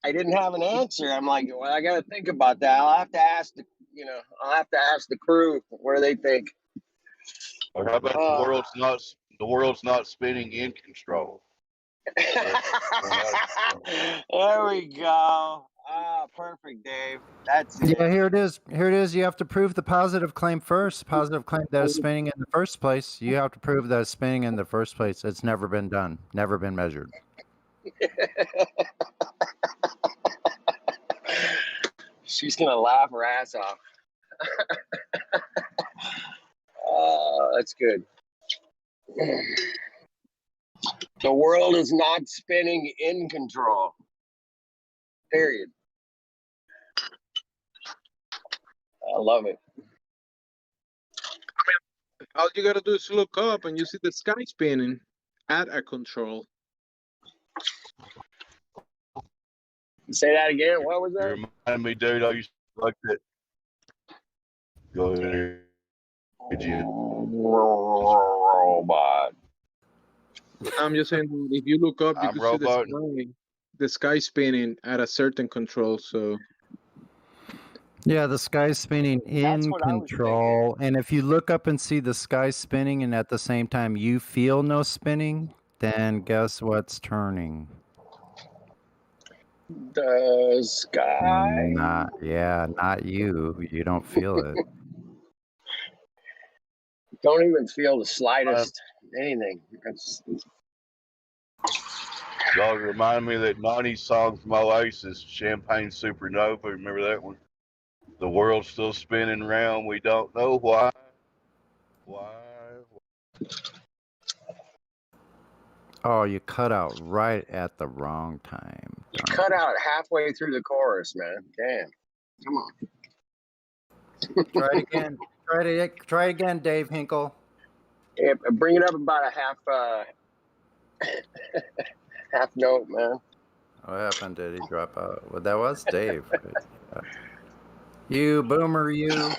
I didn't have an answer. I'm like, well, I got to think about that. I'll have to ask I'll have to ask the crew where they think. Or how about the world's not spinning in control? There we go. Ah, perfect, Dave. That's it. Yeah, here it is. Here it is. You have to prove the positive claim first. Positive claim that it's spinning in the first place. You have to prove that it's spinning in the first place. It's never been done. Never been measured. She's gonna laugh her ass off. That's good. The world is not spinning in control. Period. I love it. All you gotta do is look up and you see the sky spinning at a control. Say that again. What was that? You remind me, dude. I used to like that. Go ahead. Robot. I'm just saying, if you look up, you can see the sky spinning at a certain control. So yeah, the sky's spinning in control. And if you look up and see the sky spinning and at the same time you feel no spinning, then guess what's turning? The sky? Not you. You don't feel it. Don't even feel the slightest anything. Y'all remind me of that 90s song from Oasis, Champagne Supernova. Remember that one? The world's still spinning round. We don't know why. Why? Oh, you cut out right at the wrong time. You cut out halfway through the chorus, man. Damn. Come on. Try it again. Try it again, Dave Hinkle. Yeah, bring it up about a half note, man. What happened? Did he drop out? Well, that was Dave. You boomer, you.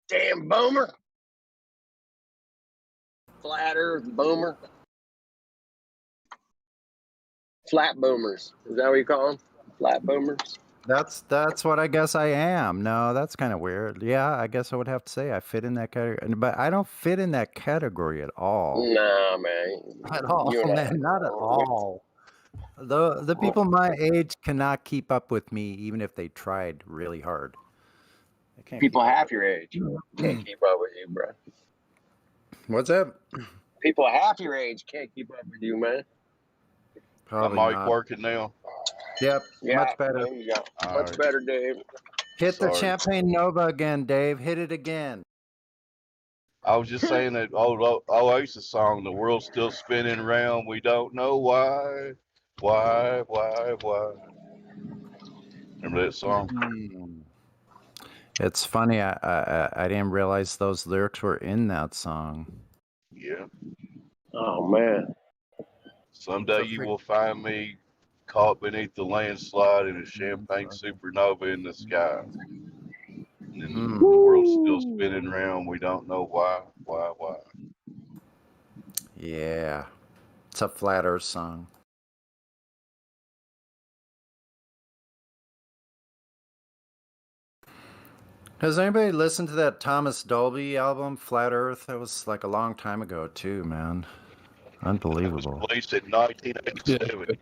Damn boomer. Flat Earth boomer. Flat boomers. Is that what you call them? Flat boomers? That's what I guess I am. No, that's kind of weird. Yeah, I guess I would have to say I fit in that category. But I don't fit in that category at all. Nah, man. At all, man. Not at all. The people my age cannot keep up with me, even if they tried really hard. People half your age can't keep up with you, bro. What's that? People half your age can't keep up with you, man. Probably I'm working now. Yep, yeah, much better. There you go. Much better, Dave. Hit the Champagne Nova again, Dave. Hit it again. I was just saying that old Oasis song, the world's still spinning around. We don't know why. Why? Remember that song? It's funny. I didn't realize those lyrics were in that song. Yeah. Oh, man. Someday you will find me caught beneath the landslide in a champagne supernova in the sky. And the world's still spinning around. We don't know why. Yeah. It's a Flat Earth song. Has anybody listened to that Thomas Dolby album, Flat Earth? That was like a long time ago, too, man. Unbelievable. It was released in 1987.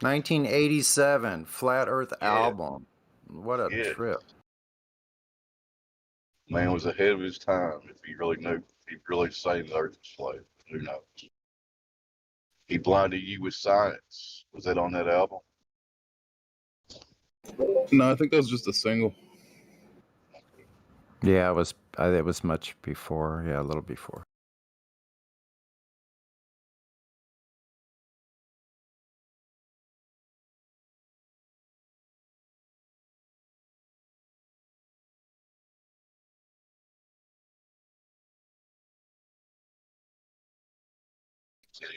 1987, Flat Earth album. What a trip. Man was ahead of his time if he really knew. He really saved the earth slave. Who knows? He blinded you with science. Was that on that album? No, I think that was just a single. Yeah, it was much before. Yeah, a little before.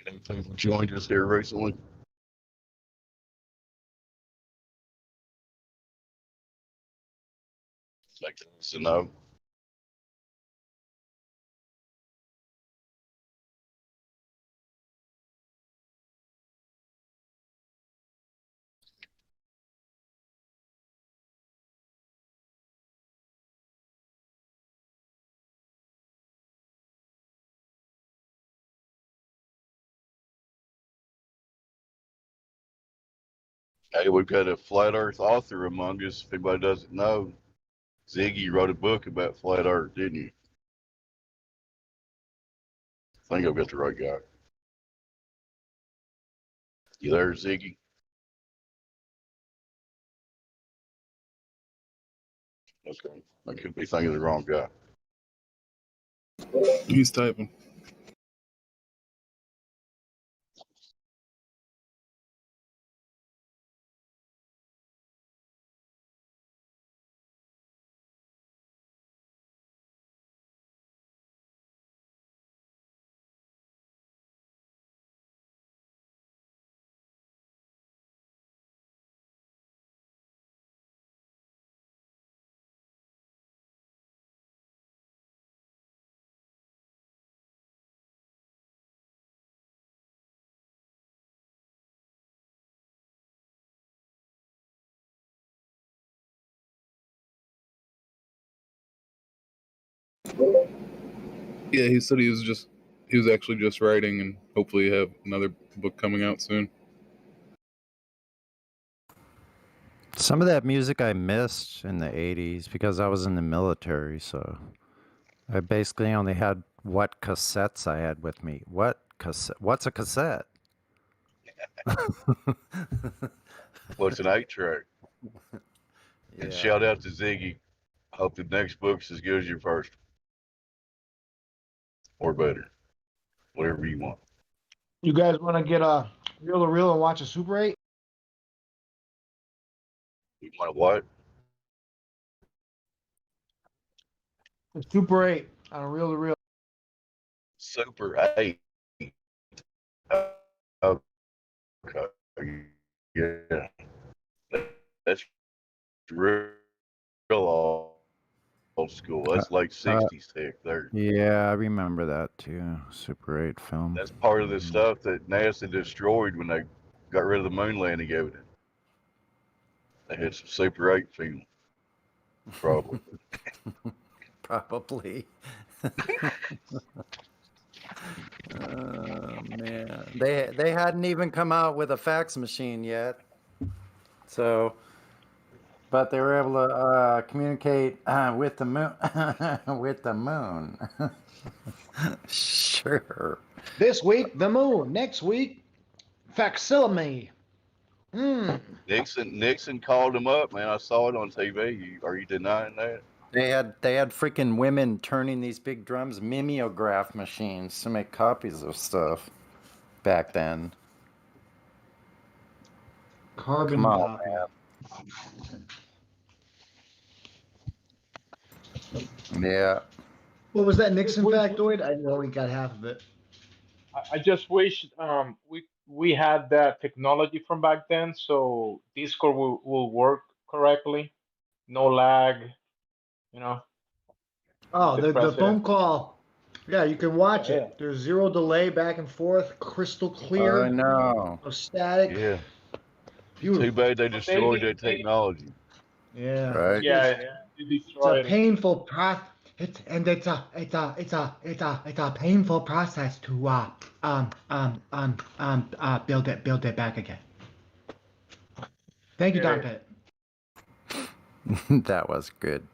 Anything joined us here recently? Like to know. Hey, we've got a flat Earth author among us. If anybody doesn't know, Ziggy wrote a book about flat Earth, didn't he? I think I've got the right guy. You there, Ziggy? Okay, I could be thinking of the wrong guy. He's typing. Yeah, he said he was actually just writing, and hopefully have another book coming out soon. Some of that music I missed in the 80s because I was in the military, so I basically only had what cassettes I had with me. What's a cassette? What's an 8-track? Yeah. And shout out to Ziggy. Hope the next book's as good as your first. Or better. Whatever you want. You guys want to get a reel to reel and watch a Super 8? You want what? A Super 8 on a reel to reel. Super 8. Okay. Yeah. That's real old school. That's like 60s tech there. Yeah, I remember that too. Super 8 film. That's part of the stuff that NASA destroyed when they got rid of the moon landing evidence. They had some Super 8 film. Probably. Probably. Oh man, they hadn't even come out with a fax machine yet. So, but they were able to communicate with the moon. With the moon. Sure. This week, the moon. Next week, facsimile. Nixon called him up, man. I saw it on TV. Are you denying that? They had freaking women turning these big drums, mimeograph machines, to make copies of stuff back then. Carbon copy. Yeah. What was that Nixon factoid? I know we got half of it. I just wish we had that technology from back then, so Discord will work correctly, no lag, you know. Oh, the phone call. Yeah, you can watch it. There's zero delay, back and forth, crystal clear. I know. No static. Yeah. Beautiful. Too bad they destroyed that technology. Yeah. Right. Yeah, It's a painful process. It's a painful process to build it back again. Thank you, Don Pitt. That was good.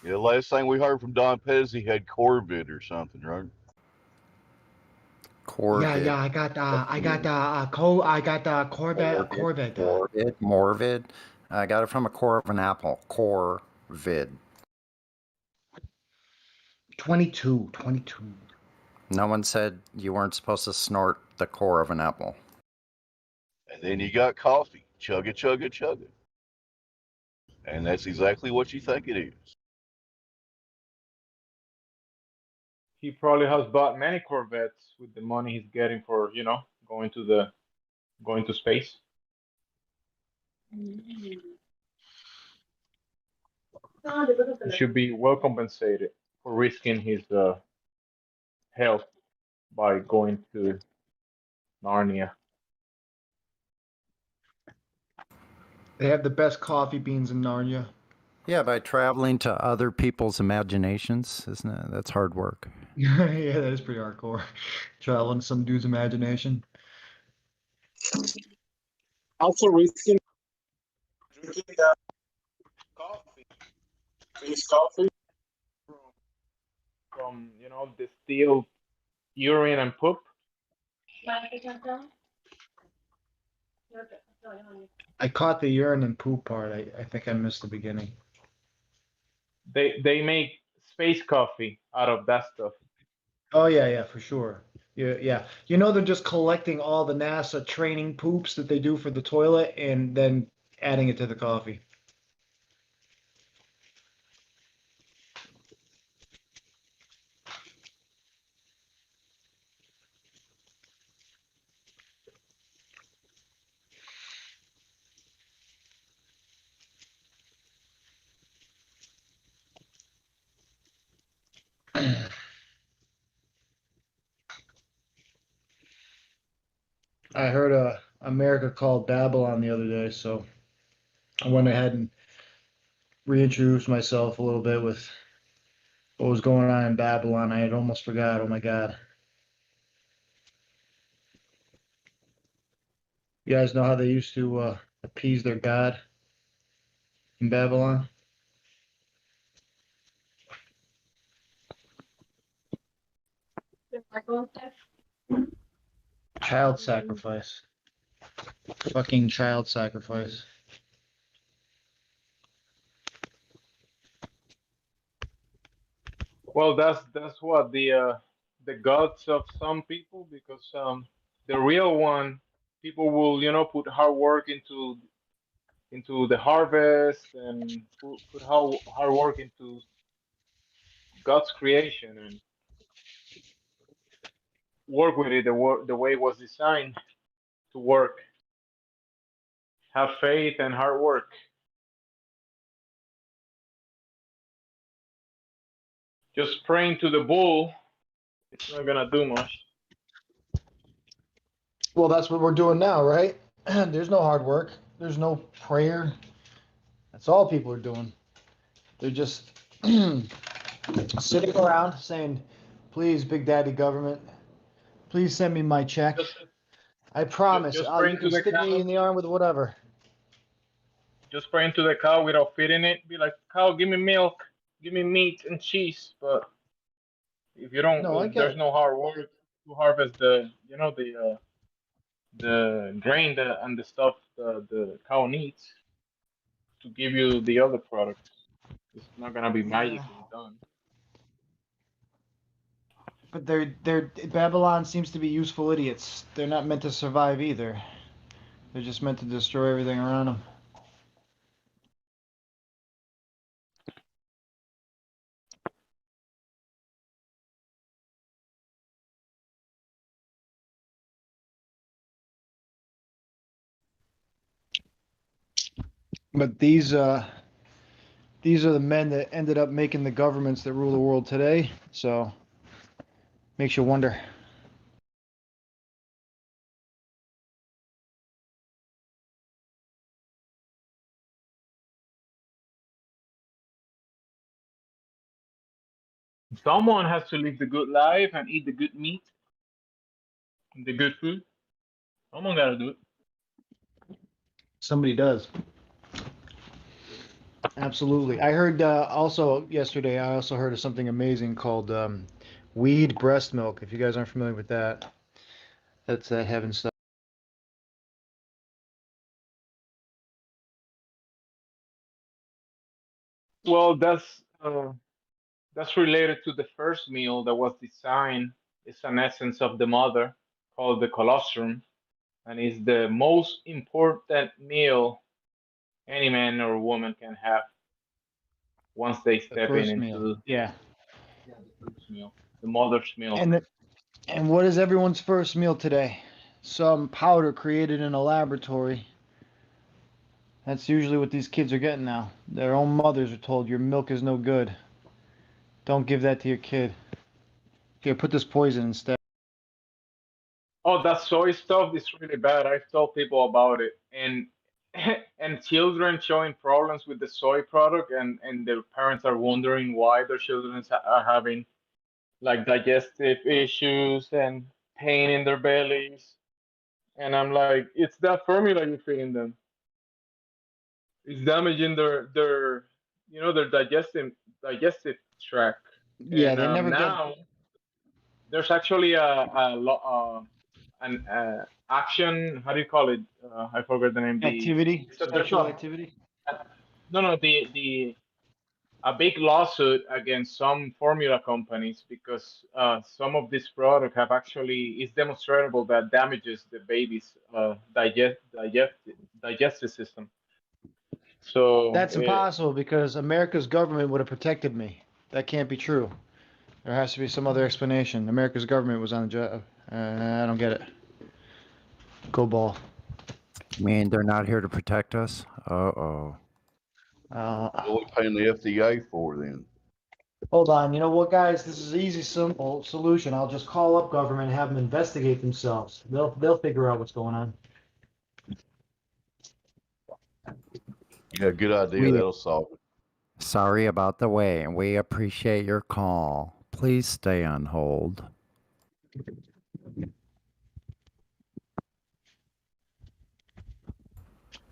Yeah, last thing we heard from Don Pez, he had Corvid or something, right? Corvid. Yeah, I got Corvid. Morvid. I got it from a core of an apple. Corvid. 22. No one said you weren't supposed to snort the core of an apple. And then you got coffee. Chug it, chug it, chug it. And that's exactly what you think it is. He probably has bought many Corvettes with the money he's getting for, going to space. He should be well compensated for risking his health by going to Narnia. They have the best coffee beans in Narnia. Yeah, by traveling to other people's imaginations, isn't it? That's hard work. Yeah, that is pretty hardcore. Traveling some dude's imagination. Also, recently drinking that coffee, face coffee from distilled urine and poop. I caught the urine and poop part. I think I missed the beginning. They make space coffee out of that stuff. Oh yeah, for sure. Yeah. You know they're just collecting all the NASA training poops that they do for the toilet and then adding it to the coffee. I heard America called Babylon the other day, so I went ahead and reintroduced myself a little bit with what was going on in Babylon. I had almost forgot. Oh my God. You guys know how they used to appease their god in Babylon? Child sacrifice. Fucking child sacrifice. Well, that's what the gods of some people, because the real one, people will put hard work into the harvest, and put hard work into God's creation, and work with it the way it was designed to work. Have faith and hard work. Just praying to the bull, it's not gonna do much. Well, that's what we're doing now, right? There's no hard work. There's no prayer. That's all people are doing. They're just sitting around saying, please, Big Daddy government, please send me my check. I promise. Just You praying can to the stick cow. me in the arm with whatever. Just praying to the cow without feeding it. Be like, cow, give me milk, give me meat and cheese. But if you don't, No, I if get there's it. no hard work to harvest the grain and the stuff the cow needs to give you the other products, it's not gonna be magically done. But they're Babylon seems to be useful idiots. They're not meant to survive either. They're just meant to destroy everything around them. But these are the men that ended up making the governments that rule the world today. So makes you wonder. Someone has to live the good life and eat the good meat, the good food. Someone gotta do it. Somebody does. Absolutely. I heard also yesterday. I also heard of something amazing called weed breast milk. If you guys aren't familiar with that, that's heaven stuff. Well, that's related to the first meal that was designed. It's an essence of the mother called the colostrum, and is the most important meal any man or woman can have once they The step in first meal. into Yeah. the first meal, the mother's meal. And what is everyone's first meal today? Some powder created in a laboratory. That's usually what these kids are getting now. Their own mothers are told your milk is no good. Don't give that to your kid. Here, put this poison instead. Oh, that soy stuff is really bad. I've told people about it, and and children showing problems with the soy product, and their parents are wondering why their children are having like digestive issues and pain in their bellies. And I'm like, it's that formula you're feeding them. It's damaging their their digestive tract. Yeah, And they never get. now there's actually an action. How do you call it? I forgot the name. Activity, There's sexual activity. no the a big lawsuit against some formula companies because some of this product have actually is demonstrable that damages the baby's digestive system. So That's impossible because America's government would have protected me. That can't be true. There has to be some other explanation. America's government was on the job. I don't get it. Go ball. I mean, they're not here to protect us? Uh-oh. What are we paying the FDA for then? Hold on. You know what, guys? This is an easy, simple solution. I'll just call up government and have them investigate themselves. They'll figure out what's going on. Yeah, good idea. That'll solve it. Sorry about the wait. We appreciate your call. Please stay on hold.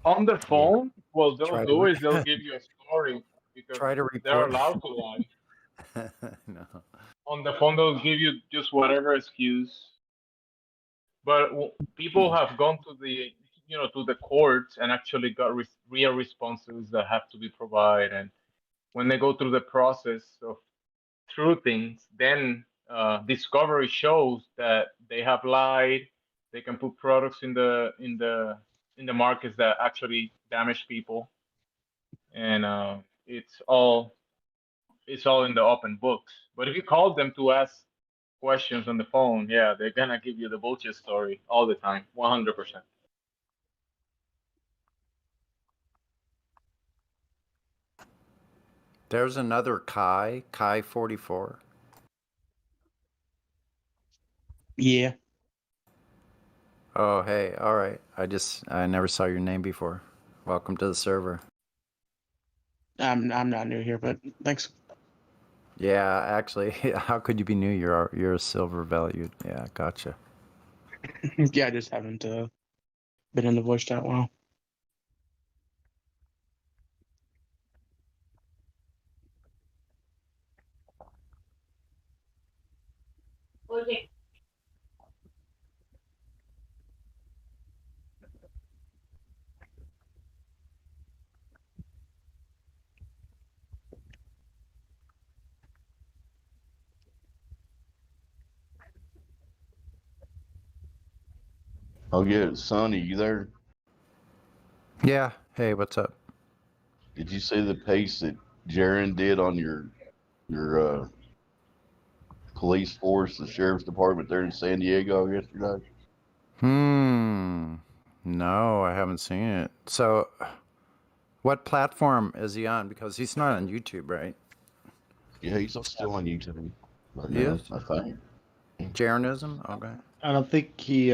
on the phone, what they'll do is they'll give you a story because they're allowed to lie. No. On the phone, they'll give you just whatever excuse. But people have gone to the courts and actually got real responses that have to be provided. And when they go through the process of truthing, then discovery shows that they have lied. They can put products in the markets that actually damage people, and it's all in the open books. But if you call them to ask questions on the phone, yeah, they're gonna give you the bullshit story all the time, 100%. There's another Kai 44. Yeah. Oh, hey, all right. I never saw your name before. Welcome to the server. I'm not new here, but thanks. Yeah, actually, how could you be new? You're a silver valued. Yeah, gotcha. Yeah, I just haven't been in the voice chat well. Okay. Oh yeah, Sonny, you there? Yeah. Hey, what's up? Did you see the piece that Jaron did on your police force, the sheriff's department there in San Diego yesterday? No, I haven't seen it. So, what platform is he on? Because he's not on YouTube, right? Yeah, he's still on YouTube. Yes, I think. Jaronism. Okay. I don't think he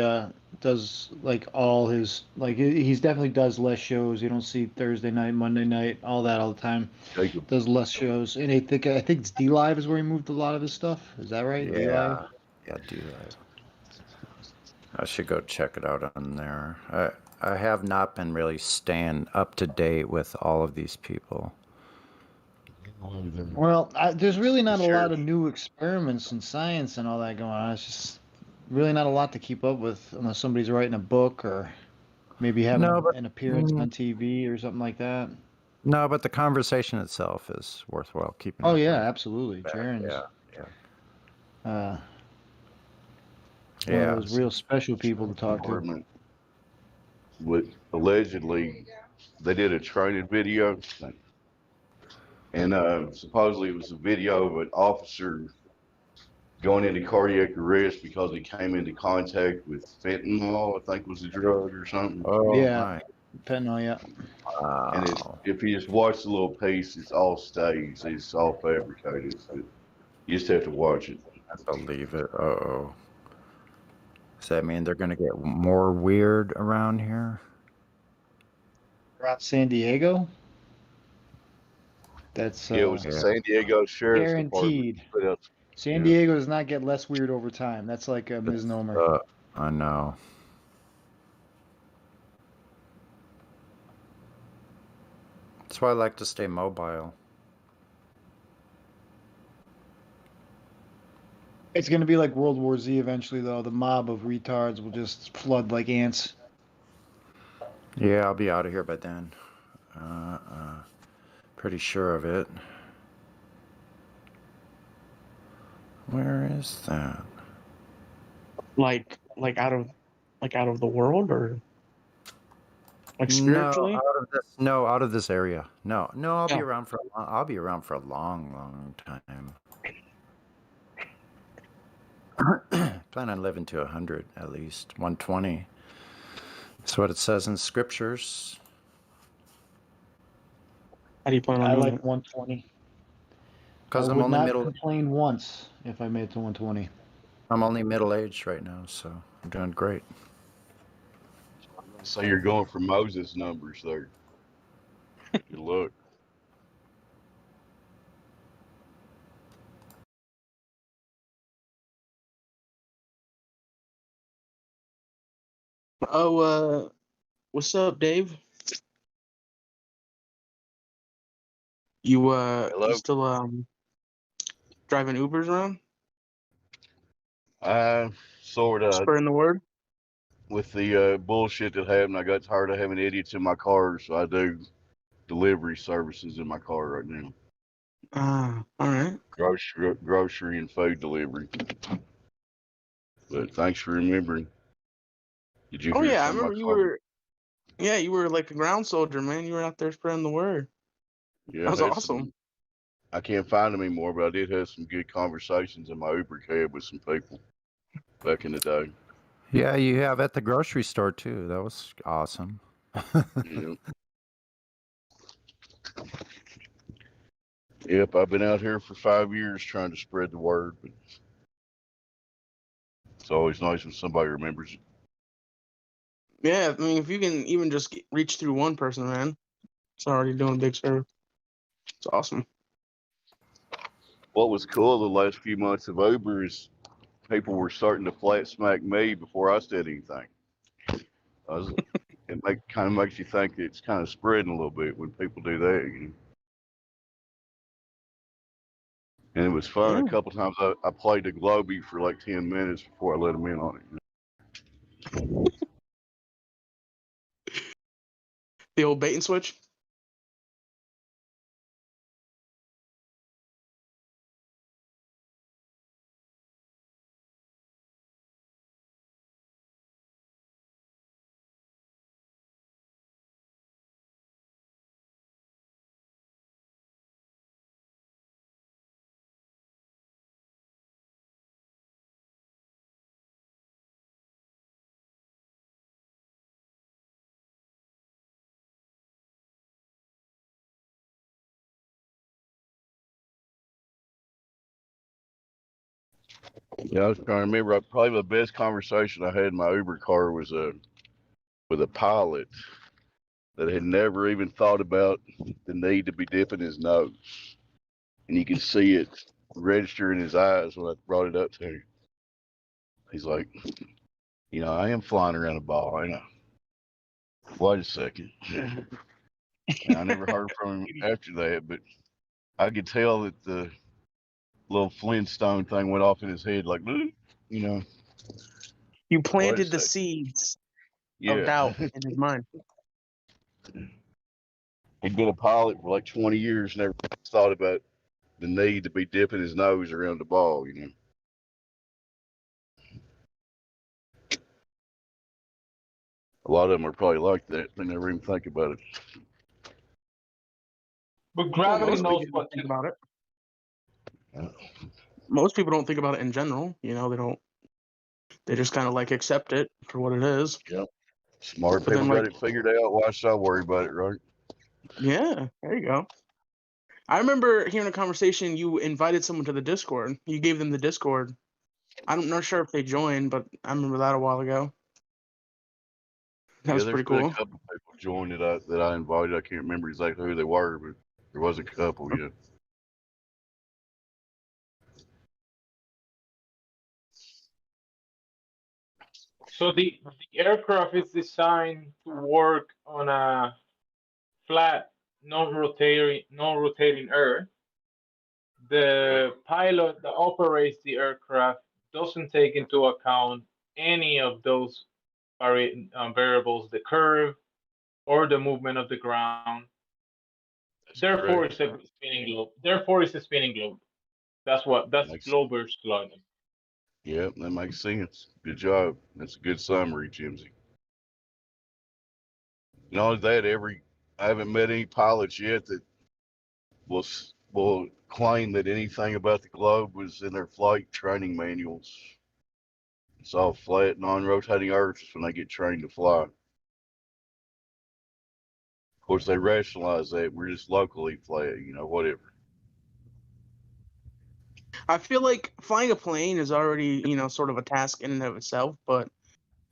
does like all his he's definitely does less shows. You don't see Thursday night, Monday night, all that all the time. Jacob. Does less shows, and I think it's D Live is where he moved a lot of his stuff. Is that right? Yeah. D-Live? Yeah, D Live. I should go check it out on there. I have not been really staying up to date with all of these people. Well, there's really not a lot of new experiments in science and all that going on. It's just really not a lot to keep up with unless somebody's writing a book or maybe having an appearance on TV or something like that. No, but the conversation itself is worthwhile keeping. Oh yeah, absolutely. Jaron's yeah. One of those real special people to talk to. Allegedly, they did a training video, and supposedly it was a video of an officer going into cardiac arrest because he came into contact with fentanyl, I think was a drug or something. Oh, yeah, fentanyl, yeah. Wow. And if you just watch the little piece, it's all staged, it's all fabricated. But you just have to watch it. I believe it. Uh-oh. Does that mean they're going to get more weird around here? Around San Diego? That's it was the San Diego Sheriff's guaranteed. Department. San Diego does not get less weird over time. That's like a misnomer. I know. That's why I like to stay mobile. It's going to be like World War Z eventually, though. The mob of retards will just flood like ants. Yeah, I'll be out of here by then. Pretty sure of it. Where is that? Like out of the world, or like spiritually? No, out of this area. No, I'll be Oh. around for a long, long time. Plan on living to 100 at least, 120. That's what it says in scriptures. How do you plan on I doing like it? 120. Because I I'm would only not complain once if I made it to 120. I'm only middle-aged right now, so I'm doing great. So you're going for Moses numbers there. Good luck. Oh, what's up, Dave? You Hello? you still driving Ubers around? Sort of. Spreading the word? With the bullshit that happened, I got tired of having idiots in my car, so I do delivery services in my car right now. All right. Grocery and food delivery. But thanks for remembering. Did you Oh hear yeah, I some of remember my you car? were. Yeah, you were like a ground soldier, man. You were out there spreading the word. Yeah, That was awesome. I can't find them anymore, but I did have some good conversations in my Uber cab with some people back in the day. Yeah, you have at the grocery store too. That was awesome. Yeah. Yep, I've been out here for 5 years trying to spread the word, but it's always nice when somebody remembers it. Yeah, I mean, if you can even just reach through one person, man, it's already doing a big service. It's awesome. What was cool the last few months of Uber is people were starting to flat smack me before I said anything. It kind of makes you think it's kind of spreading a little bit when people do that. You know? And it was fun. Yeah. A couple times I played the Globey for like 10 minutes before I let them in on it. You know? The old bait and switch. Yeah, I was trying to remember. Probably the best conversation I had in my Uber car was with a pilot that had never even thought about the need to be dipping his nose. And you could see it register in his eyes when I brought it up to him. He's like, I am flying around a ball. I know. Wait a second. And I never heard from him after that, but I could tell that the little Flintstone thing went off in his head, like, you know. You planted the seeds of doubt in his mind. He'd been a pilot for like 20 years, never thought about the need to be dipping his nose around the ball, you know. A lot of them are probably like that. They never even think about it. But gravity most knows people what don't think to. about it. Most people don't think about it in general. They don't. They just kind of like accept it for what it is. Yep. Smart But people then, got it figured out. Why should I worry about it, right? Yeah, there you go. I remember hearing a conversation. You invited someone to the Discord. You gave them the Discord. I'm not sure if they joined, but I remember that a while ago. That was There's pretty been cool. a couple of people joined that I invited. I can't remember exactly who they were, but there was a couple, yeah. So the aircraft is designed to work on a flat non-rotating Earth, the pilot that operates the aircraft doesn't take into account any of those variables, the curve or the movement of the ground. Therefore, it's a spinning globe. Therefore, it's a spinning globe. That's Glober's law. Yep, that makes sense. Good job. That's a good summary, Jimsy. Not only that, I haven't met any pilots yet that will claim that anything about the globe was in their flight training manuals. It's all flat, non-rotating Earths when they get trained to fly. Of course, they rationalize that we're just locally flat, whatever. I feel like flying a plane is already, sort of a task in and of itself, but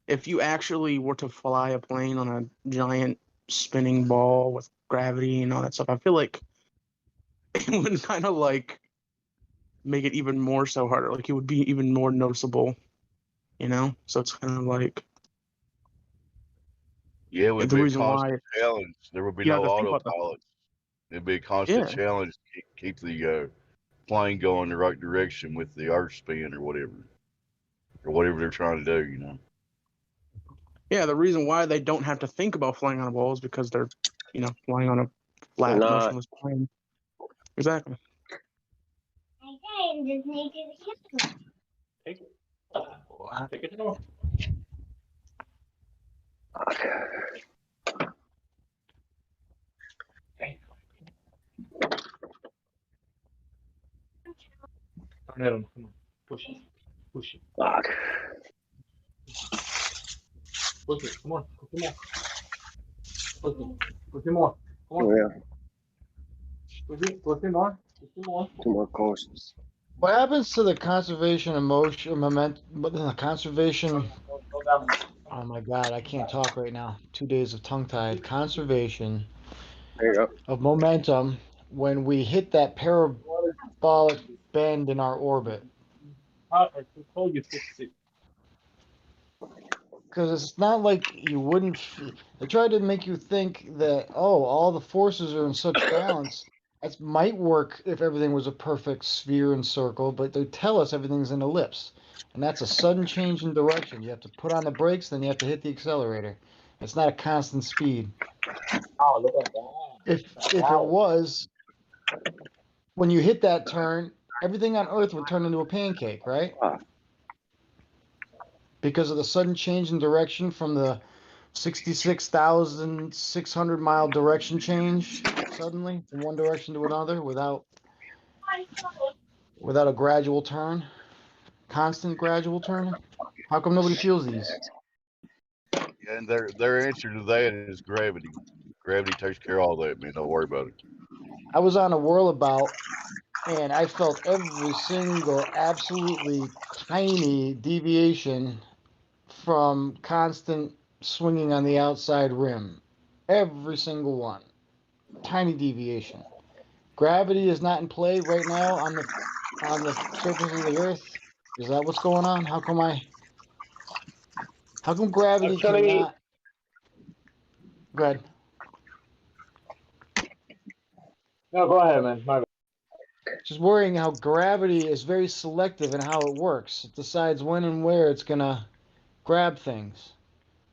if you actually were to fly a plane on a giant spinning ball with gravity and all that stuff, I feel like it would kind of like make it even more so harder. Like it would be even more noticeable, So it's kind of like it would be a constant challenge. There would be no autopilots. It'd be a constant challenge to keep the plane going the right direction with the Earth spin or whatever they're trying to do, Yeah, the reason why they don't have to think about flying on a ball is because they're, flying on a flat, motionless plane. Exactly. Take it. Take it off. Turn it on. Come on. Push it. Push it. Fuck. Push it. Come on. Push it more. Push it. Push it more. Come on. Oh, yeah. Push it more. Push it more. 2 more courses. What happens to the conservation of motion, the conservation? Oh my God, I can't talk right now. 2 days of tongue-tied. Conservation of momentum when we hit that parabolic bend in our orbit. I told you 6. Because it's not like you wouldn't. They tried to make you think that, all the forces are in such balance. That might work if everything was a perfect sphere and circle, but they tell us everything's an ellipse. And that's a sudden change in direction. You have to put on the brakes, then you have to hit the accelerator. It's not a constant speed. Oh, look at that. If it was, when you hit that turn, everything on Earth would turn into a pancake, right? Because of the sudden change in direction from the 66,600 mile direction change suddenly from one direction to another without a gradual turn, constant gradual turning. How come nobody feels these? And their answer to that is gravity. Gravity takes care of all that, man. Don't worry about it. I was on a whirlabout and I felt every single absolutely tiny deviation from constant swinging on the outside rim. Every single one. Tiny deviation. Gravity is not in play right now on the surface of the Earth. Is that what's going on? How come gravity cannot? Go ahead. No, go ahead, man. My bad. Just worrying how gravity is very selective in how it works. It decides when and where it's gonna grab things.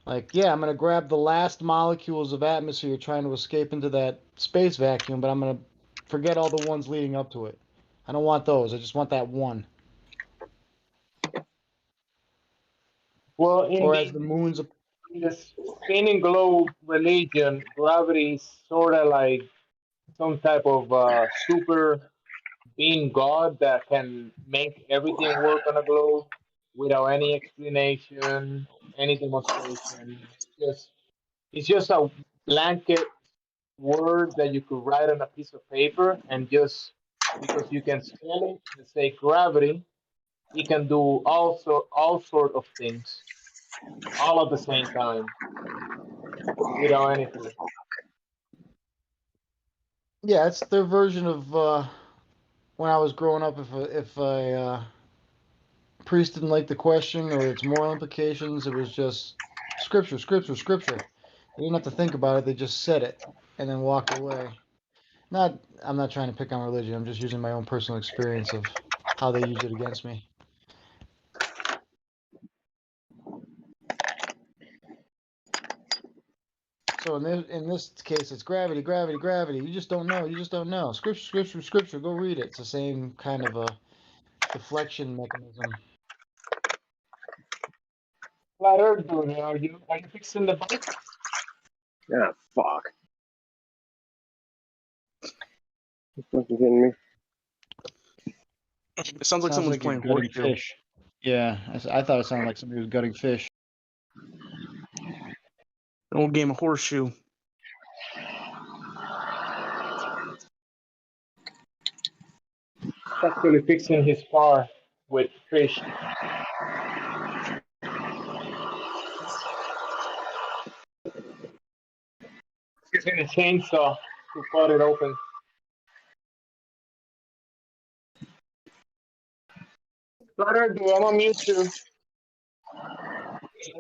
Like, yeah, I'm gonna grab the last molecules of atmosphere trying to escape into that space vacuum, but I'm gonna forget all the ones leading up to it. I don't want those. I just want that one. Well, in the spinning globe religion, gravity is sort of like some type of super being God that can make everything work on a globe without any explanation, any demonstration. It's just a blanket word that you could write on a piece of paper, and just because you can spell it and say gravity, it can do all sort of things all at the same time without anything. Yeah, it's their version of when I was growing up. If a priest didn't like the question or its moral implications, it was just scripture. They didn't have to think about it. They just said it and then walked away. I'm not trying to pick on religion. I'm just using my own personal experience of how they use it against me. So in this case, it's gravity, gravity, gravity. You just don't know. You just don't know. Scripture, scripture, scripture. Go read it. It's the same kind of a deflection mechanism. Flat Earth dude, are you fixing the bike? Yeah, fuck. You fucking kidding me? It sounds like someone's playing gutting horseshoe. fish. Yeah, I thought it sounded like somebody was gutting fish. An old game of horseshoe. Actually fixing his car with fish. Using a chainsaw to cut it open. Flat Earth dude, I'm on mute too.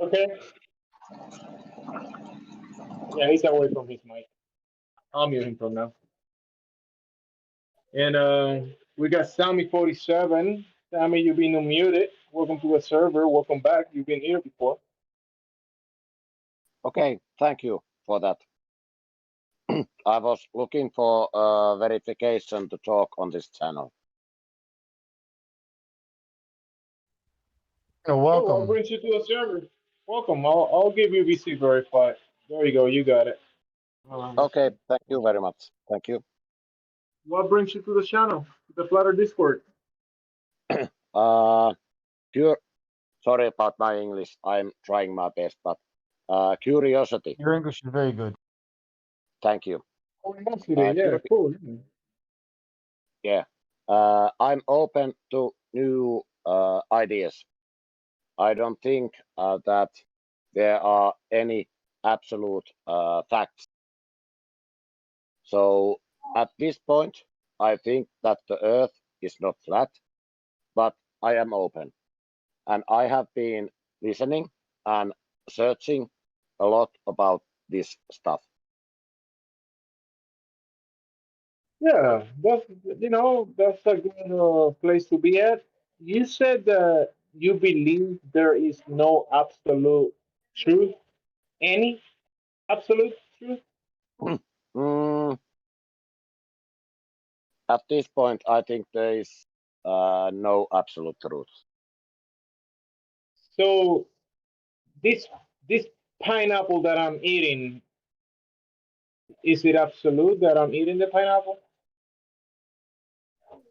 Okay. Yeah, he's away from his mic. I'll mute him from now. And we got Sammy47. Sammy, you've been unmuted. Welcome to the server. Welcome back. You've been here before. Okay, thank you for that. I was looking for verification to talk on this channel. You're Oh, I'll welcome. bring you to the server. Welcome. I'll give you VC verified. There you go. You got it. Okay, thank you very much. Thank you. What brings you to the channel? The Flutter Discord. Sorry about my English. I'm trying my best, but curiosity. Your English is very good. Thank you. Yeah, cool. Yeah. I'm open to new ideas. I don't think that there are any absolute facts. So at this point, I think that the Earth is not flat, but I am open. And I have been listening and searching a lot about this stuff. Yeah, that's a good place to be at. You said that you believe there is no absolute truth, any absolute truth. Mm, at this point, I think there is no absolute truth. So this pineapple that I'm eating, is it absolute that I'm eating the pineapple?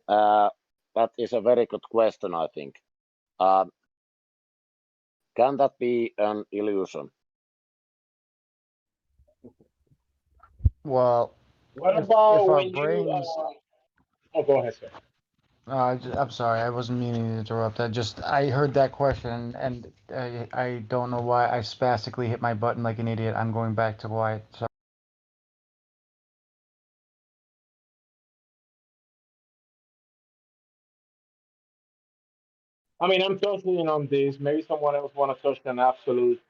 That is a very good question, I think. Can that be an illusion? Well, What if about our when brains. Oh, go ahead, sir. I'm sorry, I wasn't meaning to interrupt. I heard that question and I don't know why I spastically hit my button like an idiot. I'm going back to why. So. I mean, I'm touching on this. Maybe someone else want to touch on absolute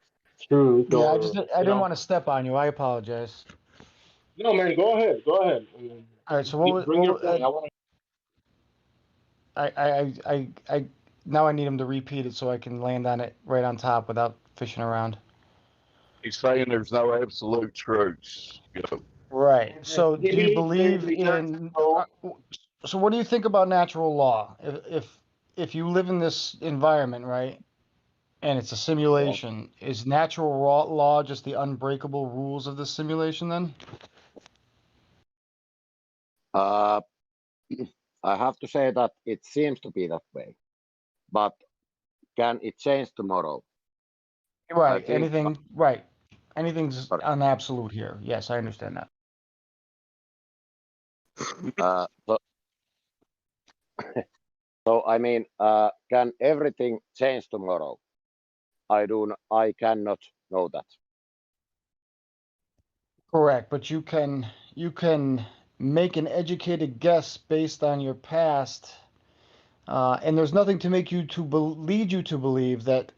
truth, Yeah, or I didn't want to step on you. I apologize. No, man, go ahead. Go ahead. All right, so Bring your point. I now I need him to repeat it so I can land on it right on top without fishing around. He's saying there's no absolute truths. Right. So do you believe in so what do you think about natural law? If you live in this environment, right? And it's a simulation, is natural law just the unbreakable rules of the simulation then? I have to say that it seems to be that way, but can it change tomorrow? Right. Anything. Right. Anything's an absolute here. Yes, I understand that. So I mean, can everything change tomorrow? I cannot know that. Correct, but you can make an educated guess based on your past, and there's nothing to make you to lead you to believe that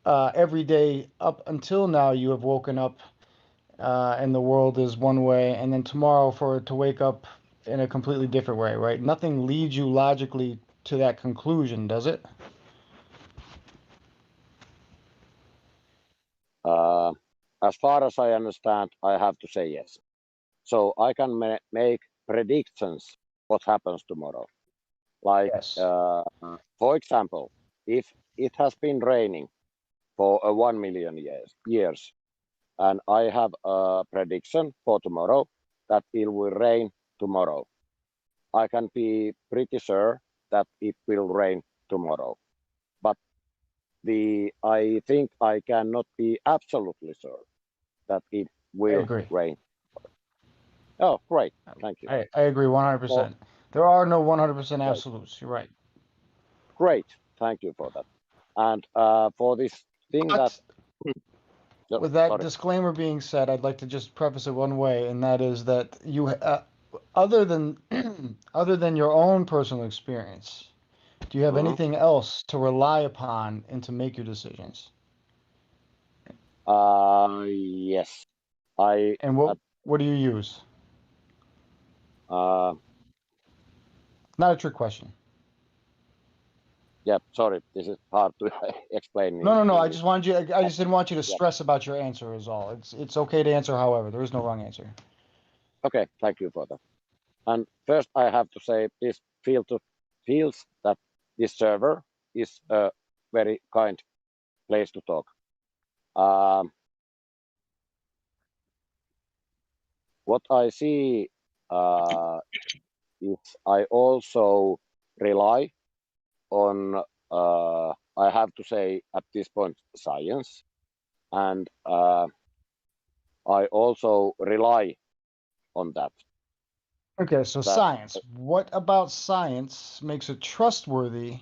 every day up until now you have woken up and the world is one way, and then tomorrow for it to wake up in a completely different way, right? Nothing leads you logically to that conclusion, does it? As far as I understand, I have to say yes. So I can make predictions what happens tomorrow. Like, Yes. for example, if it has been raining for 1 million years, and I have a prediction for tomorrow that it will rain tomorrow, I can be pretty sure that it will rain tomorrow. But I think I cannot be absolutely sure that it I will agree. rain. Oh, great. Thank you. I agree 100%. There are no 100% absolutes. You're right. Great. Thank you for that. And for this thing But that... with that sorry. disclaimer being said, I'd like to just preface it one way, and that is that you, other than other than your own personal experience, do you have anything else to rely upon and to make your decisions? Yes. And what do you use? Not a trick question. Yeah, sorry, this is hard to explain. No. I just wanted you. I just didn't want you to stress about your answer. Is all. It's okay to answer however. There is no wrong answer. Okay, thank you for that. And first, I have to say this feels that this server is a very kind place to talk. What I see is I also rely on, I have to say at this point, science. And I also rely on that. Okay, so science. What about science makes it trustworthy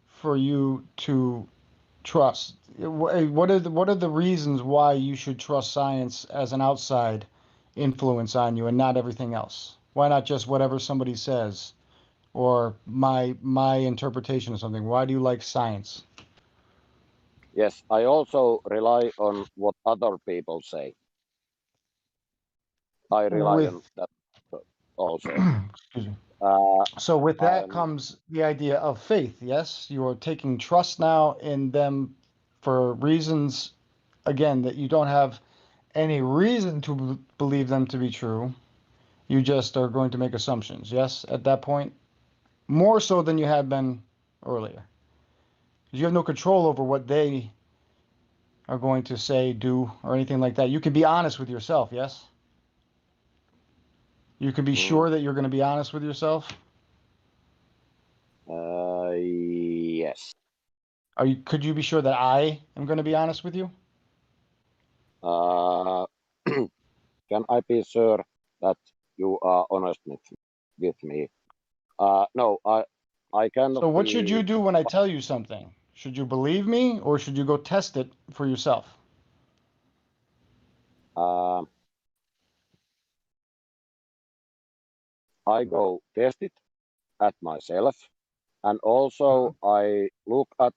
for you to trust? What are the reasons why you should trust science as an outside influence on you and not everything else? Why not just whatever somebody says or my interpretation of something? Why do you like science? Yes, I also rely on what other people say. I rely on that also. Excuse me. So with that comes the idea of faith, yes? You are taking trust now in them for reasons, again, that you don't have any reason to believe them to be true. You just are going to make assumptions, yes, at that point? More so than you had been earlier. You have no control over what they are going to say, do, or anything like that. You can be honest with yourself, yes? You can be sure that you're going to be honest with yourself? Yes. Could you be sure that I am going to be honest with you? Can I be sure that you are honest with me? No, I cannot. So what should you do when I tell you something? Should you believe me or should you go test it for yourself? I go test it at myself, and also I look at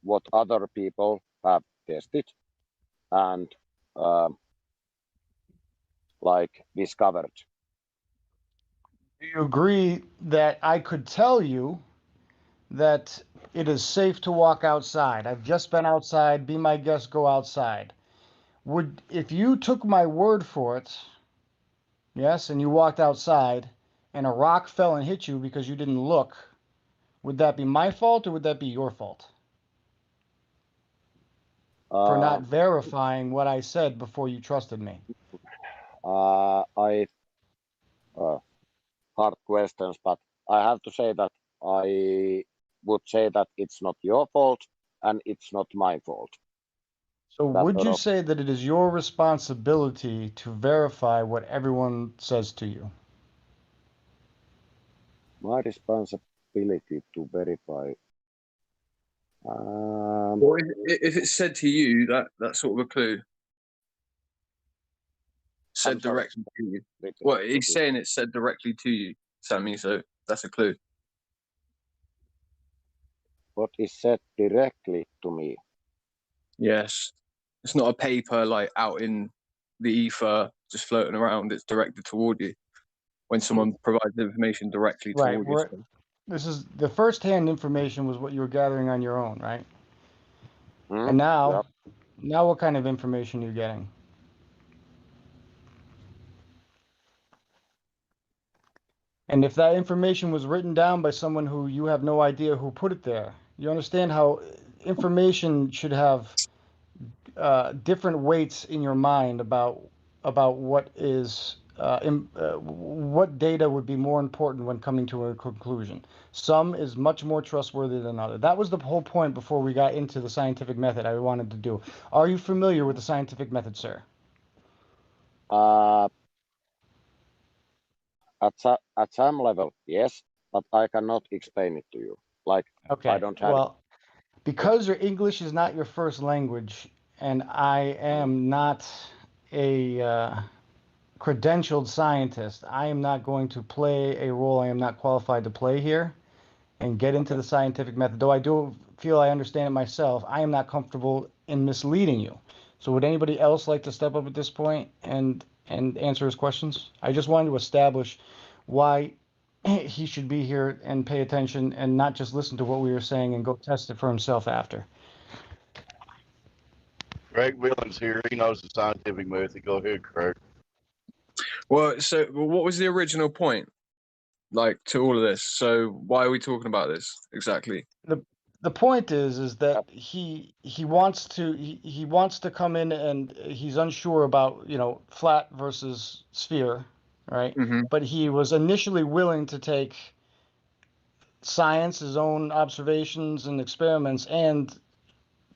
what other people have tested and like discovered. Do you agree that I could tell you that it is safe to walk outside? I've just been outside. Be my guest, go outside. If you took my word for it, yes, and you walked outside and a rock fell and hit you because you didn't look, would that be my fault or would that be your fault? For not verifying what I said before you trusted me. Hard questions, but I have to say that I would say that it's not your fault and it's not my fault. So would you say that it is your responsibility to verify what everyone says to you? My responsibility to verify. Or if it's said to you, that's sort of a clue. Said directly to you. Well, he's saying it's said directly to you, Sammy, so that's a clue. What is said directly to me? Yes. It's not a paper like out in the ether just floating around, it's directed toward you. when someone provides information directly Right. toward yourself. This is the first-hand information was what you were gathering on your own, right? Mm, And now, yeah. what kind of information are you getting? And if that information was written down by someone who you have no idea who put it there, you understand how information should have different weights in your mind about what is what data would be more important when coming to a conclusion. Some is much more trustworthy than other. That was the whole point before we got into the scientific method I wanted to do. Are you familiar with the scientific method, sir? At some level, yes, but I cannot explain it to you. Like, Okay. I don't have. Well, because your English is not your first language, and I am not a credentialed scientist, I am not going to play a role I am not qualified to play here and get into the scientific method. Though I do feel I understand it myself, I am not comfortable in misleading you. So would anybody else like to step up at this point and answer his questions? I just wanted to establish why he should be here and pay attention and not just listen to what we were saying and go test it for himself after. Craig Billings here. He knows the scientific method. Go ahead, Craig. Well, so what was the original point, like, to all of this? So why are we talking about this exactly? The point is that he wants to come in and he's unsure about, flat versus sphere, right? Mm-hmm. But he was initially willing to take science, his own observations and experiments, and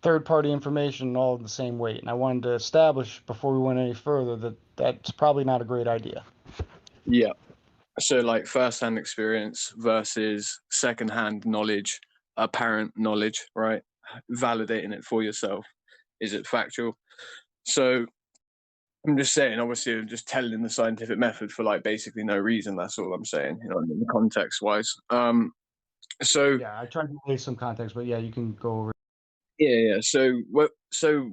third-party information all in the same weight. And I wanted to establish before we went any further that that's probably not a great idea. Yeah. So, like, first-hand experience versus second-hand knowledge, apparent knowledge, right? Validating it for yourself. Is it factual? So I'm just saying, obviously, I'm just telling the scientific method for, like, basically no reason. That's all I'm saying, context-wise. So yeah, I tried to lay some context, but yeah, you can go over. Yeah. So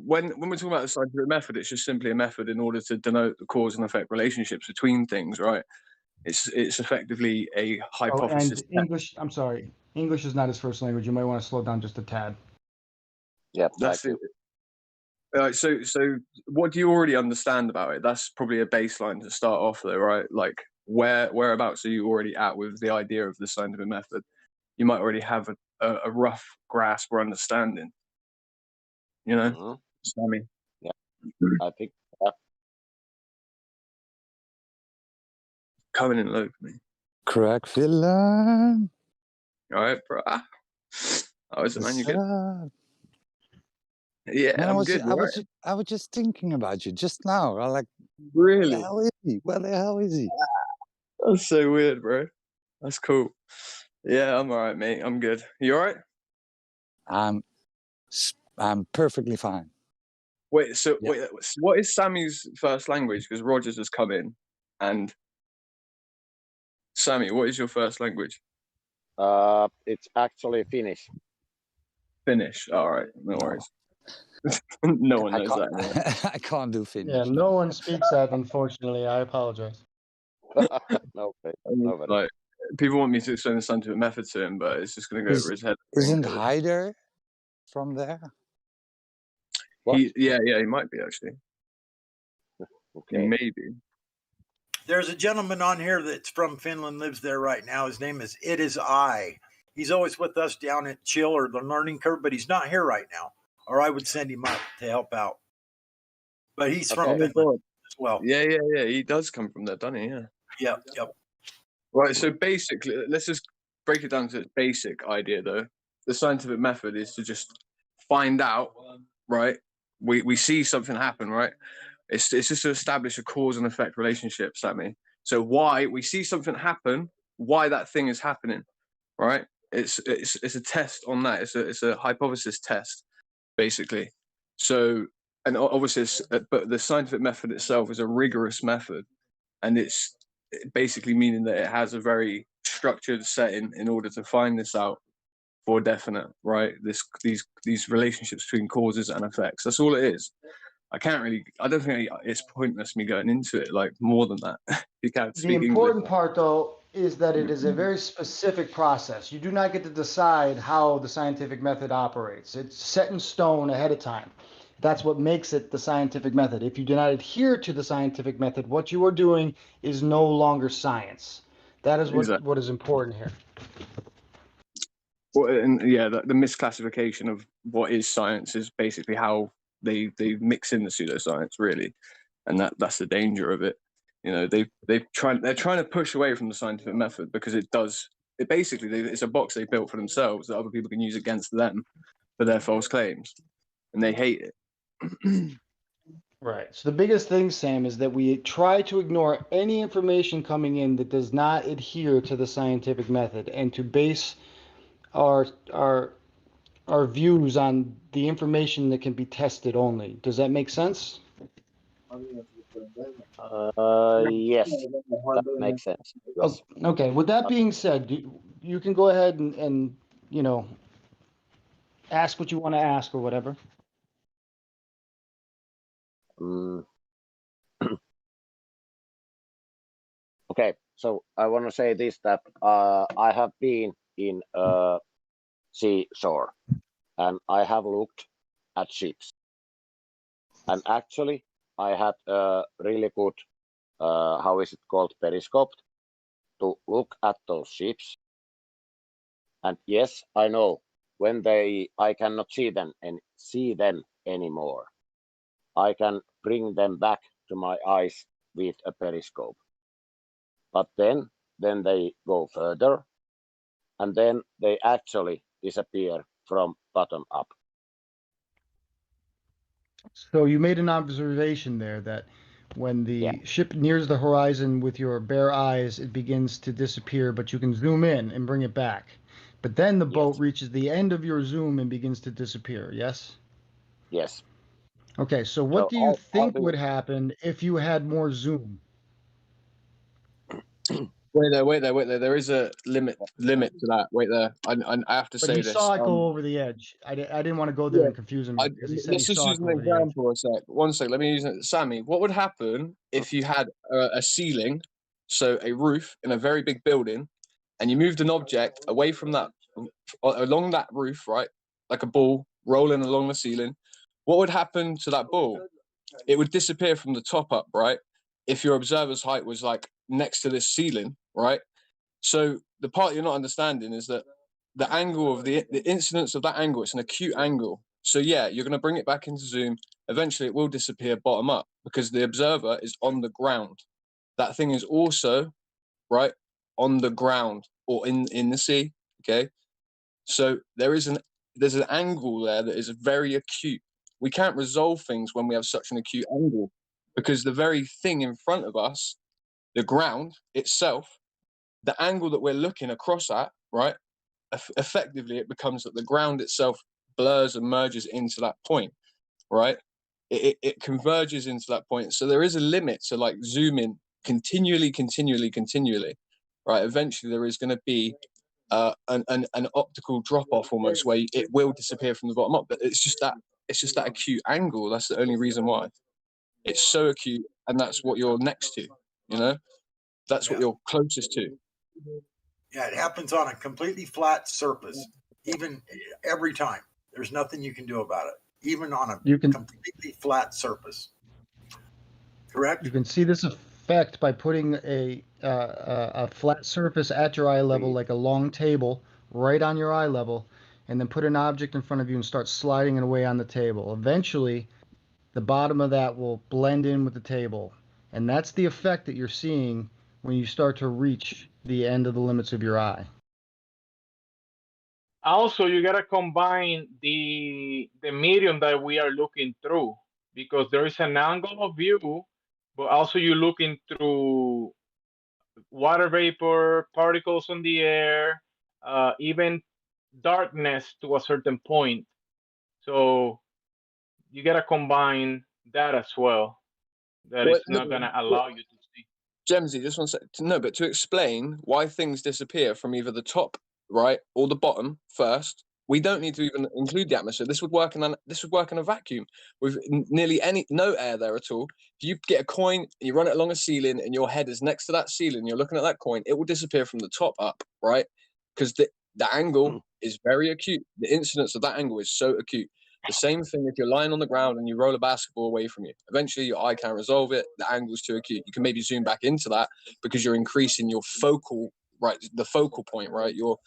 when we're talking about the scientific method, it's just simply a method in order to denote the cause and effect relationships between things, right? It's effectively a hypothesis. And English, I'm sorry, English is not his first language. You might want to slow down just a tad. Yeah, that's it. So what do you already understand about it? That's probably a baseline to start off, though, right? Like, whereabouts are you already at with the idea of the scientific method? You might already have a rough grasp or understanding. Sammy. Yeah, I think. Coming in low for me. Crack villain. All right, bro. How is it, man? You good? Yeah, man, I'm good. I was just thinking about you just now. I like, really? Where the hell is he? Where the hell is he? That's so weird, bro. That's cool. Yeah, I'm all right, mate. I'm good. You all right? I'm perfectly fine. Wait, what is Sammy's first language? Because Rogers has come in, and Sammy, what is your first language? It's actually Finnish. Finnish. All right, no worries. No one knows that anymore. I can't do Finnish. Yeah, no one speaks that, unfortunately. I apologize. No, like, people want me to explain the scientific method to him, but it's just going to go over his head. Isn't Hyder from there? Yeah, he might be, actually. Okay. Maybe. There's a gentleman on here that's from Finland, lives there right now. His name is It Is I. He's always with us down at Chill or the Learning Curve, but he's not here right now, or I would send him up to help out. But he's from Finland as well. Yeah. He does come from there, doesn't he? Yeah. Yep. Right, so basically, let's just break it down to its basic idea, though. The scientific method is to just find out, right? We see something happen, right? It's just to establish a cause and effect relationship, Sammy. So why we see something happen, why that thing is happening, right? It's a test on that. It's a hypothesis test, basically. So, and obviously, but the scientific method itself is a rigorous method, and it's basically meaning that it has a very structured setting in order to find this out for definite, right? These relationships between causes and effects. That's all it is. I don't think it's pointless me going into it like more than that. You can't The speak important English. part, though, is that it is a very specific process. You do not get to decide how the scientific method operates. It's set in stone ahead of time. That's what makes it the scientific method. If you do not adhere to the scientific method, what you are doing is no longer science. That is Exactly. what is important here. Well, and yeah, the misclassification of what is science is basically how they mix in the pseudoscience, really, and that's the danger of it. You know, they're trying to push away from the scientific method because it's a box they built for themselves that other people can use against them for their false claims, and they hate it. Right. So the biggest thing, Sam, is that we try to ignore any information coming in that does not adhere to the scientific method, and to base our views on the information that can be tested only. Does that make sense? Yes, that makes sense. Yes. Okay. With that being said, you can go ahead and ask what you want to ask or whatever. Okay, so I want to say this, that I have been in seashore and I have looked at ships, and actually I had a really good how is it called, periscope, to look at those ships. And yes, I know when I cannot see them anymore, I can bring them back to my eyes with a periscope. But then they go further, and then they actually disappear from bottom up. So you made an observation there that when the ship nears the horizon with your bare eyes, it begins to disappear, but you can zoom in and bring it back. But then the boat reaches the end of your zoom and begins to disappear, yes? Yes. Okay, so what do you think would happen if you had more zoom? Wait there. There is a limit to that. Wait there. I have to But say he this. saw it go over the edge. I didn't want to go there and confuse him because he said he Let's just saw use it an go over the edge. example a sec. One sec. Let me use it. Sammy, what would happen if you had a ceiling, so a roof in a very big building, and you moved an object away from that, along that roof, right? Like a ball rolling along the ceiling. What would happen to that ball? It would disappear from the top up, right? If your observer's height was like next to this ceiling, right? So the part you're not understanding is that the angle of the incidence of that angle, it's an acute angle. So yeah, you're going to bring it back into zoom. Eventually it will disappear bottom up because the observer is on the ground. That thing is also, right, on the ground or in the sea, okay? So there's an angle there that is very acute. We can't resolve things when we have such an acute angle because the very thing in front of us, the ground itself, the angle that we're looking across at, right, effectively it becomes that the ground itself blurs and merges into that point, right? It converges into that point. So there is a limit to like zooming continually, right? Eventually there is going to be an optical drop off almost where it will disappear from the bottom up, but it's just that acute angle. That's the only reason why it's so acute, and that's what you're next to, you know, that's what you're closest to. Yeah, it happens on a completely flat surface, even every time. There's nothing you can do about it, even on a completely flat surface. Correct? You can see this effect by putting a flat surface at your eye level, like a long table, right on your eye level, and then put an object in front of you and start sliding it away on the table. Eventually, the bottom of that will blend in with the table. And that's the effect that you're seeing when you start to reach the end of the limits of your eye. Also, you gotta combine the medium that we are looking through, because there is an angle of view, but also you're looking through water vapor, particles on the air, even darkness to a certain point. So you gotta combine that as well. That is not gonna allow you to see. Gemsy, just one second. No, but to explain why things disappear from either the top, right, or the bottom first, We don't need to even include the atmosphere. This would work in a vacuum with nearly no air there at all. If you get a coin and you run it along a ceiling and your head is next to that ceiling, you're looking at that coin, it will disappear from the top up, right? Because the angle is very acute. The incidence of that angle is so acute. The same thing if you're lying on the ground and you roll a basketball away from you. Eventually, your eye can't resolve it. The angle's too acute. You can maybe zoom back into that because you're increasing your focal, right? The focal point, right? You're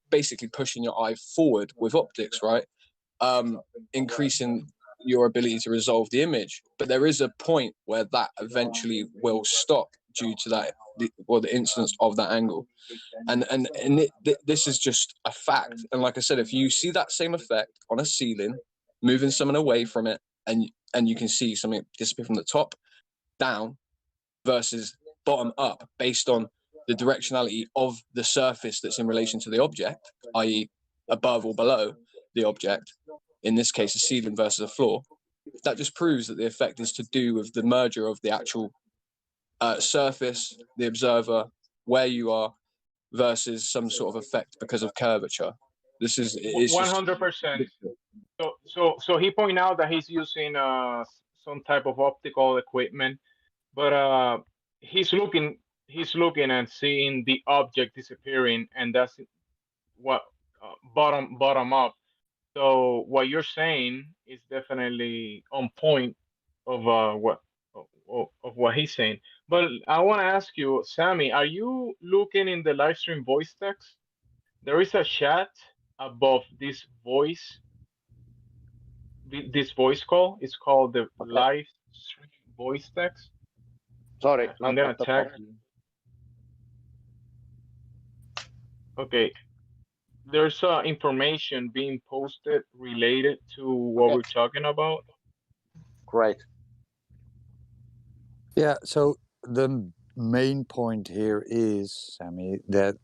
basically pushing your eye forward with optics, right? Increasing your ability to resolve the image. But there is a point where that eventually will stop due to that, the incidence of that angle. And this is just a fact. And like I said, if you see that same effect on a ceiling, moving someone away from it, and you can see something disappear from the top down versus bottom up based on the directionality of the surface that's in relation to the object, i.e. above or below the object, in this case a ceiling versus a floor, that just proves that the effect is to do with the merger of the actual surface, the observer, where you are, versus some sort of effect because of curvature. This is 100%. So he pointed out that he's using some type of optical equipment, but he's looking and seeing the object disappearing, and that's what bottom up. So what you're saying is definitely on point of what he's saying. But I want to ask you, Sammy, are you looking in the live stream voice text? There is a chat above this voice call. It's called the live stream voice text. Sorry, I'm gonna tag you. Okay, there's information being posted related to what we're talking about. Great. Yeah, so the main point here is, Sammy, that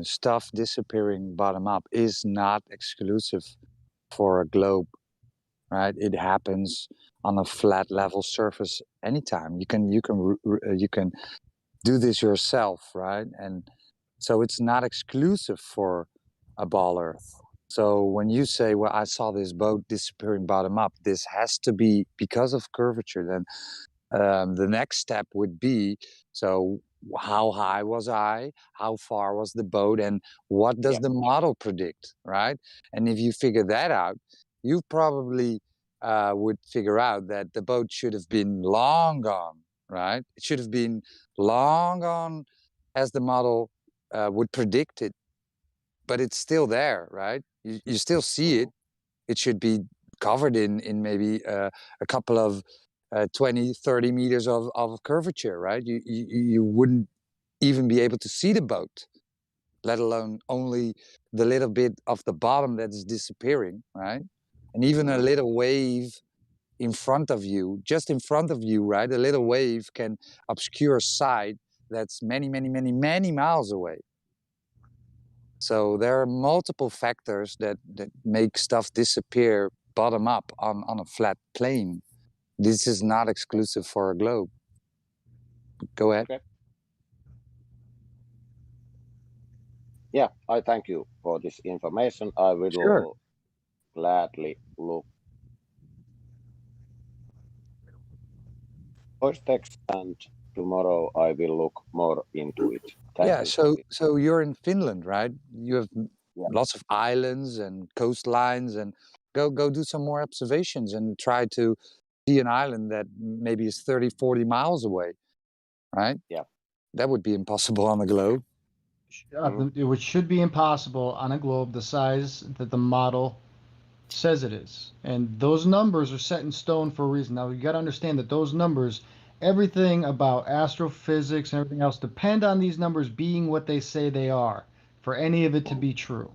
stuff disappearing bottom up is not exclusive for a globe, right? It happens on a flat level surface anytime. You can do this yourself, right? And so it's not exclusive for a ball Earth. So when you say, well, I saw this boat disappearing bottom up, this has to be because of curvature. Then the next step would be, so how high was I? How far was the boat? And what does the model predict, right? And if you figure that out, you probably would figure out that the boat should have been long gone, right? It should have been long gone as the model would predict it, but it's still there, right? You still see it. It should be covered in maybe a couple of 20, 30 meters of curvature, right? You wouldn't even be able to see the boat, let alone only the little bit of the bottom that is disappearing, right? And even a little wave in front of you, just in front of you, right? A little wave can obscure sight that's many, many, many, many miles away. So there are multiple factors that make stuff disappear bottom up on a flat plane. This is not exclusive for a globe. Go ahead. Okay. Yeah, I thank you for this information. I will gladly look voice text, and tomorrow I will look more into it. Thank you. So you're in Finland, right? You have lots of islands and coastlines, and go do some more observations and try to see an island that maybe is 30, 40 miles away, right? Yeah. That would be impossible on the globe. It should be impossible on a globe the size that the model says it is. And those numbers are set in stone for a reason. Now, you got to understand that those numbers, everything about astrophysics and everything else, depend on these numbers being what they say they are for any of it to be true.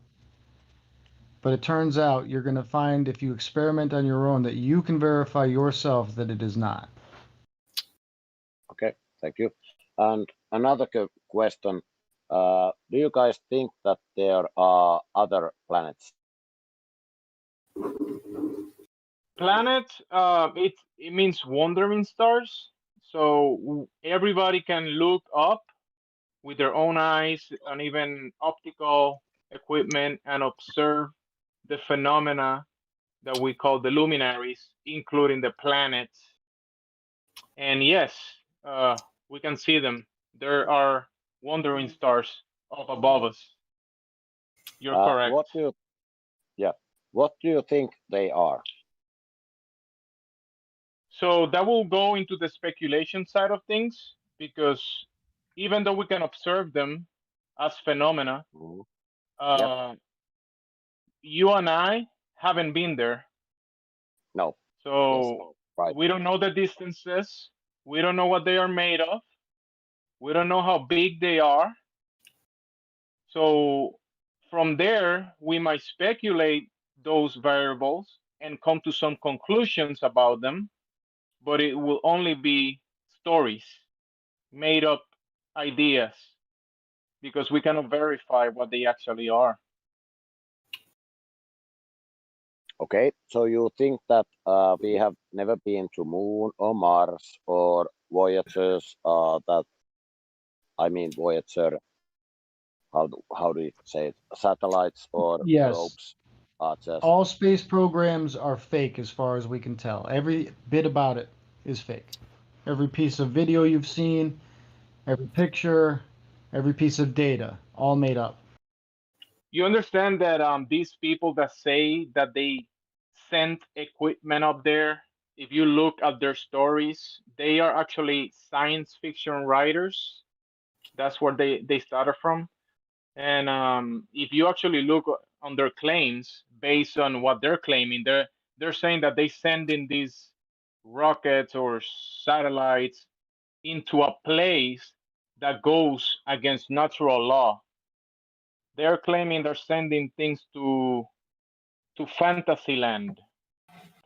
But it turns out you're going to find, if you experiment on your own, that you can verify yourself that it is not. Okay, thank you. And another question. Do you guys think that there are other planets? Planet, it means wandering stars. So everybody can look up with their own eyes and even optical equipment and observe the phenomena that we call the luminaries, including the planets. And yes, we can see them. There are wandering stars up above us. You're correct. What do you think they are? So that will go into the speculation side of things, because even though we can observe them as phenomena, you and I haven't been there. No. So right. We don't know the distances. We don't know what they are made of. We don't know how big they are. So from there, we might speculate those variables and come to some conclusions about them, but it will only be stories, made up ideas, because we cannot verify what they actually are. Okay, so you think that we have never been to Moon or Mars or Voyagers? Voyager. How do you say it? Satellites or probes? All space programs are fake, as far as we can tell. Every bit about it is fake. Every piece of video you've seen, every picture, every piece of data, all made up. You understand that these people that say that they sent equipment up there, if you look at their stories, they are actually science fiction writers. That's where they started from. And if you actually look on their claims, based on what they're claiming, they're saying that they send in these rockets or satellites into a place that goes against natural law. They're claiming they're sending things to fantasy land,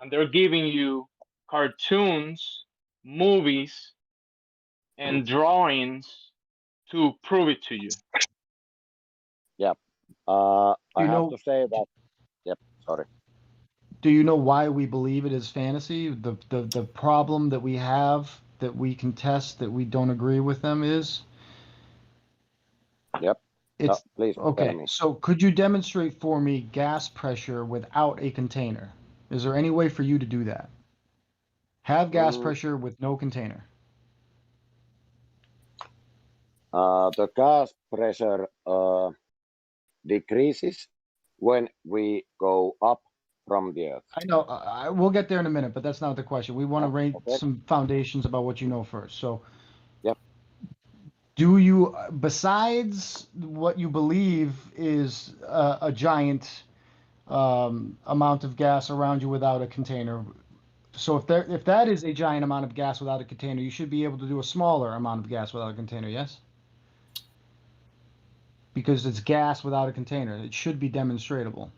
and they're giving you cartoons, movies, and drawings to prove it to you. Yep. I have to say that. Yep. Sorry. Do you know why we believe it is fantasy? The problem that we have that we can test that we don't agree with them is? Yep. It's please okay. tell me. So could you demonstrate for me gas pressure without a container? Is there any way for you to do that? Have gas pressure with no container. The gas pressure decreases when we go up from the Earth. I know. We'll get there in a minute, but that's not the question. We want to rate some foundations about what you know first. So, yep. Do you, besides what you believe is a giant amount of gas around you without a container? So if that is a giant amount of gas without a container, you should be able to do a smaller amount of gas without a container, yes? Because it's gas without a container. It should be demonstratable.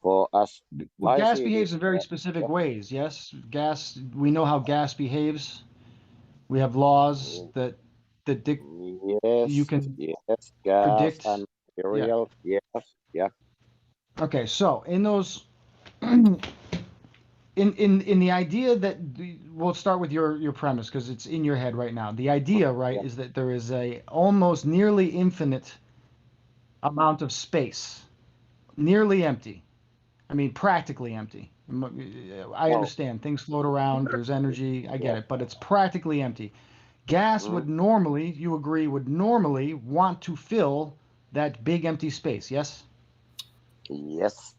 For us, well, gas behaves in very specific ways, yes? Gas, we know how gas behaves. We have laws that you can gas predict. And material. Yes. Yeah. Okay, so in those in the idea that we'll start with your premise because it's in your head right now. The idea, right, is that there is a almost nearly infinite amount of space, nearly empty. I mean, practically empty. I understand things float around. There's energy. I get it, but it's practically empty. Gas would normally, you agree, would normally want to fill that big empty space. Yes. Yes.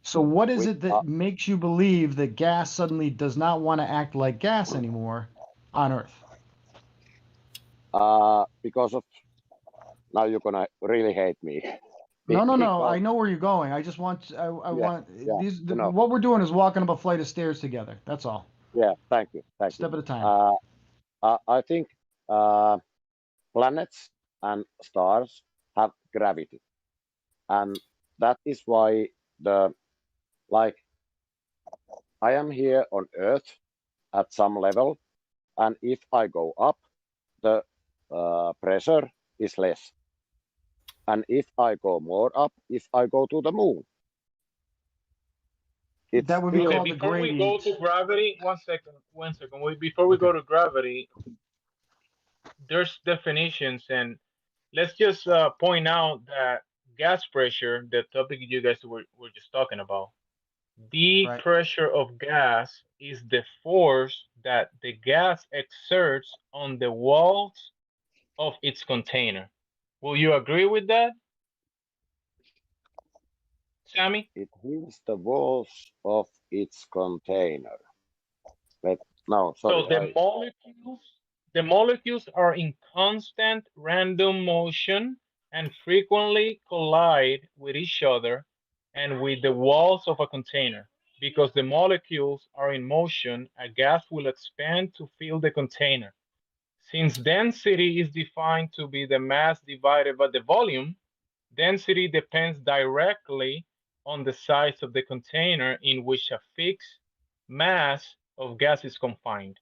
So what is it that makes you believe that gas suddenly does not want to act like gas anymore on Earth? Because of, now you're gonna really hate me. No. I know where you're going. I just want, what we're doing is walking up a flight of stairs together. That's all. Yeah. Thank you. Step at a time. I think planets and stars have gravity, and that is why I am here on Earth at some level, and if I go up, the pressure is less. And if I go more up, if I go to the moon, that would be called the before gradient. We go to gravity, one second. Before we go to gravity, there's definitions, and let's just point out that gas pressure, the topic you guys were just talking about, the Right. pressure of gas is the force that the gas exerts on the walls of its container. Will you agree with that, Sammy? It hits the walls of its container. No, sorry. So the molecules are in constant random motion and frequently collide with each other and with the walls of a container. Because the molecules are in motion, a gas will expand to fill the container. Since density is defined to be the mass divided by the volume, density depends directly on the size of the container in which a fixed mass of gas is confined.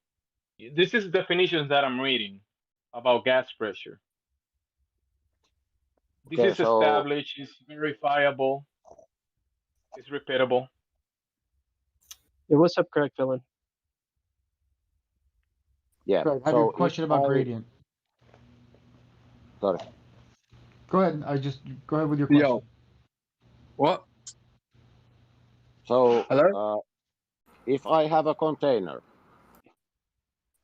This is definitions that I'm reading about gas pressure. This Okay, is so established, it's verifiable, it's repeatable. Yeah, what's up, Craig Villain? yeah. Craig, I have So a question about gradient. Sorry. Go ahead. Go ahead with your question. Yo. What? So hello. If I have a container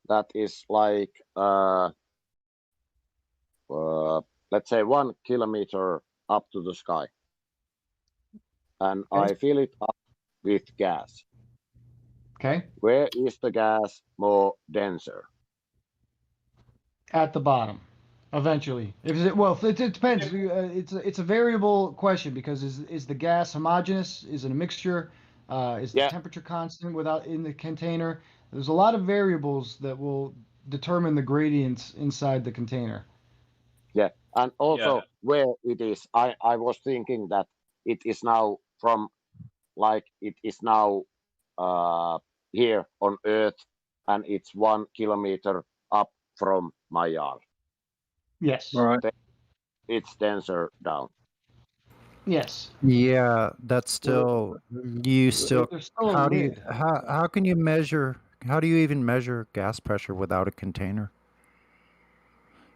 that is like let's say 1 kilometer up to the sky, and I fill it up with gas. Okay. Where is the gas more denser? At the bottom, eventually. It depends. It's a variable question because is the gas homogeneous? Is it a mixture? Is the temperature constant in the container? There's a lot of variables that will determine the gradients inside the container. Yeah, and also where it is. I was thinking that it is now from, like it is now here on Earth, and it's 1 kilometer up from my yard. Yes. All right. It's denser down. Yes. Yeah, that's still There's still a how can you measure, how do you even measure gas pressure without a container?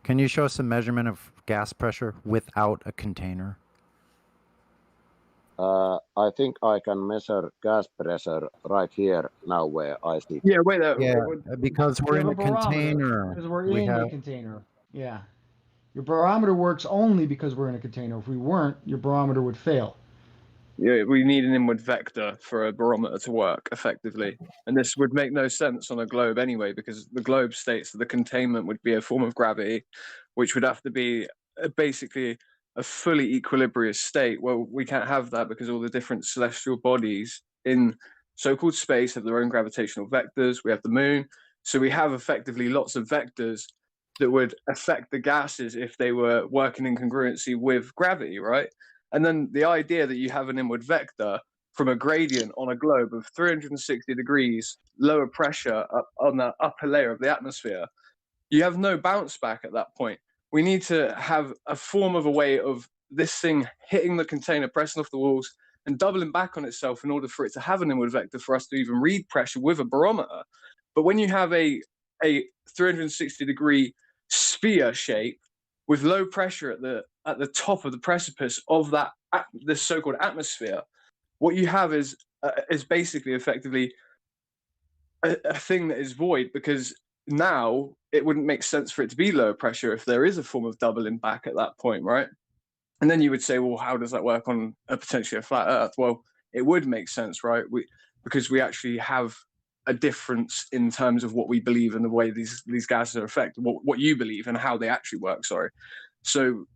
Can you show us a measurement of gas pressure without a container? I think I can measure gas pressure right here now where I see. Yeah, wait there. Yeah, because we're in a barometer, container. because we're in a container. Yeah. Your barometer works only because we're in a container. If we weren't, your barometer would fail. Yeah, we need an inward vector for a barometer to work effectively. And this would make no sense on a globe anyway, because the globe states that the containment would be a form of gravity, which would have to be basically a fully equilibrious state. Well, we can't have that because all the different celestial bodies in so-called space have their own gravitational vectors. We have the moon. So we have effectively lots of vectors that would affect the gases if they were working in congruency with gravity, right? And then the idea that you have an inward vector from a gradient on a globe of 360 degrees lower pressure up on the upper layer of the atmosphere, you have no bounce back at that point. We need to have a form of a way of this thing hitting the container, pressing off the walls, and doubling back on itself in order for it to have an inward vector for us to even read pressure with a barometer. But when you have a 360 degree sphere shape with low pressure at the top of the precipice of that this so-called atmosphere, what you have is basically effectively a thing that is void, because now it wouldn't make sense for it to be low pressure if there is a form of doubling back at that point, right? And then you would say, well, how does that work on potentially a flat Earth? Well, it would make sense, right? Because we actually have a difference in terms of what we believe and the way these gases are affected, what you believe and how they actually work. Sorry. So,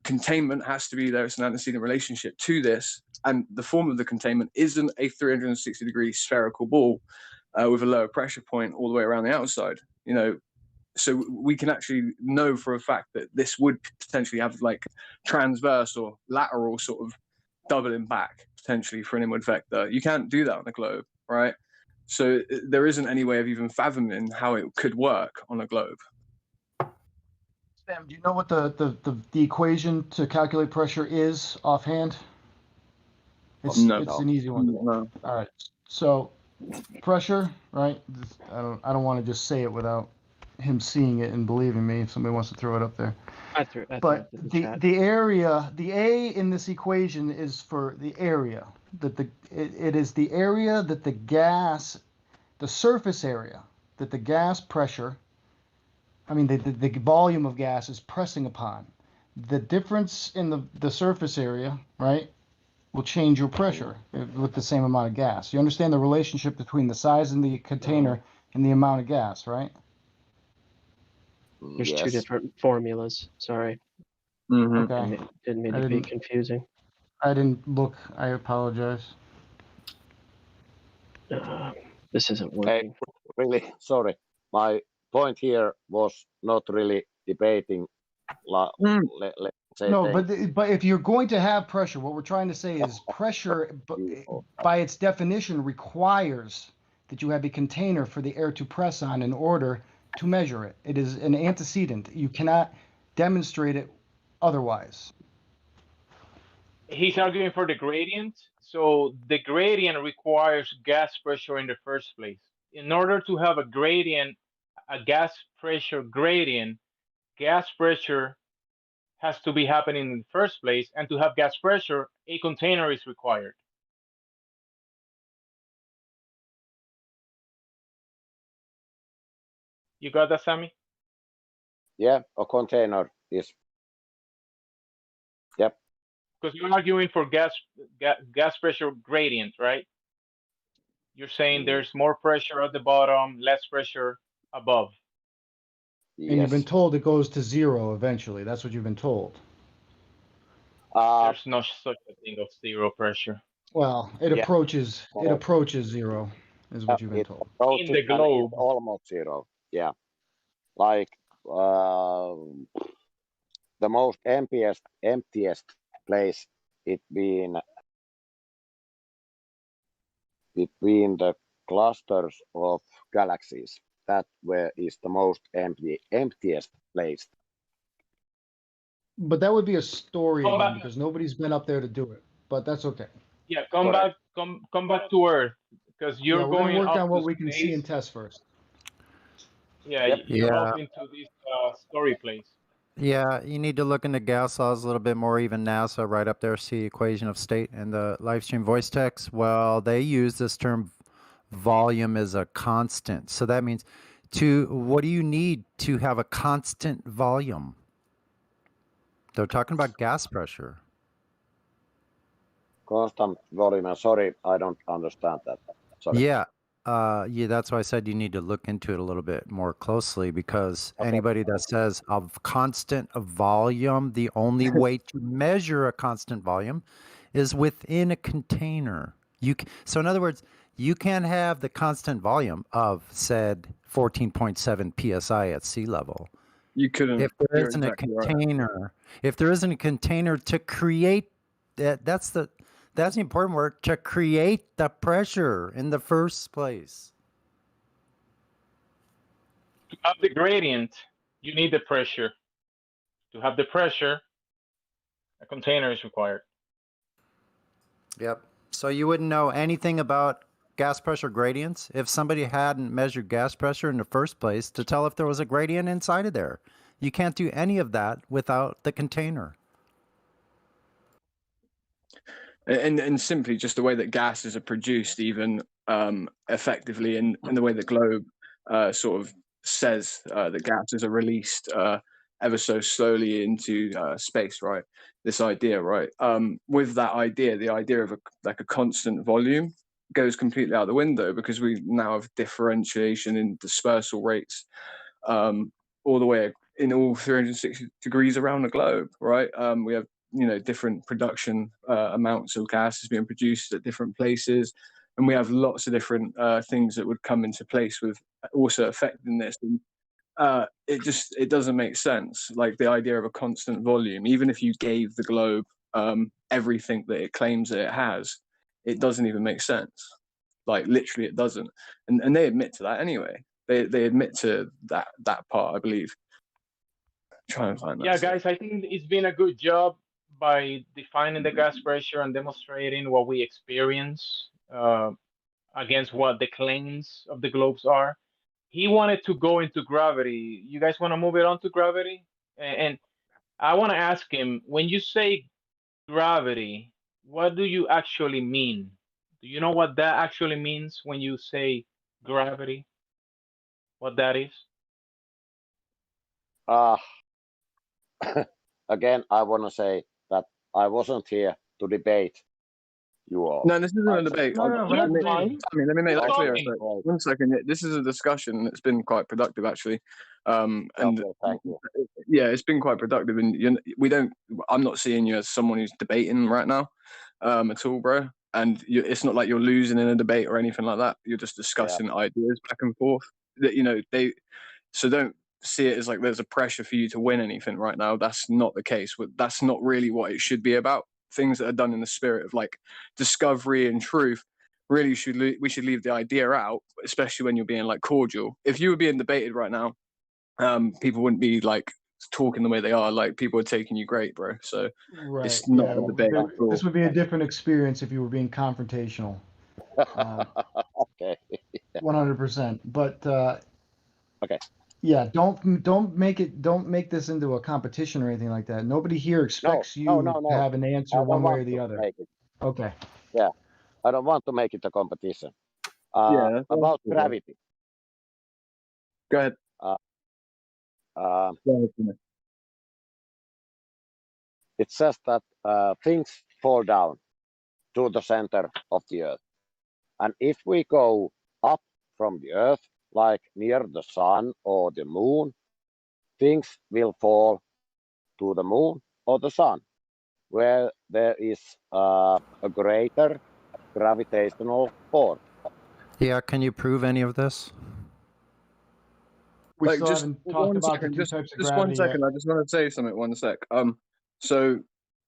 containment has to be there. It's an antecedent relationship to this. And the form of the containment isn't a 360 degree spherical ball with a lower pressure point all the way around the outside, So we can actually know for a fact that this would potentially have like transverse or lateral sort of doubling back potentially for an inward vector. You can't do that on a globe, right? So there isn't any way of even fathoming how it could work on a globe. Sam, do you know what the equation to calculate pressure is offhand? It's an easy one. No. All right. So pressure, right? I don't want to just say it without him seeing it and believing me if somebody wants to throw it up there. I threw But it in the chat. the area, the A in this equation is for the area that it is the area that the gas, the surface area that the gas pressure, I mean the volume of gas is pressing upon. The difference in the surface area, right, will change your pressure with the same amount of gas. You understand the relationship between the size of the container and the amount of gas, right? There's two Yes. different formulas. Sorry. Okay. Didn't mean to be confusing. I didn't look. I apologize. This isn't working. Really, sorry. My point here was not really debating. Let's say No, things. but if you're going to have pressure, what we're trying to say is pressure, by its definition, requires that you have a container for the air to press on in order to measure it. It is an antecedent. You cannot demonstrate it otherwise. He's arguing for the gradient. So the gradient requires gas pressure in the first place. In order to have a gradient, a gas pressure gradient, gas pressure has to be happening in the first place. And to have gas pressure, a container is required. You got that, Sammy? Yeah, a container is. Yep. Because you're arguing for gas pressure gradient, right? You're saying there's more pressure at the bottom, less pressure above. Yes. And you've been told it goes to zero eventually. That's what you've been told. There's no such a thing of zero pressure. Well, it approaches zero, is what you've been told. In the globe, almost zero. Yeah, like the most emptiest place between the clusters of galaxies. That where is the most emptiest place. But that would be a story again, because nobody's been up there to do it. But that's okay. Yeah, come back to Earth, because you're going to work up on what to we can space. see and test first. Yeah, you're up into this story place. Yeah, you need to look into gas laws a little bit more. Even NASA, right up there, see equation of state and the Livestream voice text. Well, they use this term volume as a constant. So that means what do you need to have a constant volume? They're talking about gas pressure. Constant volume. Sorry, I don't understand that. Sorry. Yeah. That's why I said you need to look into it a little bit more closely, because anybody that says of constant volume, the only way to measure a constant volume is within a container. So in other words, you can have the constant volume of said 14.7 psi at sea level. You couldn't. If there isn't a container, if there isn't a container to create that, that's the important word, to create the pressure in the first place. To have the gradient, you need the pressure. To have the pressure, a container is required. Yep. So you wouldn't know anything about gas pressure gradients if somebody hadn't measured gas pressure in the first place to tell if there was a gradient inside of there. You can't do any of that without the container. And simply just the way that gases are produced, even effectively, in the way that Globe sort of says that gases are released ever so slowly into space, right? This idea, right? With that idea, the idea of a constant volume goes completely out the window, because we now have differentiation in dispersal rates all the way in all 360 degrees around the globe, right? We have different production amounts of gases being produced at different places, and we have lots of different things that would come into place with also affecting this. And it doesn't make sense. Like the idea of a constant volume, even if you gave the globe everything that it claims that it has, it doesn't even make sense. Like literally, it doesn't. And they admit to that anyway. They admit to that part, I believe. Try and find that. Yeah, guys, I think it's been a good job by defining the gas pressure and demonstrating what we experience against what the claims of the globes are. he wanted to go into gravity. You guys want to move it on to gravity? And I want to ask him, when you say gravity, what do you actually mean? Do you know what that actually means when you say gravity? What that is? Again, I want to say that I wasn't here to debate you all. No, this isn't a debate. No, no, we're not debating. Let me make that clear. talking. 1 second. This is a discussion. It's been quite productive, actually. And Okay, thank you. yeah, it's been quite productive. And I'm not seeing you as someone who's debating right now, at all, bro. And it's not like you're losing in a debate or anything like that. You're just discussing ideas back and forth. So don't see it as like there's a pressure for you to win anything right now. That's not the case. That's not really what it should be about. Things that are done in the spirit of like discovery and truth. Really, we should leave the idea out, especially when you're being like cordial. If you were being debated right now, people wouldn't be like talking the way they are. Like people are taking you great, bro. So it's not a debate. This would be a different experience if you were being confrontational. Okay. 100%. But okay. Yeah, don't make this into a competition or anything like that. Nobody here expects you to have an answer one way or the other. Okay. Yeah, I don't want to make it a competition. About gravity. Go ahead. It says that things fall down to the center of the earth. And if we go up from the earth, like near the sun or the moon, things will fall to the moon or the sun, where there is a greater gravitational force. Yeah, can you prove any of this? We Like, still just haven't talked one about second, the two just, types of just gravity 1 second. yet. I just want to say something. 1 sec. So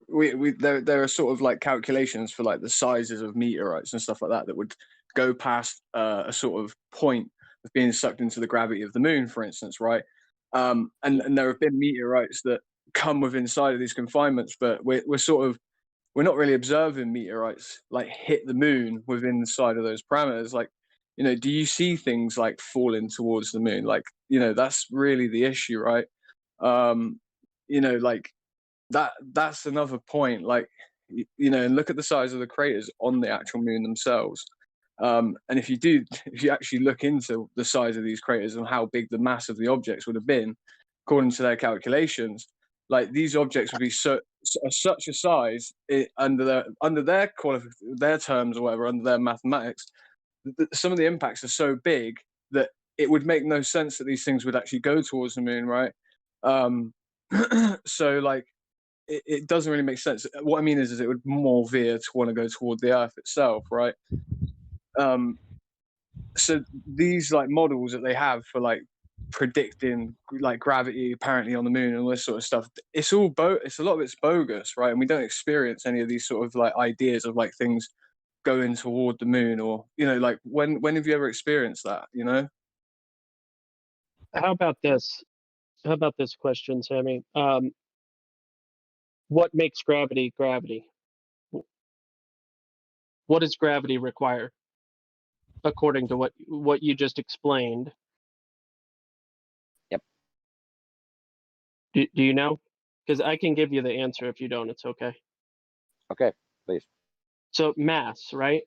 there are sort of like calculations for like the sizes of meteorites and stuff like that would go past a sort of point of being sucked into the gravity of the moon, for instance, right? And there have been meteorites that come within inside of these confinements, but we're not really observing meteorites like hit the moon within inside of those parameters. Like, do you see things like falling towards the moon? Like, that's really the issue, right? Like that's another point. Like, and look at the size of the craters on the actual moon themselves. And if you actually look into the size of these craters and how big the mass of the objects would have been, according to their calculations, like these objects would be such a size under their terms or whatever, under their mathematics. Some of the impacts are so big that it would make no sense that these things would actually go towards the moon, right? So like it doesn't really make sense. What I mean is it would more veer to want to go toward the Earth itself, right? So these like models that they have for like predicting like gravity apparently on the moon and all this sort of stuff, it's all it's a lot of it's bogus, right? And we don't experience any of these sort of like ideas of like things going toward the moon, or like when have you ever experienced that? How about this question, Sammy? What makes gravity gravity? What does gravity require, according to what you just explained? Yep. Do you know? Because I can give you the answer. If you don't, it's okay. Okay, please. So mass, right?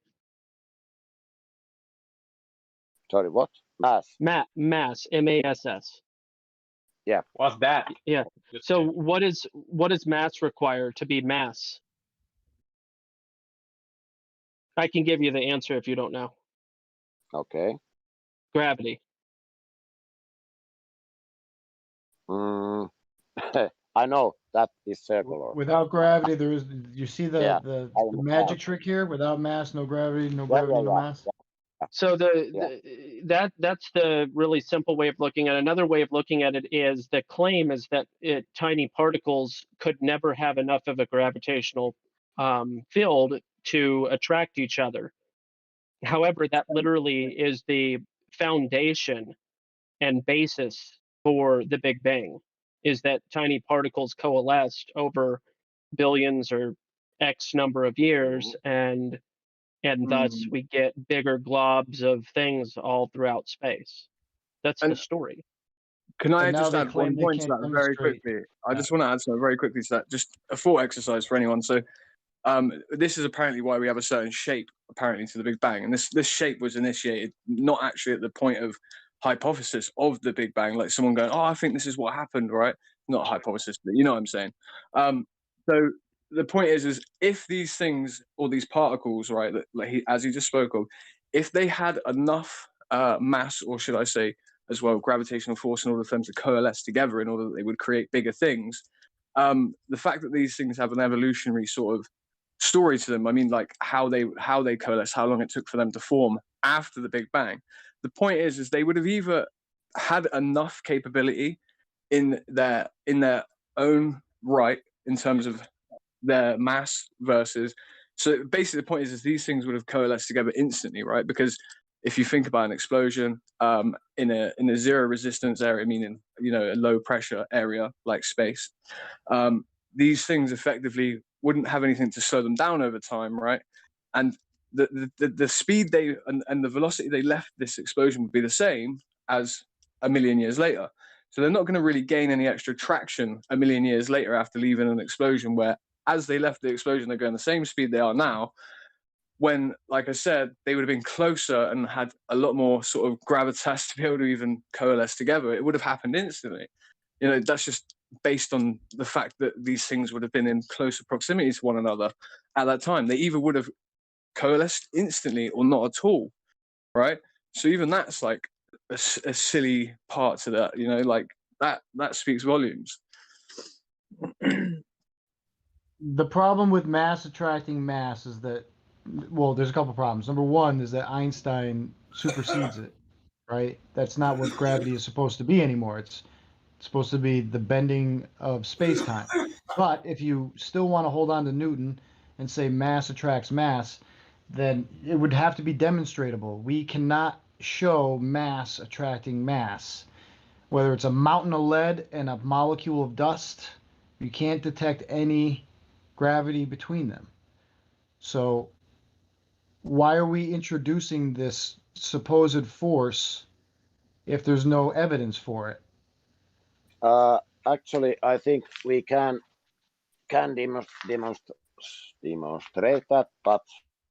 Sorry, what? Mass. Mass. M-A-S-S. Yeah. What's that? Yeah. So what does mass require to be mass? I can give you the answer if you don't know. Okay. Gravity. I know that is circular. Without gravity, there is. You see the magic trick here. Without mass, no gravity. No gravity, no mass. So that's the really simple way of looking at it. Another way of looking at it is the claim is that tiny particles could never have enough of a gravitational field to attract each other. However, that literally is the foundation and basis for the Big Bang, is that tiny particles coalesced over billions or X number of years, and thus we get bigger globs of things all throughout space. That's the story. Can I And now just they add claim one they point to can't that very demonstrate quickly? I that. just want to add something very quickly to that. Just a thought exercise for anyone. So, this is apparently why we have a certain shape, apparently, to the Big Bang. And this shape was initiated not actually at the point of hypothesis of the Big Bang, like someone going, oh, I think this is what happened, right? Not a hypothesis, but you know what I'm saying. So the point is if these things or these particles, right, that like as he just spoke of, if they had enough mass, or should I say, as well, gravitational force in order for them to coalesce together in order that they would create bigger things. The fact that these things have an evolutionary sort of story to them, I mean, like how they coalesce, how long it took for them to form after the Big Bang. The point is they would have either had enough capability in their own right in terms of their mass versus. So basically, the point is these things would have coalesced together instantly, right? Because if you think about an explosion in a zero resistance area, meaning a low pressure area like space, these things effectively wouldn't have anything to slow them down over time, right? And the speed and the velocity they left this explosion would be the same as a million years later. So they're not going to really gain any extra traction a million years later after leaving an explosion where, as they left the explosion, they're going the same speed they are now. When, like I said, they would have been closer and had a lot more sort of gravitas to be able to even coalesce together. It would have happened instantly. That's just based on the fact that these things would have been in closer proximity to one another at that time. They either would have coalesced instantly or not at all, right? So even that's like a silly part to that, like that speaks volumes. The problem with mass attracting mass is that, well, there's a couple problems. Number one is that Einstein supersedes it, right? That's not what gravity is supposed to be anymore. It's supposed to be the bending of space-time. But if you still want to hold on to Newton and say mass attracts mass, then it would have to be demonstratable. We cannot show mass attracting mass. Whether it's a mountain of lead and a molecule of dust, you can't detect any gravity between them. So why are we introducing this supposed force if there's no evidence for it? Actually, I think we can demonstrate that, but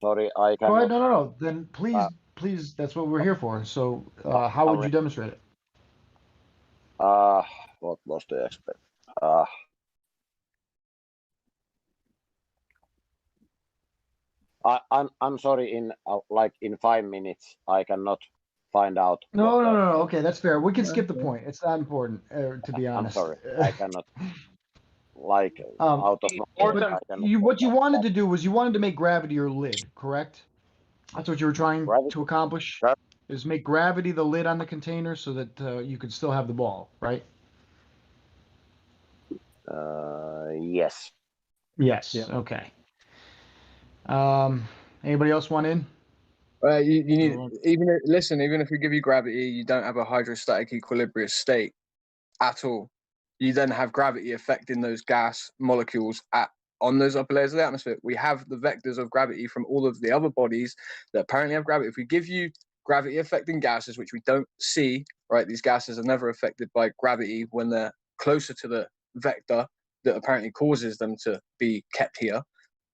sorry, I Go ahead. cannot. No. Then please, that's what we're here for. So how would you demonstrate it? What was the expect? I'm sorry. In 5 minutes, I cannot find out. No. Okay, that's fair. We can skip the point. It's not important, to be honest. I'm sorry, I cannot. Out of what you wanted to do was you wanted to make gravity your lid, correct? That's what you were trying to accomplish. Is make gravity the lid on the container so that you could still have the ball, right? Yes. Yes. Yeah. Okay. Anybody else want in? You need even if we give you gravity, you don't have a hydrostatic equilibrium state at all. You then have gravity affecting those gas molecules on those upper layers of the atmosphere. We have the vectors of gravity from all of the other bodies that apparently have gravity. If we give you gravity affecting gases, which we don't see, right? These gases are never affected by gravity when they're closer to the vector that apparently causes them to be kept here.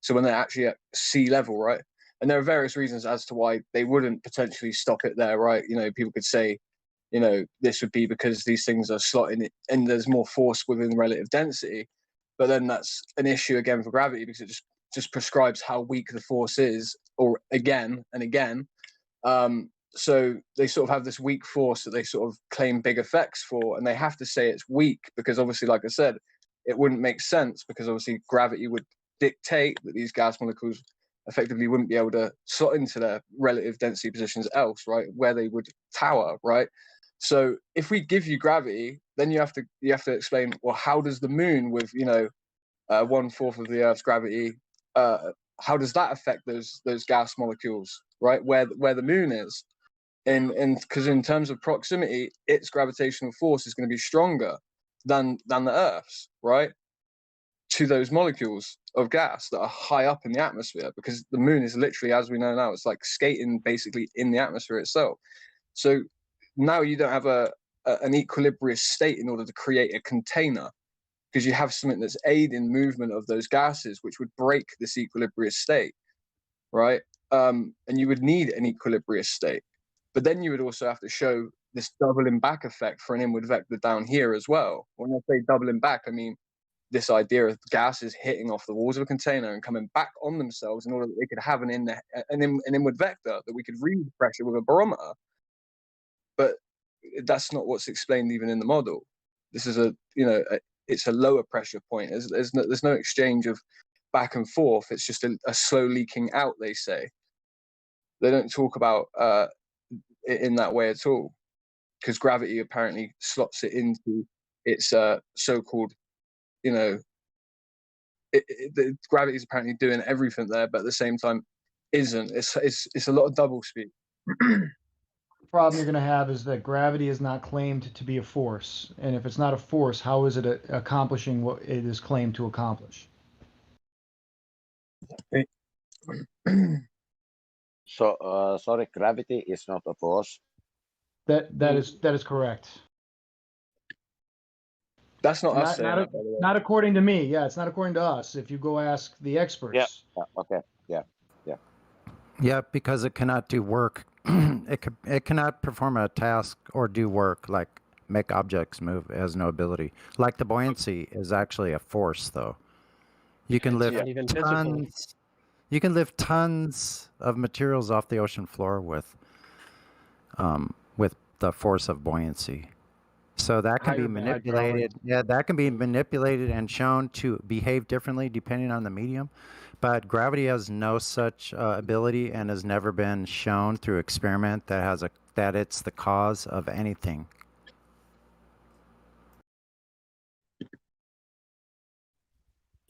So when they're actually at sea level, right? And there are various reasons as to why they wouldn't potentially stop it there, right? People could say, this would be because these things are slotting it and there's more force within relative density. But then that's an issue again for gravity because it just prescribes how weak the force is, or again and again. So they sort of have this weak force that they sort of claim big effects for, and they have to say it's weak because obviously, like I said, it wouldn't make sense because obviously gravity would dictate that these gas molecules effectively wouldn't be able to slot into their relative density positions else, right, where they would tower, right? So if we give you gravity, then you have to explain, well, how does the moon with 1/4 of the Earth's gravity, how does that affect those gas molecules, right? Where the moon is, and because in terms of proximity, its gravitational force is going to be stronger than the Earth's, right? To those molecules of gas that are high up in the atmosphere, because the moon is literally, as we know now, it's like skating basically in the atmosphere itself. So now you don't have an equilibrious state in order to create a container, because you have something that's aiding movement of those gases, which would break this equilibrious state, right? And you would need an equilibrious state. But then you would also have to show this doubling back effect for an inward vector down here as well. When I say doubling back, I mean this idea of gases hitting off the walls of a container and coming back on themselves in order that they could have an inward vector that we could read pressure with a barometer. But that's not what's explained even in the model. This is it's a lower pressure point. There's no exchange of back and forth. It's just a slow leaking out, they say. They don't talk about it in that way at all, because gravity apparently slots it into its so-called, gravity is apparently doing everything there, but at the same time isn't. It's a lot of double speak. The problem you're going to have is that gravity is not claimed to be a force, and if it's not a force, how is it accomplishing what it is claimed to accomplish? So, sorry, gravity is not a force. That is correct. That's not us saying that, by the way. Not according to me. Yeah, it's not according to us. If you go ask the experts. Yeah. Okay. Yeah. Yeah, because it cannot do work. It cannot perform a task or do work like make objects move. It has no ability. Like the buoyancy is actually a force, though. You can lift tons. You can lift tons of materials off the ocean floor with the force of buoyancy. So that can be manipulated. Yeah, that can be manipulated and shown to behave differently depending on the medium. But gravity has no such ability and has never been shown through experiment that it's the cause of anything.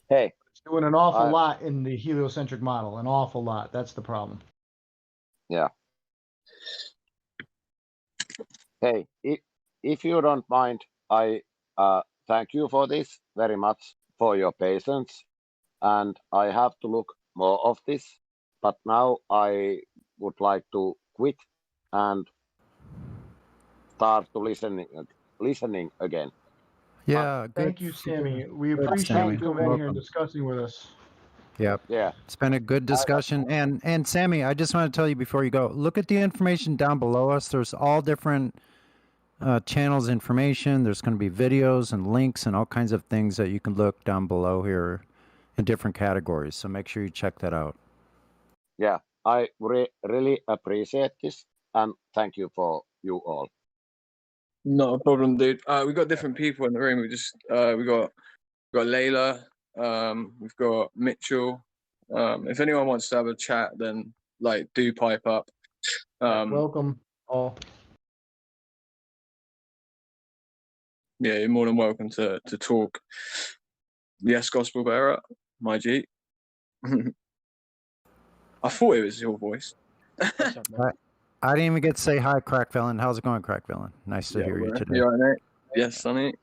Hey, it's doing an awful lot in the heliocentric model. An awful lot. That's the problem. Yeah. Hey, if you don't mind, I thank you for this very much for your patience, and I have to look more of this, but now I would like to quit and start to listening again. Yeah. Thank you, Sammy. We appreciate you coming in here and discussing with us. Yep. Yeah. It's been a good discussion. And Sammy, I just want to tell you before you go, look at the information down below us. There's all different channels information. There's going to be videos and links and all kinds of things that you can look down below here in different categories. So make sure you check that out. Yeah, I really appreciate this, and thank you for you all. Not a problem, dude. We got different people in the room. We got Layla. We've got Mitchell. If anyone wants to have a chat, then do pipe up. Welcome all. Yeah, you're more than welcome to talk. Yes, Gospel Bearer, my G. I thought it was your voice. I didn't even get to say hi, Crack Villain. How's it going, Crack Villain? Nice to hear you today. You all right, mate? Yes, Sonny.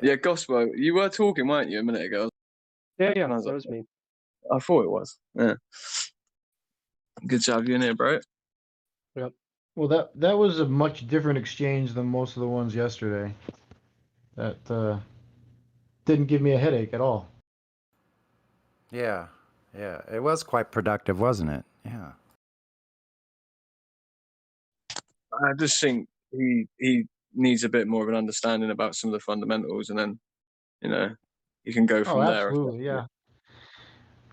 Yeah, Gospel, you were talking, weren't you, a minute ago? Yeah, that was me. I thought it was. Yeah. Good to have you in here, bro. Yep. Well, that was a much different exchange than most of the ones yesterday. That didn't give me a headache at all. Yeah. It was quite productive, wasn't it? Yeah. I just think he needs a bit more of an understanding about some of the fundamentals, and then you can go from there. Absolutely, yeah.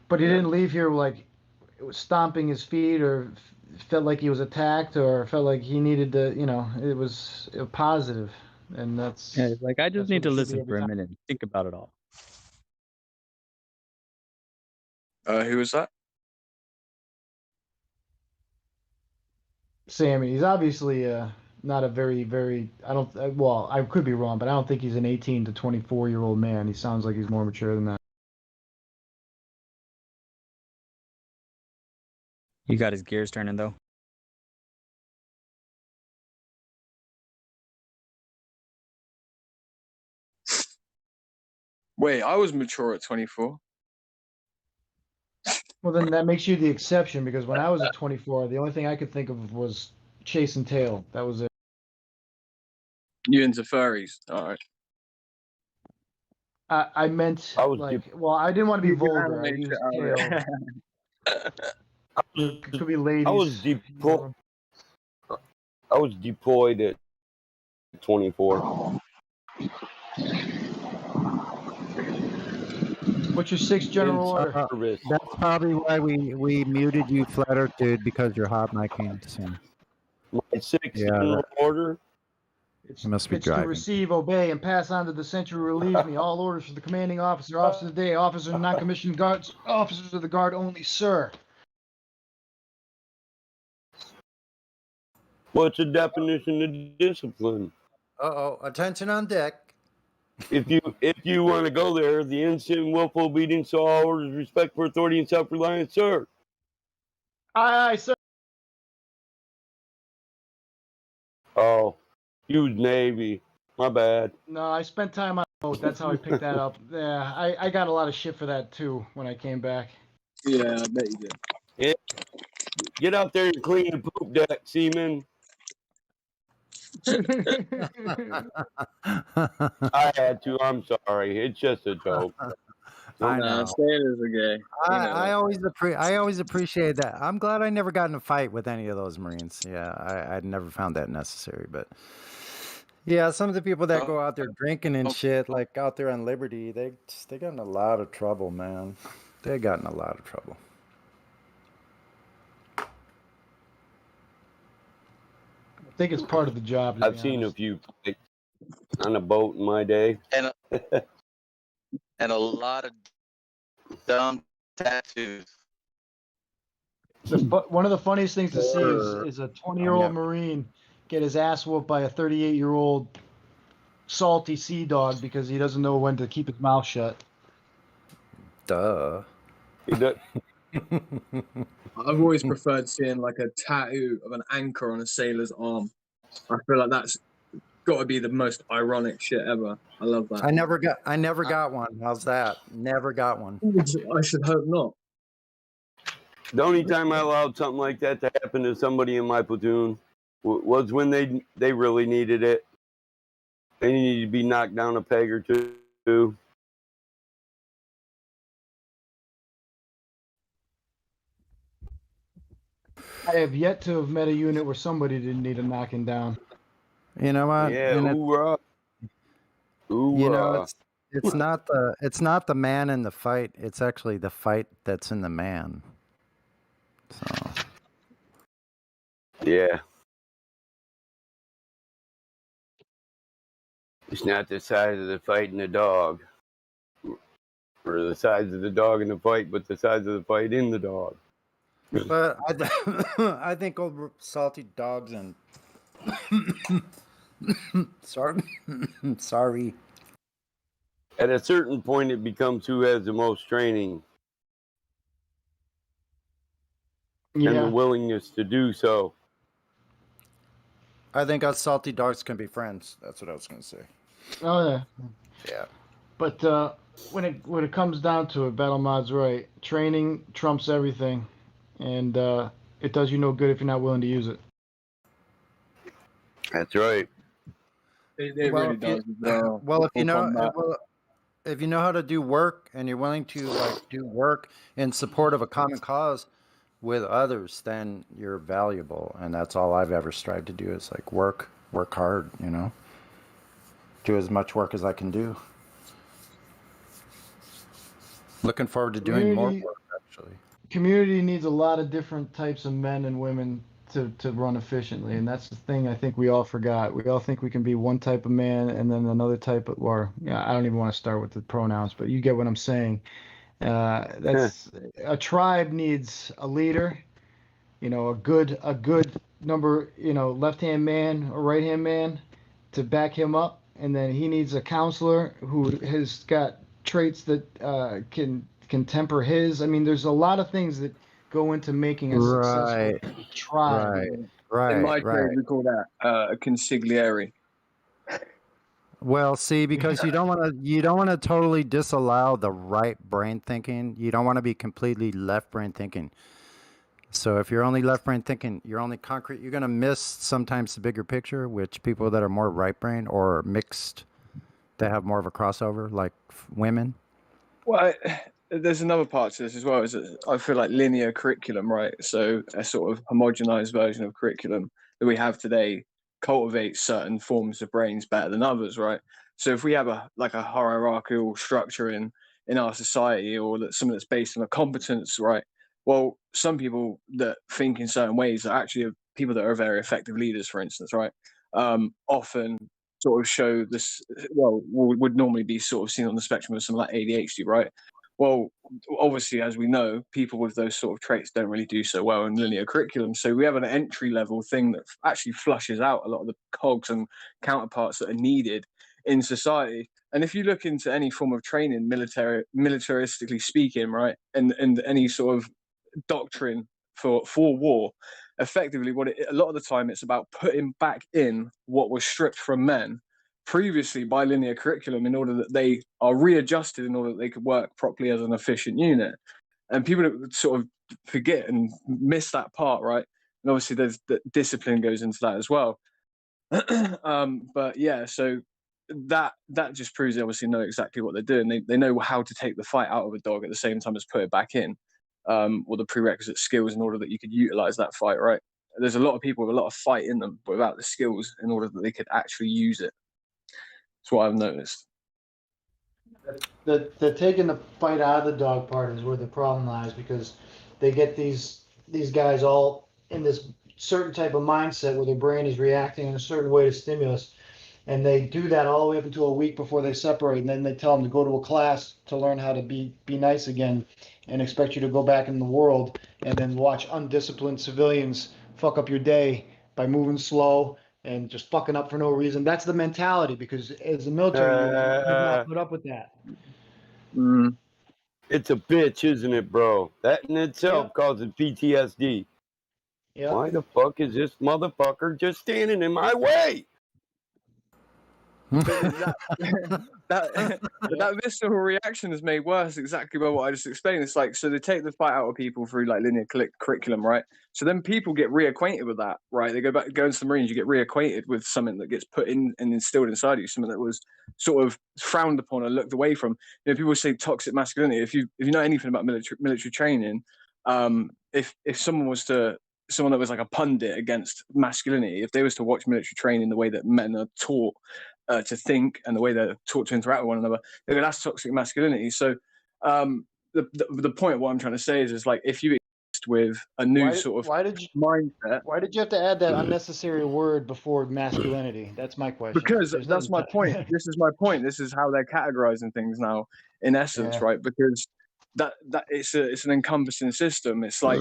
But he didn't leave here like stomping his feet, or felt like he was attacked, or felt like he needed to. It was positive, and that's. Yeah, like I just need to listen for a minute and think about it all. Who was that? Sammy. He's obviously not a very. I could be wrong, but I don't think he's an 18 to 24-year-old man. He sounds like he's more mature than that. You got his gears turning though. Wait, I was mature at 24. Well, then that makes you the exception, because when I was at 24, the only thing I could think of was chase and tail. That was it. You into furries? All right. I meant well, I didn't want to be You vulgar. I animate used shit out of tail. It could be I ladies. was deployed at 24. What's your 6th general order? That's probably why we muted you, Flatter Dude, because you're hot micing. So. My 6th general order. You must be It's to driving. receive, obey, and pass on to the sentry who relieves me all orders for the commanding officer, officer of the day, officer and non-commissioned guards, officers of the guard only, sir. What's the definition of discipline? Uh-oh, attention on deck. If you want to go there, the instant willful obedience to all orders, respect for authority, and self-reliance, sir. Aye, sir. Oh, you Navy. My bad. No, I spent time on the boat. That's how I picked that up. Yeah, I got a lot of shit for that too when I came back. Yeah, I bet you did. Yeah. Get out there and clean the poop deck, seaman. I had to. I'm sorry. It's just a joke. I know. Sailors are gay. I always appreciate that. I'm glad I never got in a fight with any of those Marines. Yeah, I'd never found that necessary. But yeah, some of the people that go out there drinking and shit, like out there on Liberty, they got in a lot of trouble, man. They got in a lot of trouble. I think it's part of the job. I've seen a few on a boat in my day. And a lot of dumb tattoos. One of the funniest things to see is a 20-year-old Marine get his ass whooped by a 38-year-old salty sea dog because he doesn't know when to keep his mouth shut. Duh. I've always preferred seeing like a tattoo of an anchor on a sailor's arm. I feel like that's got to be the most ironic shit ever. I love that. I never got one. How's that? Never got one. I should hope not. The only time I allowed something like that to happen to somebody in my platoon was when they really needed it. They needed to be knocked down a peg or two. I have yet to have met a unit where somebody didn't need a knocking down. You know what? Yeah, hoorah. You know, it's not the man in the fight. It's actually the fight that's in the man. So. Yeah. It's not the size of the fight in the dog, or the size of the dog in the fight, but the size of the fight in the dog. But I think old salty dogs and sorry. At a certain point, it becomes who has the most training and the willingness to do so. I think us salty dogs can be friends. That's what I was going to say. Oh yeah. Yeah. But when it comes down to it, Battle Mod's right. Training trumps everything, and it does you no good if you're not willing to use it. That's right. It really does. Well, if you know how to do work and you're willing to do work in support of a common cause with others, then you're valuable. And that's all I've ever strived to do is work hard, do as much work as I can do. Looking forward to doing more work, actually. Community needs a lot of different types of men and women to run efficiently, and that's the thing I think we all forgot. We all think we can be one type of man and then another type of, I don't even want to start with the pronouns, but you get what I'm saying. That's a tribe needs a leader, a good number, left-hand man or right-hand man to back him up, and then he needs a counselor who has got traits that can temper his. I mean, there's a lot of things that go into making a successful tribe. Right. In my trade, we call that a consigliere. Well, see, because you don't want to totally disallow the right brain thinking. You don't want to be completely left brain thinking. So if you're only left brain thinking, you're only concrete, you're going to miss sometimes the bigger picture, which people that are more right brain or mixed, they have more of a crossover, like women. Well, there's another part to this as well. Is that I feel like linear curriculum, right? So a sort of homogenized version of curriculum that we have today cultivates certain forms of brains better than others, right? So if we have a hierarchical structure in our society, or that something that's based on a competence, right? Well, some people that think in certain ways are actually people that are very effective leaders, for instance, right? Often sort of show this, well, would normally be sort of seen on the spectrum of something like ADHD, right? Well, obviously, as we know, people with those sort of traits don't really do so well in linear curriculum. So we have an entry level thing that actually flushes out a lot of the cogs and counterparts that are needed in society. And if you look into any form of training, militaristically speaking, right, and any sort of doctrine for war, effectively a lot of the time it's about putting back in what was stripped from men previously by linear curriculum, in order that they are readjusted in order that they could work properly as an efficient unit. And people sort of forget and miss that part, right? And obviously there's the discipline goes into that as well. But yeah, so that just proves they obviously know exactly what they're doing. They know how to take the fight out of a dog at the same time as put it back in. Or the prerequisite skills in order that you could utilize that fight, right? There's a lot of people with a lot of fight in them, but without the skills in order that they could actually use it. That's what I've noticed. The taking the fight out of the dog part is where the problem lies, because they get these guys all in this certain type of mindset where their brain is reacting in a certain way to stimulus, and they do that all the way up until a week before they separate, and then they tell them to go to a class to learn how to be nice again, and expect you to go back in the world and then watch undisciplined civilians fuck up your day by moving slow and just fucking up for no reason. That's the mentality, because as a military, you not put up with that. It's a bitch, isn't it, bro? That in itself causes PTSD. Yeah. Why the fuck is this motherfucker just standing in my way? That visceral reaction is made worse exactly by what I just explained. It's like, so they take the fight out of people through like linear curriculum, right? So then people get reacquainted with that, right? They go into the Marines, you get reacquainted with something that gets put in and instilled inside you, something that was sort of frowned upon or looked away from. You know, people say toxic masculinity. If you know anything about military training, if someone that was like a pundit against masculinity, if they was to watch military training the way that men are taught to think and the way they're taught to interact with one another, they go, that's toxic masculinity. So the point of what I'm trying to say is like, if you exist with a new mindset. Why did you have to add that unnecessary word before masculinity? That's my question. Because that's my point. This is my point. This is how they're categorizing things now, in essence, right? Because that it's an encompassing system. It's like,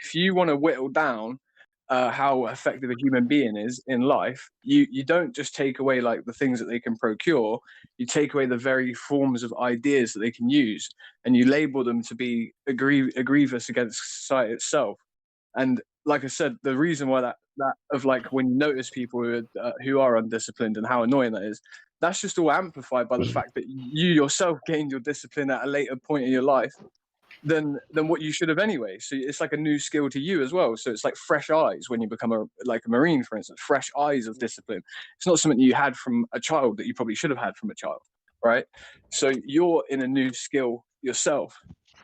if you want to whittle down how effective a human being is in life, you don't just take away like the things that they can procure. You take away the very forms of ideas that they can use, and you label them to be egregious against society itself. And like I said, the reason why that of like, when you notice people who are undisciplined and how annoying that is, that's just all amplified by the fact that you yourself gained your discipline at a later point in your life than what you should have anyway. So it's like a new skill to you as well. So it's like fresh eyes when you become a Marine, for instance, fresh eyes of discipline. It's not something you had from a child that you probably should have had from a child, right? So you're in a new skill yourself,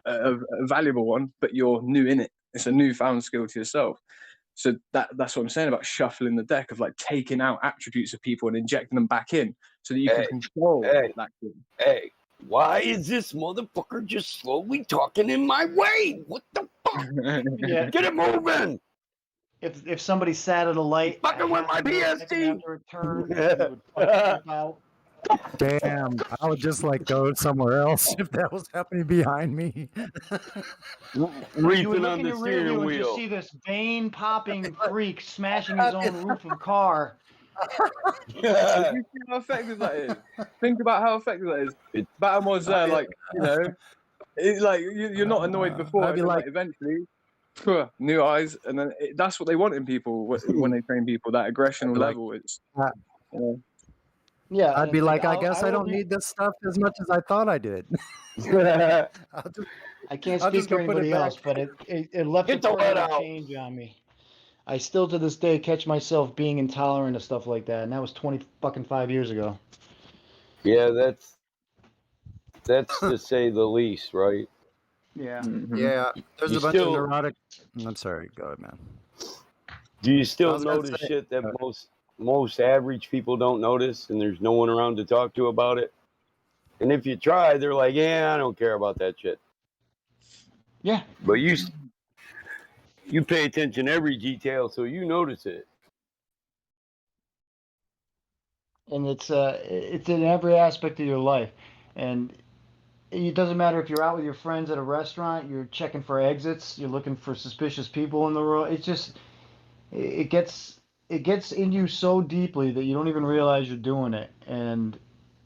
a valuable one, but you're new in it. It's a newfound skill to yourself. So that's what I'm saying about shuffling the deck, of like taking out attributes of people and injecting them back in so that you can control that. Hey, why is this motherfucker just slowly talking in my way? What the fuck? Yeah. Get it moving! If somebody sat at a light, fucking with my PSD. After a turn, you would fucking flip out. Damn, I would just like go somewhere else if that was happening behind me. You would look in your rear view and just see this vein popping freak smashing his own roof of car. You see how effective that is? Think about how effective that is. Batum was there, like, you know, it's like you're not annoyed before, and like eventually, new eyes, and then that's what they want in people when they train people. That aggressional level. It's Yeah, I'd and be it's like, I I'll, guess I I will don't be. need this stuff as much as I thought I did. I can't I'll speak just for go put it anybody back. else, but it left a Get the lead permanent out. change on me. I still to this day catch myself being intolerant of stuff like that, and that was 25 years ago. Yeah, that's to say the least, right? Yeah. Yeah, there's You a bunch of still neurotic. I'm sorry, go ahead, man. do you I still was gonna notice say, shit that most average people don't notice, and there's no one around to talk to about it? And if you try, they're like, "Yeah, I don't care about that shit." Yeah. But you pay attention to every detail, so you notice it. And it's in every aspect of your life, and it doesn't matter if you're out with your friends at a restaurant, you're checking for exits, you're looking for suspicious people in the room. It's just it gets in you so deeply that you don't even realize you're doing it, and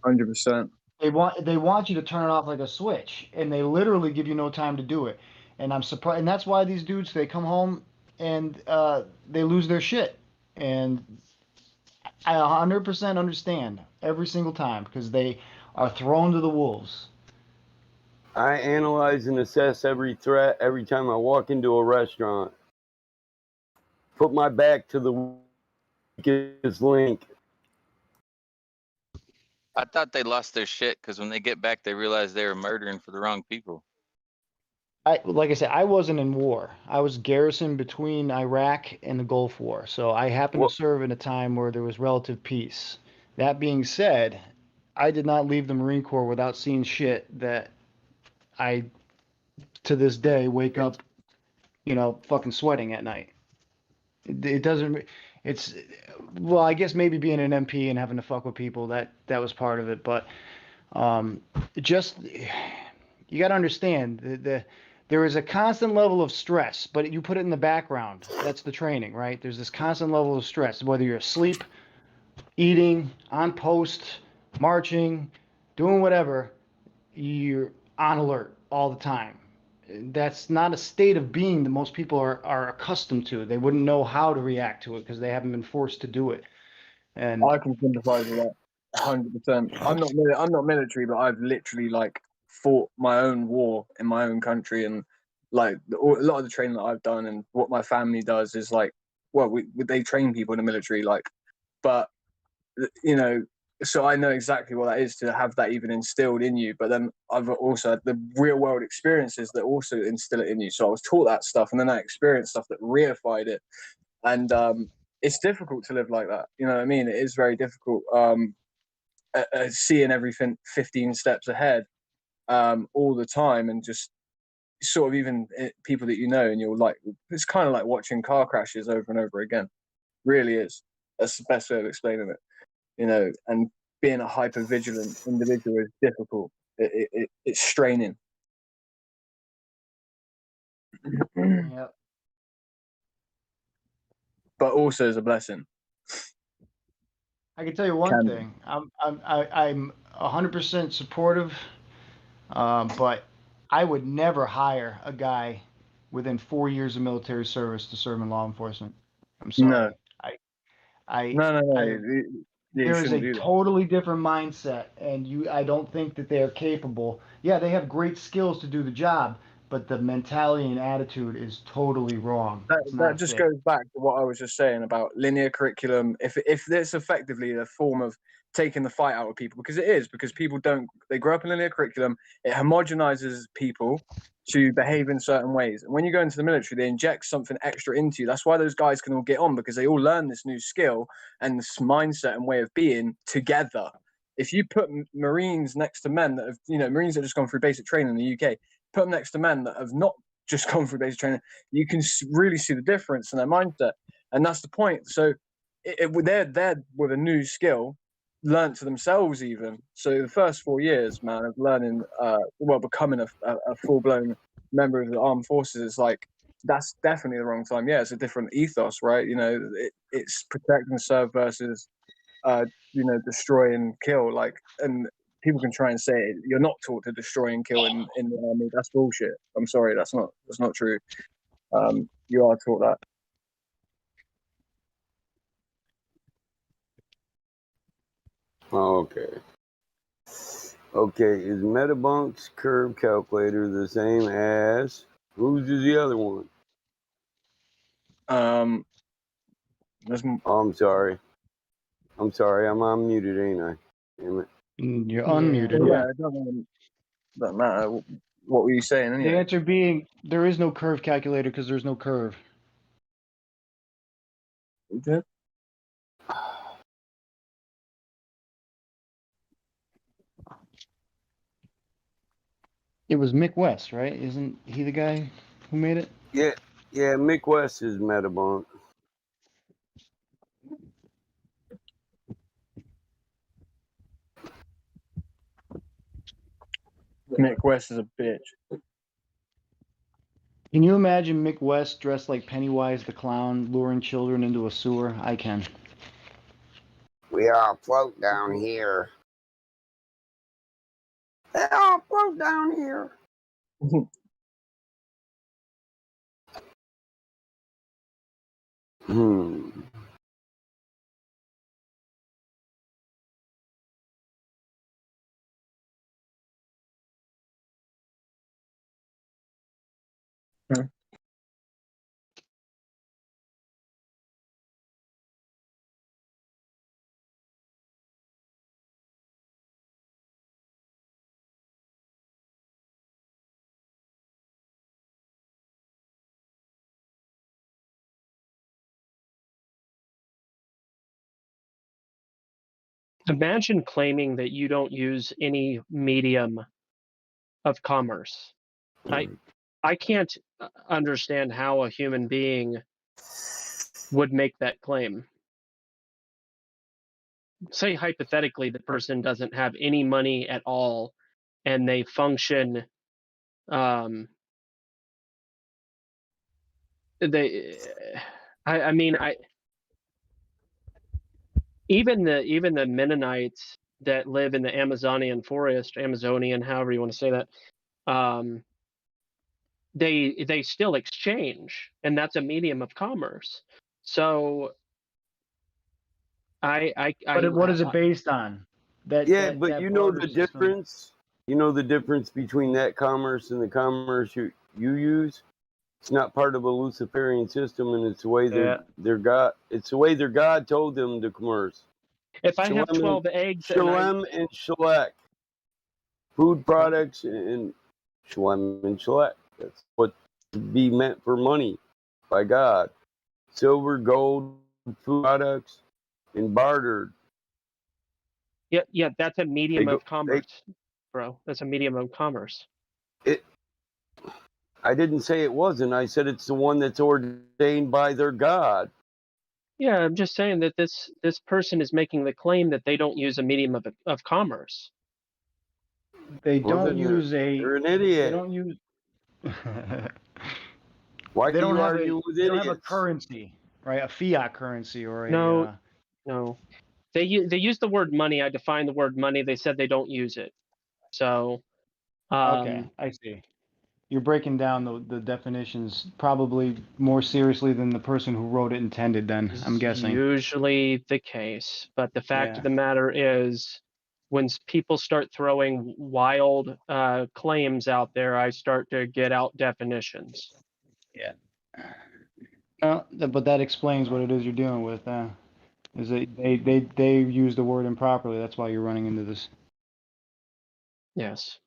100%. they want you to turn it off like a switch, and they literally give you no time to do it. And I'm surprised, and that's why these dudes, they come home and they lose their shit, and I 100% understand every single time because they are thrown to the wolves. I analyze and assess every threat every time I walk into a restaurant. Put my back to the weakest link. I thought they lost their shit because when they get back, they realize they were murdering for the wrong people. Like I said, I wasn't in war. I was garrisoned between Iraq and the Gulf War, so I happened to serve in a time where there was relative peace. That being said, I did not leave the Marine Corps without seeing shit that I, to this day, wake up, fucking sweating at night. It doesn't. It's well, I guess maybe being an MP and having to fuck with people that was part of it, but just you got to understand there is a constant level of stress, but you put it in the background. That's the training, right? There's this constant level of stress, whether you're asleep, eating, on post, marching, doing whatever, you're on alert all the time. That's not a state of being that most people are accustomed to. They wouldn't know how to react to it because they haven't been forced to do it. And I can sympathize with that 100%. I'm not military, but I've literally like fought my own war in my own country, and like a lot of the training that I've done and what my family does is like, well, they train people in the military, like, but so I know exactly what that is to have that even instilled in you. But then I've also had the real world experiences that also instill it in you. So I was taught that stuff, and then I experienced stuff that reified it, and it's difficult to live like that. You know what I mean? It is very difficult. Seeing everything 15 steps ahead all the time, and just sort of even people that you know, and you're like, it's kind of like watching car crashes over and over again. Really is. That's the best way of explaining it. And being a hyper vigilant individual is difficult. It's straining. Yep. But also is a blessing. I can tell you one thing. I'm 100% supportive, but I would never hire a guy within 4 years of military service to serve in law enforcement. I'm sorry. No. There is a totally different mindset, and I don't think that they are capable. Yeah, they have great skills to do the job, but the mentality and attitude is totally wrong. That just goes back to what I was just saying about linear curriculum. If it's effectively a form of taking the fight out of people, because it is, because people they grow up in linear curriculum, it homogenizes people to behave in certain ways. And when you go into the military, they inject something extra into you. That's why those guys can all get on, because they all learn this new skill and this mindset and way of being together. If you put Marines next to men that have, Marines that have just gone through basic training in the UK, put them next to men that have not just gone through basic training, you can really see the difference in their mindset. And that's the point. So they're with a new skill, learned to themselves even. So the first 4 years, man, of learning, becoming a full-blown member of the armed forces, is like, that's definitely the wrong time. Yeah, it's a different ethos, right? It's protect and serve versus, destroy and kill. Like, and people can try and say you're not taught to destroy and kill in the army. That's bullshit. I'm sorry, that's not true. You are taught that. Okay. Okay, is Metabunk's curve calculator the same as whose is the other one? Oh, I'm sorry. I'm unmuted, ain't I? Damn it. You're unmuted. Well, Yeah. yeah, it doesn't matter. What were you saying The anyway? answer being there is no curve calculator because there's no curve. Okay. It was Mick West, right? Isn't he the guy who made it? Yeah, Mick West is Metabunk. Mick West is a bitch. Can you imagine Mick West dressed like Pennywise the Clown luring children into a sewer? I can. We all float down here. They all float down here. Hmm. Imagine claiming that you don't use any medium of commerce. I can't understand how a human being would make that claim. Say hypothetically the person doesn't have any money at all and they function even the Mennonites that live in the Amazonian forest, however you want to say that, they still exchange, and that's a medium of commerce. So what is it based on? But you know the difference. You know the difference between that commerce and the commerce you use. It's not part of a Luciferian system, and it's the way their God. It's the way their God told them to commerce. If I have 12 eggs Shalem and Shalek, food products and Shalem and Shalek. That's what to be meant for money by God. Silver, gold, food products, and bartered. Yeah, that's a medium of commerce, bro. That's a medium of commerce. I didn't say it wasn't. I said it's the one that's ordained by their God. Yeah, I'm just saying that this person is making the claim that they don't use a medium of commerce. They don't use You're an idiot. They don't use. Why they do don't you have argue with They don't have a idiots? currency, right? A fiat currency or a. No. They use the word money. I define the word money. They said they don't use it. So. Okay, I see. You're breaking down the definitions probably more seriously than the person who wrote it intended. Then I'm guessing. Usually the case, but the fact of the matter is, when people start throwing wild claims out there, I start to get out definitions. Yeah. But that explains what it is you're dealing with. Is that they use the word improperly. That's why you're running into this. Yes.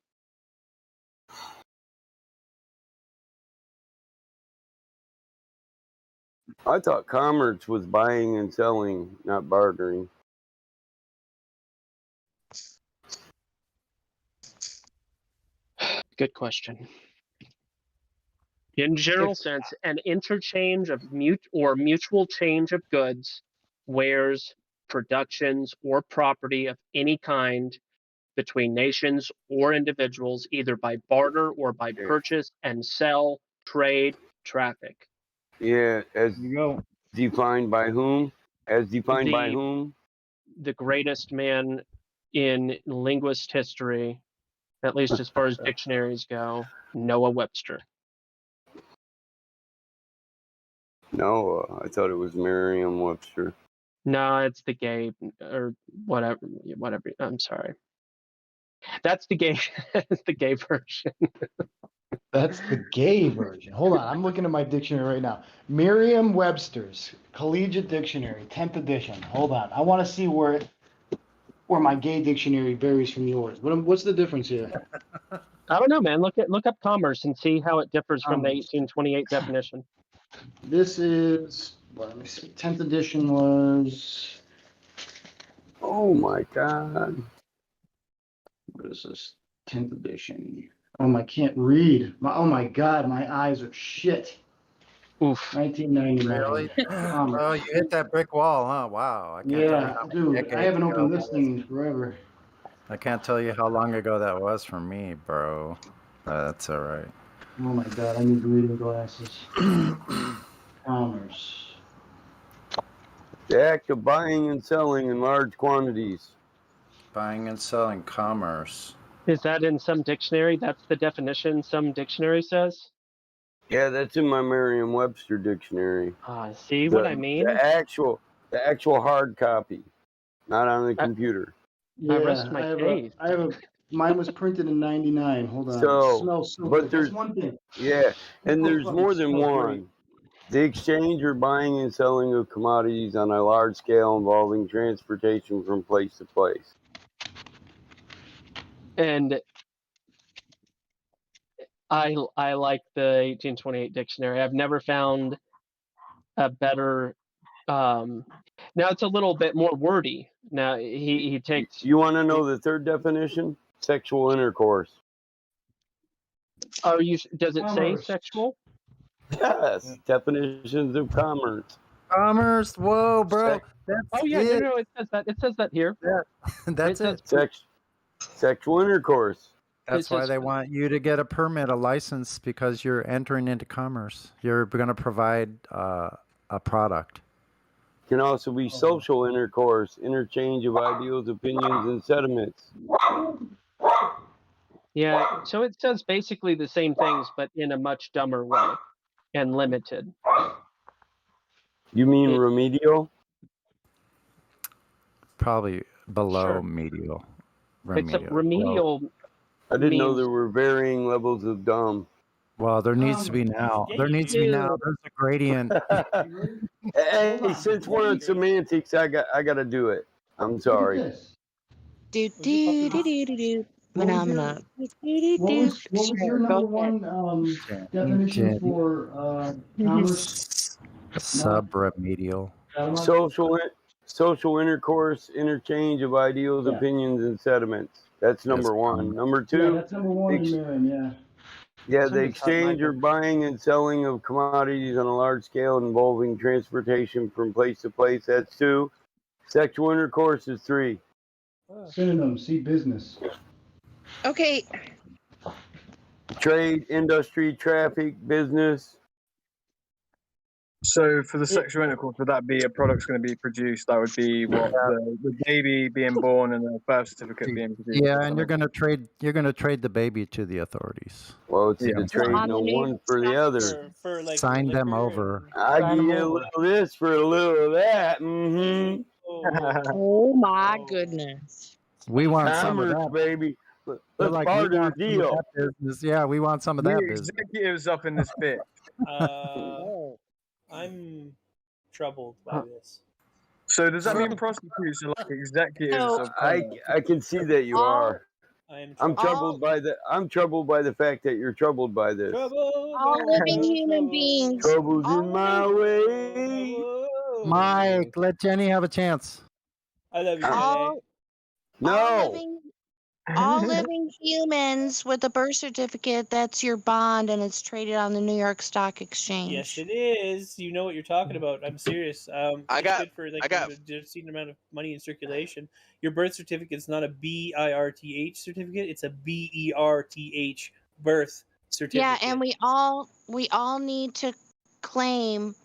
I thought commerce was buying and selling, not bartering. Good question. In general sense, an interchange of mutual change of goods, wares, productions, or property of any kind between nations or individuals, either by barter or by purchase and sell, trade, traffic. Yeah, as defined by whom? As defined by whom? The greatest man in linguist history, at least as far as dictionaries go, Noah Webster. No, I thought it was Merriam-Webster. No, it's the gay or whatever. Whatever. I'm sorry. That's the gay. That's the gay version. That's the gay version. Hold on, I'm looking at my dictionary right now. Merriam-Webster's Collegiate Dictionary, 10th edition. Hold on, I want to see where my gay dictionary varies from yours. What's the difference here? I don't know, man. Look up commerce and see how it differs from the 1828 definition. This is, let me see, 10th edition was. Oh my God. What is this? 10th edition. I can't read. Oh my God, my eyes are shit. Oof. 1999. Really? Oh, you hit that brick wall, huh? Wow. I can't tell you Yeah, how many dude, I decades haven't ago opened that this was. thing in forever. I can't tell you how long ago that was for me, bro. That's all right. Oh my God, I need reading glasses. Commerce. The act of buying and selling in large quantities. Buying and selling, commerce. Is that in some dictionary? That's the definition some dictionary says? Yeah, that's in my Merriam-Webster dictionary. See what I mean? The actual hard copy, not on the computer. Yeah, I rest my case. Mine was printed in 99. Hold on. So, It smells so but good. there's That's one thing. Yeah, and Oh, there's fucking more than smells one. great. The exchange or buying and selling of commodities on a large scale involving transportation from place to place. And I like the 1828 dictionary. I've never found a better. Now it's a little bit more wordy. Now he takes. You want to know the third definition? Sexual intercourse. Does it say Commerce. sexual? Yes, definitions of commerce. Commerce, whoa, bro. That's Oh yeah, it. no, it says that. It says that here. That's it. Sexual intercourse. That's why they want you to get a permit, a license, because you're entering into commerce. You're going to provide a product. Can also be social intercourse, interchange of ideals, opinions, and sentiments. Yeah, so it says basically the same things, but in a much dumber way and limited. You mean remedial? Probably below Sure. medial. Except remedial. I didn't know means- there were varying levels of dumb. Well, there needs to be now. There needs to be now. There's a gradient. Hey, since we're on semantics, I got to do it. I'm sorry. Phenomena. What was your number one definition for commerce? Subremedial. Social intercourse, interchange of ideals, opinions, and sentiments. That's number one. Number two. Yeah, that's number one in Merriam, yeah. Yeah, the exchange or buying and selling of commodities on a large scale involving transportation from place to place. That's two. Sexual intercourse is three. Synonym, see business. Okay. Trade, industry, traffic, business. So for the sexual intercourse, would that be a product's going to be produced? That would be what the baby being born and the birth certificate being produced. Yeah, and you're gonna trade the baby to the authorities. Well, it's a trade, no one for the other. For like Sign them over. I give you a little of this for a little of that. Mm-hmm. Oh my goodness. We want some of Commerce, that, baby. They're Let's like, we barter the want some of deal. that business. Yeah, we want some of that business. Executives up in this bit. I'm troubled by this. So does that mean prostitutes are like executives of I can see that you are. I'm troubled by the fact that you're troubled by this. All living human beings. Trouble's in my way. Mike, let Jenny have a chance. I love you, All, No. all living humans with a birth certificate, that's your bond, and it's traded on the New York Stock Exchange. Yes, it is. You know what you're talking about. I'm serious. It's good for like a decent amount of money in circulation. Your birth certificate's not a BIRTH certificate. It's a BERTH birth certificate. Yeah, and we all need to claim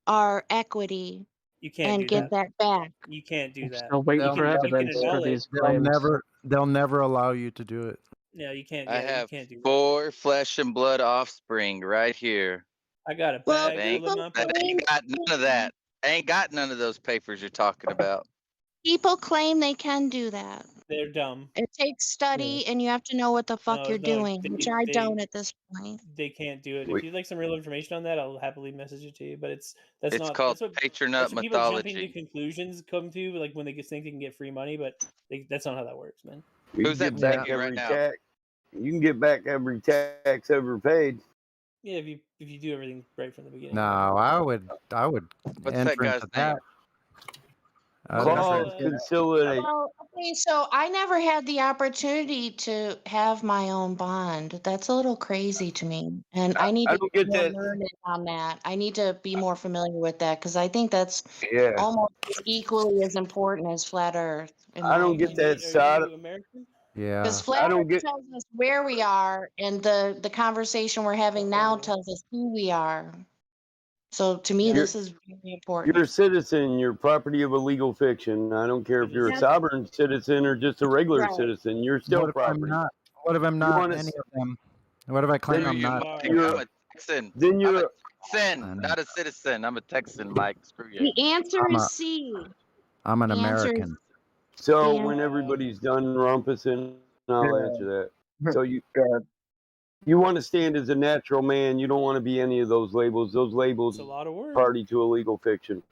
our equity You can't and do get that back. You can't do that. Still waiting You for can evidence for annul these it. claims. They'll never allow you to do it. No, you can't. I Yeah, have you can't do that. 4 flesh and blood offspring right here. I got a Well, bag Thank full of my you got none of that. I ain't got none of those papers you're talking about. People claim they can do that. They're dumb. It takes study, and you have to know what the fuck No, you're no, doing, which I don't at this point. They can't do it. Wait. If you'd like some real information on that, I'll happily message it to you. But that's It's not. called That's what patronut that's what people jumping to mythology. conclusions come to, like when they think they can get free money, but that's not how that works, man. You Who's can that get back taking right every now? tax. You can get back every tax ever paid. Yeah, if you do everything right from the beginning. No, I would What's enter that guy's into that. name? I'd enter Clause into that. conciliate. Well, okay, so I never had the opportunity to have my own bond. That's a little crazy to me, and I need I to don't be get more that. learned on that. I need to be more familiar with that because I think that's Yeah. almost as equally as important as flat Earth. In I my don't get opinion. that side. Are you American? Because Yeah. flat I don't Earth get. tells us where we are, and the conversation we're having now tells us who we are. So to me, You're, this is very important. you're a citizen. You're property of a legal fiction. I don't care if you're a sovereign citizen or just a regular Right. citizen. You're still What if I'm property. not? What if I'm You not wanna any s- of them? What if I claim Then I'm not? you're I'm a Texan. then I'm you're a Texan, not a citizen. I'm a Texan, Mike. Screw you. The answer I'm is a C. I'm an The answer is American. So Yeah. when everybody's done rumpusing, I'll Yeah. answer that. So God. you want to stand as a natural man. You don't want to be any of those labels. Those labels It's a lot of work. party to a legal fiction.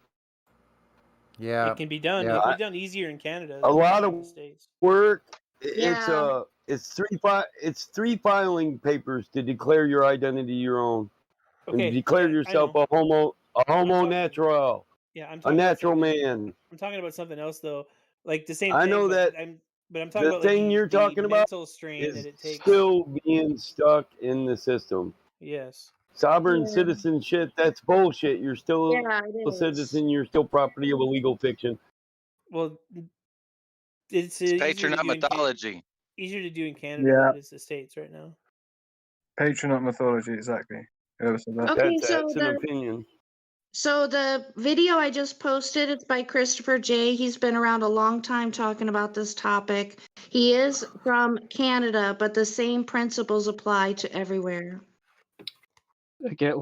Yeah. It can be done. Yeah. It can be done easier in Canada. A than lot in of the States. work. Yeah. It's three filing papers to declare your identity your own. And Okay, declare I yourself know. a homo natural. Yeah, I'm A talking about natural something. man. I'm talking about something else though. Like the same I thing, know that but I'm talking the about like thing you're the talking about mental strain that is it takes. still being stuck in the system. Yes. Sovereign Yeah. citizen shit, that's bullshit. You're still Yeah, a it is. citizen, you're still property of a legal fiction. Well, it's It's easier to patronut do in mythology. easier to do in Canada Yeah. than it is the States right now. Patronat mythology, exactly. Whoever said that. Okay, That's an opinion. So the video I just posted, it's by Christopher J. He's been around a long time talking about this topic. He is from Canada, but the same principles apply to everywhere. Again,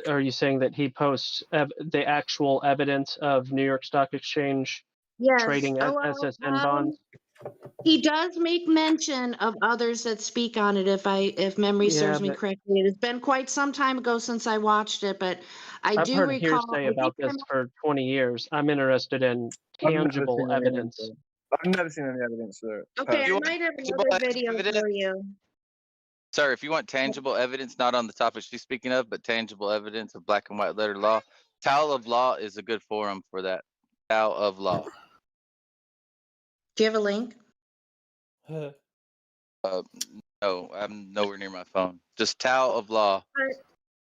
are you saying that he posts the actual evidence of New York Stock Exchange Yes. trading Oh, SSN bonds? He does make mention of others that speak on it, if memory Yeah, serves me but correctly. It has been quite some time ago since I watched it, but I I've do heard recall. hearsay I about think this for 20 years. I'm interested in I've never tangible seen any evidence. evidence. I've never seen any evidence of it. Okay, I You might have tangible another video evidence? for you. Sir, if you want tangible evidence, not on the topic she's speaking of, but tangible evidence of black and white letter law, Towel of Law is a good forum for that. Towel of Law. Do you have a link? No, I'm nowhere near my phone. Just Towel of Law.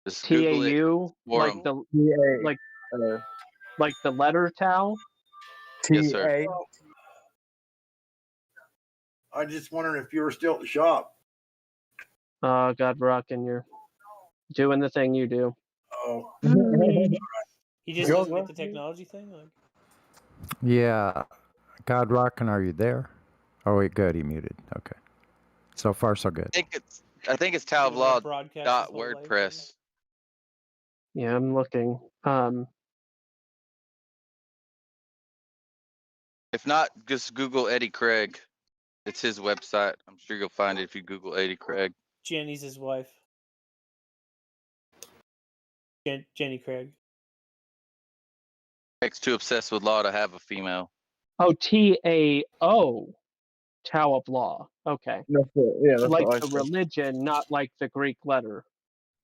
Just Google it. TAU, like Forum. like the letter tau. Yes, sir. I just wondering if you were still at the shop. Oh, God, rockin', you're doing the thing you do. Oh. He just doesn't get the technology thing. Like, Yeah. God rockin', are you there? Oh wait, good. He muted. Okay. So far, so good. I think it's Towel of Law dot WordPress. Yeah, I'm looking. If not, just Google Eddie Craig. It's his website. I'm sure you'll find it if you Google Eddie Craig. Jenny's his wife. Jenny Craig. Craig's too obsessed with law to have a female. Oh, TAO, Tau of Law. Okay. That's it. Yeah, that's like what I the said. religion, not like the Greek letter.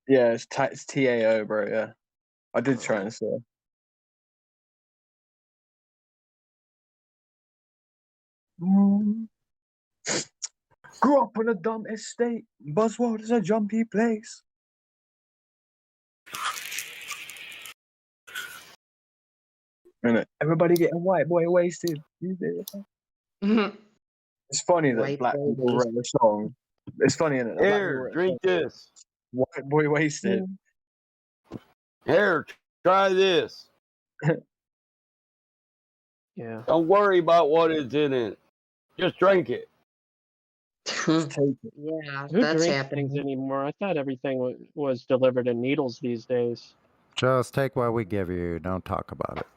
Yeah, it's TAO, bro. Yeah, I did try and say. Grew up on a dumb estate. Buzzword is a jumpy place. And everybody getting white boy wasted. It's funny that White black boy people wrote a song. It's funny, isn't it? Here, drink this. White boy wasted. Here, try this. Yeah. Don't worry about what is in it. Just drink it. Yeah, Who that's drinks happening. things anymore? I thought everything was delivered in needles these days. Just take what we give you. Don't talk about it.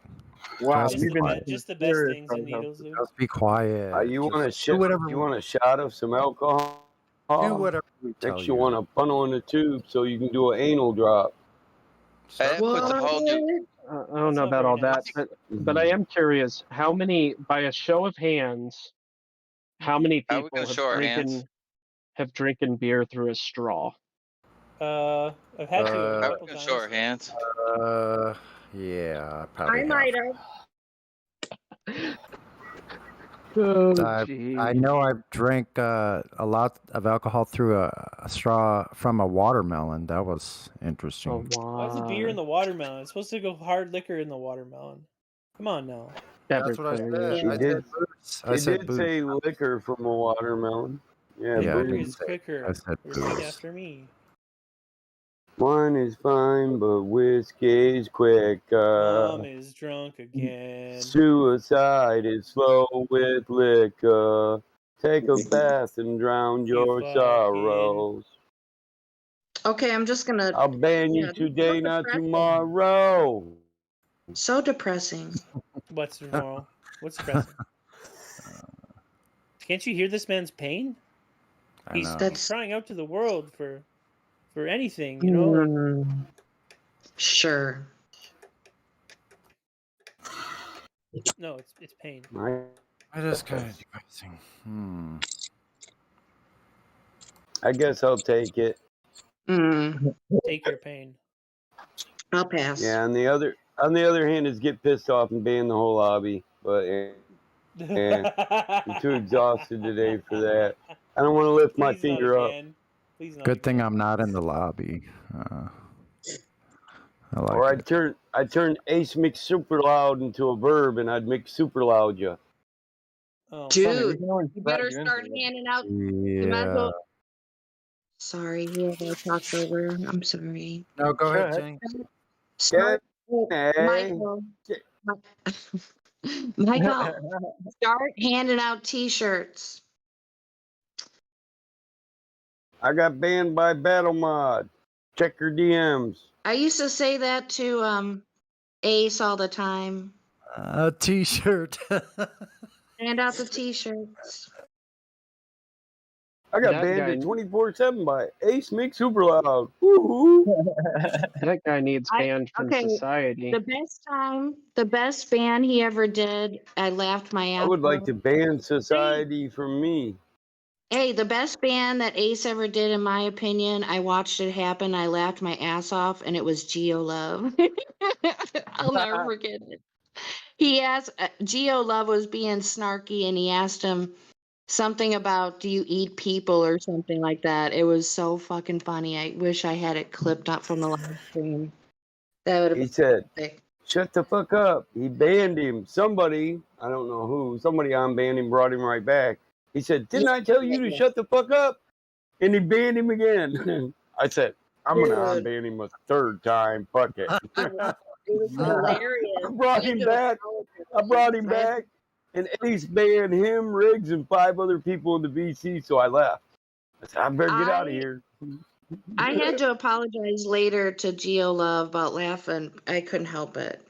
Wow, Just be quiet. Just the best things in needles, Luke. Just be quiet. You want a Just do whatever. You want a shot of some alcohol? Do whatever we tell Makes you. you want to funnel in the tube so you can do an anal drop. That puts a whole new. I don't know about all that, but I am curious. How many, by a show of hands, how many How we people gonna show our hands? have drinking beer through a straw? I've had to a How couple we gonna times. show our hands? Yeah, probably. I might have. I know I've drank a lot of alcohol through a straw from a watermelon. That was interesting. Why is it beer in the watermelon? It's supposed to go hard liquor in the watermelon. Come on now. That's what I said. He I did. said booze. I He said did booze. say liquor from a watermelon. Yeah, Yeah, I Beer didn't is say. quicker. I said Repeat booze. after me. Wine is fine, but whiskey's quicker. Mom is drunk again. Suicide is slow with liquor. Take a bath and drown your fucking- sorrows. Okay, I'm just gonna. I'll ban you Yeah, today, so not depressing. tomorrow. So depressing. What's wrong? What's depressing? Can't you hear this man's pain? I know. He's crying out to the world for anything, you know. Sure. No, it's pain. It is kind of depressing. I guess I'll take it. Take your pain. I'll pass. Yeah, on the other hand is get pissed off and ban the whole lobby. But I'm too exhausted today for that. I don't want to lift my finger up. Good thing I'm not in the lobby. I like Or it. I'd turn Ace mix super loud into a verb and I'd mix super loud you. Dude, you better start handing out. You might as Yeah. well. Sorry, whoever talked over. I'm sorry. No, go ahead, Jenny. Start, Michael. Michael, start handing out T-shirts. I got banned by Battle Mod. Check your DMs. I used to say that to Ace all the time. A T-shirt. Hand out the T-shirts. I got That banned guy- at 24/7 by Ace Mix Super Loud. Woo-hoo. That guy needs banned from society. The best ban he ever did, I laughed my ass I would like off. to ban society from me. Hey, the best band that Ace ever did, in my opinion, I watched it happen. I laughed my ass off, and it was Geo Love. I'll never forget it. He asked, Geo Love was being snarky, and he asked him something about, do you eat people or something like that. It was so fucking funny. I wish I had it clipped up from the live stream. That would have He been said, epic. shut the fuck up. He banned him. Somebody, I don't know who, somebody unbanned him, brought him right back. He said, didn't I tell you to shut the fuck up? And he banned him again. I said, I'm going to unban him a third time. Fuck it. It was hilarious. I brought him back. And Ace banned him, Riggs, and 5 other people in the VC, so I left. I said, I better get out of here. I had to apologize later to Geo Love about laughing. I couldn't help it.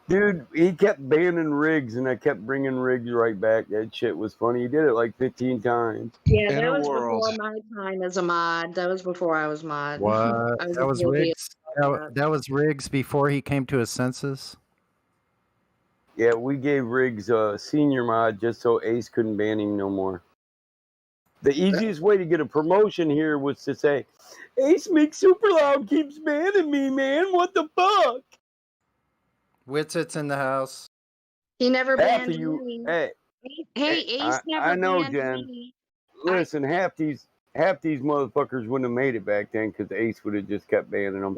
Dude, he kept banning Riggs, and I kept bringing Riggs right back. That shit was funny. He did it like 15 times. Yeah, that was before my time as a mod. That was before I was mod. What? I was That was oblivious Riggs. to that. That was Riggs before he came to his senses. Yeah, we gave Riggs a senior mod just so Ace couldn't ban him no more. The easiest way to get a promotion here was to say, Ace Mix Super Loud keeps banning me, man. What the fuck? Witsit's in the house. He never Half banned of you, me. hey, Hey, Ace never I know, banned Jen. me. Listen, half these motherfuckers wouldn't have made it back then because Ace would have just kept banning them.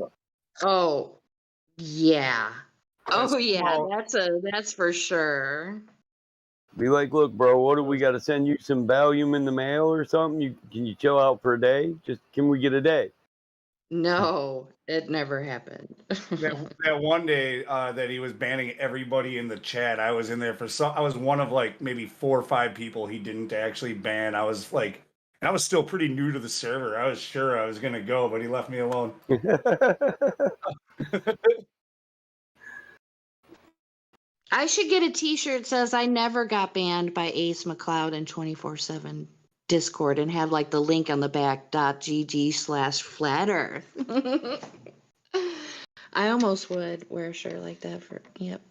Oh, yeah. Oh, yeah. small. That's for sure. Be like, look, bro, what do we got to send you some Valium in the mail or something? Can you chill out for a day? Can we get a day? No, it never happened. that one day that he was banning everybody in the chat, I was in there I was one of like maybe 4 or 5 people he didn't actually ban. I was like I was still pretty new to the server. I was sure I was going to go, but he left me alone. I should get a T-shirt that says I never got banned by Ace McCloud in 24/7 Discord and have like the link on the back .gg/flat earth. I almost would wear a shirt like that for yep.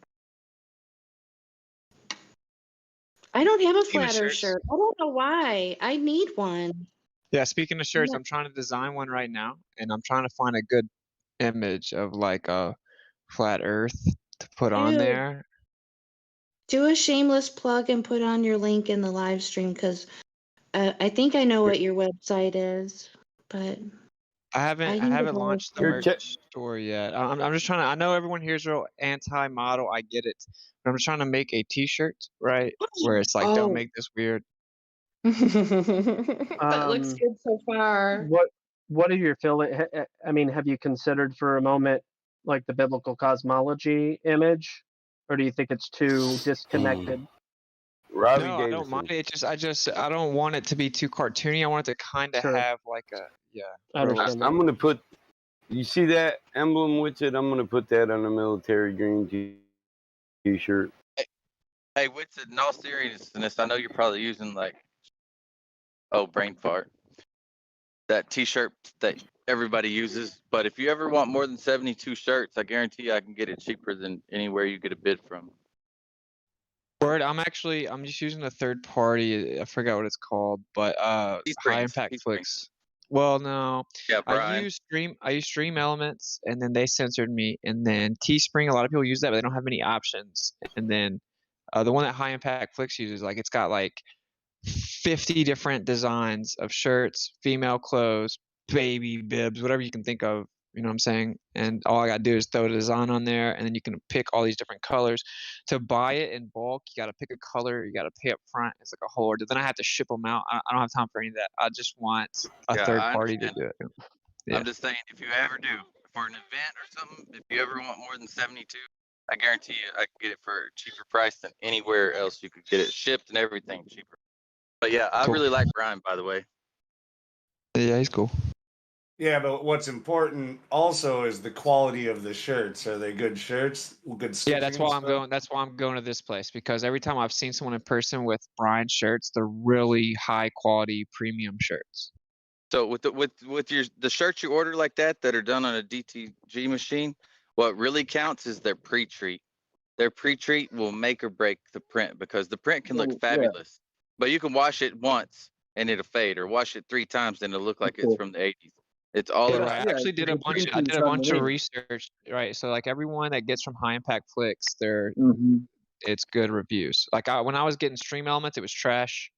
I don't have a Speaking of flat earth shirts. shirt. I don't know why. I need one. Yeah, speaking of shirts, Yeah. I'm trying to design one right now, and I'm trying to find a good image of like a flat Earth to put on Dude, there. do a shameless plug and put on your link in the live stream because I think I know what your website is, but I need haven't to launched the buy merch store yet. I'm just trying to. I know everyone here's real anti-model. I get it, but I'm just trying to make a T-shirt, right, where it's like, don't Oh. make this weird. That looks good so far. What are your feeling? I mean, have you considered for a moment like the biblical cosmology image, or do you think it's too disconnected? Robbie No, I don't mind it. I don't want it to be too cartoony. I want it to kind of have like a I'm gonna put. You see that emblem with it? I'm gonna put that on a military green T-shirt. Hey, Whitson, in all seriousness, I know you're probably using like, brain fart. That T-shirt that everybody uses. But if you ever want more than 72 shirts, I guarantee you I can get it cheaper than anywhere you get a bid from. Word, I'm just using a third party. I forgot what it's called, but High Impact Flicks. Well, no. Yeah, I Brian. use Stream Elements, and then they censored me. And then Teespring, a lot of people use that, but they don't have many options. And then the one that High Impact Flicks uses, like it's got like 50 different designs of shirts, female clothes, baby bibs, whatever you can think of. You know what I'm saying? And all I gotta do is throw a design on there, and then you can pick all these different colors. To buy it in bulk, you gotta pick a color, you gotta pay up front. It's like a whole order. Then I have to ship them out. I don't have time for any of that. I just want a third I party to understand. do it. Yeah. I'm just saying, if you ever do for an event or something, if you ever want more than 72, I guarantee you I can get it for a cheaper price than anywhere else you could get it shipped and everything cheaper. But yeah, I really like Brian, by the way. Yeah, he's cool. Yeah, but what's important also is the quality of the shirts. Are they good shirts? Good stitching? Yeah, that's why I'm going. That's why I'm going to this place, because every time I've seen someone in person with Brian shirts, they're really high quality premium shirts. So with the shirts you order like that are done on a DTG machine, what really counts is their pre-treat. Their pre-treat will make or break the print, because the print can look fabulous, but you can wash it once and it'll fade, or wash it 3 times and it'll look like it's from the 80s. It's all Yeah, about. right. I actually did a bunch of research. Right, so like everyone that gets from High Impact Flicks, it's good reviews. Like when I was getting Stream Elements, it was trash.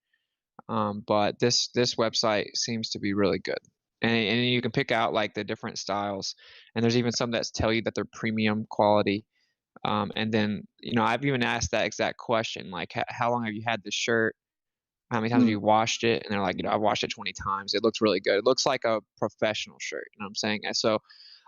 But this website seems to be really good, and you can pick out like the different styles, and there's even some that tell you that they're premium quality. And then I've even asked that exact question, like how long have you had this shirt? How many times have you washed it? And they're like, I've washed it 20 times. It looks really good. It looks like a professional shirt. You know what I'm saying? And so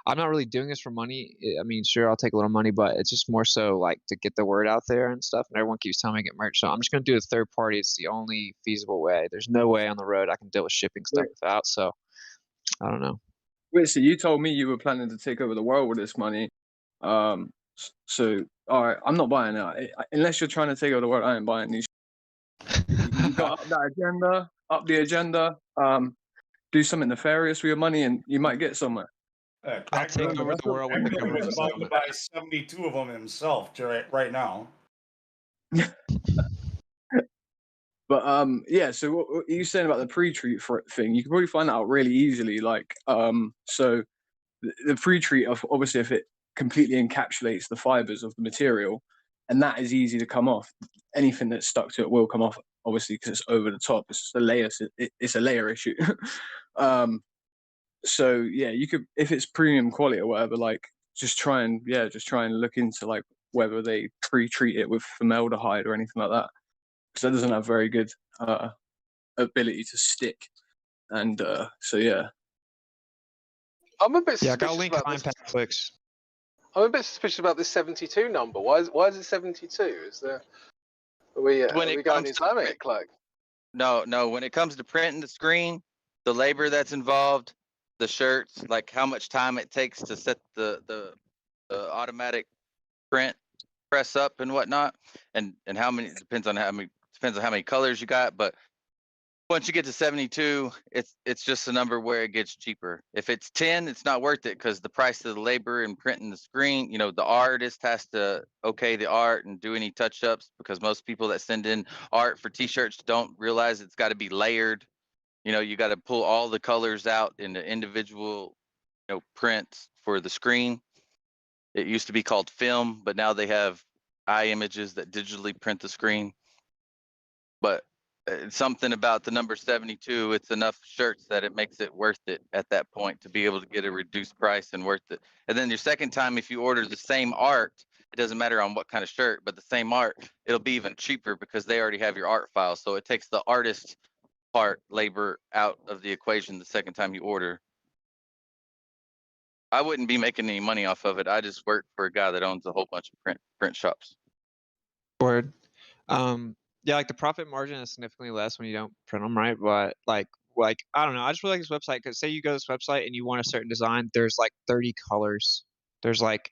I'm not really doing this for money. I mean, sure, I'll take a little money, but it's just more so like to get the word out there and stuff. And everyone keeps telling me to get merch. So I'm just going to do a third party. It's the only feasible way. There's no way on the road I can deal with shipping stuff without. So I don't know. Wait, so you told me you were planning to take over the world with this money. So, all right, I'm not buying it. Unless you're trying to take over the world, I ain't buying these. You got up the agenda, do something nefarious with your money, and you might get somewhere. I'll take over the world with the government. He's about to buy 72 of them himself right now. But yeah, so what you saying about the pre-treat thing? You can probably find that out really easily. Like, so the pre-treat, obviously, if it completely encapsulates the fibers of the material, and that is easy to come off. Anything that's stuck to it will come off, obviously, because it's over the top. It's just a layer. It's a layer issue. So yeah, you could, if it's premium quality or whatever, like just try and look into like whether they pre-treat it with formaldehyde or anything like that, because that doesn't have very good ability to stick. And so yeah. I'm a bit suspicious I'll link about High Impact Flicks. I'm a bit suspicious about this 72 number. Why is it 72? Is there? Are we going Islamic? Like, No, no. When it comes to printing the screen, the labor that's involved, the shirts, like how much time it takes to set the automatic print press up and whatnot, and how many depends on how many colors you got. But once you get to 72, it's just a number where it gets cheaper. If it's 10, it's not worth it because the price of the labor and printing the screen, you know, the artist has to okay the art and do any touch-ups because most people that send in art for t-shirts don't realize it's got to be layered. You know, you got to pull all the colors out into individual, you know, prints for the screen. It used to be called film, but now they have iMages that digitally print the screen. But it's something about the number 72. It's enough shirts that it makes it worth it at that point to be able to get a reduced price and worth it. And then your second time, if you order the same art, it doesn't matter on what kind of shirt, but the same art, it'll be even cheaper because they already have your art file. So it takes the artist part labor out of the equation the second time you order. I wouldn't be making any money off of it. I just work for a guy that owns a whole bunch of print shops. Word. Yeah, like the profit margin is significantly less when you don't print them, right? But like I don't know. I just really like this website because say you go to this website and you want a certain design, there's like 30 colors. There's like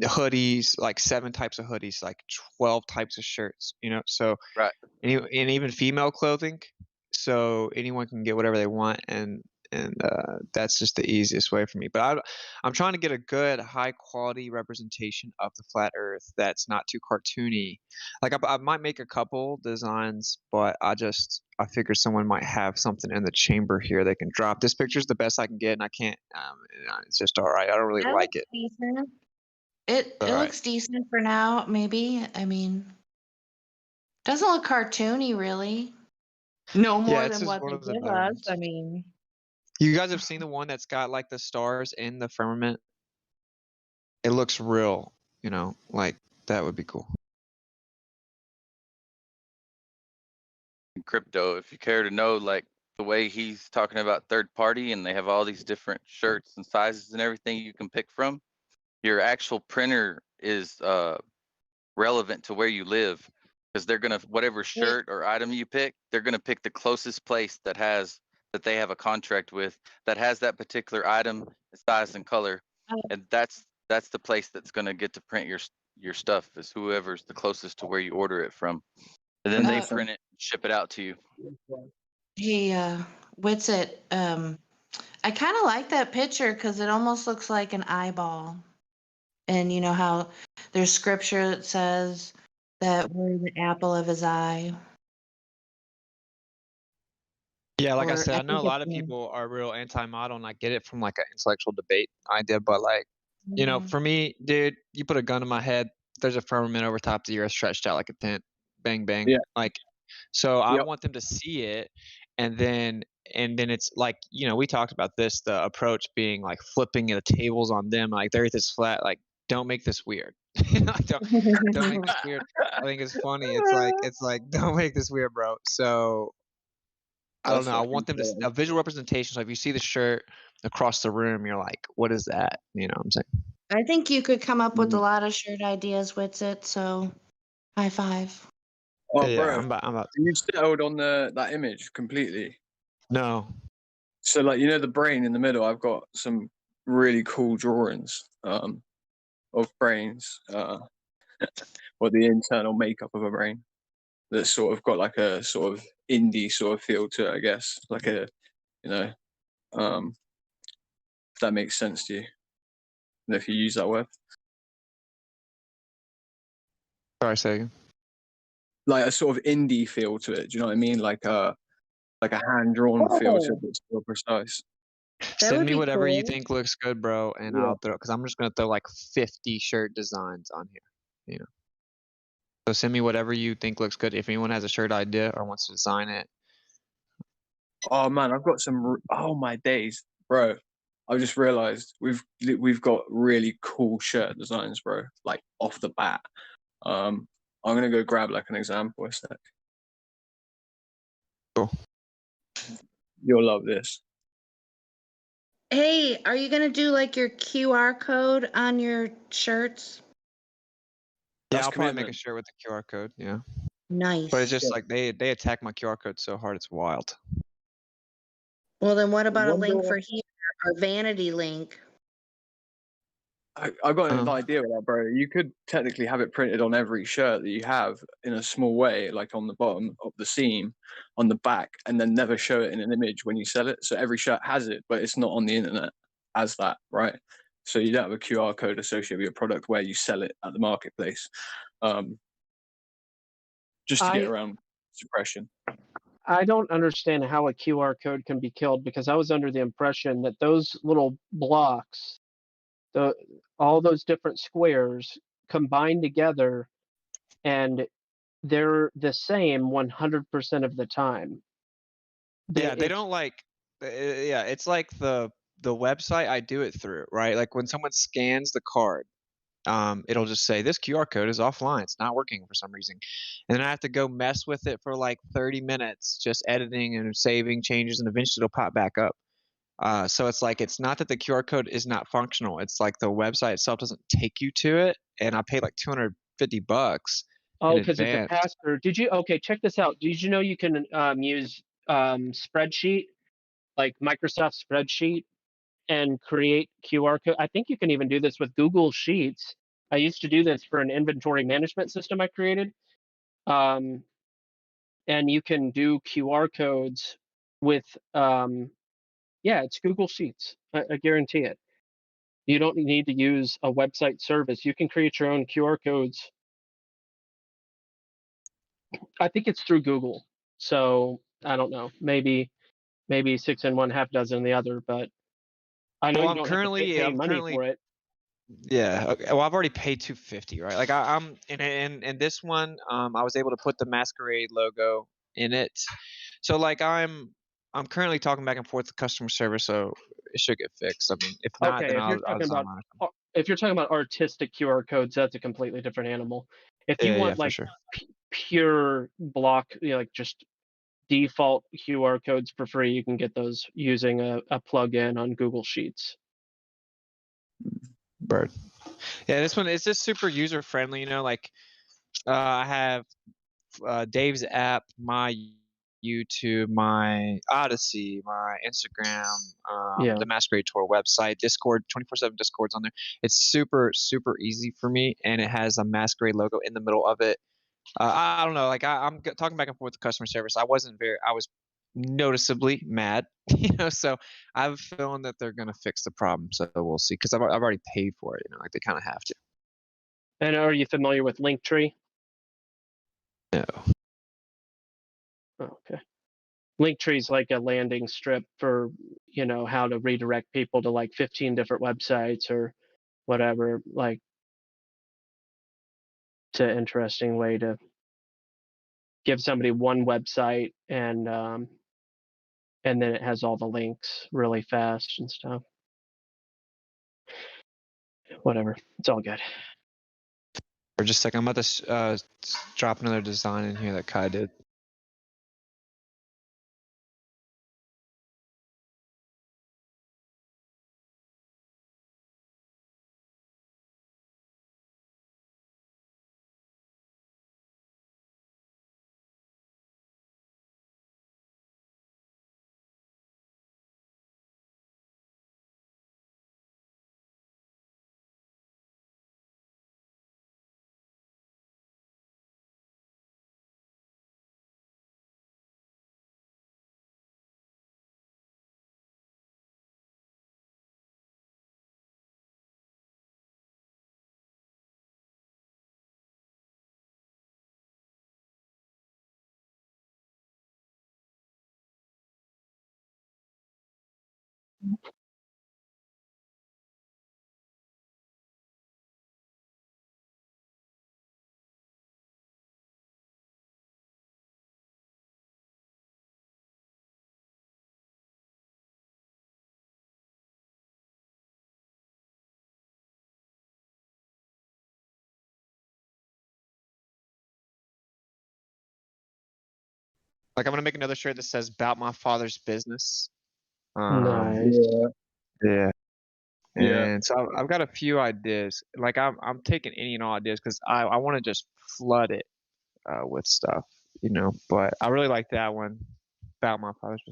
hoodies, like 7 types of hoodies, like 12 types of shirts, you know? So right. And even female clothing. So anyone can get whatever they want, and that's just the easiest way for me. But I'm trying to get a good, high quality representation of the flat Earth that's not too cartoony. Like I might make a couple designs, but I figure someone might have something in the chamber here they can drop. This picture's the best I can get, and I can't. It's just all right. I don't really That like looks it. decent. It All right. looks decent for now, maybe. I mean, doesn't look cartoony, really. No more Yeah, it's than just what one they of the give better us. ones. I mean, You guys have seen the one that's got like the stars in the firmament? It looks real, you know, like that would be cool. In crypto, if you care to know, like the way he's talking about third party and they have all these different shirts and sizes and everything you can pick from, your actual printer is relevant to where you live because they're gonna whatever shirt or item you pick, they're gonna pick the closest place that they have a contract with that has that particular item, size and color, and that's the place that's gonna get to print your stuff is whoever's the closest to where you order it from, and then they print it and ship it out to you. hey, what's it? I kind of like that picture because it almost looks like an eyeball. And you know how there's scripture that says that we're the apple of his eye. Yeah, like I Or said, I I know think a lot it's of people are real anti-model, and I get it from like an intellectual debate idea, but like, you know, for me, dude, you put a gun to my head, there's a firmament over top of the earth stretched out like a tent. Bang bang. Yeah. Like, so I Yep. want them to see it, and then it's like, you know, we talked about this, the approach being like flipping the tables on them, like the earth is flat, like don't make this weird. Like, don't make this weird. I think it's funny. It's like don't make this weird, bro. So I don't That's know. I fucking want them to cool. a visual representation. So if you see the shirt across the room, you're like, what is that? You know what I'm saying? I think you could come up with a lot of shirt ideas with it. So, high five. Oh, Yeah, bro, I'm about you settled on that image completely. No. So, like, you know, the brain in the middle. I've got some really cool drawings of brains, or the internal makeup of a brain. That's sort of got like a sort of indie sort of feel to it, I guess. Like a, you know, if that makes sense to you. And if you use that word. Sorry, say again. Like a sort of indie feel to it. Do you know what I mean? Like a hand drawn feel to it that's still precise. Send me whatever you think looks good, bro, and I'll throw. Because I'm just gonna throw like 50 shirt designs on here. You know. So send me whatever you think looks good. If anyone has a shirt idea or wants to design it. Oh man, I've got some. Oh my days, bro! I just realised we've got really cool shirt designs, bro. Like off the bat. I'm gonna go grab like an example a sec. Cool. You'll love this. Hey, are you gonna do like your QR code on your shirts? Yeah, That's I'll probably make commitment. a shirt with the QR code. Yeah. Nice. But it's just like they attack my QR code so hard, it's wild. Well, then what about a link for here, or vanity link? I got an idea with that, bro. You could technically have it printed on every shirt that you have in a small way, like on the bottom of the seam, on the back, and then never show it in an image when you sell it. So every shirt has it, but it's not on the internet as that, right? So you don't have a QR code associated with your product where you sell it at the marketplace, just to get around suppression. I don't understand how a QR code can be killed, because I was under the impression that those little blocks, all those different squares combine together and they're the same 100% of the time. They don't like, yeah, it's like the website I do it through, right? Like when someone scans the card, it'll just say this QR code is offline. It's not working for some reason. And then I have to go mess with it for like 30 minutes, just editing and saving changes, and eventually it'll pop back up. So it's like, it's not that the QR code is not functional. It's like the website itself doesn't take you to it. And I paid like $250 Oh, because it's a pass-through. Okay, check this out. Did you know you can use spreadsheet, like Microsoft Spreadsheet, and create QR code? I think you can even do this with Google Sheets. I used to do this for an inventory management system I created. And you can do QR codes with, it's Google Sheets. I guarantee it. You don't need to use a website service. You can create your own QR codes. I think it's through Google. So I don't know. Maybe 6 in one, half dozen in the other, but I know you don't have to pay money for it. Yeah. Okay. Well, I've already paid $250, right? Like I'm in this one, I was able to put the Masquerade logo in it. So like I'm currently talking back and forth to customer service, so it should get fixed. I mean, if not, Okay, then if you're talking about artistic QR codes, that's a completely different animal. If you want for like sure. pure block, like just default QR codes for free, you can get those using a plugin on Google Sheets. Bird. Yeah, this one is just super user friendly. You know, like I have Dave's app, my YouTube, my Odyssey, my Instagram, the Masquerade Tour website, Discord, 24/7 Discord's on there. It's super easy for me, and it has a Masquerade logo in the middle of it. I don't know, like I'm talking back and forth with customer service. I was noticeably mad, so I have a feeling that they're gonna fix the problem. So we'll see, because I've already paid for it. Like they kind of have to. And are you familiar with Linktree? No. Oh, okay. Linktree is like a landing strip for, how to redirect people to like 15 different websites or whatever. Like, it's an interesting way to give somebody one website, and then it has all the links really fast and stuff. Whatever, it's all good. For just a second, I'm about to drop another design in here that Kai did. Like I'm gonna make another shirt that says "About My Father's Business." Nice. Yeah. Yeah. And so I've got a few ideas. Like I'm taking any and all ideas, because I want to just flood it with stuff, you know. But I really like that one about my father's.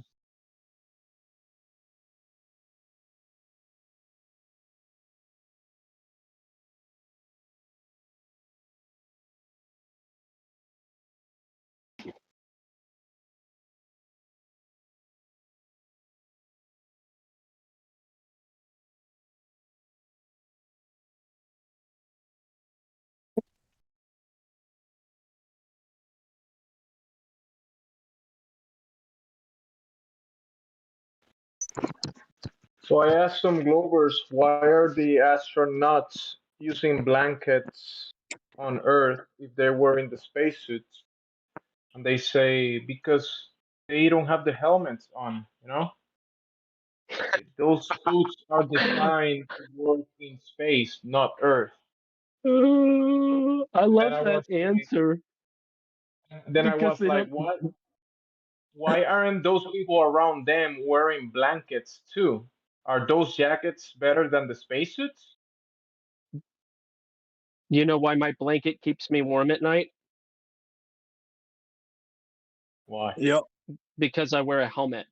So I asked some Globers, why are the astronauts using blankets on Earth if they were in the spacesuits? And they say because they don't have the helmets on, you know? Those suits are designed to work in space, not Earth. I love that answer. Then I was like, what? Why aren't those people around them wearing blankets too? Are those jackets better than the spacesuits? You know why my blanket keeps me warm at night? Why? Yep. Because I wear a helmet.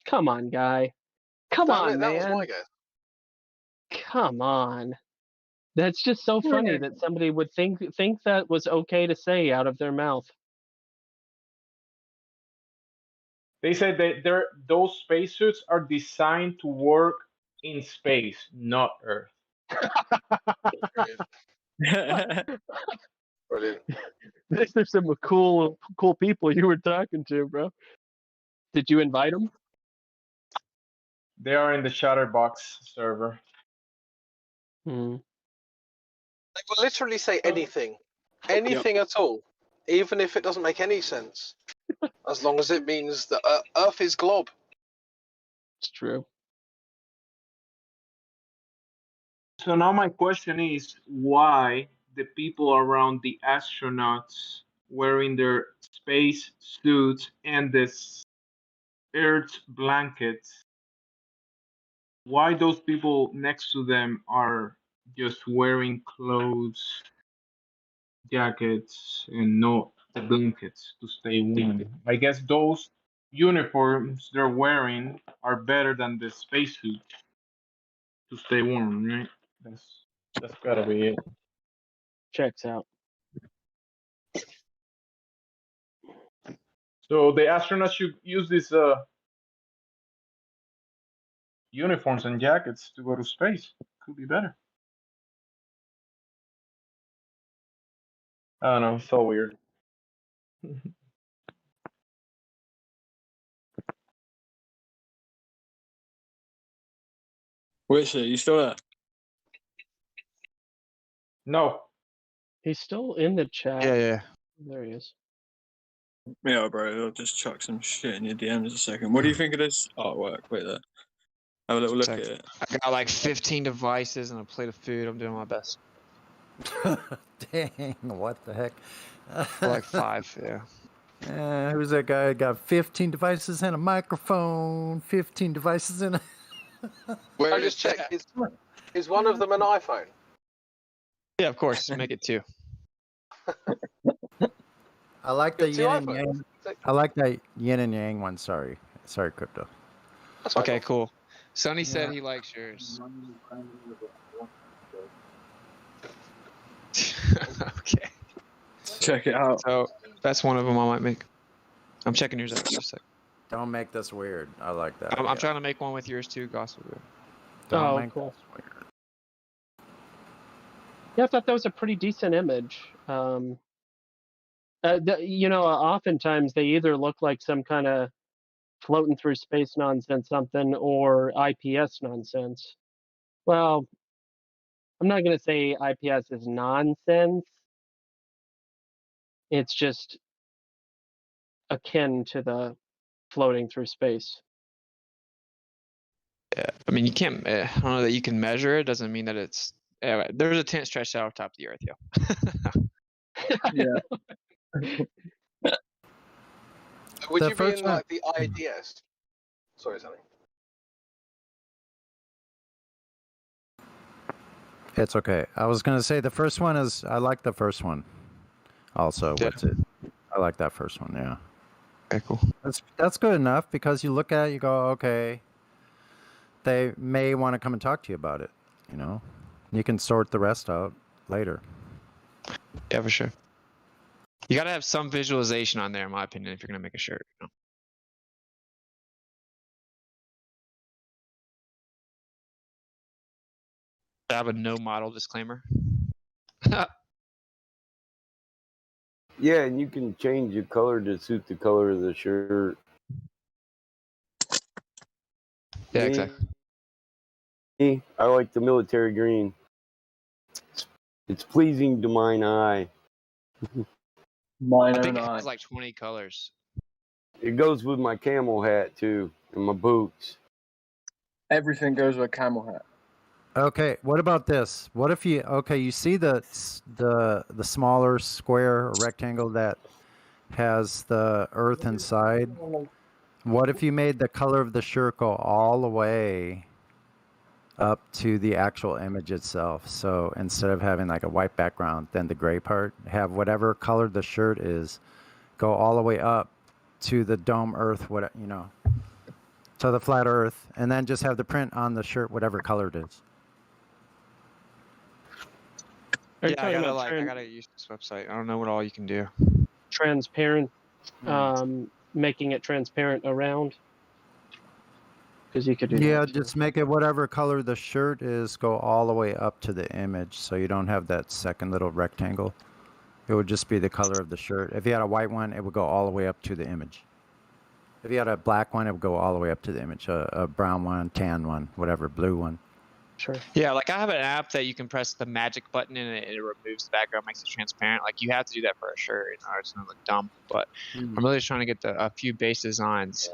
Come on, guy. Come Damn on, it, that was man. my guess. Come on. That's just so funny that somebody would think that was okay to say out of their mouth. They said that those spacesuits are designed to work in space, not Earth. Brilliant. These are some cool people you were talking to, bro. Did you invite them? They are in the Chatterbox server. They will literally say anything. Anything at all. Even if it doesn't make any sense. As long as it means that Earth is glob. It's true. So now my question is, why the people around the astronauts wearing their space suits and this Earth blankets, why those people next to them are just wearing clothes, jackets, and not the blankets to stay warm? I guess those uniforms they're wearing are better than the spacesuit to stay warm, right? That's gotta be it. Checks out. So the astronauts should use these uniforms and jackets to go to space. Could be better. I don't know. So weird. Which you still there? No. He's still in the chat. Yeah. There he is. Yeah, bro. I'll just chuck some shit in your DMs a second. What do you think of this artwork? Wait there. Have a little look at it. I got like 15 devices and a plate of food. I'm doing my best. Dang, what the heck? Like 5, yeah. Who's that guy? Got 15 devices and a microphone. 15 devices and a. I just checked. Is one of them an iPhone? Yeah, of course. Make it 2. I like the Two yin and iPhones. yang. I like that yin and yang one. Sorry, Crypto. Okay, cool. Sonny said he likes yours. Okay. Check it out. So that's one of them I might make. I'm checking yours out just a sec. Don't make this weird. I like that. I'm trying to make one with yours too, Gossip. Don't make cool. this weird. Yeah, I thought that was a pretty decent image. Oftentimes they either look like some kind of floating through space nonsense something or IPS nonsense. Well, I'm not going to say IPS is nonsense. It's just akin to the floating through space. Yeah, I mean, you can't. I don't know that you can measure it. Doesn't mean that it's. There's a tent stretched out top of the earth, Yeah. Would you be in like the IDS? Sorry, Sonny. It's okay. I was gonna say the first one is. I like the first one. Also, Yeah. what's it? I like that first one. Yeah. Okay, cool. That's good enough because you look at it, you go, okay. They may want to come and talk to you about it. You know, you can sort the rest out later. Yeah, for sure. You got to have some visualization on there, in my opinion, if you're gonna make a shirt. You know? I have a no model disclaimer. Yeah, and you can change your color to suit the color of the shirt. Yeah, exactly. I like the military green. It's pleasing to mine eye. Mine I think own it eye. has like 20 colors. It goes with my camel hat too, and my boots. Everything goes with a camel hat. Okay, what about this? What if you you see the smaller square or rectangle that has the earth inside? What if you made the color of the shirt go all the way up to the actual image itself? So instead of having like a white background, then the gray part, have whatever color the shirt is go all the way up to the dome earth, to the flat earth, and then just have the print on the shirt, whatever color it is. Yeah, I gotta use this website. I don't know what all you can do. Transparent, making it transparent around. Because you could do Yeah, that too. just make it whatever color the shirt is, go all the way up to the image, so you don't have that second little rectangle. It would just be the color of the shirt. If you had a white one, it would go all the way up to the image. If you had a black one, it would go all the way up to the image. A brown one, tan one, whatever, blue one. Sure. Yeah, like I have an app that you can press the magic button and it removes the background, makes it transparent. Like you have to do that for a shirt, you know, it's gonna look dumb. But I'm really just trying to get a few base designs.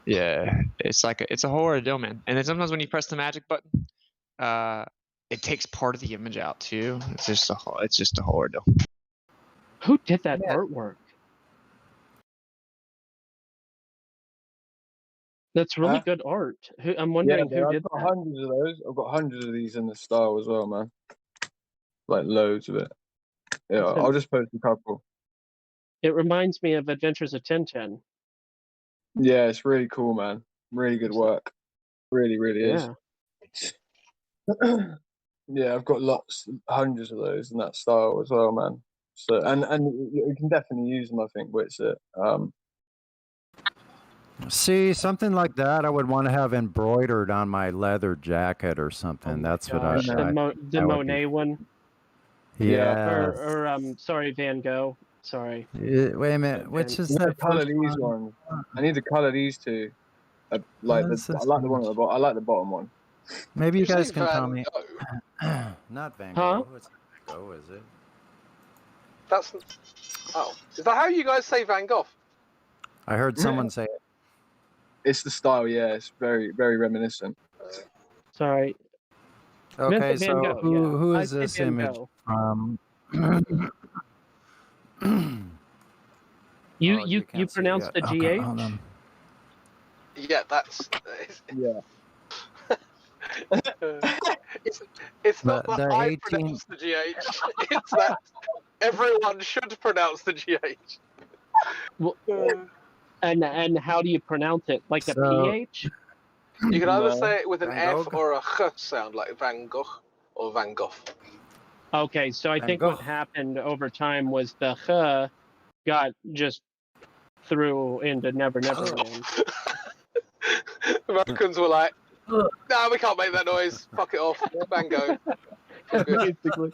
Yeah, it's a whole ordeal, man. And then sometimes when you press the magic button, it takes part of the image out too. It's just a whole ordeal. Who did that artwork? That's really good art. I'm wondering who did I've got that. hundreds of those. I've got hundreds of these in the style as well, man. Like loads of it. Yeah, I'll just post a couple. It reminds me of Adventures of Tintin. Yeah, it's really cool, man. Really good work. Really, really is. Yeah, I've got hundreds of those in that style as well, man. So and you can definitely use them, I think, with it. See, something like that I would want to have embroidered on my leather jacket or something. That's what I the Monet one. Yeah. Or sorry, Van Gogh. Sorry. Wait a minute. Which is that color first these one? ones. I need to color these two. I like the one at the bottom. I like the bottom one. Maybe you guys can tell Van me. Gogh? Not Van Huh? Gogh. It's not Van Gogh, is it? That's is that how you guys say Van Gogh? I heard someone say it. It's the style, yeah. It's very, very reminiscent. Sorry. Okay, Van so Gogh, who yeah. is I'd say this Van image Gogh. from? You can't see pronounce yet. the Okay, GH? hold on. Yeah, that's. Yeah. It's not that the I 18 pronounce the GH. It's that everyone should pronounce the GH. Well, and how do you pronounce it? Like a PH? You can either say it with an Van F Gogh? or a Ch sound, like Van Gogh or Van Gogh. Okay, so I think what happened over time was the Ch got just threw into Never Never Land. Americans were like, "No, we can't make that noise. Fuck it off. Van Gogh." Basically.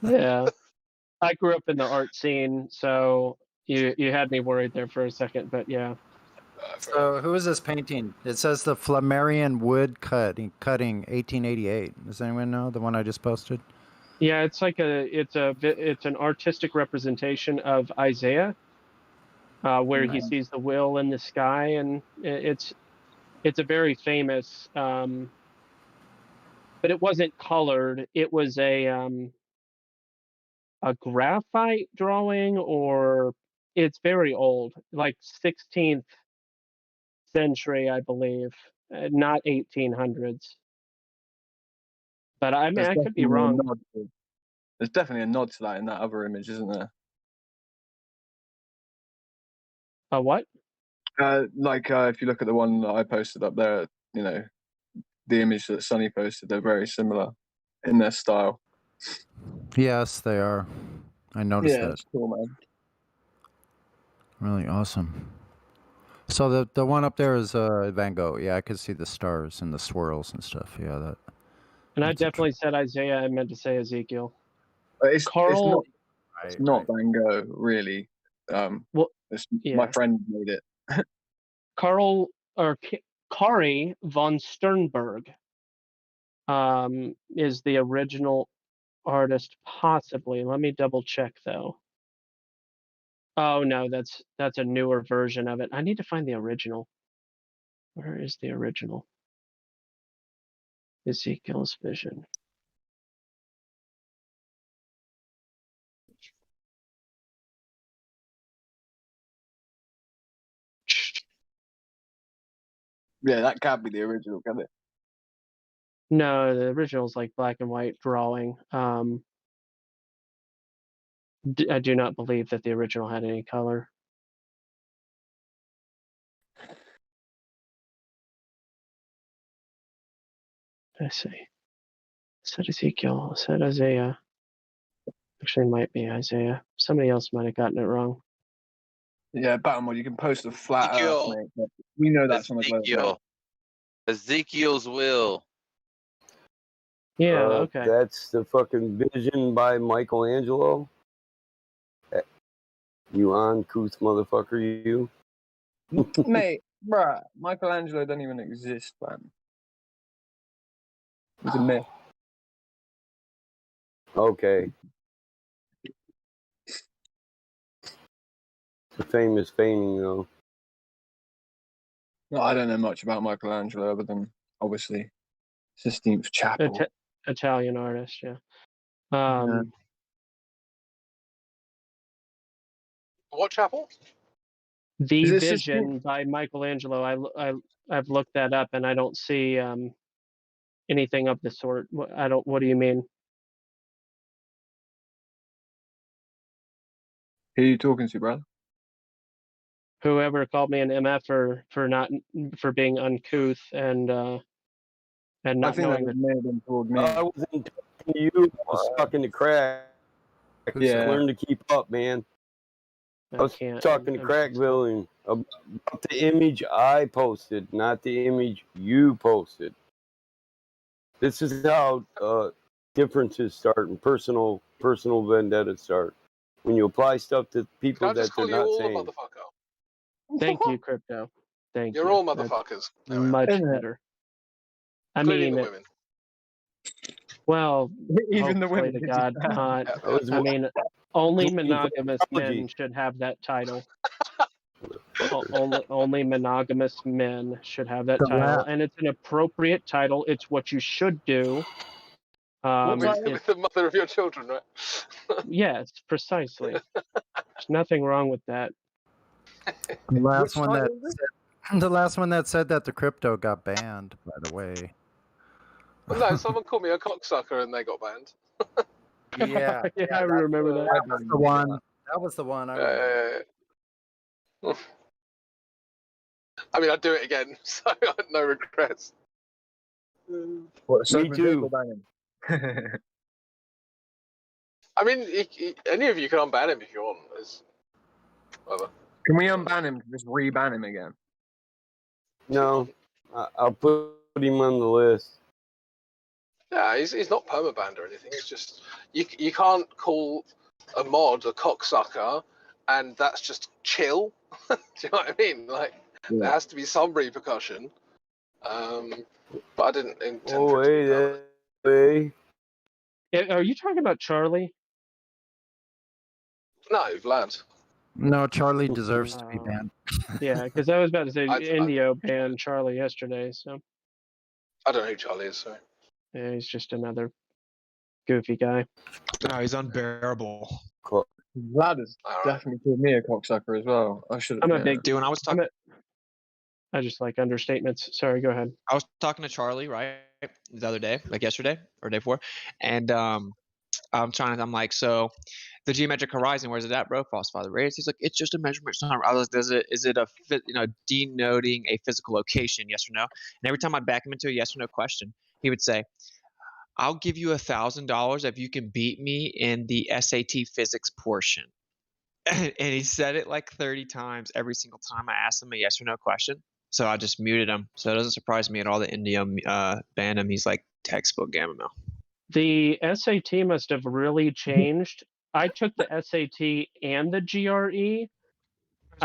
Yeah. I grew up in the art scene, so you had me worried there for a second, but yeah. So who is this painting? It says the Flammarion wood cutting 1888. Does anyone know the one I just posted? Yeah, it's like it's an artistic representation of Isaiah, where he sees the will in the sky, and it's a very famous. But it wasn't colored. It was a graphite drawing, or it's very old, like 16th century, I believe, not 1800s. But I mean, I could be wrong. There's definitely a nod to that in that other image, isn't there? A what? If you look at the one that I posted up there, you know, the image that Sonny posted, they're very similar in their style. Yes, they are. I noticed that. It's cool, man. Really awesome. So the one up there is Van Gogh. Yeah, I could see the stars and the swirls and stuff. Yeah, that. And I definitely said Isaiah. I meant to say Ezekiel. It's Carl. not Van Gogh, really. My friend made it. Carl or Kari von Sternberg is the original artist, possibly. Let me double check though. Oh no, that's a newer version of it. I need to find the original. Where is the original? Ezekiel's vision. Yeah, that can't be the original, can it? No, the original is like black and white drawing. I do not believe that the original had any color. Let's see. I said Ezekiel. I said Isaiah. Actually, might be Isaiah. Somebody else might have gotten it wrong. Yeah, Batman, you can post a flat Ezekiel. Earth, mate. We know that's on the globe. Ezekiel. Ezekiel's will. Yeah, okay. That's the fucking vision by Michelangelo. You uncouth motherfucker, you. Mate, bruh, Michelangelo don't even exist, man. He's a myth. Okay. The famous painting, though. No, I don't know much about Michelangelo other than, obviously, Sistine Chapel. Italian artist, yeah. What chapel? The Vision by Michelangelo. I've looked that up and I don't see anything of the sort. What do you mean? Who are you talking to, brother? Whoever called me an MF for being uncouth and not knowing that. May have been told me. I wasn't talking to you. I was talking to Crack. Yeah. Learn to keep up, man. I was talking to Crackville about the image I posted, not the image you posted. This is how differences start and personal vendettas start. When you apply stuff to people that they're not saying. Thank you, Crypto. Thank you. You're all motherfuckers. Much better. I Including mean, the women. Well, even the women. To God, I mean, only monogamous men should have that title. Only monogamous men should have that title, and it's an appropriate title. It's what you should do. With the mother of your children, right? Yes, precisely. There's nothing wrong with that. The last one that said that the Crypto got banned, by the way. Well, no, someone called me a cocksucker and they got banned. Yeah, I remember that. That was the one. That was the one. I mean, I'd do it again, so I had no regrets. What, Me too. I mean, any of you can unban him if you want. Whatever. Can we unban him to just re-ban him again? No, I'll put him on the list. Yeah, he's not permabanned or anything. It's just you can't call a mod a cocksucker, and that's just chill. Do you know what I mean? Like there has to be some repercussion. But I didn't intend. Oh, hey. Are you talking about Charlie? No, Vlad. No, Charlie deserves to be banned. Yeah, because I was about to say Indio banned Charlie yesterday. So I don't know who Charlie is. So yeah, he's just another goofy guy. No, he's unbearable. Cool. Vlad has definitely called me a cocksucker as well. I should. I'm a big dude. When I was talking, I just like understatements. Sorry, go ahead. I was talking to Charlie, right, the other day, like yesterday or day before, and I'm like, so the geometric horizon, where's it at, bro? False father radius. He's like, it's just a measurement. It's not. I was like, is it denoting a physical location? Yes or no? And every time I back him into a yes or no question, he would say, I'll give you $1,000 if you can beat me in the SAT physics portion. And he said it like 30 times every single time I asked him a yes or no question. So I just muted him. So it doesn't surprise me at all that India banned him. He's like textbook gamma male. The SAT must have really changed. I took the SAT and the GRE.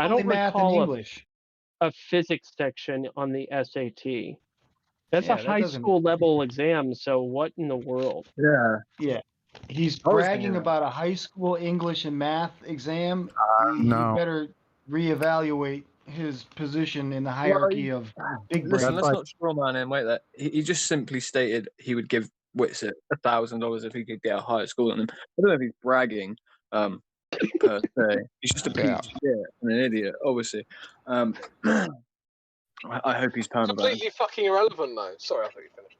I only don't math and recall English. a physics section on the SAT. That's Yeah, a that high doesn't- school level exam. So what in the world? Yeah. He's I was bragging thinking- about a high school English and math exam. He no. better reevaluate his position in the hierarchy of big Listen, brain. let's not straw man him. Wait, that he just simply stated he would give Whitsitt $1,000 if he could get a higher score than him. I don't know if he's bragging, per se. He's just a piece of shit and an idiot, obviously. I hope he's permanent. Completely fucking irrelevant, though. Sorry, I thought you finished.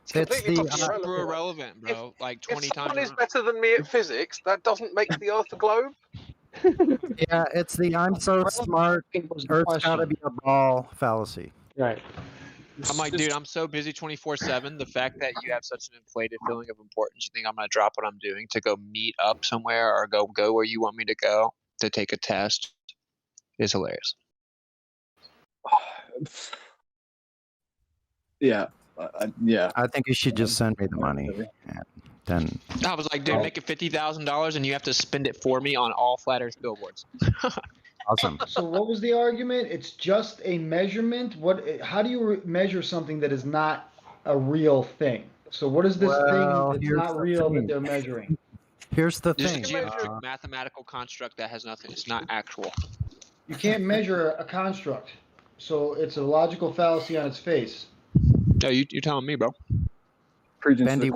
It's completely fucking Super irrelevant, bro. Like 20 If times. someone is better than me at physics, that doesn't make the Earth a globe. Yeah, it's the I'm so smart, Earth's gotta be a ball fallacy. Right. I'm like, dude, I'm so busy 24/7. The fact that you have such an inflated feeling of importance, you think I'm gonna drop what I'm doing to go meet up somewhere or go where you want me to go to take a test is hilarious. Yeah. Yeah. I think you should just send me the money. And then I was like, dude, make it $50,000 and you have to spend it for me on all flat Earth billboards. Awesome. So what was the argument? It's just a measurement. How do you measure something that is not a real thing? So what is this Well, thing that's here's not the real thing. that they're measuring? Here's the It's thing. a geometric mathematical construct that has nothing. It's not actual. You can't measure a construct. So it's a logical fallacy on its face. No, you're telling me, bro. Bendy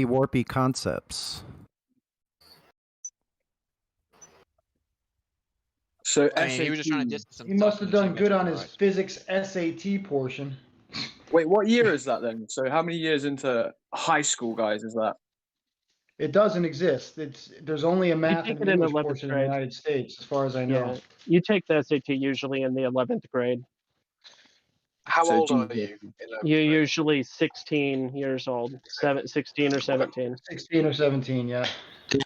warpy concepts. So I mean, he was just trying to distance himself. He must have from the done good on geometric his physics SAT portion. Wait, what year is that then? So how many years into high school, guys, is that? It doesn't exist. There's only a math take and it in English 11th portion in the grade. United States, as far as I know. Yeah, you take the SAT usually in the 11th grade. How So old are Jesus. you? You're usually 16 years old, 16 or 17. 16 or 17, yeah.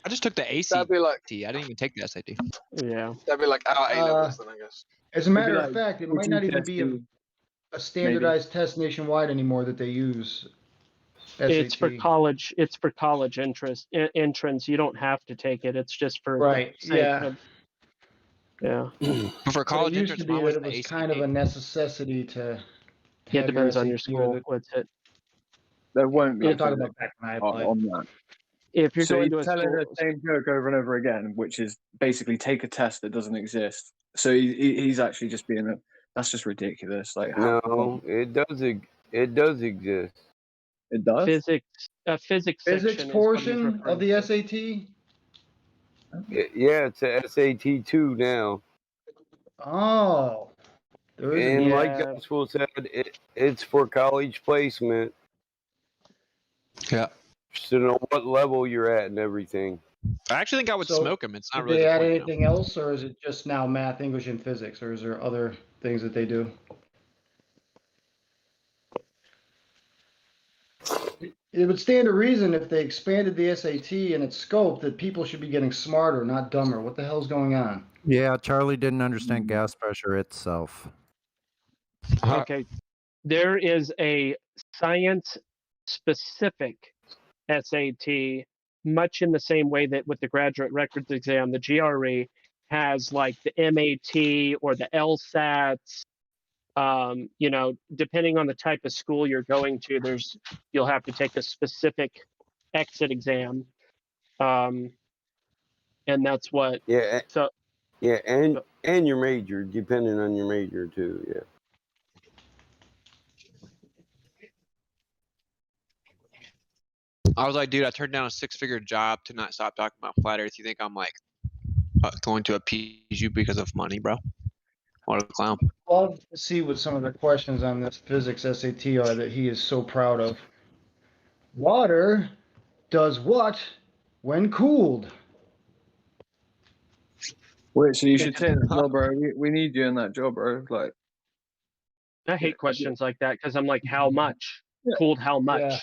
I just took the ACT. That'd be like, I didn't even take the SAT. Yeah. that'd be like our A levels, then I guess. As a matter It'd of be fact, it like might not even be GCSE, a standardized test nationwide anymore that they use. SAT. It's for college. It's for college entrance. You don't have to take it. It's just for Right, the sake yeah. of- yeah. But for But college it used entrance, to be mine that was it the was ACT. kind of a necessity to. Yeah, it have depends on your SAT or school. the- What's it? There won't be I'm a talking physics about back when I on, applied. on that. If you're So going you're to a telling school, the same joke over and over again, which is basically take a test that doesn't exist. So he's actually just being a. That's just ridiculous. Like how? No, it does. It does exist. It does. a physics Physics section is what he's portion of the referring to. SAT. Yeah, it's a SAT 2 now. Oh, there is. And like Yeah. Gospel said, it's for college placement. Yeah. So know what level you're at and everything. I actually think I would So, smoke him. It's not Did really they the add point, anything else, or is it just now math, English, and physics, or is there other things that they do? It would stand to reason if they expanded the SAT and its scope that people should be getting smarter, not dumber. What the hell's going on? Yeah, Charlie didn't understand gas pressure itself. Okay. There is a science-specific SAT, much in the same way that with the graduate records exam, the GRE has like the MAT or the LSATs. You know, depending on the type of school you're going to, you'll have to take a specific exit exam. And that's what. Yeah. So. Yeah, and your major, depending on your major too. Yeah. I was like, dude, I turned down a 6-figure job to not stop talking about flat Earth. You think I'm like going to appease you because of money, bro? What a clown. Love to see what some of the questions on this physics SAT are that he is so proud of. Water does what when cooled? Wait, so you should take that job, bro. We need you in that job, bro. Like, I hate questions like that because I'm like, how much? Yeah. Cooled how much? Yeah.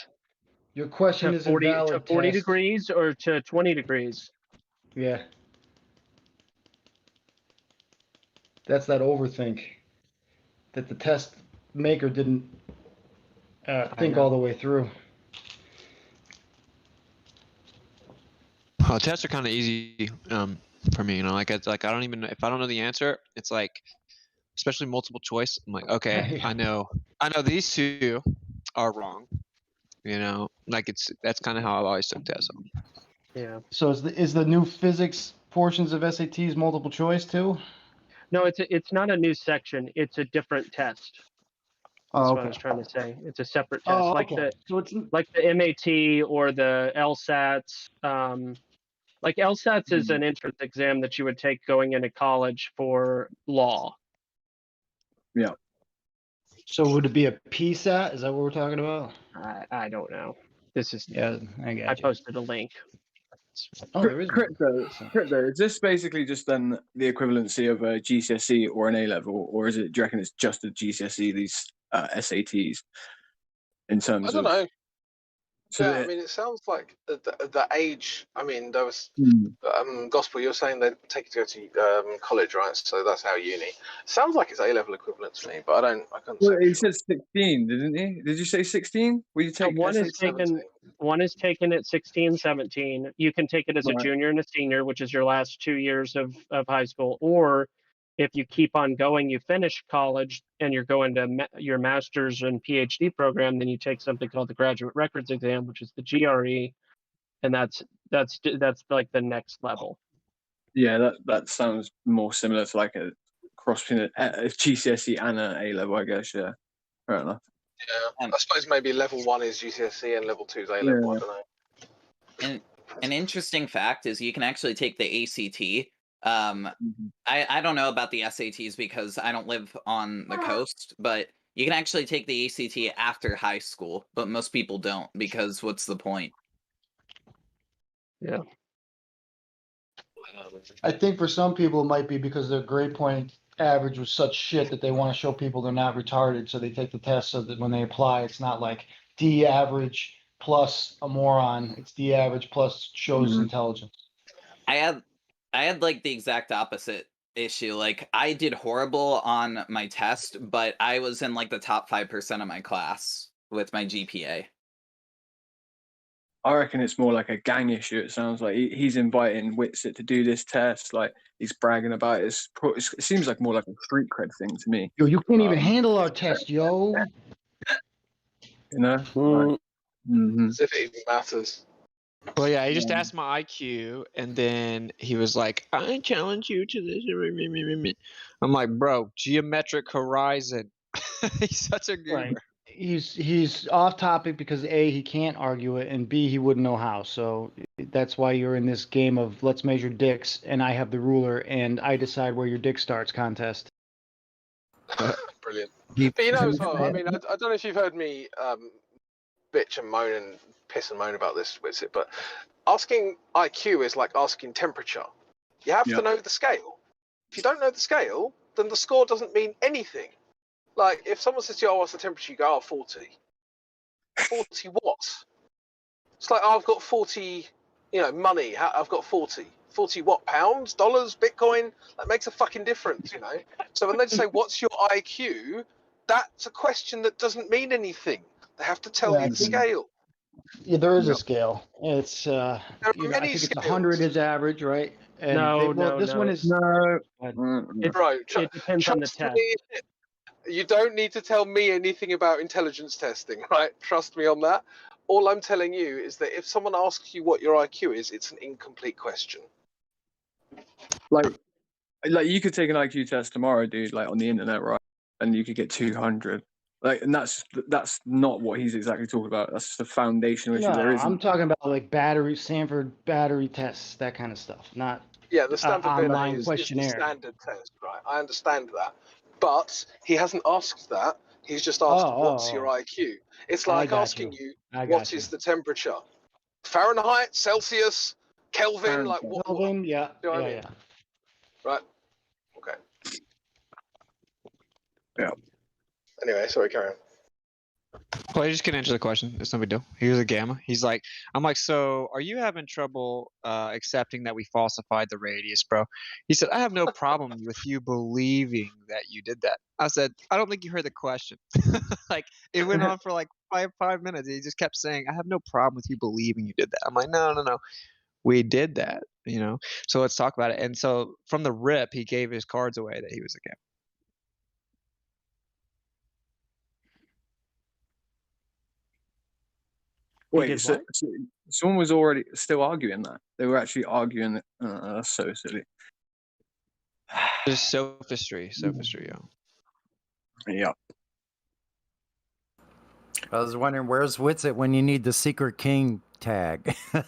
Your question To is 40 to invalid. 40 test. degrees or to 20 degrees? Yeah. That's that overthink that the test maker didn't think all the way through. Well, tests are kind of easy for me, you know. Like it's like I don't even if I don't know the answer, it's like, especially multiple choice. I'm like, okay, I know these two are wrong. You know, like that's kind of how I always took tests. Yeah. So is the new physics portions of SATs multiple choice too? No, it's not a new section. It's a different test. That's what I was trying to say. It's a separate test, Oh, like okay. like the MAT or the LSATs. Like LSATs is an entrance exam that you would take going into college for law. Yeah. So would it be a PSAT? Is that what we're talking about? I don't know. This is I posted a link. Oh, there is Crypto, is this basically just then the equivalency of a GCSE or an A level, or is it? Do you reckon it's just a GCSE? These SATs, in terms I don't of. know. So Yeah, I mean, it sounds like the age. I mean, there was Hmm. gospel. You're saying they take you to go to college, right? So that's how uni. Sounds like it's A level equivalent to me, but I couldn't Well, say. he said 16, didn't he? Did you say 16? Will you take One SAT? is taken at 16, 17. You can take it as a Right. junior and a senior, which is your last 2 years of high school. Or if you keep on going, you finish college and you're going to your master's and PhD program, then you take something called the graduate records exam, which is the GRE, and that's like the next level. Yeah, that sounds more similar to like a cross between a GCSE and an A level, I guess. Yeah, fair enough. Yeah, I suppose maybe level 1 is GCSE and level 2 is A level. I don't know. And an interesting fact is you can actually take the ACT. I don't know about the SATs because I don't live on the coast, but you can actually take the ACT after high school, but most people don't because what's the point? Yeah. I think for some people it might be because their grade point average was such shit that they want to show people they're not retarded, so they take the test so that when they apply, it's not like D average plus a moron. It's D average plus shows intelligence. I had like the exact opposite issue. Like I did horrible on my test, but I was in like the top 5% of my class with my GPA. I reckon it's more like a gang issue. It sounds like he's inviting Whitsit to do this test. Like he's bragging about it. It seems like more like a street cred thing to me. Yo, you can't even handle our test, yo. You know, As if it even matters. Well, yeah, he just asked my IQ, and then he was like, "I challenge you to this." I'm like, "Bro, geometric horizon." He's such a goober. Right. He's off topic because A, he can't argue it, and B, he wouldn't know how. So that's why you're in this game of let's measure dicks, and I have the ruler, and I decide where your dick starts contest. Brilliant. But you know as well, I mean, I don't know if you've heard me bitch and moan and piss and moan about this, but asking IQ is like asking temperature. You have to know the scale. If you don't know the scale, then the score doesn't mean anything. Like, if someone says to you, oh, what's the temperature? You go, oh, 40. 40 what? It's like, oh, I've got 40, money. I've got 40. 40 what? Pounds? Dollars? Bitcoin? That makes a fucking difference, So when they say, what's your IQ? That's a question that doesn't mean anything. They have to tell you the scale. Yeah, there is a scale. It's I think it's 100 is average, right? And this one is It depends on the test. You don't need to tell me anything about intelligence testing, right? Trust me on that. All I'm telling you is that if someone asks you what your IQ is, it's an incomplete question. Like you could take an IQ test tomorrow, dude, like on the internet, right? And you could get 200. Like, and that's not what he's exactly talking about. That's just a foundational issue. no, There isn't. I'm talking about like Sanford battery tests, that kind of stuff. Not Yeah, the Stanford online BNA is the questionnaire. standard test, right? I understand that. But he hasn't asked that. He's just asked, what's your IQ? It's I like got asking you. you, I what got is the temperature? Fahrenheit, Celsius, Kelvin, like what? Kelvin, yeah, Do you know what I yeah, mean? yeah. Right. Okay. Yeah. Anyway, sorry, carry on. Well, I just can answer the question. It's no big deal. Here's a gamma. He's like, I'm like, so are you having trouble accepting that we falsified the radius, bro? He said, I have no problem with you believing that you did that. I said, I don't think you heard the question. Like, it went on for like five minutes. He just kept saying, I have no problem with you believing you did that. I'm like, no. We did that, you know? So let's talk about it. And so from the rip, he gave his cards away that he was a gamma. Wait, so someone was already still arguing that? They were actually arguing that. That's so silly. Just sophistry, yeah. Yeah. I was wondering, where's Witsit when you need the Secret King tag? We've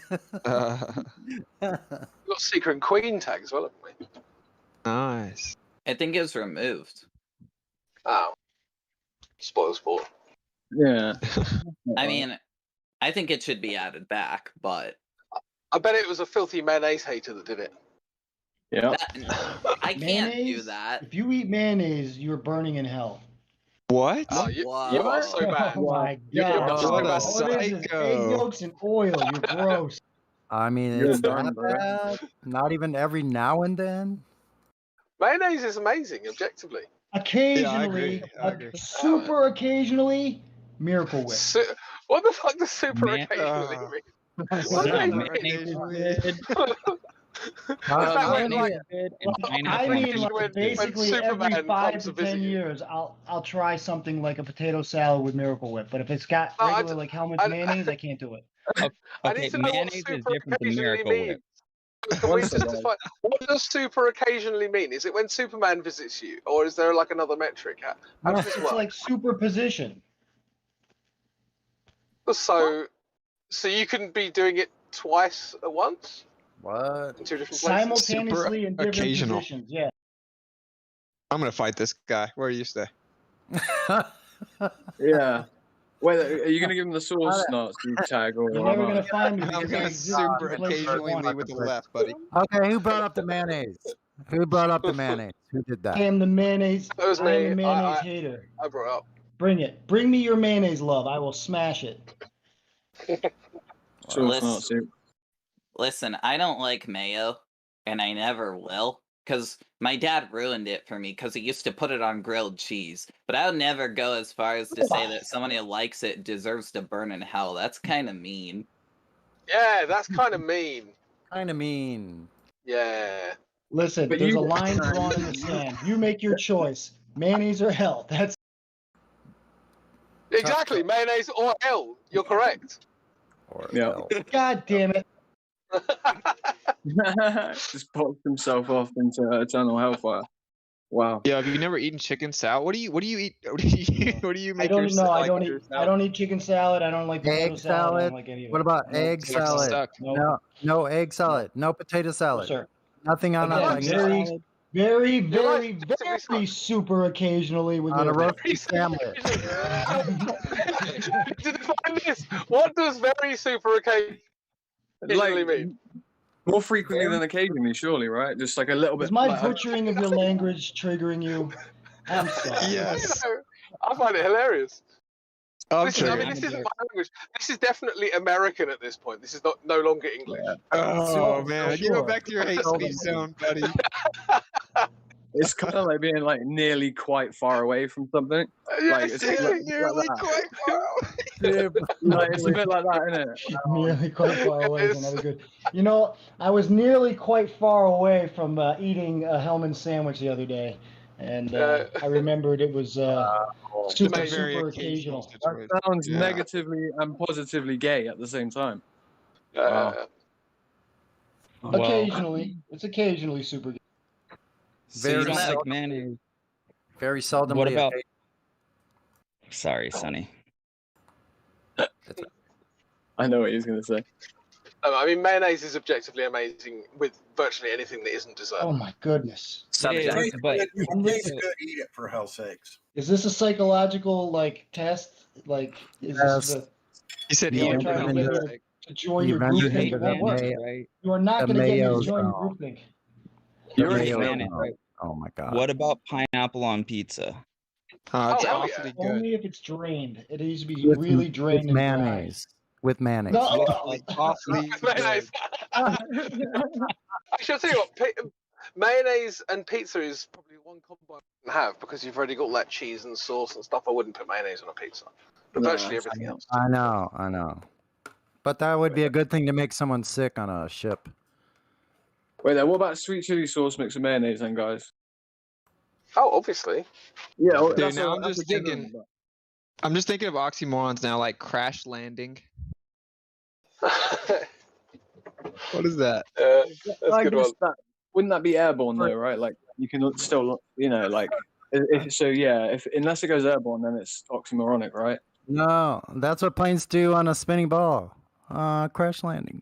got Secret Queen tag as well, haven't we? Nice. I think it was removed. Oh. Spoil sport. Yeah. I mean, I think it should be added back, but I bet it was a filthy mayonnaise hater that did it. Yeah. I can't do Mayonnaise? that. If you eat mayonnaise, you're burning in hell. What? Oh, you are so bad. Oh my You're god! so What a bad. All it is egg yolks and oil. You're gross. I mean, You're it's done, not bro. bad. Not even every now and then. Mayonnaise is amazing, objectively. Occasionally, I agree. super occasionally, Miracle Whip. What the fuck does super Man- occasionally mean? What What about do they mayonnaise is mean? good? Like, I mean, like when basically every Superman 5 comes to to visit 10 you. years, I'll try something like a potato salad with Miracle Whip. But if it's got No, regular like Hellman's mayonnaise, I can't do it. I Okay, need to know what mayonnaise is super different than occasionally Miracle Whip. means. Can we One just second. define what does super occasionally mean? Is it when Superman visits you, or is there like another metric? How does this It's work? like superposition. So you can be doing it twice at once What? in two different places. Simultaneously in different occasional. positions. Yeah. I'm gonna fight this guy. Where do you stay? Yeah. Wait, are you gonna give him the source Nazi tag or You're never not? gonna find me I'm because I gonna exist super in places you occasionally want. lead with the left, buddy. Okay, who brought up the mayonnaise? Who brought up the mayonnaise? Who did that? I am the mayonnaise. That was I am me. the mayonnaise hater. I brought it up. Bring it. Bring me your mayonnaise love. I will smash it. Source Nazi. Listen, I don't like mayo, and I never will, because my dad ruined it for me because he used to put it on grilled cheese. But I would never go as far as to say that someone who likes it deserves to burn in hell. That's kind of mean. Yeah, that's kind of mean. Kind of mean. Yeah. Listen, But there's you- a line drawn in the sand. You make your choice. Mayonnaise or hell. That's Exactly, mayonnaise or hell. You're correct. Or Yeah. hell. God damn it. Just popped himself off into eternal hellfire. Wow. Yeah, have you never eaten chicken salad? What do you eat? What do you I make? don't know. I don't your eat. I salad? don't eat chicken salad. I don't like potato Egg salad. I salad? don't like any of it. What about No, egg potato salad? Suck. No, No egg salad. No potato no, salad. sir. Nothing on Again, a very, very, very, very super occasionally with on a Miracle Whip. roasted sandwich. To define this, what does very super occasionally mean? More frequently than occasionally, surely, right? Just like a little bit. Is my like, butchering of your language triggering you? I'm sorry. Yes. I find it hilarious. I'm Listen, I mean, triggered. this isn't my language. This is definitely American at this point. This is no longer English. Oh man, you go sure. back to your hate speech zone, buddy. It's kind of like being like nearly quite far away from something. Like Yes, it's yeah, like, Nearly that. quite far away. Like, it's a bit like that, isn't it? Nearly quite far away is another good. You know, I was nearly quite far away from eating a Hellman sandwich the other day, and I remembered it was super occasional. That sounds negatively and positively gay at the same time. Occasionally, it's occasionally super. So you Very don't seldom. like mayonnaise. Very seldomly. What about? occasional. Sorry, Sonny. I know what he's gonna say. I mean, mayonnaise is objectively amazing with virtually anything that isn't dessert. Oh my goodness. It is, but I'm it tastes listening. good. Eat it for hell's sakes. Is this a psychological like test? Like, is this the? He said You eat are it for trying to hell's get me sake. to join You've your entered groupthink. into It the won't work. mayo, You are not the going to get me mayo to join your zone. groupthink. The You already mayo mayonnaise, zone. right? Oh my god. What about pineapple on pizza? It's hell awfully good. Only if it's drained. It needs to be With, really drained with and dry. mayonnaise. With mayonnaise. No. Like awfully mayonnaise. good. Actually, I'll tell you what. Mayonnaise and pizza is probably one combo I wouldn't have because you've already got that cheese and sauce and stuff. I wouldn't put mayonnaise on a pizza, but virtually everything else. I know. But that would be a good thing to make someone sick on a ship. Wait, then what about sweet chili sauce mixed with mayonnaise, then, guys? Oh, obviously. Yeah, well, Dude, that's now a- I'm that's just a good thinking. one, but- I'm just thinking of oxymorons now, like crash landing. What is that? That's a I good guess one. that wouldn't that be airborne though, right? Like you can still, like so yeah. If unless it goes airborne, then it's oxymoronic, right? No, that's what planes do on a spinning ball. Crash landing.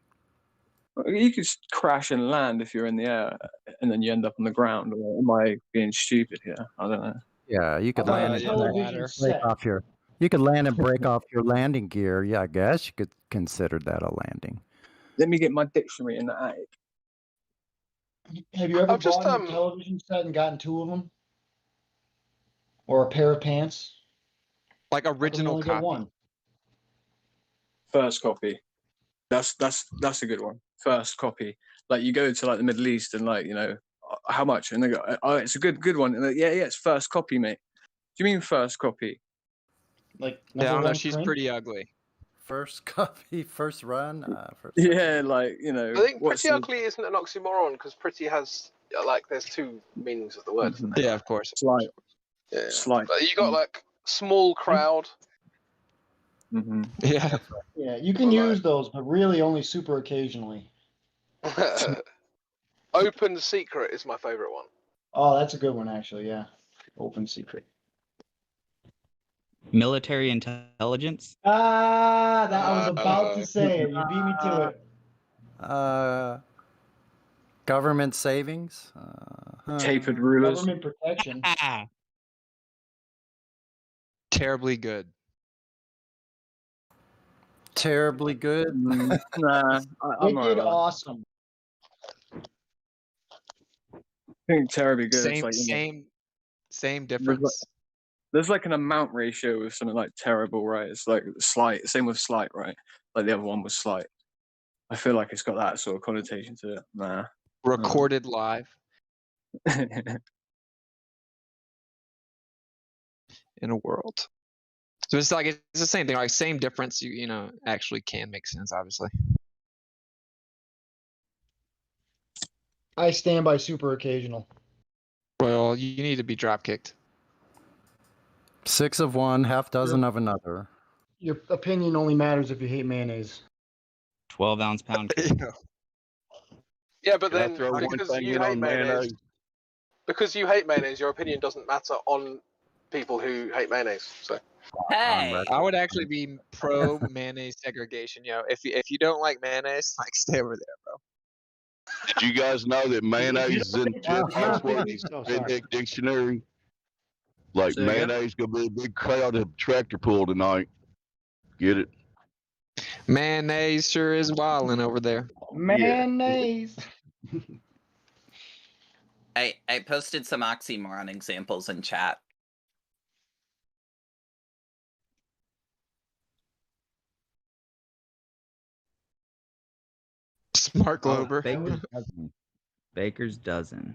You could crash and land if you're in the air, and then you end up on the ground. Or am I being stupid here? I don't know. Yeah, you could How about land a and television break set? off your. You could land and break off your landing gear. Yeah, I guess you could consider that a landing. Let me get my dictionary in the attic. Have you ever I've just, bought a television set and gotten two of them? Or a pair of pants? Like How come you original only get copy. one? First copy. That's a good one. First copy. Like you go to like the Middle East and like how much, and they go, oh, it's a good one. And yeah, it's first copy, mate. Do you mean first copy? Like Yeah, I number don't know. one She's print? pretty ugly. First copy, first run. First Yeah, like I think pretty ugly isn't an oxymoron because pretty has there's two meanings of the word. Isn't there? Yeah, of course. Slight. Yeah. Slight. But you got like small crowd. Mm-hmm. Yeah. Yeah, you can use those, but really only super occasionally. Open secret is my favorite one. Oh, that's a good one, actually. Yeah, open secret. Military intelligence. Ah, that I was about to say it. You beat me to it. Government savings. Tapered rulers. Government protection. Terribly good. Terribly good. Nah, I'm Wicked alright. awesome. I think terribly good. Same, It's like, same difference. there's like an amount ratio with something like terrible, right? It's like slight. Same with slight, right? Like the other one was slight. I feel like it's got that sort of connotation to it. Nah. Recorded live in a world. So it's like it's the same thing. Like same difference. You know actually can make sense. Obviously. I stand by super occasional. Well, you need to be drop kicked. 6 of one, half dozen of another. Your opinion only matters if you hate mayonnaise. 12-ounce pound cake. Yeah, but Can I then throw one because thing you in hate on mayonnaise, your opinion doesn't matter on people who hate mayonnaise. So. Hey, I would actually be pro mayonnaise segregation. If you don't like mayonnaise, like stay over there, bro. Did you guys know that mayonnaise is in Ted Oswald's redneck dictionary? Like Say again? mayonnaise gonna be a big crowd at tractor pull tonight. Get it? Mayonnaise sure is wildin' over there. Mayonnaise. I posted some oxymoron examples in chat. Smart Glober. Baker's dozen.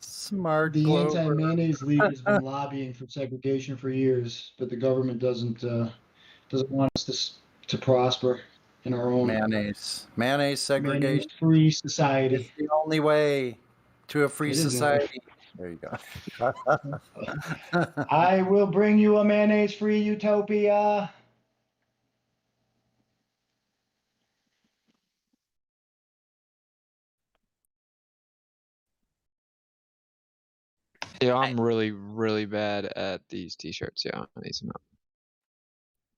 Smart The Glober. anti-mayonnaise league has been lobbying for segregation for years, but the government doesn't want us to prosper in our own Mayonnaise segregation. free society. It's the only way to a free It is society. There you go. I will bring you a mayonnaise-free utopia. Yeah, I'm really, really bad at these t-shirts. Yeah, I need some help.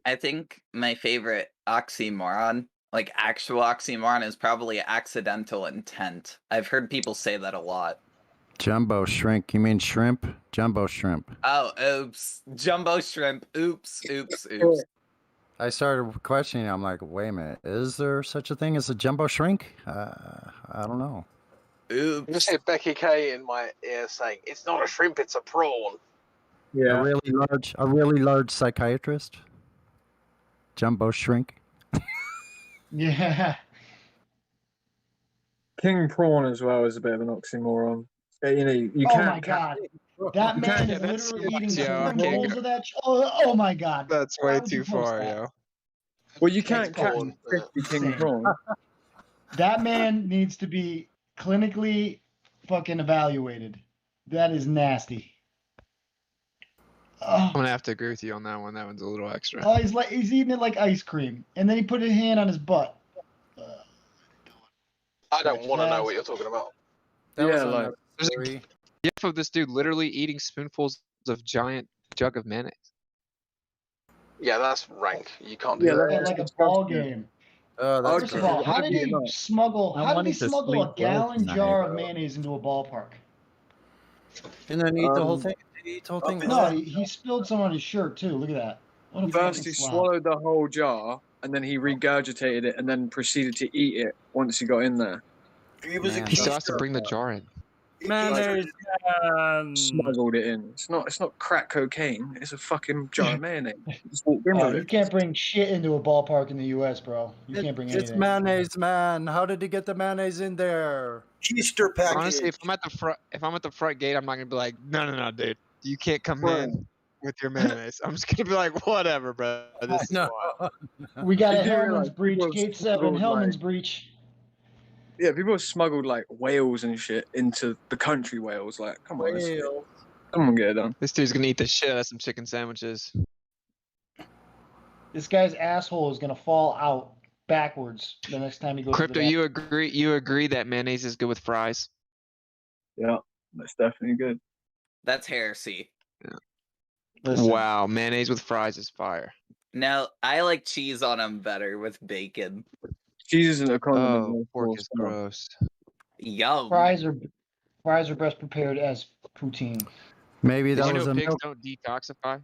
I think my favorite oxymoron like actual oxymoron is probably accidental intent. I've heard people say that a lot. Jumbo shrink. You mean shrimp? Jumbo shrimp. Oh, oops. Jumbo shrimp. Oops, oops, oops. I started questioning. I'm like, wait a minute. Is there such a thing as a jumbo shrink? I don't know. Oops. You just hear Becky K in my ear saying, "It's not a shrimp, it's a prawn." A really large psychiatrist. Jumbo shrink. Yeah. King prawn as well is a bit of an oxymoron. You know, you Oh can't. my god. That You man can't- is Yeah, that's literally too eating much, yo. spoon I can't rolls go- of that. Oh my god. That's Why way would you too post far, that? yo. Well, you can't That's catch cold. 50 king Insane. prawn. That man needs to be clinically fucking evaluated. That is nasty. I'm gonna have to agree with you on that one. That one's a little extra. Oh, he's eating it like ice cream, and then he put his hand on his butt. I don't want to know what you're talking about. There's a gif of this dude literally eating spoonfuls of giant jug of mayonnaise. Yeah, that's rank. You can't do Yeah, that. at like a ball game. Oh, that's First of all, how did he smuggle? I How did he wanted to smuggle sleep a well gallon tonight. jar of mayonnaise into a ballpark? And then eat the whole thing. Did he eat the whole thing? No, he spilled some on his shirt too. Look at that. What a First, fucking he slob. swallowed the whole jar, and then he regurgitated it, and then proceeded to eat it once he got in there. He was He still has to bring the jar in. Mayonnaise smuggled it in. It's not crack cocaine. It's a fucking jar of mayonnaise. Just walked in with You it. can't bring shit into a ballpark in the U.S., bro. You can't bring It's anything. mayonnaise, man. How did he get the mayonnaise in there? Easter package. Honestly, if I'm at the front gate, I'm not gonna be like, no, dude, you can't come in with your mayonnaise. I'm just gonna be like, whatever, bro. This is wild. We got a You do Hellman's realize breach, people Gate 7, smuggled, Hellman's like- breach. Yeah, people have smuggled like whales and shit into the country Wales. Like, come on, someone get it done. This dude's gonna eat the shit out of some chicken sandwiches. This guy's asshole is gonna fall out backwards the next time he goes Crypto, to the you agree? You agree that mayonnaise is good with fries? Yeah, that's definitely good. That's heresy. Listen. Wow, mayonnaise with fries is fire. No, I like cheese on them better with bacon. Cheese isn't a condiment. Oh, pork is gross. Yum. Fries are best prepared as poutine. Maybe Did that you was know a pigs milk. don't detoxify?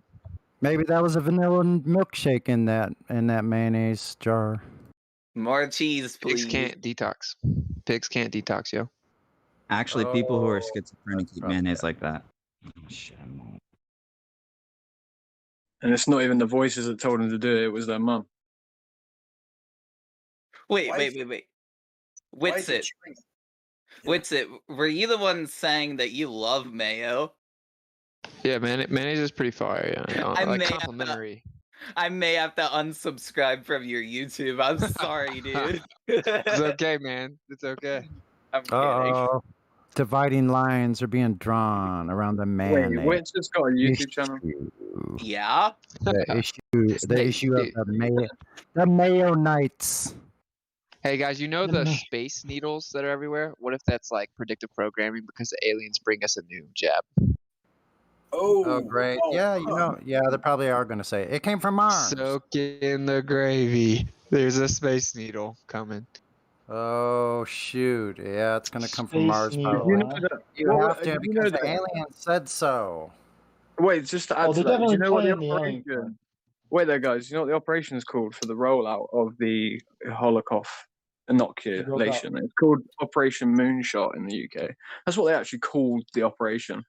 Maybe that was a vanilla milkshake in that mayonnaise jar. More cheese, please. Pigs can't detox. Pigs can't detox, yo. Actually, people who are schizophrenic eat probably mayonnaise like that. Oh, shit. And it's not even the voices that told them to do it. It was their mum. Wait. Why is What's it it? What's it? Were you the one saying that you love mayo? Yeah, mayonnaise is pretty fire. Yeah, I like may have to- complimentary. I may have to unsubscribe from your YouTube. I'm sorry, dude. It's okay, man. It's okay. I'm kidding. Uh-oh. Dividing lines are being drawn around the mayonnaise. Wait, Witch just got a YouTube channel. Yeah. The issue of the Mayo Knights. Hey guys, you know the space needles that are everywhere? What if that's like predictive programming because the aliens bring us a new jab? Oh, great. Yeah, they probably are going to say it came from Mars. Soak in the gravy. There's a space needle coming. Oh, shoot. Yeah, it's going to come from Space Mars. needle, Probably. huh? You have to you know because the that- aliens said so. Wait, just to add Oh, to they're that, do you definitely know what the playing the alien operation? Wait there, guys. You know what the operation is called for the rollout of the Holocaust inoculation? It's called Operation Moonshot in the UK. That's what they actually called the operation.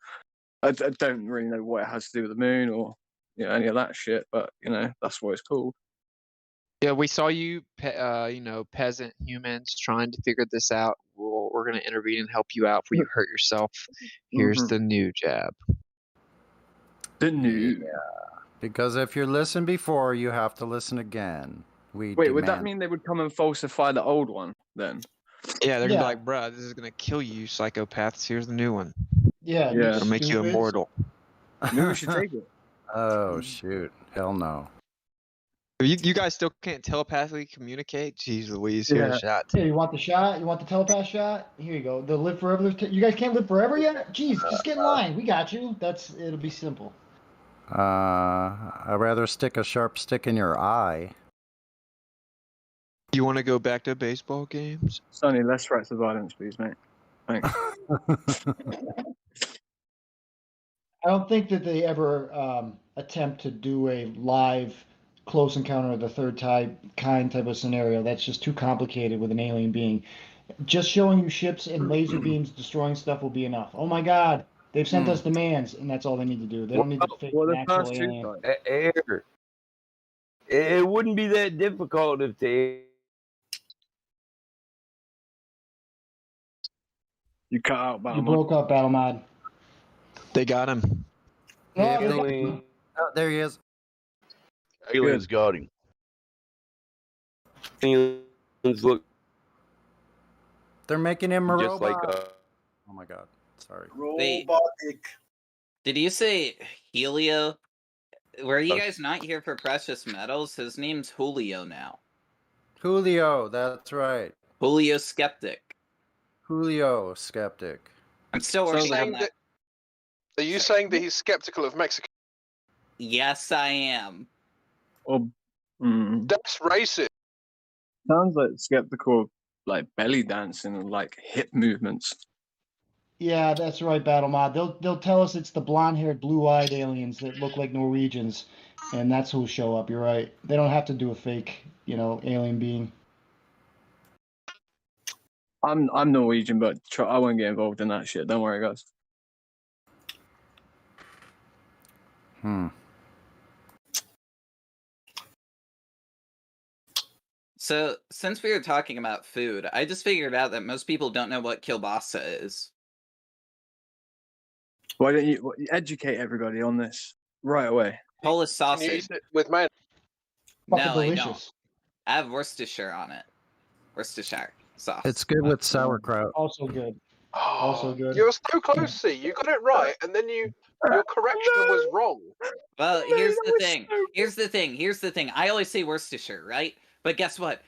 I don't really know what it has to do with the moon or any of that shit, but that's what it's called. Yeah, we saw you, peasant humans trying to figure this out. We're going to intervene and help you out before you hurt yourself. Here's the new jab. The new. Because if you listened before, you have to listen again. Wait, would that mean they would come and falsify the old one then? Yeah, they're going to be like, bruh, this is going to kill you, psychopaths. Here's the new one. Yeah, It'll make you immortal. Maybe we should take it. Oh, shoot. Hell no. You guys still can't telepathically communicate? Jeez Louise, here's a shot. Here, you want the shot? You want the telepath shot? Here you go. The live forever. You guys can't live forever yet? Jeez, just get in line. We got you. It'll be simple. I'd rather stick a sharp stick in your eye. You want to go back to baseball games? Sonny, less threats of violence, please, mate. Thanks. I don't think that they ever attempt to do a live close encounter of the third kind type of scenario. That's just too complicated with an alien being. Just showing you ships and laser beams destroying stuff will be enough. Oh my God, they've sent us demands, and that's all they need to do. They don't need to fake an actual alien. Air. It wouldn't be that difficult if they. You cut out, Battle You broke up, Battle Mod. They got him. Oh, there he is. Aliens got him. Aliens look They're making him a just robot. like Oh my God. Sorry. Robotic. Did you say Helio? Were you guys not here for precious metals? His name's Julio now. Julio, that's right. Julio Skeptic. Julio Skeptic. I'm still Are you working on saying that. Are you saying that he's skeptical of Mexico? Yes, I am. That's racist. Sounds like skeptical, of, like belly dancing and like hip movements. Yeah, that's right, Battle Mod. They'll tell us it's the blonde-haired, blue-eyed aliens that look like Norwegians, and that's who'll show up. You're right. They don't have to do a fake, alien being. I'm Norwegian, but I won't get involved in that shit. Don't worry, guys. So, since we were talking about food, I just figured out that most people don't know what kielbasa is. Why don't you educate everybody on this right away? Polish Can you sausage. eat it with mayonnaise? No, Fucking I delicious. don't. I have Worcestershire on it. Worcestershire sauce. It's good with sauerkraut. Also good. Also good. You're so close, see. You got it right, and then your correction was wrong. Well, here's the thing. Here's the thing. I always say Worcestershire, right? But guess what?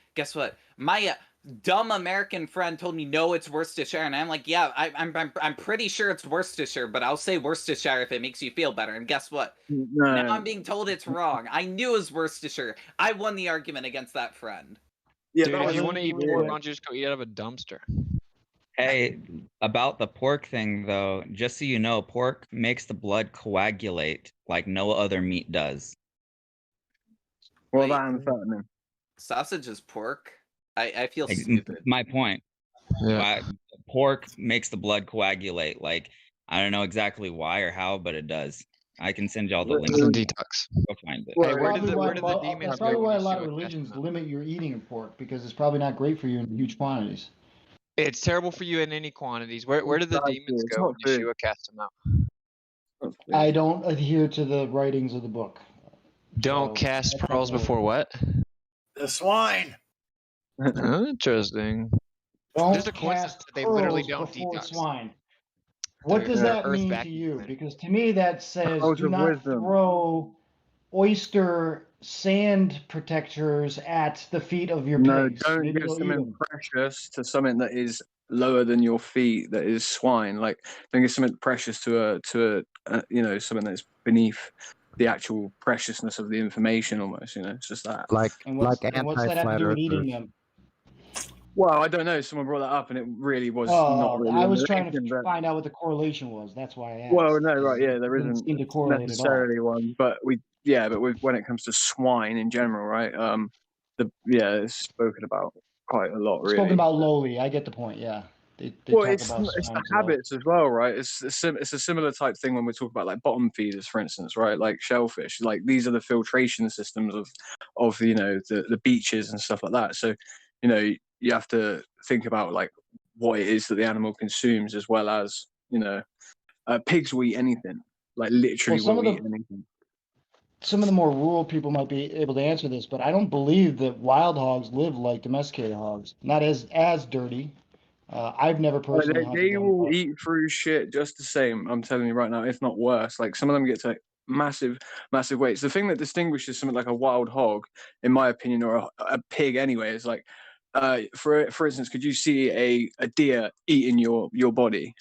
My dumb American friend told me no, it's Worcestershire, and I'm like, yeah, I'm pretty sure it's Worcestershire, but I'll say Worcestershire if it makes you feel better. And guess what? No. Now I'm being told it's wrong. I knew it was Worcestershire. I won the argument against that friend. Yeah, Dude, if you want to eat pork, why don't you just go eat out of a dumpster? Hey, about the pork thing though, just so you know, pork makes the blood coagulate like no other meat does. What about amphetamine? Sausage is pork? I feel stupid. My point. Yeah. Pork makes the blood coagulate. Like, I don't know exactly why or how, but it does. I can send y'all the link. Detox. Go find it. Hey, where did the demons That's probably go why when a you lot see of what religions limit your eating of pork, because it's probably not great for you in huge quantities. It's terrible for you in any quantities. Where did the demons it's go when not food. Yeshua cast them out? I don't adhere to the writings of the book. Don't So, cast that's pearls not before what? The swine. Interesting. Don't There's a coincidence cast that they literally pearls don't before detox. swine. What does They're that Earth mean to vacuum you? cleaner. Because to me that says Pearls do of not wisdom. throw oyster sand protectors at the feet of your No, pigs. don't Maybe give they'll eat something them. precious to something that is lower than your feet. That is swine. Like, don't give something precious to a something that's beneath the actual preciousness of the information. Almost, it's just that. And what's that have to do with eating them? Well, I don't know. Someone brought that up, and it really was not really. I in was the trying to religion, but- find out what the correlation was. That's why I asked. Well, no, right, yeah, there It didn't isn't seem to correlate at all. necessarily one, but when it comes to swine in general, right? It's spoken about quite a lot, really. Spoken about lowly. I get the point. Yeah, they Well, talk it's about the swine as well. habits as well, right? It's a similar type thing when we talk about like bottom feeders, for instance, right? Like shellfish. Like these are the filtration systems of the beaches and stuff like that. So, you have to think about like what it is that the animal consumes, as well as pigs will eat anything. Like literally will eat anything. Some of the more rural people might be able to answer this, but I don't believe that wild hogs live like domesticated hogs. Not as dirty. I've never personally hunted They them. will eat through shit just the same. I'm telling you right now, if not worse. Like some of them get to massive weights. The thing that distinguishes something like a wild hog, in my opinion, or a pig anyway, is like, for instance, could you see a deer eating your body?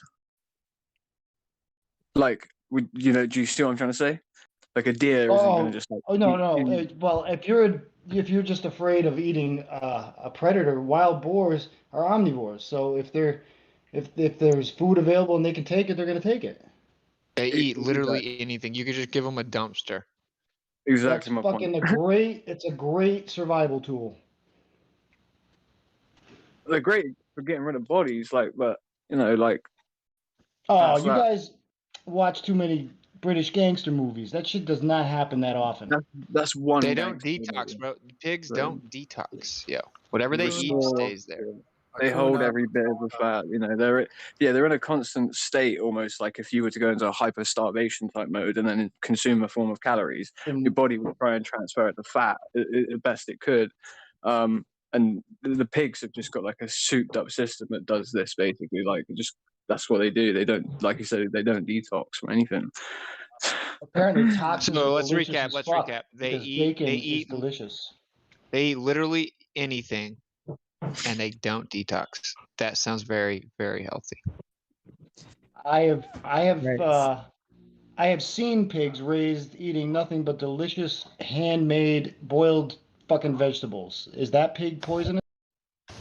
Like, do you see what I'm trying to say? Like a deer isn't going to just like. no. Well, if you're if you're just afraid of eating a predator, wild boars are omnivores. So if there's food available and they can take it, they're going to take it. They eat literally anything. You could just give them a dumpster. That's fucking it's a great survival tool. They're great for getting rid of bodies, like, but you know, like. Oh, you guys watch too many British gangster movies. That shit does not happen that often. That's one. They don't detox, bro. Pigs don't detox. Yo, whatever they eat Restore- stays there. They hold every bit of the fat. You know, they're in a constant state, almost like if you were to go into a hyper starvation type mode and then consume a form of calories, your body would try and transfer it to fat the best it could. And the pigs have just got like a souped up system that does this basically. Like, just that's what they do. They don't, like you said, they don't detox from anything. Apparently, toxins. So are let's delicious recap. as Let's fuck recap. because bacon is delicious. They eat literally anything, and they don't detox. That sounds very, very healthy. I have seen pigs raised eating nothing but delicious handmade boiled fucking vegetables. Is that pig poisonous?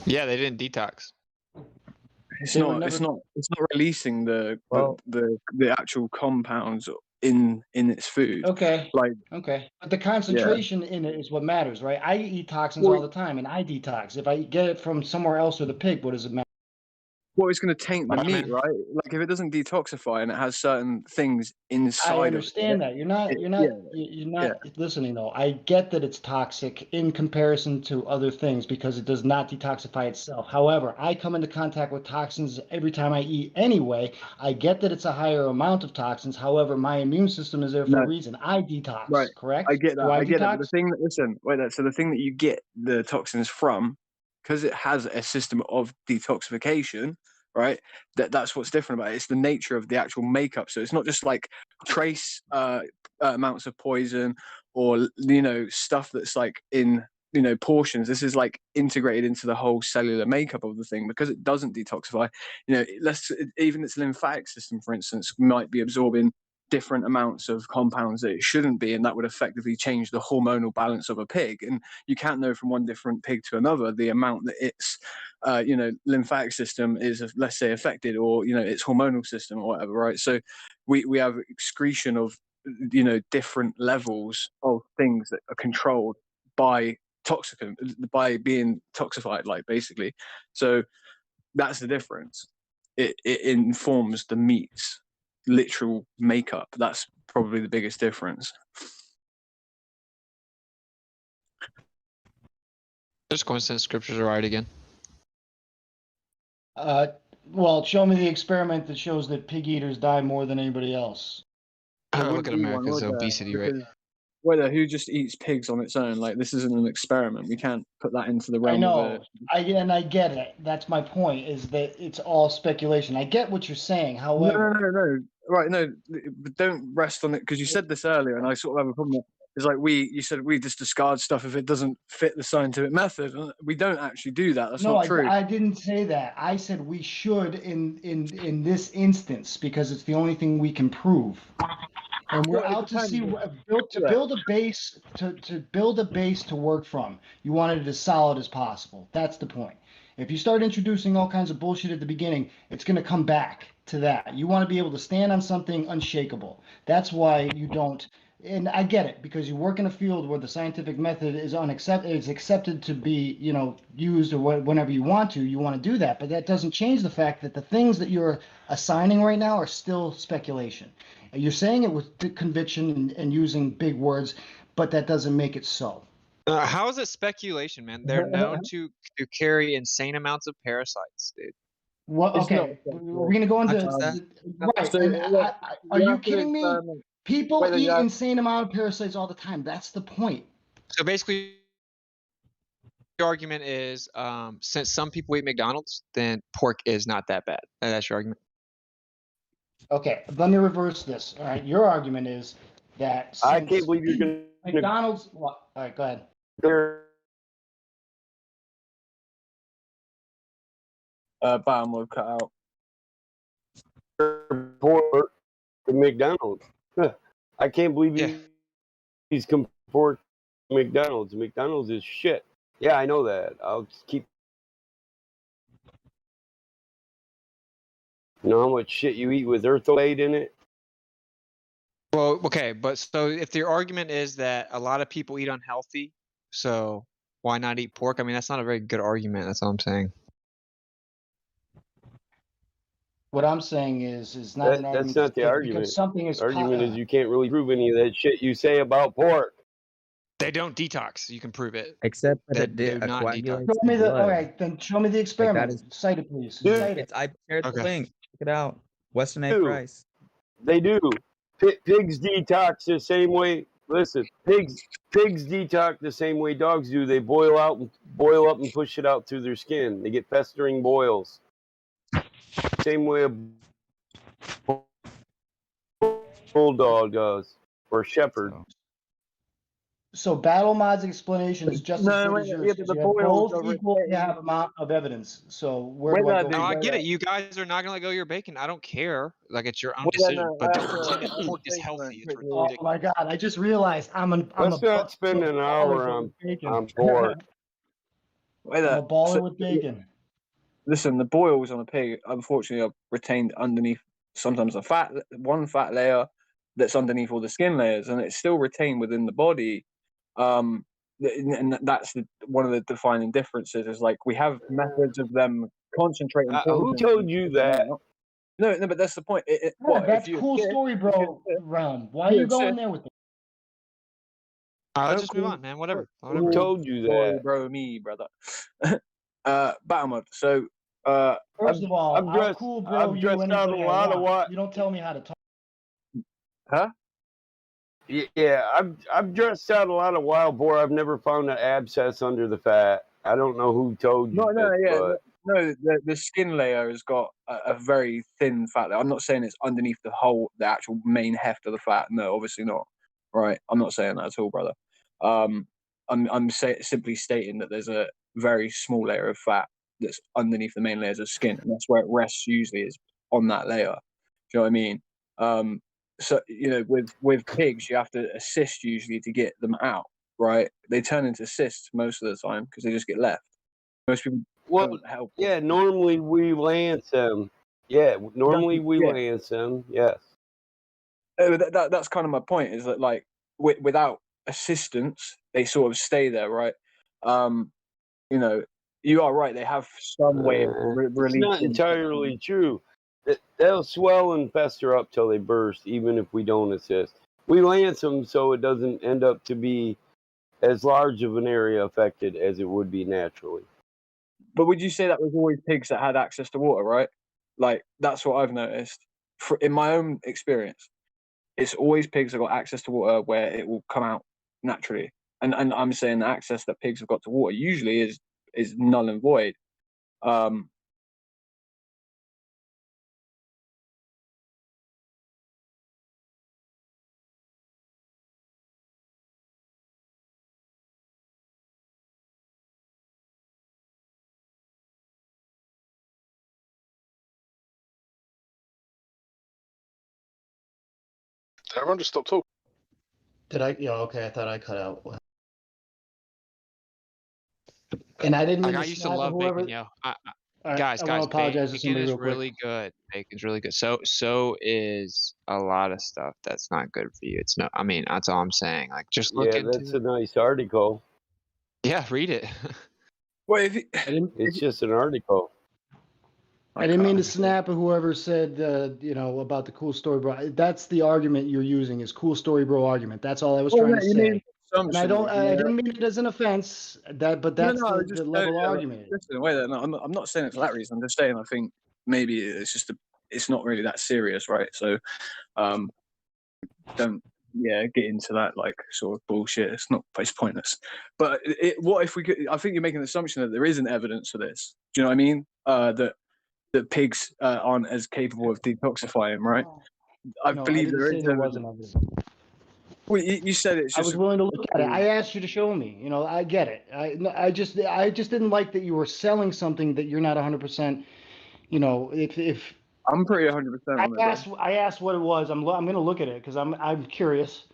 Yeah, they didn't detox. It's not releasing the actual compounds in its food. Okay. Like, okay. But the concentration in it is what matters, right? I eat toxins all the time and I detox. If I get it from somewhere else or the pig, what does it matter? Well, it's going to taint the meat, right? Like, if it doesn't detoxify and it has certain things inside I understand of it, that. You're not listening though. I get that it's toxic in comparison to other things because it does not detoxify itself. However, I come into contact with toxins every time I eat anyway. I get that it's a higher amount of toxins. However, my immune system is there for a reason. I detox, right? correct? I get that. Do I get that. detox? But the thing so the thing that you get the toxins from, because it has a system of detoxification, right? That's what's different about it. It's the nature of the actual makeup. So it's not just like trace amounts of poison or stuff that's like in portions. This is like integrated into the whole cellular makeup of the thing because it doesn't detoxify. Even its lymphatic system, for instance, might be absorbing different amounts of compounds that it shouldn't be, and that would effectively change the hormonal balance of a pig. And you can't know from one different pig to another the amount that its lymphatic system is, let's say, affected, or its hormonal system or whatever, right? So we have excretion of different levels of things that are controlled by by being toxified, like, basically. So that's the difference. It informs the meat's literal makeup. That's probably the biggest difference. Just coincidence scriptures are right again. Well, show me the experiment that shows that pig eaters die more than anybody else. Look at America's obesity rate. Whether who just eats pigs on its own, like, this isn't an experiment. We can't put that into the realm of it. I get it. That's my point, is that it's all speculation. I get what you're saying. However, No. Right, no, but don't rest on it, because you said this earlier, and I sort of have a problem with it. It's like you said we just discard stuff if it doesn't fit the scientific method. We don't actually do that. That's not true. I didn't say that. I said we should in this instance because it's the only thing we can prove. And we're out to see build a base to build a base to work from. You want it as solid as possible. That's the point. If you start introducing all kinds of bullshit at the beginning, it's going to come back to that. You want to be able to stand on something unshakable. That's why you don't. And I get it, because you work in a field where the scientific method is accepted to be, used, or whenever you want to do that. But that doesn't change the fact that the things that you're assigning right now are still speculation. You're saying it with conviction and using big words, but that doesn't make it so. How is it speculation, man? They're known to carry insane amounts of parasites, dude. Well, okay, we're going to go into right. And are you kidding me? People eat insane amount of parasites all the time. That's the point. So basically, your argument is, since some people eat McDonald's, then pork is not that bad. That's your argument. Okay, let me reverse this. All right, your argument is that I can't believe you're going to McDonald's. All right, go ahead. Bottom will cut out. Pork to McDonald's. I can't believe he's compared McDonald's. McDonald's is shit. Yeah, I know that. I'll keep. You know how much shit you eat with erythrolate in it? Well, okay, but so if your argument is that a lot of people eat unhealthy, so why not eat pork? I mean, that's not a very good argument. That's all I'm saying. What I'm saying is not an argument. That's not the argument. Because something is the argument is you can't really prove any of that shit you say about pork. They don't detox. You can prove it. Except that They it do not coagulates Show me the the. blood. All right, then show me the experiment. is- Cite it, please. Dude, Cite it. I shared the link. Check it out. Weston A. do. Price. They do. Pigs detox the same way. Listen, pigs detox the same way dogs do. They boil up and push it out through their skin. They get festering boils. Same way a bulldog does, or shepherd. So Battle Mod's explanation is just as No, good wait, as yeah, yours. but 'Cause the you have boils both are equally retained. have amount of evidence. So where Wait, do I no, go? No, I from get there? it. You guys are not gonna let go of your bacon. I don't care. Like it's your own Wait, no, decision. no, But I don't have to- pretend I that have pork to is say healthy. something It's quickly. Oh ridiculous. my God! I just realized I'm Let's a not spend an hour on pork. Wait, I'm a baller with bacon. Listen, the boils on a pig, unfortunately, are retained underneath sometimes one fat layer that's underneath all the skin layers, and it's still retained within the body. And that's one of the defining differences. Is like we have methods of them concentrating. Who told you that? No, but that's the point. That's cool story, bro. Realm. Why are you going there with it? Let's just move on, man. Whatever. Who told you Sorry, that? bro, me, brother. Battle mode. So, First of all, I've dressed, cool, bro. I've dressed out a lot of what? You don't tell me how to talk. Huh? Yeah, I've dressed out a lot of wild boar. I've never found an abscess under the fat. I don't know who told you that, but the skin layer has got a very thin fat layer. I'm not saying it's underneath the actual main heft of the fat. No, obviously not. Right? I'm not saying that at all, brother. I'm simply stating that there's a very small layer of fat that's underneath the main layers of skin, and that's where it rests usually, is on that layer. Do you know what I mean? So with pigs, you have to assist usually to get them out. Right? They turn into cysts most of the time because they just get left. Most people don't help. Yeah, normally we lance them. Yeah, normally we lance them. Yes. That's kind of my point. Is that like without assistance, they sort of stay there, right? You are right. They have some way of releasing. It's not entirely true. They'll swell and fester up till they burst, even if we don't assist. We lance them so it doesn't end up to be as large of an area affected as it would be naturally. But would you say that was always pigs that had access to water, right? Like, that's what I've noticed. In my own experience, it's always pigs that got access to water where it will come out naturally. And I'm saying the access that pigs have got to water usually is null and void. Everyone just stop talking. Did I? Yeah, okay. I thought I cut out. And I didn't mean I to used to snap love whoever. bacon, yo. All right, Guys, I want to apologize to bacon somebody is real quick. really good. Bacon's really good. So is a lot of stuff that's not good for you. It's no. I mean, that's all I'm saying. Like, just look into that's it. a nice article. Yeah, read it. Well, it's just an article. I didn't mean to snap at whoever said, about the cool story, bro. That's the argument you're using, is cool story, bro argument. That's all I was trying to say. And I didn't mean it as an offense. But that's the level argument. Listen, wait, no, I'm not saying it for that reason. I'm just saying I think maybe it's not really that serious, right? So, don't get into that like sort of bullshit. It's pointless. But what if we could? I think you're making an assumption that there isn't evidence for this. Do you know what I mean? That pigs aren't as capable of detoxifying, right? I believe there is evidence. Well, you said it's just. I was willing to look at it. I asked you to show me. I get it. I just didn't like that you were selling something that you're not 100%. If I'm pretty 100% on it. I asked what it was. I'm going to look at it because I'm curious.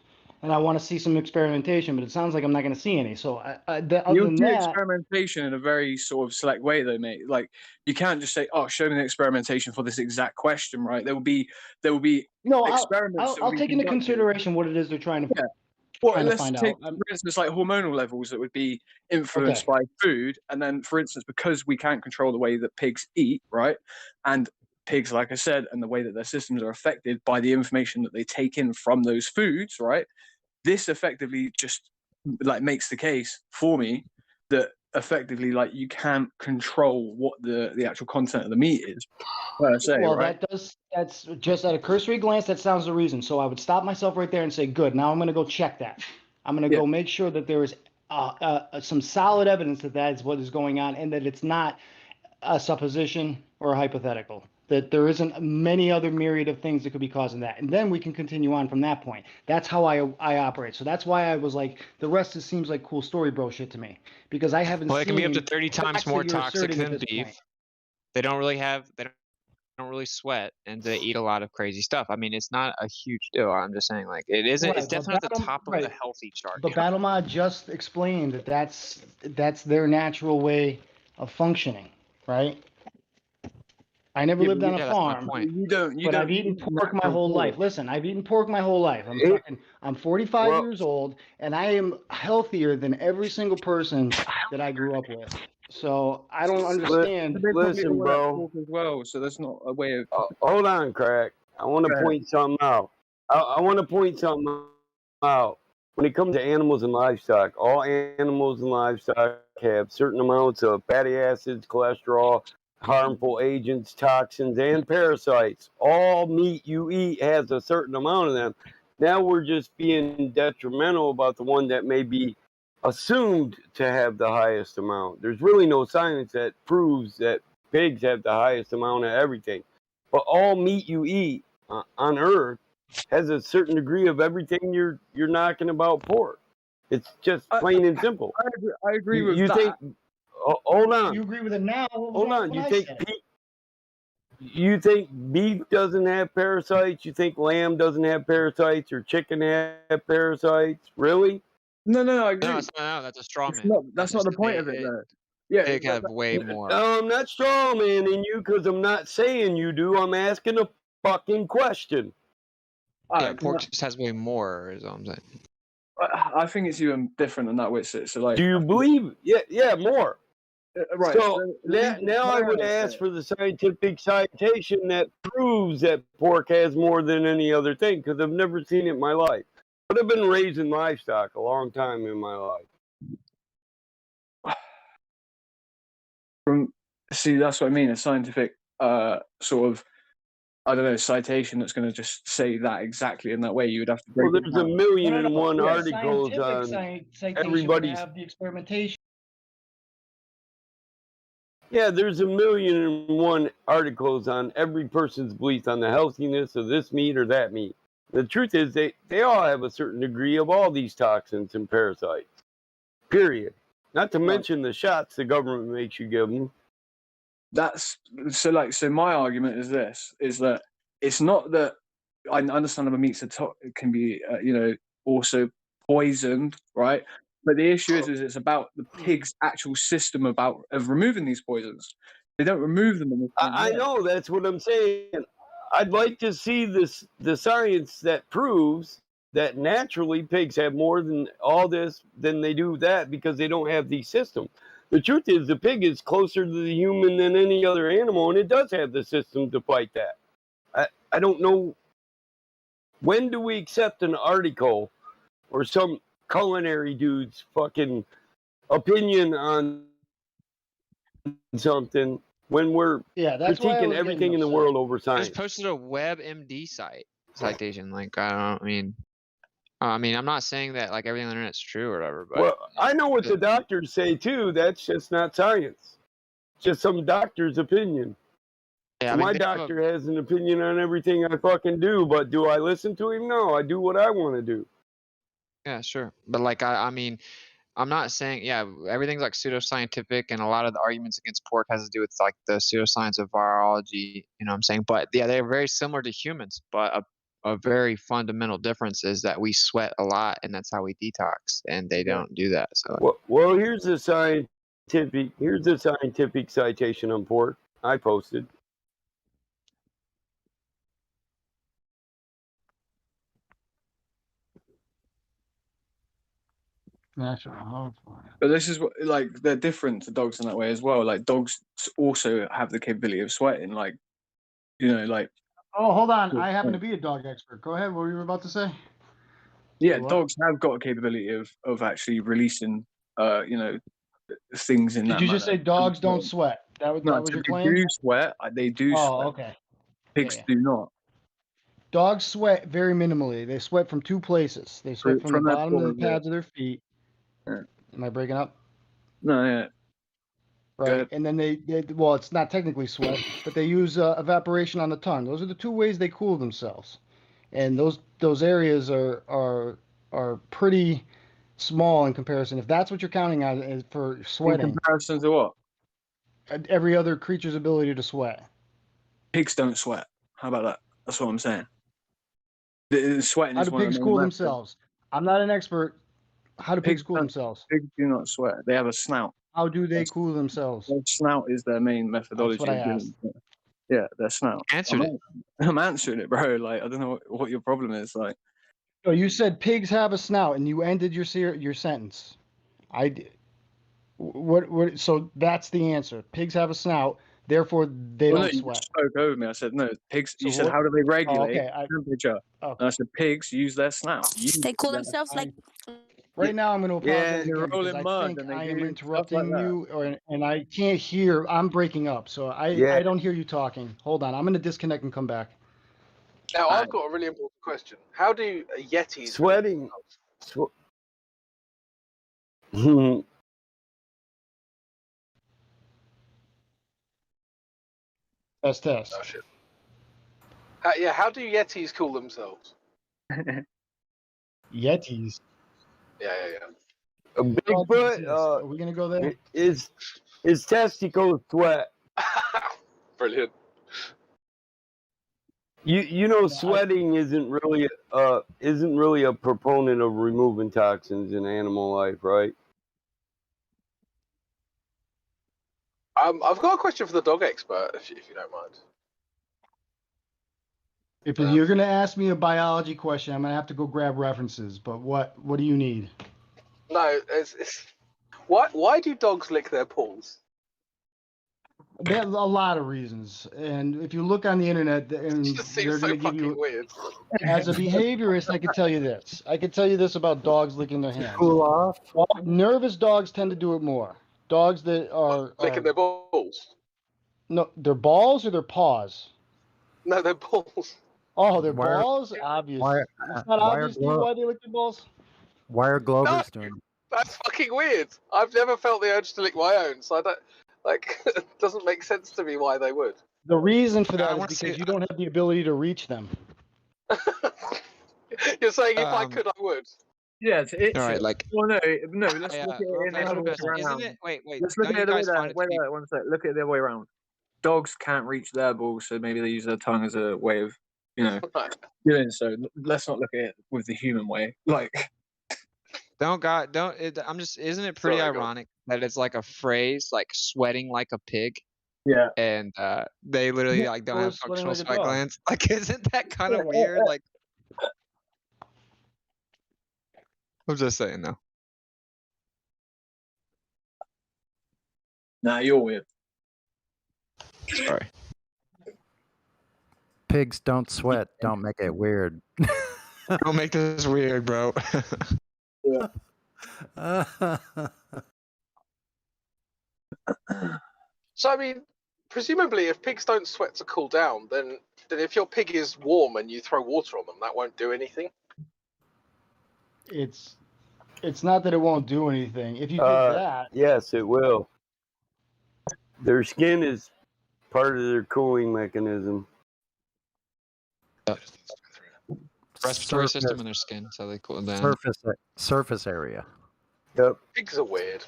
and I want to see some experimentation, but it sounds like I'm not going to see any. So other You'll than do that, experimentation in a very sort of select way, though, mate. Like you can't just say, "Oh, show me the experimentation for this exact question." Right? There will be no, experiments that will I'll be take into conducted. consideration what it is they're trying to Well, trying to let's find take, out. for instance, like hormonal levels that would be influenced Okay. by food. And then, for instance, because we can't control the way that pigs eat, right? And pigs, like I said, and the way that their systems are affected by the information that they take in from those foods, right? This effectively just like makes the case for me that effectively like you can't control what the actual content of the meat is per se, Well, right? that's just at a cursory glance, that sounds the reason. So I would stop myself right there and say, good, now I'm going to go check that. I'm going to go make sure that there is some solid evidence that that is what is going on and that it's not a supposition or a hypothetical, that there isn't many other myriad of things that could be causing that. And then we can continue on from that point. That's how I operate. So that's why I was like, the rest just seems like cool story bro shit to me, because I haven't Well, seen it can be up to 30 facts times that more you're toxic asserting at than this beef. point. They don't really sweat, and they eat a lot of crazy stuff. I mean, it's not a huge deal. I'm just saying, like, it isn't. It's Right, but definitely at the top of the healthy chart. But Battlemod just explained that that's their natural way of functioning, right? I never lived on a farm, but I've eaten pork my whole life. Listen, I've eaten pork my whole life. I'm 45 years old, and I am healthier than every single person that I grew up with. So I don't understand. Listen, bro. As well, so that's not a way of. Hold on, Crack. I want to point something out. I want to point something out. When it comes to animals and livestock, all animals and livestock have certain amounts of fatty acids, cholesterol, harmful agents, toxins, and parasites. All meat you eat has a certain amount of them. Now we're just being detrimental about the one that may be assumed to have the highest amount. There's really no science that proves that pigs have the highest amount of everything. But all meat you eat on Earth has a certain degree of everything you're knocking about pork. It's just plain and simple. I agree with you that. think? Hold on. You agree with it now? Hold on. You think beef doesn't have parasites? You think lamb doesn't have parasites or chicken have parasites? Really? No, I agree. No, that's a straw man. That's not the point of it, though. Yeah, they have way more. No, I'm not straw manning you because I'm not saying you do. I'm asking a fucking question. Yeah, pork just has way more, is all I'm saying. I think it's even different than that, which so like. Do you believe? Yeah, more. Right. So now I would ask for the scientific citation that proves that pork has more than any other thing, because I've never seen it in my life. But I've been raising livestock a long time in my life. See, that's what I mean. A scientific sort of, I don't know, citation that's going to just say that exactly in that way. You would have to break. Well, there's a million and one articles Scientific on citation everybody's. would have the experimentation. Yeah, there's a million and one articles on every person's belief on the healthiness of this meat or that meat. The truth is they all have a certain degree of all these toxins and parasites. Period. Not to mention the shots the government makes you give them. That's so my argument is this, is that it's not that I understand that meats can be also poisoned, right? But the issue is it's about the pig's actual system of removing these poisons. They don't remove them in the same I way. know, that's what I'm saying. I'd like to see the science that proves that naturally pigs have more than all this than they do that, because they don't have these systems. The truth is the pig is closer to the human than any other animal, and it does have the system to fight that. I don't know, when do we accept an article or some culinary dude's fucking opinion on something when we're critiquing everything in the world over I science? just posted a WebMD citation. Like, I'm not saying that like everything on the internet's true or whatever. But Well, I know what the doctors say too. That's just not science. It's just some doctor's opinion. Yeah, My doctor has an opinion on everything I fucking do, but do I listen to him? No, I do what I want to do. Yeah, sure. But like, I'm not saying, everything's like pseudoscientific, and a lot of the arguments against pork has to do with like the pseudoscience of virology, you know what I'm saying? But yeah, they're very similar to humans, but a very fundamental difference is that we sweat a lot, and that's how we detox, and they don't do that. So Well, here's the scientific citation on pork I posted. Natural. But this is what, like, they're different to dogs in that way as well. Like dogs also have the capability of sweating. Like, you know, like. Oh, hold on. I happen to be a dog expert. Go ahead. What were you about to say? Yeah, dogs have got a capability of actually releasing, you know, things in Did that you manner. just say dogs don't sweat? That was No, your they claim? do sweat. They do Oh, sweat. okay. Pigs Yeah. do not. Dogs sweat very minimally. They sweat from two places. They sweat from the their bottom of the paws, yeah. pads of their feet. Yeah. Am I breaking up? No, yeah. Right, and then they well, it's not technically sweat, but they use evaporation on the tongue. Those are the two ways they cool themselves, and those areas are pretty small in comparison. If that's what you're counting on for sweating, In comparison to what? Every other creature's ability to sweat. Pigs don't sweat. How about that? That's what I'm saying. The sweating How is do one of pigs the cool main methods. themselves? I'm not an expert. How do pigs cool themselves? Pigs do not sweat. They have a snout. How do they cool themselves? Their snout is their main methodology. That's what I of doing asked. it. Yeah, their snout. Answered it. I'm answering it, bro. Like, I don't know what your problem is. Like, No, you said pigs have a snout, and you ended your sentence. What? So that's the answer. Pigs have a snout, therefore they well, don't no, you sweat. just spoke over me. I said no. Pigs. So You said what- how do they Oh, regulate okay. temperature? And I said pigs use their snout. They cool themselves like. Right now, I'm going to apologize they again roll because in I mud think and they I am do stuff like interrupting that. you, and I can't hear. I'm breaking up, so Yeah. I don't hear you talking. Hold on, I'm going to disconnect and come back. Now I've got a really important question. How do Yetis Sweating. Test. Oh shit. How do Yetis cool themselves? Yetis. Yeah. A Bigfoot. Are we going to go there? His testicles sweat. Brilliant. You know, sweating isn't really a proponent of removing toxins in animal life, right? I've got a question for the dog expert, if you don't mind. If you're going to ask me a biology question, I'm going to have to go grab references. But what do you need? No, why do dogs lick their paws? There's a lot of reasons, and if you look on the internet, and It just they're seems going so to give you. fucking weird. As a behaviorist, I could tell you this. I could tell you this about dogs licking their hands. Cool off. Nervous dogs tend to do it more. Dogs that are licking their balls. No, their balls or their paws. No, their balls. Oh, their Why are- balls. Obvious. why- It's not why are obvious to you glo- why they lick their balls. Why are Glovers doing it? That's fucking weird. I've never felt the urge to lick my own, so I don't like. It doesn't make sense to me why they would. The reason for that is wanna because see- you don't have the ability to reach them. You're saying if I could, I would. Yeah, it's itchy. All right, like. Well, no. Let's Yeah, look at it real in the fast, other real way fast. Isn't around. it? Wait. Let's look Don't at you it the way guys find that. it to Wait, be- one sec. Look at it the other way around. Dogs can't reach their balls, so maybe they use their tongue as a way of, doing so. Let's not look at it with the human way. Like, I'm just. Isn't it pretty Sorry, go on. ironic that it's like a phrase, like sweating like a pig? Yeah. And they literally Yeah, like don't or have sweating functional like a sweat dog. glands. Like, isn't that kind of weird? Like, I'm just saying though. nah, you're weird. Sorry. Pigs don't sweat. Don't make it weird. Don't make this weird, bro. So I mean, presumably, if pigs don't sweat to cool down, then if your pig is warm and you throw water on them, that won't do anything. It's not that it won't do anything. If you did that, Yes, it will. Their skin is part of their cooling mechanism. Respiratory system in their skin, so they cool down. Surface area. Yep. Pigs are weird.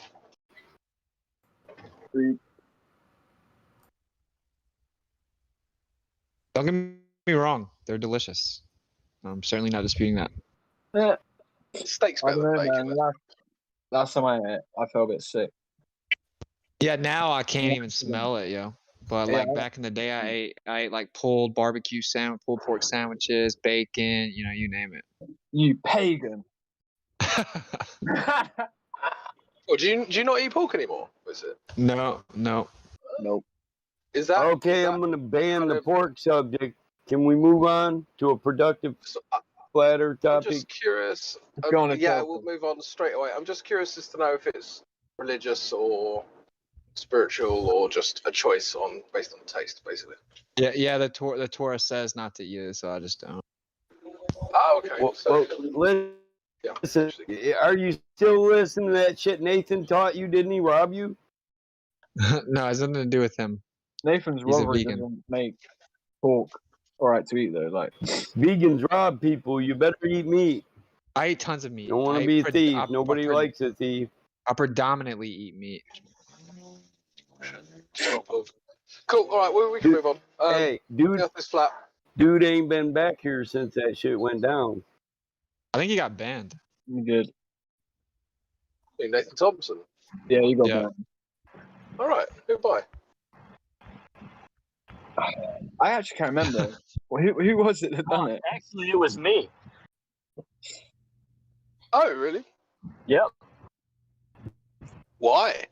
Don't get me wrong, they're delicious. I'm certainly not disputing that. Yeah. Steak's I better don't than know, bacon. man. Last time I ate it, I felt a bit sick. Yeah, now I can't even smell it, yo. But Yeah, like back in the day, I ate like pulled barbecue sandwich, pulled pork sandwiches, bacon, you name it. You pagan. Well, do you not eat pork anymore? Is it? No. Nope. Is that Okay, I'm going to ban the pork subject. Can we move on to a productive, flatter I'm topic? just curious. Go on, Yeah, we'll move on straight away. I'm just curious as to know if it's religious or spiritual or just a choice based on taste, basically. Yeah. The Torah says not to eat it, so I just don't. Oh, okay. Listen, are you still listening to that shit Nathan taught you? Didn't he rob you? No, it has nothing to do with him. Nathan's He's a robbery vegan. doesn't make pork alright to eat though. Like vegans rob people. You better eat meat. I eat tons of meat. You don't want to be a thief. Nobody likes a thief. I predominantly eat meat. Cool. All right, well, we can move on. Hey, dude. The earth is flat. Dude ain't been back here since that shit went down. I think he got banned. He did. Hey, Nathan Thompson. Yeah, he got banned. All right. Goodbye. I actually can't remember. Who was it that done it? Actually, it was me. Oh, really? Yep. Why?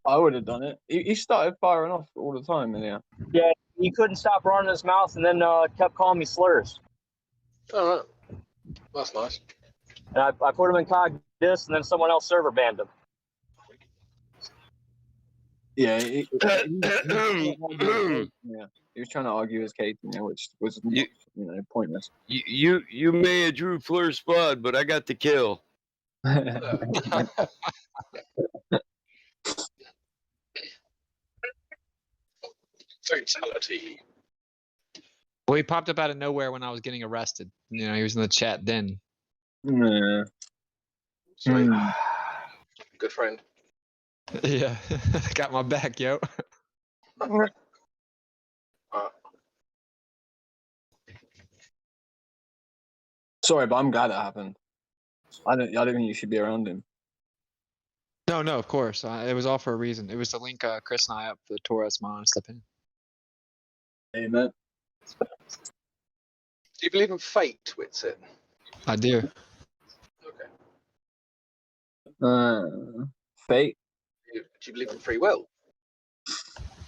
I would have done it. He started firing off all the time in here. Yeah, he couldn't stop running his mouth, and then kept calling me slurs. All right. That's nice. And I put him in Cogdis, and then someone else server banned him. Yeah, he was trying to argue his case, which was pointless. You may have drew first blood, but I got the kill. Fatality. Well, he popped up out of nowhere when I was getting arrested. He was in the chat then. Yeah. Sweet. Good friend. Yeah, got my back, yo. Sorry, but I'm glad it happened. I don't think you should be around him. No, of course. It was all for a reason. It was to link Chris and I up for the Torah. That's my honest opinion. Amen. Do you believe in fate, Whitsit? I do. Okay. Fate? Do you believe in free will?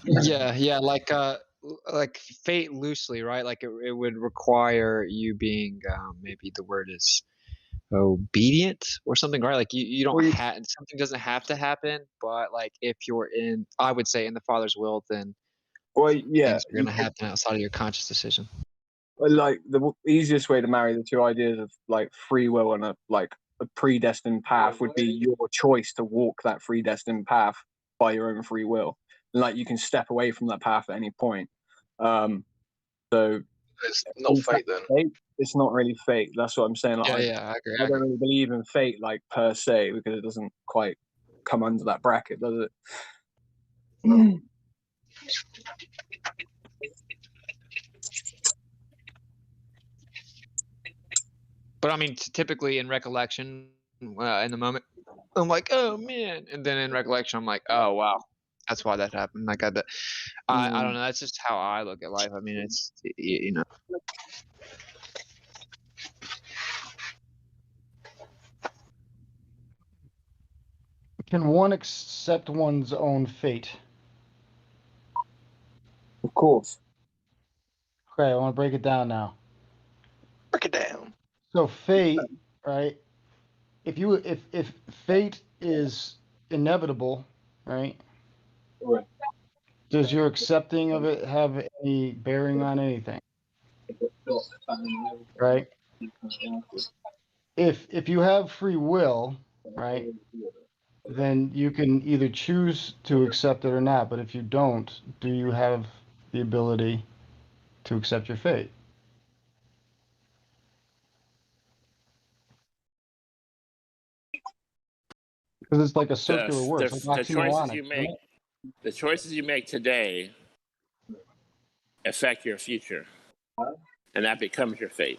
Yeah, like fate loosely, right? Like it would require you being maybe the word is obedient or something, right? Like you don't have something doesn't have to happen, but like if you're in, I would say in the Father's will, then things are gonna happen outside of your conscious decision. Like the easiest way to marry the two ideas of like free will and a predestined path would be your choice to walk that predestined path by your own free will. And like you can step away from that path at any point. So it's not fate then. Fate? It's not really fate. That's what I'm saying. Like, I agree. I don't really believe in fate like per se because it doesn't quite come under that bracket, does it? But I mean, typically in recollection, in the moment, I'm like, oh man, and then in recollection, I'm like, oh wow, that's why that happened. Like I don't know. That's just how I look at life. I mean, it's Can one accept one's own fate? Of course. Okay, I want to break it down now. Break it down. So fate, right? If fate is inevitable, right? Right. Does your accepting of it have any bearing on anything? Right? If you have free will, right, then you can either choose to accept it or not. But if you don't, do you have the ability to accept your fate? Because it's like a circular word. It's like The choices oxymoronic, you isn't make, it? the choices you make today affect your future, and that becomes your fate.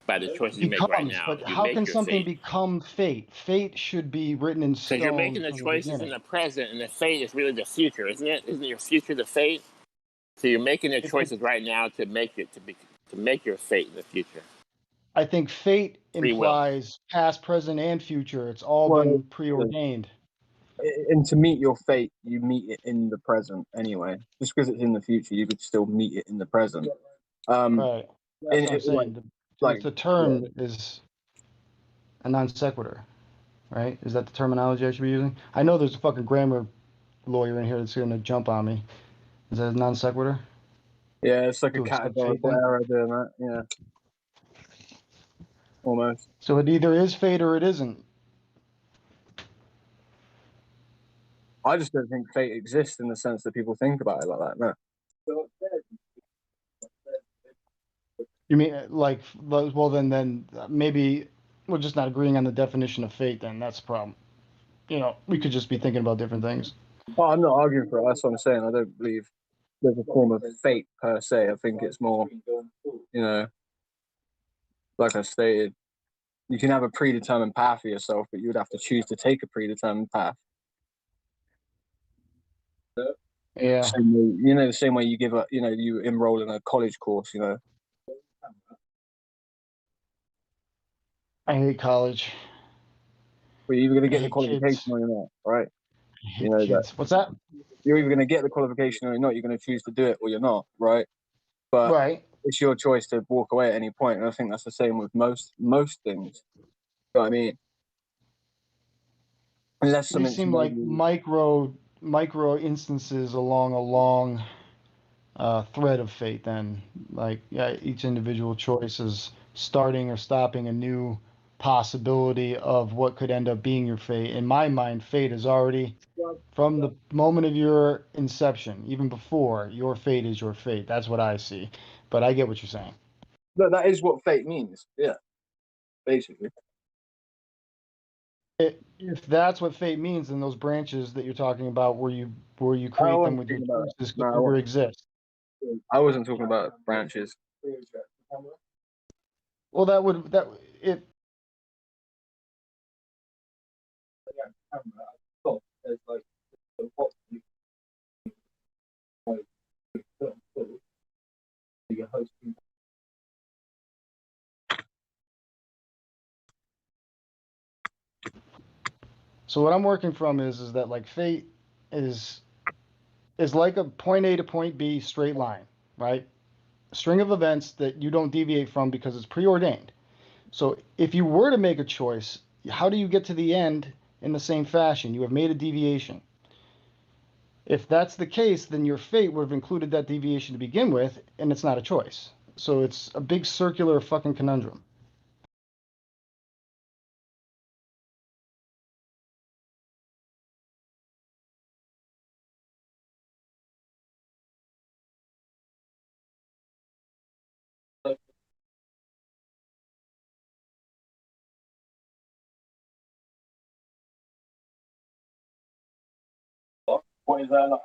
by the choices you make right now. But You how make can your something fate. become fate? Fate should be written in Because you're making stone the from the choices in beginning. the present, and the fate is really the future, isn't it? Isn't your future the fate? So you're making the choices right now to make it to make your fate in the future. I think fate Free will. implies past, present, and future. It's all Well, been preordained. And to meet your fate, you meet it in the present anyway. Just because it's in the future, you could still meet it in the present. Right. That's what I'm saying. Like the term is a non sequitur, right? Is that the terminology I should be using? I know there's a fucking grammar lawyer in here that's going to jump on me. Is that a non sequitur? Yeah, it's like a To accept categorical fate, then? error doing that. Yeah, almost. So it either is fate or it isn't. I just don't think fate exists in the sense that people think about it like that. No. You mean like, well, then maybe we're just not agreeing on the definition of fate. Then that's the problem. You know, we could just be thinking about different things. Well, I'm not arguing for it. That's what I'm saying. I don't believe there's a form of fate per se. I think it's more, like I stated, you can have a predetermined path for yourself, but you would have to choose to take a predetermined path. Yeah. Same way, the same way you give up, you enroll in a college course, I hate college. But you're either going to I get the hate qualification kids. or you're not, right? I hate kids. What's that? You're either going to get the qualification or you're not. You're going to choose to do it or you're not, right? But Right. it's your choice to walk away at any point, and I think that's the same with most things. You know what I mean? Unless These something's seem like micro instances along a long thread of fate. Then, like, yeah, each individual choice is starting or stopping a new possibility of what could end up being your fate. In my mind, fate is already from the moment of your inception, even before your fate is your fate. That's what I see. But I get what you're saying. No, that is what fate means. Yeah, basically. If that's what fate means, then those branches that you're talking about, where you create them with your choices, could never exist. I wasn't talking about branches. Well, it. So what I'm working from is that like fate is like a point A to point B straight line, right? A string of events that you don't deviate from because it's preordained. So if you were to make a choice, how do you get to the end in the same fashion? You have made a deviation. If that's the case, then your fate would have included that deviation to begin with, and it's not a choice. So it's a big circular fucking conundrum. What is that?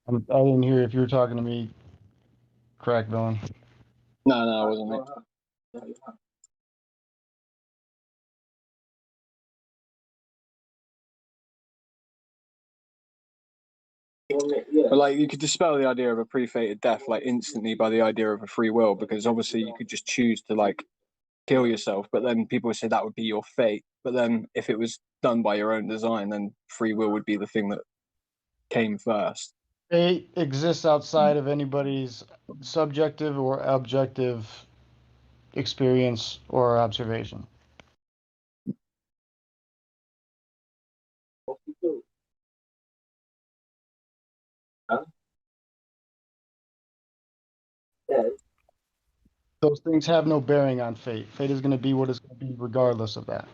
I didn't hear if you were talking to me, crack villain. No, I wasn't. But like, you could dispel the idea of a pre-fated death like instantly by the idea of a free will, because obviously you could just choose to like kill yourself, but then people would say that would be your fate. But then if it was done by your own design, then free will would be the thing that came first. Fate exists outside of anybody's subjective or objective experience or observation. Those things have no bearing on fate. Fate is going to be what it's going to be regardless of that.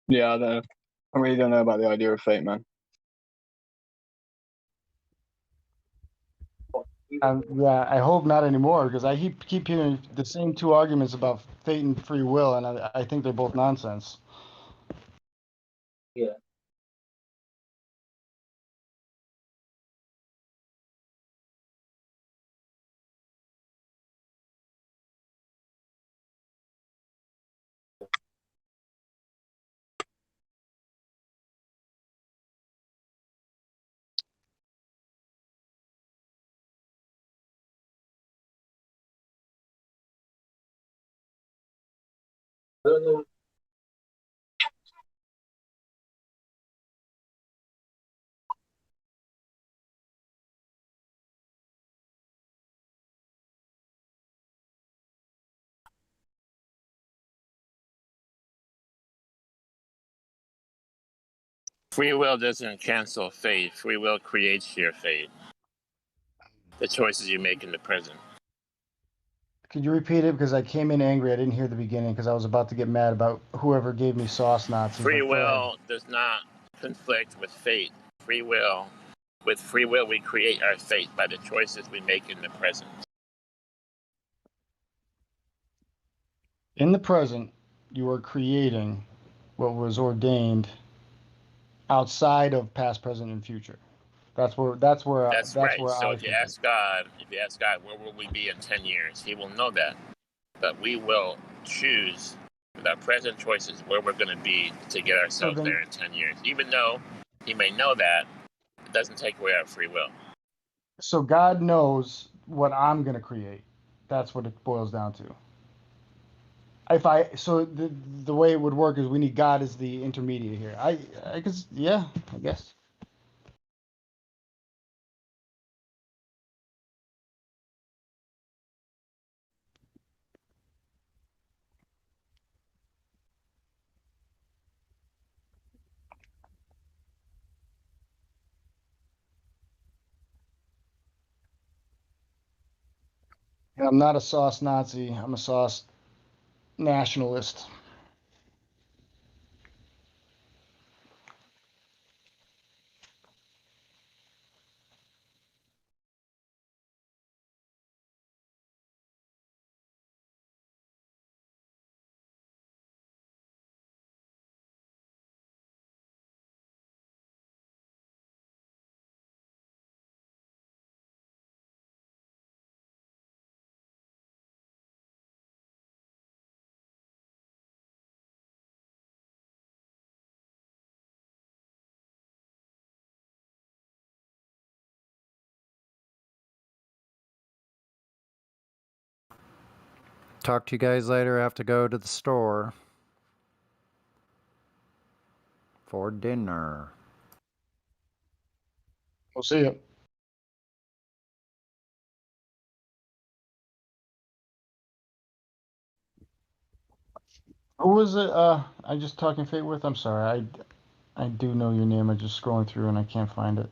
Yeah, I don't know. I really don't know about the idea of fate, man. Yeah, I hope not anymore because I keep hearing the same two arguments about fate and free will, and I think they're both nonsense. Yeah. I don't know. Free will doesn't cancel fate. Free will creates your fate. The choices you make in the present. Could you repeat it? Because I came in angry. I didn't hear the beginning because I was about to get mad about whoever gave me sauce Nazi. Free But go ahead. will does not conflict with fate. With free will, we create our fate by the choices we make in the present. In the present, you are creating what was ordained outside of past, present, and future. That's where That's where right. So I if you think. ask God, where will we be in 10 years? He will know that. But we will choose with our present choices where we're going to be to get ourselves there in 10 years. Even though he may know that, it doesn't take away our free will. So God knows what I'm going to create. That's what it boils down to. The way it would work is we need God as the intermediate here. I guess, yeah, I guess. And I'm not a sauce Nazi. I'm a sauce nationalist. Talk to you guys later. I have to go to the store for dinner. We'll see you. Who was it? I just talking fate with. I'm sorry. I do know your name. I'm just scrolling through and I can't find it.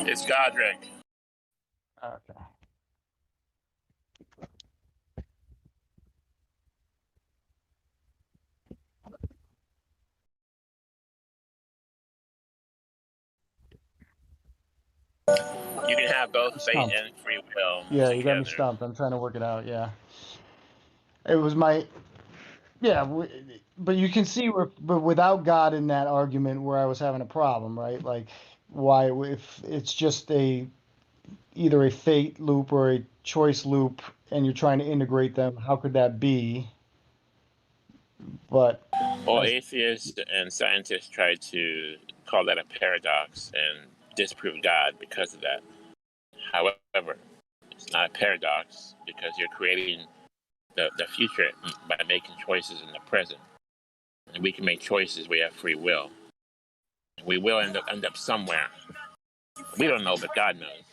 It's Godric. Okay. You can have both fate Stumped. and free will Yeah, you got me together. stumped. I'm trying to work it out. Yeah. It was my. Yeah, but you can see but without God in that argument where I was having a problem, right? Like, why if it's just either a fate loop or a choice loop, and you're trying to integrate them, how could that be? But Well, atheists and scientists try to call that a paradox and disprove God because of that. However, it's not a paradox because you're creating the future by making choices in the present. And we can make choices, we have free will. We will end up somewhere. We don't know, but God knows.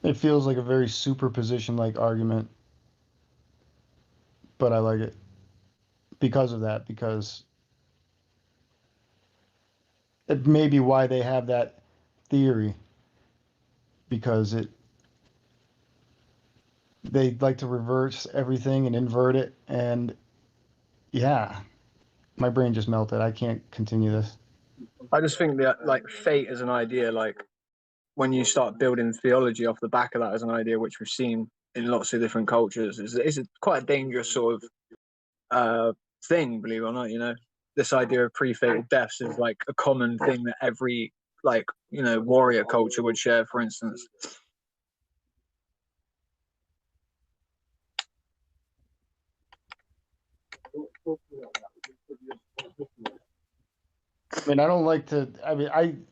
it feels like a very superposition like argument, but I like it. because of that, because it may be why they have that theory, because they like to reverse everything and invert it, and yeah, my brain just melted. I can't continue this. I just think that like fate as an idea, like when you start building theology off the back of that as an idea, which we've seen in lots of different cultures, is quite a dangerous sort of thing, believe it or not. You know, this idea of pre-fatal deaths is like a common thing that every like warrior culture would share, for instance. I mean, I don't like to. I mean,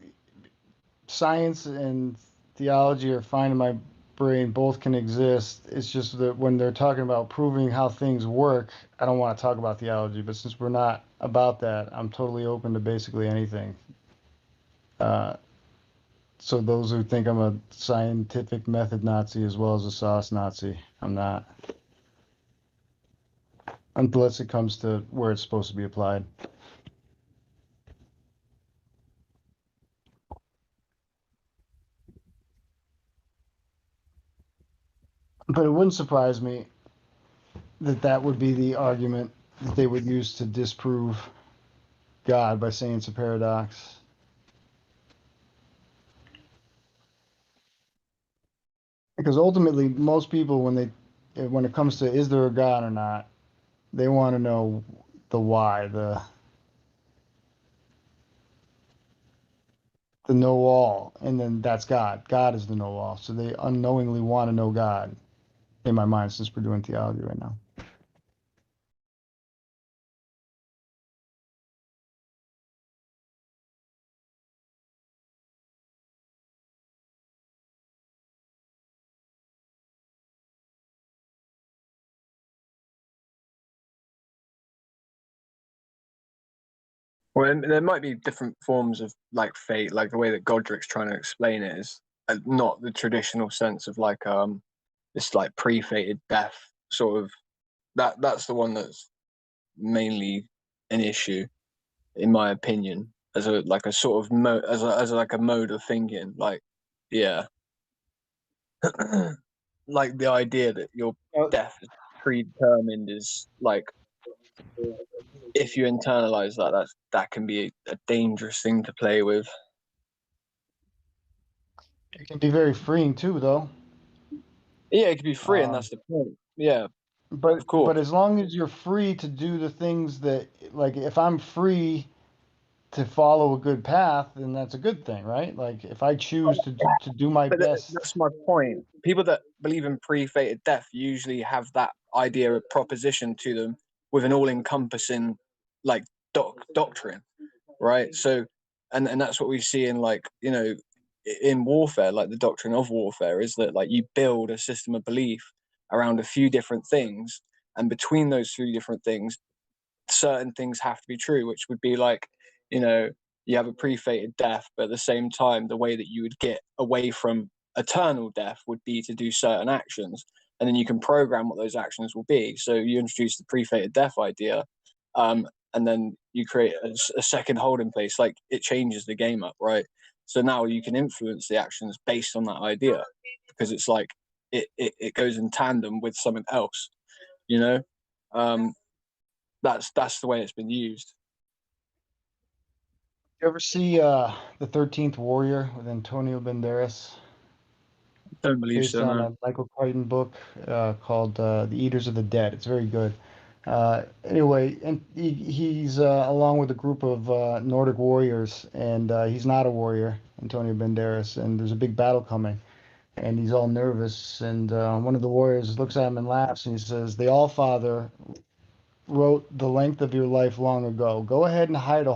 science and theology are fine in my brain. Both can exist. It's just that when they're talking about proving how things work, I don't want to talk about theology. But since we're not about that, I'm totally open to basically anything. So those who think I'm a scientific method Nazi as well as a sauce Nazi, I'm not. Unless it comes to where it's supposed to be applied. But it wouldn't surprise me that that would be the argument that they would use to disprove God by saying it's a paradox. Because ultimately, most people, when it comes to is there a God or not, they want to know the why, the know all, and then that's God. God is the know all. So they unknowingly want to know God. In my mind, since we're doing theology right now. Well, there might be different forms of like fate, like the way that Godric's trying to explain it is not the traditional sense of like this like pre-fated death sort of. That's the one that's mainly an issue, in my opinion, as a like a sort of as like a mode of thinking. Like, yeah, like the idea that your death is predetermined is like, if you internalize that can be a dangerous thing to play with. It can be very freeing too, though. Yeah, it can be free, and that's the point. Yeah, but of course. But as long as you're free to do the things that, like, if I'm free to follow a good path, then that's a good thing, right? Like, if I choose to do my best. That's my point. People that believe in pre-fated death usually have that idea of proposition to them with an all-encompassing like doctrine, right? So, and that's what we see in like in warfare, like the doctrine of warfare is that like you build a system of belief around a few different things, and between those three different things, certain things have to be true, which would be like, you have a pre-fated death, but at the same time, the way that you would get away from eternal death would be to do certain actions, and then you can program what those actions will be. So you introduce the pre-fated death idea, and then you create a second holding place. Like, it changes the game up, right? So now you can influence the actions based on that idea, because it's like it goes in tandem with something else, you know. That's the way it's been used. You ever see the 13th Warrior with Antonio Banderas? Don't believe Based so, on no. a Michael Crichton book called The Eaters of the Dead. It's very good. Anyway, and he's along with a group of Nordic warriors, and he's not a warrior, Antonio Banderas, and there's a big battle coming, and he's all nervous, and one of the warriors looks at him and laughs, and he says, "The All-Father wrote the length of your life long ago. Go ahead and hide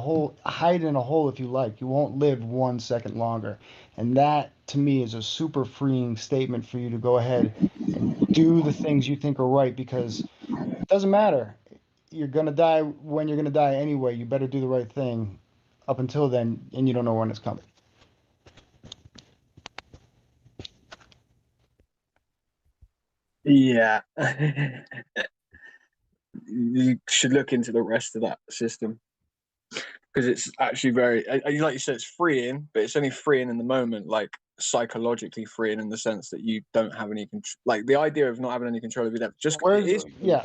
in a hole if you like. You won't live 1 second longer." And that, to me, is a super freeing statement for you to go ahead and do the things you think are right, because it doesn't matter. You're going to die when you're going to die anyway. You better do the right thing up until then, and you don't know when it's coming. Yeah. you should look into the rest of that system, because it's actually very, like you said, it's freeing, but it's only freeing in the moment, like psychologically freeing in the sense that you don't have any control. Like the idea of not having any control of your death, just it is. Yeah.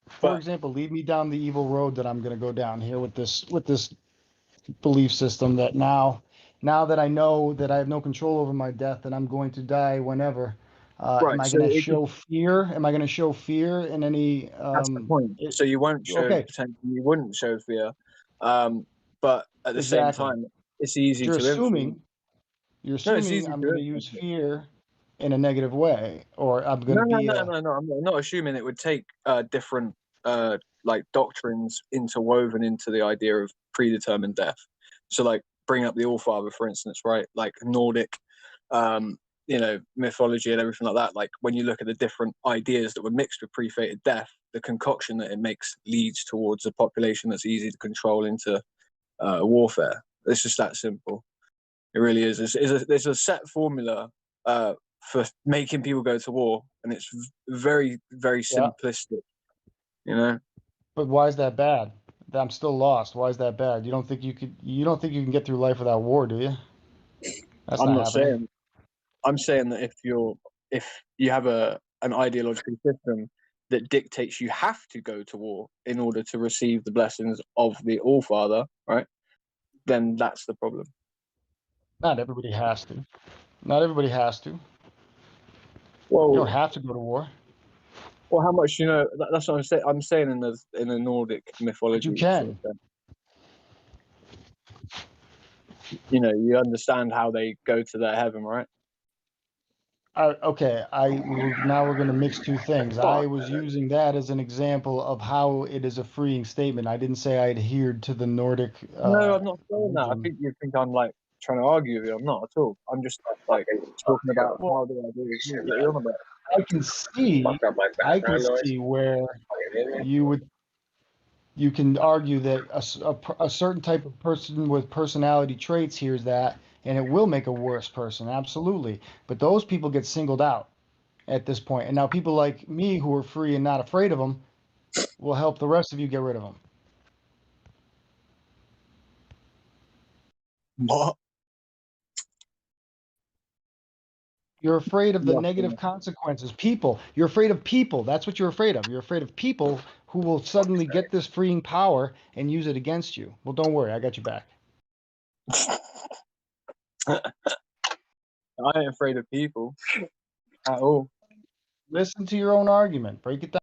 For But example, lead me down the evil road that I'm going to go down here with this belief system that now that I know that I have no control over my death and I'm going to die whenever, right, am I so going to it show fear? Am I going to show fear in any? that's the point. So you won't show Okay, potentially, you wouldn't show fear, but at the same exactly. time, it's But easy you're to influence. assuming I'm going to use fear in a negative way, or I'm going No, to no, be no, a. no, no. I'm not assuming it would take different like doctrines interwoven into the idea of predetermined death. So, like, bring up the All Father, for instance, right? Like Nordic, mythology and everything like that. Like when you look at the different ideas that were mixed with pre-fated death, the concoction that it makes leads towards a population that's easy to control into warfare. It's just that simple. It really is. There's a set formula for making people go to war, and it's very, very Yeah. simplistic. You know. But why is that bad? I'm still lost. Why is that bad? You don't think you can get through life without war, do you? That's I'm not not happening. saying. I'm saying that if you have an ideological system that dictates you have to go to war in order to receive the blessings of the All Father, right? Then that's the problem. Not everybody has to. Not everybody has to. Well, you don't have to go to war. Well, how much that's what I'm saying. I'm saying in the Nordic mythology. But you can. Sort of you understand how they go to their heaven, right? Okay, now we're going to mix two things. I was using that as an example of how it is a freeing statement. I didn't say I adhered to the Nordic. No, I'm not saying that. I think you think I'm like trying to argue with you. I'm not at all. I'm just like talking about how the idea is. What you're on about. I can see where you can argue that a certain type of person with personality traits hears that, and it will make a worse person, absolutely. But those people get singled out at this point. And now people like me who are free and not afraid of them will help the rest of you get rid of them. What? You're afraid of the negative consequences. People. You're afraid of people. That's what you're afraid of. You're afraid of people who will suddenly get this freeing power and use it against you. Well, don't worry. I got you back. I ain't afraid of people at all. Listen to your own argument. Break it down.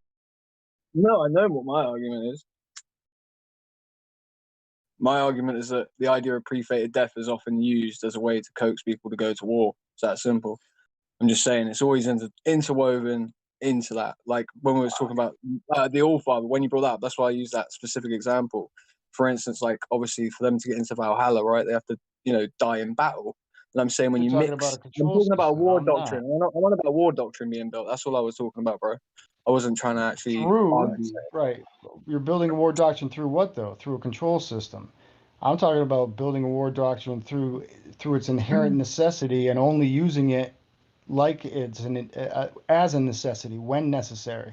No, I know what my argument is. My argument is that the idea of pre-fated death is often used as a way to coax people to go to war. It's that simple. I'm just saying it's always interwoven into that. Like when we were talking about the All Father, when you brought that up, that's why I used that specific example. For instance, like obviously for them to get into Valhalla, right, they have to, die in battle. And I'm saying when You're you talking mix, about a I'm control talking about a system. war I'm doctrine. not. I want about war doctrine being built. That's all I was talking about, bro. I wasn't trying to actually argue. Right. You're building a war doctrine through what though? Through a control system. I'm talking about building a war doctrine through its inherent necessity and only using it like it's as a necessity when necessary.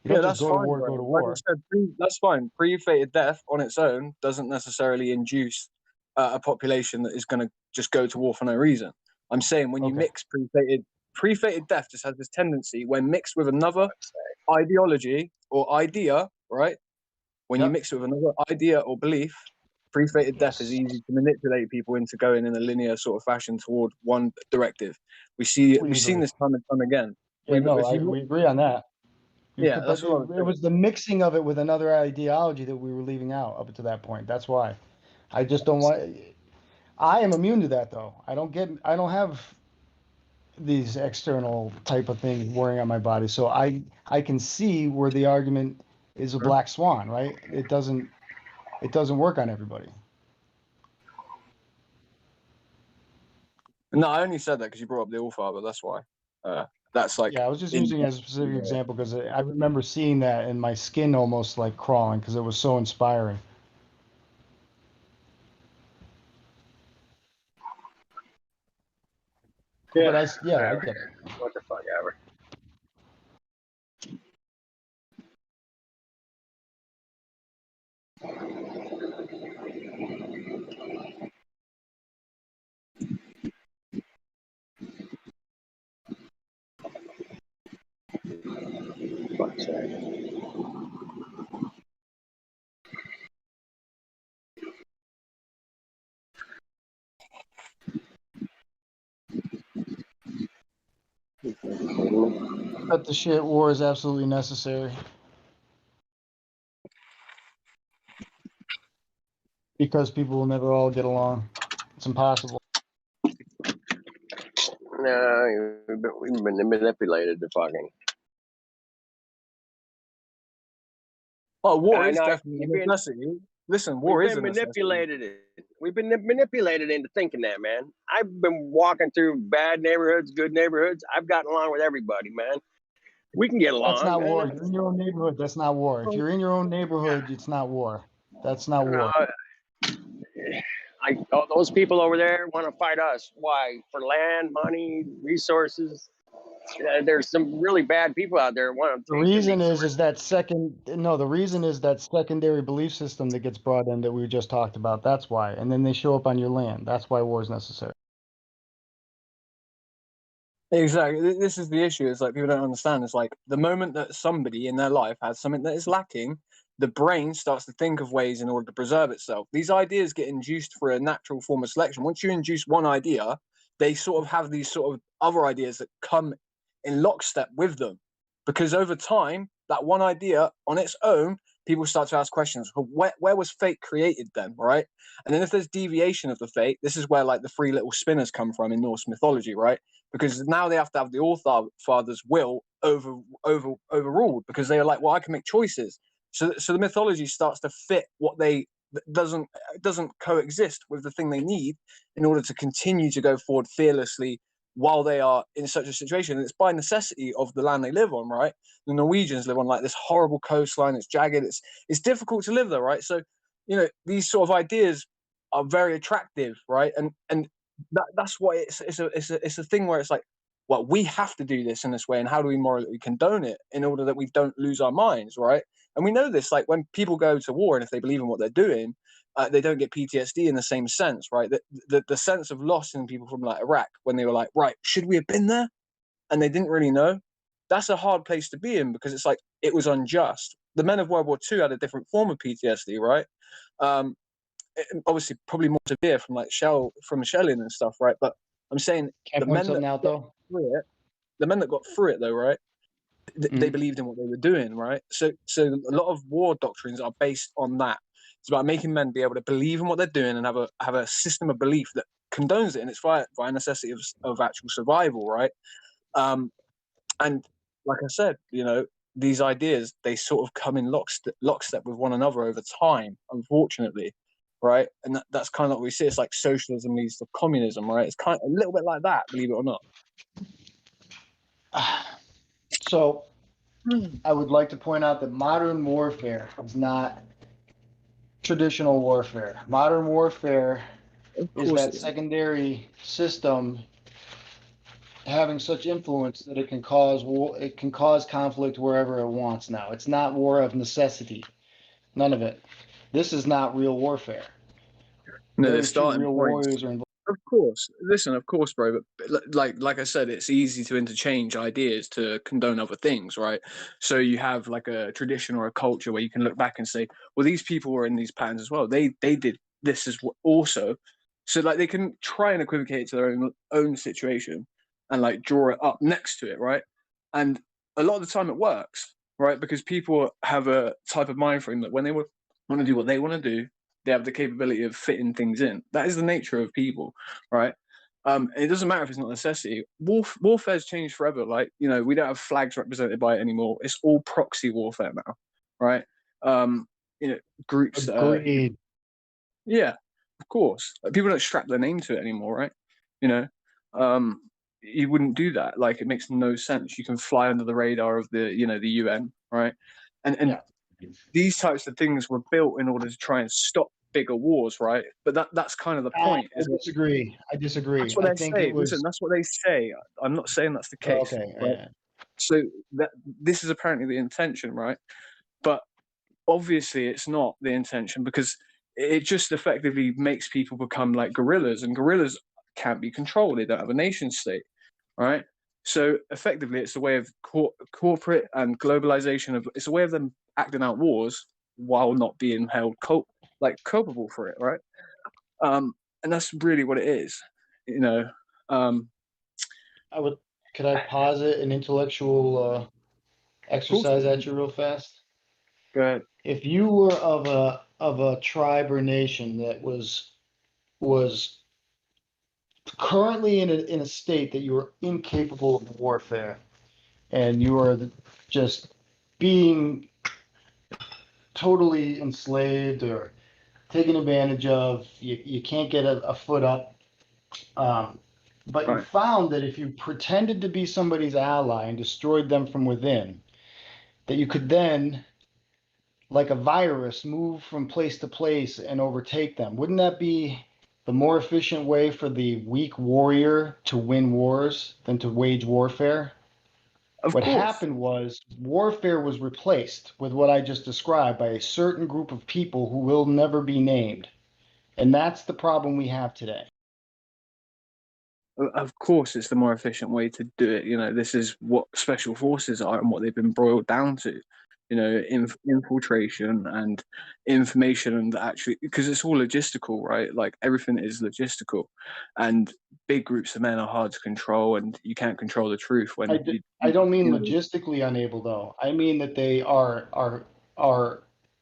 You don't just That's go to fine, war, bro. go to Like I war. said, that's fine. Pre-fated death on its own doesn't necessarily induce a population that is going to just go to war for no reason. I'm saying when you mix pre-fated death just has this tendency when mixed with another ideology or idea, right? When you mix it with another idea or belief, pre-fated death is easy to manipulate people into going in a linear sort of fashion toward one directive. We've seen this time and time again. Yeah, we agree on that. Yeah, But that's what I was it saying. was the mixing of it with another ideology that we were leaving out up to that point. That's why. I just don't want. I am immune to that though. I don't have these external type of things wearing on my body. So I can see where the argument is a black swan, right? It doesn't work on everybody. No, I only said that because you brought up the All Father. That's why. That's like. Yeah, I was just using it as a specific example because I remember seeing that and my skin almost like crawling because it was so inspiring. Yeah, but I get it. What the fuck ever. But the shit, war is absolutely necessary. Because people will never all get along. It's impossible. No, we've been manipulated to fucking. Oh, war I is know. definitely a necessity. Listen, war We've is a been necessity. manipulated. We've been manipulated into thinking that, man. I've been walking through bad neighborhoods, good neighborhoods. I've gotten along with everybody, man. We can get along. That's not man. war. If you're in your own neighborhood, that's not war. If you're in your own neighborhood, it's not war. That's not war. Those people over there want to fight us. Why? For land, money, resources. There's some really bad people out there want to The take the reason resources. is that the reason is that secondary belief system that gets brought in that we just talked about. That's why. And then they show up on your land. That's why war is necessary. Exactly. This is the issue. It's like people don't understand. It's like the moment that somebody in their life has something that is lacking, the brain starts to think of ways in order to preserve itself. These ideas get induced through a natural form of selection. Once you induce one idea, they sort of have these sort of other ideas that come in lockstep with them. Because over time, that one idea on its own, people start to ask questions. Where was fate created then, right? And then if there's deviation of the fate, this is where like the three little spinners come from in Norse mythology, right? Because now they have to have the All-Father's will overruled because they are like, well, I can make choices. So the mythology starts to fit what they doesn't coexist with the thing they need in order to continue to go forward fearlessly while they are in such a situation. And it's by necessity of the land they live on, right? The Norwegians live on like this horrible coastline. It's jagged. It's difficult to live there, right? So, these sort of ideas are very attractive, right? And that's why it's a thing where it's like, well, we have to do this in this way, and how do we morally condone it in order that we don't lose our minds, right? And we know this, like when people go to war, and if they believe in what they're doing, they don't get PTSD in the same sense, right? The sense of loss in people from like Iraq when they were like, right, should we have been there? And they didn't really know. That's a hard place to be in because it's like it was unjust. The men of World War II had a different form of PTSD, right? Obviously, probably more severe from like shelling and stuff, right? But I'm saying Can I point something out though? The men that got through it though, right? They believed in what they were doing, right? So a lot of war doctrines are based on that. It's about making men be able to believe in what they're doing and have a system of belief that condones it, and it's via necessity of actual survival, right? And like I said, these ideas, they sort of come in lockstep with one another over time, unfortunately, right? And that's kind of what we see. It's like socialism leads to communism, right? It's kind of a little bit like that, believe it or not. So I would like to point out that modern warfare is not traditional warfare. Modern warfare is that secondary system having such influence that it can cause war, it can cause conflict wherever it wants now. It's not war of necessity. None of it. This is not real warfare. No, Very the few starting real points. warriors are involved. Of course. Listen, of course, bro. But like I said, it's easy to interchange ideas to condone other things, right? So you have like a tradition or a culture where you can look back and say, well, these people were in these patterns as well. They did this as also. So like they can try and equivocate to their own situation and like draw it up next to it, right? And a lot of the time it works, right? Because people have a type of mind frame that when they want to do what they want to do, they have the capability of fitting things in. That is the nature of people, right? It doesn't matter if it's not a necessity. Warfare's changed forever. Like, we don't have flags represented by it anymore. It's all proxy warfare now, right? Groups that are, Agreed. yeah, of course. Like, people don't strap their name to it anymore, right? You wouldn't do that. Like, it makes no sense. You can fly under the radar of the UN, right? And these types of things were built in order to try and stop bigger wars, right? But that's kind of the point. I disagree. That's what I they think say. it was. Listen, that's what they say. I'm not saying that's the case. Okay. Right? Yeah. So this is apparently the intention, right? But obviously it's not the intention because it just effectively makes people become like guerrillas, and guerrillas can't be controlled. They don't have a nation state, right? So effectively, it's a way of corporate and globalization of. It's a way of them acting out wars while not being held culpable for it, right? And that's really what it is, you know. Could I posit an intellectual exercise at you real fast? Go ahead. If you were of a tribe or nation that was currently in a state that you were incapable of warfare, and you are just being totally enslaved or taken advantage of, you can't get a foot up. But you Right. found that if you pretended to be somebody's ally and destroyed them from within, that you could then, like a virus, move from place to place and overtake them. Wouldn't that be the more efficient way for the weak warrior to win wars than to wage warfare? What happened was warfare was replaced with what I just described by a certain group of people who will never be named. And that's the problem we have today. Of course, it's the more efficient way to do it. You know, this is what special forces are and what they've been boiled down to. You know, infiltration and information, and actually, because it's all logistical, right? Like everything is logistical, and big groups of men are hard to control, and you can't control the truth when I don't mean you know, logistically unable though. I mean that they are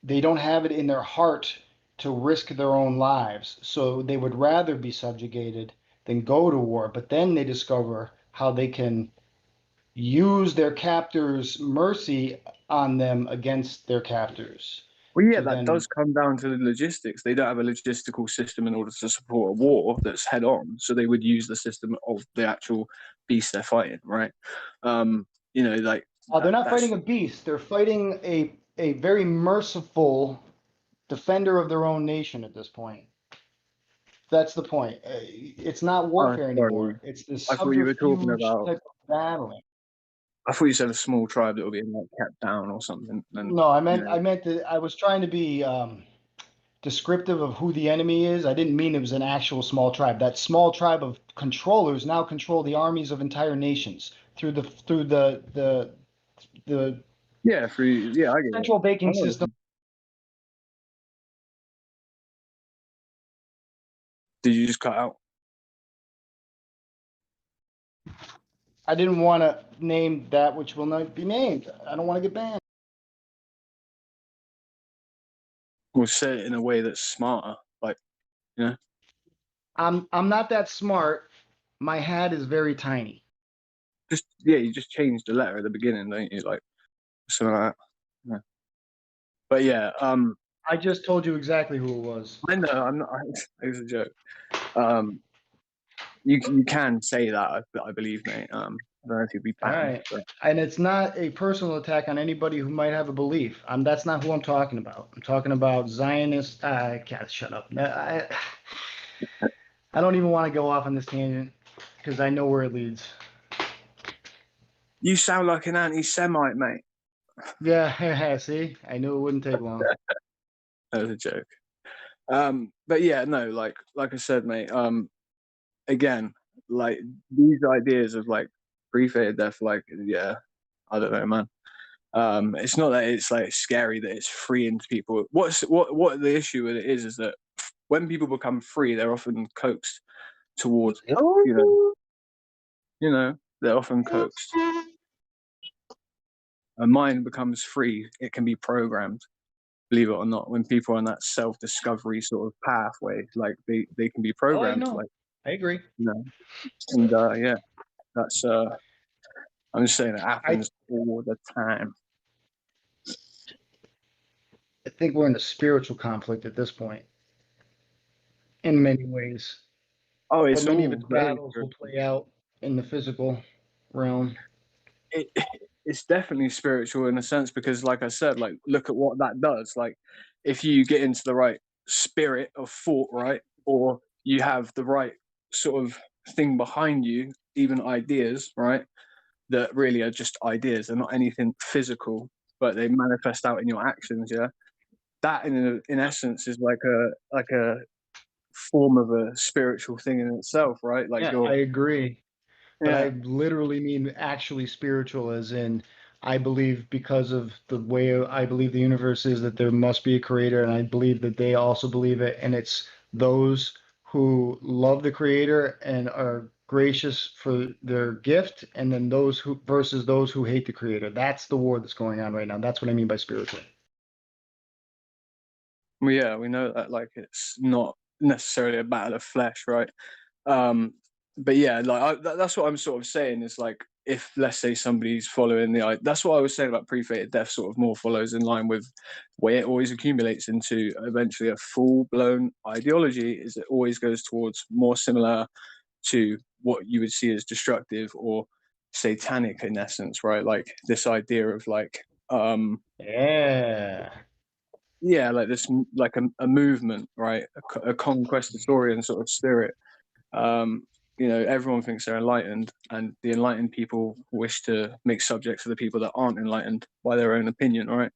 they don't have it in their heart to risk their own lives. So they would rather be subjugated than go to war. But then they discover how they can use their captors' mercy on them against their captors. Well, yeah, to that then- does come down to the logistics. They don't have a logistical system in order to support a war that's head on, so they would use the system of the actual beast they're fighting, right? You know, like they're not that's- fighting a beast. They're fighting a very merciful defender of their own nation at this point. That's the point. It's not warfare anymore. It's this I thought you were talking subterfuge about. type of battling. I thought you said a small tribe that would be like kept down or something. And, No, I meant you know, I meant that I was trying to be descriptive of who the enemy is. I didn't mean it was an actual small tribe. That small tribe of controllers now control the armies of entire nations through the yeah, I get central it. banking I know. system. Did you just cut out? I didn't want to name that which will not be named. I don't want to get banned. We'll say it in a way that's smarter, like, you know. I'm not that smart. My hat is very tiny. You just change the letter at the beginning, don't you? Like something like that. Yeah. But yeah, I just told you exactly who it was. I know. I'm not. It was a joke. You can say that. I believe, mate. I don't know if you'll be All banned. right. But And it's not a personal attack on anybody who might have a belief. That's not who I'm talking about. I'm talking about Zionists. I can't shut up. I don't even want to go off on this tangent because I know where it leads. you sound like an anti-Semite, mate. Yeah, see, I knew it wouldn't take long. That was a joke. But yeah, no, like I said, mate. Again, like these ideas of like pre-fated death, like yeah, I don't know, man. It's not that it's like scary that it's freeing to people. What the issue with it is that when people become free, they're often coaxed towards you know they're often coaxed. A mind becomes free; it can be programmed. Believe it or not, when people are on that self-discovery sort of pathway, like they can be programmed. know. Like I agree. you know, and yeah, that's I'm just saying it happens all the time. I think we're in a spiritual conflict at this point, in many ways. Oh, it's but many all of its very battles will play out in the physical realm. It's definitely spiritual in a sense because, like I said, like look at what that does. Like, if you get into the right spirit of thought, right, or you have the right sort of thing behind you, even ideas, right, that really are just ideas. They're not anything physical, but they manifest out in your actions. Yeah, that in essence is like a form of a spiritual thing in itself, right? Like Yeah, I agree. But I Yeah. literally mean actually spiritual, as in I believe because of the way I believe the universe is that there must be a creator, and I believe that they also believe it, and it's those who love the creator and are gracious for their gift, and then those who versus those who hate the creator. That's the war that's going on right now. That's what I mean by spiritual. Well, yeah, we know that like it's not necessarily a battle of flesh, right? But yeah, like that's what I'm sort of saying is like if let's say somebody's following that's what I was saying about pre-fated death sort of more follows in line with where it always accumulates into eventually a full-blown ideology is it always goes towards more similar to what you would see as destructive or satanic in essence, right? Like this idea of like yeah, like this like a movement, right? A conquestatorian sort of spirit. Everyone thinks they're enlightened, and the enlightened people wish to make subjects of the people that aren't enlightened by their own opinion, right?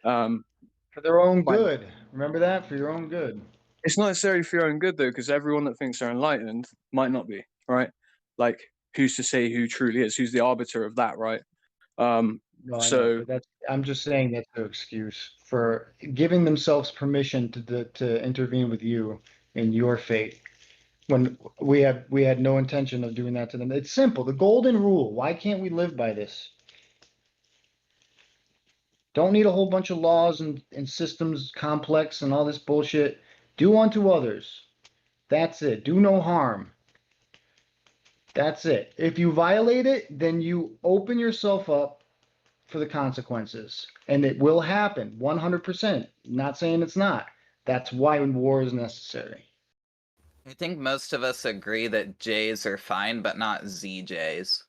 For their own good. Remember that? For your own good. It's not necessarily for your own good though, because everyone that thinks they're enlightened might not be, right? Like, who's to say who truly is? Who's the arbiter of that, right? No, I know, but I'm just saying that's their excuse for giving themselves permission to intervene with you in your fate when we had no intention of doing that to them. It's simple. The golden rule. Why can't we live by this? Don't need a whole bunch of laws and systems complex and all this bullshit. Do unto others. That's it. Do no harm. That's it. If you violate it, then you open yourself up for the consequences. And it will happen 100%. Not saying it's not. That's why war is necessary. I think most of us agree that J's are fine, but not ZJs.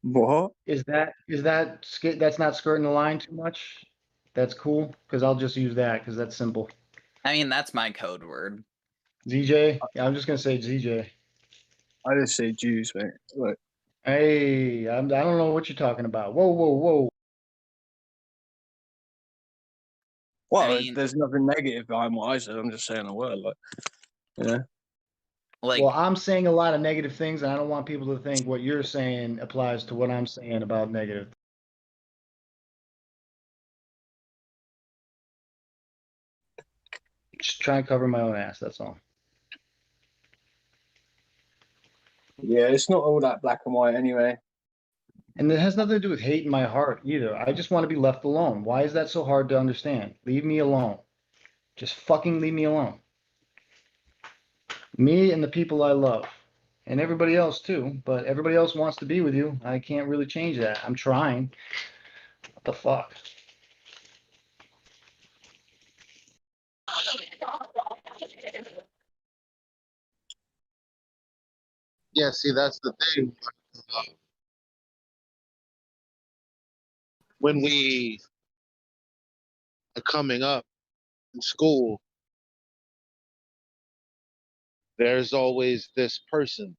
What? That's not skirting the line too much? That's cool, because I'll just use that because that's simple. I mean, that's my code word. ZJ? Yeah, I'm just going to say ZJ. I just say Jews, mate. Look. Hey, I don't know what you're talking about. Whoa, whoa, whoa. Well, there's nothing negative behind what I said. I'm just saying a word, Well, I'm saying a lot of negative things, and I don't want people to think what you're saying applies to what I'm saying about negative. Just try and cover my own ass, that's all. Yeah, it's not all that black and white anyway. And it has nothing to do with hate in my heart either. I just want to be left alone. Why is that so hard to understand? Leave me alone. Just fucking leave me alone. Me and the people I love. And everybody else too. But everybody else wants to be with you. I can't really change that. I'm trying. What the fuck? Yeah, see, that's the thing. When we are coming up in school, there's always this person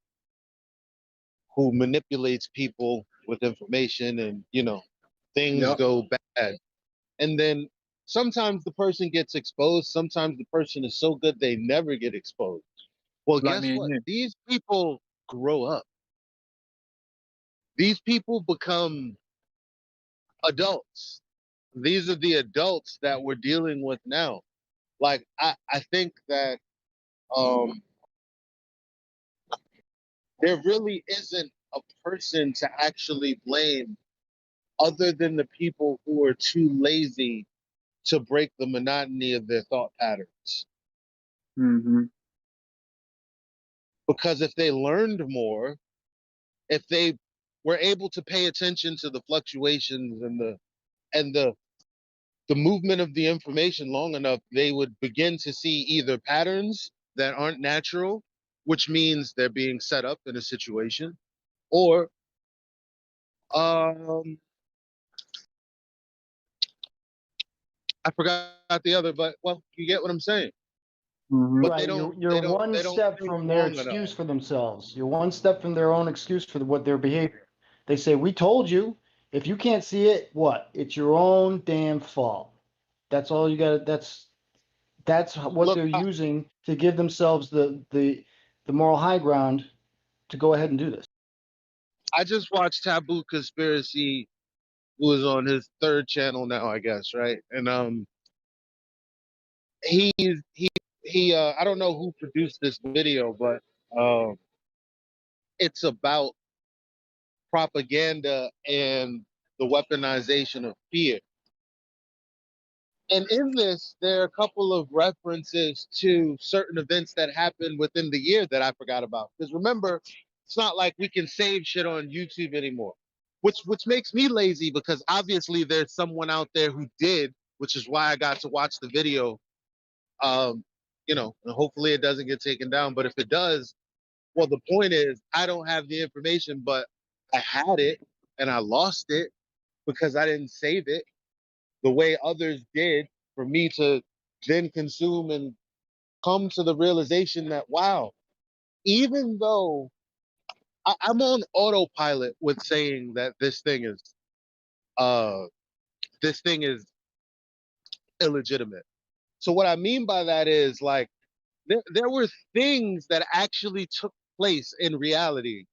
who manipulates people with information and, things go bad. And then sometimes the person gets exposed. Sometimes the person is so good they never get exposed. Well, Like guess what? These people grow up. These people become adults. These are the adults that we're dealing with now. Like, I think that there really isn't a person to actually blame other than the people who are too lazy to break the monotony of their thought patterns. Mm-hmm. Because if they learned more, if they were able to pay attention to the fluctuations and the movement of the information long enough, they would begin to see either patterns that aren't natural, which means they're being set up in a situation, or I forgot the other, but well, you get what I'm saying. Mm-hmm. But Right, they don't. you're one They don't step think from their long excuse enough. for themselves. You're one step from their own excuse for what their behavior. They say, "We told you. If you can't see it, what? It's your own damn fault." That's all you got. That's what they're using to give themselves the moral high ground to go ahead and do this. I just watched Taboo Conspiracy, who is on his 3rd channel now, I guess, right? And he I don't know who produced this video, but it's about propaganda and the weaponization of fear. And in this, there are a couple of references to certain events that happened within the year that I forgot about. Because remember, it's not like we can save shit on YouTube anymore, which makes me lazy because obviously there's someone out there who did, which is why I got to watch the video. You know, and hopefully it doesn't get taken down. But if it does, well, the point is I don't have the information, but I had it and I lost it because I didn't save it the way others did, for me to then consume and come to the realization that, wow, even though I'm on autopilot with saying that this thing is illegitimate. So what I mean by that is, like, there were things that actually took place in reality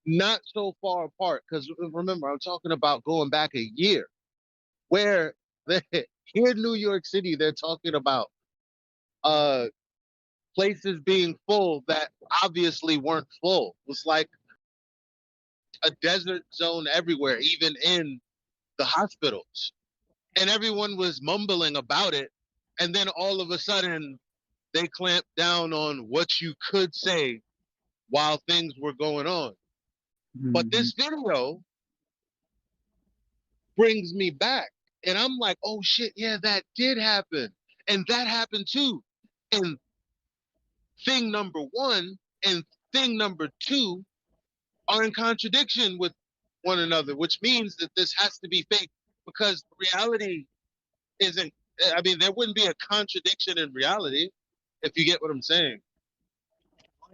not so far apart, because remember, I'm talking about going back a year, where here in New York City, they're talking about places being full that obviously weren't full. It was like a desert zone everywhere, even in the hospitals. And everyone was mumbling about it. And then all of a sudden, they clamped down on what you could say while things were going on. But this video brings me back. And I'm like, oh shit, yeah, that did happen. And that happened too. And thing number 1 and thing number 2 are in contradiction with one another, which means that this has to be fake, because reality isn't, I mean, there wouldn't be a contradiction in reality, if you get what I'm saying.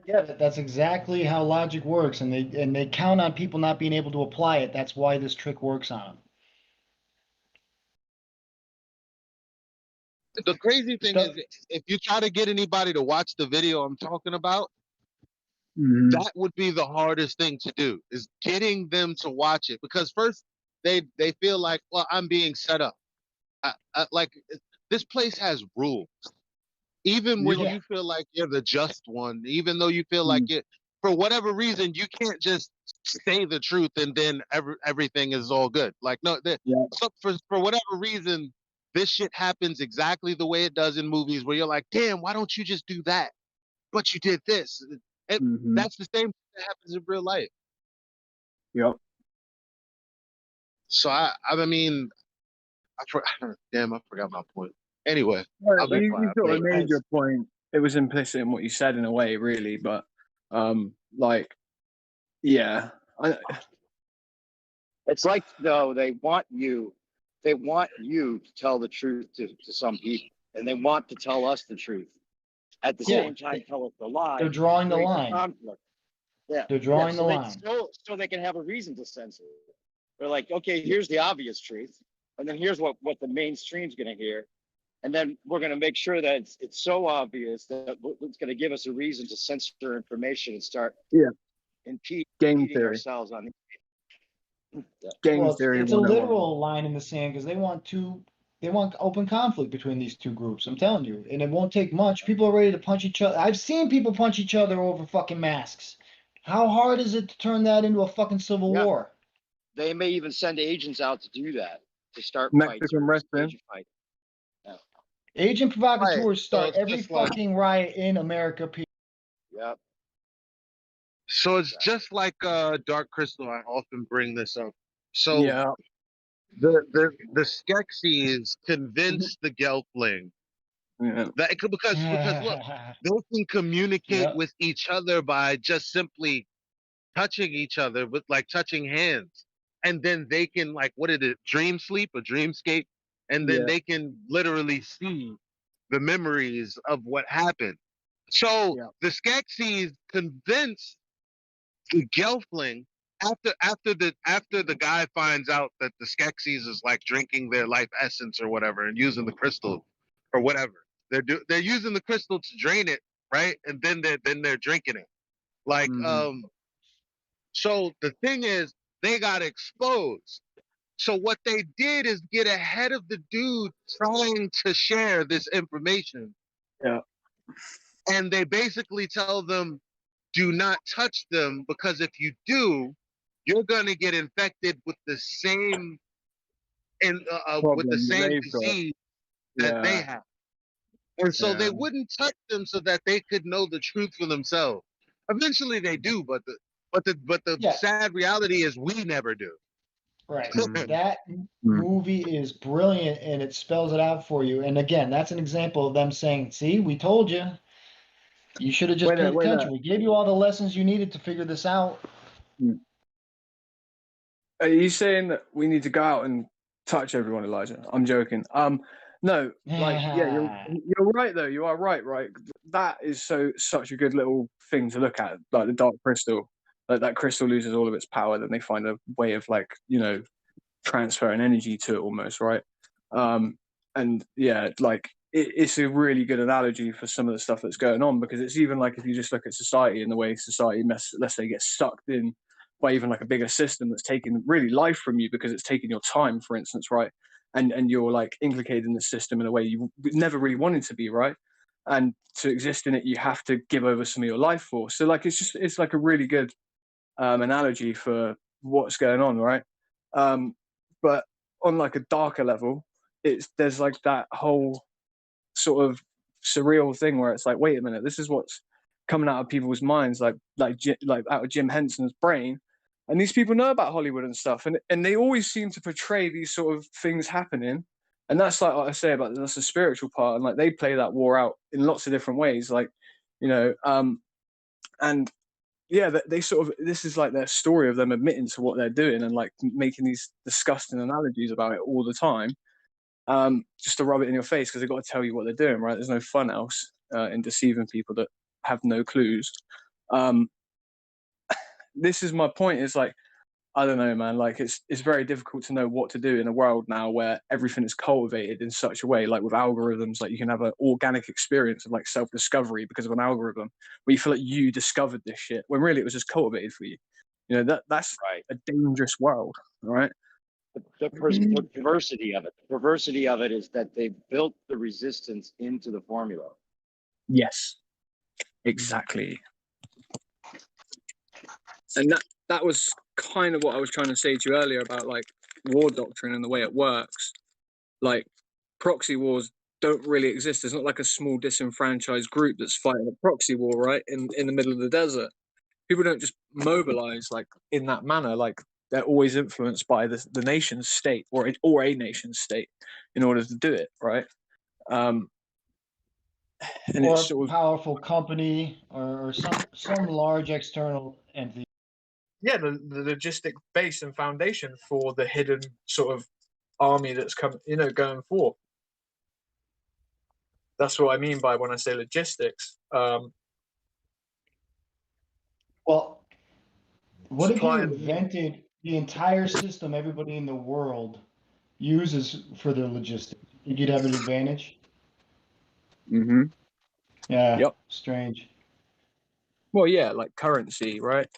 Yeah, that's exactly how logic works, and they count on people not being able to apply it. That's why this trick works on them. The crazy thing is, if you try to get anybody to watch the video I'm talking about, that would be the hardest thing to do, is getting them to watch it. Because first, they feel like, well, I'm being set up. Like, this place has rules. Even when you feel like you're the just one, even though you feel like it, for whatever reason, you can't just say the truth and then everything is all good. Like, no, so for whatever reason, this shit happens exactly the way it does in movies, where you're like, damn, why don't you just do that? But you did this. And that's the same thing that happens in real life. Yep. So I mean, damn, I forgot my point. Anyway, Well, I'll be you quiet. sort of made your point. It was implicit in what you said in a way, really, but like, yeah, it's like, though, they want you to tell the truth to some people, and they want to tell us the truth at the same time. Tell us the lie. They're drawing the create line. conflict. Yeah, They're drawing the so line. so they can have a reason to censor it. They're like, okay, here's the obvious truth, and then here's what the mainstream's going to hear, and then we're going to make sure that it's so obvious that it's going to give us a reason to censor information and start impeding ourselves on the Well, it's a literal line in the sand, because they want open conflict between these two groups. I'm telling you, and it won't take much. People are ready to punch each other. I've seen people punch each other over fucking masks. How hard is it to turn that into a fucking civil war? They may even send agents out to do that, to start Mexican wrestling. fight. Yeah. Agent provocateurs Right. start So every fucking riot in America. Yep. So it's just like Dark Crystal. I often bring this up. So the Skeksis convinced the Gelfling that because look, they can communicate with each other by just simply touching each other with, like, touching hands, and then they can, like, what is it, dream sleep or dreamscape, and then they can literally see the memories of what happened. So the Skeksis convinced the Gelfling, after the guy finds out that the Skeksis is like drinking their life essence or whatever and using the crystal or whatever. They're using the crystal to drain it, right? And then they're drinking it. Like So the thing is, they got exposed. So what they did is get ahead of the dude trying to share this information. Yeah. And they basically tell them, do not touch them, because if you do, you're going to get infected with the same Problem that they've got. disease that they Yeah. have. And so they Yeah. wouldn't touch them so that they could know the truth for themselves. Eventually they do, but the Yeah. sad reality is we never do. Right. That movie is brilliant and it spells it out for you. And again, that's an example of them saying, see, we told you. You should have just paid attention. We gave you all the lessons you needed to figure this out. Are you saying that we need to go out and touch everyone, Elijah? I'm joking. No, like, yeah, you're right though. You are right. That is such a good little thing to look at, like the dark crystal. Like that crystal loses all of its power, then they find a way of, like, transferring energy to it almost, right? And yeah, like it's a really good analogy for some of the stuff that's going on, because it's even like if you just look at society and the way society, let's say, gets sucked in by even like a bigger system that's taking really life from you because it's taking your time, for instance, right? And you're like implicated in the system in a way you never really wanted to be, right? And to exist in it, you have to give over some of your life force. So like it's like a really good analogy for what's going on, right? But on like a darker level, there's like that whole sort of surreal thing where it's like, wait a minute, this is what's coming out of people's minds, like out of Jim Henson's brain, and these people know about Hollywood and stuff, and they always seem to portray these sort of things happening, and that's like what I say about that's the spiritual part, and like they play that war out in lots of different ways, like and yeah, they sort of, this is like their story of them admitting to what they're doing and like making these disgusting analogies about it all the time, just to rub it in your face, because they've got to tell you what they're doing, right? There's no fun else in deceiving people that have no clues. This is my point, is like, I don't know, man, like it's very difficult to know what to do in a world now where everything is cultivated in such a way, like with algorithms, like you can have an organic experience of like self-discovery because of an algorithm where you feel like you discovered this shit when really it was just cultivated for you. That's right. A dangerous world, right? The perversity of it is that they built the resistance into the formula. Yes, exactly. And that was kind of what I was trying to say to you earlier about like war doctrine and the way it works. Like proxy wars don't really exist. It's not like a small disenfranchised group that's fighting a proxy war, right? In the middle of the desert. People don't just mobilize like in that manner. Like they're always influenced by the nation state or a nation state in order to do it, right? And or it's sort of powerful company or some large external entity. Yeah, the logistic base and foundation for the hidden sort of army that's going forth. That's what I mean by when I say logistics. Well, what if you invented the entire system everybody in the world uses for their logistics? Think you'd have an advantage? Mm-hmm. Yeah. Yep. Strange. Well, yeah, like currency, right?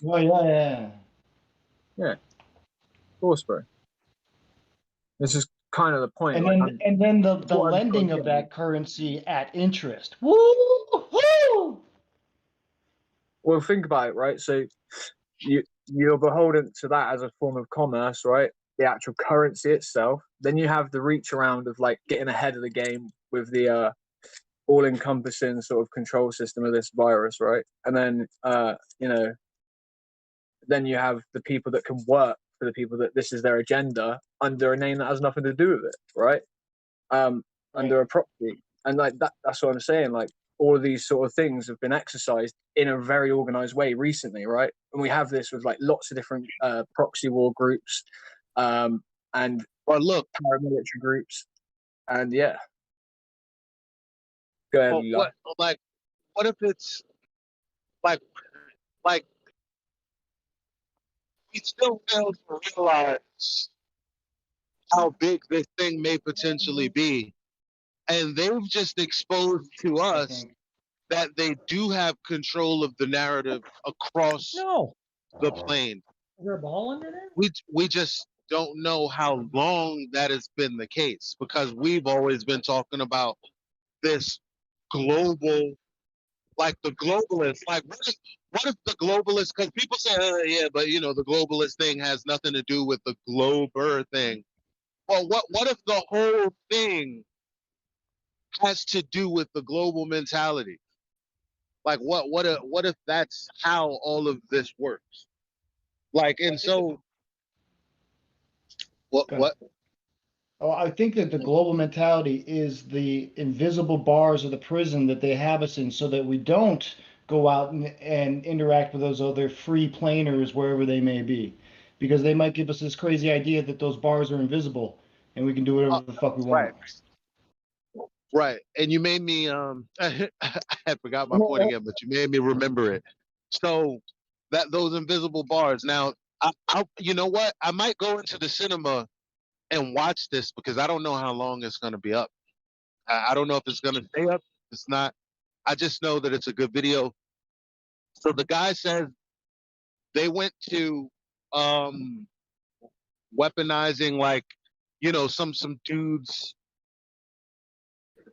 Well, yeah. Yeah. Of course, bro. This is kind of the point. And then the lending of that currency at interest. Woo-hoo! Well, think about it, right? So you're beholden to that as a form of commerce, right? The actual currency itself. Then you have the reach around of like getting ahead of the game with the all-encompassing sort of control system of this virus, right? And then then you have the people that can work for the people that this is their agenda under a name that has nothing to do with it, right? Under a proxy. And like that's what I'm saying. Like all of these sort of things have been exercised in a very organized way recently, right? And we have this with like lots of different proxy war groups, and paramilitary groups, and yeah. Go ahead, what if it's like we still fail to realize how big this thing may potentially be. And they've just exposed to us that they do have control of the narrative across the plane. Is there a ball under there? We just don't know how long that has been the case, because we've always been talking about this global, like the globalists. Like, what if the globalists? Because people say, yeah, but you know, the globalist thing has nothing to do with the glober thing. Well, what if the whole thing has to do with the global mentality? Like, what if that's how all of this works? Like, and so what? Oh, I think that the global mentality is the invisible bars of the prison that they have us in, so that we don't go out and interact with those other free planers wherever they may be, because they might give us this crazy idea that those bars are invisible and we can do whatever the fuck we want. Right. And you made me I forgot my point again, but you made me remember it. So that those invisible bars. Now, I you know what? I might go into the cinema and watch this, because I don't know how long it's going to be up. I don't know if it's going to stay up. It's not. I just know that it's a good video. So the guy says they went to weaponizing, like, you know, some dudes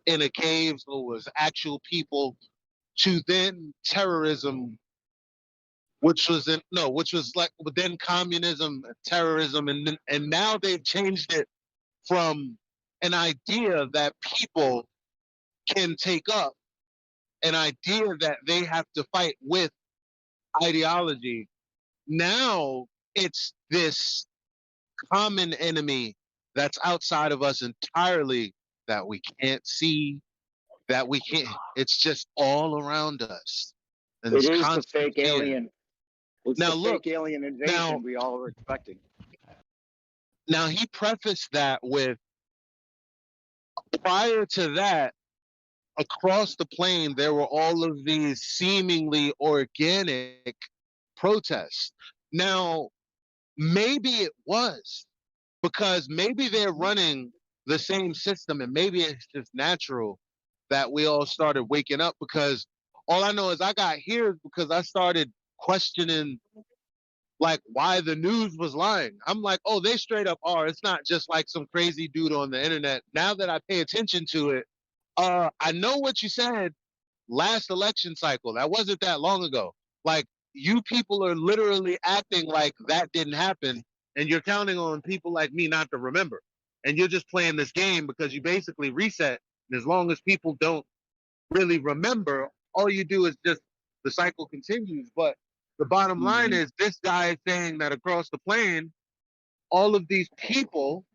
in a cave, so it was actual people, to then terrorism, which was like, but then communism, terrorism, and now they've changed it from an idea that people can take up, an idea that they have to fight with ideology. Now it's this common enemy that's outside of us entirely, that we can't see, that we can't, it's just all around us. And It it's is the constant fake fear. alien. It's Now the look, fake alien invasion we all were expecting. Now he prefaced that with, prior to that, across the plane, there were all of these seemingly organic protests. Now, maybe it was, because maybe they're running the same system, and maybe it's just natural that we all started waking up, because all I know is I got here because I started questioning, like, why the news was lying. I'm like, oh, they straight up are. It's not just like some crazy dude on the internet. Now that I pay attention to it, I know what you said last election cycle. That wasn't that long ago. Like, you people are literally acting like that didn't happen, and you're counting on people like me not to remember. And you're just playing this game because you basically reset. And as long as people don't really remember, all you do is just, the cycle continues. But the bottom line is, this guy is saying that across the plane, all of these people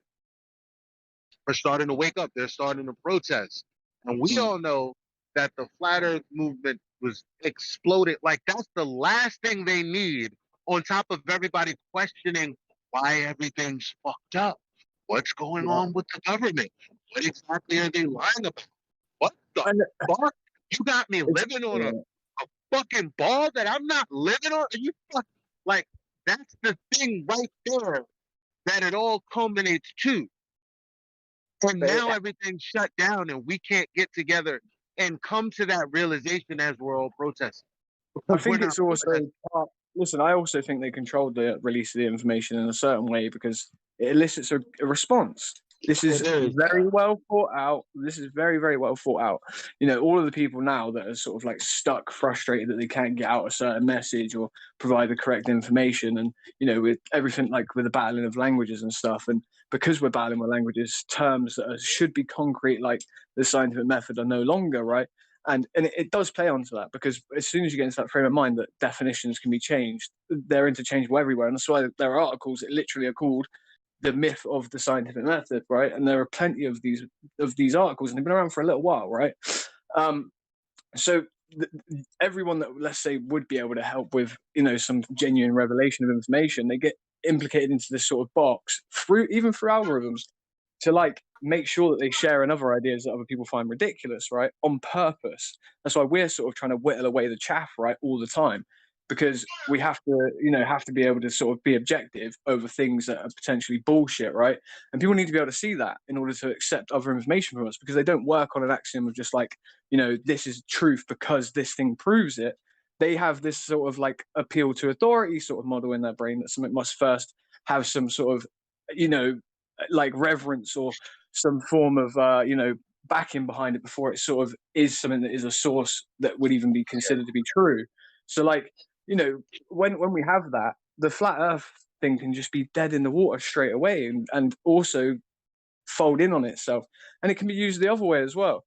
are starting to wake up. They're starting to protest. And we all know that the flat earth movement was exploded. Like, that's the last thing they need, on top of everybody questioning why everything's fucked up. What's going on with the government? What exactly are they lying about? What the fuck? You got me living on a fucking ball that I'm not living on? Are you fuck? Like, that's the thing right there that it all culminates to. And now everything's shut down, and we can't get together and come to that realization as we're all protesting. I think it's also listen, I also think they controlled the release of the information in a certain way, because it elicits a response. This is very well thought out. This is very, very well thought out. You know, all of the people now that are sort of like stuck, frustrated that they can't get out a certain message or provide the correct information. And, you know, with everything, like with the battling of languages and stuff. And because we're battling with languages, terms that should be concrete, like the scientific method, are no longer, right? And it does play onto that, because as soon as you get into that frame of mind that definitions can be changed, they're interchangeable everywhere. And that's why there are articles that literally are called The Myth of the Scientific Method, right? And there are plenty of these articles, and they've been around for a little while, right? So everyone that, let's say, would be able to help with, you know, some genuine revelation of information, they get implicated into this sort of box through algorithms, to like make sure that they share another ideas that other people find ridiculous, right? On purpose. That's why we're sort of trying to whittle away the chaff, right, all the time, because we have to be able to sort of be objective over things that are potentially bullshit, right? And people need to be able to see that in order to accept other information from us, because they don't work on an axiom of just like, you know, this is truth because this thing proves it. they have this sort of like appeal to authority sort of model in their brain that something must first have some sort of, like reverence or some form of, backing behind it before it sort of is something that is a source that would even be considered to be true. So like, when we have that, the flat earth thing can just be dead in the water straight away and also fold in on itself. And it can be used the other way as well.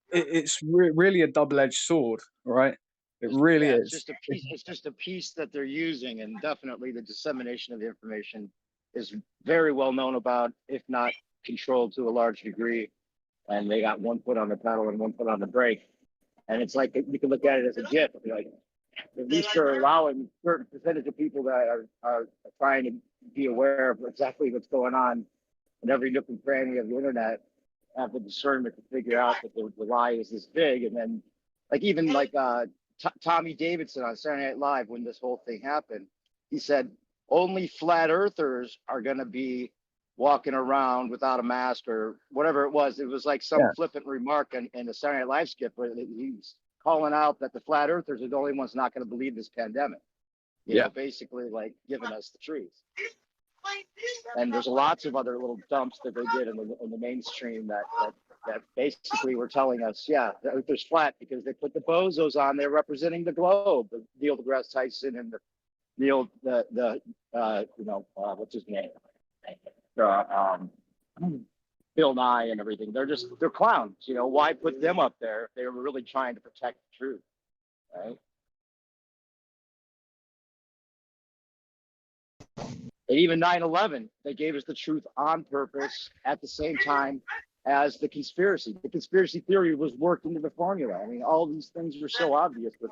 It's really a double-edged sword, right? It really is. It's just a piece that they're using, and definitely the dissemination of the information is very well known about, if not controlled to a large degree. And they got one foot on the pedal and one foot on the brake. And it's like, you can look at it as a gift. Like, at least they're allowing a certain percentage of people that are trying to be aware of exactly what's going on in every nook and cranny of the internet, have the discernment to figure out that the lie is this big. And then, like, even like Tommy Davidson on Saturday Night Live, when this whole thing happened, he said only flat earthers are going to be walking around without a mask or whatever it was. It was like some flippant remark in the Saturday Night Live skit where he's calling out that the flat earthers are the only ones not going to believe this pandemic. You know, basically like giving us the truth. And there's lots of other little dumps that they did in the mainstream that basically were telling us, the earth is flat because they put the bozos on there representing the globe. Neil deGrasse Tyson and what's his name? Bill Nye and everything. They're clowns. Why put them up there if they were really trying to protect the truth, right? And even 9/11, they gave us the truth on purpose at the same time as the conspiracy. The conspiracy theory was worked into the formula. I mean, all these things were so obvious with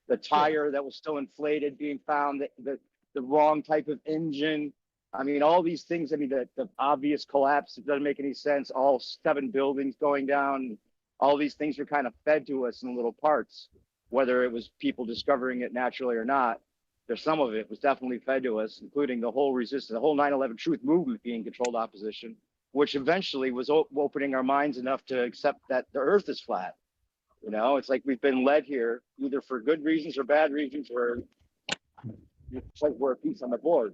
the tire that was still inflated being found, the wrong type of engine. I mean, all these things, the obvious collapse, it doesn't make any sense. All 7 buildings going down, all these things are kind of fed to us in little parts, whether it was people discovering it naturally or not. There's some of it was definitely fed to us, including the whole resistance, the whole 9/11 truth movement being controlled opposition, which eventually was opening our minds enough to accept that the earth is flat. It's like we've been led here either for good reasons or bad reasons, or it's like we're a piece on the board,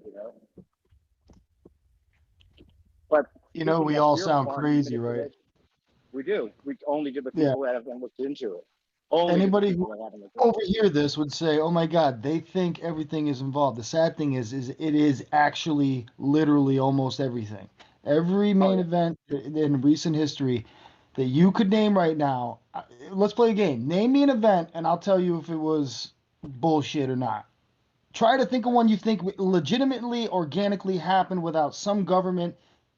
But we all sound crazy, right? We do. We only do the people that have been looked into it. Anybody who overhear this would say, "Oh my God, they think everything is involved." The sad thing is it is actually literally almost everything. Every main event in recent history that you could name right now. Let's play a game. Name me an event, and I'll tell you if it was bullshit or not. Try to think of one you think legitimately, organically happened without some government,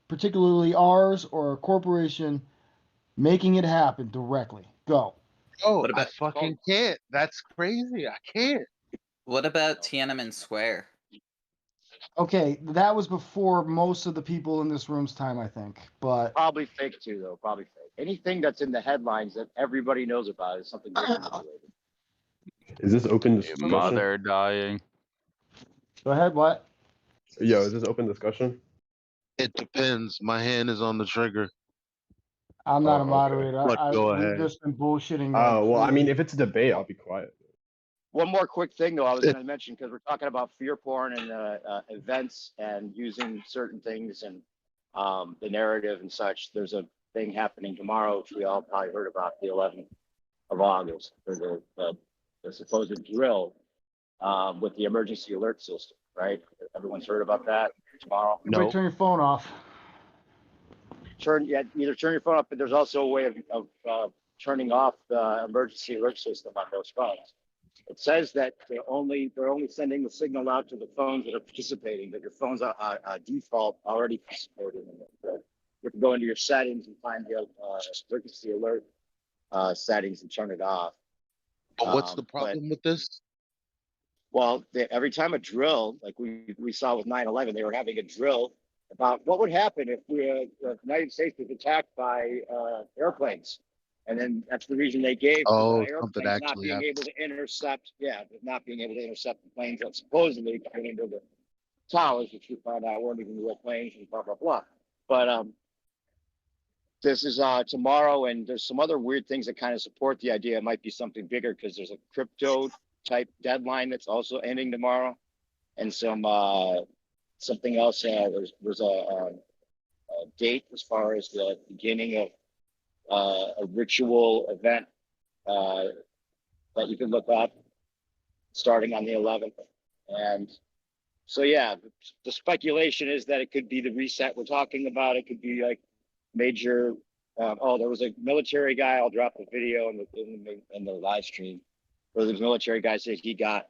particularly ours or a corporation, making it happen directly. Go. Oh, I fucking can't. That's crazy. I can't. What about Tiananmen Square? Okay, that was before most of the people in this room's time, I think. But probably fake too, though. Probably fake. Anything that's in the headlines that everybody knows about is something related. Is this open discussion? Mother dying. Go ahead. What? Yo, is this open discussion? It depends. My hand is on the trigger. I'm not a moderator. Go We've ahead. just been bullshitting. Oh, well, I mean, if it's a debate, I'll be quiet. One more quick thing, though, I was going to mention, because we're talking about fear porn and events and using certain things and the narrative and such. There's a thing happening tomorrow, which we all probably heard about, the 11th of August, for the supposed drill with the emergency alert system, right? Everyone's heard about that tomorrow? Everybody turn your phone off. Either turn your phone off, but there's also a way of turning off the emergency alert system on those phones. It says that they're only sending the signal out to the phones that are participating, that your phones are default already participating in it. So you can go into your settings and find the emergency alert settings and turn it off. But what's the problem with this? Well, every time a drill, like we saw with 9/11, they were having a drill about what would happen if the United States was attacked by airplanes. And then that's the reason they gave airplanes not being able to intercept. Yeah, not being able to intercept the planes that supposedly coming into the towers, which we found out weren't even real planes and blah, blah, blah. But this is tomorrow, and there's some other weird things that kind of support the idea. It might be something bigger because there's a crypto type deadline that's also ending tomorrow, and some something else. There's a date as far as the beginning of a ritual event that you can look up starting on the 11th. And so, yeah, the speculation is that it could be the reset we're talking about. It could be like major. There was a military guy. I'll drop a video in the live stream where the military guy said he got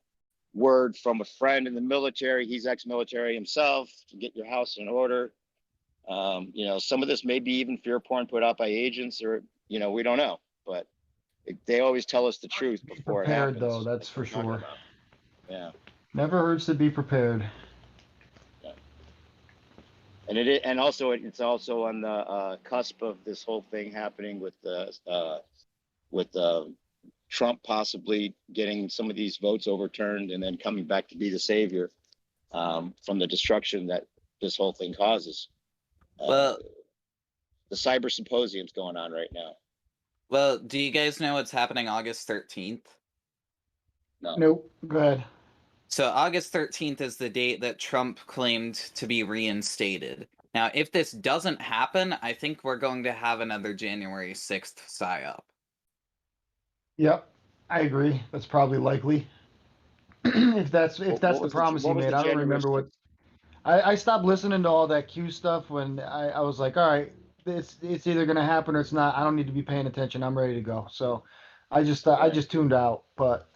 word from a friend in the military. He's ex-military himself, to get your house in order. Some of this may be even fear porn put out by agents, or we don't know, but they always tell us the truth before it happens. Prepared though, that's for sure. Yeah. Never hurts to be prepared. Yeah. And it's also on the cusp of this whole thing happening with Trump possibly getting some of these votes overturned and then coming back to be the savior from the destruction that this whole thing causes. Well, the cyber symposium's going on right now. Well, do you guys know what's happening August 13th? No. Nope. Go ahead. So August 13th is the date that Trump claimed to be reinstated. Now, if this doesn't happen, I think we're going to have another January 6th psyop. Yep, I agree. That's probably likely. if that's the promise he made. I don't remember what. I stopped listening to all that Q stuff when I was like, all right, it's either gonna happen or it's not. I don't need to be paying attention. I'm ready to go. So I just tuned out. But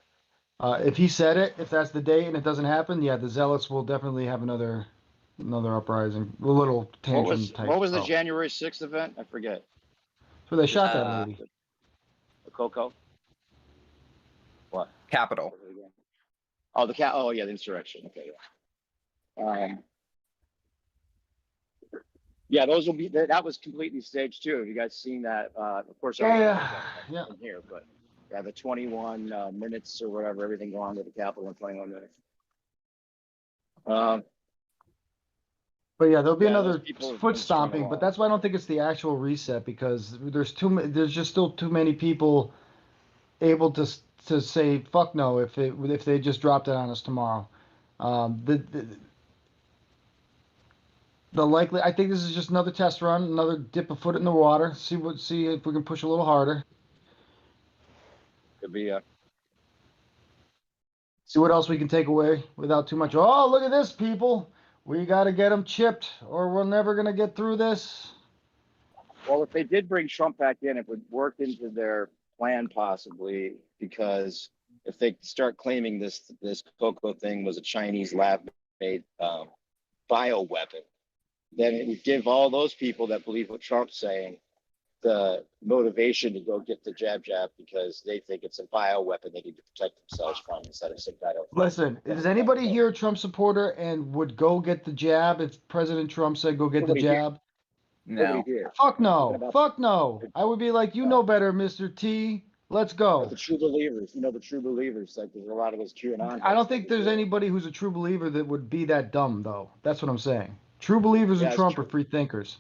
if he said it, if that's the date and it doesn't happen, yeah, the zealots will definitely have another uprising, a little tantrum type. What was the January 6th event? I forget. So they shot that lady. The Coco. What? Capitol. Oh, the insurrection. Okay. Yeah, those will be. That was completely staged too. Have you guys seen that? Of course. Yeah. In here, but yeah, the 21 minutes or whatever, everything going on with the Capitol in 21 minutes. But yeah, there'll be another foot stomping. But that's why I don't think it's the actual reset, because there's just still too many people able to say fuck no if they just dropped it on us tomorrow. I think this is just another test run, another dip a foot in the water, see if we can push a little harder. Could be see what else we can take away without too much. Oh, look at this, people. We got to get them chipped or we're never going to get through this. Well, if they did bring Trump back in, it would work into their plan possibly, because if they start claiming this Coco thing was a Chinese lab-made bioweapon, then it would give all those people that believe what Trump's saying the motivation to go get the jab because they think it's a bioweapon they need to protect themselves from instead of some kind of. Listen, is anybody here a Trump supporter and would go get the jab if President Trump said go get the jab? No. Fuck no. Fuck no. I would be like, you know better, Mr. T. Let's go. The true believers, the true believers, like there's a lot of those QAnon. I don't think there's anybody who's a true believer that would be that dumb, though. That's what I'm saying. True believers in Trump are free thinkers.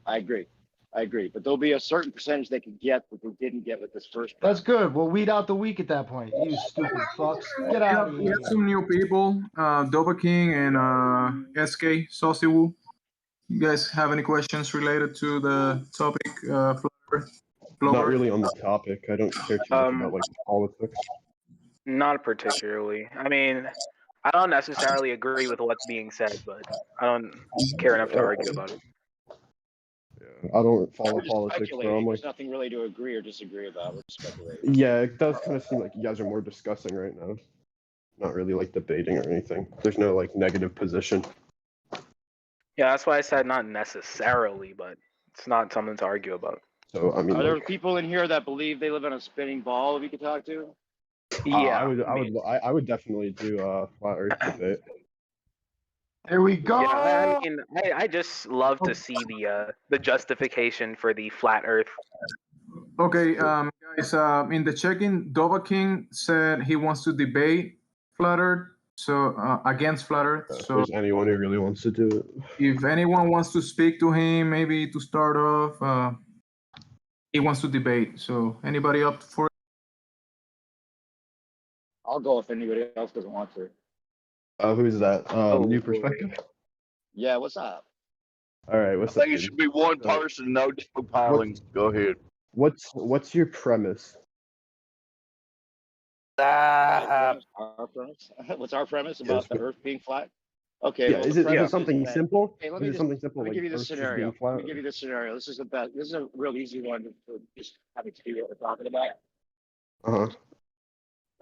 I agree. But there'll be a certain percentage they could get that they didn't get with this first. That's good. We'll weed out the weak at that point. You stupid fucks. Get out of here. We have some new people, Dova King and SK Sosiwu. You guys have any questions related to the topic? Not really on the topic. I don't care too much about like politics. Not particularly. I mean, I don't necessarily agree with what's being said, but I don't care enough to argue about it. I don't follow politics, so I'm like, there's nothing really to agree or disagree about. We're speculating. yeah, it does kind of seem like you guys are more discussing right now, not really like debating or anything. There's no like negative position. Yeah, that's why I said not necessarily, but it's not something to argue about. So I mean, are there people in here that believe they live in a spinning ball we could talk to? Yeah, I would definitely do flat Earth debate. There we go. Yeah, I mean, I just love to see the justification for the flat Earth. Okay, guys, in the check-in, Dova King said he wants to debate flat Earth. So against flat Earth. If So there's anyone who really wants to do it. if anyone wants to speak to him, maybe to start off, he wants to debate. So anybody up for it? I'll go if anybody else doesn't want to. Who's that? New Perspective? Yeah, what's up? All right, I what's up? think it should be one person, no profiling. Go ahead. What's your premise? Our premise? What's our premise about the Earth being flat? Okay. Yeah, well, is the it premise something that- simple? Hey, Is it something simple let me like give you this Earth just scenario. being flat? Let me give you this scenario. This is the best. This is a real easy one to just have it see what we're talking about. Uh huh.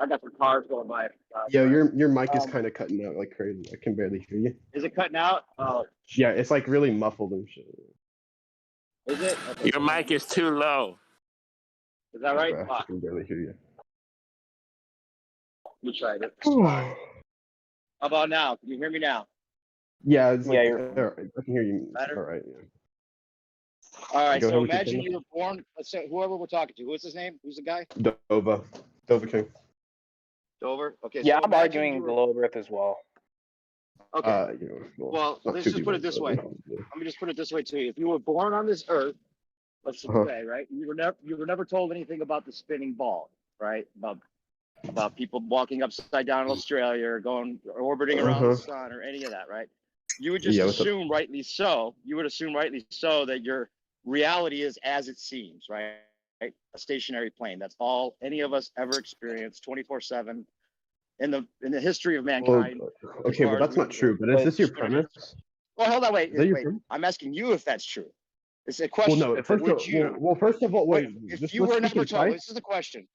I got some cars going by. Yo, your mic is kind of cutting out like crazy. I can barely hear you. Is it cutting out? Oh, Yeah, it's like really muffled and shit. is it? Okay. Your mic is too low. Is that right? Bruh, I Fuck. can barely hear you. You tried it. How about now? Can you hear me now? Yeah, it's like, you're- I can hear you. Better? All right. Yeah. All right. Go ahead So with your imagine premise. you were born. Let's say whoever we're talking to. What's his name? Who's the guy? Dova King. Dover. Okay. Yeah, so I'm imagine arguing you were- globe Earth as well. Okay. Well, not let's two just put it people, this but, way. yeah. Let me just put it this way to you. If you were born on this Earth, let's just say, right, you were never told anything about the spinning ball, right? About people walking upside down in Australia or orbiting around the sun or any of that, right? You would just Yeah, what's up? assume, rightly so. You would assume, rightly so, that your reality is as it seems, right? A stationary plane. That's all any of us ever experienced, 24/7 in the history of mankind. Okay, well that's not true. But is this your premise? Well, hold on, wait. Is that your Wait. premise? I'm asking you if that's true. It's a Well, question. no. First of all, wait. If you were never told, this is the question.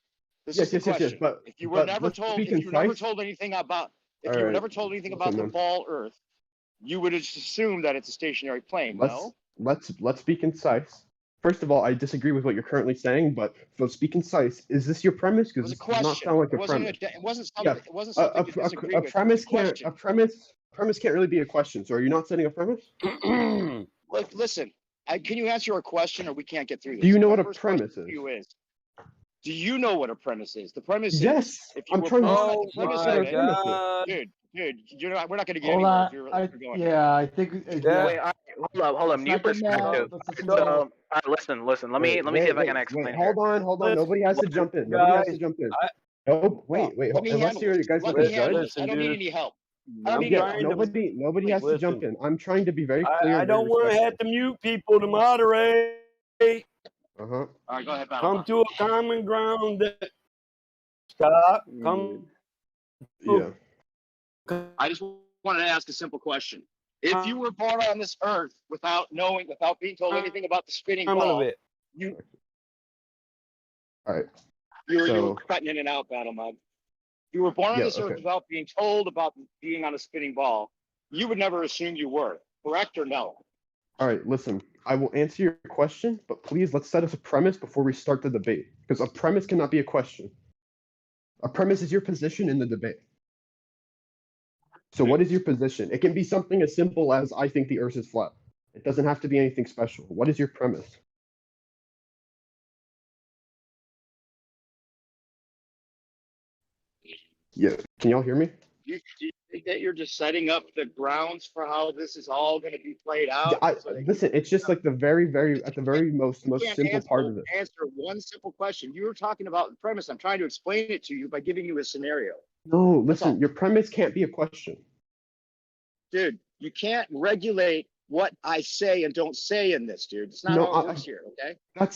This is the question. But if you were never let's told, be if you were never concise. told anything about, if All you were right. never told anything Okay, about the man. ball Earth, you would just assume that it's a stationary plane. No. Let's be concise. First of all, I disagree with what you're currently saying, but let's be concise. Is this your premise? It was Because a this does not question. sound like It a wasn't. premise. It wasn't something. Yeah, It wasn't something to disagree with. It was premise a can't question. a premise can't really be a question. So are you not setting a premise? Look, listen. Can you answer a question, or we can't get through this? Do you know what My a first question premise to is? you is, do you know what a premise is? The premise Yes, is if you I'm were trying to born say on what the premise our of it, premise is. dude, we're not going to get Hold anywhere on. if you're going. Yeah, I think. Wait, hold up. Let's New not get mad. perspective. Let's listen So, to all right, listen. Let me see if I can explain here. Hold on. Nobody has to jump in. Nobody has to jump in. Nope. Wait. Let me Unless handle you guys Let like me a handle judge. this. I don't need any help. I don't need any help. Nobody has to jump in. I'm trying to be very clear. I don't want to have to mute people to moderate. Uh-huh. All right, go ahead, Come to a common ground. Stop. Come. Yeah. I just wanted to ask a simple question. If you were born on this earth without being told anything about the spinning ball, you All right. you were cutting in and out, Battle Mug. You were born on Yeah, this earth okay. without being told about being on a spinning ball. You would never assume you were, correct or no? All right, listen, I will answer your question, but please let's set us a premise before we start the debate. Because a premise cannot be a question. A premise is your position in the debate. So what is your position? It can be something as simple as I think the earth is flat. It doesn't have to be anything special. What is your premise? Yeah, can y'all hear me? Do you think that you're just setting up the grounds for how this is all going to be played out? Listen, it's just like the very most simple part of it. Answer one simple question. You were talking about the premise. I'm trying to explain it to you by giving you a scenario. No, listen, your premise can't be a question. Dude, you can't regulate what I say and don't say in this, dude. It's not how it works here, okay? I'm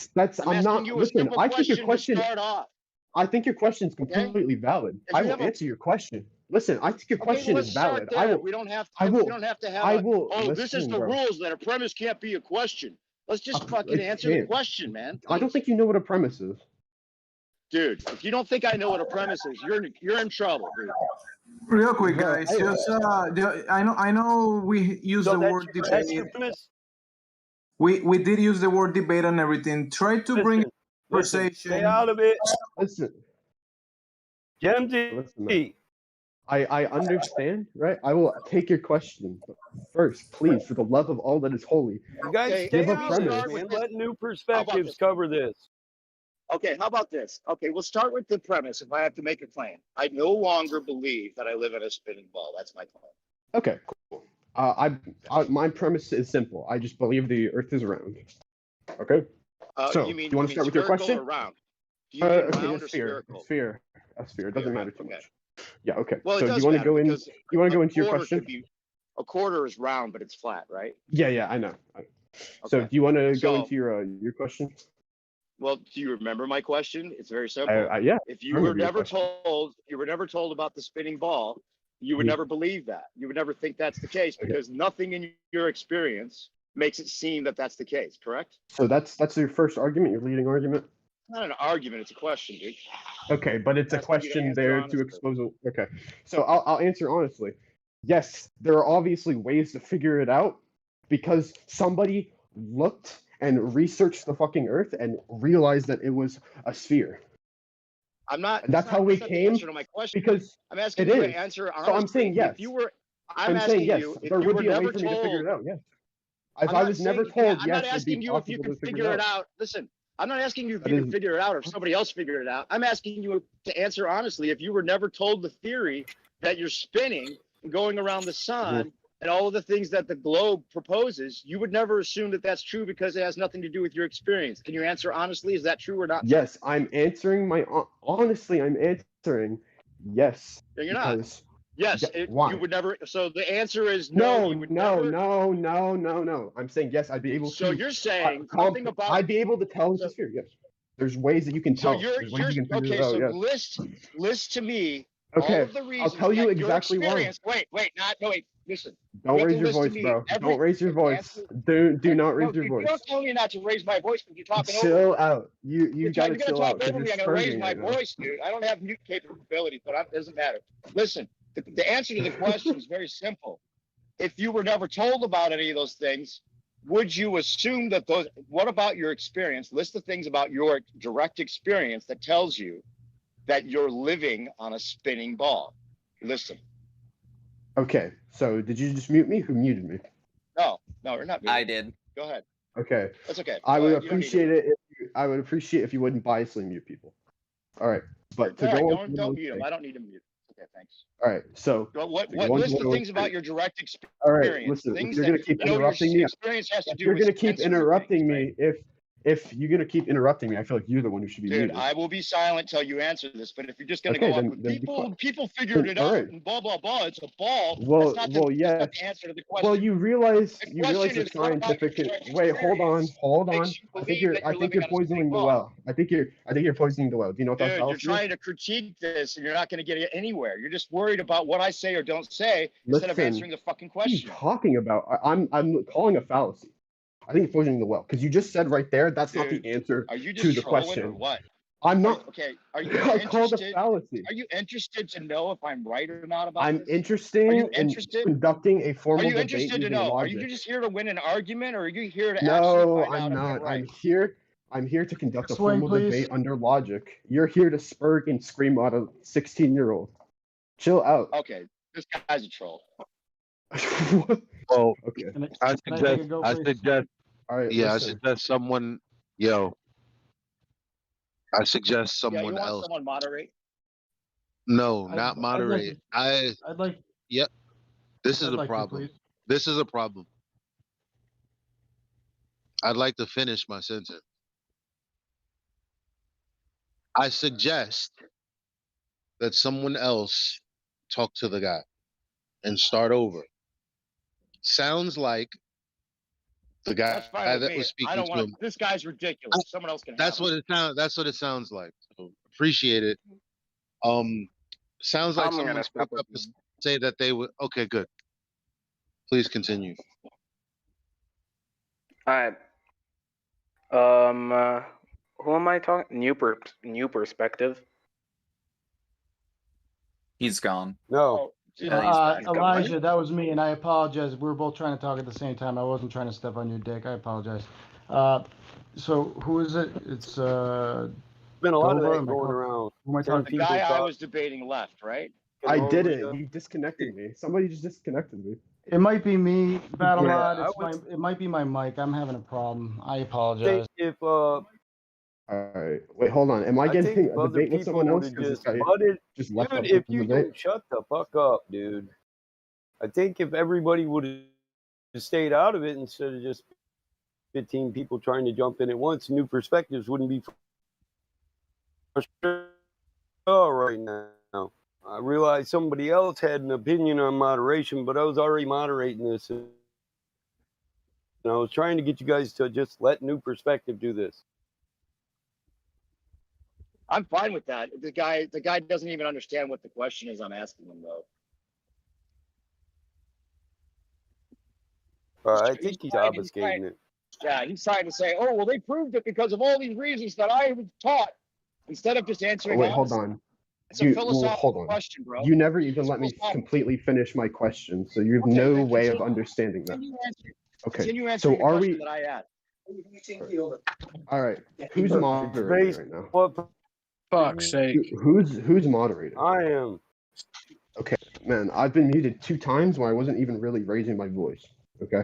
not. Listen, I think your question. To start off. I think your question is completely valid. I will answer your question. Listen, I think your question is valid. I will. We don't have to. I will. We don't have to have. I will. This is the rules that a premise can't be a question. Let's just fucking answer the question, man. I don't think you know what a premise is. Dude, if you don't think I know what a premise is, you're in trouble, dude. Real quick, guys. Just, I know we use the word debate. We did use the word debate and everything. Try to bring conversation. Stay out of it. Listen, Jemsy. I understand, right? I will take your question. But first, please, for the love of all that is holy, You guys give stay a out premise. of it, man. Let new perspectives cover this. Okay, how about this? Okay, we'll start with the premise. If I have to make a claim, I no longer believe that I live in a spinning ball. That's my claim. Okay, cool. My premise is simple. I just believe the Earth is round. Okay. So, You mean, do you want to start with your question? Or round? Do you mean Okay, round a or sphere. spherical? A sphere. It doesn't matter too much. Yeah. Okay. Well, so, it do does you want to matter go in? because You want to go a into your quarter question? could be a quarter is round, but it's flat, right? Yeah, I know. So, do you want to go into your question? Well, do you remember my question? It's very simple. Yeah. If I you were remember your never question. told about the spinning ball, you would Mhm. never believe that. You would never think that's the case because nothing in your experience makes it seem that that's the case. Correct? So that's your first argument, your leading argument. Not an argument; it's a question, dude. Okay, but it's a Asking you to question answer there to honestly. expose. Okay, so I'll answer honestly. Yes, there are obviously ways to figure it out because somebody looked and researched the fucking Earth and realized that it was a sphere. I'm not. And that's how we not the came. answer to my question. Because I'm asking it you is. to answer honestly. So I'm saying yes. If you were, I'm asking saying yes. you if There you would were be a way never for me to figure told. it out. Yes. If I'm I not was never saying- told, I'm yes, not it'd be asking you if you possible can to figure it out. Listen, I'm not asking you if That you can is- figure it out or if somebody else figured it out. I'm asking you to answer honestly. If you were never told the theory that you're spinning and going around the sun and all of the things that the globe proposes, you would never assume that that's true because it has nothing to do with your experience. Can you answer honestly? Is that true or not? Yes, I'm answering honestly. I'm answering yes. No, you're not. Because Yes, why? you would never. So the answer is no. No, You would no, never. no. I'm saying yes. I'd be able to. So you're saying something about. I'd be able to tell it's a sphere. Yes. There's ways that you can So tell. There's ways you can figure okay. it out. So Yes. list to me all Okay. of the I'll reasons tell you that exactly your why. experience. Wait. Listen. Don't You have raise to your list to voice, me bro. every. Don't raise your voice. Answer, Do not raise no, your dude, voice. you don't tell me not to raise my voice when you're talking over Chill me. out. You gotta You're gonna chill talk out because over you're me. I'm gonna raise spurging my right now. voice, dude. I don't have mute capabilities, but it doesn't matter. Listen, the answer to the question is very simple. If you were never told about any of those things, would you assume that those? What about your experience? List the things about your direct experience that tells you that you're living on a spinning ball. Listen. Okay. So did you just mute me? Who muted me? No, you're not. I did. Go ahead. Okay. That's okay. I Go would ahead. You don't need appreciate it. I would appreciate if you wouldn't biasly mute people. All right. But to All go right, on. don't mute him. I don't need to mute. Okay, thanks. All right. So. What to go on to list what the I things was about saying. your direct experience? All right. Listen. If Things you're that gonna keep you know interrupting your me. experience has to If do you're with gonna keep sensory interrupting things, me, if you're gonna keep interrupting me, I feel like you're the one who should be dude, muted. I will be silent till you answer this. But if you're just gonna Okay, go off then with be quiet. people figured it All out right. and blah blah blah. It's a ball. Well, that's yeah. not the answer to the question. Well, you realize The question the is, what about your scientific. direct Wait, hold on. makes you I believe that think you're you're living on a spinning poisoning the ball? well. I think you're poisoning the well. Do you know what that Dude, you're fallacy is? trying to critique this and you're not going to get it anywhere. You're just worried about what I say or don't say instead of Listen, answering the fucking what are you question. talking about? I'm calling a fallacy. I think you're poisoning the well because you just said right there that's not the answer Are you to just the trolling question. or what? I'm not. Okay. Are you I called a interested? fallacy. Are you interested to know if I'm right or not about I'm this? interested Are you in interested? conducting a Are formal you debate interested to using know? Are logic. you just here to win an argument or are you here to actually No, find out I'm if I'm not. right? I'm here to conduct a Explain, formal please. debate under logic. You're here to spurg and scream at a 16-year-old. Chill out. Okay. This guy's a troll. Well, Okay. I suggest. All right. Yeah, listen. I suggest someone. Yo, I suggest Yeah, you someone want else. someone moderate? No, I'd not like moderate. I'd like. Yep. This is I'd a like to, problem. please. This is a problem. I'd like to finish my sentence. I suggest that someone else talk to the guy and start over. Sounds like the guy That's fine with that me. was I speaking don't to want him. to. This guy's ridiculous. Someone else can have That's him. what it sounds. That's what it sounds like. So appreciate it. Sounds like I'm someone gonna spoke stop up with to say that they would. Okay, good. Please continue. All right. Who am I talking? New perspective. He's gone. No. Elijah, that was me, and I apologize. We were both trying to talk at the same time. I wasn't trying to step on your dick. I apologize. So who is it? It's been a lot of Dover. that Am I going call- around. Who am I Certain talking The to? guy I was debating left, right? I didn't. You disconnected me. Somebody just disconnected me. It might be me, Battle Yeah, Mod. It might be my mic. I'm having a problem. I apologize. If All right. Wait, hold on. Am I I think getting if a other debate with people someone would else? have Because this just guy butted, just left dude, up if the you debate. don't shut the fuck up, dude. I think if everybody would have stayed out of it instead of just 15 people trying to jump in at once, new perspectives wouldn't be for sure right now. I realized somebody else had an opinion on moderation, but I was already moderating this. And I was trying to get you guys to just let new perspective do this. I'm fine with that. The guy doesn't even understand what the question is I'm asking him though. I think he's obfuscating it. Yeah, he's trying to say, oh, well, they proved it because of all these reasons that I was taught, instead of just Oh, answering wait, hold honestly. on. It's a philosophical hold on. question, bro. You never even It's let me philosophical. completely finish my question, so you have Okay, no then way of continue. understanding that. Okay, Continue so answering the are question we? that I asked. All right, who's moderating right now? What? Fuck's sake. Who's moderating? I am. Okay, man, I've been muted 2 times where I wasn't even really raising my voice. Okay.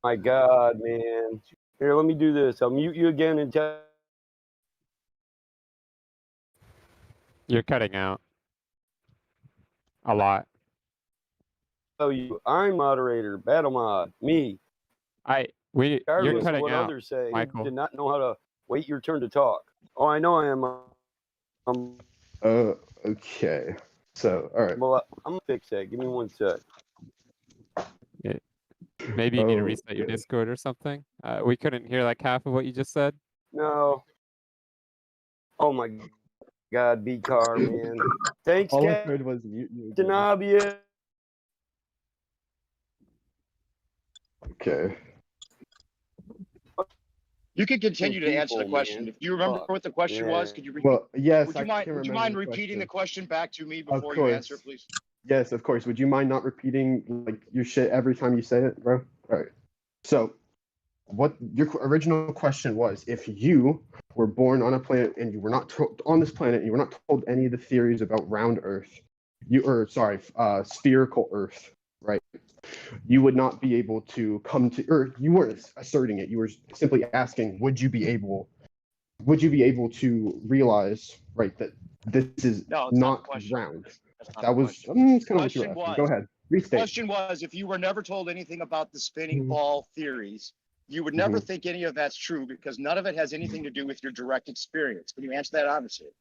My God, man. Here, let me do this. I'll mute you again and tell. You're cutting out a lot. I'm moderator, battle mod, me. You're Regardless of cutting what out, others say, Michael. did not know how to wait your turn to talk. Oh, I know I am. Okay. So, all right. Well, I'm gonna fix that. Give me 1 sec. Maybe you need to reset your Discord or something. We couldn't hear like half of what you just said. No. Oh my God, B-Car, man. Thanks, All I heard was mute you again. Denabia. Okay. You can continue to answer the question. If you remember what the question was, could you repeat? Well, yes, Would you mind repeating the question back to me before you answer, please? Yes, of course. Would you mind not repeating like your shit every time you say it, bro? All right. So, what your original question was: if you were born on a planet and you were not on this planet, you were not told any of the theories about round Earth, spherical Earth, right? You would not be able to come to Earth. You weren't asserting it. You were simply asking, would you be able to realize, right, that this is not round? That was kind of what you were asking. Go ahead. The question was, if you were never told anything about the spinning ball theories, you would never think any of that's true because none of it has anything to do with your direct experience. Can you answer that honestly?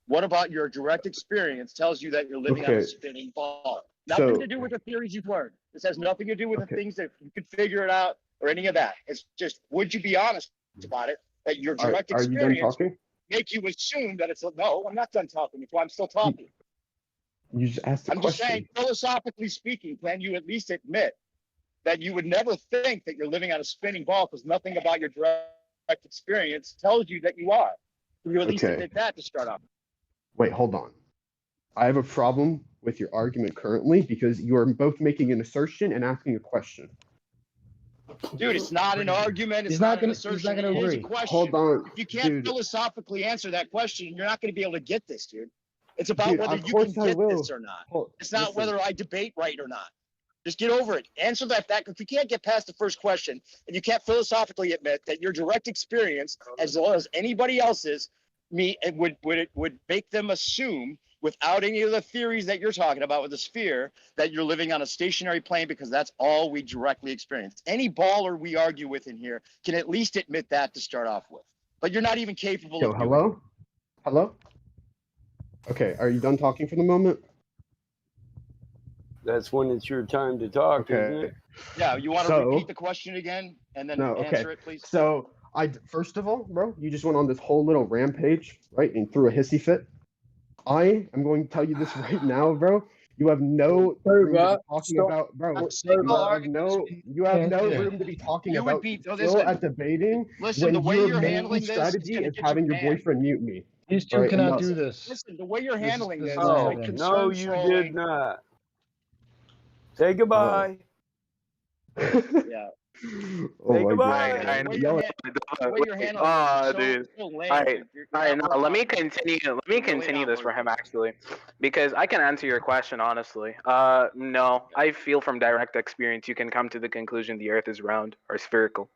What about your direct experience tells you that you're living on a spinning ball? Nothing to do with the theories you've learned. This has nothing to do with the things that you could figure it out or any of that. It's just, would you be honest about it? That your direct Are you done experience talking? make you assume that no, I'm not done talking. That's why I'm still talking. You just asked a question. Just saying, philosophically speaking, can you at least admit that you would never think that you're living on a spinning ball because nothing about your direct experience tells you that you are? Can you at least admit that to start off? Wait, hold on. I have a problem with your argument currently because you are both making an assertion and asking a question. Dude, it's not an argument. It's not an assertion. It is a question. Hold on. If you can't philosophically answer that question, you're not going to be able to get this, dude. It's about whether you can get this or not. It's not whether I debate right or not. Just get over it. Answer that. If you can't get past the first question and you can't philosophically admit that your direct experience, as well as anybody else's, would make them assume, without any of the theories that you're talking about with the sphere, that you're living on a stationary plane because that's all we directly experience. Any baller we argue with in here can at least admit that to start off with. But you're not even capable of doing it. Hello? Okay, are you done talking for the moment? That's when it's your time to talk, isn't it? Yeah, you want to repeat the question again and then answer it, please? So, first of all, bro, you just went on this whole little rampage, right, and threw a hissy fit. I am going to tell you this right now, bro. You have no room to be talking about, bro. You have no room to be talking about still at debating when your main strategy is having your boyfriend mute me. These two cannot do this. Listen, the way you're handling this is Oh, like no, you did not. Say goodbye. Yeah. Say goodbye. Dude. All right. Now let me continue this for him actually, because I can answer your question honestly. No, I feel from direct experience you can come to the conclusion the Earth is round or spherical.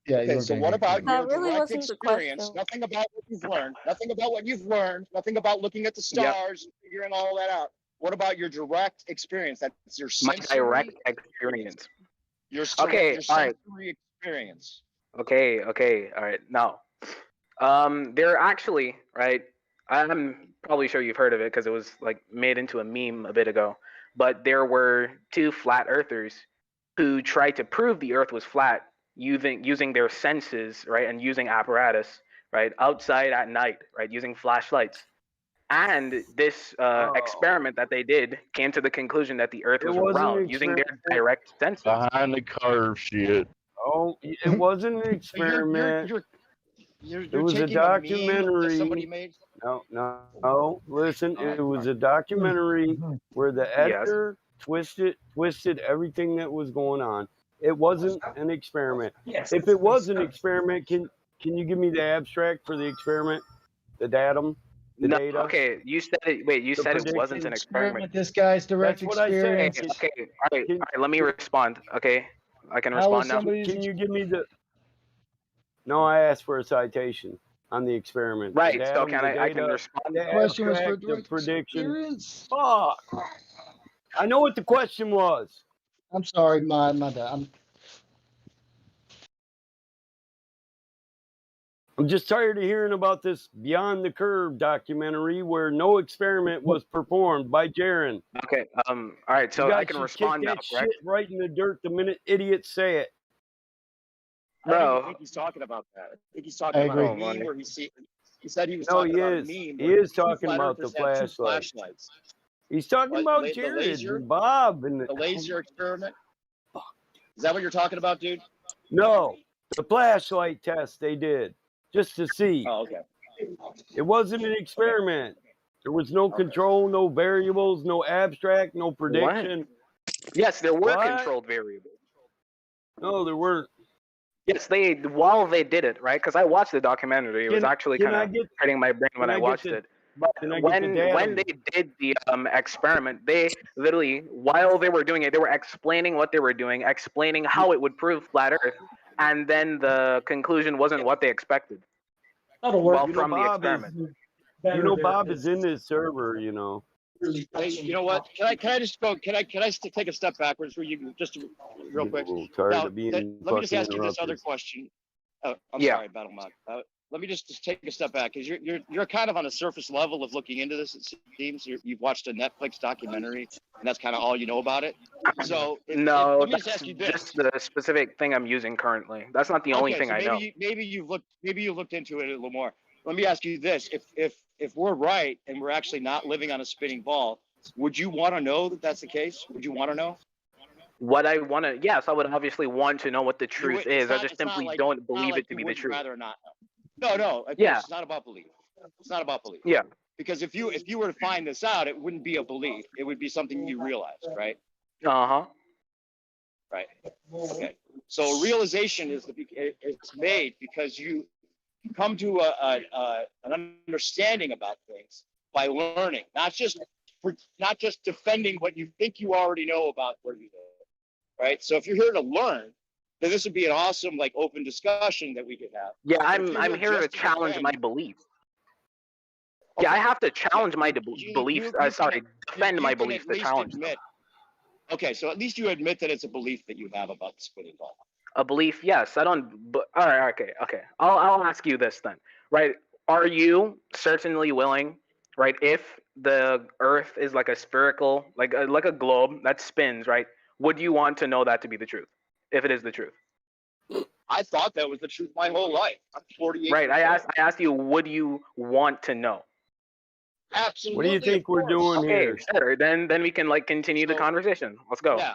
Yeah. Okay, so what about That your really direct wasn't the experience? question. Nothing about what you've learned. Nothing about what you've learned. Nothing about looking at the stars and figuring all that out. What about your direct experience? That's your My sensory direct experience. Your Okay, your all right. sensory experience. Okay, all right. Now, they're actually, right, I'm probably sure you've heard of it because it was like made into a meme a bit ago. But there were two flat earthers who tried to prove the earth was flat using their senses, right, and using apparatus, right, outside at night, right, using flashlights. And this experiment that they did came to the conclusion that the earth It was wasn't an round using their experiment. direct senses. Behind the curve shit. Oh, it wasn't an experiment. It was a taking a meme that documentary. somebody made? No. Listen, it was a documentary where the editor twisted everything that was going on. It wasn't an experiment. If it was an experiment, can you give me the abstract for the experiment? The datum? The No, data? okay, you said it. Wait, you The said it wasn't prediction? an experiment. This guy's direct That's what I said. experience. Okay, all right. Let me respond. Okay, I can How was respond now. somebody's Can you give me the? No, I asked for a citation on the experiment. Right. The So datum, can the I can data, respond? the question was for abstract, the direct prediction. experience? Fuck. I know what the question was. I'm sorry, my bad. I'm just tired of hearing about this Beyond the Curve documentary where no experiment was performed by Jaron. Okay. All right. So you guys I can should respond kick now, that correct? shit right in the dirt the minute idiots say it. I don't Bro. even think he's talking about that. I think he's talking I about a agree. meme where he said he was No, talking he about is. a meme. He where is two talking flat about the earthers have two flashlight. flashlights. He's talking about the Jared laser, and Bob and the laser experiment. Is that what you're talking about, dude? No, the flashlight test they did just to see. Oh, okay. It wasn't an experiment. There was no control, no variables, no abstract, no prediction. Yes, there were What? controlled variables. No, there weren't. Yes, while they did it, right? Because I watched the documentary. It was actually kind of hurting my brain when I watched it. But when they did the experiment, they literally, while they were doing it, they were explaining what they were doing, explaining how it would prove flat Earth, and then the conclusion wasn't what they expected. That'll work. Well, from the experiment. Bob is in this server, you know. Hey, you know what? Can I just go? Can I take a step backwards for you, just real quick? Tired of being Let me just ask you this interrupted. other question. I'm Yeah. sorry, Battlemod. Let me just take a step back because you're kind of on a surface level of looking into this. It seems you've watched a Netflix documentary, and that's kind of all you know about it. So No, let me just that's ask you this. just the specific thing I'm using currently. That's not the only thing I know. Maybe you've looked into it a little more. Let me ask you this: if we're right and we're actually not living on a spinning ball, would you want to know that that's the case? Would you want to know? What I want to, yes, I would obviously want to know what the truth is. I just simply don't believe it to be the truth. Rather not know. No. Yeah. It's not about belief. It's not about belief. Yeah. Because if you were to find this out, it wouldn't be a belief. It would be something you realized, right? Uh-huh. Right. Okay. So realization is made because you come to an understanding about things by learning, not just defending what you think you already know about where you live, right? So if you're here to learn, then this would be an awesome open discussion that we could have. Yeah, But if I'm you're here to just challenge defend- my beliefs. Yeah, I have to challenge my beliefs. Defend my beliefs to challenge them. Okay, so at least you admit that it's a belief that you have about the spinning ball. A belief, yes. I don't. But all right, okay. I'll ask you this then, right? Are you certainly willing, right? If the Earth is like a spherical, like a globe that spins, right? Would you want to know that to be the truth, if it is the truth? I thought that was the truth my whole life. I'm 48. Right. I asked you, would you want to know? Absolutely. What do you think we're doing here? Sure. Then we can continue the conversation. Let's go. Yeah.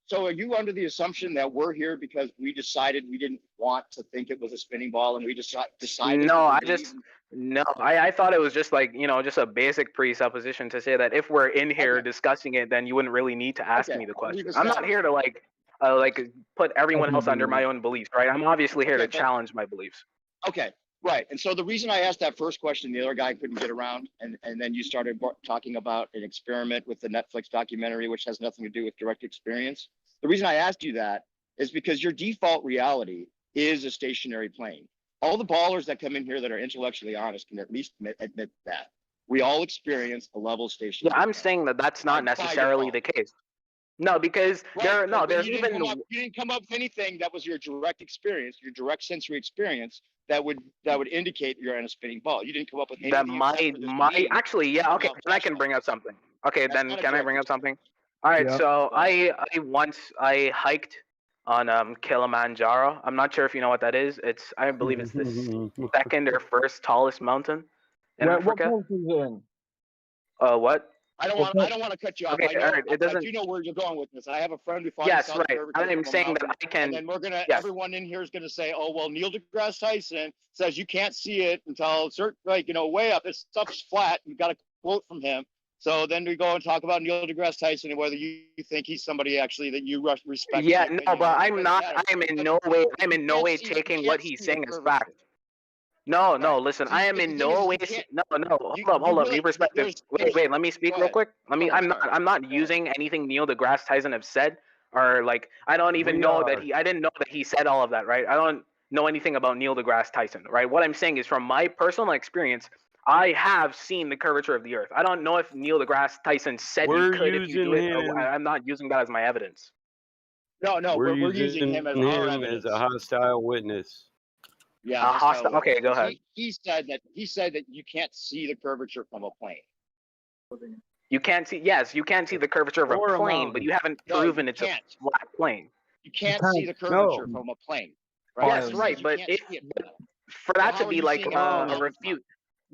So are you under the assumption that we're here because we decided we didn't want to think it was a spinning ball and we just decided? No, I thought it was just just a basic presupposition to say that if we're in here discussing it, then you wouldn't really need to ask me the question. I'm not here to put everyone else under my own beliefs, right? I'm obviously here to challenge my beliefs. Okay, right. And so the reason I asked that first question, the other guy couldn't get around, and then you started talking about an experiment with the Netflix documentary, which has nothing to do with direct experience. The reason I asked you that is because your default reality is a stationary plane. All the ballers that come in here that are intellectually honest can at least admit that. We all experience a level station. Yeah, I'm saying that that's not necessarily the case. No, because there's you didn't come up with anything that was your direct experience, your direct sensory experience that would indicate you're in a spinning ball. You didn't come up with anything. that actually, yeah, okay, then I can bring up something. Okay, then can I bring up something? All right, Yeah. so I once hiked on Kilimanjaro. I'm not sure if you know what that is. I believe it's the second or first tallest mountain in Africa. What country is it in? What? I don't want to cut you off. Okay, I know, all right, it doesn't. I do know where you're going with this. I have a friend who fought Yes, in South right. Curvature I'm from a saying that mountain, I can. and then we're gonna. Yes. Everyone in here is gonna say, "Oh well, Neil deGrasse Tyson says you can't see it until certain, way up. This stuff's flat." You got a quote from him. So then we go and talk about Neil deGrasse Tyson and whether you think he's somebody actually that you respect. Yeah, no, but I'm not. I'm in no way taking what he's saying as fact. No, listen. I am in no way. No. Hold up. Be respectful. Wait. Let me speak real quick. I'm not using anything Neil deGrasse Tyson have said, or like I don't even know that I didn't know that he said all of that, right? I don't know anything about Neil deGrasse Tyson, right? What I'm saying is from my personal experience, I have seen the curvature of the Earth. I don't know if Neil deGrasse Tyson said you could if you do it. Or I'm not using that as my evidence. No, we're using him as our evidence. as a hostile witness. Yeah, hostile. Okay, go ahead. He said that you can't see the curvature from a plane. You can't see. Yes, you can see the curvature of a plane, but you haven't proven it's a flat plane. You can't see the curvature from a plane. Right? Yes, right. But for that to be like a refute.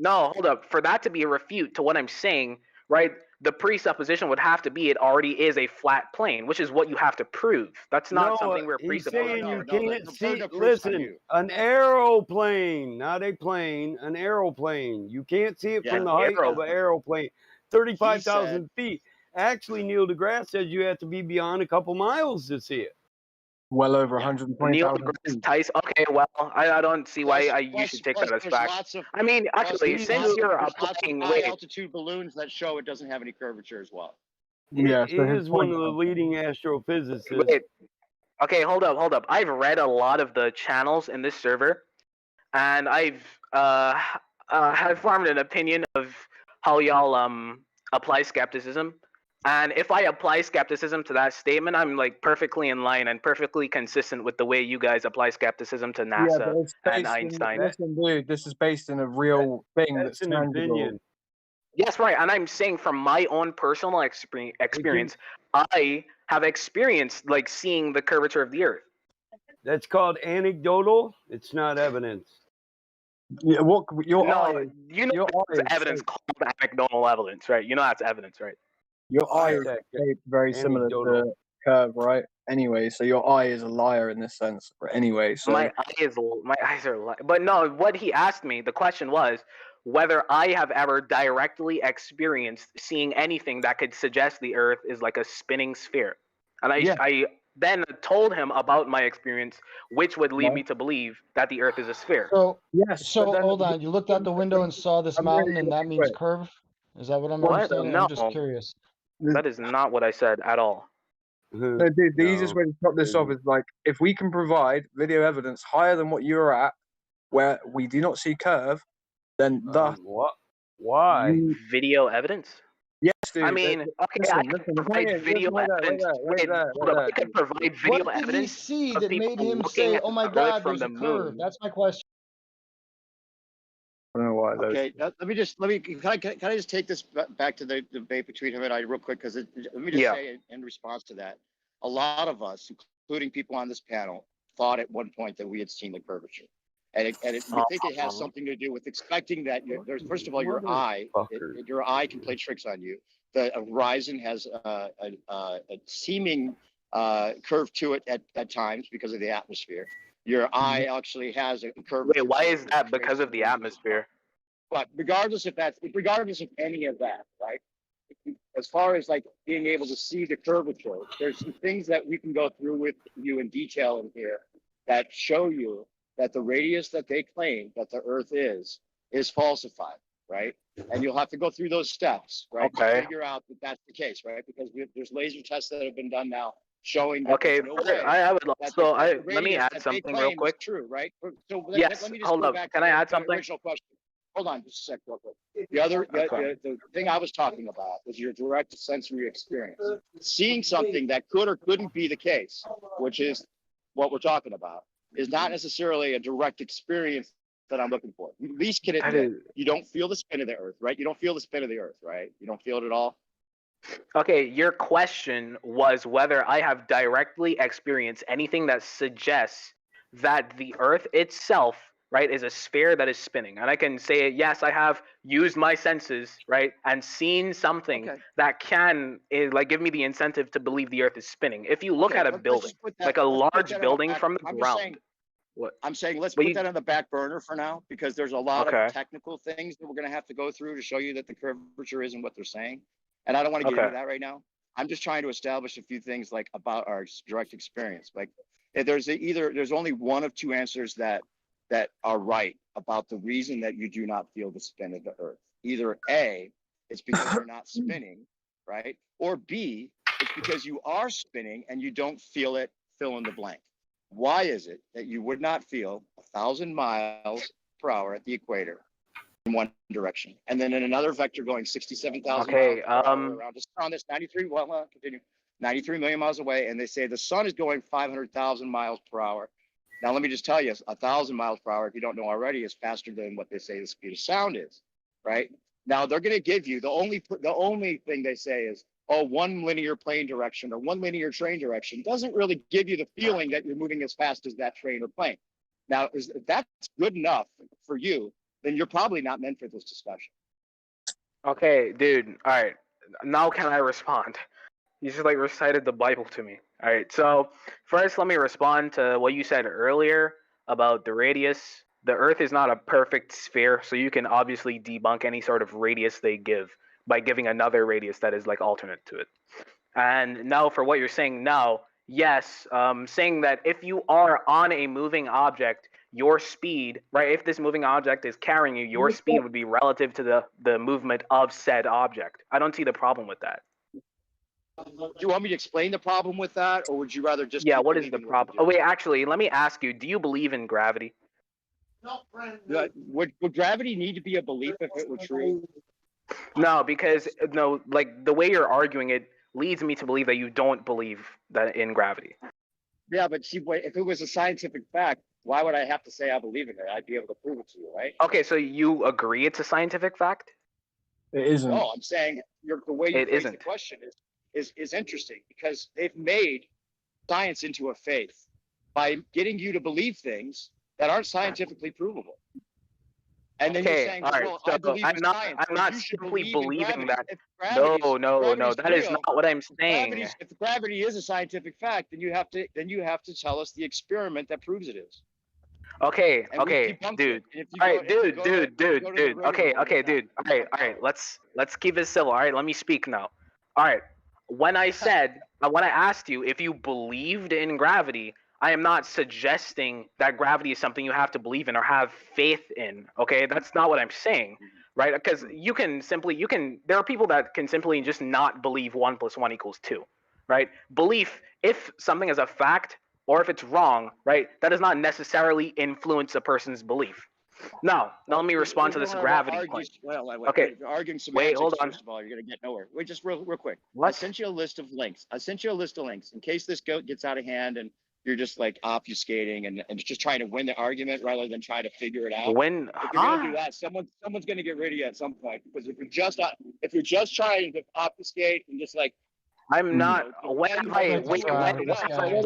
No, hold up. For that to be a refute to what I'm saying, right? The presupposition would have to be it already is a flat plane, which is what you have to prove. That's not something we're presupposing. You can't see. Listen, an aeroplane, not a plane, an aeroplane. You can't see it from the height of an aeroplane, 35,000 feet. Actually, Neil deGrasse says you have to be beyond a couple miles to see it. Well over 120,000. Neil deGrasse Tyson. Okay, well, I don't see why you should take that as fact. I mean, actually, since you're applying high altitude balloons that show it doesn't have any curvature as well. Yeah, he is one of the leading astrophysicists. Wait. Okay, hold up. I've read a lot of the channels in this server, and I've formed an opinion of how y'all apply skepticism. And if I apply skepticism to that statement, I'm like perfectly in line and perfectly consistent with the way you guys apply skepticism to NASA and Einstein. Listen, dude, this is based in a real thing that's an opinion. Yes, right. And I'm saying from my own personal experience, I have experienced like seeing the curvature of the Earth. That's called anecdotal. It's not evidence. Yeah, You know that's evidence called anecdotal evidence, right? You know that's evidence, right? Your eye is shaped very similar to curve, right? Anyway, so your eye is a liar in this sense. Anyway, so my eyes are but no. What he asked me, the question was whether I have ever directly experienced seeing anything that could suggest the Earth is like a spinning sphere, and I then told him about my experience, which would lead me to believe that the Earth is a sphere. So hold on. You looked out the window and saw this mountain, and that means curve. Is that what I'm understanding? No, I'm just curious. That is not what I said at all. No, dude, the easiest way to stop this off is like if we can provide video evidence higher than what you're at, where we do not see curve, then what? Why? Video evidence? Yes, dude. I mean, okay, I can provide video evidence. I can provide video What did he evidence. see of that made people him looking say, at "Oh my the Earth God, from there's a the curve"? moon? That's my question. I don't know why. Okay, can I just take this back to the debate between him and I real quick? Because let me just say in response to that, a lot of us, including people on this panel, thought at one point that we had seen the curvature. And we think it has something to do with expecting that there's, first of all, your eye can play tricks on you. The horizon has a seeming curve to it at times because of the atmosphere. Your eye actually has a curve. Wait, why is that? Because of the atmosphere. But regardless of any of that, right? As far as like being able to see the curvature, there's some things that we can go through with you in detail in here that show you that the radius that they claim that the Earth is falsified, right? And you'll have to go through those steps, right? Okay. To figure out that that's the case, right? Because there's laser tests that have been done now showing that Okay, there's no way I would that so the let me radius add that they something real claim quick. is true, right? So Yes, let me just hold go up. back Can to I the add something? original question. Hold on just a sec, real quick. The thing I was talking about was your direct sensory experience. Seeing something that could or couldn't be the case, which is what we're talking about, is not necessarily a direct experience that I'm looking for. You at least can admit you don't feel the spin of the earth, right? You don't feel the spin of the earth, right? You don't feel it at all? Okay, your question was whether I have directly experienced anything that suggests that the Earth itself, right, is a sphere that is spinning. And I can say, yes, I have used my senses, right, and seen something that can like give me the incentive to believe the Earth is spinning. If you look at a building, like a large building from the ground. I'm saying let's But put that on the back burner for now, because there's a lot Okay. of technical things that we're going to have to go through to show you that the curvature isn't what they're saying. And I don't want to get into that right now. I'm just trying to establish a few things like about our direct experience. Like if there's only one of two answers that are right about the reason that you do not feel the spin of the earth. Either A, it's because you're not spinning, right? Or B, it's because you are spinning and you don't feel it, fill in the blank. Why is it that you would not feel 1,000 miles per hour at the equator in one direction, and then in another vector going 67,000 miles per hour around the sun that's 93 million miles away, and they say the sun is going 500,000 miles per hour. Now, let me just tell you, 1,000 miles per hour, if you don't know already, is faster than what they say the speed of sound is, right? Now, they're going to give you, the only thing they say is, oh, one linear plane direction or one linear train direction doesn't really give you the feeling that you're moving as fast as that train or plane. Now, if that's good enough for you, then you're probably not meant for this discussion. Okay, dude. All right. Now can I respond? You just like recited the Bible to me. All right. So first, let me respond to what you said earlier about the radius. The Earth is not a perfect sphere, so you can obviously debunk any sort of radius they give by giving another radius that is like alternate to it. And now for what you're saying now, yes, saying that if you are on a moving object, your speed, right, if this moving object is carrying you, your speed would be relative to the movement of said object. I don't see the problem with that. Do you want me to explain the problem with that, or would you rather just what is the problem? Oh, wait, actually, let me ask you, do you believe in gravity? Would gravity need to be a belief if it were true? No, because like the way you're arguing it leads me to believe that you don't believe that in gravity. Yeah, but see, if it was a scientific fact, why would I have to say I believe in it? I'd be able to prove it to you, right? Okay, so you agree it's a scientific fact? It isn't. No, I'm saying the way you phrase the question is interesting, because they've made science into a faith by getting you to believe things that aren't scientifically provable. And then you're saying, well, I believe in science. I'm not simply believing that. No, that is not what I'm saying. If gravity is a scientific fact, then you have to tell us the experiment that proves it is. Okay, dude. All right, dude. Okay, dude. All right. Let's keep it civil. All right, let me speak now. All right. When I asked you if you believed in gravity, I am not suggesting that gravity is something you have to believe in or have faith in. Okay, that's not what I'm saying, right? Because there are people that can simply just not believe 1 + 1 = 2, right? Belief, if something is a fact or if it's wrong, right, that does not necessarily influence a person's belief. Now let me respond to this gravity point. Okay. If you're arguing semantics, hold on. First of all, you're going to get nowhere. Wait, just real quick. What? I sent you a list of links. In case this gets out of hand and you're just like obfuscating and just trying to win the argument rather than trying to figure it out. If you're going to do that, someone's going to get rid of you at some point. Because if you're just trying to obfuscate and just like, I'm not. When I'm doing that. Wait. Let me just tell you.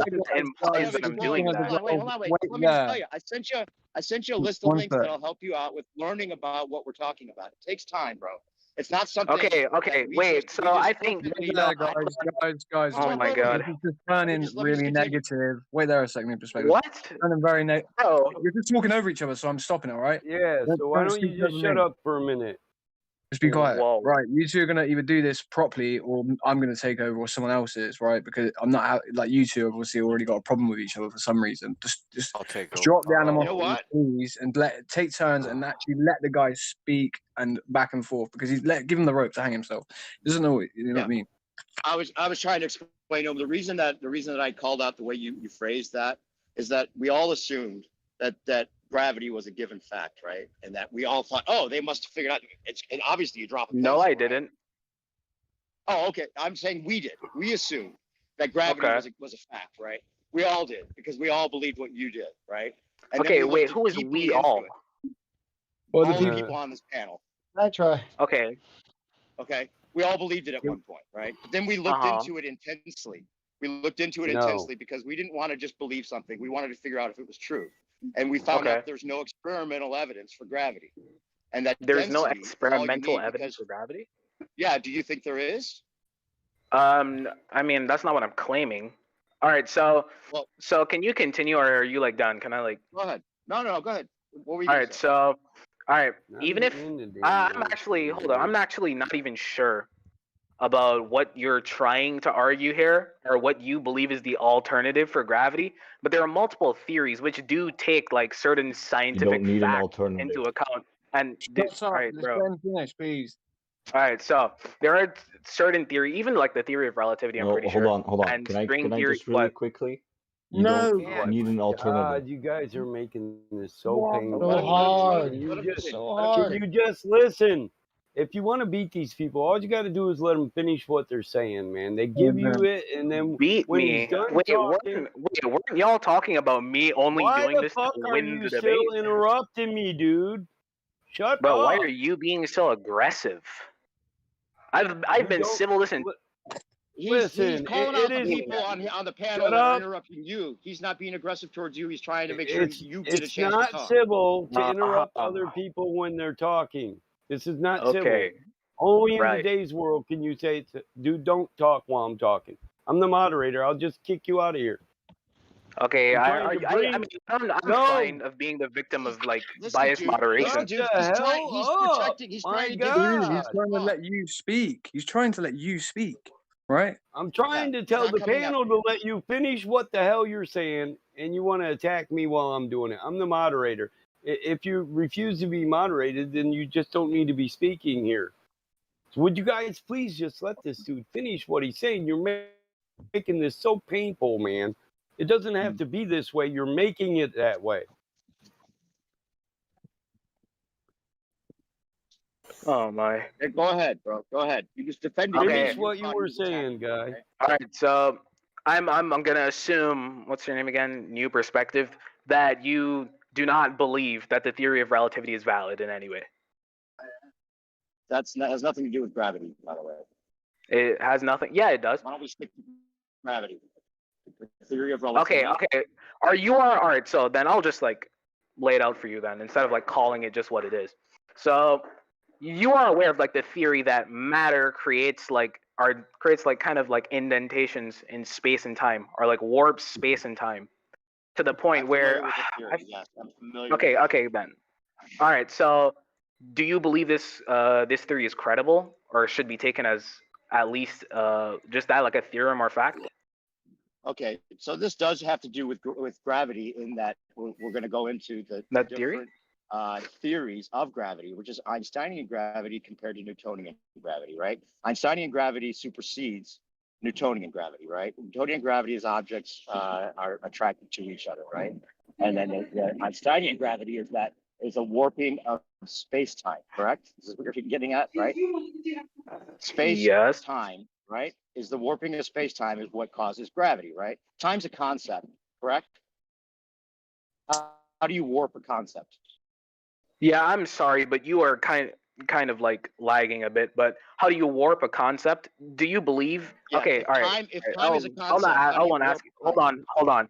I sent you a list of links that'll help you out with learning about what we're talking about. It takes time, bro. It's not something. Okay. Wait. So I think. Guys. Oh my God. This is just turning really negative. Wait there a second, in perspective. What? Turning very negative. Oh. You're just talking over each other, so I'm stopping. All right. Yeah. So why don't you just shut up for a minute? Just be quiet. Whoa. Right, you two are gonna either do this properly, or I'm gonna take over, or someone else is, right? Because I'm not like you two have obviously already got a problem with each other for some reason. Just drop the animosity, please, and take turns and actually let the guy speak and back and forth, because give him the rope to hang himself. He doesn't know what you know what I mean. I was trying to explain explain to him the reason that I called out the way you phrased that is that we all assumed that gravity was a given fact, right? And that we all thought, oh, they must have figured out. And obviously, you drop a pencil. No, I didn't. Oh, okay. I'm saying we did. We assumed that gravity was a fact, right? We all did because we all believed what you did, right? And okay, wait. Who is we all? All the people on this panel. I try. Okay. Okay. We all believed it at one point, right? But then we looked into it intensely. We looked into it intensely because we didn't want to just believe something. We wanted to figure out if it was true. And we found out there's no experimental evidence for gravity. And that there's no experimental evidence for gravity? Yeah, do you think there is? I mean, that's not what I'm claiming. All right, so can you continue, or are you like done? Can I like? Go ahead. No, go ahead. What were you? All right, so all right, even if I'm I'm actually not even sure about what you're trying to argue here, or what you believe is the alternative for gravity. But there are multiple theories which do take like certain scientific facts into account. And all right, bro. Please. All right, so there are certain theory, even like the theory of relativity. I'm pretty sure. Hold on. And Can I theory, just really quickly? You don't need an alternative. God, you guys are making this so painful. So hard. Can you Hard. just listen? If you want to beat these people, all you got to do is let them finish what they're saying, man. They give you it, and then beat when me. he's done Wait, talking, weren't y'all talking about me only why doing the this fuck to are win you the still debate? interrupting me, dude? Shut Bro, up. why are you being so aggressive? I've been civil. Listen. He's calling out the people on the panel that are interrupting you. He's not being aggressive towards you. He's trying to make sure you get a chance to talk. It's not civil to interrupt other people when they're talking. This is not civil. Only in today's world can you say, dude, don't talk while I'm talking. I'm the moderator. I'll just kick you out of here. Okay, I'm fine of being the victim of like biased moderation. He's protecting. He's trying to give Dude, he's trying to let you speak. He's trying to let you speak, right? I'm trying to tell the panel to let you finish what the hell you're saying, and you want to attack me while I'm doing it. I'm the moderator. If you refuse to be moderated, then you just don't need to be speaking here. So would you guys please just let this dude finish what he's saying? You're making this so painful, man. It doesn't have to be this way. You're making it that way. Oh my. Hey, go ahead, bro. Go ahead. You just defended Finish what you were saying, guy. All right, so I'm gonna assume, what's your name again? New perspective, that you do not believe that the theory of relativity is valid in any way. Has nothing to do with gravity, by the way. It has nothing. Yeah, it does. Why don't we stick to gravity? The theory of relativity. Okay. All right. So then I'll just like lay it out for you then, instead of like calling it just what it is. So you are aware of like the theory that matter creates like kind of like indentations in space and time, or like warps space and time to the point where. Yes, I'm familiar. Okay then. All right. So do you believe this theory is credible, or should be taken as at least just that, like a theorem or fact? Okay, so this does have to do with gravity, in that we're going to go into the theory? Theories of gravity, which is Einsteinian gravity compared to Newtonian gravity, right? Einsteinian gravity supersedes Newtonian gravity, right? Newtonian gravity is objects are attracted to each other, right? And then the Einsteinian gravity is a warping of space-time, correct? This is what you're getting at, right? Space-time, right? Is the warping of space-time is what causes gravity, right? Time's a concept, correct? How do you warp a concept? Yeah, I'm sorry, but you are kind of like lagging a bit. But how do you warp a concept? Do you believe? Yeah, okay, all right. If time is a concept, I want to ask you. Hold on.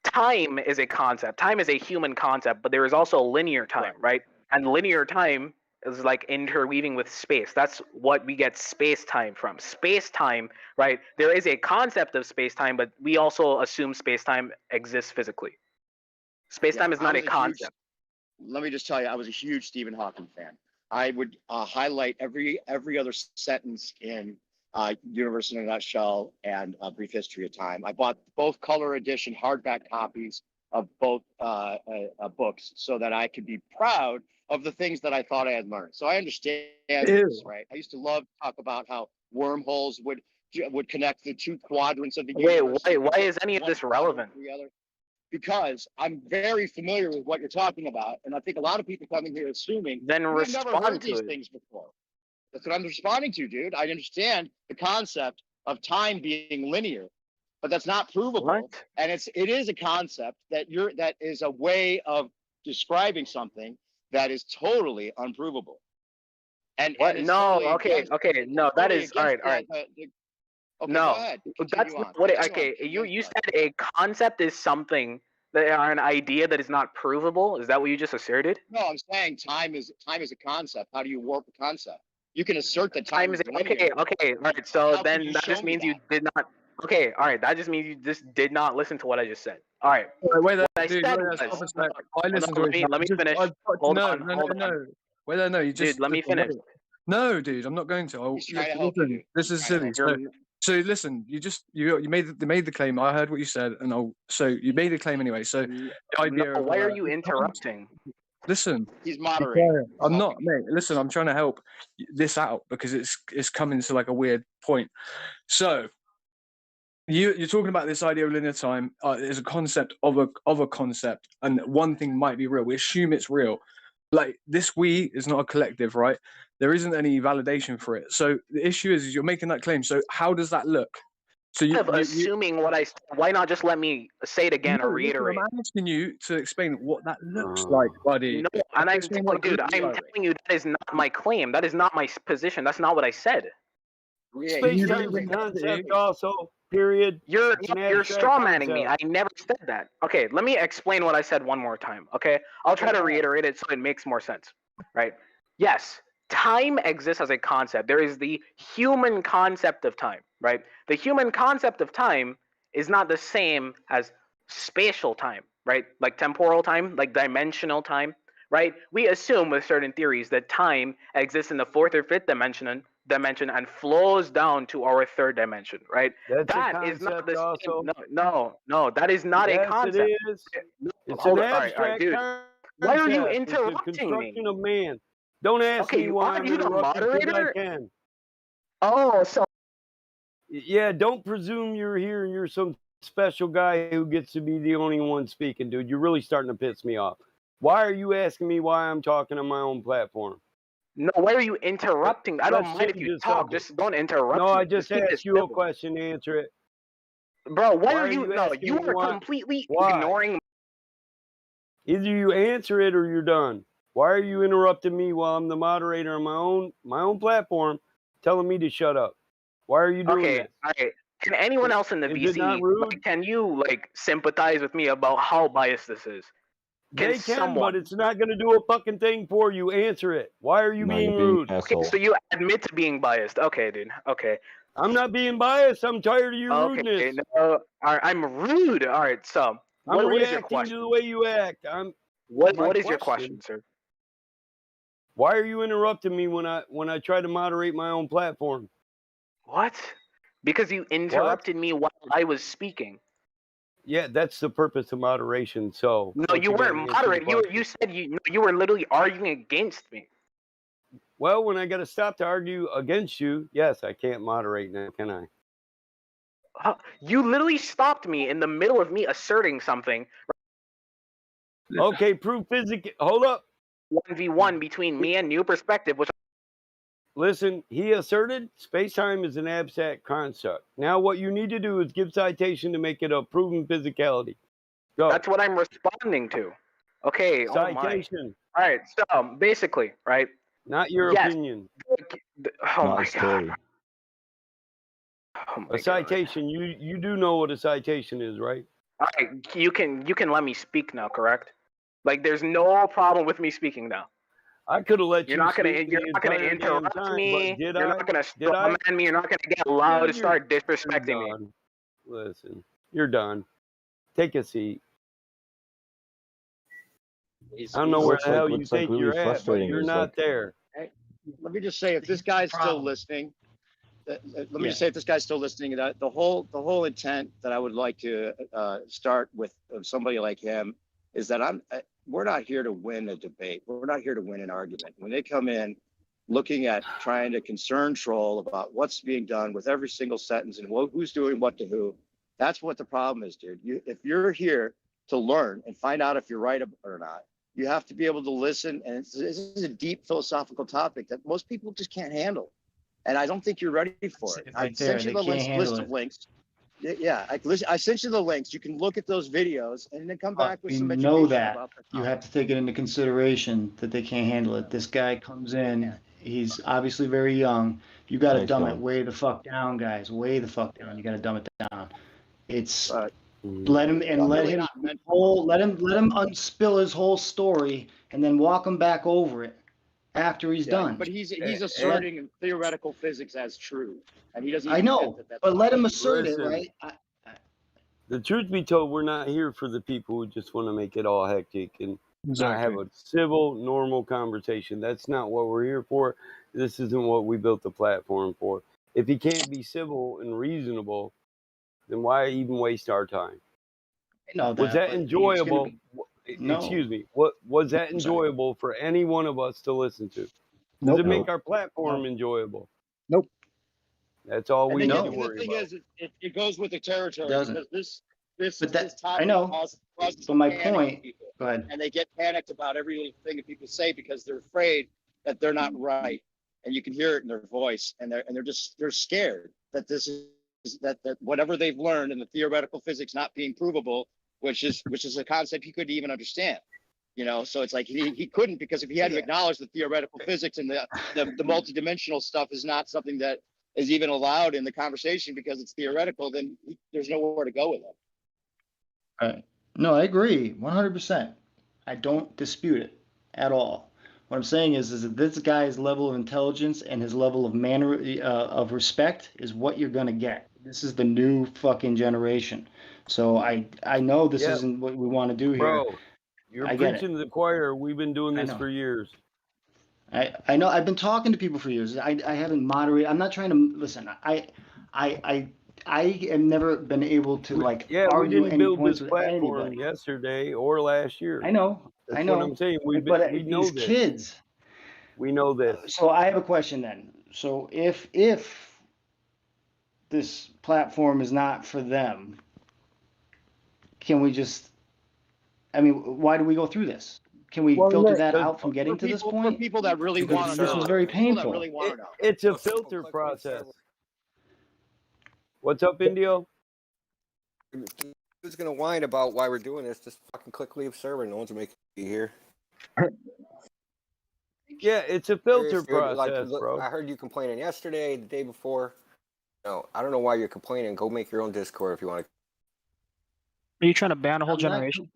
Time is a concept. Time is a human concept, but there is also linear time, right? And linear time is like interweaving with space. That's what we get space-time from. Space-time, right? There is a concept of space-time, but we also assume space-time exists physically. Space-time is not a concept. Let me just tell you, I was a huge Stephen Hawking fan. I would highlight every other sentence in Universe in a Nutshell and A Brief History of Time. I bought both color edition hardback copies of both books so that I could be proud of the things that I thought I had learned. So I understand this, right? I used to love to talk about how wormholes would would connect the two quadrants of the Wait, universe. why is any of this relevant? Because I'm very familiar with what you're talking about, and I think a lot of people coming here assuming then we've never heard respond to these it. things before. That's what I'm responding to, dude. I understand the concept of time being linear, but that's not provable. What? And it is a concept that is a way of describing something that is totally unprovable. And What? it's No, totally okay, against- okay, it's no, that totally is all right, against all right. Okay, No, go ahead. that's Continue not on. what. Continue on. Okay, you said a concept is something that or an idea that is not provable. Is that what you just asserted? No, I'm saying time is a concept. How do you warp a concept? You can assert that time is Okay, linear. okay, all right. So How can then you that show just me means you that? did not. Okay, all right. That just means you just did not listen to what I just said. All right. Wait there, What I dude. said Wait there, was. stop a sec. I No, listened to it. let me finish. I've got, Hold no, on, no, hold no, on. no. Wait there, no. You just. Dude, let me finish. No, dude. I'm not going to. He's trying to help you, dude. This is silly. So listen. You made the claim. I heard what you said, and so you made the claim anyway. So the idea. No, why are you interrupting? Listen. He's moderating. I'm not, mate. Listen, I'm trying to help this out because it's coming to like a weird point. So you're talking about this idea of linear time is a concept of a concept, and one thing might be real. We assume it's real. Like this, we is not a collective, right? There isn't any validation for it. So the issue is you're making that claim. So how does that look? So you assuming what I said. Why not just let me say it again or reiterate? I'm asking you to explain what that looks like, buddy. No, and I'm telling you that is not my claim. That is not my position. That's not what I said. Space time is a concept also, period. You're straw manning me. I never said that. Okay, let me explain what I said one more time. Okay, I'll try to reiterate it so it makes more sense. Right? Yes, time exists as a concept. There is the human concept of time. Right? The human concept of time is not the same as spatial time. Right? Like temporal time, like dimensional time. Right? We assume with certain theories that time exists in the fourth or fifth dimension and flows down to our third dimension, right? That is not the same. No, that is not a concept. It is. It's an abstract dude. concept. Why are you It's the interrupting construction me? of man. Don't ask me why I'm you the interrupting because I moderator? can. Oh, so yeah, don't presume you're here and you're some special guy who gets to be the only one speaking, dude. You're really starting to piss me off. Why are you asking me why I'm talking on my own platform? No, why are you interrupting? I don't mind if you talk. Just don't interrupt. No, me. I just keep it asked you a civil. question. Answer it. Bro, why are you? you No, asking you me are why? completely Why? ignoring. Either you answer it or you're done. Why are you interrupting me while I'm the moderator on my own platform, telling me to shut up? Why are you doing this? All right. Can anyone else in the Is it not VC? rude? Can you sympathize with me about how biased this is? They can, but it's not going to do a fucking thing for you. Answer it. Why are you being rude? Okay, so you admit to being biased. Okay, dude. Okay. I'm not being biased. I'm tired of your rudeness. No, all right, I'm rude. All right, so I'm what is your reacting question? to the way you act. What is your question, sir? Why are you interrupting me when I try to moderate my own platform? What? Because you interrupted me while I was speaking. Yeah, that's the purpose of moderation. So no, you weren't moderating. You said you were literally arguing against me. Well, when I got to stop to argue against you, yes, I can't moderate now, can I? You literally stopped me in the middle of me asserting something. Okay, prove physics. Hold up. 1v1 between me and New Perspective, which. Listen, he asserted space-time is an abstract concept. Now what you need to do is give citation to make it a proven physicality. Go. That's what I'm responding to. Okay. Citation. All right. So basically, right? Not your opinion. Oh my god. A citation. You do know what a citation is, right? All right. You can let me speak now, correct? Like there's no problem with me speaking now. I could have let you're you. Not gonna interrupt me. You're not gonna strawman me. You're not gonna get loud and start disrespecting me. Listen, you're done. Take a seat. I don't know where the hell you think you're at, but you're not there. Hey, let me just say, if this guy's still listening, let me just say, if this guy's still listening, that the whole intent that I would like to start with somebody like him is that we're not here to win a debate. We're not here to win an argument. When they come in, looking at trying to concern troll about what's being done with every single sentence and who's doing what to who. That's what the problem is, dude. If you're here to learn and find out if you're right or not, you have to be able to listen. And this is a deep philosophical topic that most people just can't handle. And I don't think you're ready for it. I sent you the list of links. Yeah, I sent you the links. You can look at those videos and then come back with some education know that about the you have to take it into consideration that they can't handle it. This guy comes in, he's obviously very young. You got to Nice dumb one. it way the fuck down, guys. Way the fuck down. You got to dumb it down. It's let him unspill his whole story and then walk him back over it after he's done. But he's asserting theoretical physics as true, and he doesn't. I Even know, get that but let him assert Listen, it, right? The truth be told, we're not here for the people who just want to make it all hectic and not have a civil, normal conversation. That's not what we're here for. This isn't what we built the platform for. If he can't be civil and reasonable, then why even waste our time? Was that enjoyable? Excuse me. What was that enjoyable for any one of us to listen to? Does it make our platform enjoyable? Nope. That's all we need to The worry thing about. is, it goes with the territory. Doesn't. Because this But topic I know. causes But my panic in point. people. Go ahead. And they get panicked about every little thing that people say because they're afraid that they're not right, and you can hear it in their voice, and they're scared that this is that whatever they've learned in the theoretical physics not being provable, which is a concept he couldn't even understand. So it's like he couldn't, because if he had to acknowledge the theoretical physics and the multidimensional stuff is not something that is even allowed in the conversation because it's theoretical, then there's nowhere to go with it. Right. No, I agree 100%. I don't dispute it at all. What I'm saying is that this guy's level of intelligence and his level of manner of respect is what you're gonna get. This is the new fucking generation. So I know this isn't what we want to do here. Bro, you're I get preaching it. to the choir. We've been doing I this know. for years. I know. I've been talking to people for years. I haven't moderated. I'm not trying to listen. I have never been able to We argue didn't any build points this with platform anybody. yesterday or last year. I know. That's I know. what I'm saying. We know these this. kids. We know this. So I have a question then. So if this platform is not for them, can we just? I mean, why do we go through this? Can we filter that out from getting to this point? For people that really want to know. This was very painful. It's a filter process. What's up, Indio? Who's gonna whine about why we're doing this? Just fucking click leave server. No one's making me here. Yeah, it's a filter Serious, dude. process, bro. I heard you complaining yesterday, the day before. No, I don't know why you're complaining. Go make your own Discord if you want to. Are you trying to ban a whole generation?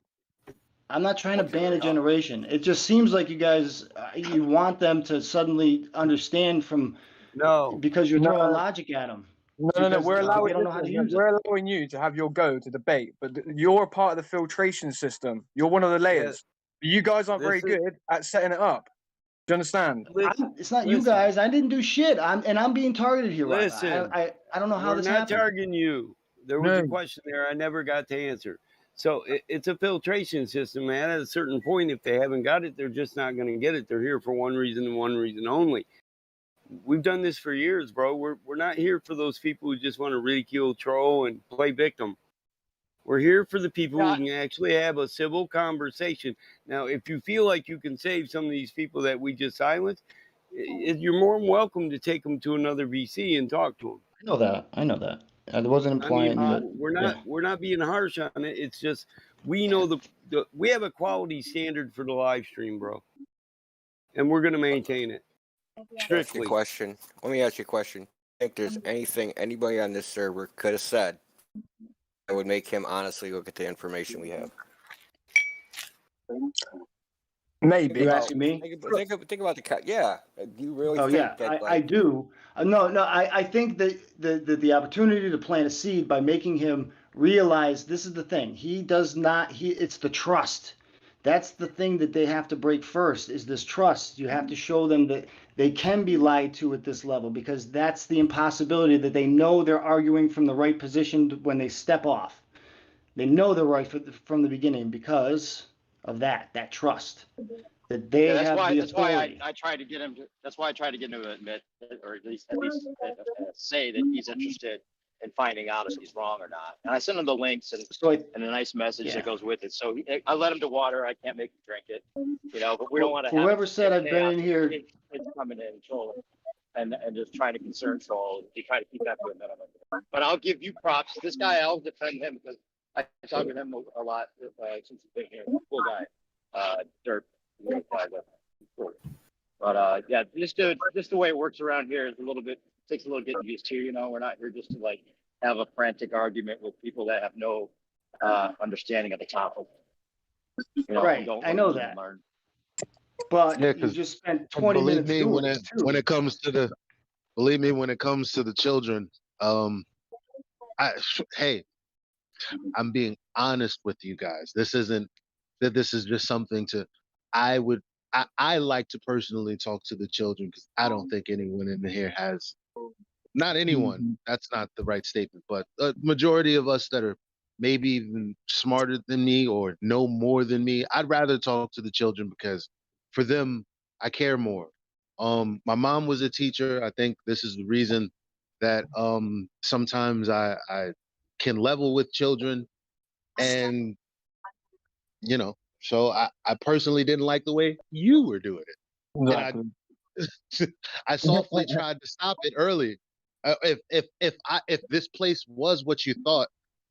I'm not trying to ban a generation. It just seems like you guys, you want them to suddenly understand because you're throwing logic at them. No. We're allowing, don't know how to use we're allowing you to have your go to debate, but you're a part of the filtration system. You're one of the layers. You guys aren't very good at setting it up. Do you understand? It's not you guys. I didn't do shit. I'm being targeted here. Listen, I don't know how we're this not happened. targeting you. There was a question there I never got to answer. So it's a filtration system, man. At a certain point, if they haven't got it, they're just not going to get it. They're here for one reason and one reason only. We've done this for years, bro. We're not here for those people who just want to ridicule, troll, and play victim. We're here for the people who can actually have a civil conversation. Now, if you feel like you can save some of these people that we just silenced, you're more than welcome to take them to another VC and talk to them. I know that. I wasn't implying that. We're not being harsh on it. It's just we know we have a quality standard for the live stream, bro, and we're going to maintain it strictly. Let me ask you a question. Think there's anything anybody on this server could have said that would make him honestly look at the information we have? Maybe. You're asking me? Think about the yeah. Do you really think that? I do. No. I think that the opportunity to plant a seed by making him realize this is the thing. He does not. It's the trust. That's the thing that they have to break first. Is this trust? You have to show them that they can be lied to at this level, because that's the impossibility that they know they're arguing from the right position when they step off. They know they're right from the beginning because of that trust. that they that's have why. the That's why authority. I tried to get him to. That's why I tried to get him to admit, or at least say that he's interested in finding out if he's wrong or not. And I sent him the links and a nice message that goes with it. So I let him to water. I can't make him drink it, but we don't want to have Whoever said I've been in here. Kids coming in and trolling and just trying to concern troll. You try to keep that to a minimum. But I'll give you props. This guy, I'll defend him because I talk with him a lot since he's been here. Cool guy. Dirt. But yeah, just the way it works around here is takes a little getting used to. We're not here just to have a frantic argument with people that have no understanding of the topic. Right, I know that. But Yeah, you just spent 20 believe minutes me, doing when it too. when it comes to the children, hey, I'm being honest with you guys. This isn't that this is just something to. I like to personally talk to the children because I don't think anyone in here has. Not anyone. That's not the right statement, but a majority of us that are maybe even smarter than me or know more than me, I'd rather talk to the children because for them, I care more. My mom was a teacher. I think this is the reason that sometimes I can level with children, and so I personally didn't like the way you were doing it. Exactly. And I softly tried to stop it early. If this place was what you thought,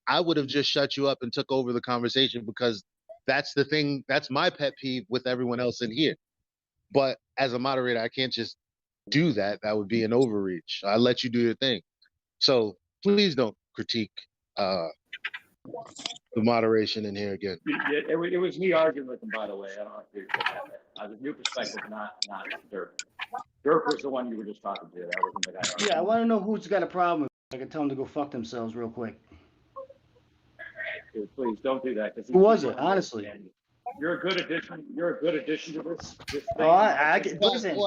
I would have just shut you up and took over the conversation because that's the thing. That's my pet peeve with everyone else in here. But as a moderator, I can't just do that. That would be an overreach. I let you do your thing. So please don't critique the moderation in here again. It was me arguing with him, by the way. I don't know if you was your perspective, not Dirk. Dirk was the one you were just talking to. That wasn't the guy. Yeah, I want to know who's got a problem with it. I can tell them to go fuck themselves real quick. Dude, please don't do that. Who was it? Honestly. You're a good addition. You're a good addition to this thing. Oh, I listen.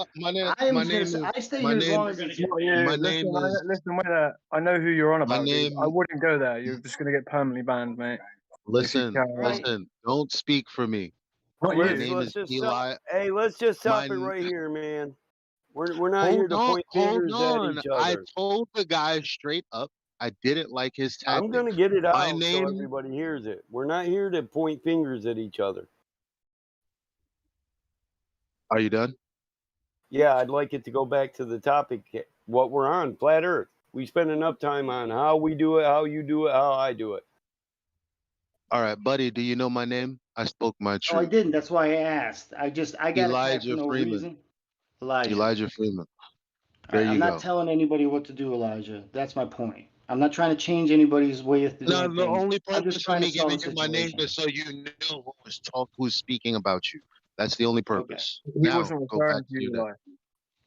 I stay here as long as it's Listen, I know who you're on about. I wouldn't go there. You're just gonna get permanently banned, mate. Listen, don't speak for me. My name is Eli. Hey, let's just stop it right here, man. We're not here to point fingers at each other. I told the guy straight up I didn't like his tactics. I'm gonna get it out so everybody hears it. We're not here to point fingers at each other. Are you done? Yeah, I'd like it to go back to the topic, what we're on, flat Earth. We spend enough time on how we do it, how you do it, how I do it. All right, buddy, do you know my name? I spoke my truth. Oh, I didn't. That's why I asked. I got attacked for no reason. Elijah Freeman. I'm not telling anybody what to do, Elijah. That's my point. I'm not trying to change anybody's way of doing things. No, the only I'm just purpose trying of me to solve giving a you my name situation. is so you knew who's speaking about you. That's the only purpose. He Now, wasn't go referring back to to you, that. Eli.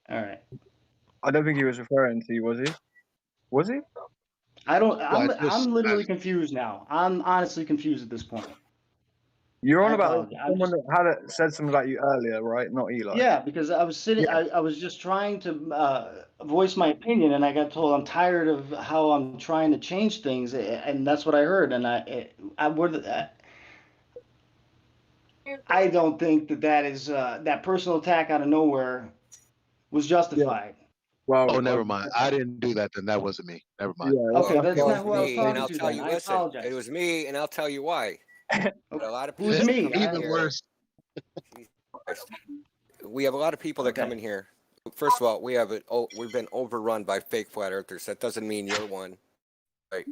All right. I don't think he was referring to you, was he? Was he? I don't. I'm literally confused now. I'm honestly confused at this point. You're on I about apologize. someone that said something about you earlier, right? Not Eli. Yeah, because I was sitting. I was just trying to voice my opinion, and I got told I'm tired of how I'm trying to change things, and that's what I heard. And I don't think that is that personal attack out of nowhere was justified. Well, never mind. I didn't do that. Then that wasn't me. Never mind. Okay, that's not who I was Me, talking and I'll to. tell Then. you. I Listen, apologize. it was me, and I'll tell you why. A lot of people. Who's me? Even worse. We have a lot of people that come in here. First of all, we've been overrun by fake flat earthers. That doesn't mean you're one. Right.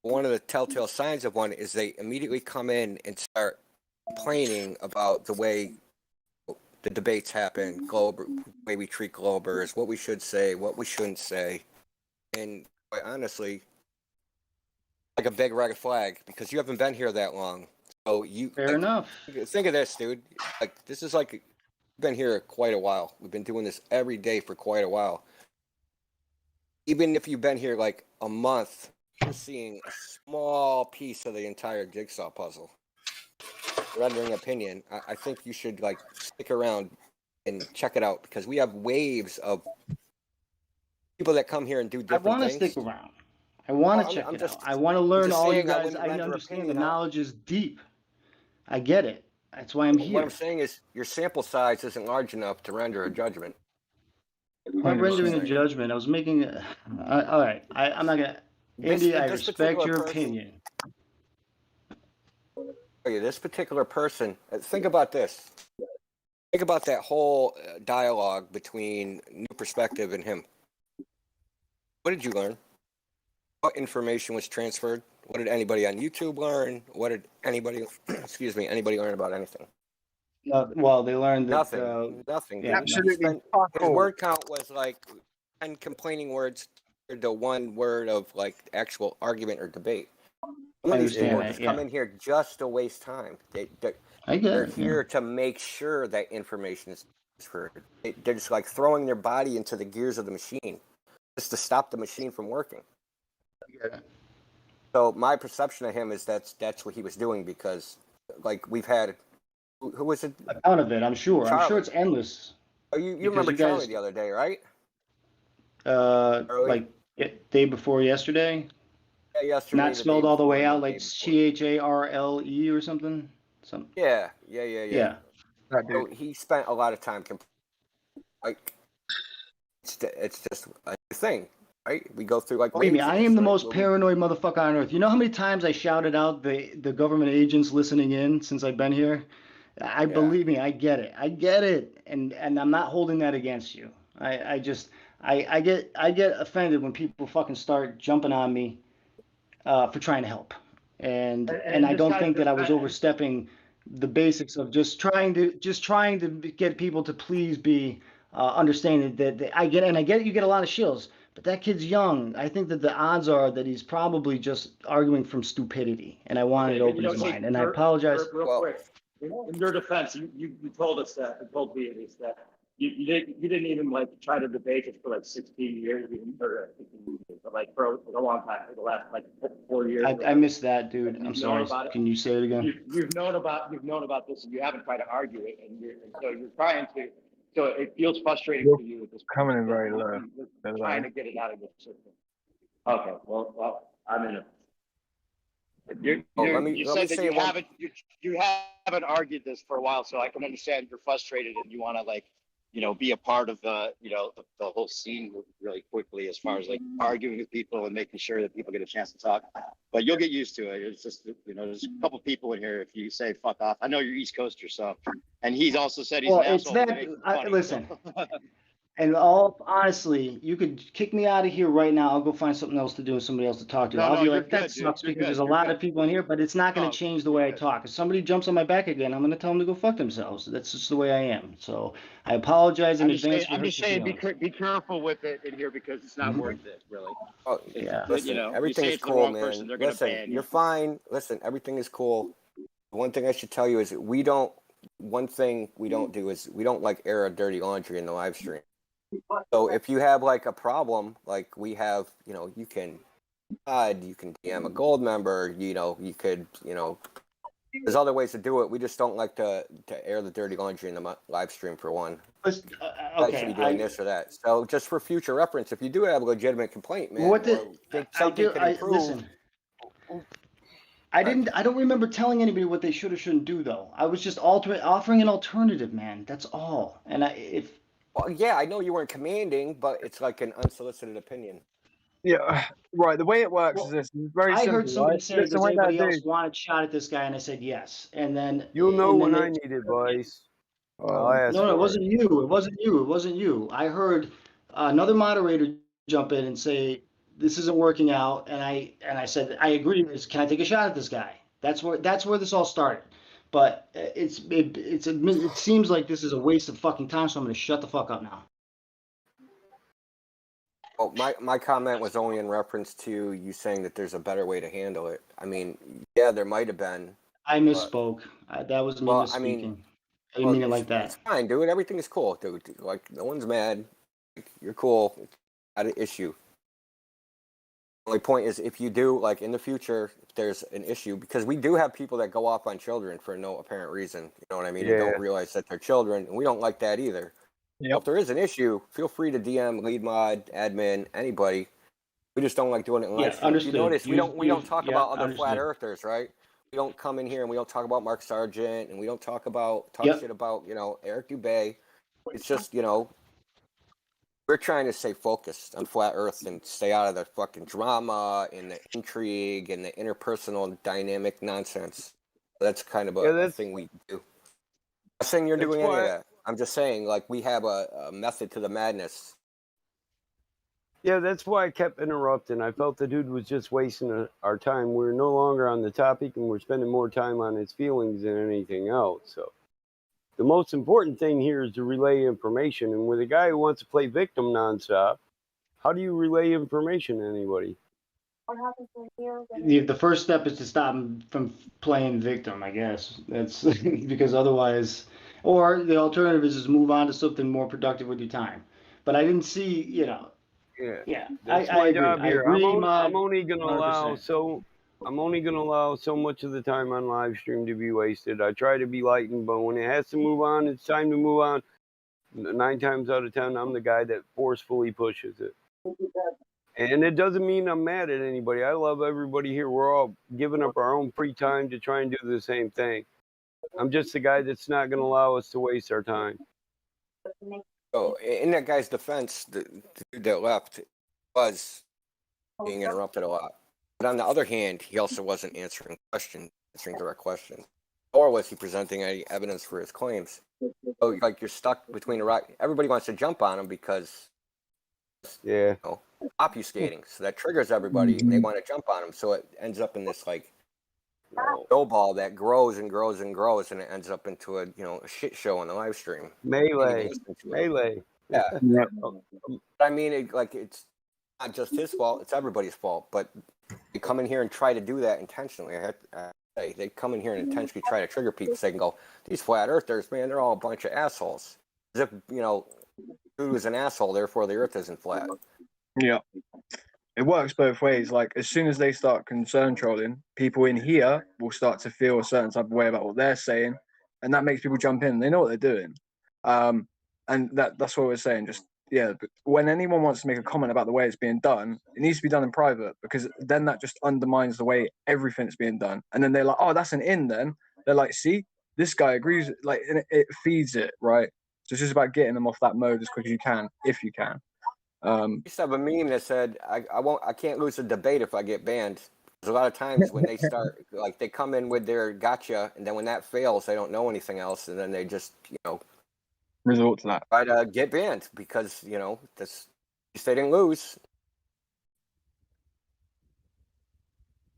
One of the telltale signs of one is they immediately come in and start complaining about the way the debates happen, the way we treat Globers, what we should say, what we shouldn't say, and quite honestly, like a big red flag because you haven't been here that long. So fair enough. Think of this, dude. Like this is like we've been here quite a while. We've been doing this every day for quite a while. Even if you've been here like a month, you're seeing a small piece of the entire jigsaw puzzle. Rendering opinion, I think you should like stick around and check it out because we have waves of people that come here and do different things. I want to stick around. I want to check it out. I want to learn all you guys. I understand the knowledge is deep. I get it. That's why I'm What here. I'm saying is your sample size isn't large enough to render a judgment. I'm not rendering a judgment. I was making. All right. I'm not gonna. Andy, I respect your opinion. This particular person. Think about this. Think about that whole dialogue between New Perspective and him. What did you learn? What information was transferred? What did anybody on YouTube learn? What did anybody, anybody learn about anything? Well, they learned that nothing. Yeah, Absolutely. His word count was like 10 complaining words to 1 word of like actual argument or debate. Some of these people just come in here just to waste time. They're here to make sure that information is transferred. They're just like throwing their body into the gears of the machine just to stop the machine from working. So my perception of him is that's what he was doing, because like we've had, who was it? A ton of it, I'm sure. Charlie. I'm sure it's endless. Oh, you remember Charlie the other day, right? Like day before yesterday. Yeah, yesterday. Not spelled all the way out, like CHARLE or something. Yeah. Yeah. So he spent a lot of time like it's just a thing, right? We go through like. Believe me, I am the most paranoid motherfucker on earth. You know how many times I shouted out the government agents listening in since I've been here? Believe me, I get it, and I'm not holding that against you. I get offended when people fucking start jumping on me for trying to help, and I don't think that I was overstepping the basics of just trying to get people to please be understanding that I get you get a lot of shills, but that kid's young. I think that the odds are that he's probably just arguing from stupidity, and I wanted to open his mind, and I apologize. Real quick, in your defense, you told us that, you told me that you didn't even like try to debate it for like 16 years, or 15 years, but like for a long time, for the last like 4 years. I missed that, dude. I'm sorry. Can you say it again? You've known about this, and you haven't tried to argue it, and so you're trying to. So it feels frustrating for you at this point. Coming in very low. You're trying to get it out of your system. Okay. Well, I'm in it. You said that you haven't argued this for a while, so I can understand you're frustrated and you want to be a part of the whole scene really quickly, as far as like arguing with people and making sure that people get a chance to talk. But you'll get used to it. It's just there's a couple people in here. If you say fuck off, I know you're East Coaster, so, and he's also said he's an asshole. Listen. And honestly, you could kick me out of here right now. I'll go find something else to do and somebody else to talk to. I'll be like, that sucks because there's a lot of people in here, but it's not going to change the way I talk. If somebody jumps on my back again, I'm going to tell them to go fuck themselves. That's just the way I am. So I apologize in advance. I'm just saying, be careful with it in here because it's not worth it, really. Oh, yeah. Listen, everything is cool, man. Listen, you're fine. Listen, everything is cool. One thing I should tell you is one thing we don't do is we don't like air a dirty laundry in the live stream. So if you have like a problem, like we have, you can DM a gold member, you could, there's other ways to do it. We just don't like to air the dirty laundry in the live stream for one. I should be doing this or that. So just for future reference, if you do have a legitimate complaint, man, listen. I don't remember telling anybody what they should or shouldn't do, though. I was just offering an alternative, man. That's all. And Well, yeah, I know you weren't commanding, but it's like an unsolicited opinion. Yeah, right. The way it works is this. It's very simple. I heard somebody right? say, does anybody else want a shot at this guy? And I said yes. And then you'll know when I need advice. No, it wasn't you. It wasn't you. I heard another moderator jump in and say, this isn't working out. And I said, I agree. Can I take a shot at this guy? That's where this all started. But it seems like this is a waste of fucking time, so I'm going to shut the fuck up now. Well, my comment was only in reference to you saying that there's a better way to handle it. I mean, yeah, there might have been. I misspoke. That was me misspeaking. I didn't mean it like that. It's fine, dude. Everything is cool, dude. Like, no one's mad. You're cool. It's not an issue. The only point is, if you do, like, in the future, if there's an issue, because we do have people that go off on children for no apparent reason. You know what I mean? They don't realize that they're children, and we don't like that either. Yep. So if there is an issue, feel free to DM, lead mod, admin, anybody. We just don't like doing it in live stream. If you notice, we don't talk about other flat earthers, right? we don't come in here and we don't talk about Mark Sargent and we don't talk shit about, Eric Dubay. It's just, we're trying to stay focused on flat Earth and stay out of the fucking drama and the intrigue and the interpersonal dynamic nonsense. That's kind of a thing we do. I'm not saying you're doing any of that. I'm just saying, like, we have a method to the madness. Yeah, that's why I kept interrupting. I felt the dude was just wasting our time. We're no longer on the topic, and we're spending more time on his feelings than anything else. So the most important thing here is to relay information. And with a guy who wants to play victim nonstop, how do you relay information to anybody? The first step is to stop him from playing victim, I guess. That's because otherwise, or the alternative is just move on to something more productive with your time. But I didn't see, Yeah, That's I my agree. job here. I'm only gonna 100%. allow so much of the time on live stream to be wasted. I try to be lightened, but when it has to move on, it's time to move on. 9 times out of 10, I'm the guy that forcefully pushes it. And it doesn't mean I'm mad at anybody. I love everybody here. We're all giving up our own free time to try and do the same thing. I'm just the guy that's not going to allow us to waste our time. So, in that guy's defense, the dude that left was being interrupted a lot. But on the other hand, he also wasn't answering direct questions. Or was he presenting any evidence for his claims? So, like, you're stuck between a rock. Everybody wants to jump on him because, obfuscating. So that triggers everybody, and they want to jump on him. So it ends up in this, like, snowball that grows and grows and grows, and it ends up into a shit show on the live stream. Melee. Yeah. I mean, it's not just his fault; it's everybody's fault. But they come in here and try to do that intentionally. They come in here and intentionally try to trigger people, so they can go, "These flat earthers, man, they're all a bunch of assholes." As if dude was an asshole, therefore the Earth isn't flat. Yeah. It works both ways. Like, as soon as they start concern trolling, people in here will start to feel a certain type of way about what they're saying, and that makes people jump in. They know what they're doing, and that's what we're saying. Just but when anyone wants to make a comment about the way it's being done, it needs to be done in private, because then that just undermines the way everything's being done. And then they're like, "Oh, that's an in." Then they're like, "See, this guy agrees." Like, and it feeds it, right? So it's just about getting them off that mode as quick as you can, if you can. I used to have a meme that said, I can't lose a debate if I get banned. Because a lot of times when they start, like, they come in with their gotcha, and then when that fails, they don't know anything else, and then they just, resort to that. Try to get banned because, at least they didn't lose.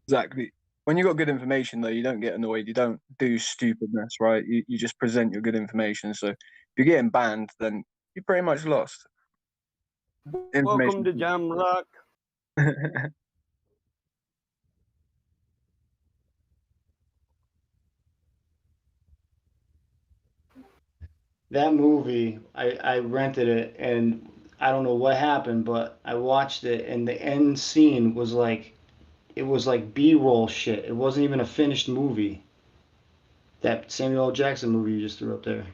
Exactly. When you got good information, though, you don't get annoyed. You don't do stupidness, right? You just present your good information. So if you're getting banned, then you pretty much lost. Welcome to Jam Rock. That movie, I rented it, and I don't know what happened, but I watched it, and the end scene was like, it was like B-roll shit. It wasn't even a finished movie. That Samuel L. Jackson movie you just threw up there.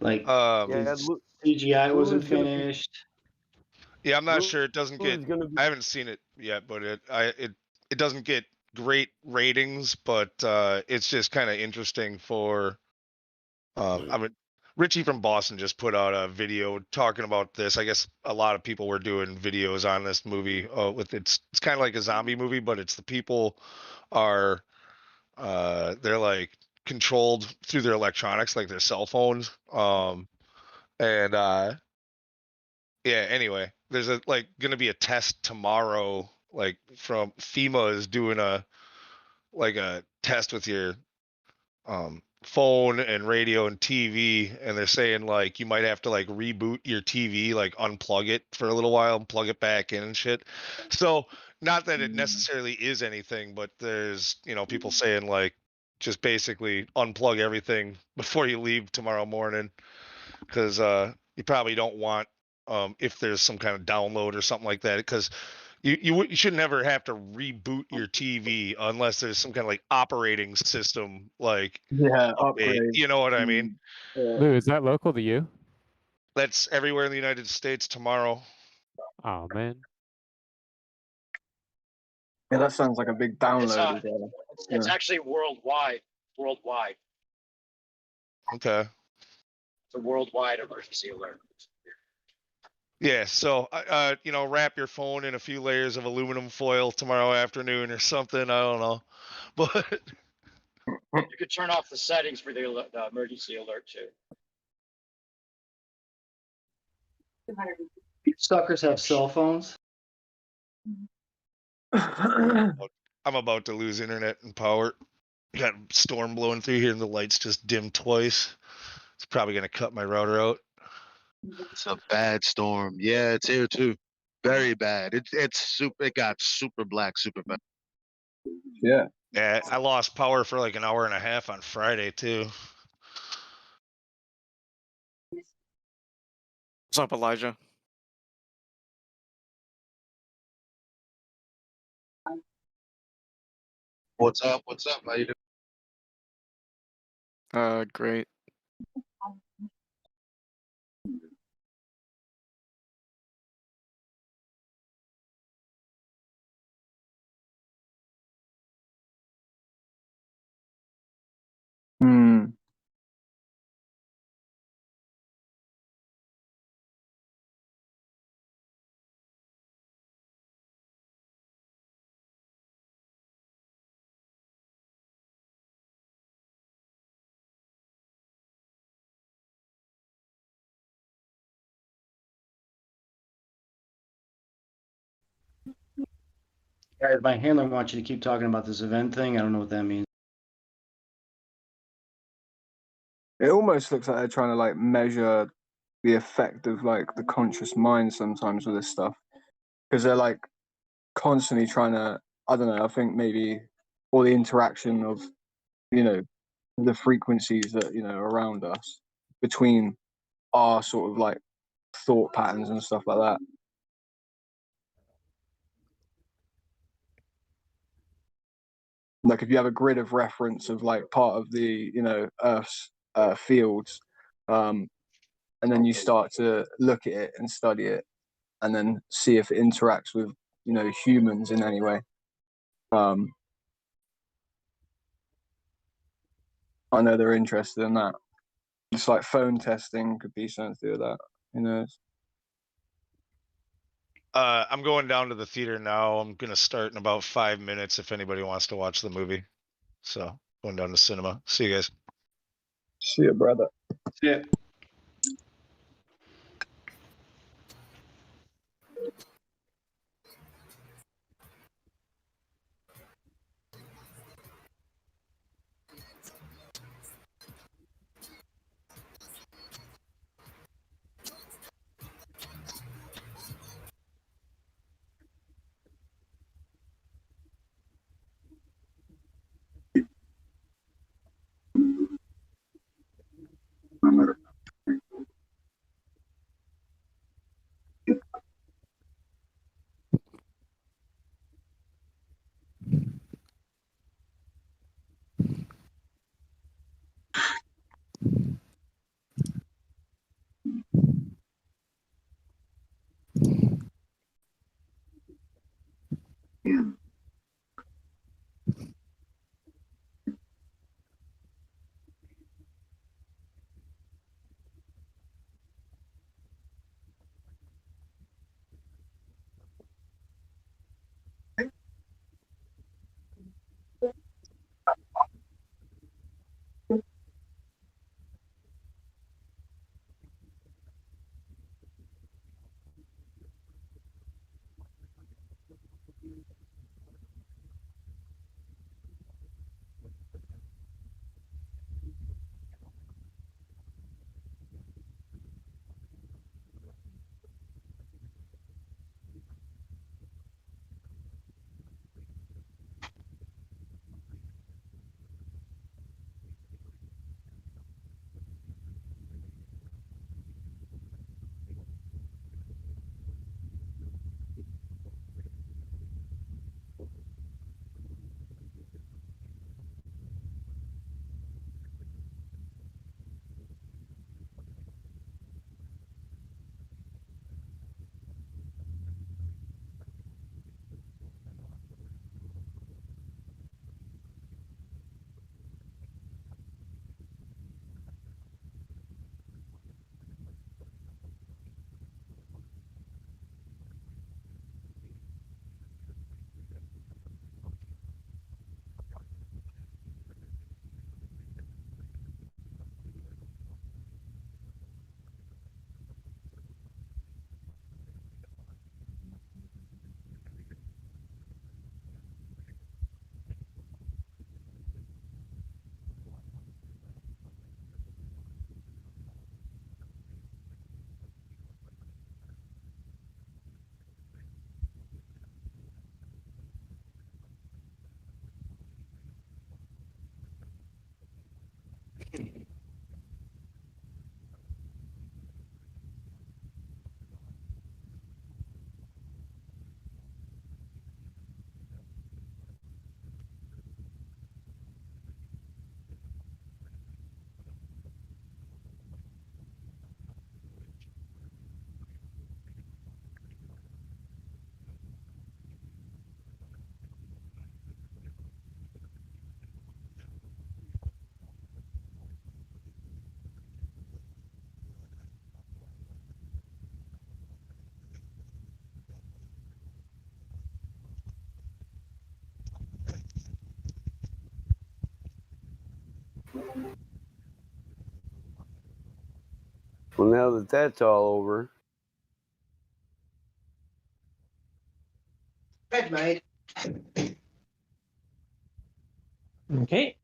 Like, CGI wasn't finished. Yeah, I'm not sure. It doesn't get. I haven't seen it yet, but it doesn't get great ratings, but it's just kind of interesting for. I mean, Richie from Boston just put out a video talking about this. I guess a lot of people were doing videos on this movie. With it's kind of like a zombie movie, but it's the people are they're like controlled through their electronics, like their cell phones. Yeah, anyway, there's gonna be a test tomorrow, like from FEMA is doing a test with your phone and radio and TV, and they're saying like you might have to like reboot your TV, like unplug it for a little while and plug it back in and shit. So not that it necessarily is anything, but there's people saying like just basically unplug everything before you leave tomorrow morning, because you probably don't want if there's some kind of download or something like that, because you should never have to reboot your TV unless there's some kind of like operating system like update. You know what I mean? Lou, is that local to you? That's everywhere in the United States tomorrow. Oh man. Yeah, that sounds like a big download. It's actually worldwide. Worldwide. Okay. It's a worldwide emergency alert. Yeah, so wrap your phone in a few layers of aluminum foil tomorrow afternoon or something. I don't know, but you could turn off the settings for the emergency alert too. Suckers have cell phones. I'm about to lose internet and power. Got a storm blowing through here, and the lights just dimmed twice. It's probably gonna cut my router out. It's a bad storm. Yeah, it's here too. Very bad. It's super. It got super black super fast. Yeah. Yeah, I lost power for like an hour and a half on Friday too. What's up, Elijah? What's up? What's up? How you doing? Great. Hmm. Guys, my handler wants you to keep talking about this event thing. I don't know what that means. It almost looks like they're trying to like measure the effect of like the conscious mind sometimes with this stuff, because they're like constantly trying to. I don't know. I think maybe all the interaction of, the frequencies that are around us between our sort of like thought patterns and stuff like that. Like if you have a grid of reference of like part of the Earth's fields, and then you start to look at it and study it, and then see if it interacts with humans in any way. I know they're interested in that. Just like phone testing could be something to do with that. Who knows? I'm going down to the theater now. I'm gonna start in about 5 minutes if anybody wants to watch the movie. So going down to cinema. See you guys. See you, brother. Yeah. Well, now that that's all over. Good, mate. Okay.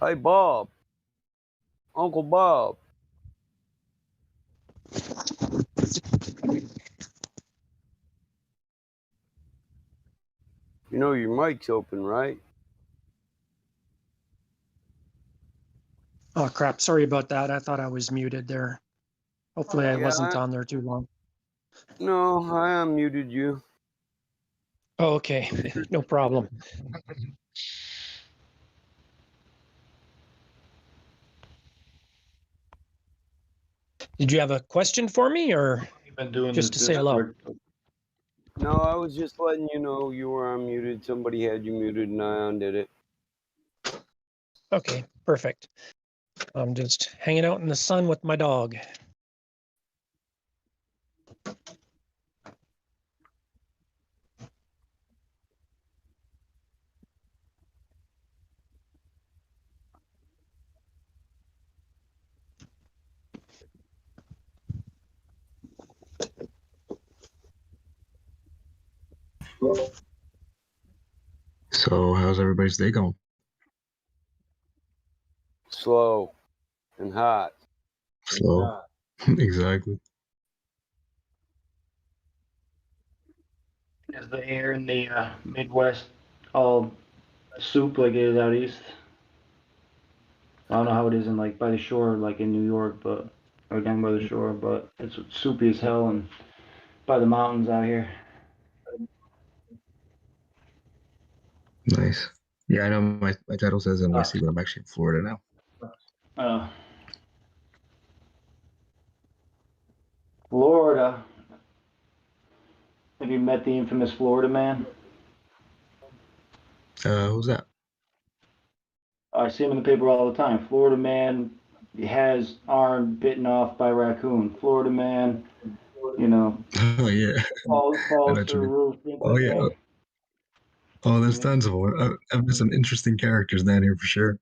Hey, Bob. Uncle Bob. You know your mic's open, right? Oh crap! Sorry about that. I thought I was muted there. Hopefully, I Yeah, wasn't on there too long. No, I unmuted you. Oh, okay, no problem. Did you have a question for me, or just to say hello? No, I was just letting you know you were unmuted. Somebody had you muted, and I undid it. Okay, perfect. I'm just hanging out in the sun with my dog. So, how's everybody's day going? Slow and hot. Slow. Exactly. Is the air in the Midwest all soup like it is out east? I don't know how it is in like by the shore, like in New York, but or down by the shore, but it's soupy as hell and by the mountains out here. Nice. Yeah, I know my title says NYC, but I'm actually in Florida now. Florida. Have you met the infamous Florida man? Who's that? I see him in the paper all the time. Florida man has arm bitten off by raccoon. Florida man, you know, Oh yeah. falls I know through what you mean. roof. things Oh like yeah. that. Oh, there's tons of them. I've met some interesting characters down here for sure.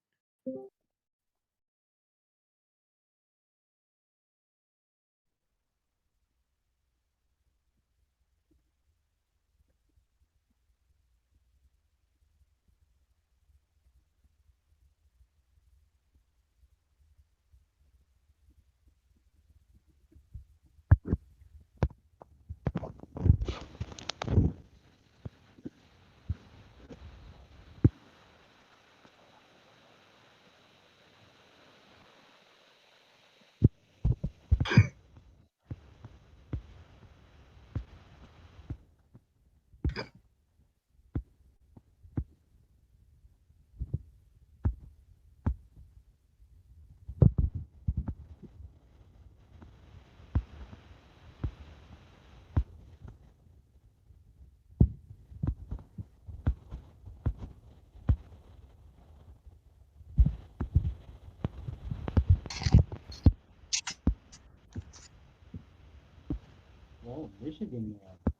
Oh, Michigan man.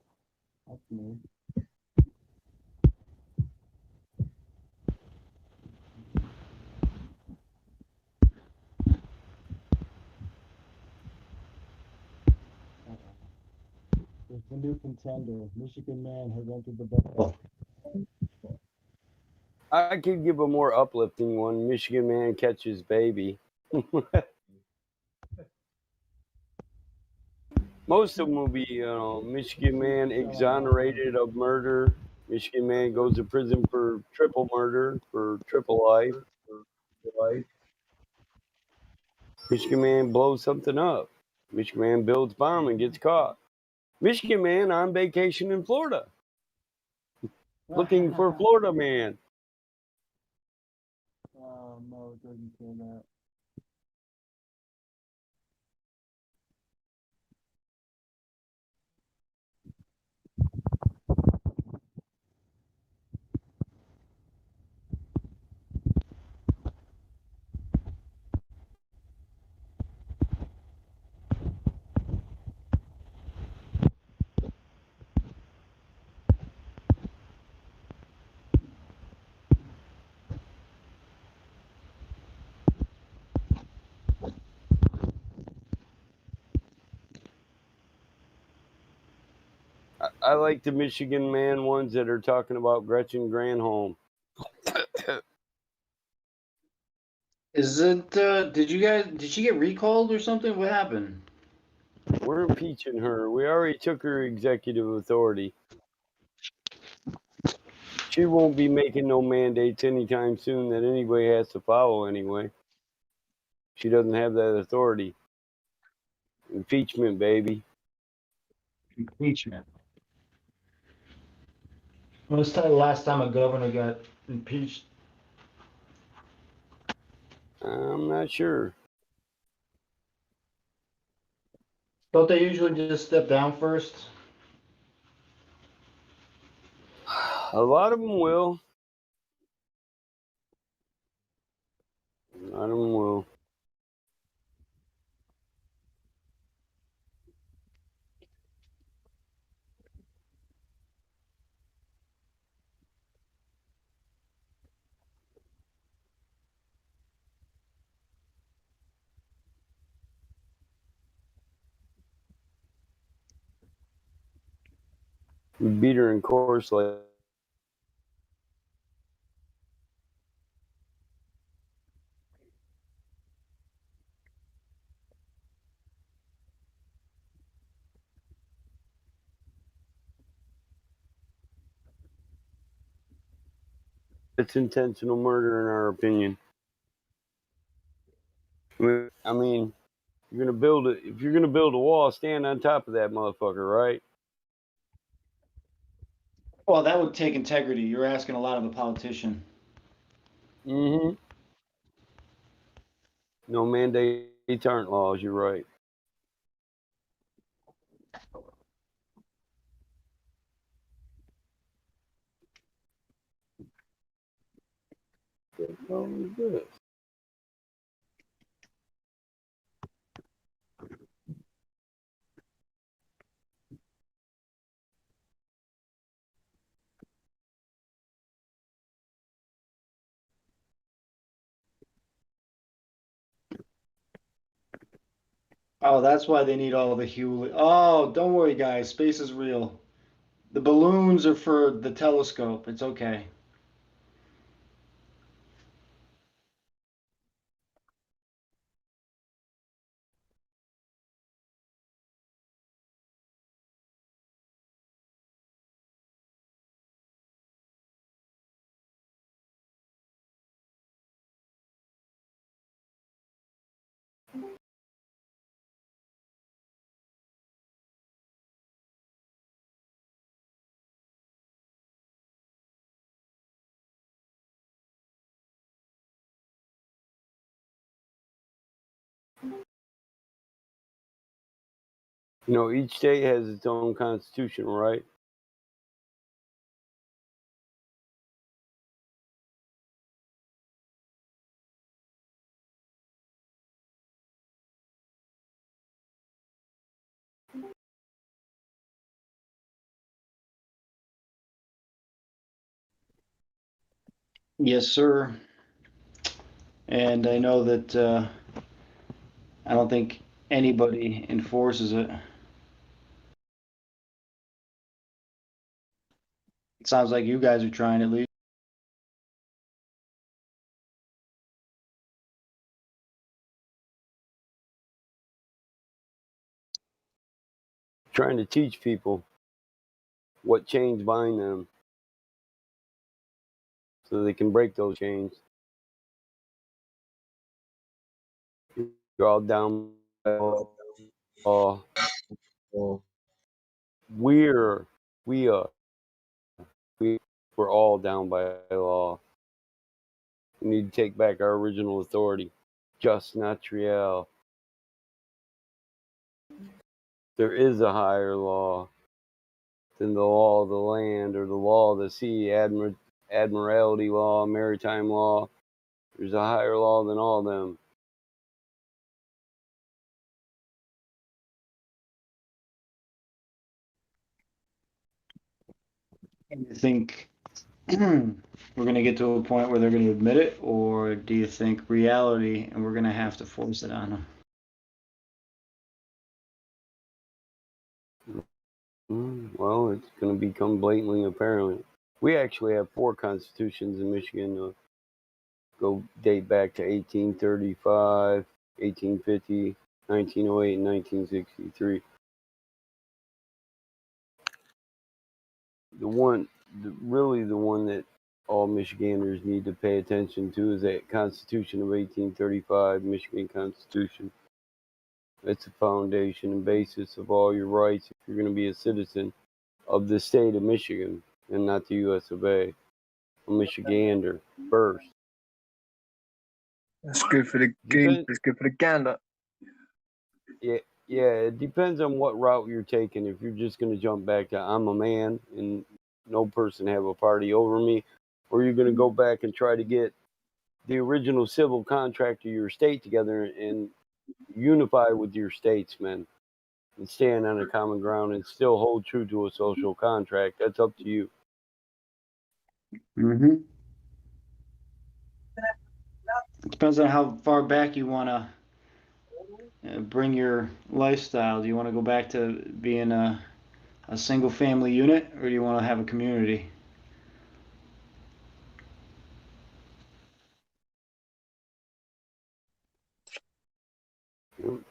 That's new. It's the new contender. Michigan man has entered the battle. I could give a more uplifting one. Michigan man catches baby. Most of them will be, Michigan man exonerated of murder. Michigan man goes to prison for triple murder, for triple life. Michigan man blows something up. Michigan man builds bomb and gets caught. Michigan man on vacation in Florida. Looking for Florida man. Oh no, it doesn't say that. I like the Michigan man ones that are talking about Gretchen Granholm. Is it? Did she get recalled or something? What happened? We're impeaching her. We already took her executive authority. She won't be making no mandates anytime soon that anybody has to follow anyway. She doesn't have that authority. Impeachment, baby. Impeachment. When's the last time a governor got impeached? I'm not sure. Don't they usually just step down first? A lot of them will. A lot of them will. We beat her in course like it's intentional murder in our opinion. I mean, you're gonna build it. If you're gonna build a wall, stand on top of that motherfucker, right? Well, that would take integrity. You're asking a lot of a politician. Mm-hmm. No mandates aren't laws. You're right. What the hell is this? Oh, that's why they need all the Hewlett. Oh, don't worry, guys. Space is real. The balloons are for the telescope. It's okay. You know, each state has its own constitution, right? Yes, sir. And I know that I don't think anybody enforces it. It sounds like you guys are trying at least. Trying to teach people what chains bind them so they can break those chains. You're all down by law. We're all down by law. We need to take back our original authority. Just natural. There is a higher law than the law of the land or the law of the sea, admiralty law, maritime law. There's a higher law than all of them. Do you think we're going to get to a point where they're going to admit it, or do you think reality and we're going to have to force it on them? Well, it's going to become blatantly apparent. We actually have 4 constitutions in Michigan. Go date back to 1835, 1850, 1908, and 1963. Really the one that all Michiganders need to pay attention to is that Constitution of 1835, Michigan Constitution. It's the foundation and basis of all your rights if you're going to be a citizen of the state of Michigan and not the U.S. of A. A Michigander first. That's good for the game. It's good for the gander. Yeah, it depends on what route you're taking. If you're just going to jump back to I'm a man and no person have a party over me, or you're going to go back and try to get the original civil contract of your state together and unify with your statesmen and stand on a common ground and still hold true to a social contract. That's up to you. Mm-hmm. Depends on how far back you want to bring your lifestyle. Do you want to go back to being a single family unit, or do you want to have a community?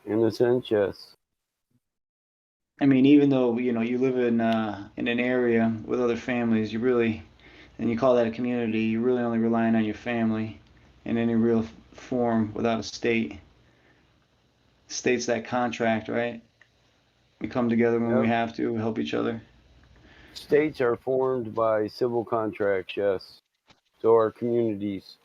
In a sense, yes. I mean, even though you live in an area with other families, and you call that a community, you're really only relying on your family in any real form without a state. State's that contract, right? We come together when we have to, help each other. States are formed by civil contracts, yes. So are communities.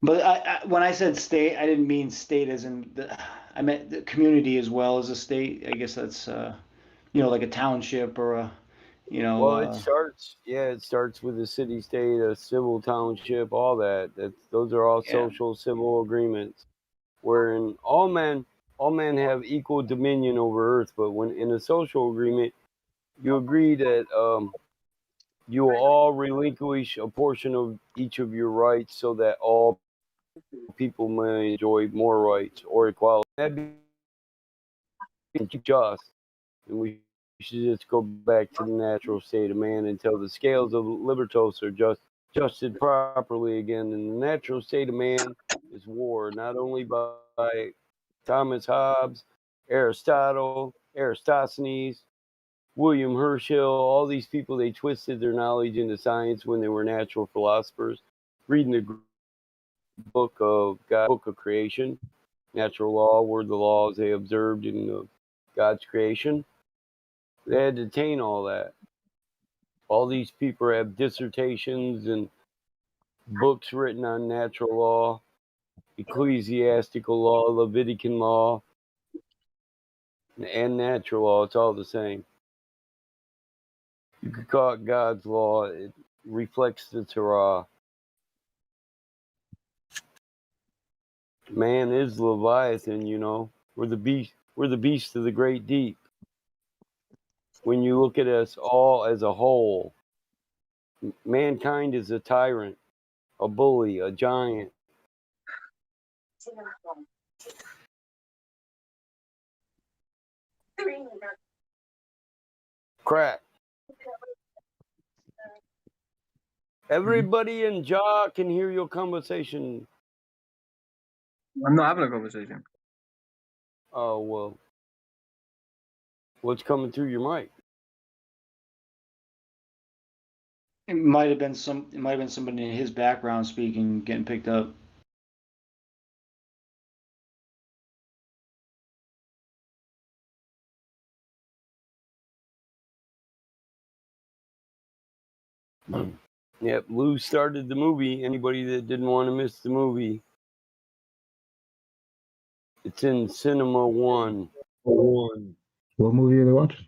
But when I said state, I didn't mean state as in I meant the community as well as a state. I guess that's like a township or a Well, it starts with a city state, a civil township, all that. Those are all social civil agreements wherein all men have equal dominion over earth, but when in a social agreement you agree that you will all relinquish a portion of each of your rights so that all people may enjoy more rights or equality. That'd be just, and we should just go back to the natural state of man until the scales of libertos are adjusted properly again. And the natural state of man is war, not only by Thomas Hobbes, Aristotle, Eratosthenes, William Herschel, all these people, they twisted their knowledge into science when they were natural philosophers. Reading the book of God, book of creation, natural law were the laws they observed in God's creation. They had to attain all that. All these people have dissertations and books written on natural law, ecclesiastical law, Levitican law, and natural law. It's all the same. You could call it God's law. It reflects the Torah. Man is Leviathan, We're the beast. We're the beast of the great deep. When you look at us all as a whole, mankind is a tyrant, a bully, a giant. Crack. Everybody in Jaw can hear your conversation. I'm not having a conversation. Oh, well. What's coming through your mic? It might have been somebody in his background speaking, getting picked up. Yep, Lou started the movie. Anybody that didn't want to miss the movie, it's in Cinema One. What movie are they watching?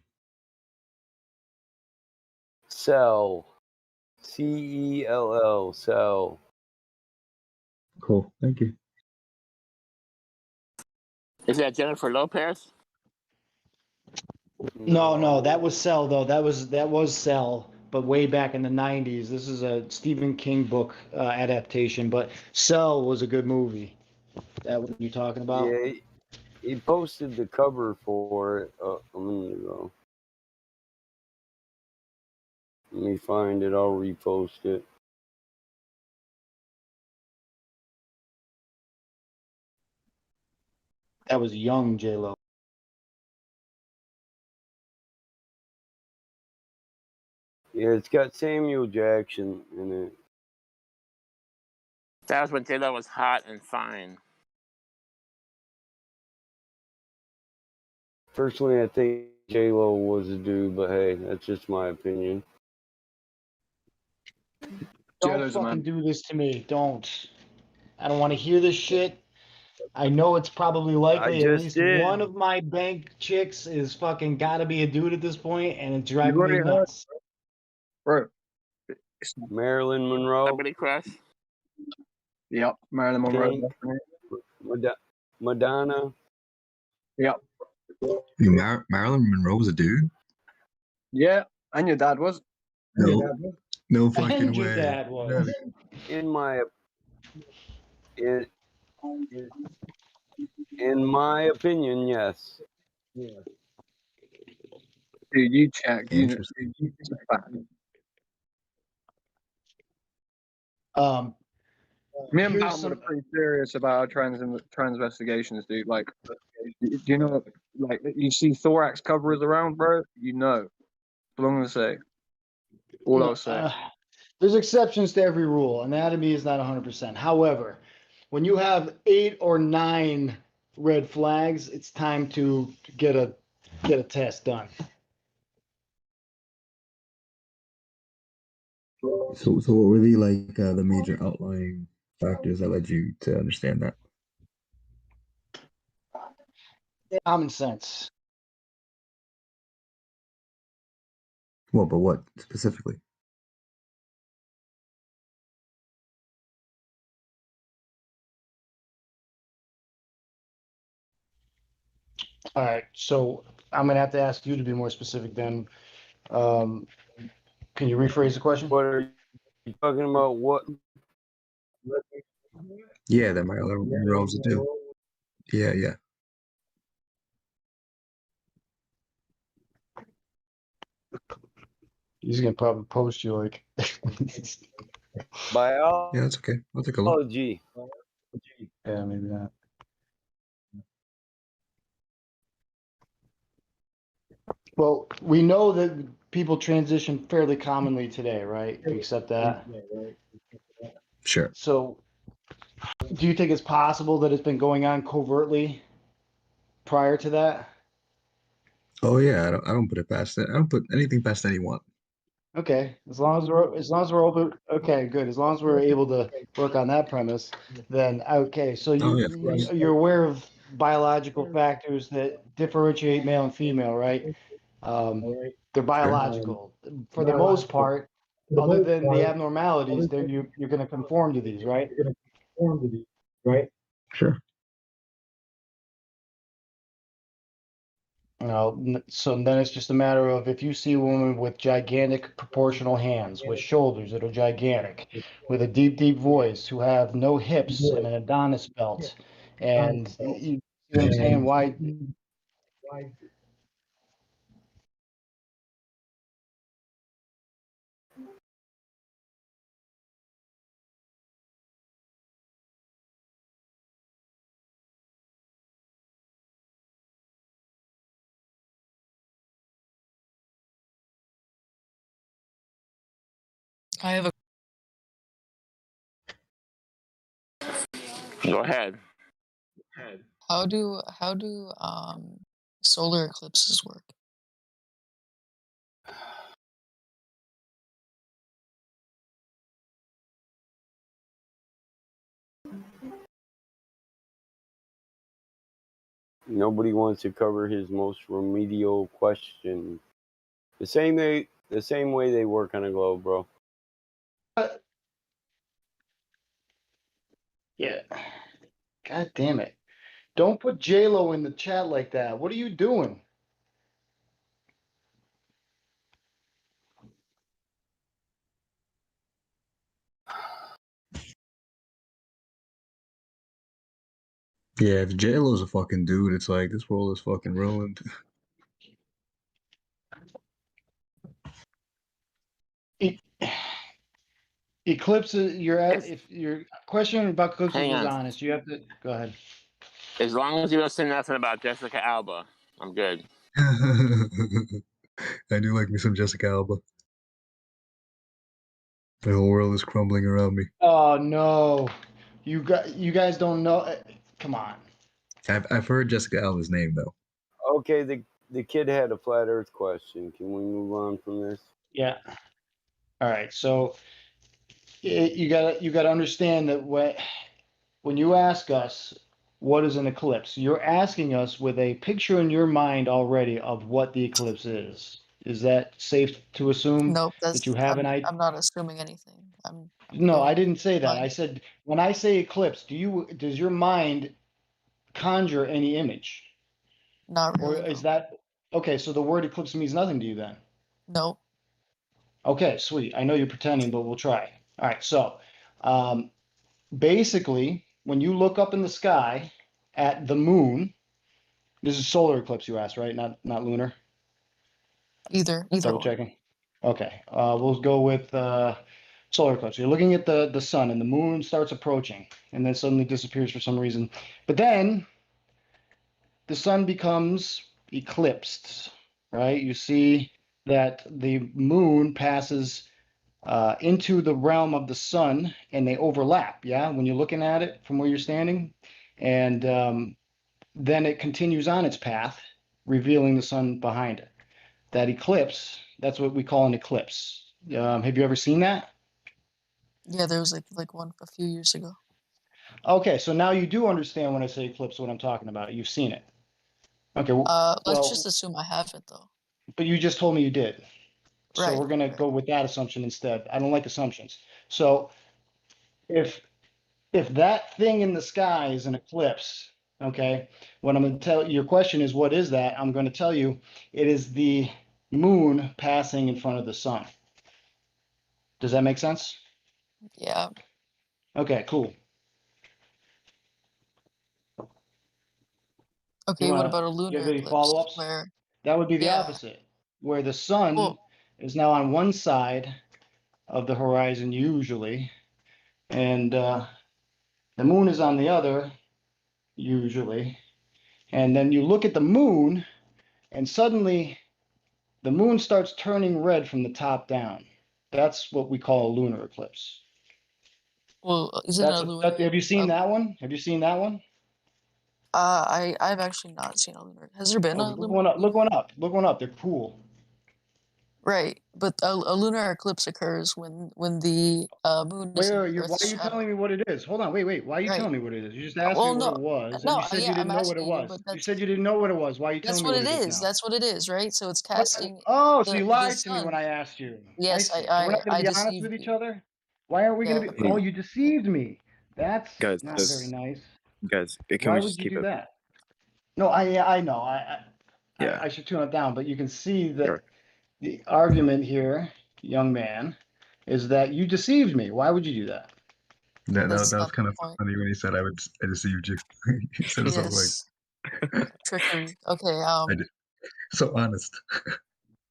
Cell. Cell. Cell. Cool. Thank you. Is that Jennifer Lopez? No, that was Cell though. That was Cell, but way back in the 90s. This is a Stephen King book adaptation, but Cell was a good movie. That what you're talking about? Yeah, he posted the cover for it a minute ago. Let me find it. I'll repost it. That was young J-Lo. Yeah, it's got Samuel Jackson in it. That was when J-Lo was hot and fine. Personally, I think J-Lo was a dude, but hey, that's just my opinion. Don't fucking do this to me. Don't. I don't want to hear this shit. I know it's probably likely at least one of my bank chicks is fucking gotta be a dude at this point, and it's driving me nuts. Bro. Marilyn Monroe. Celebrity crush. Yep, Marilyn Monroe. Madonna. Yep. Marilyn Monroe was a dude? Yeah, and your dad was. No fucking And your way. dad was. In my opinion, yes. Dude, you check. You know, it's a fact. Me and Pam were pretty serious about our trans investigations, dude. Like, do you know, like, you see thorax coverers around, bro? You know. All I'm gonna say. All I'll say. There's exceptions to every rule. Anatomy is not 100%. However, when you have 8 or 9 red flags, it's time to get a test done. So what were the major outlying factors that led you to understand that? Common sense. Well, but what specifically? All right, so I'm gonna have to ask you to be more specific then. Can you rephrase the question? What are you talking about? What? Yeah, that Marilyn Monroe was a dude. Yeah. He's gonna probably post you like. Biology. Yeah, that's okay. I'll take a look. Yeah, maybe not. Well, we know that people transition fairly commonly today, right? You accept that? Sure. So, do you think it's possible that it's been going on covertly prior to that? Oh yeah, I don't put it past it. I don't put anything past anyone. Okay, as long as we're open. Okay, good. As long as we're able to work on that premise, then okay. So you're aware of biological factors that differentiate male and female, right? They're biological. For the most part, other than the abnormalities, you're going to conform to these, right? Sure. So then it's just a matter of if you see a woman with gigantic proportional hands, with shoulders that are gigantic, with a deep, deep voice, who have no hips and an Adonis belt, and you see what I'm saying? Why? I have a Go ahead. how do solar eclipses work? Nobody wants to cover his most remedial question. The same way they work on a globe, bro. Yeah. God damn it. Don't put J-Lo in the chat like that. What are you doing? Yeah, if J-Lo's a fucking dude, it's like this world is fucking ruined. Eclipses. If your question about eclipses Hang was on. honest, you have to go ahead. As long as you don't say nothing about Jessica Alba, I'm good. I do like me some Jessica Alba. The whole world is crumbling around me. Oh no, you guys don't know. Come on. I've heard Jessica Alba's name though. Okay, the kid had a flat Earth question. Can we move on from this? Yeah. All right. So you gotta understand that when you ask us what is an eclipse, you're asking us with a picture in your mind already of what the eclipse is. Is that safe to assume Nope, that you have an idea? I'm not assuming anything. I'm No, I going didn't say that. I blind. said when I say eclipse, does your mind conjure any image? Not Or really, is no. that okay? So the word eclipse means nothing to you then? No. Okay, sweet. I know you're pretending, but we'll try. All right. So um, basically, when you look up in the sky at the moon, this is solar eclipse you asked, right? Not lunar. Either Double one. checking. Okay. We'll go with solar eclipse. You're looking at the sun, and the moon starts approaching, and then suddenly disappears for some reason. But then the sun becomes eclipsed, right? You see that the moon passes into the realm of the sun and they overlap, yeah, when you're looking at it from where you're standing. And then it continues on its path, revealing the sun behind it. That eclipse, that's what we call an eclipse. Have you ever seen that? Yeah, there was like one a few years ago. Okay, so now you do understand when I say eclipse what I'm talking about. You've seen it. Okay, Let's just well, assume I haven't though. but you just told me you did. So Right. we're going to go with that assumption instead. I don't like assumptions. So if that thing in the sky is an eclipse, okay, what I'm going to tell your question is what is that? I'm going to tell you it is the moon passing in front of the sun. Does that make sense? Yeah. Okay, cool. Okay, what about a lunar Give any eclipse follow-ups? where That would be the yeah. opposite, where the sun Well, is now on one side of the horizon usually, and the moon is on the other usually. And then you look at the moon, and suddenly the moon starts turning red from the top down. That's what we call a lunar eclipse. well, isn't a lunar Have you seen that one? Have you seen that one? I've actually not seen a lunar. Has there been Oh, a look lunar? one up. Look one up. Look one up. They're cool. Right, but a lunar eclipse occurs when the moon is in the Why Earth's are you shadow. telling me what it is? Hold on, wait. Why are you Right. telling me what it is? You just asked me Well, what it no, was, and no, you said you yeah, I'm didn't know what it asking you, was. but You said you didn't know what it was. Why are you telling that's me what what it it is is. now? That's what it is, right? So it's casting Oh, so the you lied to me sun. when I asked you. Yes, I see. So we're not going I to be honest deceived with each you. other? Why aren't we going Yeah. to be? Oh, you deceived me. That's Guys, not very this nice. guys, can Why we would just you keep do it? that? No, I know. Yeah. I should tune it down, but you can see that Sure. the argument here, young man, is that you deceived me. Why would you do that? That That's was not kind the of point. funny when he said I deceived you. He said it so like Yes. Trickery. Okay. I did. So honest.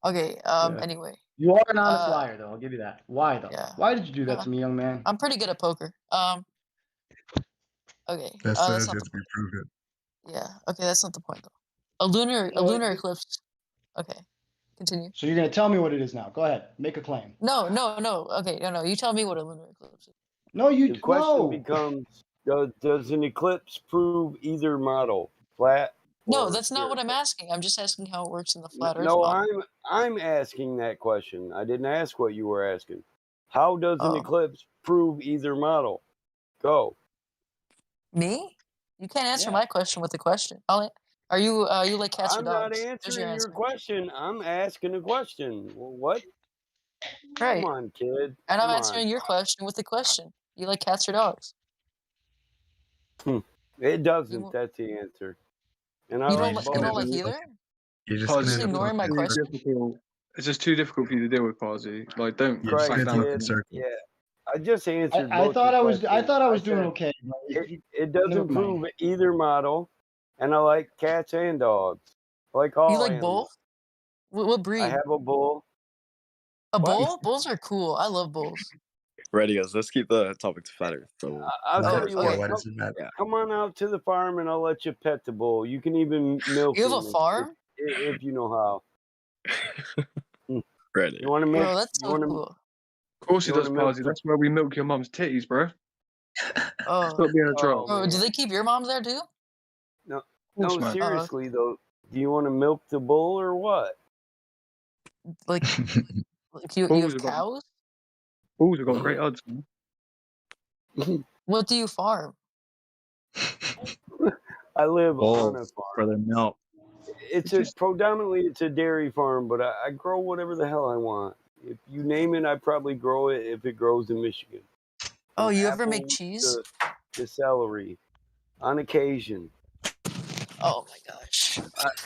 Okay. Yeah. Anyway. You are an honest liar, though. I'll give you that. Why, though? Yeah. Why did you do that to me, young man? I'm pretty good at poker. Okay. That That's says not yet the to be point. proven. Yeah. Okay. That's not the point though. A lunar eclipse. Okay. Continue. So you're going to tell me what it is now. Go ahead. Make a claim. No. Okay. No. You tell me what a lunar eclipse is. No, The question becomes: does an eclipse prove either model, flat No, or that's not what I'm spherical? asking. I'm just asking how it works in the flat Earth No, model. I'm asking that question. I didn't ask what you were asking. How does an Oh. eclipse prove either model? Go. Me? You can't answer my question with a question. Are you like cats or I'm not dogs? There's your answering your answer. question. I'm asking a question. What? Right. Come on, kid. And I'm Come on. answering your question with a question. You like cats or dogs? It doesn't. That's the answer. And I You like don't both. like either? You're just You're gonna just end up ignoring my talking in question. circles. It's just too difficult for you to deal with, Party. Like, don't You're just back gonna down. talk in circles. Yeah. I just answered. I both thought your I was questions. doing said okay. It Never doesn't mind. prove either model, and I like cats and dogs. I like all You like animals. bull? What I breed? have a bull. A What? bull? Bulls are cool. I love bulls. Ready, guys. Let's keep the topic to flatter. So I'll tell Oh, you okay. what. Come on out to the farm, and I'll let you pet the bull. You can even milk You have a him farm? if you know how. Ready. You want to milk? Bro, that's You so want to? cool. Of course he You does, wanna milk Party. the- That's where we milk your mum's titties, bro. Oh, Stop being a troll. bro, do they keep your moms there too? No, course no. not. Seriously though, do you want to milk the bull or what? Like you Bulls have have got cows? bulls have got great odds. Man. What do you farm? I live on a Balls farm. for their milk. It's predominantly it's a dairy farm, but I grow whatever the hell I want. If you name it, I probably grow it if it grows in Michigan. Oh, From you ever make apples cheese? to celery, on occasion. Oh my gosh.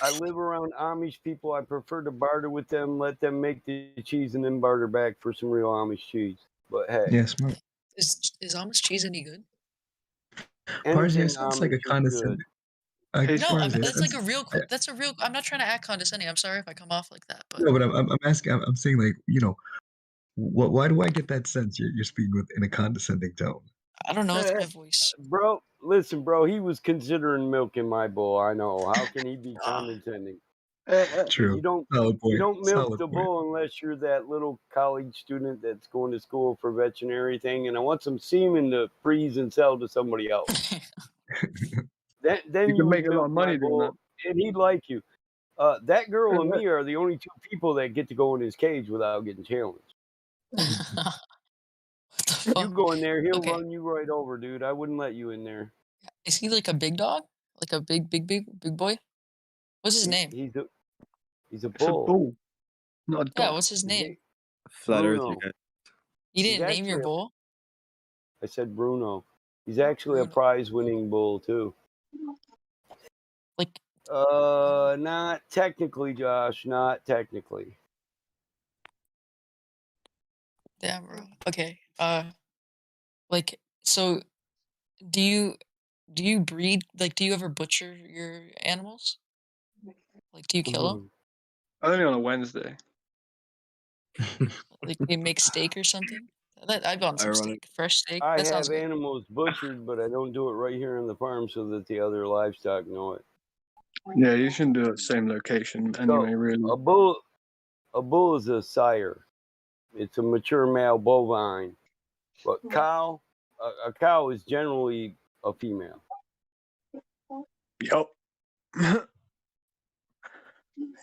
I live around Amish people. I prefer to barter with them, let them make the cheese, and then barter back for some real Amish cheese. But hey, Yeah, smart. Is Amish cheese any good? Parsley, anything it sounds like Amish a is good. condescending. No, Parsley, that's like a real. That's a real. I'm not trying to act condescending. I'm sorry if I come off like that, but no, but I'm asking. I'm saying like why do I get that sense you're speaking with in a condescending tone? I don't know. It's my voice. Bro, listen, bro. He was considering milking my bull. I know. How can he be condescending? True. You don't. Solid point. You don't milk Solid the point. bull unless you're that little college student that's going to school for veterinary thing, and I want some semen to freeze and sell to somebody else. Then You you can would make a lot milk of my money doing bull, that. and he'd like you. That girl and me are the only two people that get to go in his cage without getting challenged. You go in there, he'll Okay. run you right over, dude. I wouldn't let you in there. Is he like a big dog? Like a big boy? What's his name? He's a It's a bull. bull, not a dog. Yeah, what's his name? Flat Earth, Bruno. you guys. You He's didn't name your actually bull? I said Bruno. He's actually a prize-winning bull too. Like, not technically, Josh. Not technically. damn, bro. Okay. Like, so do you breed? Like, do you ever butcher your animals? Like, do you kill them? Only on a Wednesday. Like, they make steak or something? I'd want some Ironic. steak, fresh steak. I That sounds have good. animals butchered, but I don't do it right here on the farm so that the other livestock know it. Yeah, you shouldn't do it at the same location anyway, really. A bull is a sire. It's a mature male bovine. But a cow is generally a female. Yup.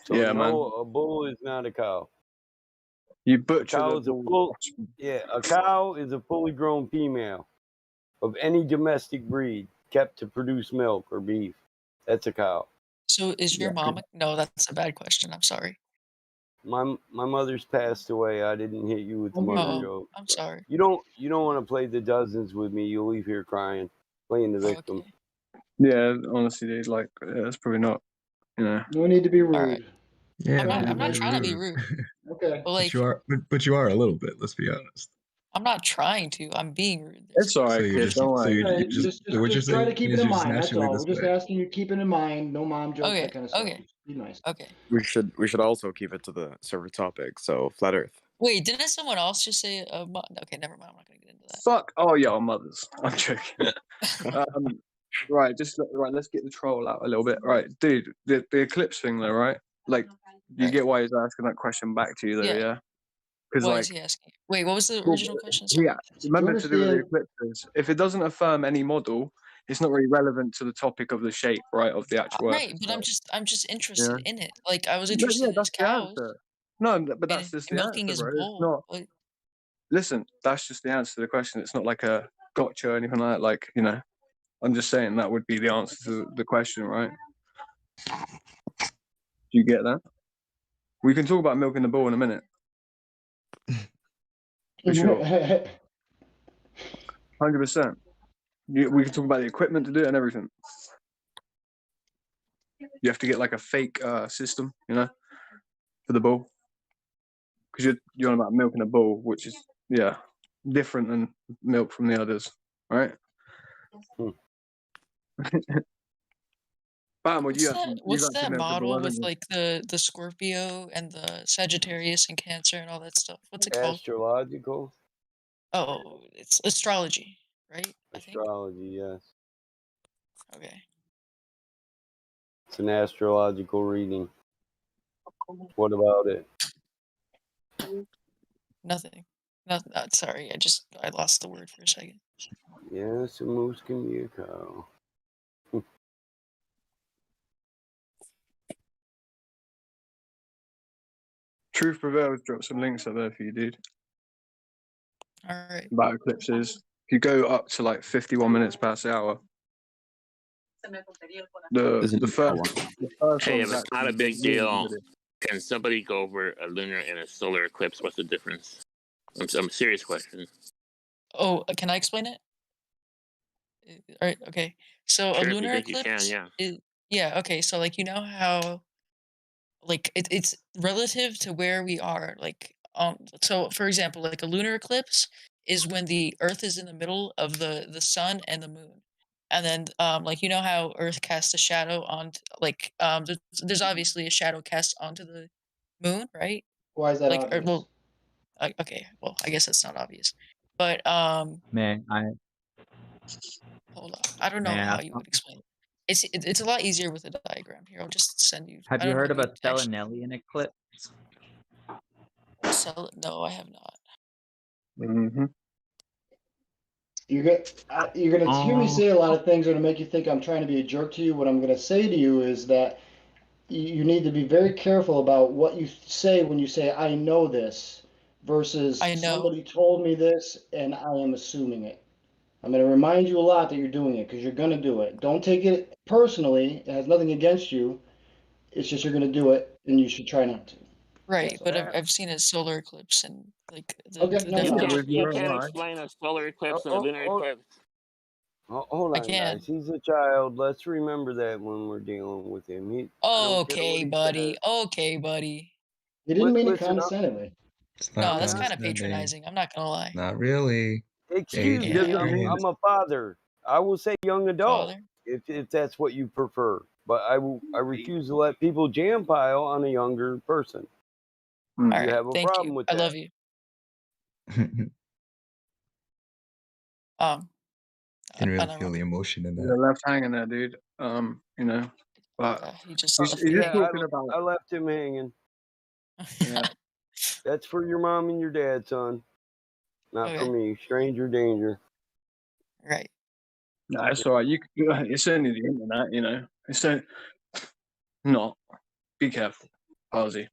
So Yeah, no, man. a bull is not a cow. You A butcher cow the is a bull. a cow is a fully grown female of any domestic breed kept to produce milk or beef. That's a cow. So is your Yeah. mom? No, that's a bad question. I'm sorry. My mother's passed away. I didn't hit you with the mother Oh, joke. I'm sorry. You don't want to play the dozens with me. You'll leave here crying, playing the victim. Yeah, honestly, dude, like, that's probably not, you know. No need to be rude. Alright. Yeah, I'm not trying to be rude. Okay. But like, but you are a little bit. Let's be honest. I'm not trying to. I'm being rude. It's all right, So you're kid. just Don't so worry. you're just what you're Just try to saying keep is it in you're just mind. That's naturally all. this We're just way. asking you to keep it in mind. No mom jokes, Okay, that kind of stuff. okay. Just be nice. Okay. We should also keep it to the server topic. So flat Earth. Wait, didn't someone else just say okay, never mind. I'm not gonna get into that. Fuck all y'all mothers. I'm joking. Right, let's get the troll out a little bit. Right, dude, the eclipse thing though, right? Like, you get why he's asking that question back to you though, Yeah. yeah? Because Why like, is he asking? Wait, what was the well, original question? Sorry. yeah, remember to do with the understand- eclipses. If it doesn't affirm any model, it's not really relevant to the topic of the shape, right, of the actual Earth. Right, but I'm just interested in it. Like I was Yeah, interested in that's his the cows answer. No, but and that's just and the milking answer, his bro. It's bull. not. But Listen, that's just the answer to the question. It's not like a gotcha or anything like that. Like, you know, I'm just saying that would be the answer to the question, right? Do you get that? We can talk about milking the bull in a minute. For sure. 100%. We can talk about the equipment to do it and everything. You have to get like a fake system, you know, for the bull. Because you're on about milking a bull, which is, yeah. different than milk from the others, right? Bam, well, What's actually that know pretty model well, with haven't you? like the Scorpio and the Sagittarius and Cancer and all that stuff? What's it called? Astrological? Oh, it's astrology, right? I think. Astrology, yes. Okay. It's an astrological reading. What about it? Nothing. No, sorry. I lost the word for a second. Yes, a moose can be a cow. Truth Prevails dropped some links up there for you, dude. All right. About eclipses. If you go up to like 51 minutes past the hour, the first Hey, one's if it's not actually a big really deal, good. can somebody go over a lunar and a solar eclipse? What's the difference? I'm a serious question. Oh, can I explain it? All right. Okay. So a Sure, if you lunar think you can, eclipse yeah. is okay. So like you know how like it's relative to where we are. Like so for example, like a lunar eclipse is when the Earth is in the middle of the sun and the moon. And then like you know how Earth casts a shadow on like there's obviously a shadow cast onto the moon, right? Why is that Like obvious? well okay, well I guess that's not obvious. But Man, hold on. I don't know man, how you would explain it. It's a lot easier with a diagram. Here, I'll just send you. have I you don't know heard if you about actually Stellanellian eclipse? sell it. No, I have not. Mm-hmm. You're gonna hear me Oh, say a lot of things that are gonna make you think I'm trying to be a jerk to you. What I'm gonna say to you is that you need to be very careful about what you say when you say I know this versus I know. somebody told me this and I am assuming it. I'm going to remind you a lot that you're doing it because you're going to do it. Don't take it personally. It has nothing against you. It's just you're going to do it and you should try not to. Right, but I've seen a solar eclipse and like Okay, the no, definition. You can't explain a solar eclipse and a lunar eclipse. Hold I on, can. guys. He's a child. Let's remember that when we're dealing with him. I don't care what Okay, he buddy. says. Okay, buddy. He didn't mean it Listen, condescendingly. It's No, not that's kind of condescending. patronizing. I'm not gonna lie. Not really. excuse Age me. and Yeah. I'm a father. I will say young adult Father. if that's what you prefer. But I refuse to let people jam pile on a younger person. All You right. have a Thank problem you. with I that. love you. Can really I feel the emotion in You're that. left hanging there, dude. You know, but he just he's left me just hanging. talking about. I left him hanging. Yeah. That's for your mom and your dad, son. Not for Okay. me. Stranger danger. Right. No, it's all right. It's only the internet, you know. It's not. Be careful, Halsey.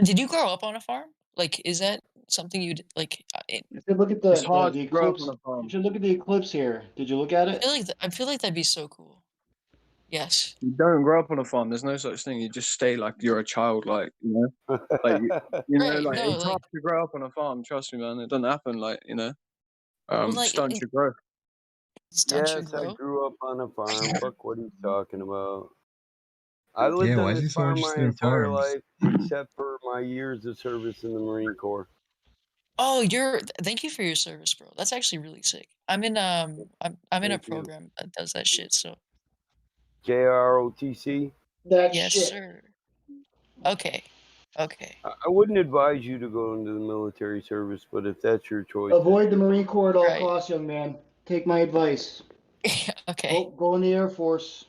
Did you grow up on a farm? Like, is that something you'd like? You should look at It's hard the to grow up eclipse. on a farm. You should look at the eclipse here. Did you look at it? I feel like that'd be so cool. Yes. You don't grow up on a farm. There's no such thing. You just stay like you're a child, like you know, like you know, Right, like no, it's like- hard to grow up on a farm. Trust me, man. It doesn't happen. Like you know, Well, like, stunts your growth. Stunts your Yes, I growth? grew up on a farm. Fuck what he's talking about. I lived Yeah, on why is he this so farm interested my in entire farms? life, except for my years of service in the Marine Corps. Oh, thank you for your service, bro. That's actually really sick. I'm in I'm in a Thank you. program that does that shit, so JROTC. That yes, shit. sir. Okay. Okay. I wouldn't advise you to go into the military service, but if that's your choice, Avoid the Marine Corps at all Right. costs, young man. Take my advice. Okay. Go in the Air Force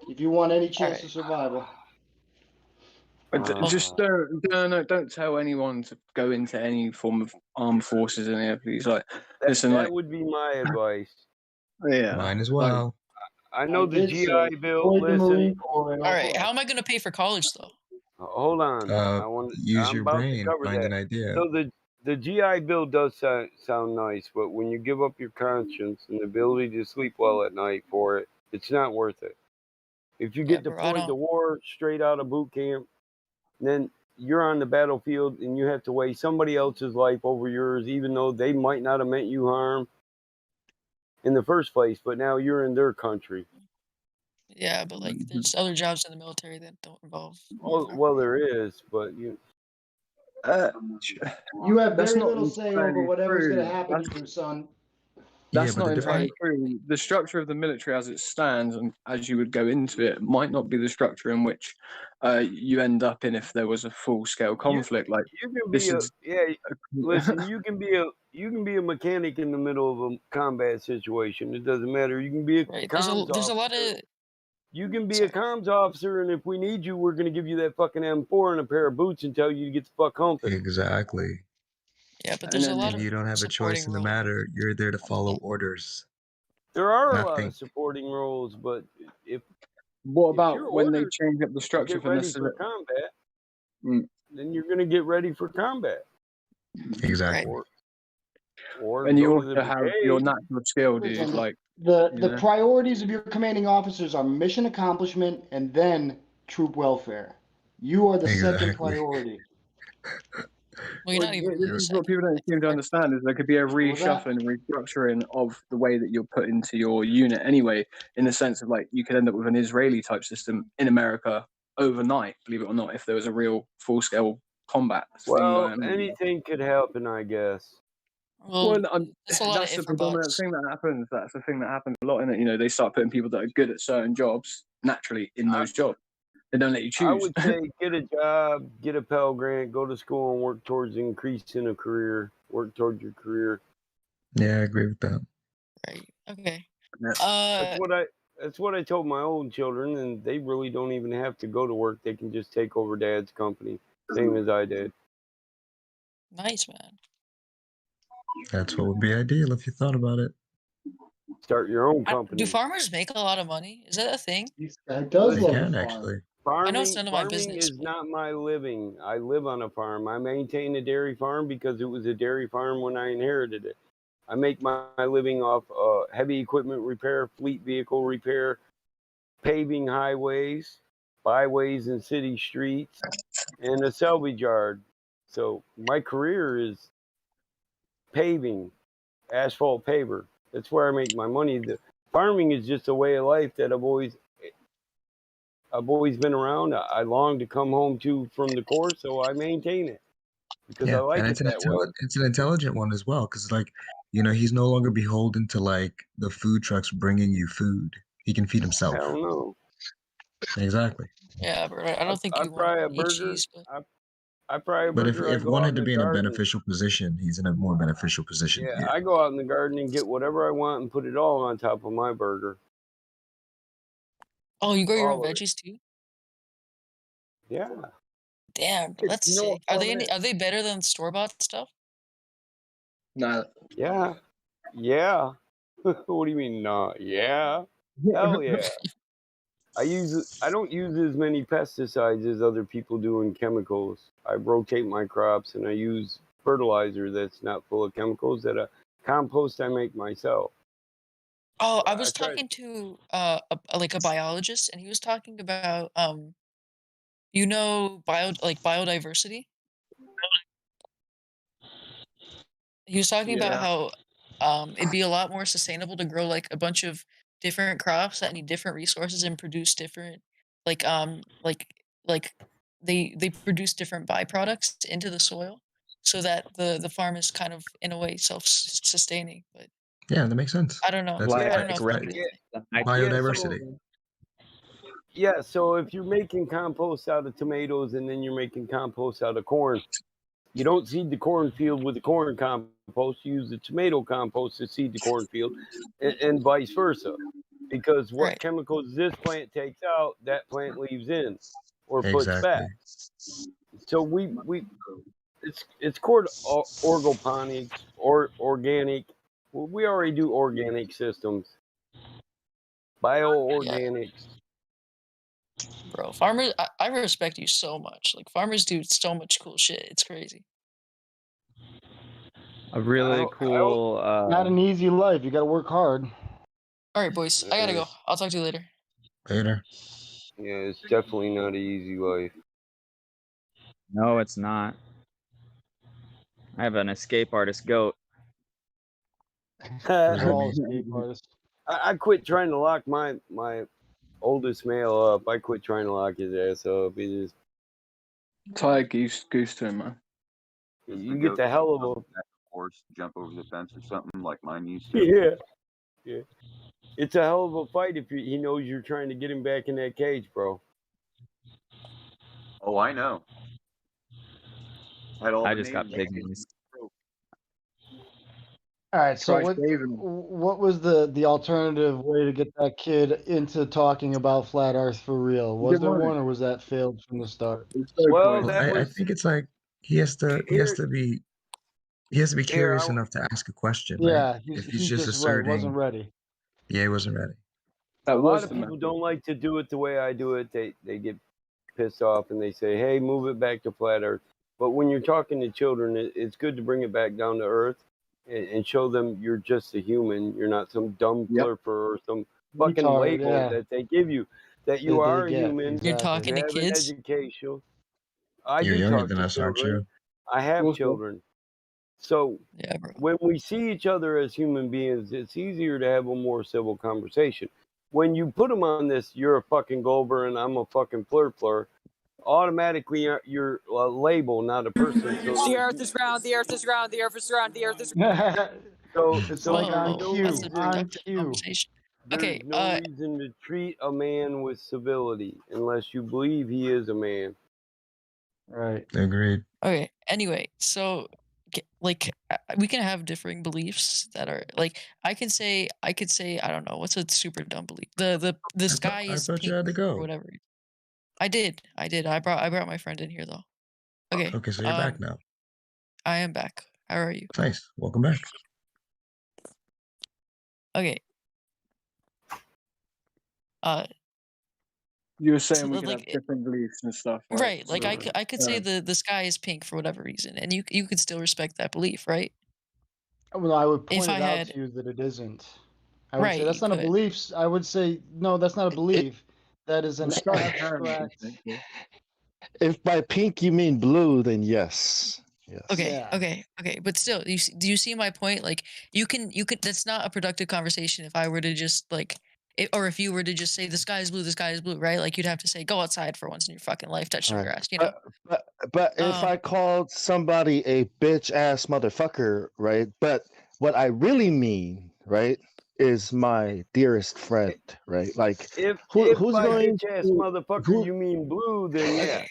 if you want any chance right. of survival. Just don't tell anyone to go into any form of armed forces in here, please. Like, listen, that like, would be my advice. yeah, Mine as like, well. I know the did say, GI Bill. avoid the Listen, Marine Corps at all All right. costs. How am I gonna pay for college though? hold on. Use I'm your about brain. to cover Find that. an idea. So the GI Bill does sound nice, but when you give up your conscience and the ability to sleep well at night for it, it's not worth it. If you get bro, I deployed to don't- war straight out of boot camp, then you're on the battlefield and you have to weigh somebody else's life over yours, even though they might not have meant you harm in the first place, but now you're in their country. Yeah, but like there's other jobs in the military that don't involve Well, there is, but You have That's very not little say over entirely whatever's going to true. happen to you, son. That's but not the entirely different true. The structure of the military as it stands and as you would go into it might not be the structure in which you end up in if there was a full-scale conflict. Like You can this be a is listen. You can be a mechanic in the middle of a combat situation. It doesn't matter. You can be a Right. comms There's a lot officer. of You can be a comms officer, and if we need you, we're gonna give you that fucking M4 and a pair of boots and tell you to get the fuck humping. exactly. yeah, but there's a lot And of you don't have a choice supporting in the role. matter. You're there to follow orders. There are a Not lot think. of supporting roles, but if what if about you're when they ordered change up the to structure get for ready for necessary? combat, then you're gonna get ready for combat. Exactly. Or And you go to the also have your brigade. natural skill, dude. Listen, Like the you the know. priorities of your commanding officers are mission accomplishment and then troop welfare. You are the second Exactly. priority. Well, you're not even This really is what second. people don't seem to understand is there could be a What was that? reshuffling, restructuring of the way that you're put into your unit anyway, in the sense of like you could end up with an Israeli type system in America overnight, believe it or not, if there was a real full scale combat thing Well, going on. anything could happen, I guess. Well, That's that's a lot of the if or predominant buts. thing that happens. That's the thing that happens a lot in it. You know, they start putting people that are good at certain jobs naturally in those jobs. They don't let you I choose. would say get a job, get a Pell Grant, go to school, and work towards increasing a career. Work towards your career. Yeah, I agree with that. Right. Okay. That's what I told my own children, and they really don't even have to go to work. They can just take over dad's company, same as I did. Nice, man. That's what would be ideal if you thought about it. Start your own Do company. farmers make a lot of money? Is that a thing? That does They love can a farm. actually. I know it's Farming, none of my farming business. is not my living. I live on a farm. I maintain a dairy farm because it was a dairy farm when I inherited it. I make my living off heavy equipment repair, fleet vehicle repair, paving highways, byways and city streets, and a salvage yard. So my career is paving, asphalt paver. That's where I make my money. The farming is just a way of life that I've always been around. I long to come home to from the Corps, so I maintain it because I like and it that way. it's an intelligent one as well, because like he's no longer beholden to like the food trucks bringing you food. He can feed himself. Hell no. Exactly. Yeah, but I don't think I you want fry to a eat burger. cheese. But I fry a But burger. I if go one out had in to the be in a garden. beneficial position, he's in a more beneficial position. Yeah, I go out in the garden and get whatever I want and put it all on top of my burger. oh, you grow your own All of it. veggies too? Yeah. Damn, bro, that's You know sick. what Are farming is? they better than store bought stuff? No. Yeah. Yeah. What do you mean not? Yeah. Hell yeah. I don't use as many pesticides as other people do in chemicals. I rotate my crops and I use fertilizer that's not full of chemicals that a compost I make myself. Oh, I I was try talking to like a biologist, and he was talking about biodiversity. He was talking about Yeah. how it'd be a lot more sustainable to grow like a bunch of different crops that need different resources and produce different like like they produce different byproducts into the soil so that the farm is kind of in a way self-sustaining. But Yeah, that makes sense. I don't know. That's I don't know if that's right. really Biodiversity. Yeah, so if you're making compost out of tomatoes and then you're making compost out of corn, you don't seed the cornfield with the corn compost. You use the tomato compost to seed the cornfield, and vice versa. Because what chemicals this plant takes out, that plant leaves in or puts back. So it's called orgoponics or organic. Well, we already do organic systems, bioorganics. bro. Farmers, I respect you so much. Like farmers do so much cool shit. It's crazy. A really cool. Not an easy life. You got to work hard. All right, boys. I gotta go. I'll talk to you later. Later. Yeah, it's definitely not an easy life. No, it's not. I have an escape artist goat. We're all escape artists. I quit trying to lock my oldest male up. I quit trying to lock his ass up. He just Tie a goose to him, man. You get the hell of a horse, jump over the fence or something like mine used to. yeah, yeah. It's a hell of a fight if he knows you're trying to get him back in that cage, bro. Oh, I know. I just got big ones. All right, so Try saving him. what was the alternative way to get that kid into talking about flat Earth for real? Was there one, or was that failed from the start? Well, I think it's like he has to be curious enough to ask a question, right? Yeah, If he's just just right. Wasn't asserting, ready. yeah, he wasn't ready. A lot of people don't like to do it the way I do it. They get pissed off and they say, "Hey, move it back to flat Earth." But when you're talking to children, it's good to bring it back down to Earth and show them you're just a human. You're not some dumb flurper or some fucking Retard, label yeah. that they give you. That you That they are a get, human. exactly. You're talking you to have kids? an education. I You're do younger talk than to us, aren't children. you? I have Also- children. So when we see each other as human beings, it's easier to have a more civil conversation. When you put them on this, you're a fucking Goldberg and I'm a fucking fleur, automatically you're a label, not a person. So The earth is round, the earth is round, the earth is round, the earth is round. It's like on Whoa, cue. that's a On productive cue. conversation. there's Okay, no reason to treat a man with civility unless you believe he is a man. Right. Agreed. Okay. Anyway, so like we can have differing beliefs that are like I could say I don't know what's a super dumb belief. The sky is thought you pink had to for go. whatever reason. I did. I brought my friend in here though. Okay. Okay, so you're back now. I am back. How are you? Nice. Welcome back. Okay. You were saying So, we could like, have different beliefs and stuff, right? Right. Like I could say Yeah. the sky is pink for whatever reason, and you could still respect that belief, right? Well, I would If point I it out had to you that it isn't. I would right, say that's you not a could. belief. I would say no, that's not a belief. That is an The sky is round, abstract. essentially. If by pink you mean blue, then yes. Yes. Okay, Yeah. okay, but still, do you see my point? Like, you can. That's not a productive conversation if I were to just like, or if you were to just say the sky is blue, right? Like, you'd have to say go outside for once in your fucking life, touch some Right. grass, you know. But if I called somebody a bitch ass motherfucker, right? But what I really mean, right, is my dearest friend, right? Like If who's by going bitch ass to, motherfucker you mean blue, then yeah.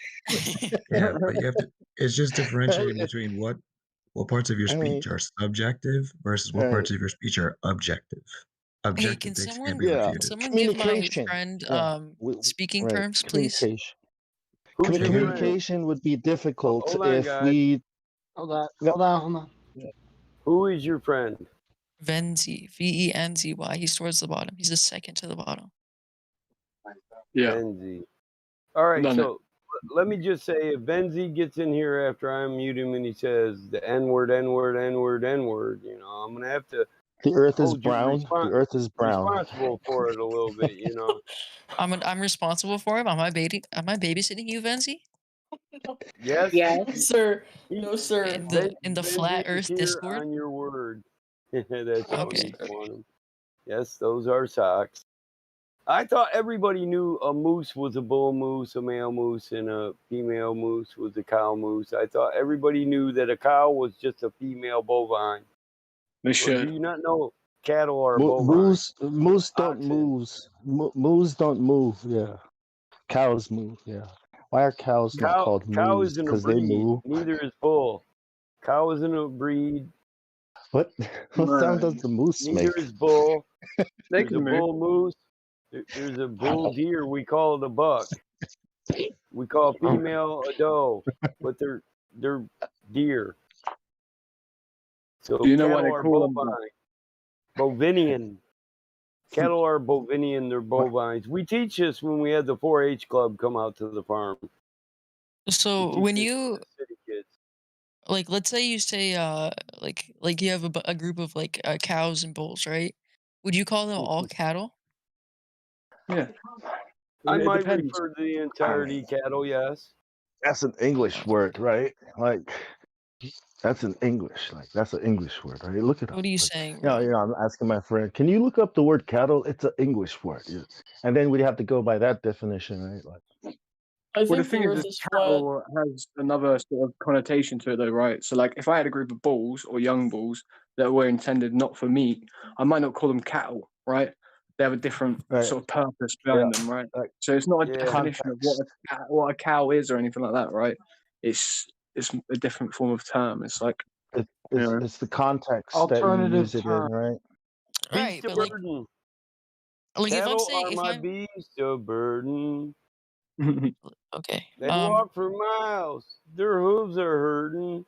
Yeah, but you have to. It's just differentiating between what parts of your I mean, speech are subjective versus what parts of your speech are objective. Hey, Objective can things someone can't be refuted. someone give my communication. friend Yeah. speaking Right. terms, please? Communication. Who's your friend? Communication would be difficult Hold on, if guys. we. Hold on. No. Hold on. Who is your friend? Venzy, Venzy. He's towards the bottom. He's the second to the bottom. Yeah. Benzie. All right, Done it. so let me just say, if Benzie gets in here after I mute him and he says the N-word, N-word, N-word, N-word, you know, I'm gonna have to The earth is hold you brown. The earth is brown. responsible for it a little bit, you know. I'm responsible for him. Am I babysitting you, Venzy? Yes. Yes, sir. No, sir. In the Benzie flat is Earth here Discord. on your word. That's how Okay. you want him. Yes, those are socks. I thought everybody knew a moose was a bull moose, a male moose, and a female moose was a cow moose. I thought everybody knew that a cow was just a female bovine. They Or should. do you not know cattle are bovine? Moose don't move. Moose don't move. Yeah. Cows move. Yeah. Why are cows not called Cow moose? isn't a Because they breed. move. Neither is bull. Cow isn't a breed. What sound does the moose make? Neither is bull. They There's can a move. bull moose. There's a bull deer. We call it a buck. We call female a doe, but they're deer. So Do you know why cattle they are call them bovine. Bovinian. Cattle are bovinian. They're bovines. We teach this when we had the 4-H club come out to the farm. So when you City kids. like, let's say you say like you have a group of like cows and bulls, right? Would you call them all cattle? Yeah. I It might depends. refer to the entirety cattle, yes. That's an English word, right? Like that's an English. Like that's an English word, right? Look it up. What are you Like, saying, you know, I'm asking my friend, can you look up the word cattle? It's an English word. Yeah. And then we'd have to go by that definition, right? Like Well, the think thing the is, Earth this is flat. cattle has another sort of connotation to it, though, right? So, like, if I had a group of bulls or young bulls that were intended not for meat, I might not call them cattle, right? They have a different sort of purpose behind them, right? So it's not a definition of what a cow is or anything like that, right? It's a different form of term. It's like It's the context that you Alternative use it in, term. right? Right, Beast of but like burden. if I'm Cattle saying are if my I'm beast of burden. okay, They walk for miles. Their hooves are hurting.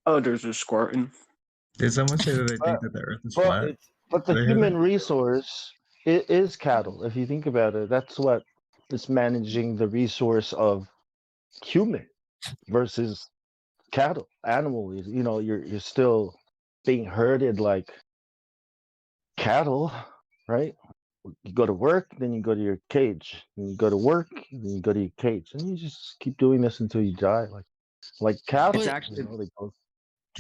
Others are squirting. Did someone say that they think that the Earth is But flat? but the Did I hear human that? resource is cattle. If you think about it, that's what is managing the resource of human versus cattle. Animal, you know, you're still being herded like cattle, right? You go to work, then you go to your cage. Then you go to work, then you go to your cage, and you just keep doing this until you die, like cattle. It's But- actually. You know, they go.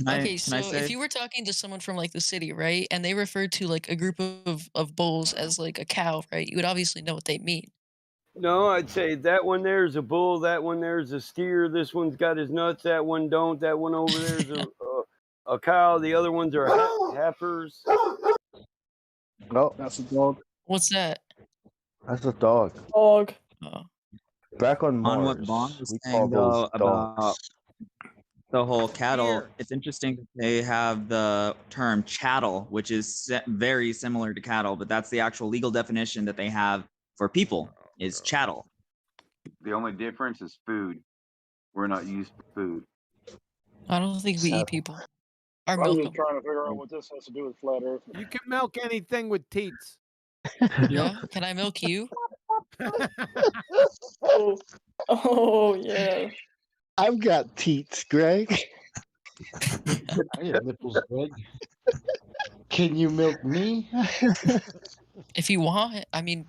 okay, so if you were talking to someone from like the city, right, and they referred to like a group of bulls as like a cow, right, you would obviously know what they mean. No, I'd say that one there's a bull, that one there's a steer, this one's got his nuts, that one don't, that one over there's a cow, the other ones are heifers. No, that's a dog. What's that? That's a dog. Dog. Oh. Back on On Mars, what Bond was we call saying those though about dogs. the whole cattle, it's interesting that they have the term chattel, which is very similar to cattle, but that's the actual legal definition that they have for people is chattel. The only difference is food. We're not used for food. I don't think we eat people. Or I'm milk just them. trying to figure out what this has to do with flat Earth. You can milk anything with teats. Yeah? Can I milk you? Oh yeah. I've got teats, Greg. I got nipples, Greg. Can you milk me? If you want, I mean.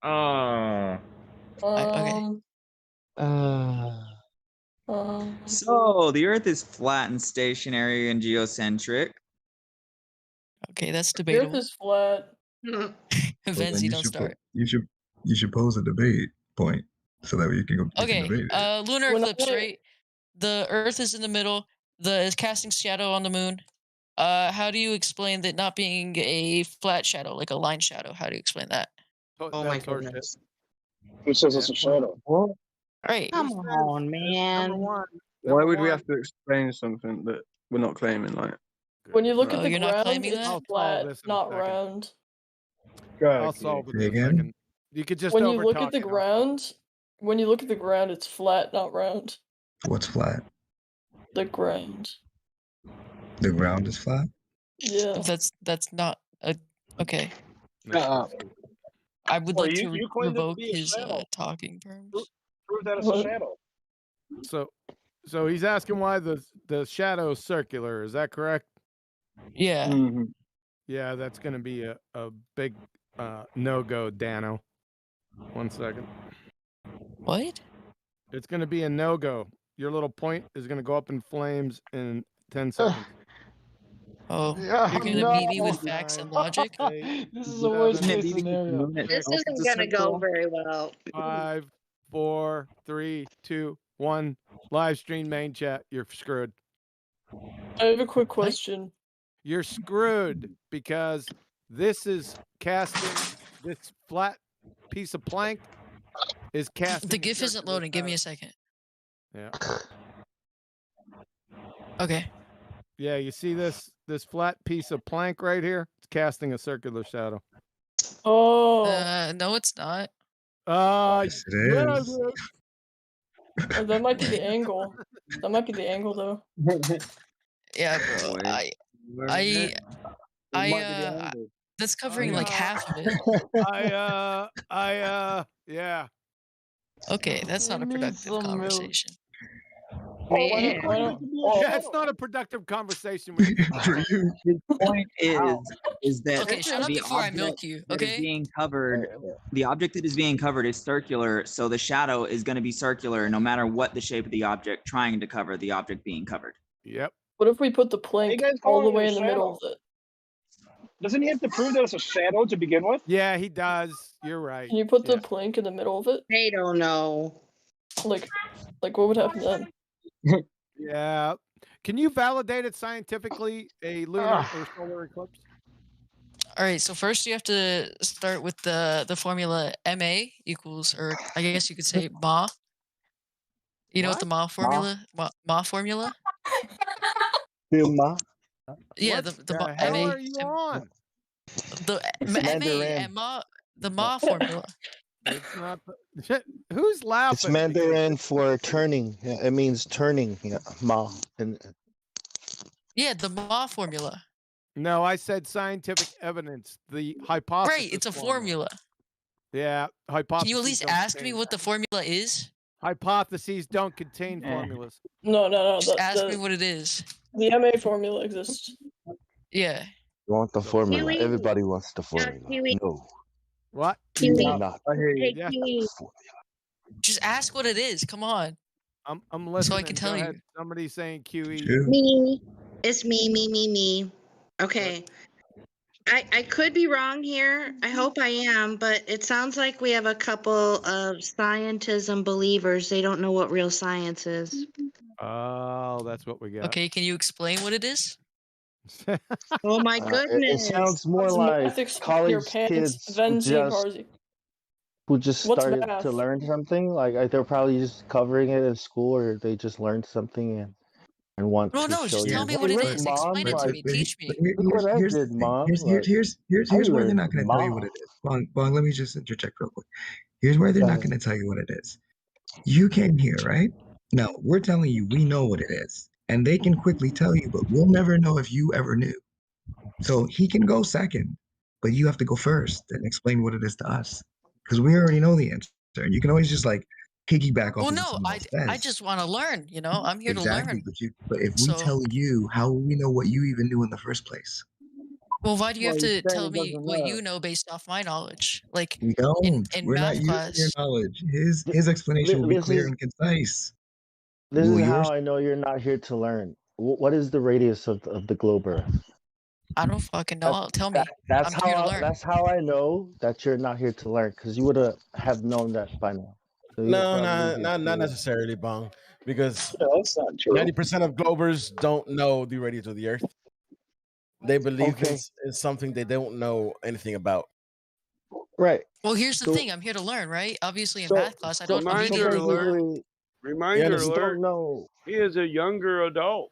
Okay. So the Earth is flat and stationary and geocentric. Okay, that's The Earth debatable. is flat. Well, then Venzi, you don't should start. you should pose a debate point so that way you can go. You can Okay, debate it. lunar When I eclipse, wanna- right? The Earth is in the middle. Is casting shadow on the moon. How do you explain that not being a flat shadow, like a line shadow? How do you explain that? Oh my That's horseshit. goodness. Who says it's a shadow? What? Right. Come on, man. Why would we have to explain something that we're not claiming? Like, When you look Oh, at the you're not ground, claiming it's that? I'll solve flat, this in a not second. round. I'll solve it Say in a again? second. You could just When you over look talk at the it. ground, it's flat, not round. What's flat? The ground. The ground is flat. Yeah. That's not a okay. I would Well, like you to claimed it to revoke be a his shadow. talking terms. Prove that it's a What? shadow. So he's asking why the shadow is circular. Is that correct? Yeah. Mm-hmm. Yeah, that's going to be a big no-go, Dano. 1 second. What? It's going to be a no-go. Your little point is going to go up in flames in 10 seconds. Oh, Yeah, you're gonna beat me with facts and logic? This is the worst Isn't it case beating the scenario. moon at This solstice isn't gonna go circle? very well. 5, 4, 3, 2, 1. Live stream main chat. You're screwed. I have a quick question. You're screwed because this is casting this flat piece of plank is casting. The a GIF isn't circular loading. Give me shadow. a second. Yeah. Okay. Yeah, you see this flat piece of plank right here? It's casting a circular shadow. Oh. No, it's not. Yes, it yeah, is. Oh, that might be the angle. That might be the angle, though. Yeah, bro. That's covering like half of it. Yeah. Okay, that's not a need productive some milk. conversation. Why don't- Yeah, it's not a productive conversation. When His point is that Okay, shut up the before I object milk you, that is okay? being covered, the object that is being covered is circular, so the shadow is going to be circular no matter what the shape of the object trying to cover the object being covered. Yep. What if we put the plank guys all the calling it way a in the middle of it? Doesn't he have to prove that it's a shadow to begin with? Yeah, he does. You're right. Can you put the plank in the middle of it? They don't know. Like what would happen then? Yeah. Can you validate it scientifically, a lunar or solar eclipse? All right, so first you have to start with the formula Ma equals, or I guess you could say Ma. You know what the Ma formula? Ma formula? Ma? Yeah, What the Ma, hell Ma, are you on? the It's Ma Mandarin. and Ma, the Ma formula. It's not. Who's laughing? It's Mandarin for turning. Yeah, it means turning. Yeah, ma. And Yeah, the Ma formula. No, I said scientific evidence. The hypothesis. Right, it's a formula. Yeah, hypotheses. Can you at least don't ask me contain- what the formula is? Hypotheses don't contain formulas. No. Just ask me what it is. The MA formula exists. Yeah. you want the formula. Kiwi. Everybody wants the formula. Kiwi. No. What? You Kiwi. do not. Hey, Yeah. Kiwi. Just ask what it is. Come on. I'm listening. So I can tell Go you. ahead. Somebody's saying QE. Me. It's me. Okay. I could be wrong here. I hope I am, but it sounds like we have a couple of scientism believers. They don't know what real science is. Oh, that's what we got. Okay, can you explain what it is? Oh my It goodness. sounds more like college kids who just What's started math? to learn something. Like they're probably just covering it in school, or they just learned something and want No, to no, show just you. tell me Hey, what it look, is. Mom, Explain it to like, me. Teach me. look what I did, Mom. Like, Here's I where they're learned not going to tell you what math. it is. Bong, let me just interject real quick. Here's where they're Go not ahead. going to tell you what it is. You came here, right? No, we're telling you we know what it is. And they can quickly tell you, but we'll never know if you ever knew. So he can go second, but you have to go first and explain what it is to us. Because we already know the answer. And you can always just like piggyback off Well, of what no, someone else I says. just want to learn, you know? I'm here Exactly, to learn. but if we So, tell you, how will we know what you even knew in the first place? well, why do you have Well, to he's saying tell it me doesn't what know. you know based off my knowledge? Like We don't. in We're not math using your class. knowledge. His explanation will be This clear is and concise. this Will is yours? how I know you're not here to learn. What is the radius of the globe Earth? I don't fucking know. Tell me. That's I'm here to how learn. that's how I know that you're not here to learn, because you would have known that by now. So you're No, probably here not to- necessarily, Bong, because that's not true. 90% of Globers don't know the radius of the Earth. They believe Okay. this is something they don't know anything about. Right. Well, here's the So- thing. I'm here to learn, right? Obviously, in so- math class, I don't know Reminder either. alert. Reminder just alert. don't know. He is a younger adult.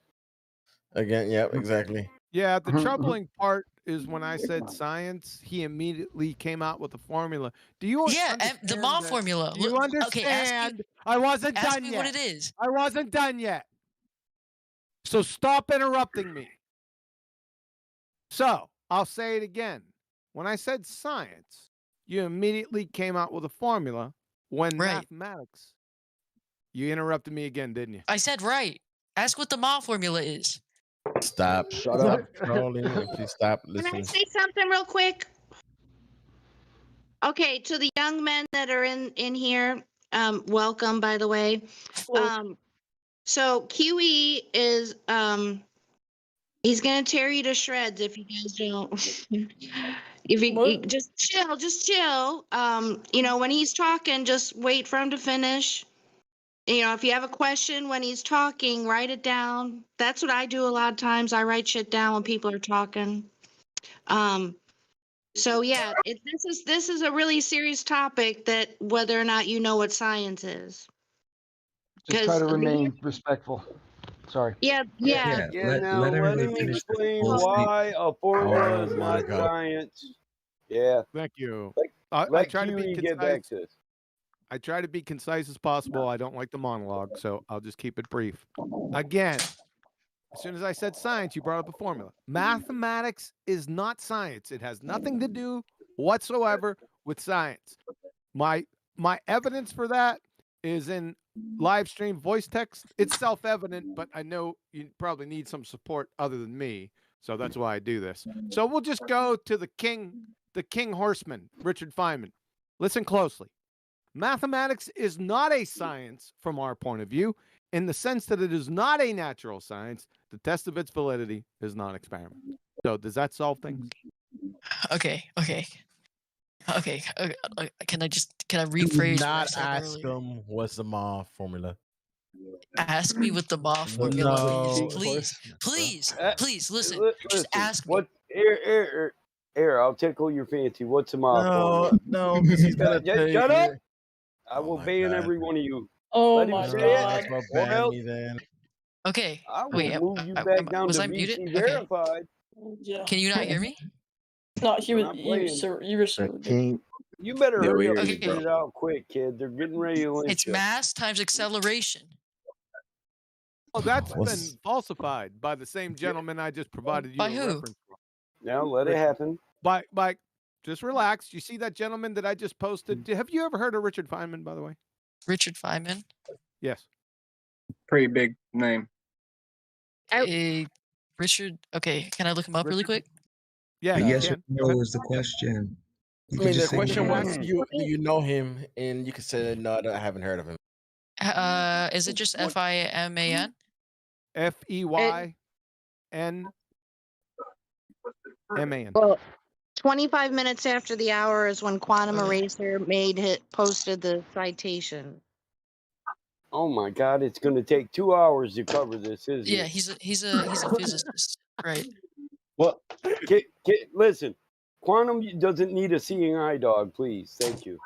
Again, yeah, exactly. Yeah, the troubling part is when I said science, he immediately came out with a formula. Do you Yeah, understand the Ma that- formula. Do you Look, understand? okay, ask me, I wasn't ask done me yet. what it is. I wasn't done yet. So stop interrupting me. So I'll say it again. When I said science, you immediately came out with a formula. When Right. mathematics, you interrupted me again, didn't you? I said right. Ask what the Ma formula is. Stop. Shut Stop up. trolling and please stop Can I listening. say something real quick? Okay, to the young men that are in here, welcome, by the way. So QE is he's gonna tear you to shreds if you guys don't. If you just chill. You know, when he's talking, just wait for him to finish. You know, if you have a question when he's talking, write it down. That's what I do a lot of times. I write shit down when people are talking. So yeah, this is a really serious topic, that whether or not you know what science is. Just try to 'Cause remain respectful. Sorry. Yeah. Yeah, now let him explain why a formula is not science. Yeah. Thank you. I I try to be QE get back concise. to this. I try to be concise as possible. I don't like the monologue, so I'll just keep it brief. Again, as soon as I said science, you brought up a formula. Mathematics is not science. It has nothing to do whatsoever with science. My evidence for that is in live stream voice text. It's self-evident, but I know you probably need some support other than me, so that's why I do this. So we'll just go to the king horseman, Richard Feynman. Listen closely. Mathematics is not a science from our point of view, in the sense that it is not a natural science. The test of its validity is non-experiment. So does that solve things? Okay. Can I Do rephrase what I not said ask earlier? him what's the Ma formula. Ask me what the Ma formula No. is. Please, listen. Just Listen, ask me. what? Here, I'll tickle your fancy. What's the Ma formula? No, because he's gonna take Shut up! it. I will ban every one of you. Oh Let him my say god. it, Well, or ban else me then. Okay. I will Wait. move you back down Was to I muted? VC Okay. verified. Yeah. Can you not hear me? No, he We're was. not You, playing. sir. You were so. You better Yeah, we hurry up hear and you, get bro. it out quick, kid. They're getting ready to lynch It's you. mass times acceleration. Oh, that's What's- been falsified by the same gentleman I just provided you By a who? reference for. Now let it happen. By just relax. You see that gentleman that I just posted? Have you ever heard of Richard Feynman, by the way? Richard Feynman. Yes. Pretty big name. Richard. Okay. Can I look him up really quick? Yeah, But you yes or can. no is the question. You I can mean, the just say question yes. was, do you know him? And you could say, no, I haven't heard of him. Is it just FIMAN? FEYNMAN. Well, 25 minutes after the hour is when Quantum Eraser posted the citation. Oh my God, it's going to take 2 hours to cover this, isn't Yeah, it? he's a physicist, right? Well, listen, Quantum doesn't need a seeing eye dog, please. Thank you.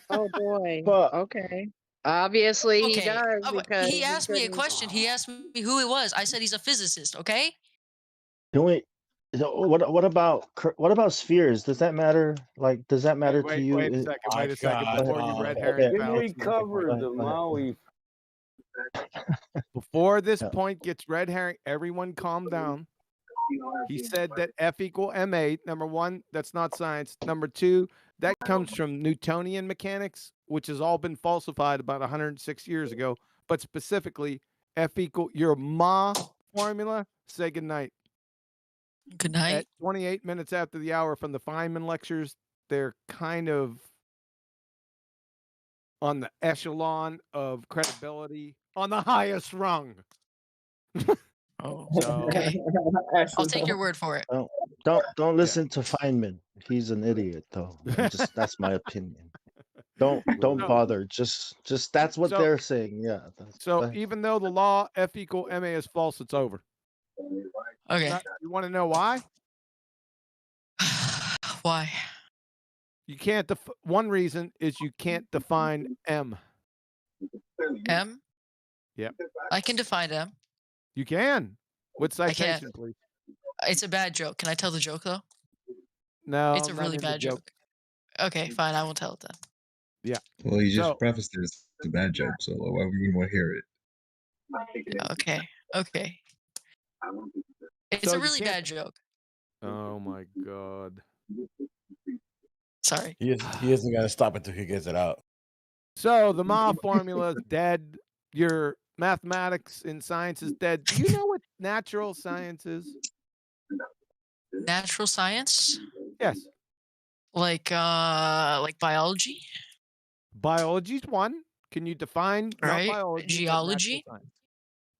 Oh boy. Okay. Obviously he Okay. does because He asked me a question. He asked me who it was. I said he's a physicist. Okay. Can we? What about spheres? Does that matter? Like, does that matter to you? Wait a second. Before you red herring Okay. Didn't we fallacy, cover Go ahead, the go ahead. Maui? before this Yeah. point gets red herring, everyone calm down. He said that F equal ma. Number one, that's not science. Number two, that comes from Newtonian mechanics, which has all been falsified about 106 years ago. But specifically, F equal your Ma formula. Say good night. Good night. At 28 minutes after the hour from the Feynman lectures, they're kind of on the echelon of credibility on the highest rung. Oh, so okay. I'll take your word for it. Don't listen to Feynman. He's an idiot, though. That's my opinion. Don't bother. Just that's what they're saying. Yeah. So even though the law F equal ma is false, it's over. Okay. You want to know why? Why? You can't. One reason is you can't define M. M? Yep. I can define M. You can. With I can't. citation, please. It's a bad joke. Can I tell the joke though? No, It's a not really in the bad joke. Okay, fine. I won't tell it then. Yeah. Well, you just So- prefaced it as a bad joke, so why would we want to hear it? Okay. It's So a you really can't- bad joke. Oh my God. Sorry. He isn't gonna stop until he gets it out. So the Ma formula is dead. Your mathematics and science is dead. Do you know what natural science is? Natural science? Yes. Like biology? Biology's one. Can you define not Right. biology? but Geology? natural science?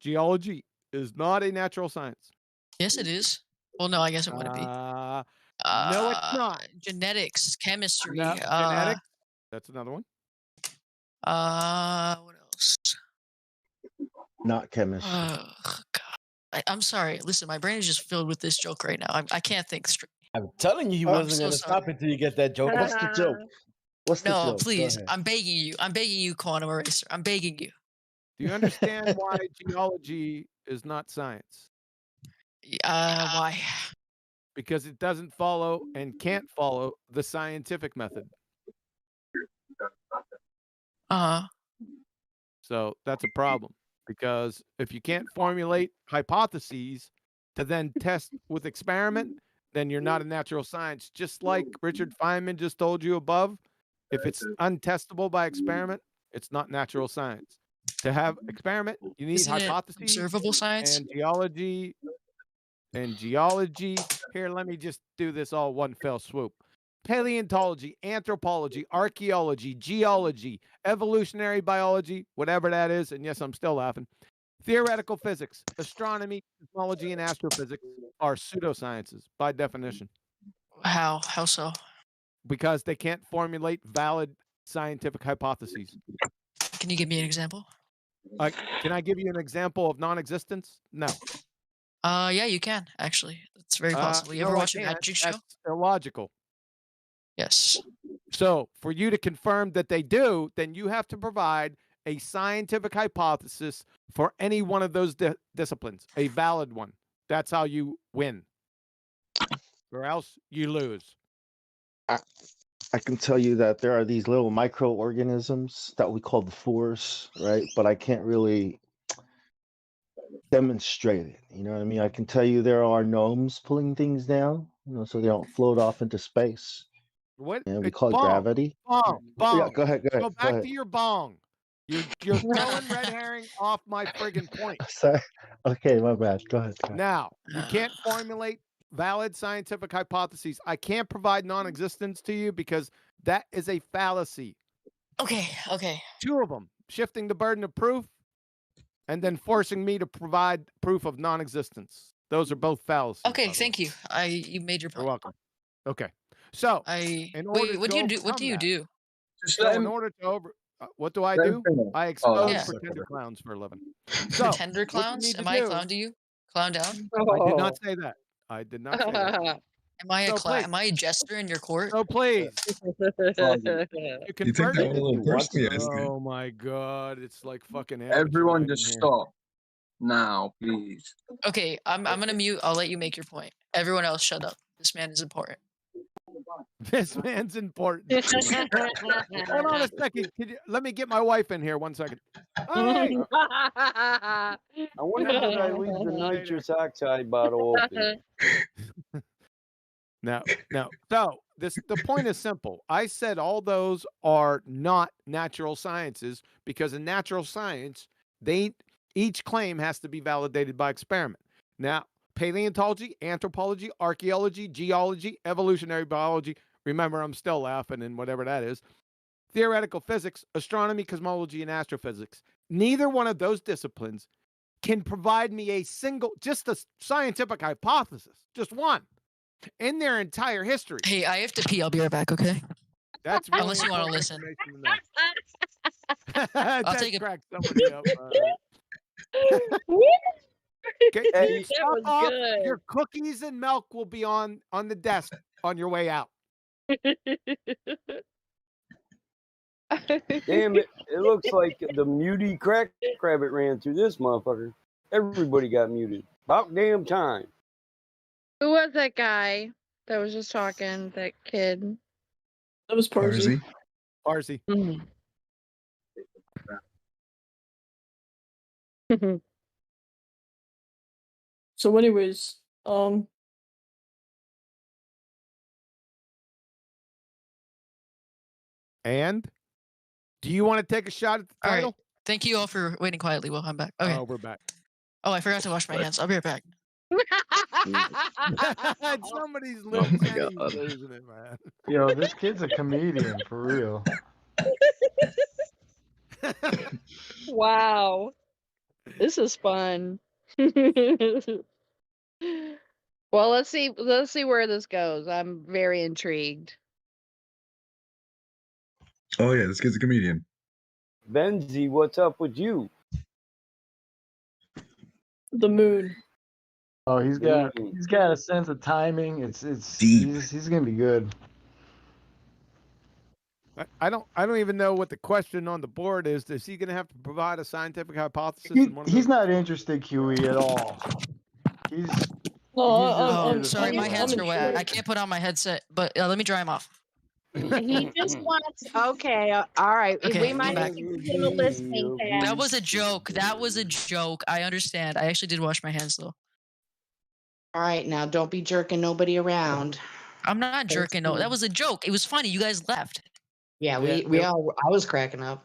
Geology is not a natural science. Yes, it is. Well, no, I guess it wouldn't be. No, it's not. Genetics, chemistry. No, genetics. That's another one. What else? Not chemistry. Oh, God. I'm sorry. Listen, my brain is just filled with this joke right now. I can't think straight. I'm telling you, he I'm wasn't so gonna sorry. stop until you get that joke. What's the joke? What's the No, joke? Go please. ahead. I'm begging you. I'm begging you, Quantum Eraser. I'm begging you. Do you understand why geology is not science? Why? Because it doesn't follow and can't follow the scientific method. So that's a problem. Because if you can't formulate hypotheses to then test with experiment, then you're not a natural science. Just like Richard Feynman just told you above, if it's untestable by experiment, it's not natural science. To have experiment, you need Isn't it hypotheses observable science? and geology. Here, let me just do this all one fell swoop. Paleontology, anthropology, archaeology, geology, evolutionary biology, whatever that is, and yes, I'm still laughing. Theoretical physics, astronomy, cosmology, and astrophysics are pseudosciences by definition. How? How so? Because they can't formulate valid scientific hypotheses. Can you give me an example? Can I give you an example of non-existence? No. Yeah, you can actually. It's very possible. You ever watch a magic show? That's illogical. Yes. So for you to confirm that they do, then you have to provide a scientific hypothesis for any one of those disciplines, a valid one. That's how you win. Or else you lose. I can tell you that there are these little microorganisms that we call the force, right? But I can't really demonstrate it. You know what I mean? I can tell you there are gnomes pulling things down, so they don't float off into space. What? And we It's call it bong. gravity. Bong. Yeah, go ahead. Go back to your bong. You're throwing red herring off my friggin' point. Sorry. Okay, my bad. Go ahead. Now, you can't formulate valid scientific hypotheses. I can't provide non-existence to you because that is a fallacy. Okay. Okay. 2 of them, shifting the burden of proof and then forcing me to provide proof of non-existence. Those are both fallacies. Okay. Thank you. You made your point. You're welcome. Okay. So, What do you do? What do you do? In order to what do I do? I expose pretender clowns for a living. So, Pretender clowns? Am I a clown to you? Clown down? I did not say that. I did not say that. Am I a clown? Am I a jester in your court? So please. You take that one a little personally, I see. Oh my god, it's like fucking Everyone amateur just night in here. stop now, please. Okay, I'm gonna mute. I'll let you make your point. Everyone else, shut up. This man is important. This man's important. Hold on a second. Let me get my wife in here 1 second. Hey! I wonder did I leave the nitrous oxide bottle open? No. So the point is simple. I said all those are not natural sciences because in natural science, each claim has to be validated by experiment. Now, paleontology, anthropology, archaeology, geology, evolutionary biology. Remember, I'm still laughing and whatever that is. Theoretical physics, astronomy, cosmology, and astrophysics. Neither one of those disciplines can provide me just a scientific hypothesis, just one, in their entire history. Hey, I have to pee. I'll be right back, okay? That's really unless you want to listen. I'll take it. Crack somebody up. Okay, Hey, stop off. Your cookies and milk will be on the desk on your way out. Damn it! It looks like the muty crack rabbit ran through this motherfucker. Everybody got muted. About damn time. Who was that guy that was just talking? That kid. That was Parsi. Parsi. So, anyways, And do you want to take a shot at the All right. title? Thank you all for waiting quietly while I'm back. Okay. Oh, we're back. Oh, I forgot to wash my hands. I'll be right back. Somebody's Oh losing, my God. losing it, man. Yo, this kid's a comedian for real. Wow. This is fun. Well, let's see where this goes. I'm very intrigued. Oh yeah, this kid's a comedian. Benzie, what's up with you? the moon. Oh, he's got a sense of timing. He's gonna be good. I don't even know what the question on the board is. Is he going to have to provide a scientific hypothesis? He's not interested, QE, at all. I'm sorry, my hands are wet. I can't put on my headset, but let me dry them off. He just wants. Okay, all right. Okay, We might have to give him a listening test. That was a joke. That was a joke. I understand. I actually did wash my hands though. All right, now don't be jerking nobody around. I'm not jerking. No, that was a joke. It was funny. You guys left. Yeah, I was cracking up.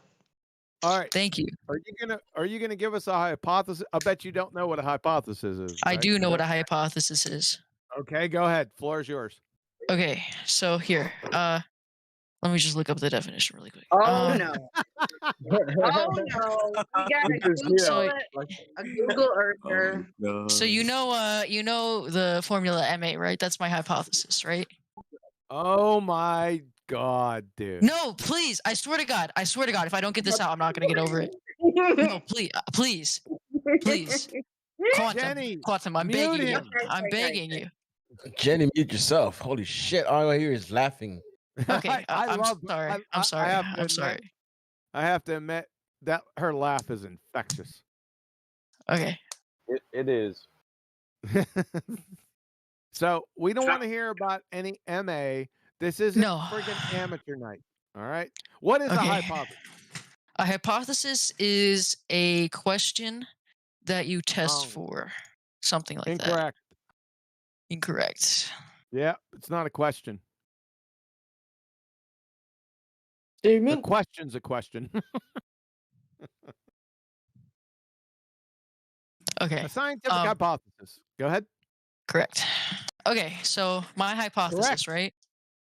All right. Thank you. Are you gonna give us a hypothesis? I bet you don't know what a hypothesis is. I right? do know what a hypothesis is. Okay, go ahead. Floor is yours. Okay, so here, let me just look up the definition really quick. Oh no! Oh no! We got a Google Earther. So you know the formula MA, right? That's my hypothesis, right? Oh my god, dude. No, please. I swear to God. I swear to God. If I don't get this out, I'm not gonna get over it. No, please, please. Jenny, Quantum, I'm mute begging you. him. I'm begging you. Jenny, mute yourself. Holy shit! All I hear is laughing. Okay, I'm love. sorry. I'm sorry. I have to I'm admit, sorry. I have to admit that her laugh is infectious. Okay. It is. So we don't want to hear about any MA. This isn't No. friggin' amateur night. All right. What is a Okay. hypothesis? A hypothesis is a question that you test for. Something like that. Incorrect. Incorrect. Yeah, it's not a question. A Statement. question's a question. Okay. A scientific hypothesis. Go ahead. Correct. Okay, so my hypothesis, right?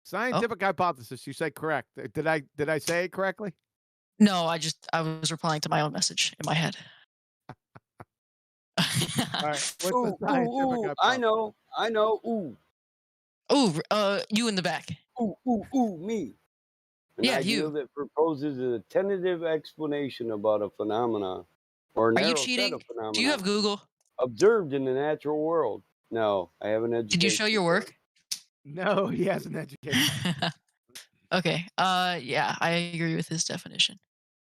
Scientific hypothesis. You say correct. Did I say it correctly? No, I was replying to my own message in my head. All right. What's the Ooh, scientific I hypothesis? know. Ooh. Oh, you in the back. Ooh, me. An Yeah, ideal you. that proposes a tentative explanation about a phenomenon or Are narrow you set cheating? of phenomena Do you have Google? observed in the natural world. No, I have an education. Did you show your work? No, he has an education. Okay. Yeah, I agree with his definition.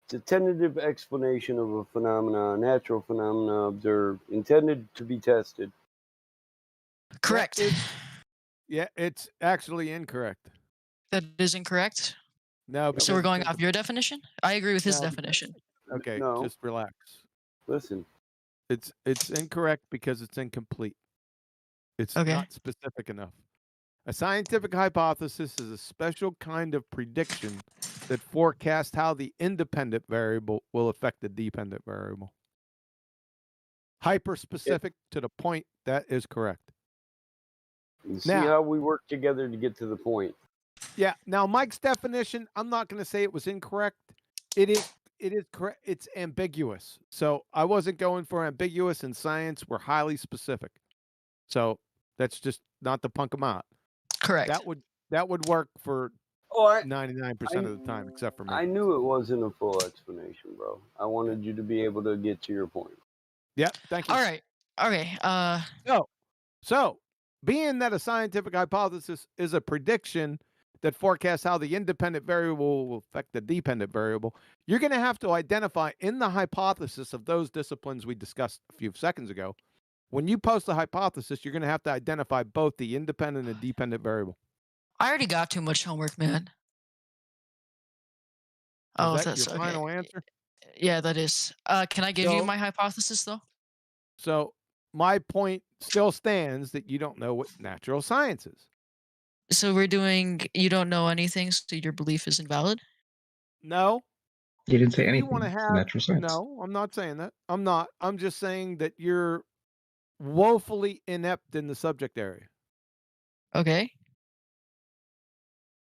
It's a tentative explanation of a phenomenon, natural phenomena observed, intended to be tested. Correct. Yeah, it's actually incorrect. That is incorrect. No, So we're because going it's off your definition? I agree with his No. definition. Okay, No. just relax. Listen. It's incorrect because it's incomplete. It's Okay. not specific enough. A scientific hypothesis is a special kind of prediction that forecasts how the independent variable will affect the dependent variable. Hyper specific to the point, that is correct. You see how we work together to get to the point. Yeah. Now, Mike's definition, I'm not going to say it was incorrect. It is correct. It's ambiguous. So I wasn't going for ambiguous in science. We're highly specific. So that's just not to punk them out. Correct. That would work for 99% of the time, except for me. I knew it wasn't a full explanation, bro. I wanted you to be able to get to your point. Yeah. Thank you. All right. Okay. So being that a scientific hypothesis is a prediction that forecasts how the independent variable will affect the dependent variable, you're going to have to identify in the hypothesis of those disciplines we discussed a few seconds ago. When you post a hypothesis, you're going to have to identify both the independent and dependent variable. I already got too much homework, man. Is that that's your okay. final answer? Yeah, that is. Can I give you my hypothesis though? So my point still stands that you don't know what natural science is. So we're doing you don't know anything, so your belief is invalid? No. You didn't say If anything. you want to It's have natural science. No, I'm not saying that. I'm not. I'm just saying that you're woefully inept in the subject area. Okay.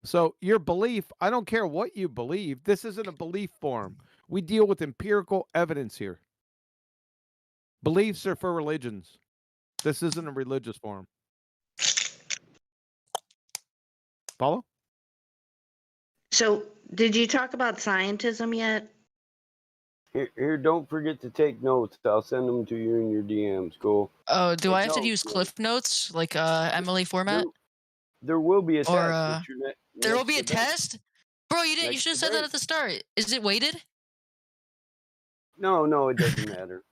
So your belief, I don't care what you believe. This isn't a belief forum. We deal with empirical evidence here. Beliefs are for religions. This isn't a religious forum. Follow? So, did you talk about scientism yet? Here, don't forget to take notes. I'll send them to you in your DMs. Cool. Oh, do I have to notes, use bro. Cliff Notes like Emily format? There will be a test. Or with your there will next be a event. test? Bro, you didn't. You Next should have said that event. at the start. Is it weighted? No, it doesn't matter.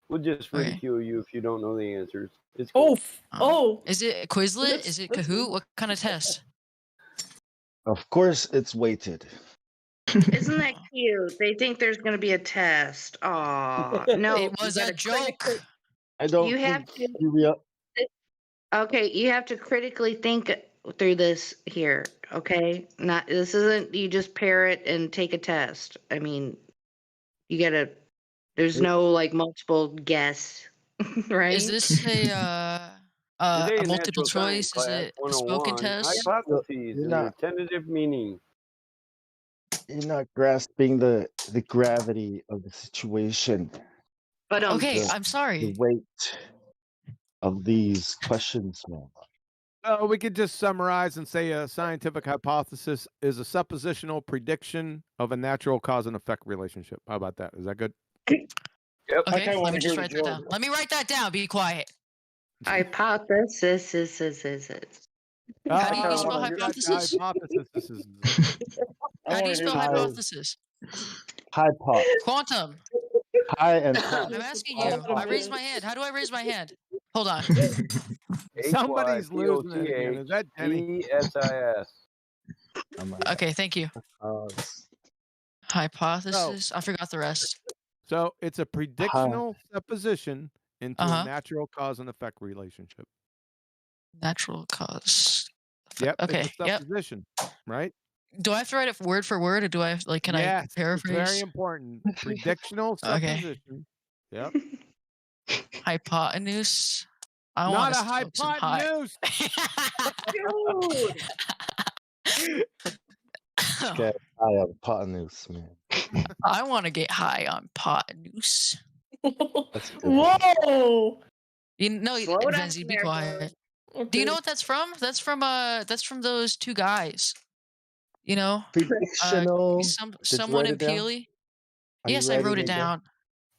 We'll just ridicule you if you don't know the answers. It's Oh, cool. Is it Quizlet? Is it Kahoot? What kind of test? Of course, it's weighted. Isn't that cute? They think there's going to be a test. Aw, no. It was a joke. I don't You have think you Okay, you have to critically think through this here. Okay, this isn't you just parrot and take a test. I mean, you gotta. There's no like multiple guess, right? Is this Today a in multiple Natural Science choice? Is class, it a spoken 101, test? hypotheses You're and not- their tentative meaning. You're not grasping the gravity of the situation. But Okay, the, I'm sorry. The weight of these questions, man. We could just summarize and say a scientific hypothesis is a suppositional prediction of a natural cause and effect relationship. How about that? Is that good? Yep. Okay, let me just write that down. Let me write that down. Be quiet. Hypothesis is. How do you spell hypothesis? Hypothesis. How do you spell hypothesis? Hypot. Quantum. High and pot. I'm asking you. I raised my hand. How do I raise my hand? Hold on. Somebody's losing it again. Is that Denny? HYPOTHESIS. Okay, thank you. Hypothesis. I forgot the rest. So it's a predictional supposition into Uh-huh. a natural cause and effect relationship. Natural cause. Yep. Okay. It's a supposition, right? Do I have to write it word for word, or do I like? Can Yes, I paraphrase? It's very important. Predictional Okay. supposition. Yep. Hypotenuse. I Not want a to smoke some high. Get high on hypotenuse, man. I want to get high on hypotenuse. That's a good one. Whoa! You know, Slow down Venzi, be there, quiet. Okay. Do you know what that's from? That's from those two guys. You know, Predictional. some Did you someone write in it down? Peely. Are you Yes, I wrote writing it down.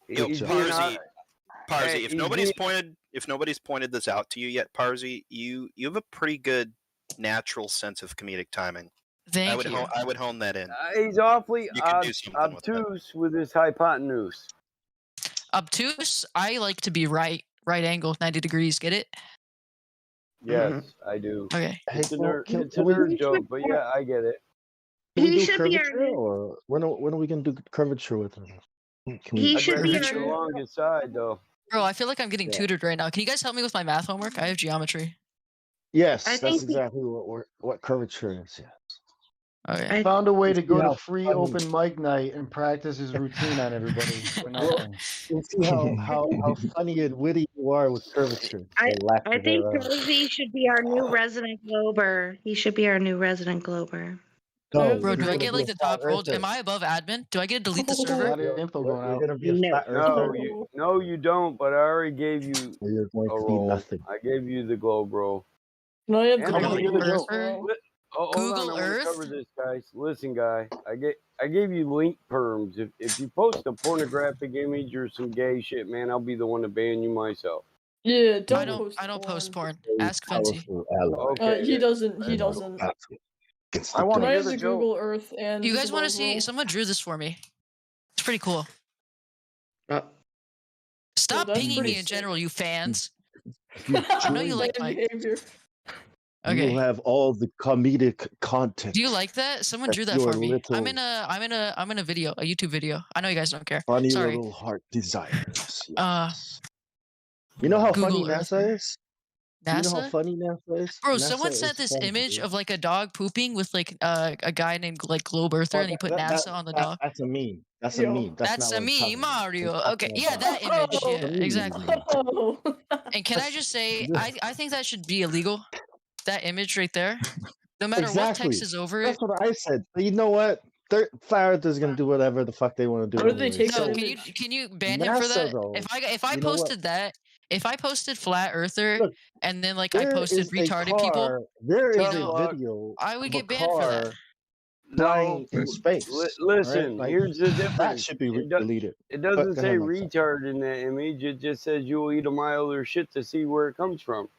Yo, He's being Parsi, Hey, if he's nobody's pointed this out to you yet, Parsi, you have a pretty good natural sense of comedic timing. Thank you. I would hone that in. He's awfully You can do something with that. obtuse with his hypotenuse. Obtuse. I like to be right angle, 90 degrees. Get it? Yes, I do. Okay. It's a nerd, Can it's a we- nerd joke, but yeah, I get it. Can we He do should be our curvature, new- or when are we gonna do curvature with him? Can He I'd should rather be use the our. longest side, though. Bro, I feel like I'm getting Yeah. tutored right now. Can you guys help me with my math homework? I have geometry. Yes, I that's think exactly what curvature is. Yeah. Okay. Found a way to go Yeah, to free funny. open mic night and practice his routine on everybody for nothing. You see how funny and witty you are with curvature. I lack I of think thereof. Cozy should be our new resident Glober. He should be our new resident Glober. No, Bro, you're do I gonna get be like a the flat top role? earther. Am I above admin? Do I get to delete the A server? lot of info going You're out. gonna be a No. flat earther. No, you don't. But I already gave you You're going a to be role. nothing. I gave you the globe role. Can I have And the I'm gonna Google give Earth? hold Google on, I want to Earth? cover this, guys. Listen, guy, I gave you link perms. If you post a pornographic image or some gay shit, man, I'll be the one to ban you myself. Yeah, I don't post porn. Ask Fenty. Okay. He doesn't. then. He doesn't. I want Can to I hear have the the joke. Google Earth and? Do you guys the want to globe see? roll? Someone drew this for me. It's pretty cool. Uh, Stop that's pinging pretty me in general, you fans. You I know you join, like Bad my. behavior. Okay. You'll have all the comedic content. Do you like that? Someone drew that your for me. I'm little in a video, a YouTube video. I know you guys don't care. funny Sorry. little heart desires. Uh, You know how Google funny Earth. NASA is? Do you know how NASA? funny NASA is? Bro, NASA someone is sent this funny, image dude. of like a dog pooping with like a guy named like Globe Earther, Oh, and he put NASA on the dog. that's a meme. That's a Yo. meme. That's That's not a what I'm talking me, about. Mario. I'm Okay, talking yeah, about- that image. That's Yeah, a meme, exactly. man. Oh. And can I just say, I think that should be illegal. That image right there. No matter what Exactly. text is over it. That's what I said. But you know what? Flat Earthers gonna do whatever the fuck they want to do. How did they anyway, take so- that No, image? can you ban him for NASA, that? though, If I you know what? posted that, if I posted Flat Earther Look, and then like I there posted is a retarded car. people, There you is know, a video I would of get a banned for that. car flying in space. Listen, right? Like, here's the that difference. should be It deleted. It But doesn't go say ahead, Mike. retard in that image. It just says you'll eat a mile of shit to see where it comes from.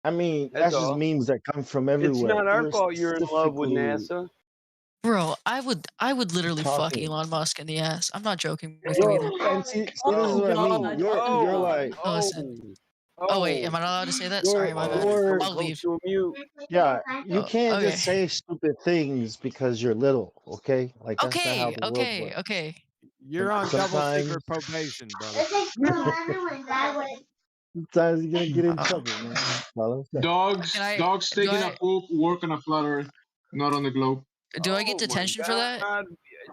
I mean, That's that's just all. memes that come from It's everywhere. not our We're fault you're in love with specifically- NASA. Bro, I would literally fuck Talking. Elon Musk in the ass. I'm not joking with you Yo, either. and see, this is what I mean. You're like, Oh, listen. Oh wait, am I not allowed to say that? Sorry, my bad. you're- I'll leave. yeah, you Oh, can't okay. just say stupid things because you're little, okay? Like that's not how Okay, the world okay, works. okay. You're on double Sometimes- secret probation, brother. Sometimes you're gonna get in trouble, man. All I'm saying. Dogs taking a poop work on a flat Earth, not on the globe. Do I get detention for that?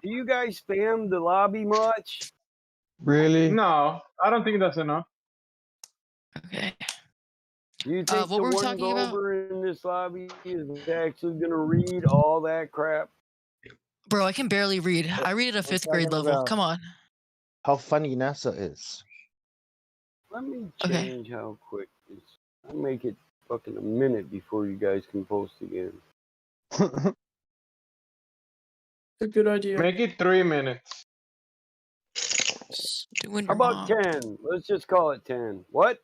Do you guys spam the lobby much? Really? No, I don't think that's enough. Okay. Do you think what the were we one talking about? over in this lobby is actually gonna read all that crap? Bro, I can barely read. I read at a 5th grade talking level. about- Come on. How funny NASA is. Let me Okay. change how quick this. I'll make it fucking a minute before you guys can post again. A good idea. Make it 3 minutes. Doing How your about mom. 10? Let's just call it 10. What?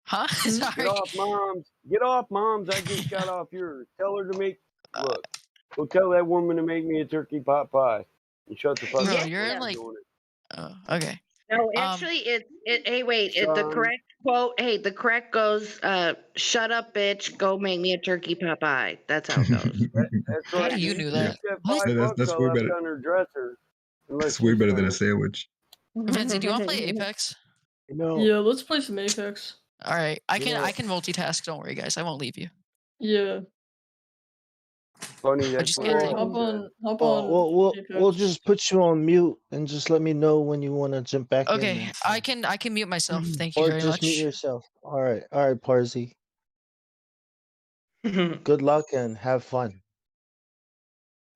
Huh? Get Sorry. off, moms. Get off, moms. I just got off yours. Tell her to make. Look, go tell that woman to make me a turkey pot pie. And shut the fuck Bro, up. you're while in I'm like. doing it. Oh, okay. No, actually, hey, wait, the Son. correct quote, hey, the correct goes, shut up, bitch, go make me a turkey pot pie. That's how it goes. That's How right. do you knew Use that? that What? $5 That's I way left better. on her dresser. And It's let's way just better than a finish. sandwich. Vinci, do you want to play Apex? No. Yeah, let's play some Apex. All right, I You can know- I can multitask. Don't worry, guys. I won't leave you. Yeah. Funny, I that's just what can't I take. Hop on Oh, we'll Apex. just put you on mute and just let me know when you want to jump back in. Okay, Man. I can mute myself. Thank you Or very just mute much. yourself. All right, Parzi. Good luck and have fun.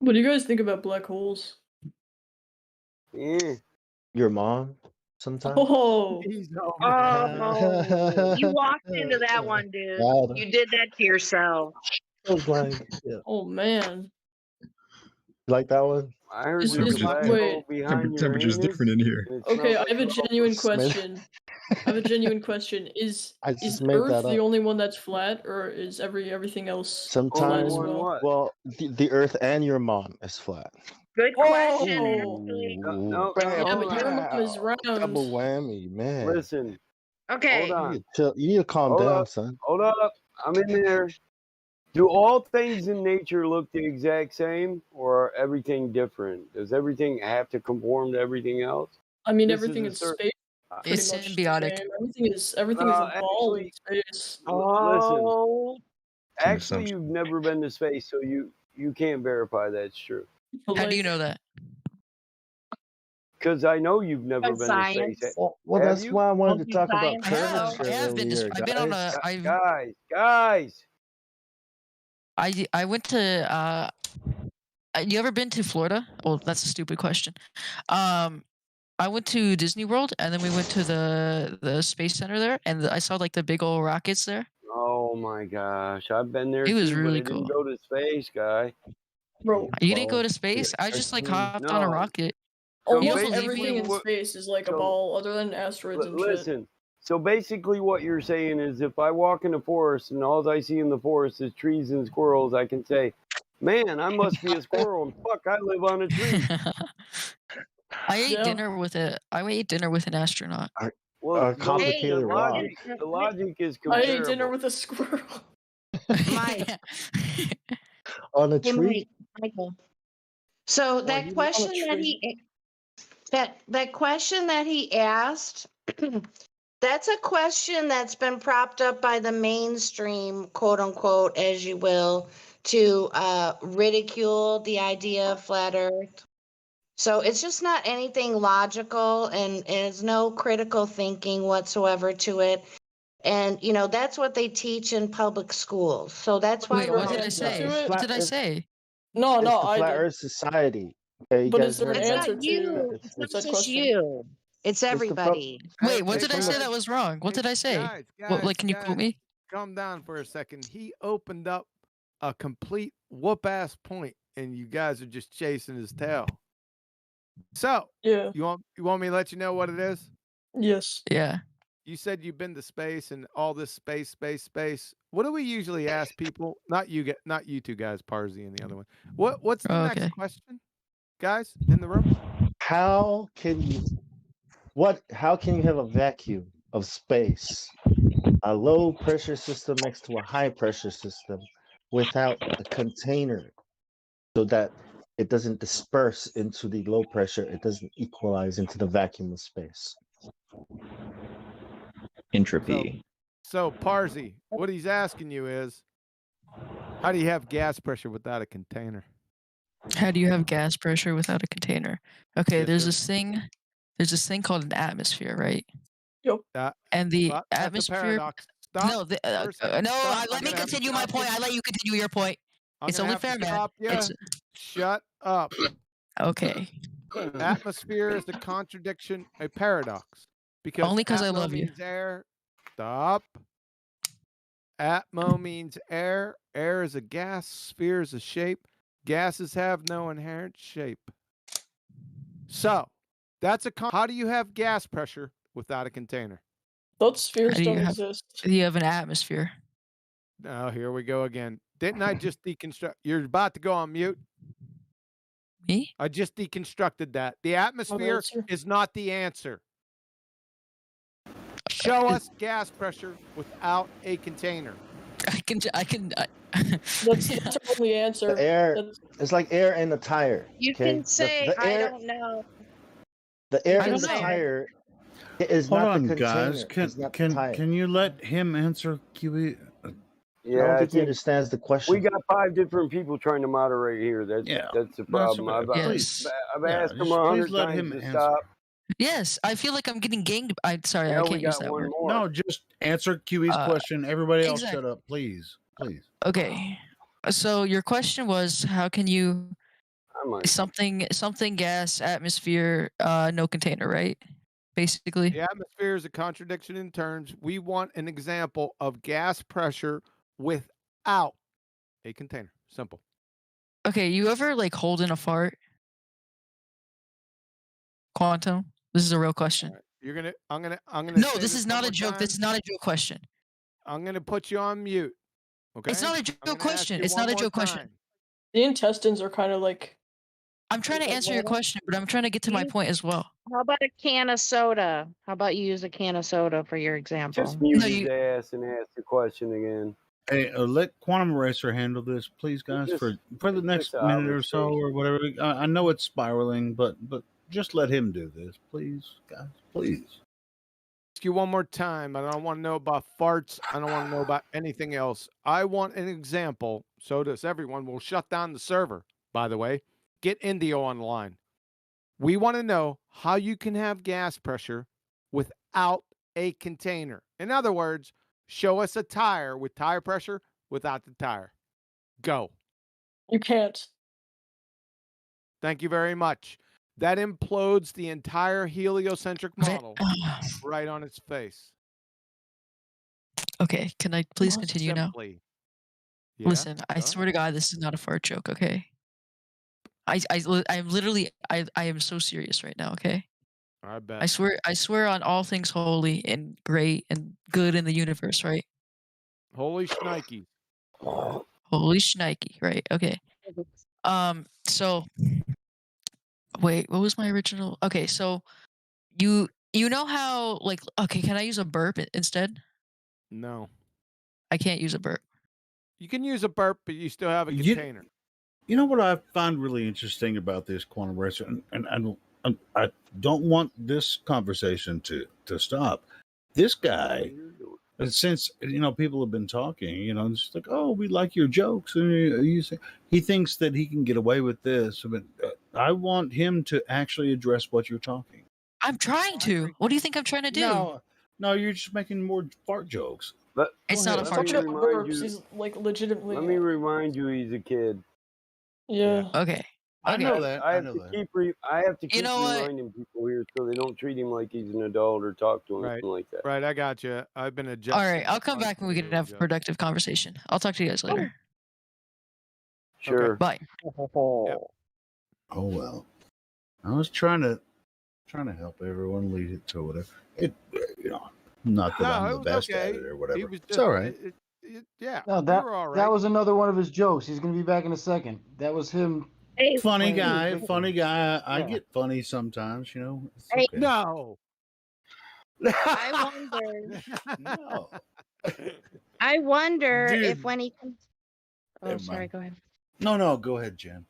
What do you guys think about black holes? Yeah. Your mom, sometime. Oh. Oh, you walked into that one, dude. Got You did that to yourself. I was like, yeah. Oh man. Like that one? I heard Is- there's is- a black wait. hole behind your Temperature's anus. different in here. and it Okay, smells I have a like lava. genuine Smith. question. I have a genuine question. Is I just is made Earth that the up. only one that's flat, or is everything else flat Sometimes, as one well? what? well, the Earth and your mom is flat. Good question, Oh. actually. No, Bam, Yeah, hold but your on. mom is wow. Double round. whammy, man. Listen. Okay. Hold on. You need to calm Hold down, up. son. Hold up. I'm in there. Do all things in nature look the exact same, or are everything different? Does everything have to conform to everything else? I mean, This everything is in a space pretty It's much the symbiotic. same. Everything is a ball in space. Listen. Oh. Actually, you've never been to space, so you can't verify that's true. But How do you like, know that? Because I know you've never That's been to space. science. Well, Have that's you? why I wanted to talk about Multi-science. curvature I have been. earlier, I've been on guys. a. Guys. I went to. You ever been to Florida? Well, that's a stupid question. I went to Disney World, and then we went to the Space Center there, and I saw like the big old rockets there. Oh my gosh, I've been there It was too, really but I didn't cool. go to space, guy. bro, You didn't go to space? I just like hopped on a No. rocket. So You don't almost believe everything me? in space is like a ball, other than asteroids and shit. Listen. So basically, what you're saying is, if I walk in the forest and all I see in the forest is trees and squirrels, I can say, "Man, I must be a squirrel, and fuck, I live on a tree." I ate dinner with an astronaut. Well, complicated the rock. logic is I comparable. ate dinner with a squirrel. Mike. On a Hey, tree? Michael. So that you question live on a that that question that he asked, that's a question that's been propped up by the mainstream, quote unquote, as you will, to ridicule the idea of flat Earth. So it's just not anything logical, and there's no critical thinking whatsoever to it. And that's what they teach in public schools. So that's why Wait, what did I say? What did I say? No, It's no, the I Flat did. Earth Society. Okay, you But guys is there an heard It's that? not answer you. to It's not that just question? you. It's everybody. Wait, what it's did I from say the- that was wrong? What did I say? Guys, What, can you quote me? Calm down for a second. He opened up a complete whoop ass point, and you guys are just chasing his tail. So, yeah, you want me to let you know what it is? Yes. Yeah. You said you've been to space and all this space. What do we usually ask people? Not you two guys, Parzi and the other one. What's the next question, guys in the room? How can you have a vacuum of space, a low pressure system next to a high pressure system, without a container, so that it doesn't disperse into the low pressure, it doesn't equalize into the vacuum of space? Entropy. So Parzi, what he's asking you is, how do you have gas pressure without a container? How do you have gas pressure without a container? Okay, Yes, there's sir. this thing called an atmosphere, right? Yep. And the That's a atmosphere. paradox. Stop. No, let me continue my point. I let you continue your point. It's only fair, man. Shut up. Okay. Atmosphere is the contradiction, a paradox. Because only because I atmo love you. means air. Stop. Atmo means air. Air is a gas. Sphere is a shape. Gases have no inherent shape. So that's how do you have gas pressure without a container? Those spheres How do don't you have? exist. You have an atmosphere. Oh, here we go again. Didn't I just deconstruct? You're about to go on mute. Me? I just deconstructed that. The atmosphere is not the answer. Show us gas pressure without a container. I can. That's our only answer. The air. It's like air in the tire. You okay? can say, the I air, don't know. The air You in can the say, tire is Hold not on, the container. guys. It's not the tire. Can you let him answer, QE? I don't think he understands the question. We got 5 different people trying to moderate here. That's the problem. Yes. I've asked him 100 times to stop. Yes, I feel like I'm getting ganged. I'm sorry, Now I we can't use got that one word. more. No, just answer QE's question. Everybody else shut exactly. up, please. Please. Okay. So your question was, how can you something gas atmosphere no container, right? Basically. The atmosphere is a contradiction in terms. We want an example of gas pressure without a container. Simple. Okay, you ever like hold in a fart? Quantum? This is a real question. I'm gonna No, say this is not a joke. This is not a joke question. I'm gonna put you on mute. Okay. It's not a joke question. It's not a joke question. The intestines are kind of like. I'm trying to answer your question, but I'm trying to get to my point as well. How about a can of soda? How about you use a can of soda for your example? Just mute his ass and ask the question again. Hey, let Quantum Eraser handle this, please, guys, for the next minute or so or whatever. I know it's spiraling, but just let him do this, please, guys, please. Ask you one more time. I don't want to know about farts. I don't want to know about anything else. I want an example. So does everyone. We'll shut down the server, by the way. Get Indio online. We want to know how you can have gas pressure without a container. In other words, show us a tire with tire pressure without the tire. Go. You can't. Thank you very much. That implodes the entire heliocentric model right on its face. Okay, can I please continue now? Yeah, Listen, I swear to God, this is not a fart joke, okay? I'm literally I am so serious right now, okay? I bet. I swear on all things holy and great and good in the universe, right? Holy shnikey. Holy shnikey, right? Okay. So wait, what was my original? Okay, so you know how like okay, can I use a burp instead? No. I can't use a burp. You can use a burp, but you still have a container. You know what I find really interesting about this Quantum Eraser, and I don't want this conversation to stop. This guy, since people have been talking, it's like, oh, we like your jokes, and you say he thinks that he can get away with this, but I want him to actually address what you're talking. I'm trying to. What do you think I'm trying to do? No, you're just making more fart jokes. But it's not a fart joke. He's like legitimately. Let me remind you, he's a kid. Yeah. Okay. I know that. I have to keep reminding people here so they don't treat him like he's an adult or talk to him like that. Right, I got you. I've been adjusting. All right, I'll come back when we can have a productive conversation. I'll talk to you guys later. Sure. Bye. Oh well. I was trying to help everyone lead it to whatever. Not that I'm the best at it or whatever. It's all right. Yeah. No, that was another one of his jokes. He's gonna be back in a second. That was him. Funny guy. I get funny sometimes, It's okay. No. I wonder. No. I wonder Dude. if when he comes. Oh, Never sorry. mind. Go ahead. No, go ahead, Jen.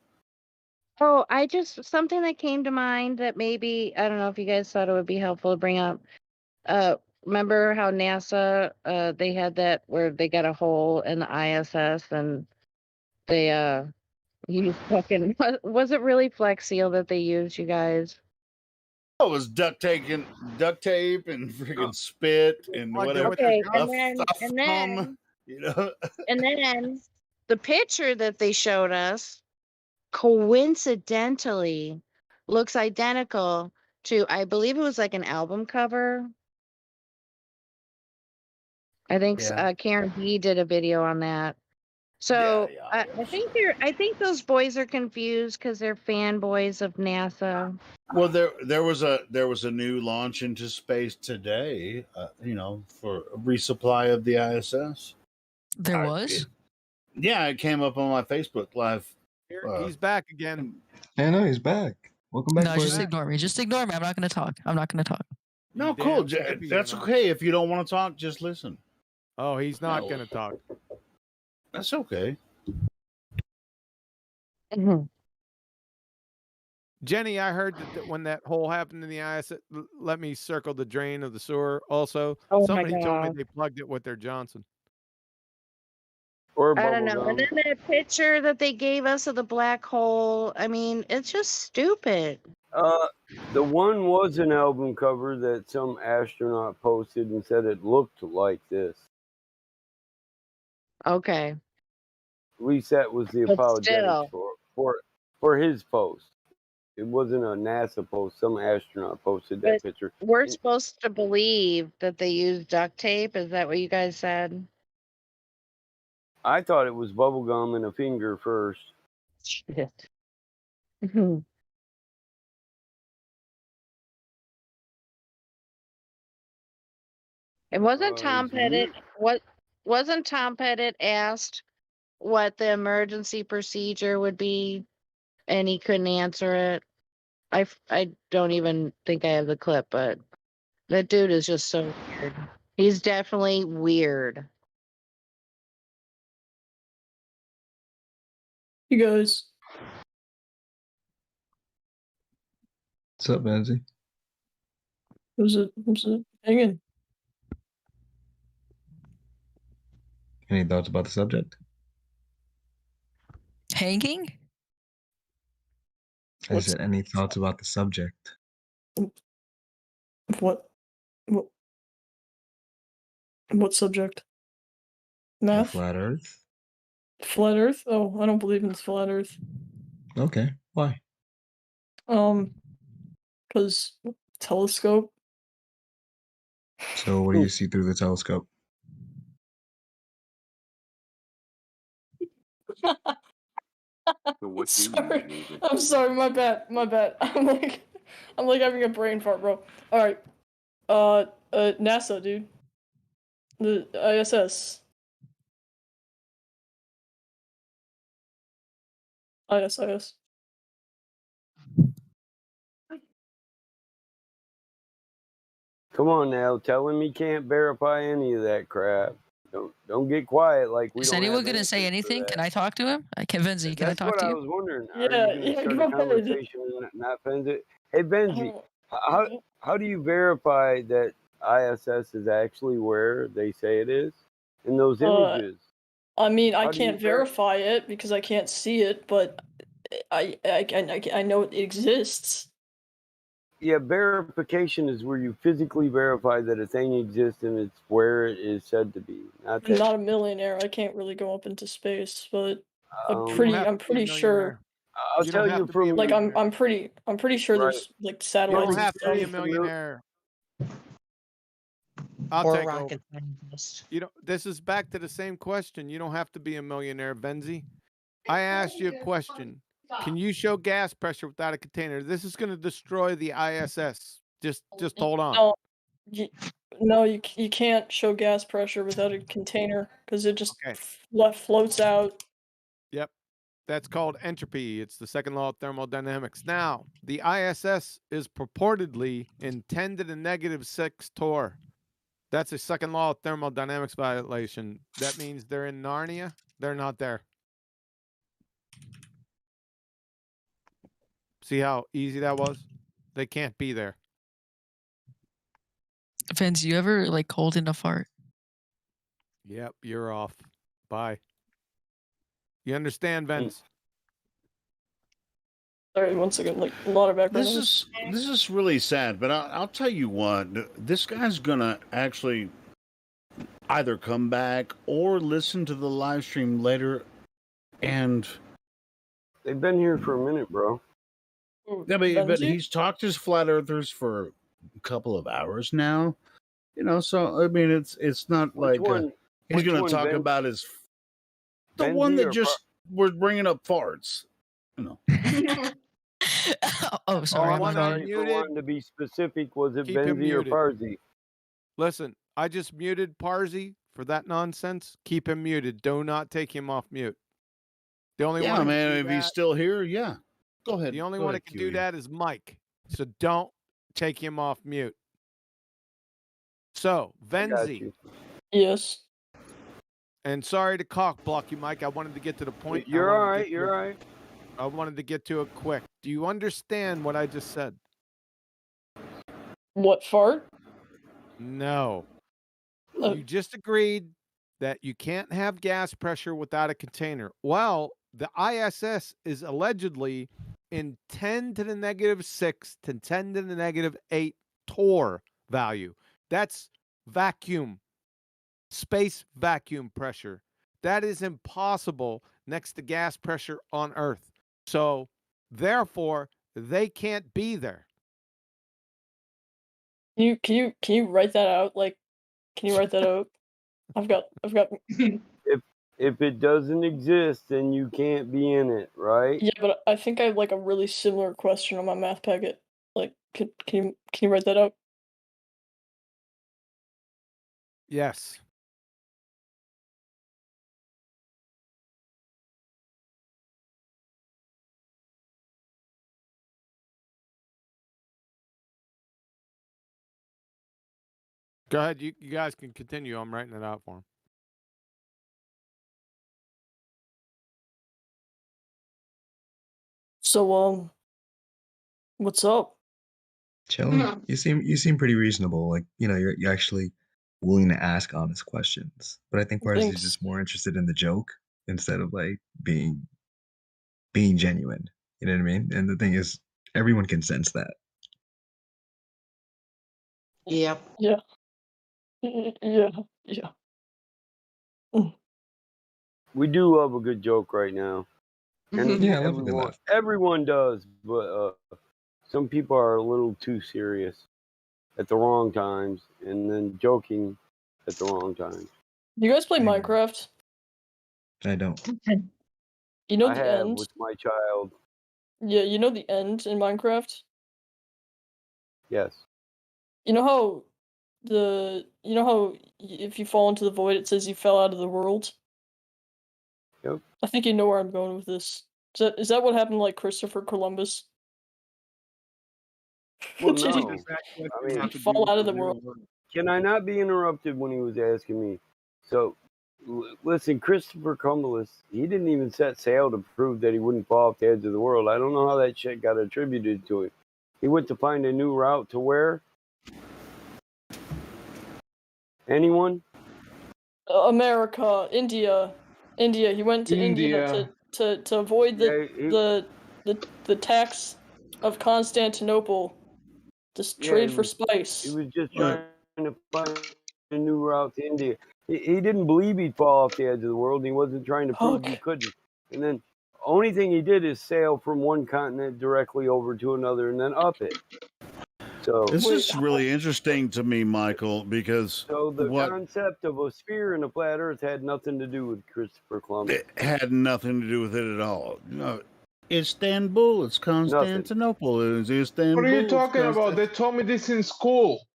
Oh, I just something that came to mind that maybe I don't know if you guys thought it would be helpful to bring up. Remember how NASA they had that where they got a hole in the ISS and they used fucking was it really Flex Seal that they used, you guys? Oh, it was duct tape and freaking spit and whatever. Okay, and then and then the picture that they showed us coincidentally looks identical to I believe it was like an album cover. I think Yeah. Karen B did a video on that. So I think those boys are confused because they're fanboys of NASA. Well, there was a new launch into space today. For a resupply of the ISS. There was. Yeah, it came up on my Facebook Live. He's back again. I know he's back. Welcome back. No, just Quasi. ignore me. Just ignore me. I'm not going to talk. I'm not going to talk. No, cool. That's okay. If you don't want to talk, just listen. Oh, he's not No. going to talk. That's okay. Jenny, I heard that when that hole happened in the ISS, let me circle the drain of the sewer. Also, Oh my somebody told me God. they plugged it with their Johnson. Or I don't bubble know. And gum. then that picture that they gave us of the black hole, I mean, it's just stupid. The one was an album cover that some astronaut posted and said it looked like this. Okay. At least that was the But apologetics still. for his post. It wasn't a NASA post. Some astronaut posted that But picture. we're supposed to believe that they used duct tape. Is that what you guys said? I thought it was bubble gum and a finger first. Shit. It wasn't Tom Pettit. Wasn't Tom Pettit asked what the emergency procedure would be, and he couldn't answer it? I don't even think I have the clip, but that dude is just so weird. He's definitely weird. You guys. What's up, Benzie? Who's it hanging? Any thoughts about the subject? Hanging? I said, any thoughts about the subject? What subject? The Math? flat Earth? Flat Earth? Oh, I don't believe in flat Earth. Okay, why? Because telescope. So, what do you see through the telescope? Sorry. I'm sorry, my bad. I'm like having a brain fart, bro. Alright. NASA, dude. The ISS. ISS. Come on now, tell him he can't verify any of that crap. Don't get quiet like we Is don't anyone have going to say answers for anything? that. Can I talk to him? Vinzi, can I That's talk what to I you? was wondering. Are Yeah, you going to start go a ahead. conversation and not Benzi? Hey, Benzi, how do you verify that ISS is actually where they say it is in those images? I mean, I How do you can't verify it because I can't see it, but I know it exists. Yeah, verification is where you physically verify that a thing exists and it's where it is said to be. Not I'm that. not a millionaire. I can't really go up into space, but I'm You don't pretty have to be a sure. millionaire. I'll tell you from Like I'm pretty sure Right. there's like You satellites. don't and have to be a stuff. millionaire. I'll Or take rocket over. scientist. This is back to the same question. You don't have to be a millionaire, Benzi. I asked you a question. Can you show gas pressure without a container? This is going to destroy the ISS. Just hold on. No, you can't show gas pressure without a container because it just floats out. Yep. That's called entropy. It's the second law of thermodynamics. Now, the ISS is purportedly in 10 to the negative 6 torr. That's a second law of thermodynamics violation. That means they're in Narnia. They're not there. See how easy that was? They can't be there. Vince, you ever like cold in a fart? Yep, you're off. Bye. You understand, Vince? Sorry, one second. Like a lot of background noise. This is really sad, but I'll tell you what. This guy's gonna actually either come back or listen to the live stream later, and they've been here for a minute, bro. Yeah, but he's talked to his flat earthers for a couple of hours now, So I mean, it's not Which like one? he's Which going to one, talk Ben? about the Benzie one that or just was bringing up farts. Oh, sorry, Oh, my One bad. I sorry for muted. wanting to be specific. Was it Keep him Benzie or muted. Parzi? Listen, I just muted Parzi for that nonsense. Keep him muted. Do not take him off mute. The only Yeah, one that man. can do If he's that, still here, yeah. Go ahead. the only Go one ahead, that can do QE. that is Mike. So don't take him off mute. So, I got Venzi, you. Yes. and sorry to cock block you, Mike. I wanted to get to the point. You're all right. You're all right. I wanted to get to it quick. Do you understand what I just said? What, fart? No. You just agreed that you can't have gas pressure without a container. Well, the ISS is allegedly in 10 to the negative 6 to 10 to the negative 8 torr value. That's vacuum, space vacuum pressure. That is impossible next to gas pressure on Earth. So, therefore, they can't be there. Can you write that out? Like, can you write that out? I've got. If it doesn't exist, then you can't be in it, right? Yeah, but I think I have like a really similar question on my math packet. Like, can you write that out? Yes. Go ahead. You guys can continue. I'm writing it out for him. So, what's up? Chilling. You seem pretty reasonable. Like, you're actually willing to ask honest questions. But I think Parzi's Thanks. just more interested in the joke instead of like being genuine. You know what I mean? And the thing is, everyone can sense that. Yep. Yeah. Yeah. Yeah. We do love a good joke right now, and Yeah, I love a good laugh. everyone does, but some people are a little too serious at the wrong times, and then joking at the wrong time. You guys play Minecraft? I don't. You know I the have end? with my child. Yeah, you know the end in Minecraft? Yes. You know how if you fall into the void it says you fell out of the world? Yep. I think you know where I'm going with this. Is that what happened to like Christopher Columbus? Well, Did no. he fall out of the world? Can I not be interrupted when he was asking me? So, listen, Christopher Columbus, he didn't even set sail to prove that he wouldn't fall off the edge of the world. I don't know how that shit got attributed to him. He went to find a new route to where? Anyone? America, India. He went to India to avoid the tax of Constantinople. Just trade for spice. He was just trying to find a new route to India. He didn't believe he'd fall off the edge of the world, and he wasn't trying to prove he couldn't. And then only thing he did is sail from one continent directly over to another and then up it. So This is really interesting to me, Michael, because the concept of a sphere and a flat Earth had nothing to do with Christopher Columbus. it had nothing to do with it at all. No, Istanbul, it's Constantinople. It's Istanbul. What are you talking about? They told me this in school.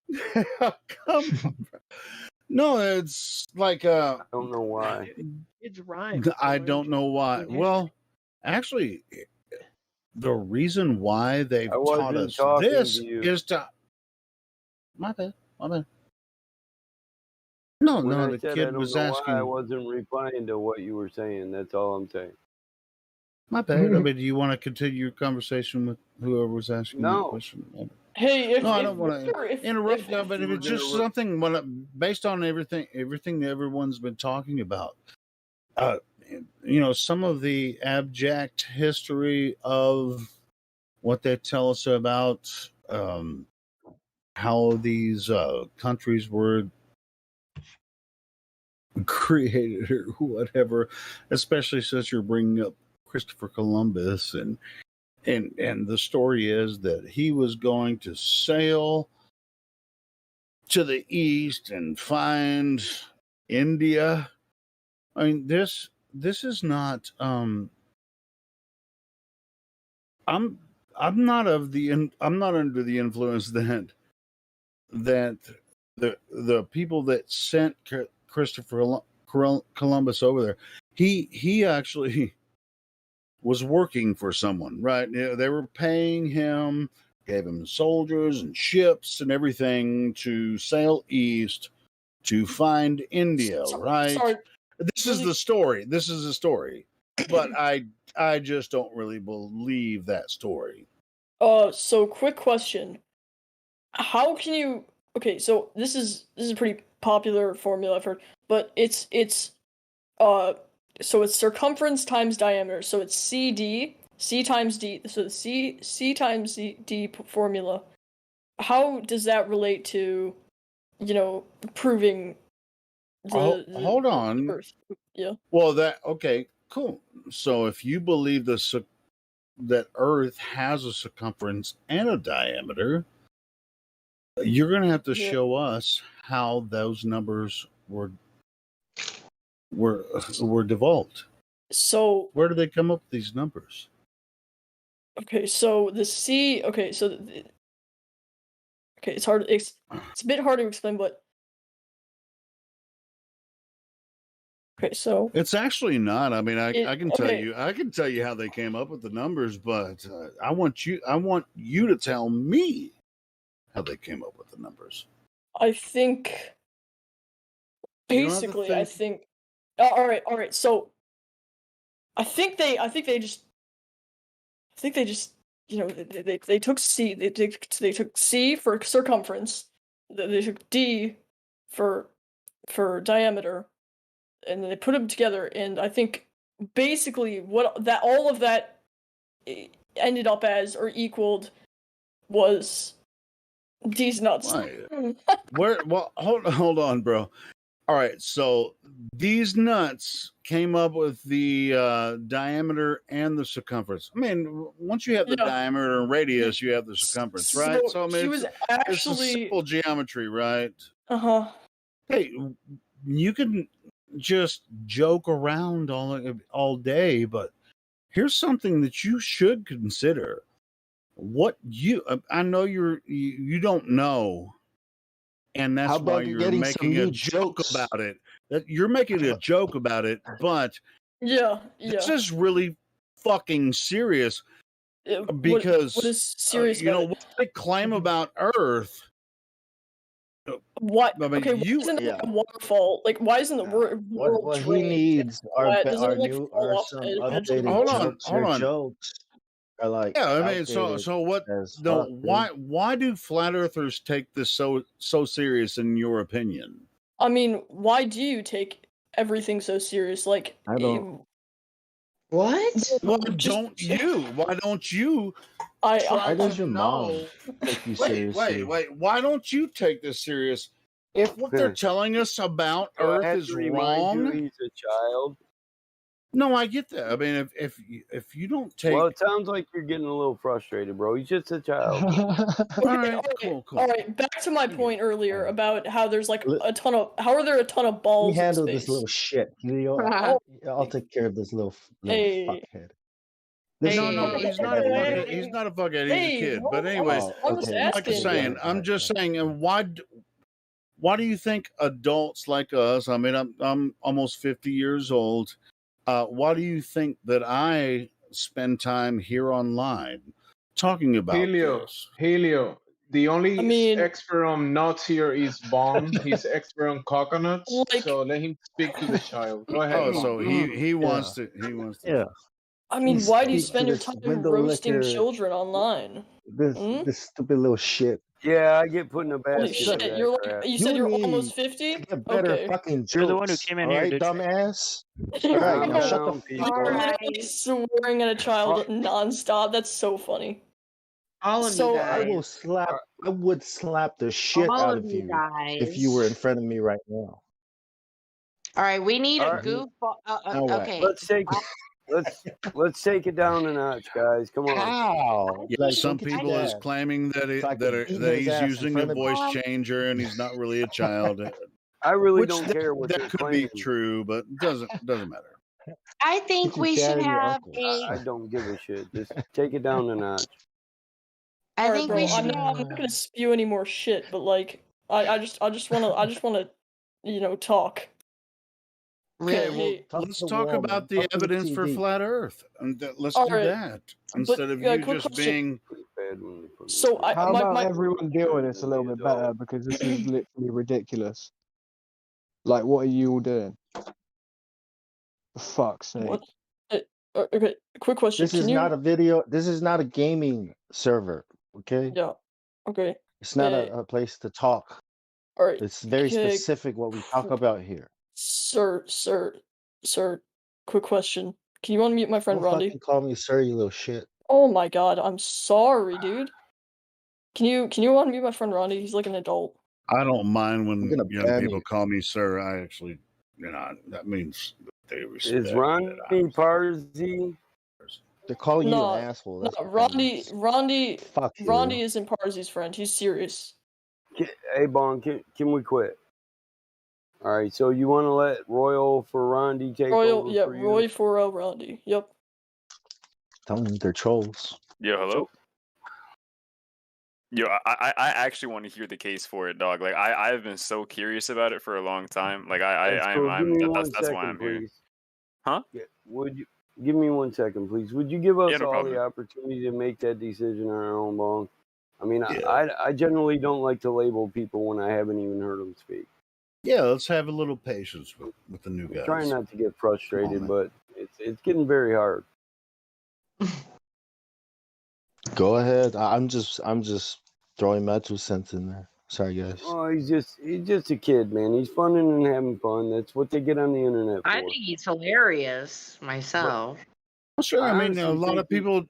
Come on. No, it's like I don't know why. It's rhyme. I don't know why. Well, actually, the reason why they've taught us this is to. My bad. No, When the kid was asking. I wasn't replying to what you were saying. That's all I'm saying. My bad. I mean, do you want to continue your conversation with whoever was asking you a question? Hey, I don't want to interrupt you, but if it's just something based on everything that everyone's been talking about. Some of the abject history of what they tell us about how these countries were created or whatever, especially since you're bringing up Christopher Columbus and the story is that he was going to sail to the east and find India. I mean, this is not. I'm not I'm not under the influence that the people that sent Christopher Columbus over there, he actually was working for someone, right? They were paying him, gave him soldiers and ships and everything to sail east to find India, right? Sorry. This is the story. This is the story. But I just don't really believe that story. So quick question. How can you Okay, so this is a pretty popular formula I've heard, but it's so it's circumference times diameter. So it's C times D. So the C times D formula. How does that relate to, proving the Hold on. Earth? Yeah. Well, okay, cool. So if you believe that Earth has a circumference and a diameter, you're going to have to show us how those numbers were developed. So where do they come up with these numbers? Okay, so the C. Okay, so it's hard. It's a bit hard to explain, but okay, so It's actually not. I mean, I can tell okay. you. I can tell you how they came up with the numbers, but I want you to tell me how they came up with the numbers. I think You don't have to basically, I think. All right. So I think they just they took C. They took C for circumference. They took D for diameter, and then they put them together. And I think basically all of that ended up as or equaled was D's nuts. Well, hold on, bro. All right, so these nuts came up with the diameter and the circumference. I mean, once you have the diameter and radius, you have the circumference, right? So I mean, it's a simple geometry, right? Hey, you can just joke around all day, but here's something that you should consider. I know you don't know. And that's why you're making a joke about it. That you're making a joke about it, but this is really fucking serious. Because what is serious about what they claim about Earth. What? I mean, okay, why isn't it like a waterfall? Like, why isn't the world What he needs are new fall or off some the edge? updated jokes. Hold on. Jokes are like I mean, so what? No, fuck, why do flat earthers take this so serious in your opinion? I mean, why do you take everything so serious? Like, I don't. What? Why don't you? Why don't you? Why does your mom take you seriously? Wait. Why don't you take this serious? If what they're telling us about Earth is wrong, he's a child. No, I get that. I mean, if you don't take, well, it sounds like you're getting a little frustrated, bro. He's just a child. Cool. All right, back to my point earlier about how there's like how are there a ton of balls? You handle in space? this little shit. I'll take care of this little fuckhead. No, he's not a fuckhead. He's not a fuckhead. He's a kid. But anyways, like I'm just saying, why do you think adults like us? I mean, I'm almost 50 years old. Why do you think that I spend time here online talking about this? Helio, the only expert on nuts here is Bomb. He's expert on coconuts. So let him speak to the child. Go ahead. Oh, so he wants to. He wants to. Yeah. I mean, why do you spend your time roasting children online? This stupid little shit. Yeah, I get put in a basket. Holy shit! You're like, you said you're almost 50. Get better fucking jokes. You're the one who came in here, dumbass. All right, now shut the fuck You're up. literally swearing at a child nonstop. That's so funny. All of you guys. I would slap the shit All out of of you you guys. if you were in front of me right now. All right, we need a goofball. Okay. Let's take let's take it down a notch, guys. Come on. How? Yeah, Like, some look at people is that. claiming that So I could that beat his he's ass in using a front of voice me. changer and he's not really a child. I really Which don't care what that they're could claiming. be true, but doesn't matter. I think You we should carry your have uncle. a. I don't give a shit. Just take it down a notch. I Alright, think bro. we should I'm not gonna spew any more shit, but like, I just wanna, you know, talk. Okay, Really? well, let's talk about the evidence for flat Earth, and let's do Alright, that instead of but, you quick just question. being. So How my about everyone deal with this a little bit better, because this is literally ridiculous. Like, what are you all doing? For fuck's sake. What? Okay, quick question. This is Can not you? a video. This is not a gaming server. Okay. Yeah. Okay. It's not a place to talk. Alright. It's very Okay. specific what we talk about here. Sir. Quick question. Can you unmute my friend Don't Rondi? fucking call me sir, you little shit. Oh my god, I'm sorry, dude. Can you unmute my friend Rondi? He's like an adult. I don't mind when gonna young ban people you. call me sir. I actually, that means they respect. Is Ronnie Parzi? They're calling you No, an asshole. That's what that Rondi means. Fuck you. Rondi isn't Parzi's friend. He's serious. Hey, Bon, can we quit? All right, so you want to let Royal for Rondi take over for you? Roy for Rondi. Yep. Tell them they're trolls. Yo, hello. Yo, I actually want to hear the case for it, dog. Like I've been so curious about it for a long time. Like that's why I'm here. Huh? Yeah, would you give me 1 second, please? Would you give us Yeah, no all problem. the opportunity to make that decision on our own, Bon? I mean, I generally don't like to label people when I haven't even heard them speak. Yeah, let's have a little patience with the new guys. Trying not to get frustrated, but it's getting very hard. Go ahead. I'm just throwing my 2 cents in there. Sorry, guys. Oh, he's just a kid, man. He's funning and having fun. That's what they get on the internet for. I think he's hilarious myself. Well, sure. I mean, a honestly lot of think people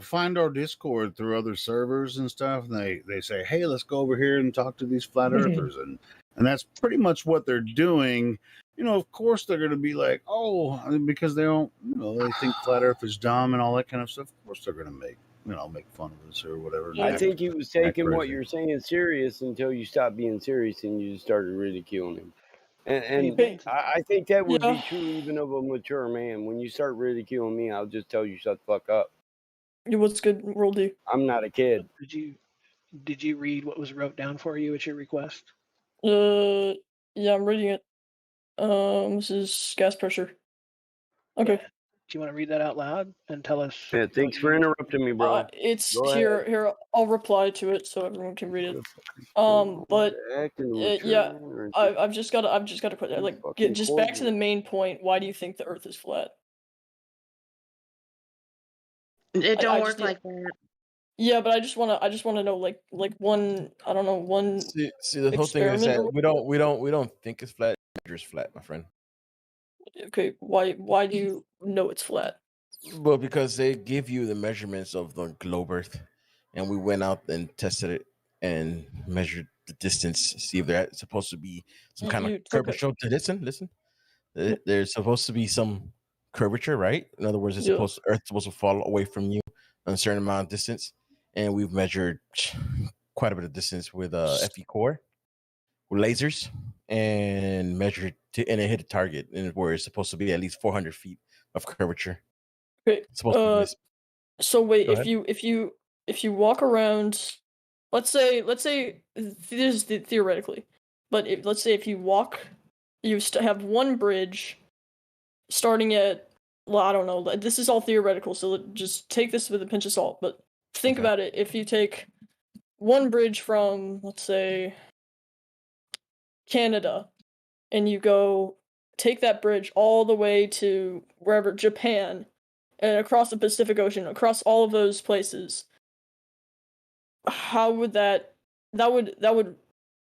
find our Discord through other servers and stuff, and they say, "Hey, let's go over here and talk to these flat earthers," and that's pretty much what they're doing. You know, of course, they're going to be like, "Oh," because they don't, they think flat Earth is dumb and all that kind of stuff. Of course, they're going to make fun of us or whatever. I think he was taking what crazy. you're saying serious until you stopped being serious and you just started ridiculing him. And I think that would be true even of a mature man. When you start ridiculing me, I'll just tell you shut the fuck up. What's good, Roldy? I'm not a kid. Did you read what was wrote down for you at your request? Yeah, I'm reading it. This is gas pressure. Okay. Do you want to read that out loud and tell us? Yeah, thanks for interrupting me, bro. It's Go ahead. here. I'll reply to it so everyone can read it. But yeah, I've just got to put that. Like, get just back to the main point. Why do you think the Earth is flat? It don't I work just need- like that. Yeah, but I just wanna know like one, I don't know, one. See, the whole thing is that experiment we don't think it's flat. It's flat, my friend. Okay, why do you know it's flat? Well, because they give you the measurements of the globe Earth, and we went out and tested it and measured the distance, see if there's supposed to be some kind You of took curvature. Listen. There's supposed to be some curvature, right? In other words, Yeah. Earth's supposed to fall away from you a certain amount of distance, and we've measured quite a bit of distance with FE core, with lasers, and measured and it hit a target, and where it's supposed to be at least 400 feet of curvature. Okay. It's supposed to be this. So wait, Go if you walk around, let's say this is theoretically, but let's say if you walk, you have one bridge starting at, well, I don't know, this is all theoretical, so just take this with a pinch of salt, but think about it. If you take one bridge from, let's say, Canada, and you go take that bridge all the way to wherever, Japan, and across the Pacific Ocean, across all of those places, how would that would,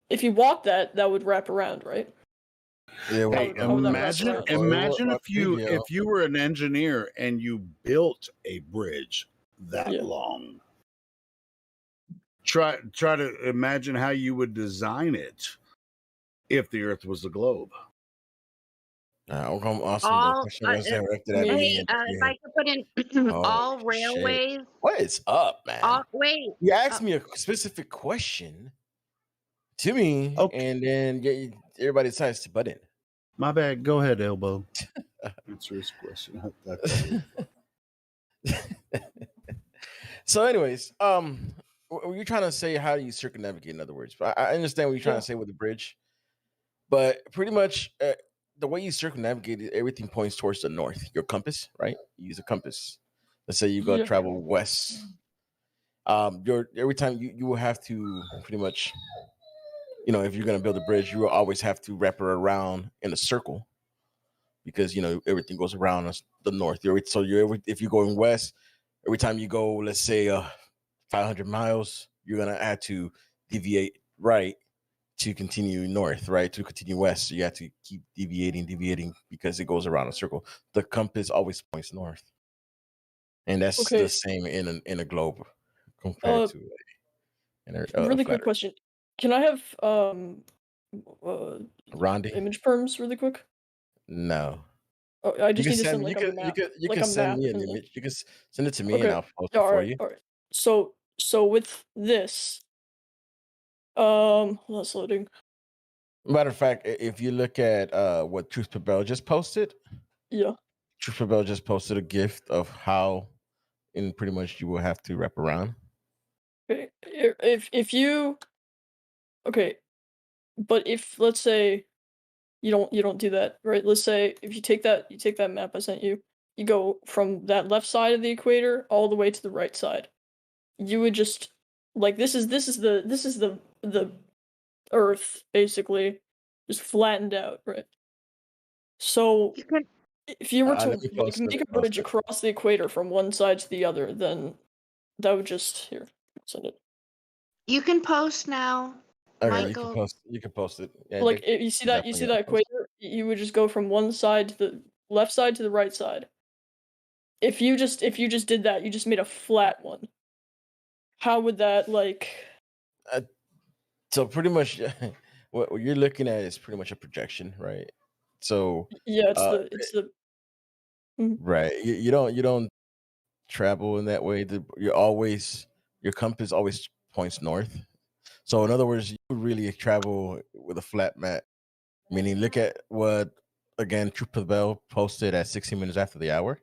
if you walk that would wrap around, right? Yeah, Hey, imagine if you were an engineer and you built a bridge that long. Try to imagine how you would design it if the Earth was a globe. Awesome. The question was directed at me. Hey, if I could put in all railways. What is up, man? Wait. You asked me a specific question to me, and then everybody decides to butt in. My bad. Go ahead, Elbow. Answer his question. So, anyways, were you trying to say how do you circumnavigate? In other words, but I understand what you're trying to say with the bridge, but pretty much the way you circumnavigate, everything points towards the north. Your compass, right? You use a compass. Let's say you go travel west. Every time you will have to pretty much, if you're gonna build a bridge, you will always have to wrap it around in a circle because everything goes around the north. If you're going west, every time you go, let's say 500 miles, you're gonna have to deviate right to continue north, right? To continue west. So you have to keep deviating because it goes around a circle. The compass always points north. And that's the same in a globe compared to really quick question. Can I have Rondi image perms really quick? No. Oh, I just need to send like a map. You can send me an image. You can send it to me and I'll post it all for right, you. all right. So with this, that's loading. Matter of fact, if you look at what Truth Pabel just posted, Truth Pabel just posted a gift of how, in pretty much you will have to wrap around. Okay, if you, but if let's say you don't do that, right? Let's say if you take that map I sent you, you go from that left side of the equator all the way to the right side. You would just like this is the Earth basically just flattened out, right? So if you were to like make a bridge across the equator from one side to the other, then that would just send it. You can post now. Okay, Michael. you can post it. Yeah, like you see that equator, you would just go from one side to the left side to the right side. If you just did that, you just made a flat one. How would that so pretty much what you're looking at is pretty much a projection, right? So it's the right. You don't travel in that way. Your compass always points north. So in other words, you really travel with a flat map. Meaning, look at what again Truth Pabel posted at 16 minutes after the hour.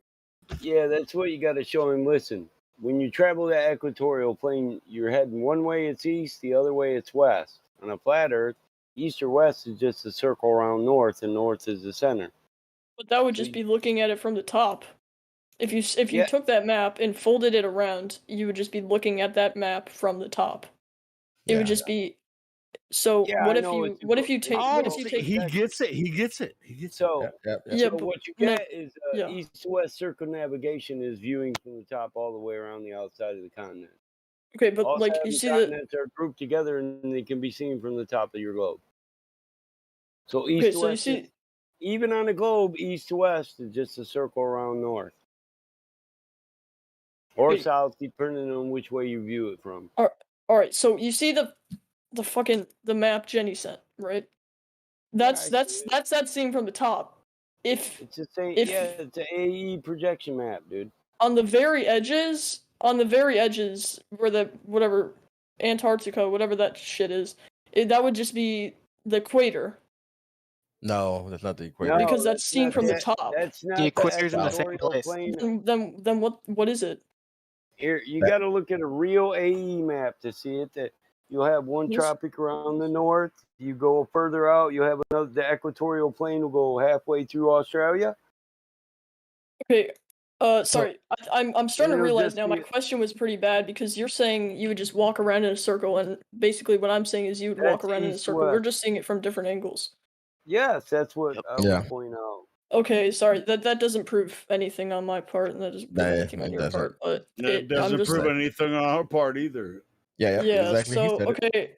Yeah, that's what you got to show him. Listen, when you travel that equatorial plane, you're heading one way it's east, the other way it's west. On a flat Earth, east or west is just a circle around north, and north is the center. But that would just be looking at it from the top. If you took that map and folded it around, you would just be looking at that map from the top. It would just be. So what if you take? He gets it. So what you get is yeah. east-west circumnavigation is viewing from the top all the way around the outside of the continent. Okay, but all like 7 you see continents are grouped together and they can be seen from the top of your globe. So east to west, even on the globe, east to west is just a circle around north or south, depending on which way you view it from. All right. So you see the map Jenny sent, right? That's that scene from the top. It's the same. It's an AE projection map, dude. On the very edges, where the whatever Antarctica, whatever that shit is, that would just be the equator. No, that's not the equator. No, because that's seen from the top. That's not the equator's in the same place. Then what is it? Here, you got to look at a real AE map to see it. That you'll have one tropic around the north. You go further out, you have another. The equatorial plane will go halfway through Australia. Okay. Sorry, I'm starting to realize now my question was pretty bad because you're saying you would just walk around in a circle, and basically what I'm saying is you would walk around in a circle. We're just seeing it from different angles. Yes, that's what I would point out. Okay, sorry, that doesn't prove anything on my part, and that doesn't prove anything on your part. But it doesn't prove anything on our part either. Yeah, exactly. So okay,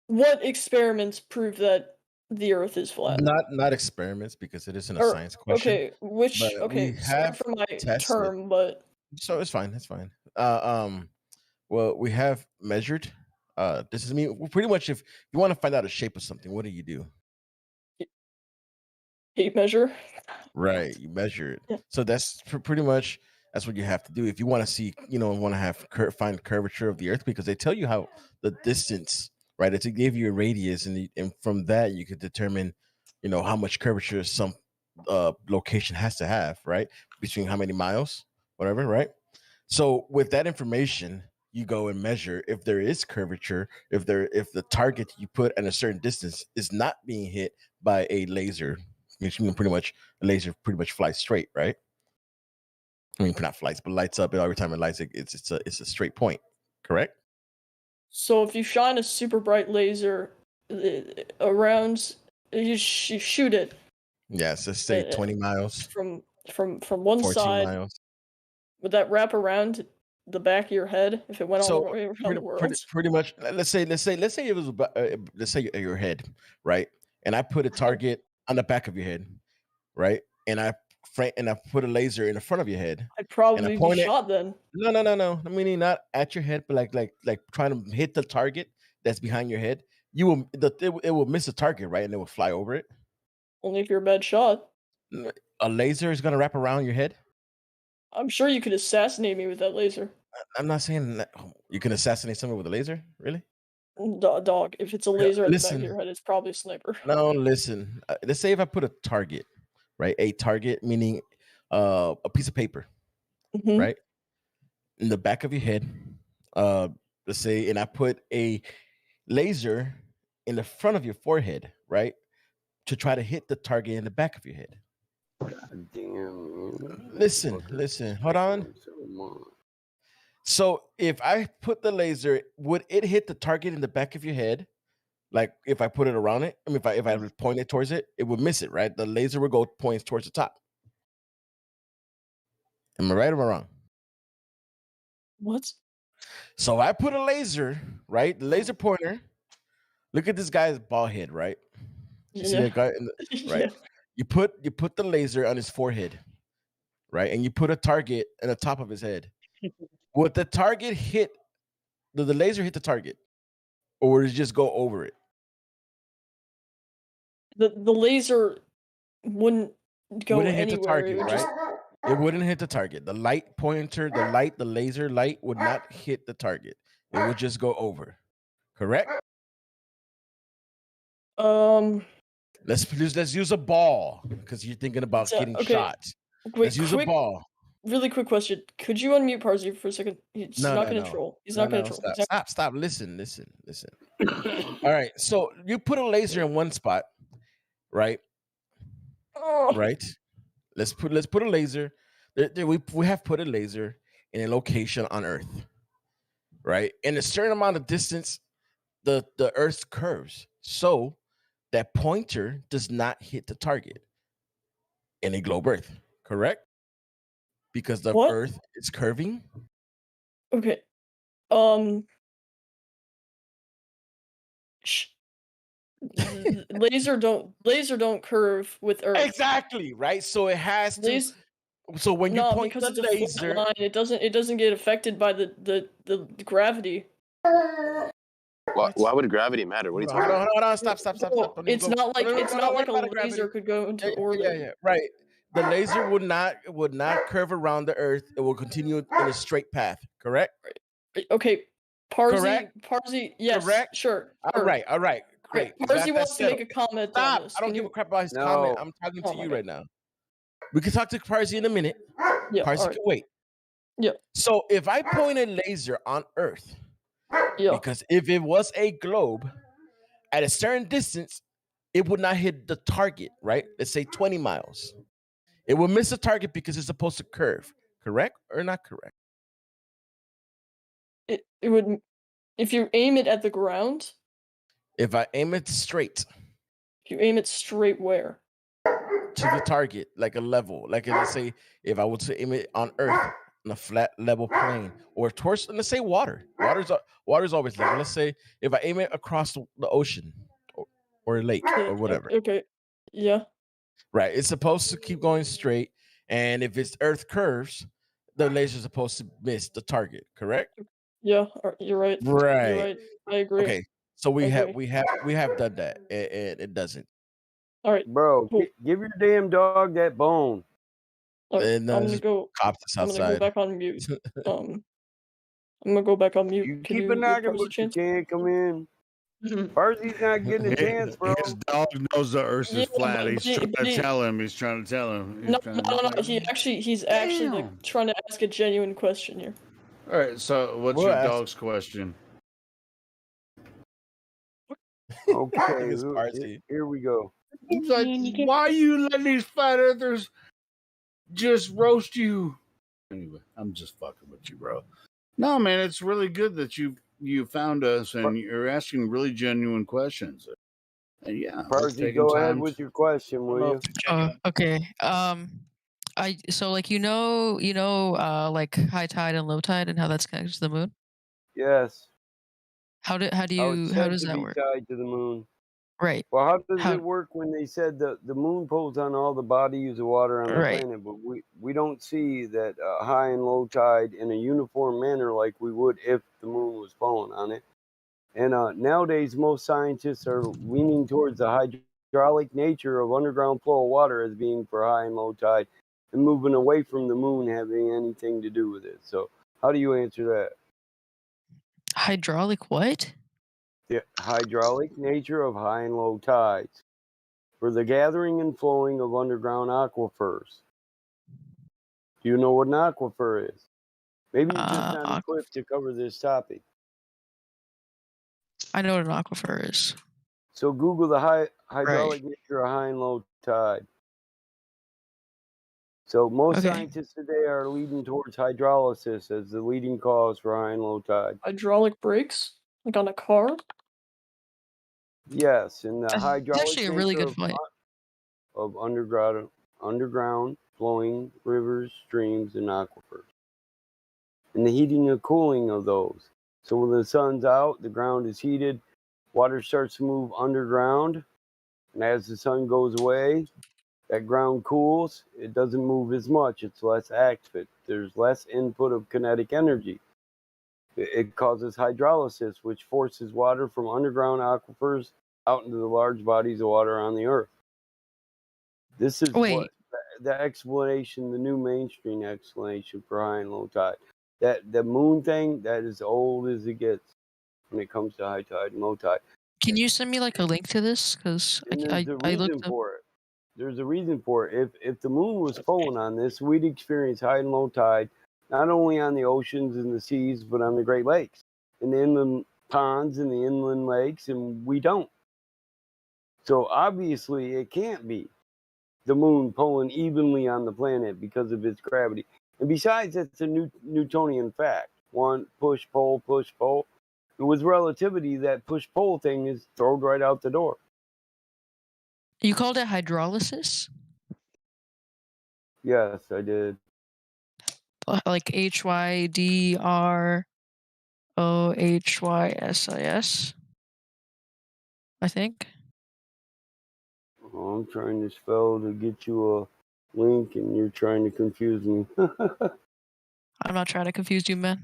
what experiments prove that the Earth is flat? Not experiments because it isn't a science question. Okay, sorry for my term, but so it's fine. It's fine. Well, we have measured. This is pretty much if you want to find out the shape of something, what do you do? Heat measure. Right, you measure it. Yeah. So that's pretty much that's what you have to do if you want to see, want to have find curvature of the Earth, because they tell you how the distance, right? It's to give you a radius, and from that you could determine, how much curvature some location has to have, right? Between how many miles, whatever, right? So with that information, you go and measure if there is curvature, if the target you put at a certain distance is not being hit by a laser, which pretty much a laser pretty much flies straight, right? I mean, not flies, but lights up, and every time it lights, it's a straight point, correct? So if you shine a super bright laser around, you shoot it. Yes, let's say 20 miles from one 14 side. miles. Would that wrap around the back of your head if it went all the way around the world? Pretty much. Let's say it was let's say your head, right? And I put a target on the back of your head, right? And I put a laser in the front of your head. I'd probably be shot then. No. I mean, not at your head, but like trying to hit the target that's behind your head. It will miss the target, right? And it will fly over it. Only if you're a bad shot. A laser is gonna wrap around your head. I'm sure you could assassinate me with that laser. I'm not saying that you can assassinate someone with a laser, really? Dog, if it's a laser at the back Listen. of your head, it's probably a sniper. No, listen. Let's say if I put a target, right? A target meaning a piece of paper, right? In the back of your head. Let's say, and I put a laser in the front of your forehead, right? To try to hit the target in the back of your head. Damn. Listen. Hold on. So if I put the laser, would it hit the target in the back of your head? Like if I put it around it, I mean, if I point it towards it, it would miss it, right? The laser would go points towards the top. Am I right or am I wrong? What? So I put a laser, right? The laser pointer. Look at this guy's bald head, right? You see that guy, right? You put the laser on his forehead, right? And you put a target on the top of his head. Would the target hit? Did the laser hit the target, or would it just go over it? The laser wouldn't go Wouldn't hit anywhere. the target, It would right? just It wouldn't hit the target. The light pointer, the laser light would not hit the target. It would just go over. Correct? Let's use a ball because you're thinking about getting shot. Let's use a ball. Really quick question. Could you unmute Parsi for a second? He's not going to troll. He's not going to troll. Stop. Listen. All right. So you put a laser in one spot, right? Right. Let's put a laser. We have put a laser in a location on Earth, right? In a certain amount of distance, the Earth curves, so that pointer does not hit the target in a globe Earth, correct? Because the Earth is curving. Okay. Laser don't curve with Earth. Exactly, right? So it has to. So when you point because the it's laser, a flat line, it doesn't get affected by the gravity. Why would gravity matter? What are you talking about? Hold on, stop. It's not like a laser could go into orbit. Yeah, right. The laser would not curve around the Earth. It will continue in a straight path. Correct? Okay, Parsi. Yes, correct. Sure. All right. Great. Parsi wants to make a comment. Stop! On this. I don't give a crap about his comment. I'm talking to you right now. We can talk to Parsi in a minute. Yeah, Parsi can wait. Yeah. So if I point a laser on Earth, because if it was a globe at a certain distance, it would not hit the target, right? Let's say 20 miles. It will miss the target because it's supposed to curve. Correct or not correct? It would, if you aim it at the ground. If I aim it straight. If you aim it straight where? To the target, like a level. Like let's say if I were to aim it on Earth on a flat level plane, or towards, let's say water. Water's always level. Let's say if I aim it across the ocean or a lake or whatever. Okay. Yeah. Right. It's supposed to keep going straight, and if it's Earth curves, the laser's supposed to miss the target. Correct? Yeah. You're right. Right. You're right. I agree. Okay. So we have done that, and it doesn't. All right, bro. cool. Give your damn dog that bone. All right, And I'm gonna go. cops us I'm gonna go outside. back on mute. I'm gonna go back on mute. You Can keep you a give knocking, Parsi a but you chance? can't come in. Parsi's not getting a chance, bro. His dog knows the earth is Yeah, flat. but He's he- trying but to he- tell him. He's trying to tell him. No, He's no, trying no. to, He's actually like Damn. trying to ask a genuine question here. All right. So, what's We'll your ask- dog's question? Okay, It's Parsi. here we go. He's like, why you letting these flat earthers just roast you? Anyway, I'm just fucking with you, bro. No, man, it's really good that you found us and you're asking really genuine questions. And yeah, we're Parsi, taking go ahead time. with your question, will you? Okay. So like like high tide and low tide and how that's connected to the moon. Yes. How How does to that be work? tied to the moon. Right. Well, how does How- it work when they said the moon pulls on all the bodies of water on the Right. planet, but we don't see that high and low tide in a uniform manner like we would if the moon was pulling on it. And nowadays, most scientists are leaning towards the hydraulic nature of underground flow of water as being for high and low tide, and moving away from the moon having anything to do with it. So, how do you answer that? Hydraulic what? The hydraulic nature of high and low tides for the gathering and flowing of underground aquifers. Do you know what an aquifer is? Maybe you're just not equipped to cover this topic. I know what an aquifer is. So Google the hydraulic nature of high and low tide. So most scientists today are leading towards hydrolysis as the leading cause for high and low tide. Hydraulic brakes, like on a car. Yes, and the That's hydraulic actually a really nature good point. of underground flowing rivers, streams, and aquifers. And the heating and cooling of those. So when the sun's out, the ground is heated, water starts to move underground, and as the sun goes away, that ground cools, it doesn't move as much, it's less active, there's less input of kinetic energy. It causes hydrolysis, which forces water from underground aquifers out into the large bodies of water on the earth. This is what the explanation, the new mainstream explanation for high and low tide. That the moon thing, that is old as it gets when it comes to high tide and low tide. Can you send me like a link to this? Because And there's a I reason looked up. for it. There's a reason for it. If the moon was pulling on this, we'd experience high and low tide, not only on the oceans and the seas, but on the Great Lakes, and the inland ponds and the inland lakes, and we don't. So obviously it can't be the moon pulling evenly on the planet because of its gravity. And besides, it's a Newtonian fact. One, push, pull, push, pull. And with relativity, that push-pull thing is thrown right out the door. You called it hydrolysis? Yes, I did. Like HYDROHYSIS? I think. Oh, I'm trying to spell to get you a link, and you're trying to confuse me. I'm not trying to confuse you, man.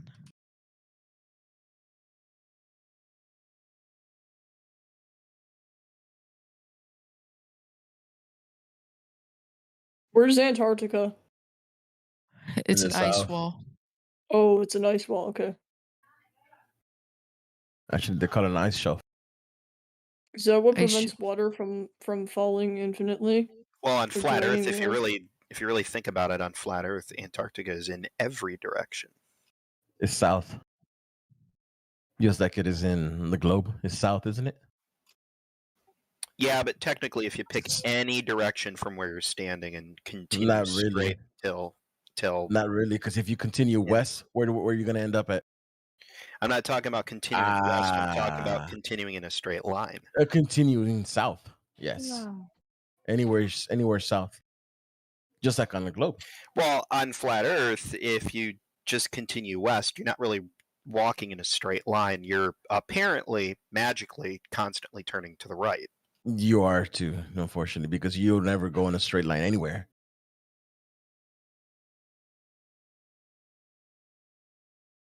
Where's Antarctica? It's In an the ice south. wall. Oh, it's an ice wall. Okay. Actually, they call it an ice shelf. Is that what Ice prevents water from falling infinitely? Well, on Or flat draining Earth, the if you really think about it, on flat Earth, Antarctica is in every direction. It's south. Just like it is in the globe. It's south, isn't it? Yeah, but technically, if you pick any direction from where you're standing and continue Not really. straight till Not really, because if you continue west, where are you going to end up at? I'm not talking about continuing west. I'm talking about continuing in a straight line. Continuing south. Yes. Anywhere south. Just like on the globe. Well, on flat Earth, if you just continue west, you're not really walking in a straight line. You're apparently magically constantly turning to the right. You are too, unfortunately, because you'll never go in a straight line anywhere.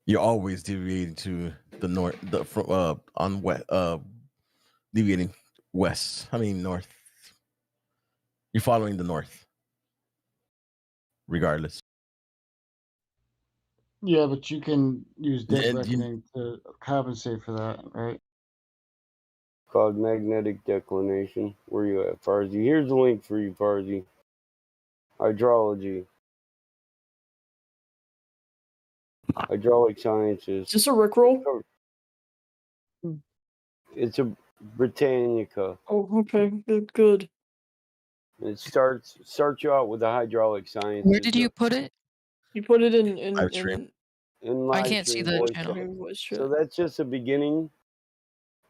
You're always deviating to the north, deviating west. I mean north. You're following the north, regardless. Yeah, but you can use dead And you- reckoning to compensate for that, right? Called magnetic declination. Where you at, Farzy? Here's the link for you, Farzy. Hydrology. Hydraulic sciences. Is this a Rickroll? It's a Britannica. Oh, okay, good. It starts you out with the hydraulic sciences. Where did you put it? You put it in Livestream. In I can't see Livestream the voice channel. text. So that's just a beginning.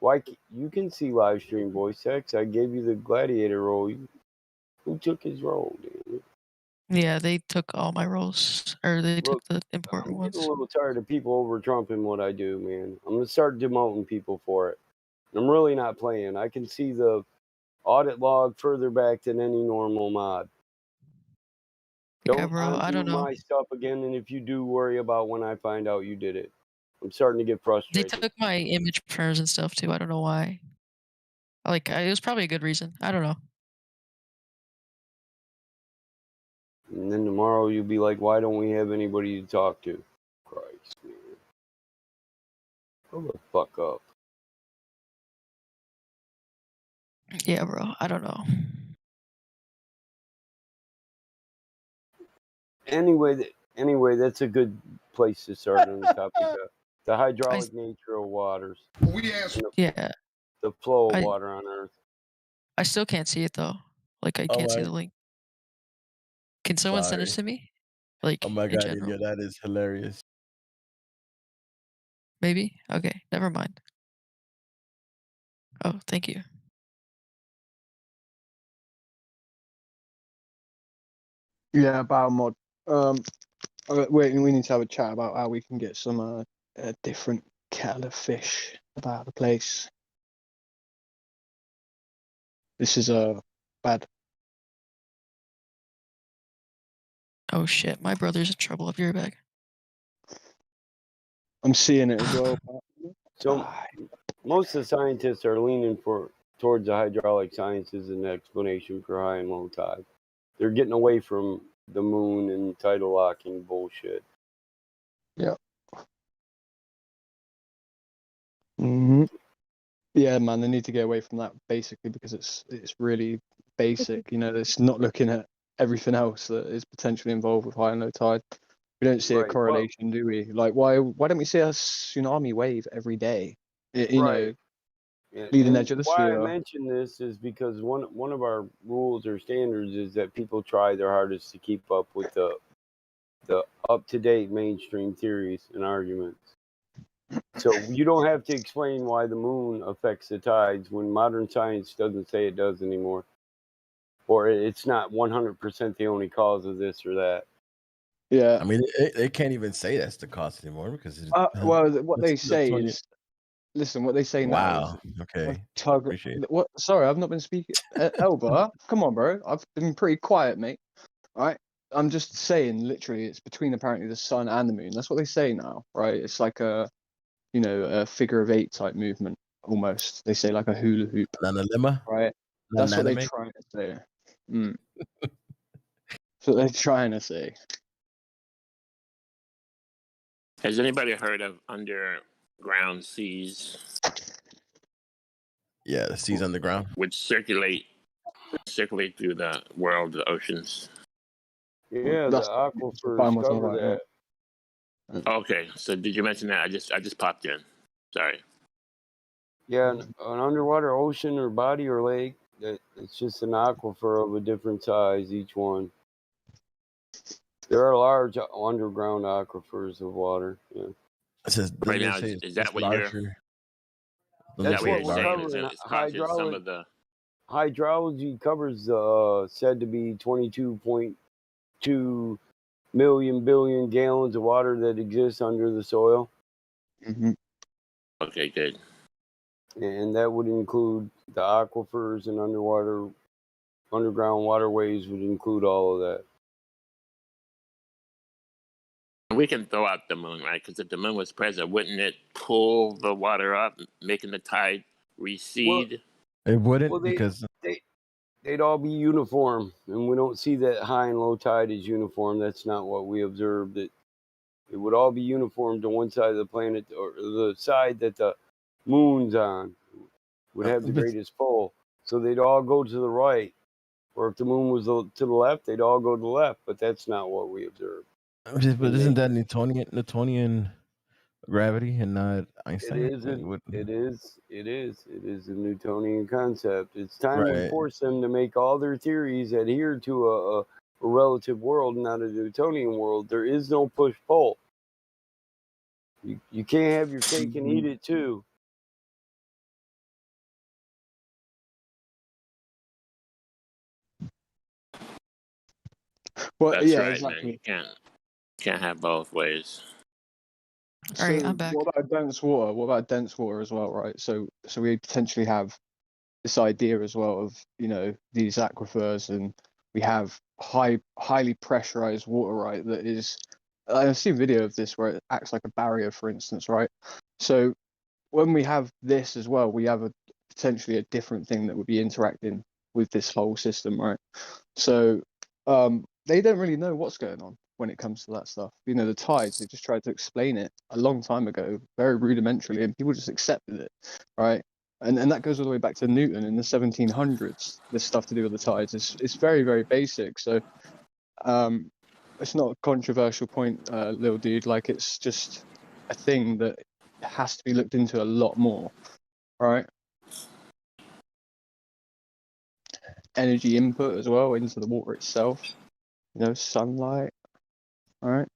Why you can see Livestream voice text? I gave you the gladiator role. Who took his role, dude? Yeah, they took all my roles, or they took the important I'm getting a ones. little tired of people over trumping what I do, man. I'm gonna start demoting people for it. I'm really not playing. I can see the audit log further back than any normal mod. Yeah, bro, I don't know. My stuff again, and if you do, worry about when I find out you did it. I'm starting to get They frustrated. took my image prayers and stuff too. I don't know why. Like, it was probably a good reason. I don't know. And then tomorrow you'll be like, why don't we have anybody to talk to? Christ, man. Grow the fuck up. Yeah, bro, I don't know. Anyway, that's a good place to start on the topic. The hydraulic nature of waters. Yeah. The flow of water on Earth. I still can't see it though. Like, I can't see the link. Can someone send it Sorry. to me? Like, Oh my in god, general. India, that is hilarious. Maybe? Okay, never mind. Oh, thank you. Yeah, about mod. We need to have a chat about how we can get some different kettle of fish about the place. This is bad. Oh shit, my brother's in trouble. I'll be right back. I'm seeing it as well. So most of the scientists are leaning towards the hydraulic sciences and the explanation for high and low tide. They're getting away from the moon and tidal locking bullshit. Yeah. Hmm. Yeah, man, they need to get away from that basically because it's really basic. You know, it's not looking at everything else that is potentially involved with high and low tide. We don't see a Right, well- correlation, do we? Like, why don't we see a tsunami wave every day? You know, Yeah, leading and edge of the why I sphere. mention this is because one of our rules or standards is that people try their hardest to keep up with the up-to-date mainstream theories and arguments. So you don't have to explain why the moon affects the tides when modern science doesn't say it does anymore, or it's not 100% the only cause of this or that. Yeah. I mean, they can't even say that's the cause anymore because it's, Well, what they that's say 20 is, listen, what they say now is, Wow. Okay. tug. Appreciate it. What? Sorry, I've not been speaking. Elba, come on, bro. I've been pretty quiet, mate. All right. I'm just saying, literally, it's between apparently the sun and the moon. That's what they say now, right? It's like a, you know, a figure of eight type movement almost. They say like a hula hoop. Nanalema? Right. That's what they're Nananime? trying to say. Mm. That's what they're trying to say. Has anybody heard of underground seas? Yeah, the seas underground. Which circulate through the world, the oceans. Yeah, That's the aquifers cover that. Okay, so did you mention that? I just popped in. Sorry. Yeah, an underwater ocean or body or lake, it's just an aquifer of a different size, each one. There are large underground aquifers of water. Yeah. It says, Right now, say is that it's what you're? larger. That's what what you're we're saying? covering. It's causing some of the. Hydrology covers said to be 22.2 million billion gallons of water that exists under the soil. Mm-hmm. Okay, good. And that would include the aquifers and underground waterways would include all of that. We can throw out the moon, right? Because if the moon was present, wouldn't it pull the water up, making the tide recede? It wouldn't Well, because they'd all be uniform, and we don't see that high and low tide is uniform. That's not what we observed. It would all be uniform to one side of the planet, or the side that the moon's on would have the greatest pull. So they'd all go to the right, or if the moon was to the left, they'd all go to the left. But that's not what we observed. But isn't that Newtonian gravity and not Einstein? It is a Newtonian concept. It's time we Right. force them to make all their theories adhere to a relative world, not a Newtonian world. There is no push-pull. You can't have your cake and eat it too. Well, That's yeah, right, exactly. man. You can't have both ways. All right, I'm back. What about dense water? What about dense water as well, right? So we potentially have this idea as well of, you know, these aquifers, and we have highly pressurized water, right? That is, I've seen video of this where it acts like a barrier, for instance, right? So when we have this as well, we have potentially a different thing that would be interacting with this whole system, right? So they don't really know what's going on when it comes to that stuff. You know, the tides, they just tried to explain it a long time ago, very rudimentarily, and people just accepted it, right? And that goes all the way back to Newton in the 1700s. This stuff to do with the tides. It's very, very basic. So it's not a controversial point, little dude. Like, it's just a thing that has to be looked into a lot more, right? Energy input as well into the water itself. You know, sunlight, right?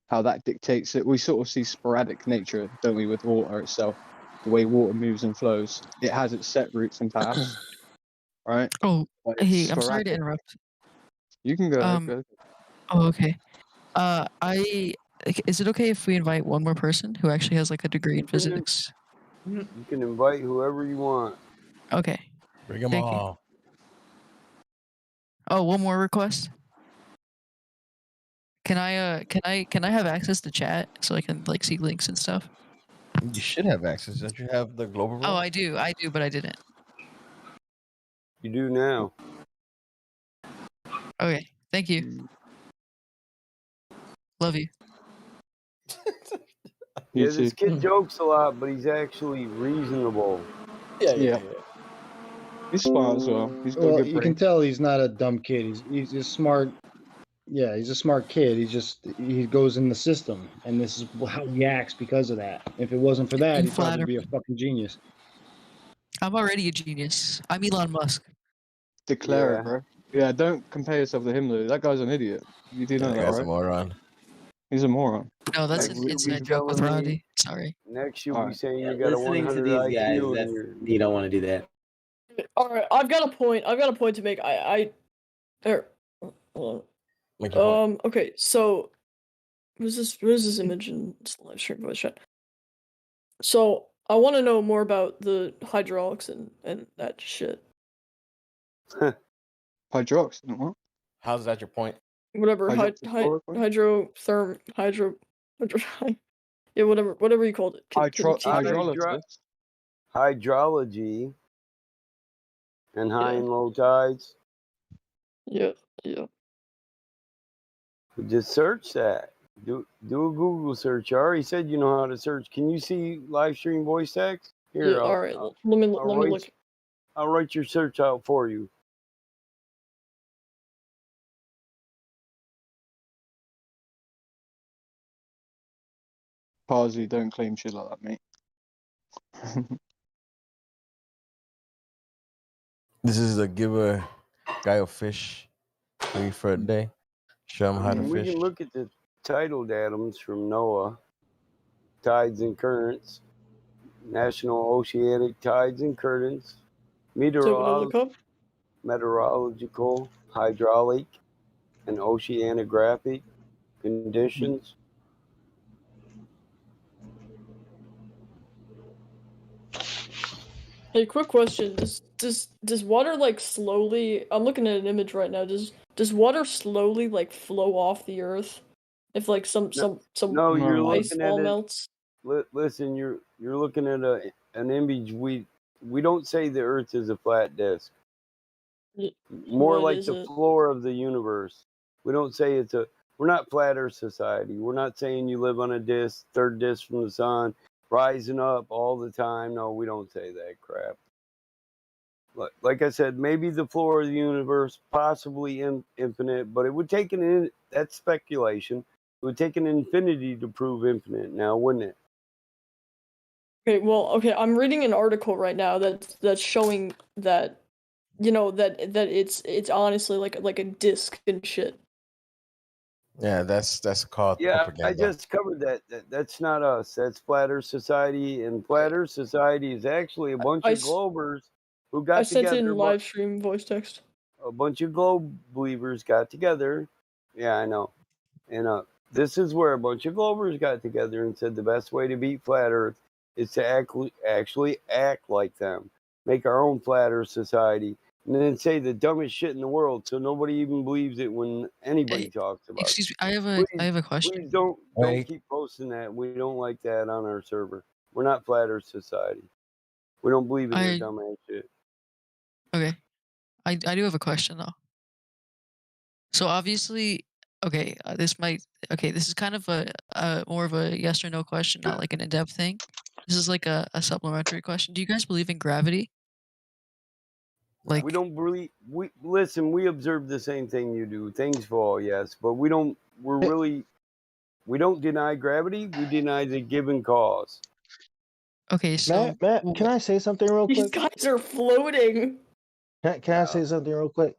How that dictates it. We sort of see sporadic nature, don't we, with water itself? The way water moves and flows. It has its set routes and paths, right? Oh, But it's hey, I'm sorry to sporadic. interrupt. You can go ahead. Go ahead. Oh, okay. Is it okay if we invite one more person who actually has like a degree in physics? You can invite whoever you want. Okay. Bring them Thank you. all. Oh, one more request. Can I have access to chat so I can like see links and stuff? You should have access. Don't you have the global? Oh, I do, but I didn't. You do now. Okay, thank you. Love you. Yeah, this kid jokes a lot, but he's actually reasonable. Yeah. He's smart as well. He's got a Well, good you brain. can tell he's not a dumb kid. He's a smart. Yeah, he's a smart kid. He goes in the system, and this is how he acts because of that. If it wasn't for that, You he'd probably flatter be a me. fucking genius. I'm already a genius. I'm Elon Musk. Declare Yeah. it, bro. Yeah, don't compare yourself to him, though. That guy's an idiot. You do know That that, guy's right? a moron. He's a moron. No, that's Next an you'll be inside joke with telling me- Roddy. Sorry. Next, you'll All be right. saying Yeah, you got a listening to 100 these guys, IQ. that's, And you don't want to do that. All right, I've got a point. I've got a point to make. There. Hold on. Okay, so what is this image in live stream voice chat? So I want to know more about the hydraulics and that shit. Hydraulics? What? How's that your point? Whatever. Yeah, whatever you called it. Hydrolysis. Hydrology and high Yeah. and low tides. Yeah. Just search that. Do a Google search. I already said you know how to search. Can you see live stream voice text? Here, Yeah. All right. Let me look. I'll write your search out for you. Parsley, don't claim shit like that, mate. This is a give a guy a fish 3 for a day. Show him how to We fish. can look at the tidal datums from NOAA, tides and currents, National Oceanic Tides and Currents, meteorological, hydraulic, and oceanographic conditions. Hey, quick question. Does water like slowly? I'm looking at an image right now. Does water slowly like flow off the earth if like some No, you're ice looking wall at it. melts? Listen, you're looking at an image. We don't say the Earth is a flat disk. More What like is the it? floor of the universe. We don't say we're not flat Earth society. We're not saying you live on a disc, third disc from the sun, rising up all the time. No, we don't say that crap. Like I said, maybe the floor of the universe, possibly infinite, but it would take that's speculation. It would take an infinity to prove infinite now, wouldn't it? Okay, well, okay, I'm reading an article right now that's showing that, that it's honestly like a disc and shit. Yeah, that's called Yeah, I propaganda. just covered that. That's not us. That's Flat Earth Society, and Flat Earth Society is actually a bunch of globers who I got sent together. in live stream voice text. A bunch of globe believers got together. Yeah, I know. And this is where a bunch of globers got together and said the best way to beat Flat Earth is to actually act like them, make our own Flat Earth Society, and then say the dumbest shit in the world so nobody even believes it when anybody talks about it. Excuse me, I have a question. Please don't keep posting that. We don't like that on our server. We're not Flat Earth Society. We don't believe in your dumbass shit. Okay, I do have a question though. So obviously, okay, this is kind of a more of a yes or no question, not like an in-depth thing. This is like a supplementary question. Do you guys believe in gravity? Like, we don't believe. We listen. We observe the same thing you do. Things fall, yes, but we don't. We don't deny gravity. We deny the given cause. Okay, so Matt, can I say something real These quick? guys are floating. Can I say something real quick?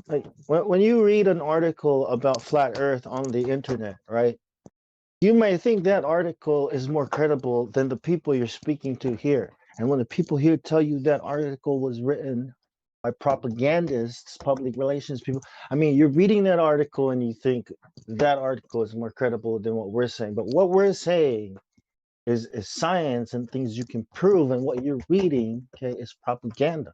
Like when you read an article about flat Earth on the internet, right? You may think that article is more credible than the people you're speaking to here. And when the people here tell you that article was written by propagandists, public relations people, I mean, you're reading that article and you think that article is more credible than what we're saying. But what we're saying is science and things you can prove, and what you're reading, okay, is propaganda.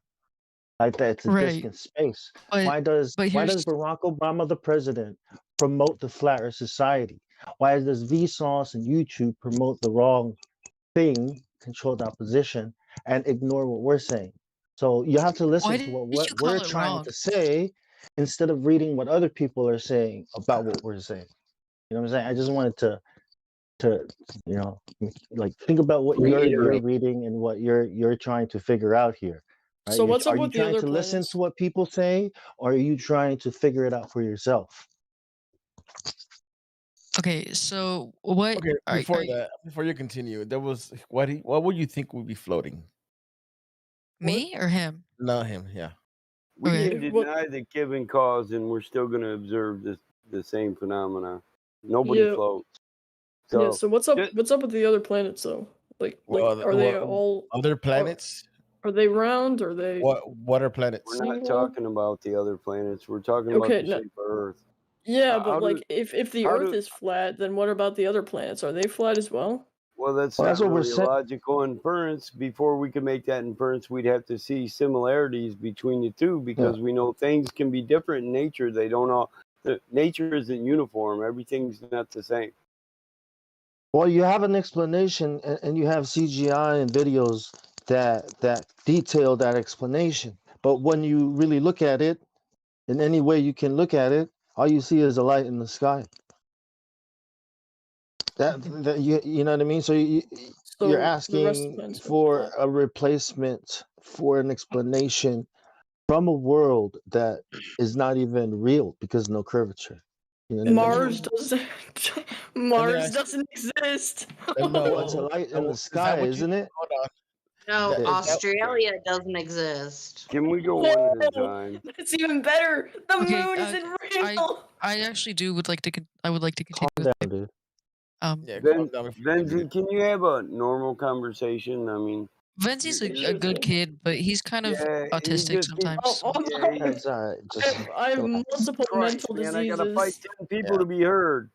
Like that, it's a disc in space. Why does Barack Obama, the president, promote the Flat Earth Society? Why does Vsauce and YouTube promote the wrong thing, controlled opposition, and ignore what we're saying? So you have to listen to what we're trying to say instead of reading what other people are saying about what we're saying. You know what I'm saying? I just wanted to like think about what you're reading and what you're trying to figure out here. Right? So what's up Are you with the trying other to listen planets? to what people say, or are you trying to figure it out for yourself? Okay, so what? Okay, before you continue, there was what would you think would be floating? Me or him? No, him. Yeah. We Okay. can deny the given cause, and we're still going to observe the same phenomena. Nobody floats. So, yeah. So what's up? What's up with the other planets though? Are they all other planets? Are they round? Are they? What are planets? We're not talking about the other planets. We're talking about the shape of Earth. Yeah, but if the Earth is flat, then what about the other planets? Are they flat as well? Well, that's not really a logical inference. Before we can make that inference, we'd have to see similarities between the two, because we know things can be different in nature. They don't all. Nature isn't uniform. Everything's not the same. Well, you have an explanation, and you have CGI and videos that detail that explanation. But when you really look at it, in any way you can look at it, all you see is a light in the sky. That you know what I mean? So you're asking for a replacement for an explanation from a world that is not even real because no curvature. You know what I mean? Mars doesn't exist. Well, it's a light in the sky, isn't it? Hold on. No, Australia doesn't exist. Can we go one at a time? That's even better. The moon isn't real. I actually would like to continue. Calm down, dude. Venzi, can you have a normal conversation? I mean, Venzi's a good kid, but he's kind of autistic sometimes. That's all right. I have multiple mental diseases. I gotta fight 10 people to be heard.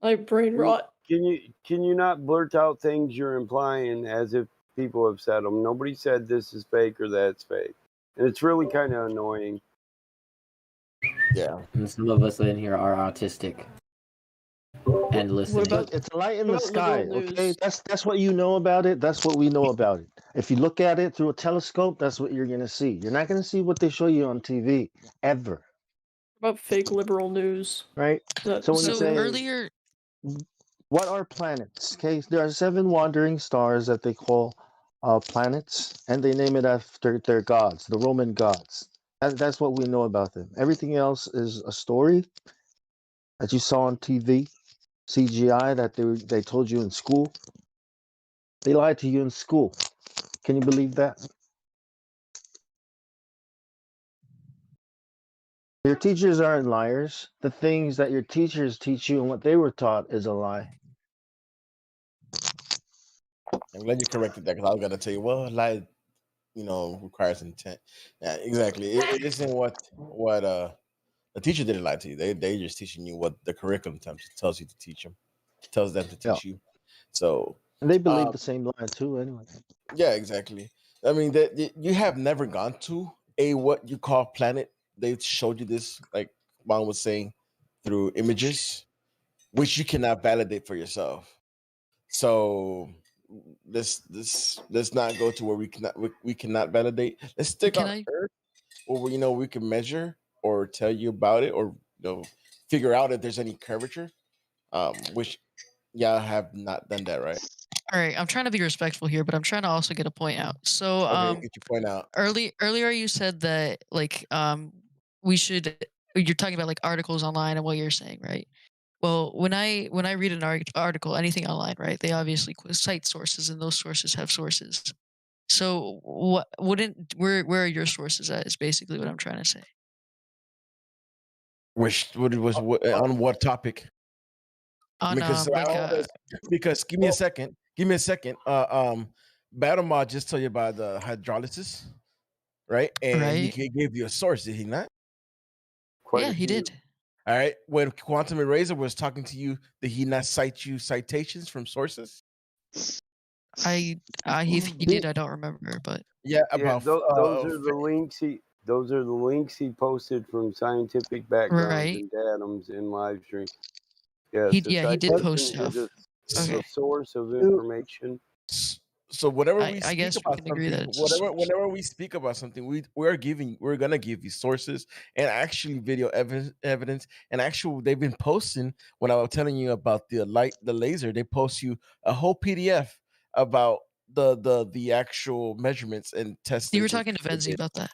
I have brain rot. Can you not blurt out things you're implying as if people have said them? Nobody said this is fake or that's fake, and it's really kind of annoying. Yeah, and some of us in here are autistic. and listening. Look, it's a light in the about sky. liberal Okay, news? that's what you know about it. That's what we know about it. If you look at it through a telescope, that's what you're gonna see. You're not gonna see what they show you on TV ever, About fake liberal news. right? That, So when you say earlier, what are planets? Okay, there are 7 wandering stars that they call planets, and they name it after their gods, the Roman gods. That's what we know about them. Everything else is a story that you saw on TV, CGI that they told you in school. They lied to you in school. Can you believe that? Your teachers aren't liars. The things that your teachers teach you and what they were taught is a lie. I'm glad you corrected that because I was gonna tell you, well, lie, requires intent. Yeah, exactly. It isn't what the teacher didn't lie to you. They just teaching you what the curriculum tells you to teach them, tells them to teach you. So And they believe the same lie too, anyway. yeah, exactly. I mean, that you have never gone to a what you call planet. They showed you this, like Juan was saying, through images, which you cannot validate for yourself. So let's not go to where we cannot validate. Let's stick on Earth, where we can measure or tell you about it, or figure out if there's any curvature. Which y'all have not done that, right? All right, I'm trying to be respectful here, but I'm trying to also get a point out. So, Okay, get your point out. earlier you said that we should. You're talking about like articles online and what you're saying, right? Well, when I read an article, anything online, right? They obviously cite sources, and those sources have sources. So, where are your sources at? Is basically what I'm trying to say. On what topic? On Because give me a second. Battle Mod just told you about the hydrolysis, right? And he gave you a source, did he not? Yeah, he did. All right. When Quantum Eraser was talking to you, did he not cite you citations from sources? He did. I don't remember, but yeah, about those are the links he posted from scientific backgrounds and datums in Livestream. Yes, he did post stuff. Is a source of information. So whenever we I speak guess we about can agree something, that whenever we speak about something, we're gonna give you sources and actually video evidence, and actually they've been posting. When I was telling you about the laser, they post you a whole PDF about the actual measurements and testing. You were talking to Venzi about that.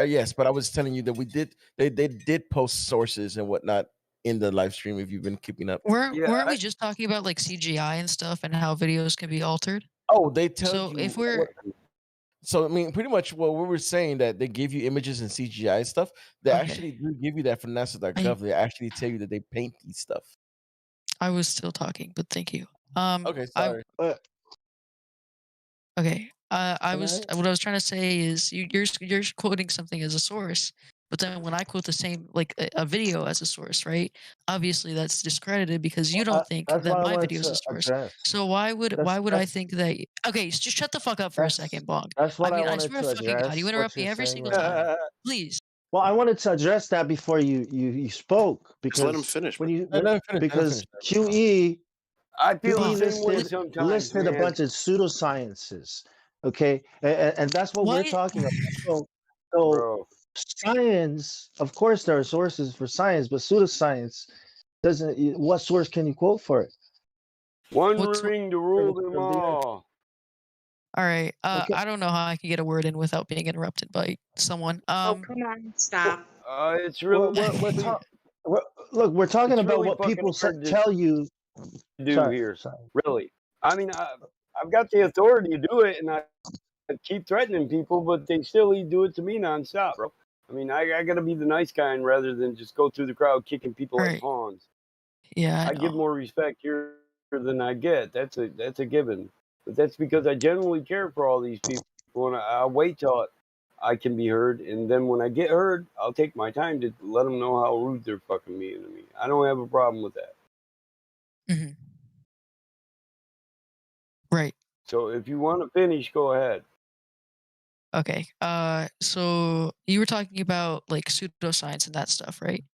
Yes, but I was telling you that they did post sources and whatnot in the live stream. If you've been keeping up, weren't we just talking about like CGI and stuff and how videos can be altered? Oh, they tell so you. If we're So I mean, pretty much what we were saying, that they give you images and CGI stuff. They actually do give you that from NASA.gov. They actually tell you that they paint these stuff. I was still talking, but thank you. Okay, sorry. Okay. What I was trying to say is you're quoting something as a source, but then when I quote the same like a video as a source, right? Obviously that's discredited because you don't think That's that what I my wanted video is to a source. address. So why would I think that? Okay, just shut the fuck up for a second, Bong. That's what I I wanted swear to to fucking God, you address. interrupt What me you're every saying single right time. now. Please. Well, I wanted to address that before you spoke, because let him finish, when bro. you because QE I feel QE the same way listed sometimes, a man. bunch of pseudosciences. Okay, and that's what we're talking about. So science, of course, there are sources for science, but pseudoscience doesn't. What source can you quote for it? One ring to rule them all. All right. I don't know how I can get a word in without being interrupted by someone. Oh, come on, stop. It's really Look, we're talking it's about really what fucking people hard to tell you. do here. Really, I mean, I've got the authority to do it, and I keep threatening people, but they still do it to me nonstop, bro. I mean, I got to be the nice guy rather than just go through the crowd kicking people like pawns. Yeah, I give more respect here than I get. That's a given. But that's because I genuinely care for all these people, and I wait till I can be heard, and then when I get heard, I'll take my time to let them know how rude they're fucking being to me. I don't have a problem with that. Mm-hmm. Right. So if you want to finish, go ahead. Okay. So you were talking about like pseudoscience and that stuff, right?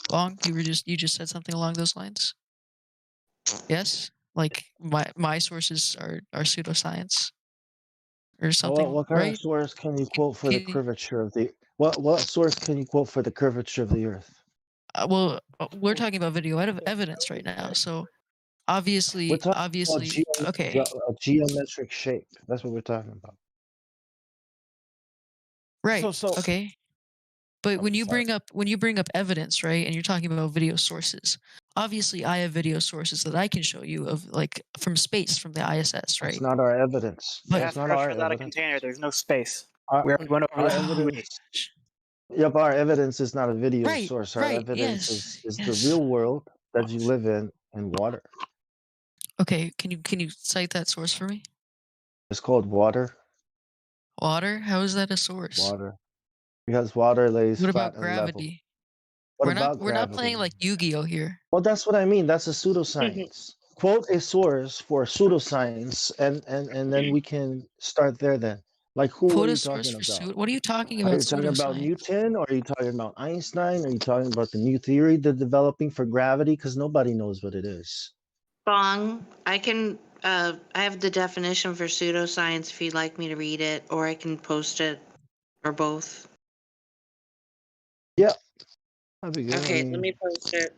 Bong, you just said something along those lines. Yes, like my sources are pseudoscience or something, What kind of right? source can you quote for the curvature of the what source can you quote for the curvature of the Earth? Well, we're talking about video evidence right now, so We're obviously, talking about okay. a geometric shape. That's what we're talking about. Right. So okay. But when you sorry. bring up evidence, right, and you're talking about video sources, obviously I have video sources that I can show you of like from space, from the ISS, right? That's not our evidence. But That's not our without a evidence. container. There's no space. Our, We already went over our this. evidence. Yep, our evidence is not a video Right, source. Our right, evidence yes, is the yes. real world that you live in water. Okay, can you cite that source for me? It's called water. Water? How is that a source? Water. Because water lays What flat about and level. gravity? What we're about not gravity? playing like Yu-Gi-Oh here. Well, that's what I mean. That's a pseudoscience. Quote a source for pseudoscience, and then we can start there. Then, like, who Quote are a you source talking for about? What are you talking Are about you talking about pseudoscience? Newton, or are you talking about Einstein? Are you talking about the new theory they're developing for gravity? Because nobody knows what it is. Bong, I can, I have the definition for pseudoscience if you'd like me to read it, or I can post it, or both. Yeah, that'd be good. Okay, let me post it.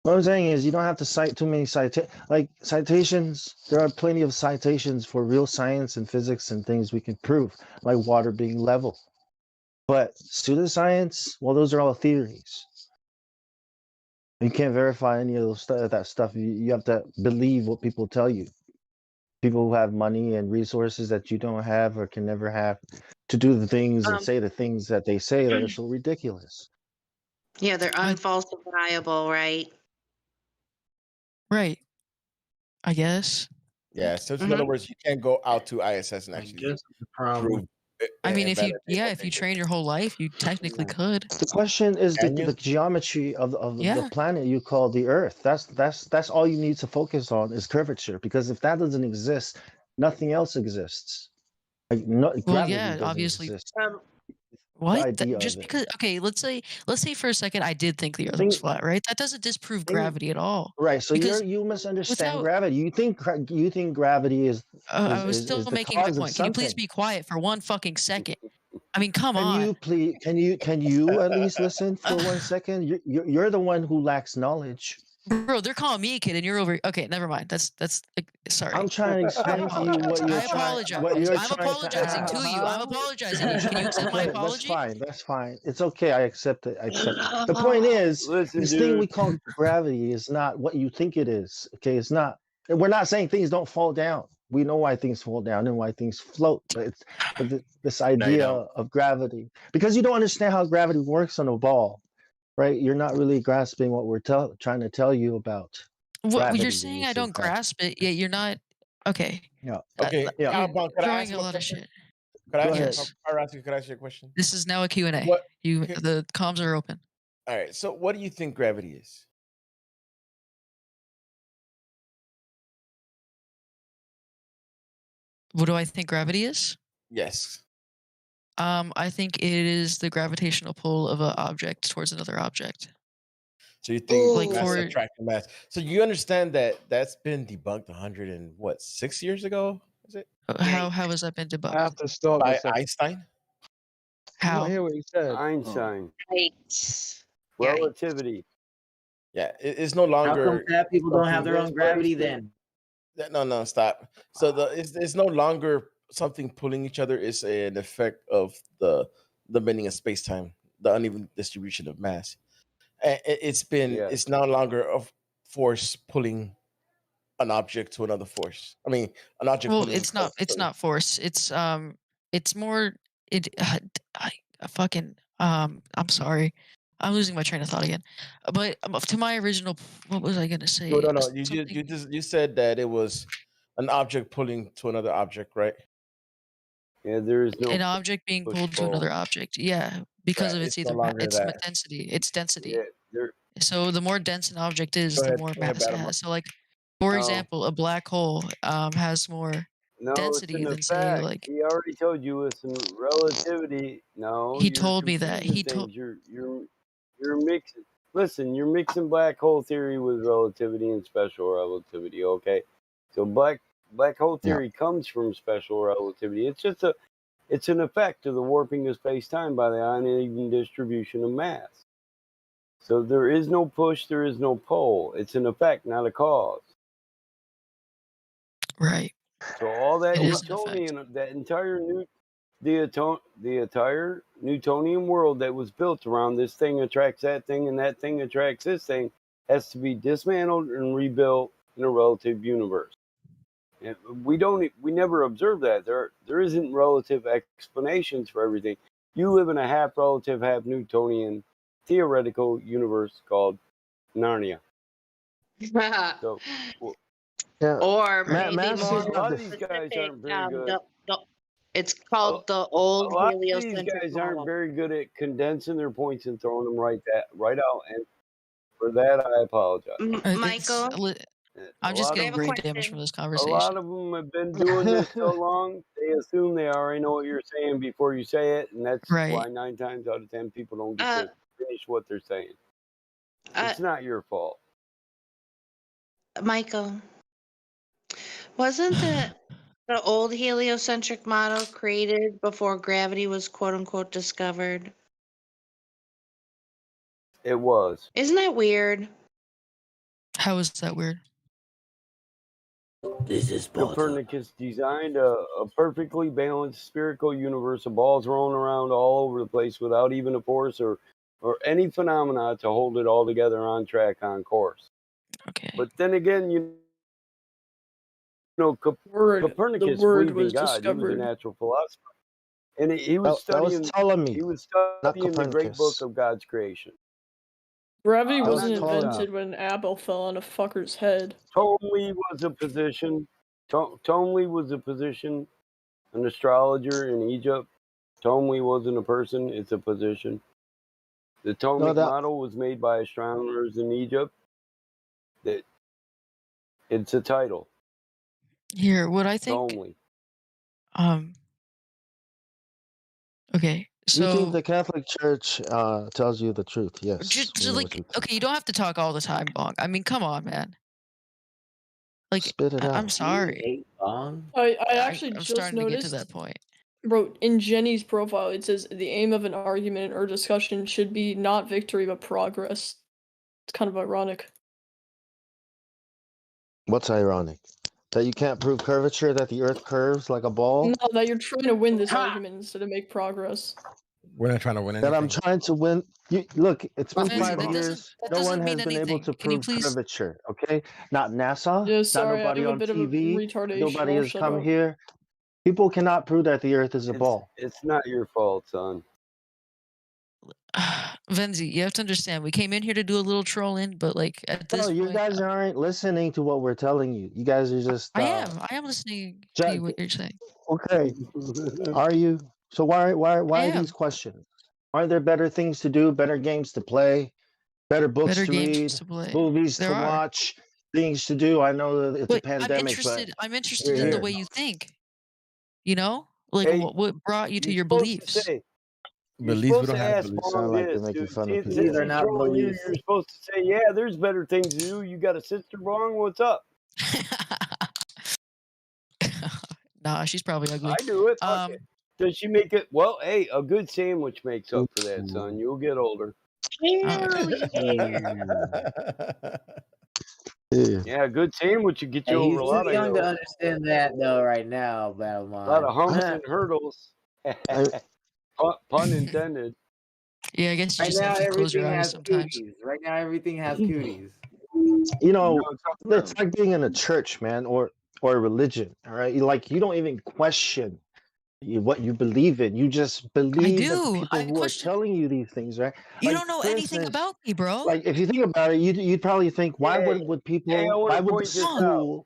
What I'm saying is, you don't have to cite too many citations. There are plenty of citations for real science and physics and things we can prove, like water being level. But pseudoscience, well, those are all theories. You can't verify any of those that stuff. You have to believe what people tell you. People who have money and resources that you don't have or can never have to do the things and say the things that they say that are so ridiculous. Yeah, they're unfalsifiable, right? Right. I guess. Yeah. So in other words, you can't go out to ISS and actually prove. I mean, if better if you train your whole life, you technically could. The question is Can you? the geometry of the Yeah. planet you call the Earth. That's all you need to focus on is curvature. Because if that doesn't exist, nothing else exists. Like gravity yeah, doesn't obviously. exist. What? idea Just of it. because? Okay, let's say for a second I did think the Earth was flat, right? That doesn't disprove gravity at all. Right. So Because you misunderstand without, gravity. You think gravity is I was is still the making my cause of point. Can you please something. be quiet for one fucking second? I mean, come Can on. you please? Can you at least listen for 1 second? You're the one who lacks knowledge. Bro, they're calling me a kid, and you're over. Okay, never mind. That's sorry. I'm trying to explain to you what you're trying. I'm apologizing to you. I'm apologizing. Can you accept my apology? That's fine. That's fine. It's okay. I accept it. I accept it. The point is, Listen, this thing we dude. call gravity is not what you think it is. Okay, it's not. And we're not saying things don't fall down. We know why things fall down and why things float. But this idea of gravity, because you don't understand how gravity works on a ball, right? You're not really grasping what we're trying to tell you about. What you're saying, I don't grasp it. Yeah, you're not. Okay. Yeah. Okay. Yeah. Could I Throwing ask a you a lot of question? shit. Could I ask Yes. Could I ask you a question? This is now a Q&A. What- The comms are open. All right. So, what do you think gravity is? What do I think gravity is? Yes. I think it is the gravitational pull of an object towards another object. So you think Like mass for- attracting mass? So you understand that that's been debunked 106 years ago? Is it? How has that been debunked? I have to stop By this. Einstein? Did How? not hear what he said. Einstein. Right. Relativity. Yeah, it's no longer. How come fat people don't have their own gravity then? No, stop. So it's no longer something pulling each other. It's an effect of the bending of space time, the uneven distribution of mass. It's no longer a force pulling an object to another force. I mean, an object. Well, pulling it's not force. It's more I'm sorry. I'm losing my train of thought again. But to my original, what was I gonna say? No. You said that it was an object pulling to another object, right? Yeah, there is no An object being pulled to another object. Yeah, because of its it's no either longer its that. density. It's density. Yeah, So the more dense an object is, Go the ahead, more go ahead, mass it Battle. has. So like, for No. example, a black hole has more No, density it's an than say effect. like. He already told you it's some relativity. No, He you're told me that. confusing He told. things. You're mixing. Listen, you're mixing black hole theory with relativity and special relativity. Okay, so black hole theory comes from special relativity. It's an effect of the warping of space-time by the uneven distribution of mass. So there is no push, there is no pull. It's an effect, not a cause. Right. So all that It is an Newtonian, that entire the entire Newtonian world that was built around this thing attracts that thing, and that thing attracts this thing, has to be dismantled and rebuilt in a relative universe. And we never observe that. There isn't relative explanations for everything. You live in a half relative, half Newtonian theoretical universe called Narnia. So, Or Matt, maybe more a lot of these guys aren't very good. It's called the old A lot of these heliocentric guys model. aren't very good at condensing their points and throwing them right out. And for that, I apologize. Michael, I'm just getting brain question. damage from this A conversation. lot of them have been doing this so long, they assume they already know what you're saying before you say it, and that's why 9 times out of 10 people don't get to finish what they're saying. It's not your fault. Michael, wasn't the old heliocentric model created before gravity was quote unquote discovered? It was. Isn't that weird? How is that weird? This is Copernicus designed a perfectly balanced spherical universe of balls rolling around all over the place without even a force or any phenomena to hold it all together on track, on course. Okay. But then again, Copernicus the word believed in was God. He was a discovered. natural philosopher. And he was That was studying Ptolemy, he was not studying the great book Copernicus. of God's creation. Gravity That was wasn't Ptolemy. invented when an apple fell on a fucker's head. Ptolemy was a position. Ptolemy was a position, an astrologer in Egypt. Ptolemy wasn't a person; it's a position. The Ptolemaic model was made by astronomers in Egypt. It's a title. Here, what I think. Ptolemy. Okay, You think so the Catholic Church tells you the truth? Yes. we know what you think. okay, you don't have to talk all the time, Bong. I mean, come on, man. Like, Spit it I'm out. sorry. I actually I'm just starting to get noticed. to that point. Bro, in Jenny's profile, it says the aim of an argument or discussion should be not victory but progress. It's kind of ironic. What's ironic? That you can't prove curvature, that the earth curves like a ball? No, that you're trying to win this argument instead of make progress. We're not trying to win anything. That I'm trying to win. Look, it's been Fancy, 5 years. that No doesn't one has mean been able anything. to Can you prove please? curvature, okay? Not NASA, Yeah, not sorry, I nobody have a on bit of TV, retardation. nobody I'll has shut come up. here. People cannot prove that the earth is a ball. It's not your fault, son. Venzi, you have to understand. We came in here to do a little trolling, but like at this No, you point, guys aren't listening to what we're telling you. You guys are just. I am listening to what you're saying. Okay. Are you? So why these questions? Aren't there better things to do, better games to play, better books Better to games read, to play. movies There to are. watch, things to do? I know that it's a But pandemic, I'm interested you're in the here. way you think. You know, like Hey, what brought you to you're your supposed to beliefs? say. You're Beliefs, we supposed don't to have ask beliefs. Bong Sound like this, they're making dude. fun of Since people. he's trolling you, you're supposed to say, yeah, there's better things to do. You got a sister, Bong? What's up? Nah, she's probably ugly. I do it. Fuck it. Does she make it? Well, hey, a good sandwich makes up for that, son. You'll get older. Hell yeah. Yeah, a good sandwich will get you Hey, over a he's lot too of young to hills. understand that though. Right now, A lot of humps and hurdles. Pun intended. Yeah, I guess you Right just now, have to close your everything eyes has sometimes. cooties. Right now, everything has cooties. You know, it's like being in a church, man, or a religion. All right, you don't even question what you believe in. You just believe that the do. people I who are question. telling you these things, right? You Like, don't know for anything instance, about me, bro. like if you think about it, you'd probably think, why would Hey, I people, want why to would the point this out. school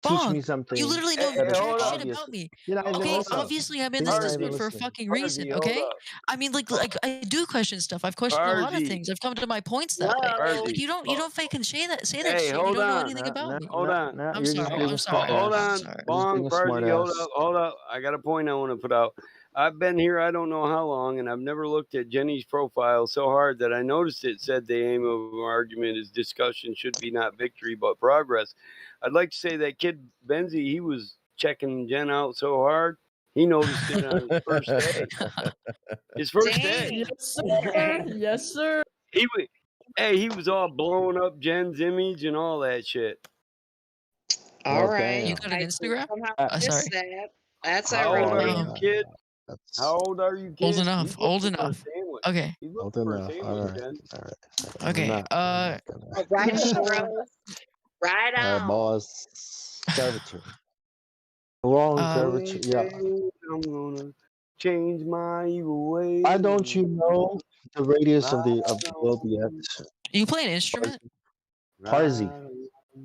teach me Bong, something you literally know that is jack hold shit up. about obvious? me. You're not even Okay, listening. obviously I'm in You're this not even Discord for a listening. fucking reason. Okay, up. I mean, like I do question stuff. I've questioned a lot of Party. things. I've come to my points that way. Like you don't fucking say that Hey, shit. You hold don't know on. anything about me. Hold on. Now I'm you're just sorry. being I'm a sorry. smart Hold ass. I'm on. sorry. You're just being Bong a party. smart ass. Hold up. I got a point I want to put out. I've been here I don't know how long, and I've never looked at Jenny's profile so hard that I noticed it said the aim of our argument is discussion should be not victory but progress. I'd like to say that kid Benzie, he was checking Jen out so hard, he noticed it on his first day. His first day. Yes, sir. Yes, sir. He was all blowing up Jen's image and all that shit. All right. You got an Instagram? Somehow Sorry. missed that. That's How old are ironic. you, kid? How old are you, kid? Old enough. He's Old looking for a enough. sandwich. Okay. He's looking for a sandwich, Jen. Okay. Right on, bro. Right All right, on. boss. Servitude. Wrong servitude. Yeah. I'm gonna change my evil ways. Why don't you know the radius of the globe yet? You play an instrument? Parsi.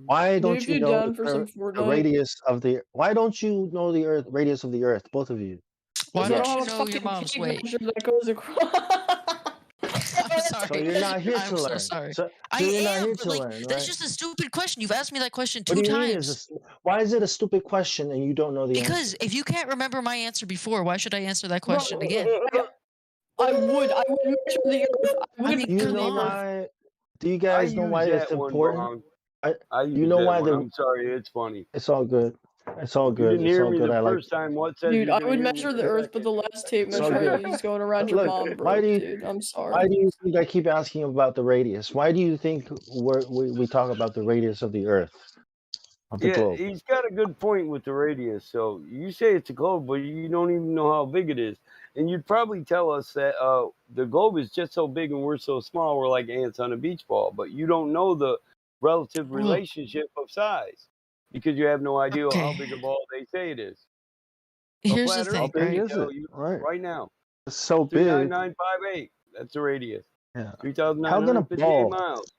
Why don't If you you know down for some the Fortnite? radius of the? Why don't you know the Earth radius of the Earth? Both of you. Why Because don't I you don't have a know your fucking mom's tape weight? measure that goes across. I'm sorry. So you're not here I'm to so learn. sorry. So I you're not am, here but to like learn, that's right? just a stupid question. You've asked me that question What 2 do you mean? times. Why is it a stupid question and you don't know the answer? Because if you can't remember my answer before, why should I answer that Bro, question again? I would measure the Earth. I would I mean, Do you measure know the Earth. why? Do you I guys know use why that it's one, important? Bong. I use you know that why one. the? I'm sorry, it's funny. It's all good. It's all You good. didn't It's hear all me good. the I like. first time. What says Dude, you're I gonna would hear me measure the the Earth, second? but the last tape It's all measure I good. used going around your Look, mom why broke, do you? dude. I'm Why sorry. do you think I keep asking about the radius? Why do you think we talk about the radius of the Earth, of the Yeah, globe? he's got a good point with the radius. So you say it's a globe, but you don't even know how big it is. And you'd probably tell us that the globe is just so big and we're so small, we're like ants on a beach ball. But you don't know the relative relationship of size because you have no idea how big a ball they say it is. Here's the Flat Earth, thing, How big I right? is tell it? you Right. right now. It's so big. 39958. That's the radius. Yeah. 3,958 miles.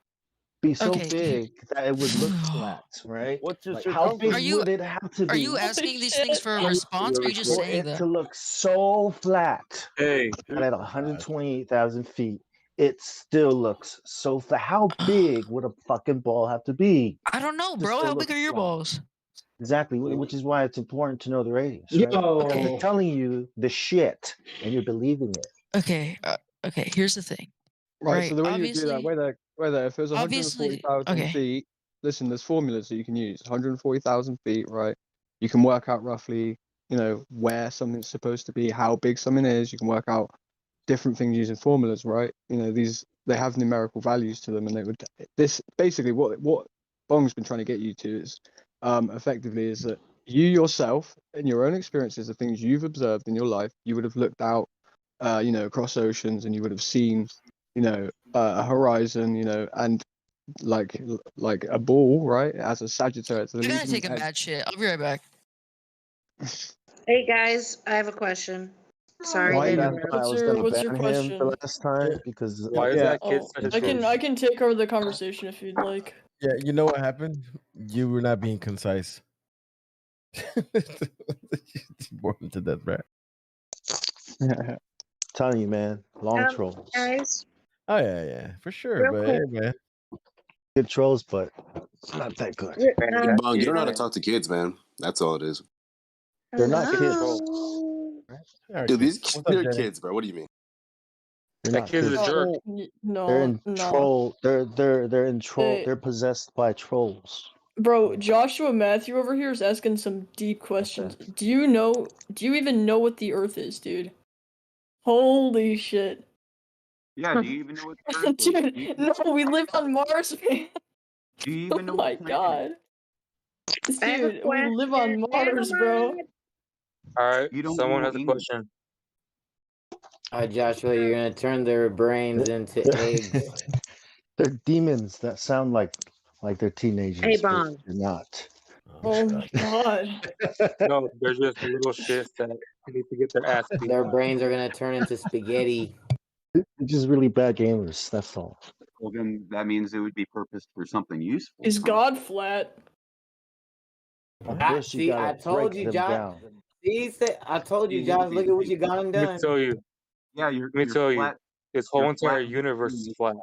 Be so Okay, big that it would look flat, right? What's the Like how circumference? big would it have to Are be you asking these things for a response, or are you just for saying it that? to look so flat Hey, that at 128,000 feet, it still looks so flat? How big would a fucking ball have to be? I don't know, to bro. still How look big are your flat? balls? Exactly, which is why it's important to know the radius, right? Because they're telling you the shit and you're believing it. Okay. Okay. Here's the thing. Right, so the way you do Obviously, that, wait there, if it was obviously. 140,000 Okay. feet, listen, there's formulas that you can use. 140,000 feet, right? You can work out roughly, where something's supposed to be, how big something is. You can work out different things using formulas, right? They have numerical values to them, and this basically what Bong's been trying to get you to is effectively is that you yourself, in your own experiences, the things you've observed in your life, you would have looked out, across oceans, and you would have seen, a horizon, and like a ball, right? As a Sagittarius. I gotta take a mad shit. I'll be right back. Hey guys, I have a question. Sorry to That's interrupt. why I was gonna What's your ban him the question? last time because why is that kid such a I can take over the conversation if you'd like. Yeah, you know what happened? You were not being concise. More into that, right? Telling you, man, long trolls. Guys, Oh yeah, for sure. Real But quick. hey, man, good trolls, but not that good. Bong, you don't know how to talk to kids, man. That's all it is. They're not kids. hello? Dude, these What's up, they're Jenny? kids, bro. What do you mean? They're That not kid's kids. a jerk. No, They're in no. troll. They're in troll. Hey. They're possessed by trolls. Bro, Joshua Matthew over here is asking some deep questions. Do you even know what the Earth is, dude? Holy shit. Yeah, do you even know what the Earth is? Dude, no, we live on Mars, man. Do you even know Oh what my planet god. I have a Dude, we live on question. Mars, bro. All right, You don't someone know has a English. question. Joshua, you're gonna turn their brains into eggs. They're demons that sound like they're teenagers, Hey, but Bong. they're not. Oh my god. No, they're just little shits that need to get their ass beat. Their brains are gonna turn into spaghetti. They're just really bad gamers. That's all. Well, then that means it would be purposed for something useful. Is God flat? First, you See, I gotta told break you, them Josh. down. See, I told you, Josh. Look at what you gone and Let me done. tell you. Yeah, let me tell you. This whole entire universe is flat.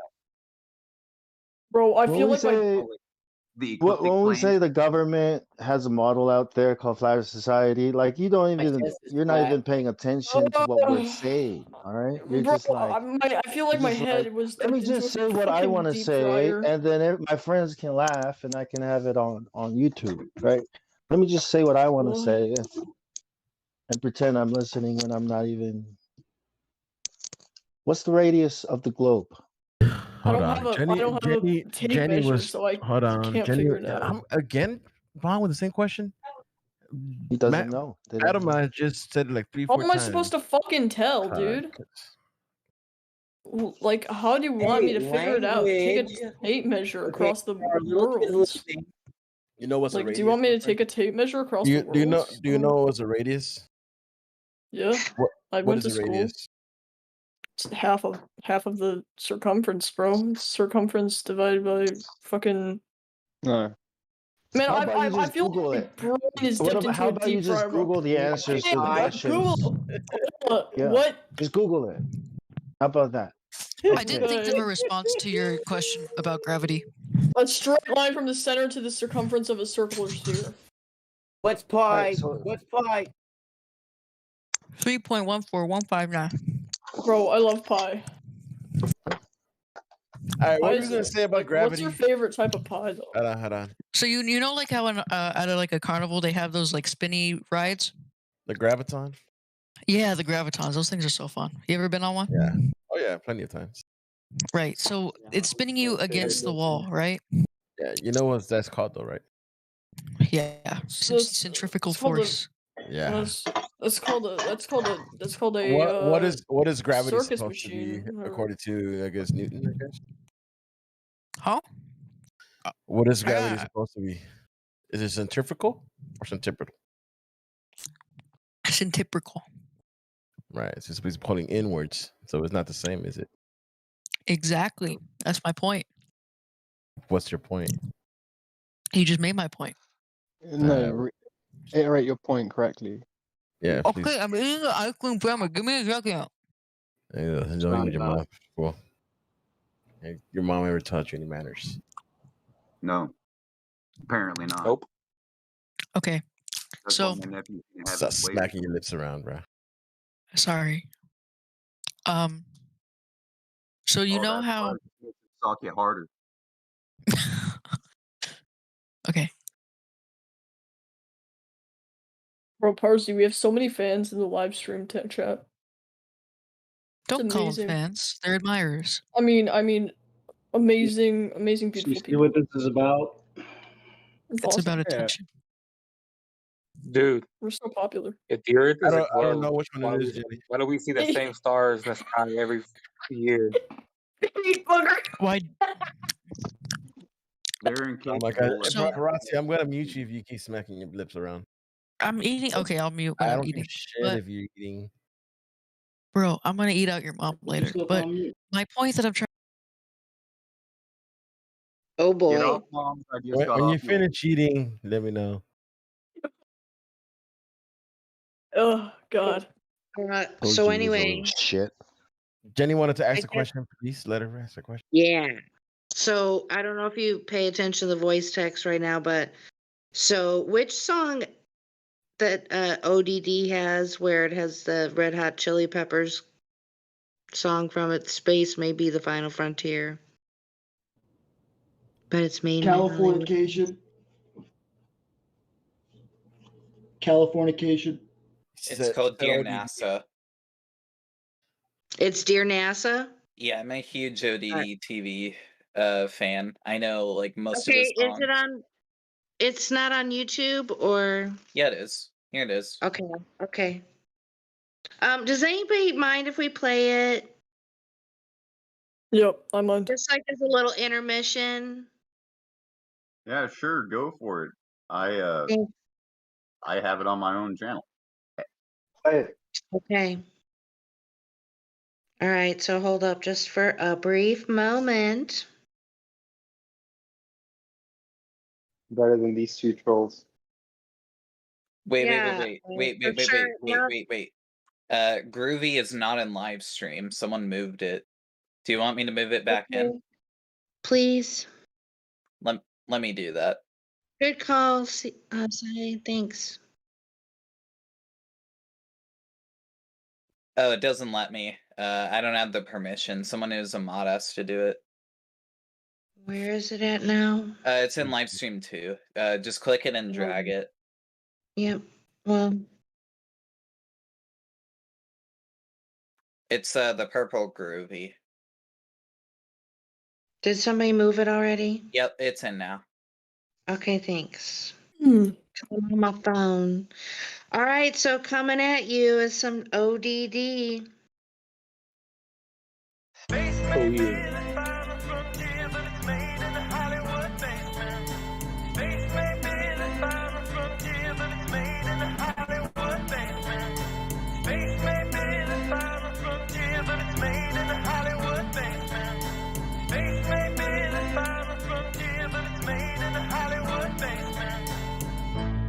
Bro, I When feel we like my say the when we say the government has a model out there called Flat Earth Society, like you're not even paying attention to what we're saying. All right, you're Bro, just like, I feel like my head was let me dipped into just a say what I fucking want to deep say, fryer. and then my friends can laugh, and I can have it on YouTube, right? Let me just say what I want to say, and pretend I'm listening when I'm not even. What's the radius of the globe? Hold on, I don't have a tape Jenny measure, was. so I Hold on, can't Jenny. figure it out. I'm again wrong with the same question. He doesn't know. Adam, I just said it like 3, How 4 am I times. supposed to fucking tell, dude? Like, how do you want me to figure it out? Take a tape measure across the world. You know what's a Like, radius? do you want me to take a tape measure across the world? Do you know what's a radius? Yeah. I What went is to a school. radius? It's half of the circumference, bro. It's circumference divided by fucking. No. Man, How about you I just feel Google like it? brain is dipped into How a about you deep just fryer, bro. Google the answers to the questions? Yeah. What? Just Google it. How about that? I did think of a response to your question about gravity. A straight line from the center to the circumference of a circular sphere. What's pi? What's pi? 3.14159. Bro, I love pie. All right, what were you gonna say about gravity? What's your favorite type of pie, though? Hold on. So you know like how at like a carnival they have those like spinny rides? The graviton. Yeah, the gravitons. Those things are so fun. You ever been on one? Yeah. Oh yeah, plenty of times. Right. So it's spinning you against the wall, right? Yeah, you know what that's called though, right? Yeah. Centrifugal force. Yeah. That's called a What is gravity circus supposed to be machine. according to I guess Newton? I guess. Huh? What is gravity supposed to be? Is it centrifugal or centripetal? Centripetal. Right. It's just pulling inwards, so it's not the same, is it? Exactly. That's my point. What's your point? You just made my point. No, iterate your point correctly. Yeah, please. Okay, I'm eating the ice cream grammar. Give me a second. Don't eat with your mouth. Well, your mom ever taught you any manners? No, apparently not. Nope. Okay. That's So why my nephew can have Stop his way. smacking your lips around, bro. sorry. So you know that's how hard. It makes it suck you harder. okay. Bro, Parsley, we have so many fans in the live stream chat. Don't call them amazing. fans. They're admirers. I mean, amazing, beautiful See people. what this is about? It's about attention. Dude, we're so popular. if the Earth is a I don't globe, know which one why it do is, we- Jenny. Why do we see the same stars in the sky every year? Why? They're Oh incapable. my god, So- Horacio, I'm gonna mute you if you keep smacking your lips around. I'm eating. Okay, I'll mute when I I'm don't eating. give a shit But, if you're eating. bro, I'm gonna eat out your mom later. yourself But on mute. my point that I'm trying. Oh Get boy. off, Mom. I just got When you off. finish eating, let me know. Oh God. So anyway, Shit. Jenny wanted to ask I a guess- question. Please let her ask a question. yeah. So I don't know if you pay attention to the voice text right now, but so which song that ODD has where it has the Red Hot Chili Peppers song from it, Space May Be the Final Frontier. But it's made in Hollywood. Californication. Californication. It's called Dear NASA. It's Dear NASA? Yeah, I'm a huge ODD TV fan. I know like most of Okay, his is songs. it on? It's not on YouTube or? Yeah, it is. Here it is. Okay, okay. Does anybody mind if we play it? Yep, I'm on. Just like as a little intermission. Yeah, sure, go for it. I have it on my own channel. Okay. All right, so hold up just for a brief moment. Better than these two trolls. Wait, Yeah, wait. for sure. Now- Groovy is not in live stream. Someone moved it. Do you want me to move it back in? Please. Let me do that. Good call, Say. Thanks. Oh, it doesn't let me. I don't have the permission. Someone who's a mod has to do it. Where is it at now? It's in Livestream too. Just click it and drag it. Yep. Well, It's the purple groovy. did somebody move it already? Yep, it's in now. Okay, thanks. Hmm. On my phone. All right, so coming at you is some ODD. Oh yeah.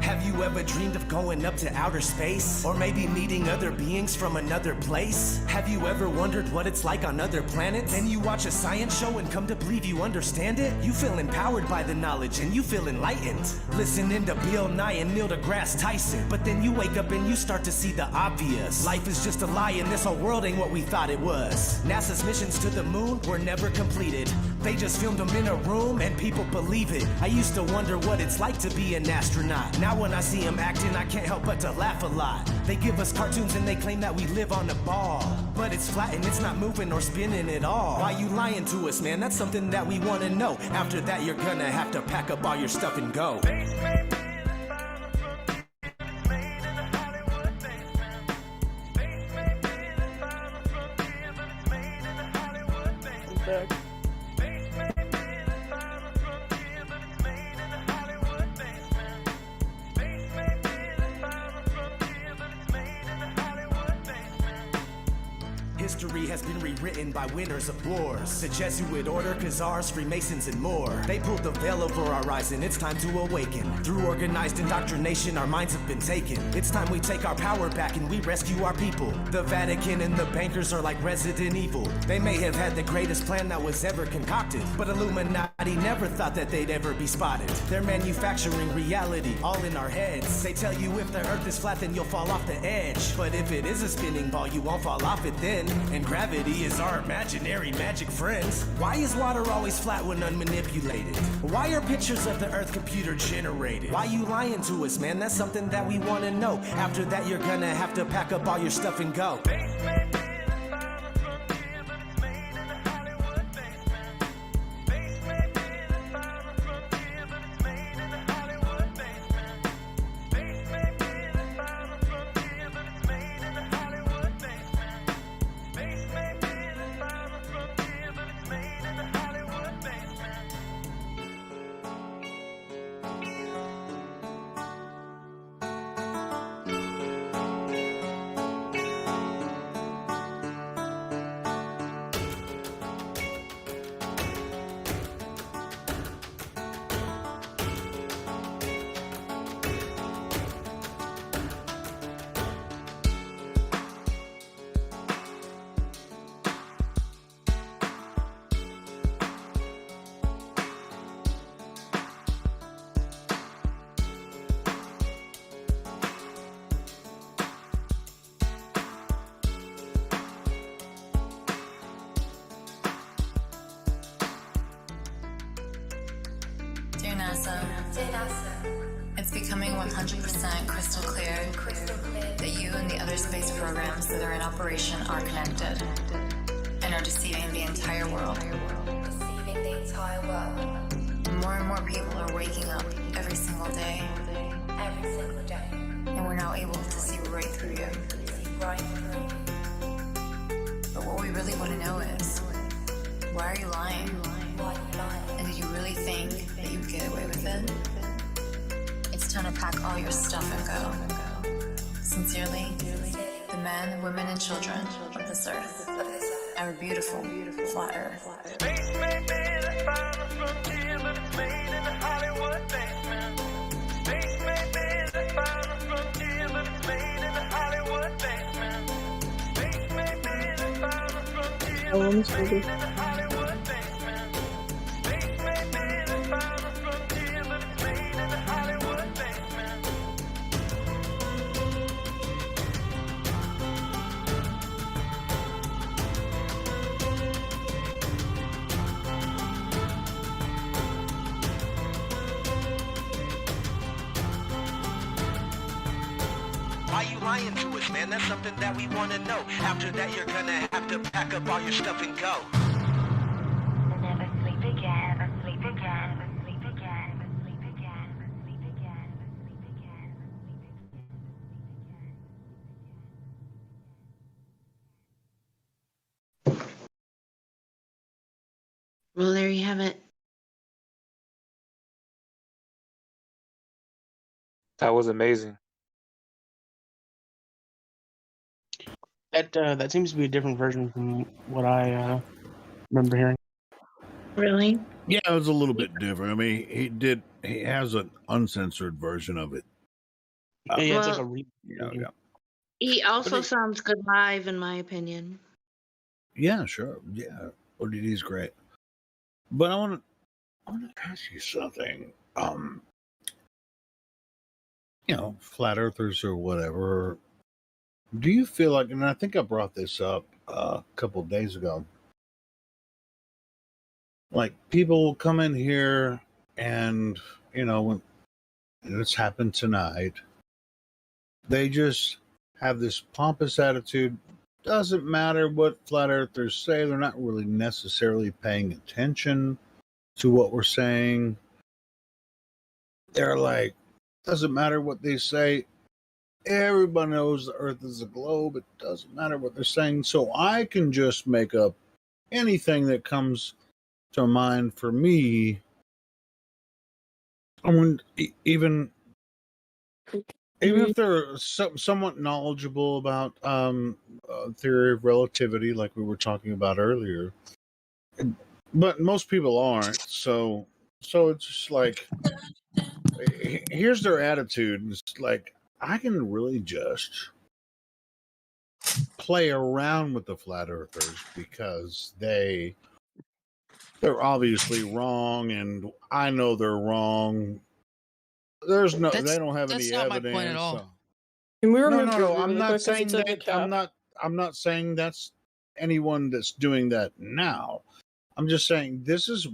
Have you ever dreamed of going up to outer space? Or maybe meeting other beings from another place? Have you ever wondered what it's like on other planets? Then you watch a science show and come to believe you understand it? You feel empowered by the knowledge and you feel enlightened. Listening to Bill Nye and Neil deGrasse Tyson. But then you wake up and you start to see the obvious. Life is just a lie and this whole world ain't what we thought it was. NASA's missions to the moon were never completed. They just filmed them in a room and people believe it. I used to wonder what it's like to be an astronaut. Now when I see them acting, I can't help but to laugh a lot. They give us cartoons and they claim that we live on a ball. But it's flat and it's not moving or spinning at all. Why you lying to us, man? That's something that we want to know. After that, you're gonna have to pack up all your stuff and go. History has been rewritten by winners of wars. The Jesuit order, Khazars, Freemasons, and more. They pulled the veil over our eyes and it's time to awaken. Through organized indoctrination, our minds have been taken. It's time we take our power back and we rescue our people. The Vatican and the bankers are like Resident Evil. They may have had the greatest plan that was ever concocted, but Illuminati never thought that they'd ever be spotted. They're manufacturing reality all in our heads. They tell you if the earth is flat then you'll fall off the edge. But if it is a spinning ball, you won't fall off it then. And gravity is our imaginary magic friends. Why is water always flat when unmanipulated? Why are pictures of the earth computer generated? Why you lying to us, man? That's something that we want to know. After that, you're gonna have to pack up all your stuff and go. Dear NASA, it's becoming 100% crystal clear that you and the other space programs that are in operation are connected and are deceiving the entire world. More and more people are waking up every single day. And we're now able to see right through you. But what we really want to know is, why are you lying? And did you really think that you would get away with it? It's time to pack all your stuff and go. Sincerely, the men, women, and children of this earth, our beautiful, flat earth. Oh, I'm sorry. lying to us, man. That's something that we want to know. After that, you're gonna have to pack up all your stuff and go. Never sleep again, never sleep again, never sleep again, never sleep again, never sleep again, never sleep again, never sleep again. Well, there you have it. That was amazing. That seems to be a different version from what I remember hearing. Really? Yeah, it was a little bit different. I mean, he has an uncensored version of it. Yeah, it's like a Well, yeah. he also sounds good live, in my opinion. Yeah, sure. Yeah. ODD's great. But I want to ask you something. Flat earthers or whatever. Do you feel like, and I think I brought this up a couple of days ago, like people will come in here and, when this happened tonight, they just have this pompous attitude. Doesn't matter what flat earthers say, they're not really necessarily paying attention to what we're saying. They're like, doesn't matter what they say. Everybody knows the earth is a globe. It doesn't matter what they're saying. So I can just make up anything that comes to mind for me. I mean, even if they're somewhat knowledgeable about theory of relativity, like we were talking about earlier, but most people aren't. So it's just like, here's their attitude. It's like, I can really just play around with the flat earthers because they're obviously wrong, and I know they're wrong. They don't have any That's not evidence. my point at all. Can we No, remove no. Groovy I'm really not quick 'cause saying it's in the that. cap? I'm not saying that's anyone that's doing that now. I'm just saying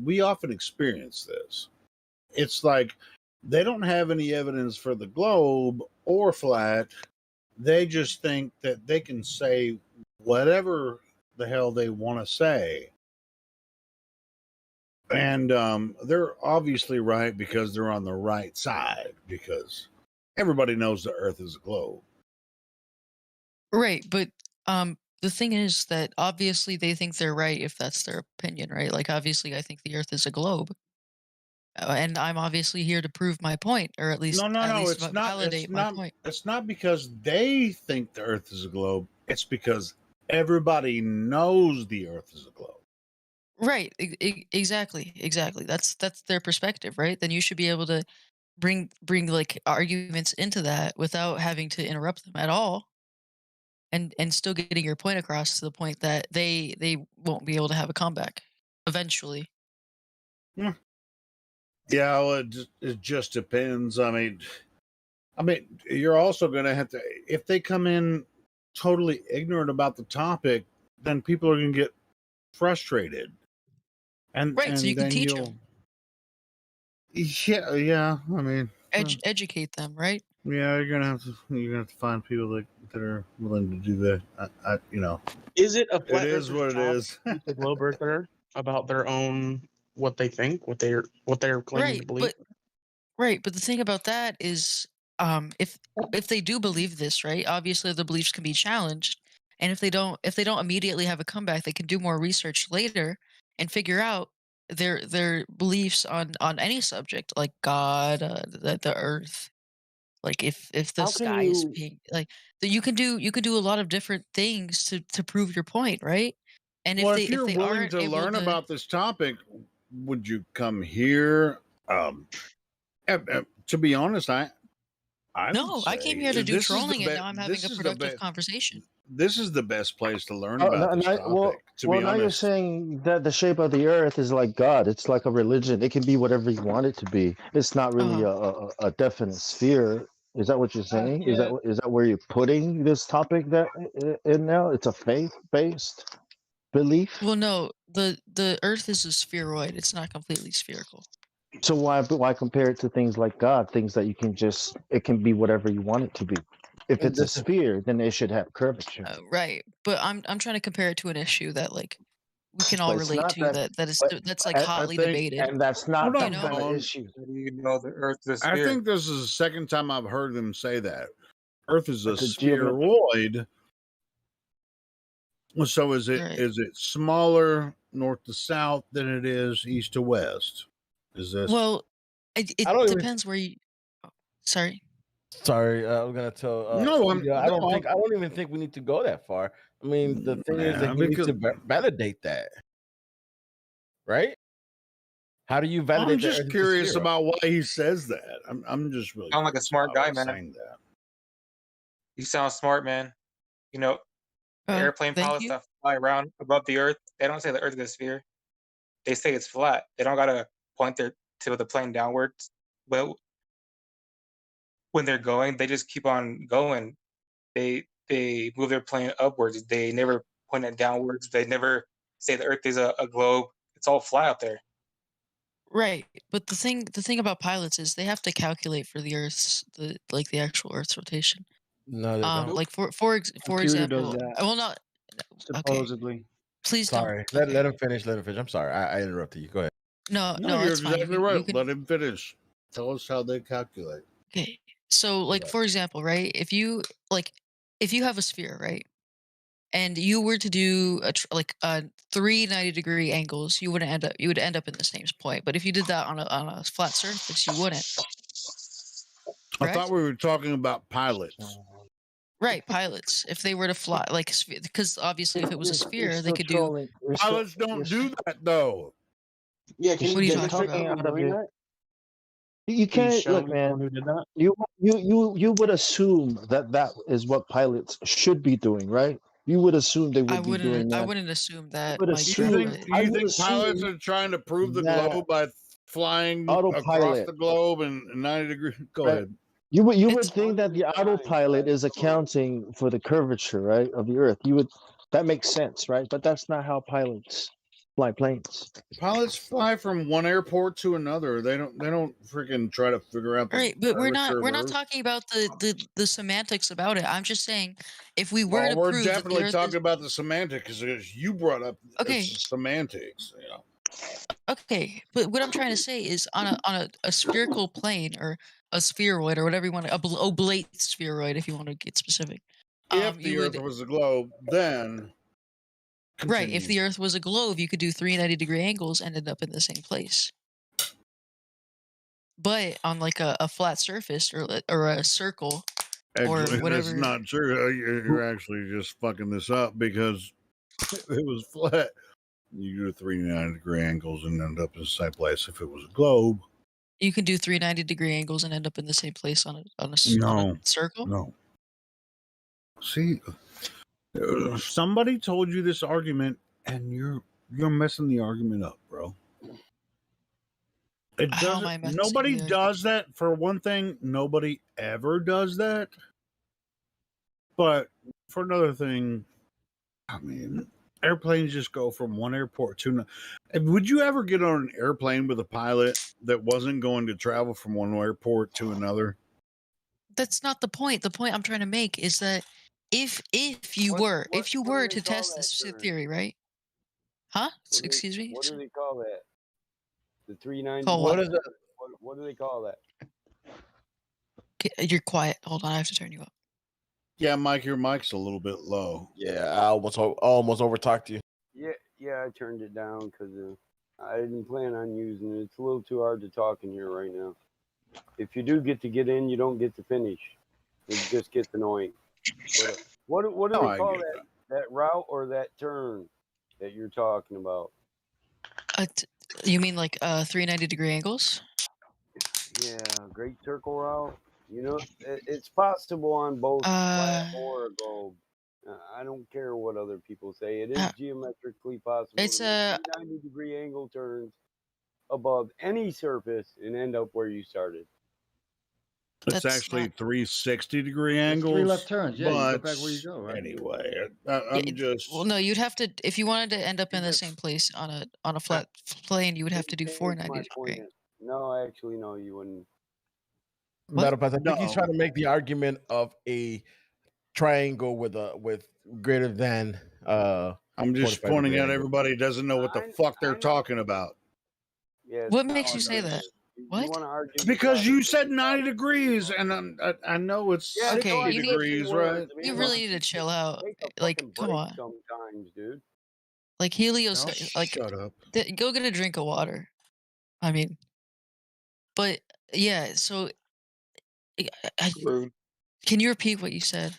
we often experience this. It's like they don't have any evidence for the globe or flat. They just think that they can say whatever the hell they want to say. And they're obviously right because they're on the right side, because everybody knows the earth is a globe. Right, but the thing is that obviously they think they're right if that's their opinion, right? Like obviously I think the earth is a globe. And I'm obviously here to prove my point, or at least No, it's not. validate my point. It's not because they think the earth is a globe. It's because everybody knows the earth is a globe. Right, exactly. That's their perspective, right? Then you should be able to bring like arguments into that without having to interrupt them at all, and still getting your point across to the point that they won't be able to have a comeback eventually. Yeah, well, it just depends. I mean, you're also going to have to, if they come in totally ignorant about the topic, then people are going to get frustrated. And Right, so you can then teach them. Yeah. I mean, Educate them, right? yeah, you're gonna have to find people that are willing to do that. Is it a flat It is what it is. The globe earther about their own what they think, what they're claiming to believe. But the thing about that is, if they do believe this, right? Obviously, the beliefs can be challenged, and if they don't immediately have a comeback, they can do more research later and figure out their beliefs on any subject, like God, the Earth, like if the How can sky is you- pink, like you can do a lot of different things to prove your point, right? And Well, if if you're they willing aren't to able learn to, about this topic, would you come here? To be honest, I no, would I came say here to do this is the trolling, and now I'm having this a is the productive conversation. this is the best place to learn Oh, about this topic. To be now you're honest, saying that the shape of the earth is like God. It's like a religion. It can be whatever you want it to be. It's not really a definite sphere. Is that what you're saying? Is that where you're putting this topic in now? It's a faith-based belief. Well, no, the Earth is a spheroid. It's not completely spherical. So why compare it to things like God? Things that you can it can be whatever you want it to be. If And it's a this is sphere, then it should have curvature. Right, but I'm trying to compare it to an issue that like we can all But it's relate not to that. that's like I hotly think, debated. and that's Hold not that on, kind of Bone. issue. How do you know the Earth is a I sphere? think this is the second time I've heard them say that. Earth is a It's a geometric. spheroid. So is it Right. smaller north to south than it is east to west? Is this Well, it I don't even. depends where you. Oh, sorry. Sorry, I was gonna tell. no? I'm Yeah, I no, don't even think we need to go that far. I mean, the thing is that yeah, he needs because to validate that, right? How do you I'm validate that just Earth is a curious sphere? about why he says that. I'm just really Sound like a curious smart about guy, why he's man. saying that. You sound smart, man. You know, the airplane Thank pilots you. that fly around above the Earth, they don't say the Earth is a sphere. They say it's flat. They don't gotta point their to the plane downwards. But when they're going, they just keep on going. They move their plane upwards. They never point it downwards. They never say the Earth is a globe. It's all flat out there. Right, but the thing about pilots is they have to calculate for the Earth's the actual Earth's rotation. No, they don't. Like for Computer does example, that, well not okay. supposedly. Please Sorry, don't. let him finish. Let him finish. I'm sorry, I interrupted you. Go ahead. No, No, no, you're it's fine. exactly You right. can Let him finish. Tell us how they calculate. okay. So like Right. for example, right? If you have a sphere, right? And you were to do three 90-degree angles, you would end up in the same point. But if you did that on a flat surface, you wouldn't. I thought Correct? we were talking about pilots. Right, pilots. If they were to fly because obviously if it was a You're sphere, they still could do. trolling. Pilots don't do that though. Yeah, can What you are you You're talking talking about? out of doing your. that? You Can you can't show look, me man. someone who did that? You would assume that is what pilots should be doing, right? You would assume they would be doing I that. wouldn't assume You that, would Mike, assume. but I You would think pilots assume are trying to prove the that globe by flying across autopilot, the globe in 90 degrees? Go right? ahead. You would it's think that the autopilot is accounting for the curvature, right, of the Earth. That makes sense, right? But that's not how pilots fly planes. Pilots fly from one airport to another. They don't freaking try to figure out the right, but curvature of we're the not Earth. talking about the semantics about it. I'm just saying if we were Well, to we're prove that the definitely Earth talking is about the semantics because you brought up okay, it's semantics. You know. okay, but what I'm trying to say is on a spherical plane or a spheroid or whatever you want to oblate spheroid if you want to get specific. If You the Earth would was a globe, then right, if continue. the Earth was a globe, you could do three 90-degree angles and end up in the same place. But on like a flat surface or a circle or Actually, that's whatever. not true. You're actually just fucking this up because if it was flat, you do 390-degree angles and end up in the same place. If it was a globe, You can do three 90-degree angles and end up in the same place on a circle. No. See, somebody told you this argument, and you're messing the argument up, bro. It How am I doesn't. messing Nobody the does that. For one thing, nobody ever does that. But for another thing, I mean, airplanes just go from one airport to another. Would you ever get on an airplane with a pilot that wasn't going to travel from one airport to another? That's not the point. The point I'm trying to make is that if you were to test this theory, right? Huh? Excuse me? What do they call that? The 390. Call what? What do they call that? You're quiet. Hold on, I have to turn you up. Yeah, Mike, your mic's a little bit low. Yeah, I almost overtalked you. Yeah, I turned it down because I didn't plan on using it. It's a little too hard to talk in here right now. If you do get in, you don't get to finish. It just gets annoying. But, what do they call that route or that turn that you're talking about? You mean like 390-degree angles? Yeah, great circle route. You know, it's possible on both flat or a globe. I don't care what other people say. It is geometrically possible It's to make 90-degree angle turns above any surface and end up where you started. It's actually 360-degree angles. 3 left turns. Yeah, you go but back where you go, right? Anyway, I'm just. Well, no, you'd have to if you wanted to end up in the same place on a flat plane, you would have to do 490-degree. No, actually, no, you wouldn't. Matter of fact, I think he's trying to make the argument of a triangle with greater than I'm just 45 pointing degree out angle. everybody doesn't know what the fuck they're talking about. Yeah, What it's not makes you hard to say that? understand. You What? want to argue Because the you topic, said 90 degrees, and I know it's yeah, 60 Okay, you need degrees, right? you really need to chill out. take a Like, fucking come break on. sometimes, dude. Like Helios, No, like shut up. go get a drink of water. I mean, but yeah. So, Rude. can you repeat what you said?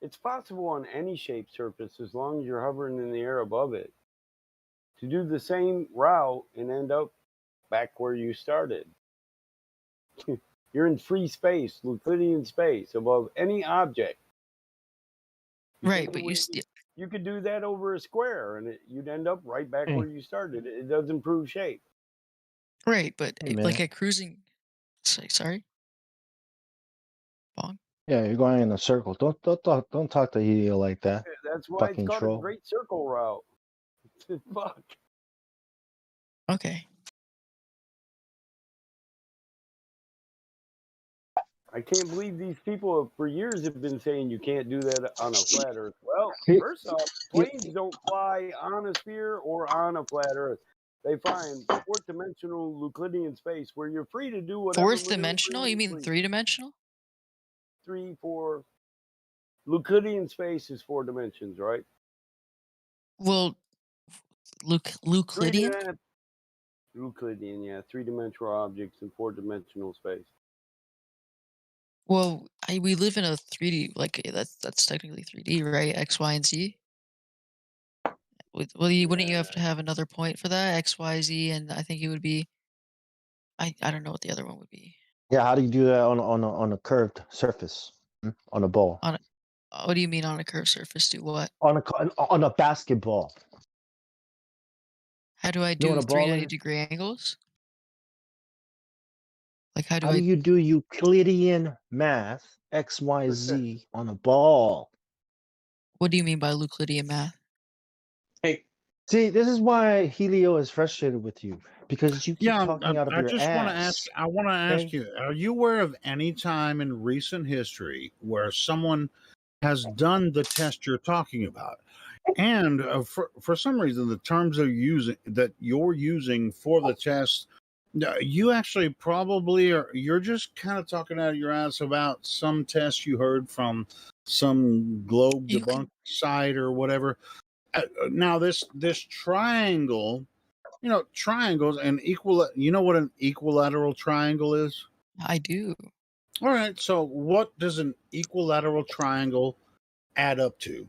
It's possible on any shaped surface as long as you're hovering in the air above it to do the same route and end up back where you started. You're in free space, Euclidean space, above any object. Right, but you still. You could do that over a square, and you'd end up right back Hey. where you started. It doesn't prove shape. Right, but Hey, man. like at cruising. Sorry. Bong. Yeah, you're going in a circle. Don't talk to Helio like that. That's why Fucking it's called troll. a great circle route. Fuck. Okay. I can't believe these people for years have been saying you can't do that on a flat Earth. Well, first off, planes don't fly on a sphere or on a flat Earth. They fly in fourth-dimensional Euclidean space where you're free to do whatever. Fourth dimensional? You mean 3-dimensional? 3, 4. Euclidean space is 4 dimensions, right? Well, Euclidean? Euclidean, yeah. 3-dimensional objects in 4-dimensional space. Well, we live in a 3D. Like that's technically 3D, right? X, Y, and Z. Well, wouldn't you have to have another point for that? X, Y, Z, and I think it would be. I don't know what the other one would be. Yeah, how do you do that on a curved surface? On a ball? What do you mean on a curved surface? Do what? On a basketball. How do I You know do what a ball 390-degree angles? Like how do How I? do you do Euclidean math, X, Y, Z, on a ball? What do you mean by Euclidean math? Hey. See, this is why Helio is frustrated with you, because you keep Yeah, talking out of I your just want to ask. ass. I want to ask Okay? you: are you aware of any time in recent history where someone has done the test you're talking about, and for some reason the terms you're using for the test, you actually probably are. You're just kind of talking out of your ass about some test you heard from some globe debunk site or whatever. Now this triangle. You know, triangles and you know what an equilateral triangle is? I do. All right. So what does an equilateral triangle add up to?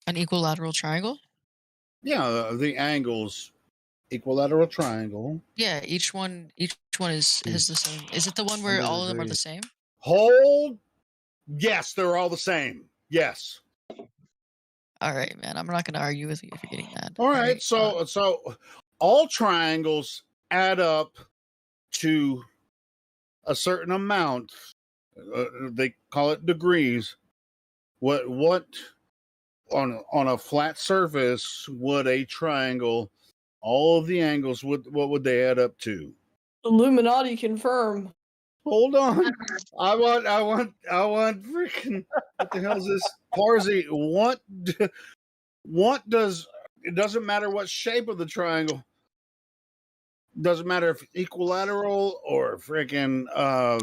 An equilateral triangle? Yeah, the angles. Equilateral triangle. Yeah, each one has the same. Is it the one where all of them are the same? Hold. Yes, they're all the same. Yes. All right, man. I'm not going to argue with you if you're getting mad. All right. So all triangles add up to a certain amount. They call it degrees. What on a flat surface would a triangle? All of the angles what would they add up to? Illuminati confirm. Hold on. I want freaking what the hell is this? Parsi, what does it doesn't matter what shape of the triangle. Doesn't matter if equilateral or freaking all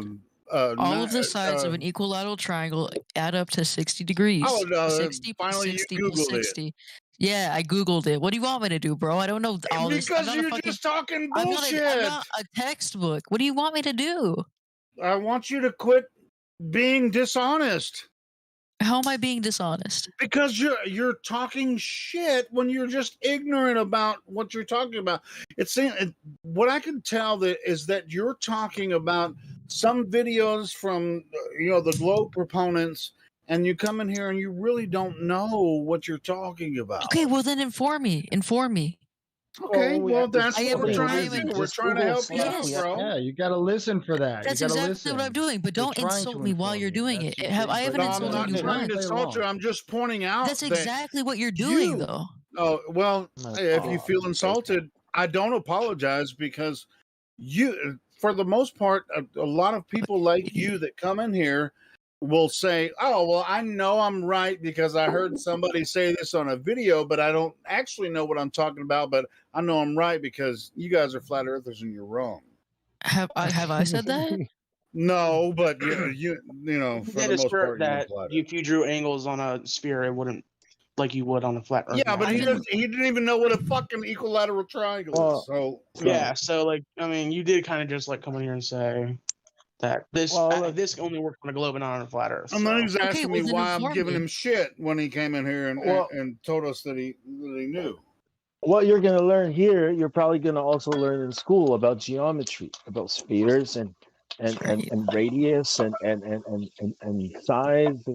of the sides of an equilateral triangle add up to 60 degrees. Oh, 60 plus finally 60 you plus Googled it. 60. Yeah, I Googled it. What do you want me to do, bro? I don't know all this. Because you're just talking bullshit. I'm not a textbook. What do you want me to do? I want you to quit being dishonest. How am I being dishonest? Because you're talking shit when you're just ignorant about what you're talking about. It's saying what I can tell is that you're talking about some videos from the globe proponents, and you come in here and you really don't know what you're talking about. Okay, well then inform me. Okay, well that's what we're trying to do. We're Just trying to Google help you out, stuff. bro. Yeah, you got to listen for that. That's you gotta exactly listen. what I'm doing, but We're don't trying insult to me while inform you're you. doing That's it. the thing. I haven't But I'm insulted not you trying to once. insult you. I'm just pointing out That's exactly what you're doing, though. Oh well, if you feel insulted, I don't apologize because for the most part, a lot of people like you that come in here will say, "Oh, well, I know I'm right because I heard somebody say this on a video, but I don't actually know what I'm talking about. But I know I'm right because you guys are flat earthers and you're wrong." Have I said that? No, but you know, for Did the a most sphere part, you're that flat. if you drew angles on a sphere, it wouldn't like you would on a flat Earth. Yeah, but map. he didn't even know what a fucking equilateral triangle is. So yeah, so like I mean, you did kind of just like come in here and say that this this only works on a globe and not on a flat Earth. And then so. he's asking me why I'm giving him shit when he came in here and told us that he knew. What you're going to learn here, you're probably going to also learn in school about geometry, about spheres and radius and size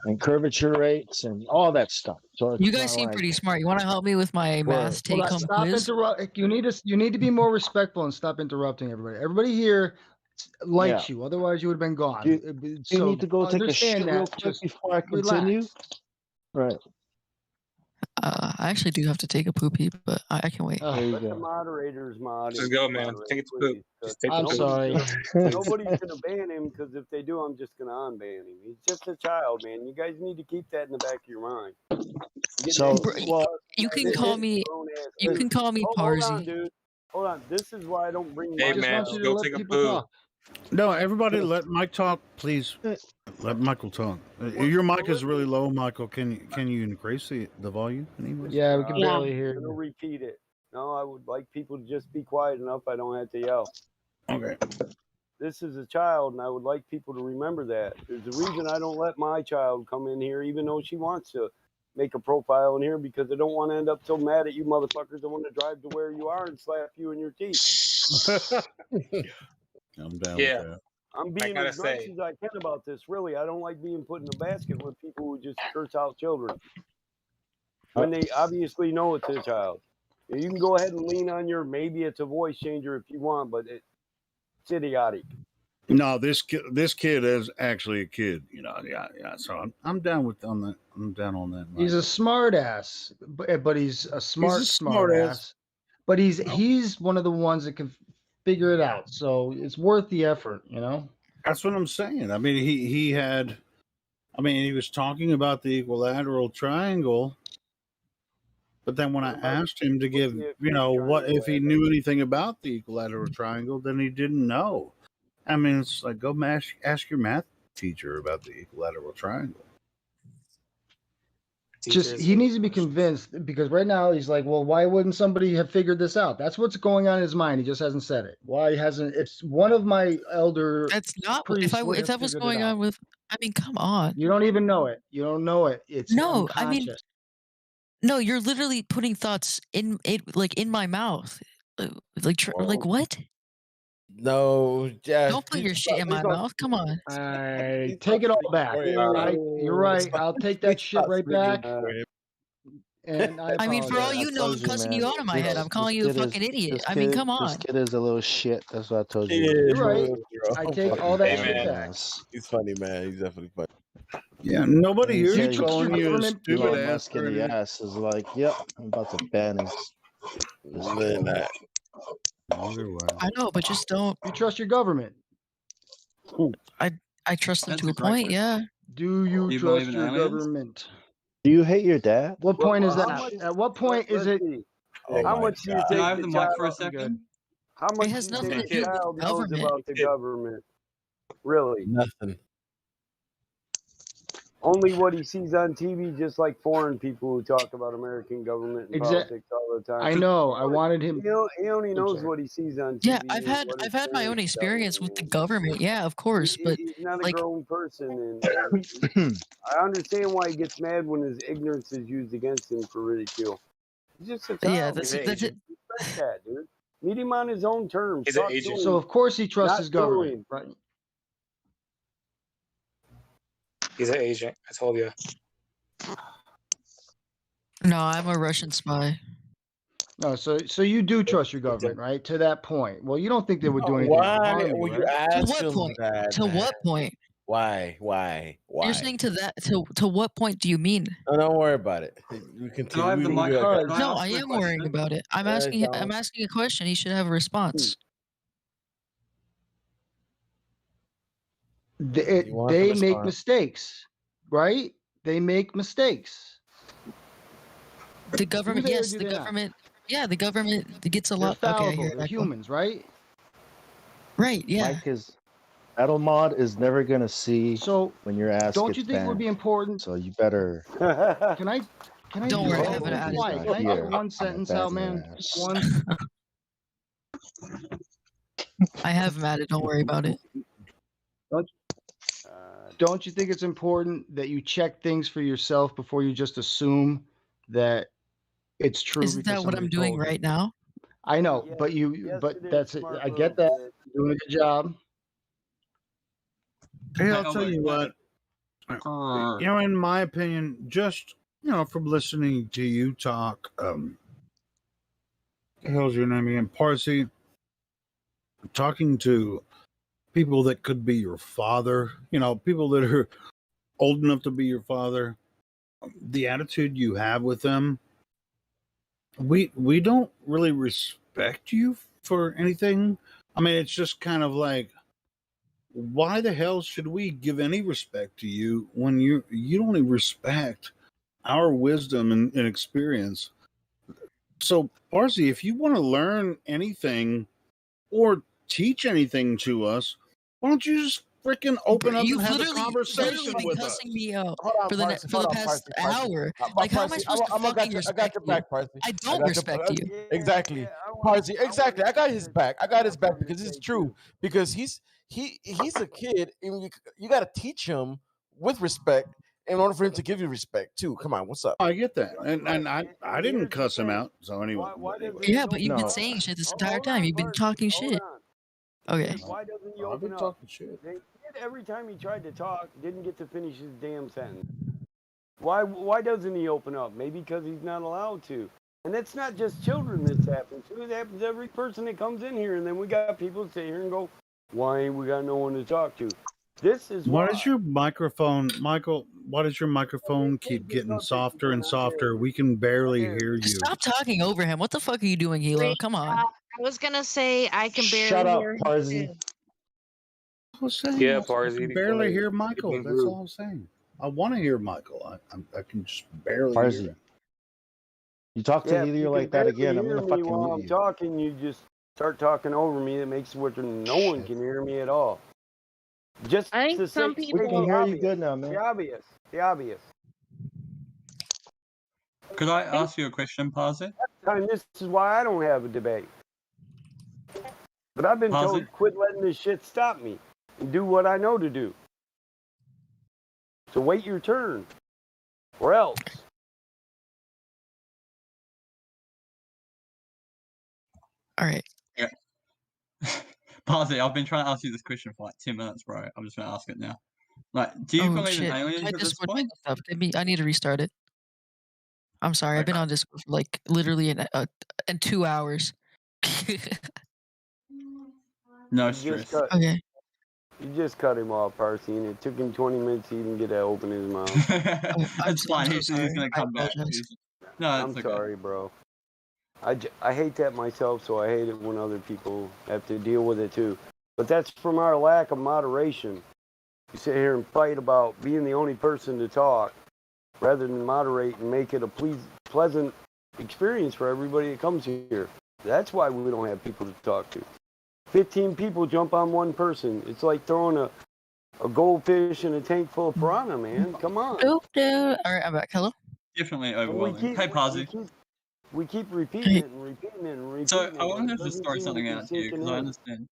and curvature rates and all that stuff. So it's You guys not seem like, pretty smart. You want to help me with my math Hold on, take-home stop quiz? interrupt. You need to be more respectful and stop interrupting everybody. Everybody here likes you, otherwise you would have been gone. You need to go take a shit real quick before I continue. Relax. Right. I actually do have to take a poopy, but I can wait. There you Let the go. moderators mod. Just go, man. Take it to poop. Just take I'm the poop. sorry. Nobody's gonna ban him because if they do, I'm just gonna unban him. He's just a child, man. You guys need to keep that in the back of your mind. So, well, you can call me. You can call me Hold on, Parsi. dude. Hold on. This is why I don't bring. Hey, my man, child. just go take a poop. No, everybody, let Mike talk, please. Let Michael talk. Your mic is really low, Michael. Can you increase the volume? Anyways? Yeah, we can barely hear I'm gonna you. repeat it. No, I would like people to just be quiet enough. I don't have to yell. Okay. This is a child, and I would like people to remember that. There's a reason I don't let my child come in here, even though she wants to make a profile in here, because I don't want to end up so mad at you motherfuckers. I want to drive to where you are and slap you in your teeth. I'm down Yeah. with that. I'm being as nice as I can about this. Really, I don't like being put in a basket with people who just curse out children when they obviously know it's a child. You can go ahead and lean on your maybe it's a voice changer if you want, but it's idiotic. No, this kid is actually a kid. You know, yeah. So I'm down with on that. I'm down on that. He's a smart ass, but he's a smart smart ass. But he's one of the ones that can figure it out. So it's worth the effort, you know. That's what I'm saying. I mean, he was talking about the equilateral triangle, but then when I asked him to give, what if he knew anything about the equilateral triangle, then he didn't know. I mean, it's like go ask your math teacher about the equilateral triangle. Just he needs to be convinced, because right now he's like, well, why wouldn't somebody have figured this out? That's what's going on in his mind. He just hasn't said it. Why hasn't? It's one of my elder. That's not priests would if have that was figured going it out. on with. I mean, come on. You don't even know it. You don't know it. It's No, I mean, unconscious. no. You're literally putting thoughts in it, like in my mouth, like what? No, yeah. Don't put your shit in my mouth. Come on. Take it all back. You're right. You're right. I'll take that shit right back. And I mean, for all you know, I'm cussing you out of my head. I'm calling you a fucking idiot. I mean, come on. This kid is a little shit. That's what I told you. You're right. I take all that shit back. He's funny, man. He's definitely funny. Yeah, nobody here Yeah, is calling you a stupid Elon ass. Musk in the ass is like, yep, I'm about to ban his that. I know, but just don't. You trust your government? I trust them to a point. Yeah. Do you trust your government? Do you hate your dad? What point is that? At what point is it? How much do you think Can I have the mic for a child- second? How much It has do you nothing think to the do with child knows government. about the government? Really? Nothing. Only what he sees on TV, just like foreign people who talk about American government and politics all the time. I know. I wanted him. He only knows what he sees on TV. Yeah, I've and had what his I've had my own parents tell experience him. with the government. Yeah, of course, but He's not a like, grown person, and I understand why he gets mad when his ignorance is used against him for ridicule. He's just a child. yeah, that's it. Respect that, dude. Meet him on his own terms. He's an Talk to agent. him, So of course he trusts not his to government, him. right? He's an agent. I told you. No, I'm a Russian spy. No, so you do trust your government, right? To that point. Well, you don't think they would do anything to Why harm you, would you right? To ask what him point? that? To what point? Why? You're saying to that to what point do you mean? Oh, don't worry about it. You continue. I have the mic? Can I No, ask I my am worrying question? about it. I'm asking a question. He should have a response. They make mistakes, right? They make mistakes. The government, they or yes, do the they not? government, yeah, the government gets a They're lot. Okay, fallible. here They're I go. humans, right? Right, yeah. Mike is Battle Mod is never gonna see when your ass Don't gets you think it would banned. be important? So you better. Can I Don't be worry, I have it He's added. quiet? not Can I get here. one I'm sentence gonna out, ban your man? ass. One. I have him added. Don't worry about it. Don't you think it's important that you check things for yourself before you just assume that it's true? Isn't that what I'm doing right now? I know, but that's it. I get that. You're doing a good job. Hey, I'll tell you what. In my opinion, just from listening to you talk, the hell's your name again? Parsi. Talking to people that could be your father, people that are old enough to be your father, the attitude you have with them, we don't really respect you for anything. I mean, it's just kind of like, why the hell should we give any respect to you when you don't even respect our wisdom and experience? So, Parsi, if you want to learn anything or teach anything to us, why don't you just freaking open up You've and have a literally conversation been with us? cussing me out Hold on, for the Parsi, for the past hour. Like, how am I supposed to fucking I got respect your you? back, Parsi. I don't respect you. Exactly, Parsi. Exactly. I got his back. I got his back because it's true. Because he's a kid, and you got to teach him with respect in order for him to give you respect too. Come on, what's up? I get that, and I didn't cuss him out. So anyway, Yeah, but you've been saying shit this entire time. You've been talking shit. Okay. Why doesn't he I've been open up? talking shit. Every time he tried to talk, didn't get to finish his damn sentence. Why doesn't he open up? Maybe because he's not allowed to. And that's not just children that's happened to. It happens to every person that comes in here. And then we got people sit here and go, why ain't we got no one to talk to? This is Why why. does your microphone, Michael? Why does your microphone keep getting softer and softer? We can barely hear you. Stop talking over him. What the fuck are you doing, Hilo? Come on. I was gonna say I can barely Shut up, hear him Parsi. too. I was saying, Yeah, I Parsi, can be barely quiet. hear Keep Michael. it That's groove. all I'm saying. I want to hear Michael. I can just barely Parsi. hear him. You talk to Yeah, if Helio you like can that barely again, I'm hear gonna me fucking while mute I'm you. talking, you just start talking over me. That makes it where no one can hear me at all. Just I think to some say, We people. can hear you obvious, good now, man. the obvious, the obvious. Could I ask you a question, Parsi? And this is why I don't have a debate. But I've been Parsi? told, quit letting this shit stop me and do what I know to do. So wait your turn, or else. All right. Yeah. Parsi, I've been trying to ask you this question for like 10 minutes, bro. I'm just going to ask it now. Like, do you Oh believe in shit. aliens I at this Discord point? stuff. I need to restart it. I'm sorry. I've been on Discord for like literally in 2 hours. No You stress. Okay. You just cut him off, Parsi, and it took him 20 minutes to even get to open his mouth. It's fine. so He's sorry. going to I come back. apologize. No, I'm it's okay. sorry, bro. I hate that myself, so I hate it when other people have to deal with it too. But that's from our lack of moderation. You sit here and fight about being the only person to talk rather than moderate and make it a pleasant experience for everybody that comes here. That's why we don't have people to talk to. 15 people jump on one person. It's like throwing a goldfish in a tank full of piranha, man. Come on. All right, I'm back. Hello. Definitely And overwhelming. Hey, Parsi. we keep repeating it and repeating it and repeating So it. I wanted to but it just doesn't throw seem to something be out to you sinking because I in. understand.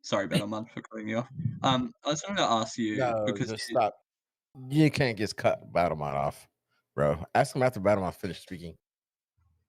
Sorry, Battleman, for cutting you off. I just wanted to ask you No, because just stop. You can't just cut Battlemon off, bro. Ask him after Battlemon finished speaking.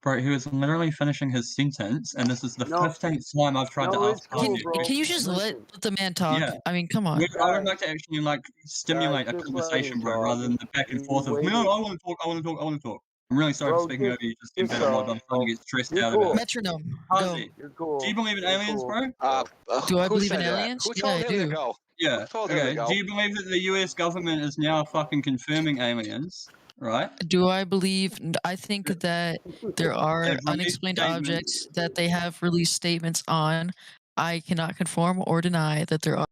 bro, he was literally finishing his sentence, and this is the No, 15th time I've tried to no, ask it's cool, Parsi a bro. question. Can you just let the man talk? Yeah. I mean, come on. I would like to actually like stimulate a just let him conversation, bro, talk. rather than the back and He forth of waited. no, I want to talk, I want to talk, I want to talk. I'm really sorry Bro, for speaking over you just in just better mod, but I'm starting to get stressed out about it. Metronome. Go. Parsi, You're cool. do you believe in You're aliens, cool. bro? Do I Who believe in said that? aliens? Who Yeah, told I him to do. go? Yeah. Who told him to Okay. go? Do you believe that the US government is now fucking confirming aliens, right? Do I believe? I think that there are They've released unexplained statements. objects that they have released statements on. I cannot confirm or deny that there are.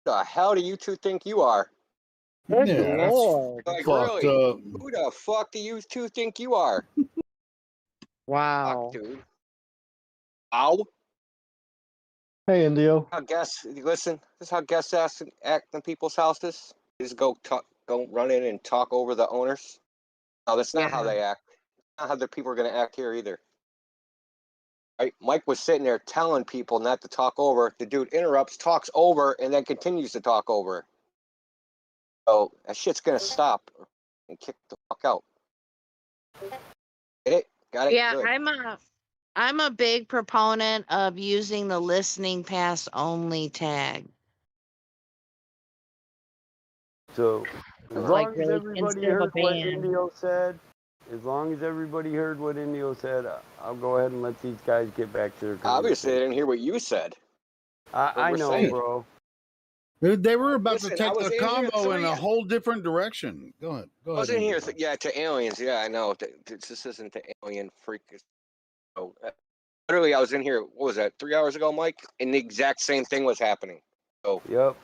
The hell do you two think you are? Good Yeah, that's lord. Like, fucked really? up. Who the fuck do you two think you are? Wow. Fuck, dude. Ow. Hey, Indio. How guests listen? This is how guests act in people's houses. They just go run in and talk over the owners. No, that's not how they act. Not how the people are going to act here either. Right? Mike was sitting there telling people not to talk over. The dude interrupts, talks over, and then continues to talk over. So that shit's going to stop and kick the fuck out. Get it? Got it? Yeah, Good. I'm a big proponent of using the listening past only tag. So as Like, long as really, everybody instead of a heard what ban. Indio said, I'll go ahead and let these guys get back to their conversation. Obviously, I didn't hear what you said. I know, saying. bro. They were about Listen, to I take was the in here combo in a 3 whole different direction. Go ahead. I was in here, to aliens. Yeah, I know. This isn't the alien freak. So, literally, I was in here. What was that? 3 hours ago, Mike, and the exact same thing was happening. So. Yep.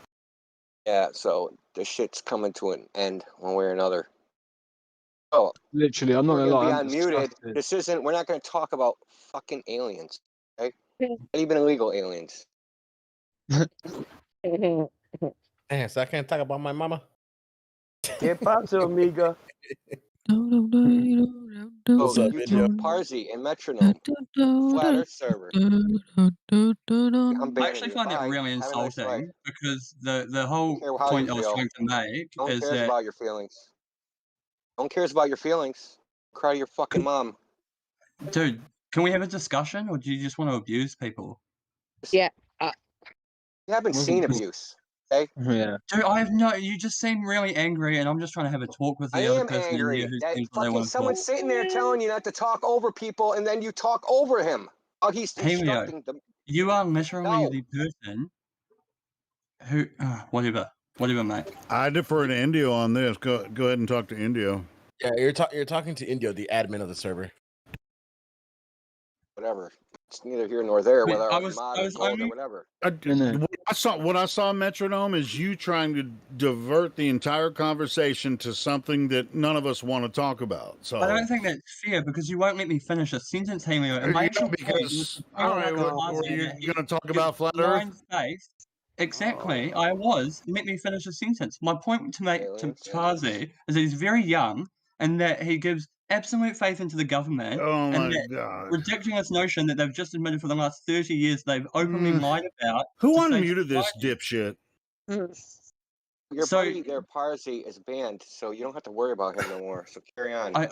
Yeah. So the shit's coming to an end one way or another. Oh. Literally, I'm not We're gonna lie. be I'm unmuted. disgusted. This isn't. We're not going to talk about fucking aliens. Okay. Not even illegal aliens. Man, so I can't talk about my mama. ¿Qué pasa, amiga? What's up, Indio? YouTube Parsi and Metronome. Flat Earth server. I'm I actually find it really insulting because the whole point I was trying to make No one is cares that about your feelings. No one cares about your feelings. Cry to your fucking mom. dude, can we have a discussion or do you just want to abuse people? Yeah. You haven't seen abuse. Okay? Yeah. Dude, I have no. You just seem really angry, and I'm just trying to have a talk with I the other am person in angry here who that seems like they fucking want to talk. someone's sitting there telling you not to talk over people, and then you talk over him. Oh, he's Helio, instructing them. you are literally No. the person who. Whatever, mate. I defer to Indio on this. Go ahead and talk to Indio. Yeah, you're talking to Indio, the admin of the server. Whatever. It's neither here nor there. Wait, Whether I I was was- mod I or was told only- or whatever. What I saw, Metronome, is you trying to divert the entire conversation to something that none of us want to talk about. So I don't think that's fair because you won't let me finish a sentence, Helio. And my actual point was to point all out right, the were Parsi you that he- going to talk he about flat Earth? blind space. Exactly, I was. Let me finish a sentence. My point to make to Parsi is that he's very young and that he gives absolute faith into the government. Oh and my that God. ridiculous notion that they've just admitted for the last 30 years they've openly lied about. Who to say unmuted this dipshit? Your So- buddy there, Parsi, is banned, so you don't have to worry about him no more. So carry on. Yeah,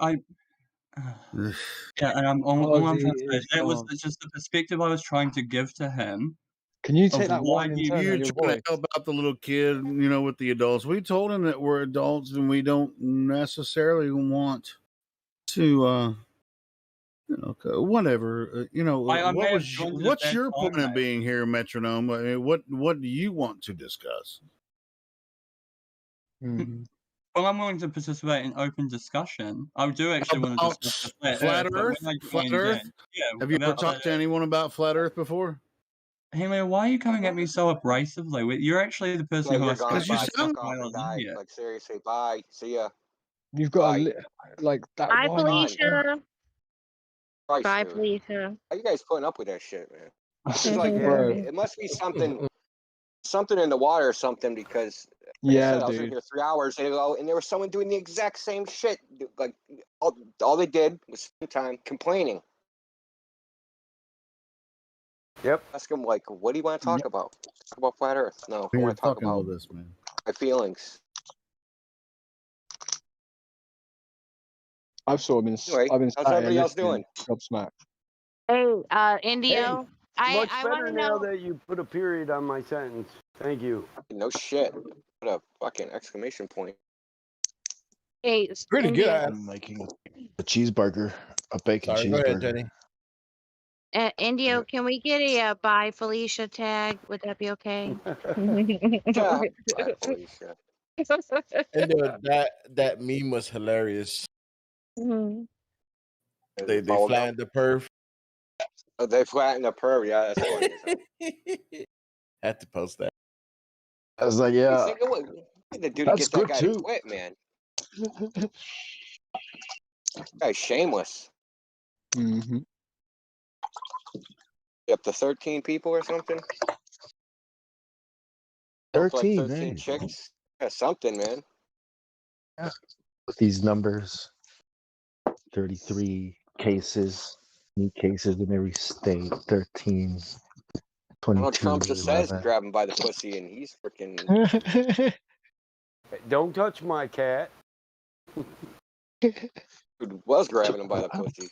and all I'm trying to say is is that was gone. just the perspective I was trying to give to him. Can you of take that why whining he- tone on You're your trying voice? to help out the little kid, with the adults. We told him that we're adults and we don't necessarily want to, whatever. I may have joined at a What's bad your time, point of mate. being here, Metronome? I mean, what do you want to discuss? Well, I'm willing to participate in open discussion. I do actually want to About discuss the flat but Earth? when I Flat joined Earth? in- yeah, Have you ever about talked flat to anyone about flat Earth before? Helio, why are you coming at me so abrasively? You're actually the person Yeah, who I you're gone. spoke Bye. to Fuck while off I and was in die. here. Like, seriously, bye. See ya. You've got Bye. like that. Bye, whining Felicia. Christ, Bye, dude. Felicia. How you guys putting up with that shit, man? It's like, Bro. it must be something in the water or something, because like I Yeah, said, I was in dude. here 3 hours ago and there was someone doing the exact same shit. Like, all they did was spend time complaining. Yep. Ask them, like, what do you want to talk about? Talk about flat Earth. No, I You're want to talk fucking about with us, man. my feelings. I've sort of been. Anyway, I've been how's sat here everybody else listening, doing? gobsmacked. Hey, Indio. Much I better want to now know. that you put a period on my sentence. Thank you. No shit. What a fucking exclamation point. Hey, Pretty good. Indio. I'm making a cheeseburger, a bacon Sorry, go ahead, cheeseburger. Jenny. Indio, can we get a bye Felicia tag? Would that be okay? Bye, Felicia. Indio, that meme was hilarious. Mhm. They Followed up. flattened the perf. Oh, they flattened the perv. Yeah, that's funny. as hell. Had to post that. I was like, You yeah, think it would the dude to that's get that good guy to too. quit, man. Guy's shameless. Mm-hmm. Up to 13 people or something. Like 13, 13 man. chicks. Yeah, something, man. Yeah. With these numbers, 33 cases, new cases in every state, 13, Donald 22, Trump just says 11. grab him by the pussy, and he's freaking. Don't touch my cat. Dude was grabbing him by the pussy.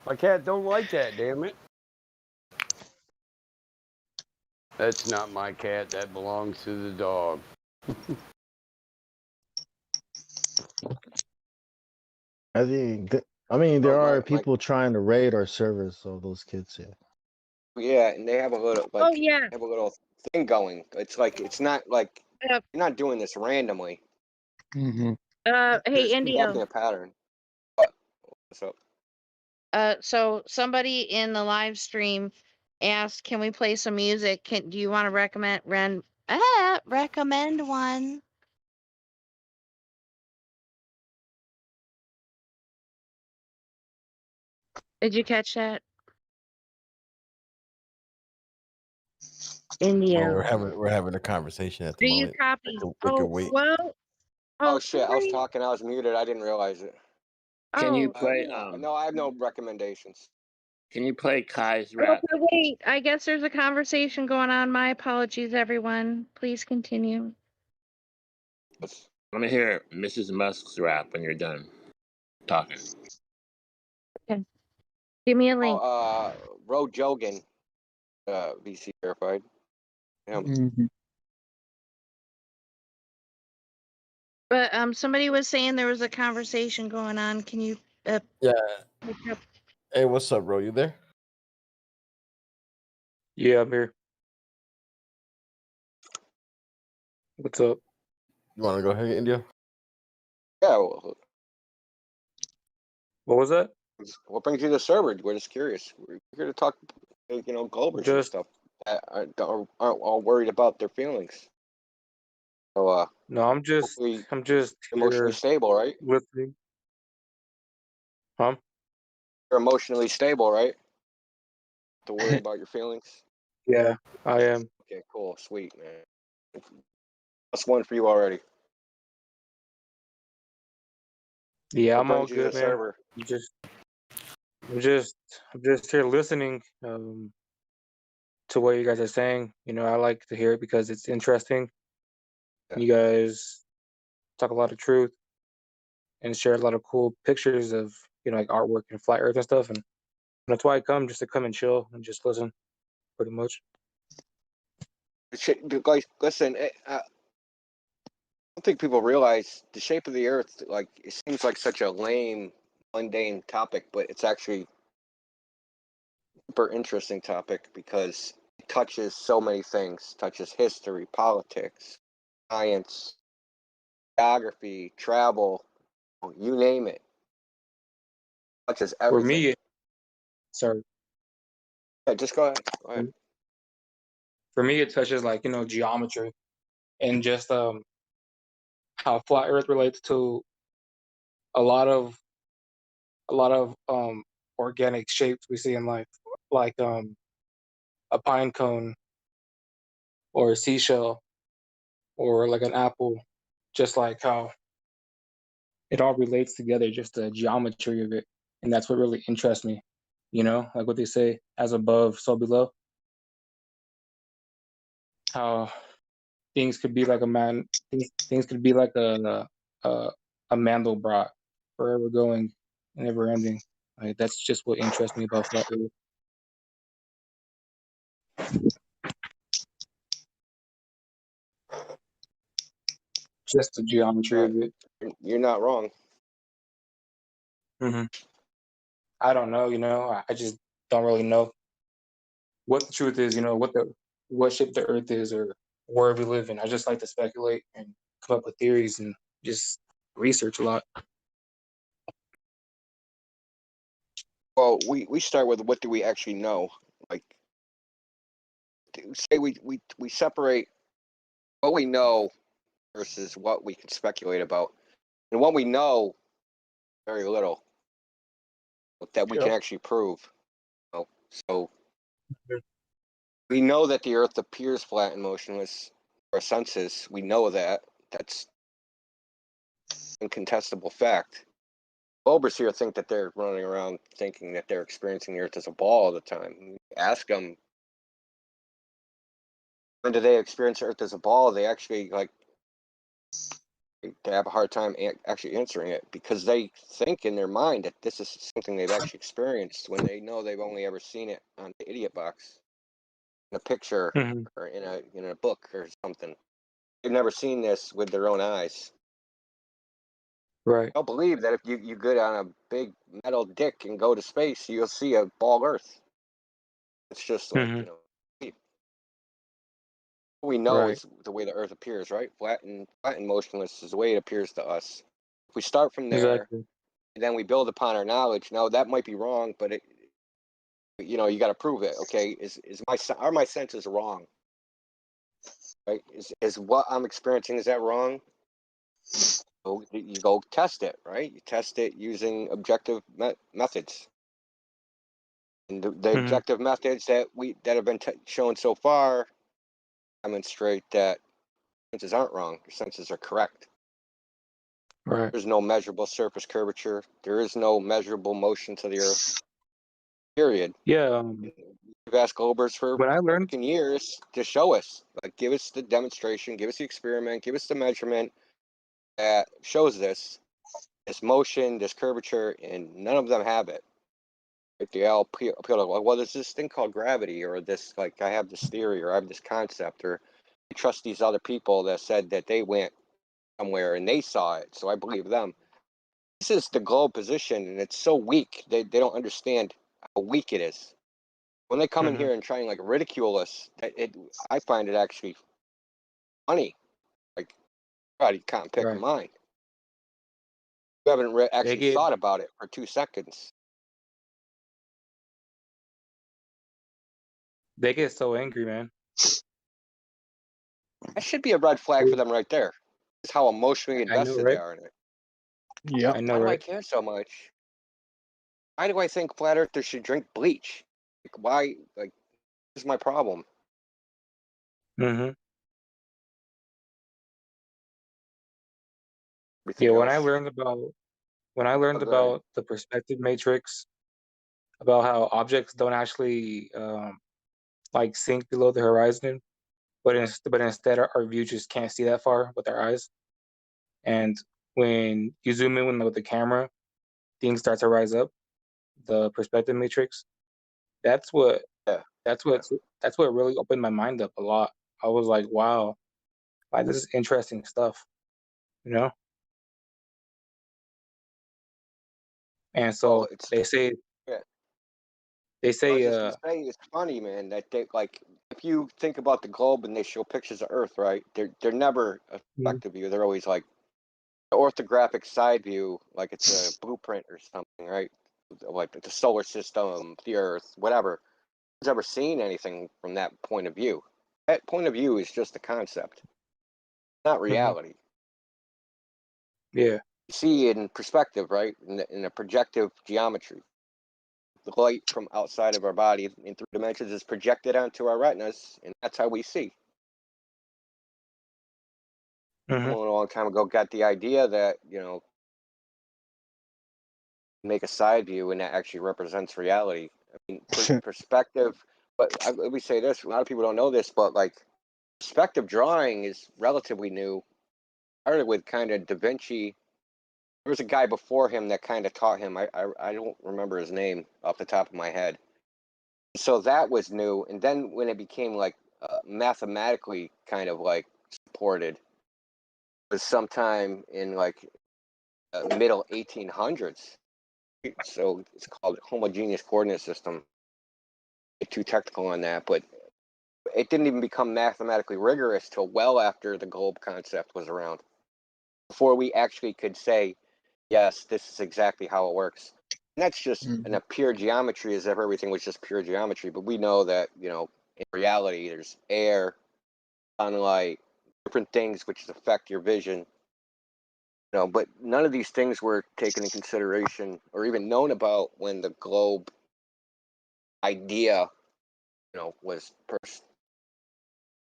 My cat don't like that, damn it. That's not my cat. That belongs to the dog. I think, there Oh, are people trying to raid our servers, so those kids, yeah. Yeah, and they have a little Oh yeah. have a little thing going. It's like it's not like you're not doing this randomly. Mm-hmm. Hey There's Indio. definitely a pattern. What's up? So somebody in the live stream asked, "Can we play some music? Do you want to recommend one?" Did you catch that? Well, Indio. we're having a conversation at the Do you moment. copy? We could Oh wait. well. Oh shit! I was Sorry. talking. I was muted. I didn't realize it. Can you Oh. play No, I have no recommendations. Can you play Kai's rap? Okay, wait. I guess there's a conversation going on. My apologies, everyone. Please continue. Let me hear Mrs. Musk's rap when you're done talking. Okay. Give me a link. Ro Jogan, VC verified. Mm-hmm. But somebody was saying there was a conversation going on. Can you Yeah. pick up? Hey, what's up, bro? You there? Yeah, I'm here. What's up? You want to go ahead, India? Yeah. What was that? What brings you to the server? We're just curious. We're here to talk, Globers and stuff that aren't all worried about their feelings. So, No, I'm just emotionally here stable, right? listening. Huh? You're emotionally stable, right? To worry about your feelings. Yeah, I am. Okay, cool, sweet, man. That's one for you already. Yeah, What I'm all brings you to good, the man. server? I'm just here listening to what you guys are saying. You know, I like to hear it because it's interesting. You guys talk a lot of truth and share a lot of cool pictures of, like artwork and flat earth and stuff. And that's why I come, just to come and chill and just listen, pretty much. Guys, listen, I don't think people realize the shape of the earth. Like, it seems like such a lame, mundane topic, but it's actually a super interesting topic because it touches so many things. It touches history, politics, science, geography, travel, you name it. It touches For everything. me, sorry. Yeah, just go ahead. Go ahead. For me, it touches like, geometry and just how flat earth relates to a lot of organic shapes we see in life, like a pine cone or a seashell or like an apple, just like how it all relates together, just the geometry of it. And that's what really interests me, like what they say, as above, so below. How things could be like things could be like a Mandelbrot, forever going, never ending. Like that's just what interests me about flat earth. Just the geometry of it. You're not wrong. Mm-hmm. I don't know, I just don't really know what the truth is, what shape the earth is or where we live in. I just like to speculate and come up with theories and just research a lot. Well, we start with what do we actually know? Like, say we separate what we know versus what we can speculate about, and what we know, very little that we can actually prove. So we know that the Earth appears flat and motionless. Our senses, we know that. That's incontestable fact. Globers here think that they're running around thinking that they're experiencing the Earth as a ball all the time. Ask them, when do they experience the Earth as a ball? They actually they have a hard time actually answering it, because they think in their mind that this is something they've actually experienced, when they know they've only ever seen it on the idiot box, in a picture, or in a book or something. They've never seen this with their own eyes. Right. I don't believe that if you get on a big metal dick and go to space, you'll see a ball Earth. It's just like, what we know is the way the Earth appears, right? Flat and motionless is the way it appears to us. If we start from there, Exactly. and then we build upon our knowledge. Now that might be wrong, but you got to prove it. Okay, are my senses wrong? Right? Is what I'm experiencing, is that wrong? So you go test it, right? You test it using objective methods. And the objective methods that have been shown so far demonstrate that senses aren't wrong. Your senses are correct. Right. There's no measurable surface curvature. There is no measurable motion to the Earth. Period. Yeah. We've asked Globers for when I learned years to show us, give us the demonstration, give us the experiment, give us the measurement that shows this motion, this curvature, and none of them have it. They all appeal to, well, there's this thing called gravity, or this, I have this theory, or I have this concept, or I trust these other people that said that they went somewhere and they saw it, so I believe them. This is the globe position, and it's so weak. They don't understand how weak it is. When they come in here and try and ridicule us, I find it actually funny. God, you can't pick a mind. You haven't actually thought about it for 2 seconds. They get so angry, man. That should be a red flag for them right there. It's how emotionally invested they are in it. Yeah, I know, Why do I right? care so much? Why do I think flat earthers should drink bleach? Why? This is my problem. Yeah, Everything when I else. learned about the perspective matrix, about how objects don't actually sink below the horizon, but instead our view just can't see that far with our eyes. And when you zoom in with the camera, things start to rise up. The perspective matrix. That's what really opened my mind up a lot. I was like, wow, this is interesting stuff, you know. And so they say, Yeah. They I was say, just gonna say, it's funny, man, that they if you think about the globe and they show pictures of Earth, right? They're never a perspective view. They're always the orthographic side view, like it's a blueprint or something, right? Like the solar system, the Earth, whatever. Who's ever seen anything from that point of view? That point of view is just a concept, not reality. Yeah. You see in perspective, right? In a projective geometry. The light from outside of our body in 3 dimensions is projected onto our retinas, and that's how we see. Someone a long time ago got the idea that, make a side view and that actually represents reality. I mean, perspective, but let me say this, a lot of people don't know this, but perspective drawing is relatively new. Started with kind of Da Vinci. There was a guy before him that kind of taught him. I don't remember his name off the top of my head. So that was new, and then when it became mathematically kind of supported, was sometime in middle 1800s. So it's called homogeneous coordinate system. Get too technical on that, but it didn't even become mathematically rigorous till well after the globe concept was around, before we actually could say, yes, this is exactly how it works. And that's just in a pure geometry, as if everything was just pure geometry. But we know that, in reality, there's air, sunlight, different things which affect your vision. But none of these things were taken into consideration or even known about when the globe idea, was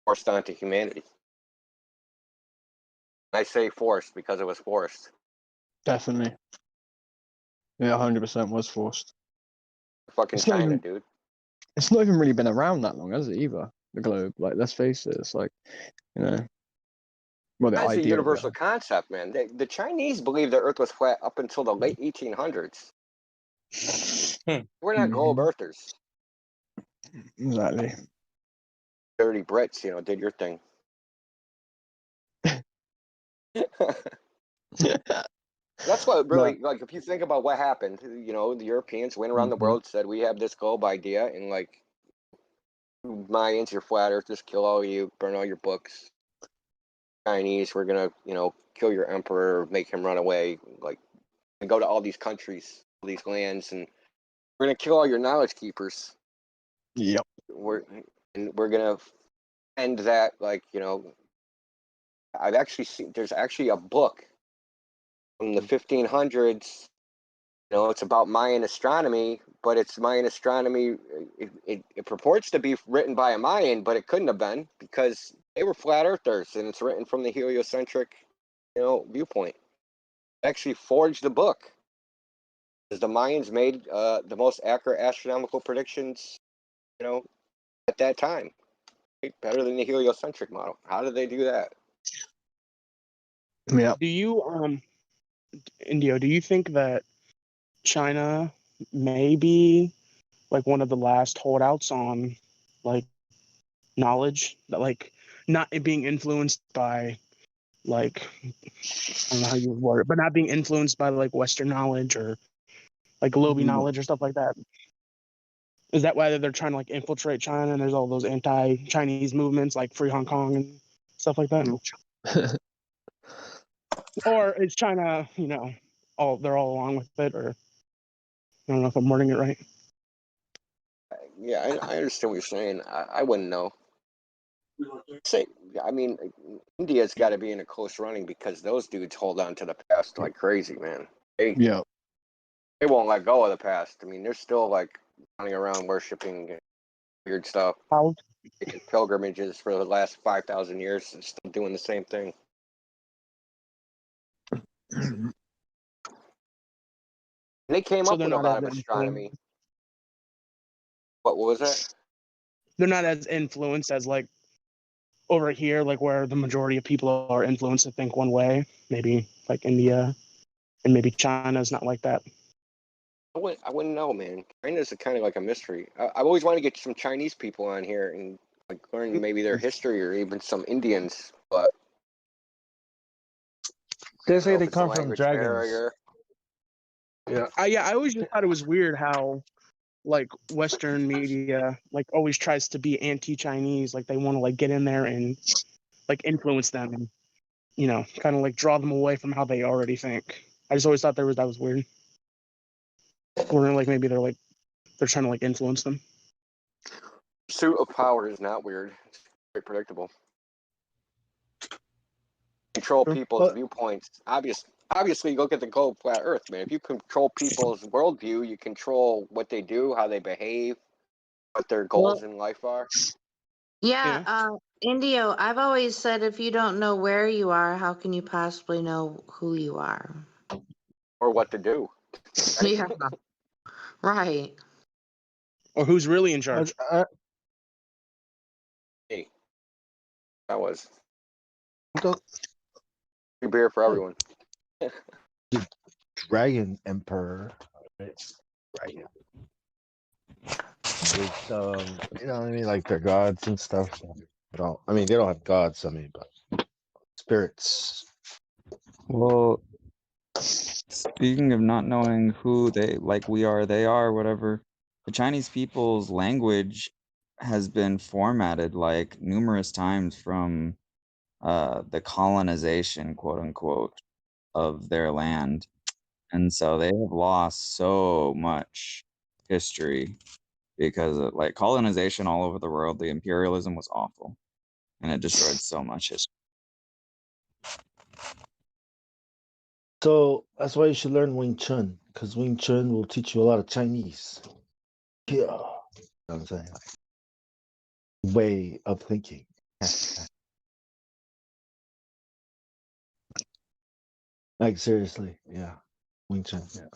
forced onto humanity. I say forced because it was forced. Definitely. Yeah, 100% was forced. Fucking It's not China, even, dude. it's not even really been around that long, has it, either? The globe. Like, let's face it, it's like, well, the That's a idea of it. universal concept, man. The Chinese believed the Earth was flat up until the late 1800s. We're not globe earthers. Exactly. Dirty Brits, did your thing. That's what really, like, if you think about what happened, the Europeans went around the world, said, we have this globe idea, and, like, Mayans, you're flat earthers, kill all you, burn all your books. Chinese, we're gonna, kill your emperor, make him run away, like, and go to all these countries, all these lands, and we're gonna kill all your knowledge keepers. Yep. We're gonna end that, like, I've actually seen, there's actually a book from the 1500s. It's about Mayan astronomy, but it's Mayan astronomy. It purports to be written by a Mayan, but it couldn't have been because they were flat earthers, and it's written from the heliocentric, viewpoint. Actually forged the book. Because the Mayans made the most accurate astronomical predictions, at that time. Better than the heliocentric model. How did they do that? Yeah. Do you, Indio, do you think that China may be like one of the last holdouts on like knowledge, that like not being influenced by like, I don't know how you would word it, but not being influenced by like Western knowledge or like Globe knowledge or stuff like that? Is that why they're trying to like infiltrate China and there's all those anti-Chinese movements like Free Hong Kong and stuff like that? Or is China, they're all along with it, or I don't know if I'm wording it right. Yeah, I understand what you're saying. I wouldn't know. I mean, India's got to be in a close running because those dudes hold on to the past like crazy, man. They won't let go of the past. I mean, they're still like running around worshiping weird stuff, taking pilgrimages for the last 5,000 years, and still doing the same thing. And they came up with a lot of astronomy. What was that? They're not as influenced as like over here, like where the majority of people are influenced to think one way. Maybe like India and maybe China's not like that. I wouldn't know, man. China's kind of like a mystery. I've always wanted to get some Chinese people on here and like learn maybe their history or even some Indians, but they say they come from dragons. Barrier. Yeah. I always just thought it was weird how like Western media like always tries to be anti-Chinese, like they want to like get in there and like influence them and kind of like draw them away from how they already think. I just always thought that was weird. Or like maybe they're trying to like influence them. Pursuit of power is not weird. It's very predictable. Control people's viewpoints. Obviously, you look at the globe flat Earth, man. If you control people's worldview, you control what they do, how they behave, what their goals in life are. Yeah, Indio, I've always said if you don't know where you are, how can you possibly know who you are? Or what to do. Right? Yeah. Right. Or who's really in charge? Hey, that was free beer for everyone. Dragon Emperor. Dragon. With, what I mean, like their gods and stuff. They don't have gods. I mean, but spirits. Well, speaking of not knowing who we are, they are, whatever, the Chinese people's language has been formatted like numerous times from the colonization, quote unquote, of their land. And so they have lost so much history because like colonization all over the world, the imperialism was awful, and it destroyed so much history. So that's why you should learn Wing Chun, because Wing Chun will teach you a lot of Chinese. Yeah. You know what I'm saying? Like, way of thinking. Like seriously, yeah. Wing Chun, yeah.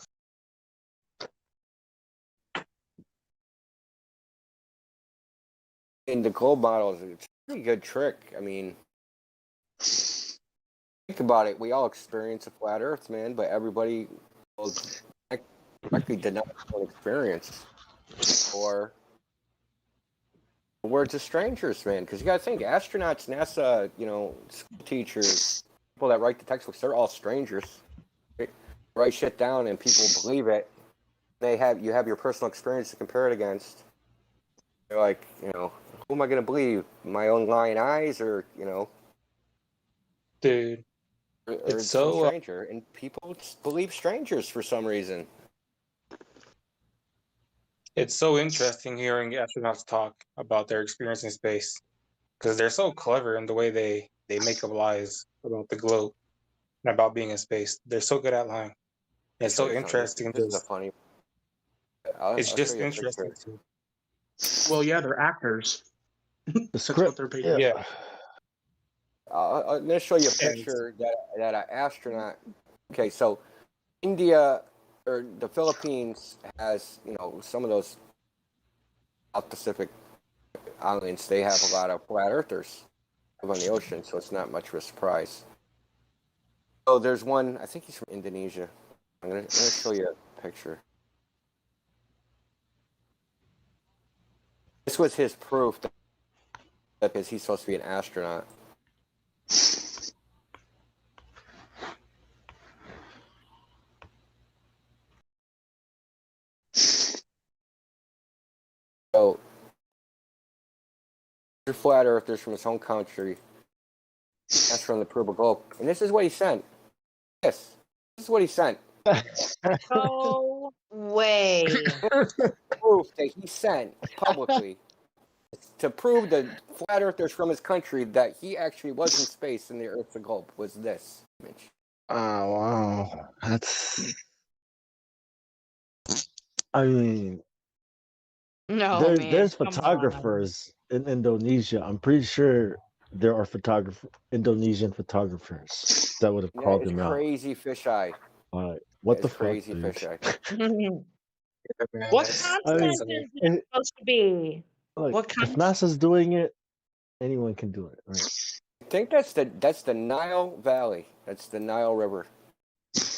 In the globe models, it's a pretty good trick. I mean, think about it. We all experience a flat Earth, man, but everybody will directly deny their own experience, or words of strangers, man. Because you got to think, astronauts, NASA, school teachers, people that write the textbooks, they're all strangers. They write shit down and people believe it. You have your personal experience to compare it against. They're like, who am I going to believe? My own lying eyes, or Dude, or it's some so stranger? And people believe strangers for some reason. it's so interesting hearing astronauts talk about their experience in space, because they're so clever in the way they make up lies about the globe and about being in space. They're so good at lying. And it's Show so you something. interesting. This is a funny. I'll It's show just you a picture. interesting to Well, yeah, they're actors. The That's script. what they're paid. Yeah. yeah. I'm going to show you a picture that an astronaut. Okay, so India or the Philippines has, some of those South Pacific islands. They have a lot of flat earthers on the ocean, so it's not much of a surprise. So there's one. I think he's from Indonesia. I'm gonna show you a picture. This was his proof that he's supposed to be an astronaut. So, they're flat earthers from his home country. That's from the Purple Globe. And this is what he sent. This is what he sent. No way. Proof that he sent publicly to prove the flat earthers from his country that he actually was in space in the Earth's globe was this image. Oh wow. That's I mean No, there's man. there's Come on. photographers in Indonesia. I'm pretty sure there are Indonesian photographers that would have Yeah, called it's him out. crazy fisheye. What the It's fuck, crazy dude? fisheye. What I continent mean, is it supposed to be? like, What if continent? NASA's doing it, anyone can do it, right? I think that's the Nile Valley. That's the Nile River.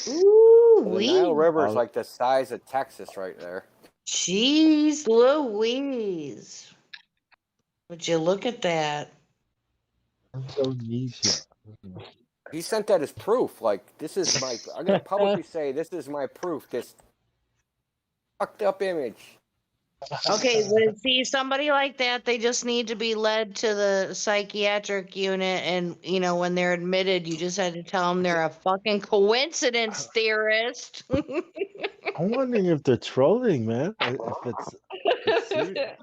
Ooh, The Nile River is like the size of Texas right there. Jeez Louise. Would you look at that? Indonesia. He sent that as proof. Like, this is my. I'm gonna publicly say this is my proof. This fucked up image. Okay, well, see, somebody like that, they just need to be led to the psychiatric unit, and when they're admitted, you just had to tell them they're a fucking coincidence theorist. I'm wondering if they're trolling, man. If it's serious.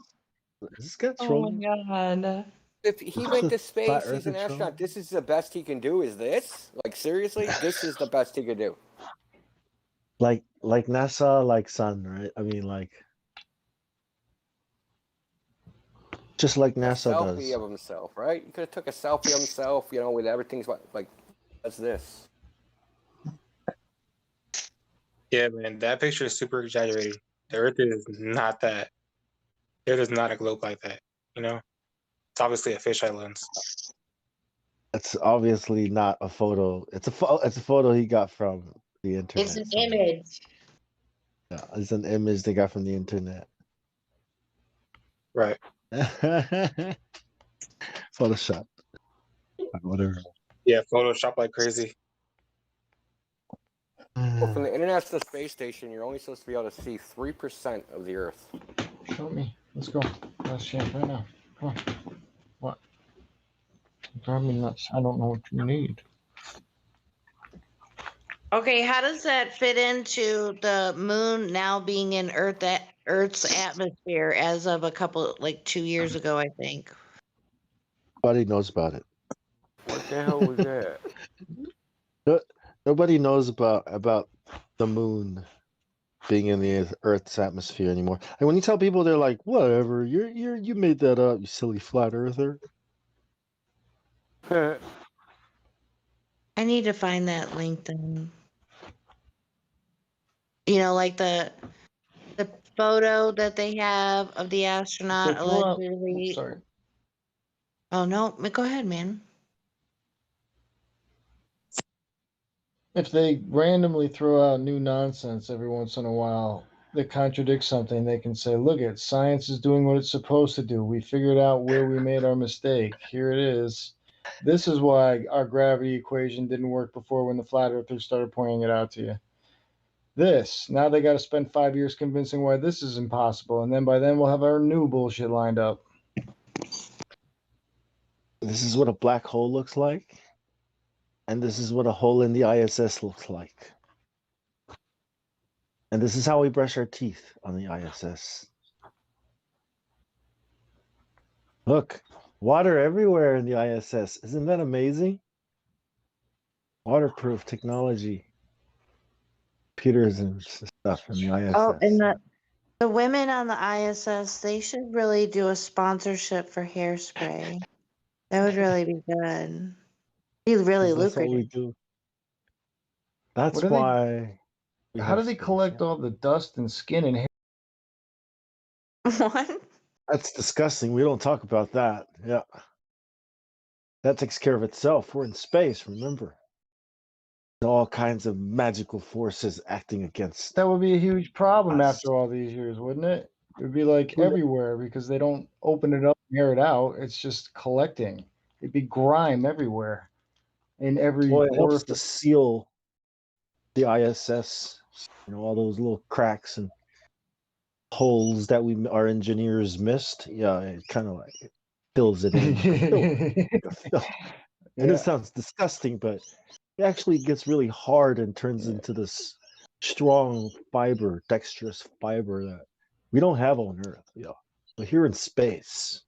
Is this guy Oh trolling? my god. If he went to space, Flat he's an Earther troll? astronaut. This is the best he can do. Is this? Like, seriously, this is the best he could do. Like NASA, like Sun, right? I mean, like just like NASA Selfie does. of himself, right? He could have took a selfie of himself, with everything's like, that's this. Yeah, man, that picture is super exaggerated. The Earth is not that. The Earth is not a globe like that. It's obviously a fisheye lens. It's obviously not a photo. It's a photo he got from the internet. It's an somewhere. image. Yeah, it's an image they got from the internet. Right. Photoshop. Whatever. Yeah, Photoshop like crazy. Well, from the International Space Station, you're only supposed to be able to see 3% of the Earth. Show me. Let's go. Let's change right now. Come on. What? Grab me nuts. I don't know what you need. Okay, how does that fit into the moon now being in Earth's atmosphere as of a couple, like 2 years ago, I think. Nobody knows about it. What the hell was that? Nobody knows about the moon being in the Earth's atmosphere anymore. And when you tell people, they're like, "Whatever, you made that up, you silly flat earther." I need to find that link then. You know, like the photo that they have of the astronaut They throw out- allegedly. sorry. Oh no, go ahead, man. If they randomly throw out new nonsense every once in a while that contradicts something, they can say, look at science is doing what it's supposed to do. We figured out where we made our mistake. Here it is. This is why our gravity equation didn't work before when the flat earthers started pointing it out to you. Now they got to spend 5 years convincing why this is impossible. And then by then we'll have our new bullshit lined up. This is what a black hole looks like. And this is what a hole in the ISS looks like. And this is how we brush our teeth on the ISS. Look, water everywhere in the ISS. Isn't that amazing? Waterproof technology. Computers and stuff in the ISS. Oh, and the women on the ISS, they should really do a sponsorship for hairspray. That would really be good. Be really That's what we lucrative. do. That's What do they- why. How do they collect all the dust and skin and hair? What? That's disgusting. We don't talk about that. Yeah. That takes care of itself. We're in space, remember? All kinds of magical forces acting against. That would be a huge problem after all these years, wouldn't it? It would be like everywhere because they don't open it up and air it out. It's just collecting. It'd be grime everywhere in every Well, it helps to orifice. seal the ISS, all those little cracks and holes that our engineers missed. Yeah, it kind of like fills it in. And it sounds disgusting, but it actually gets really hard and turns into this strong fiber, dexterous fiber that we don't have on Earth. Yeah, but here in space,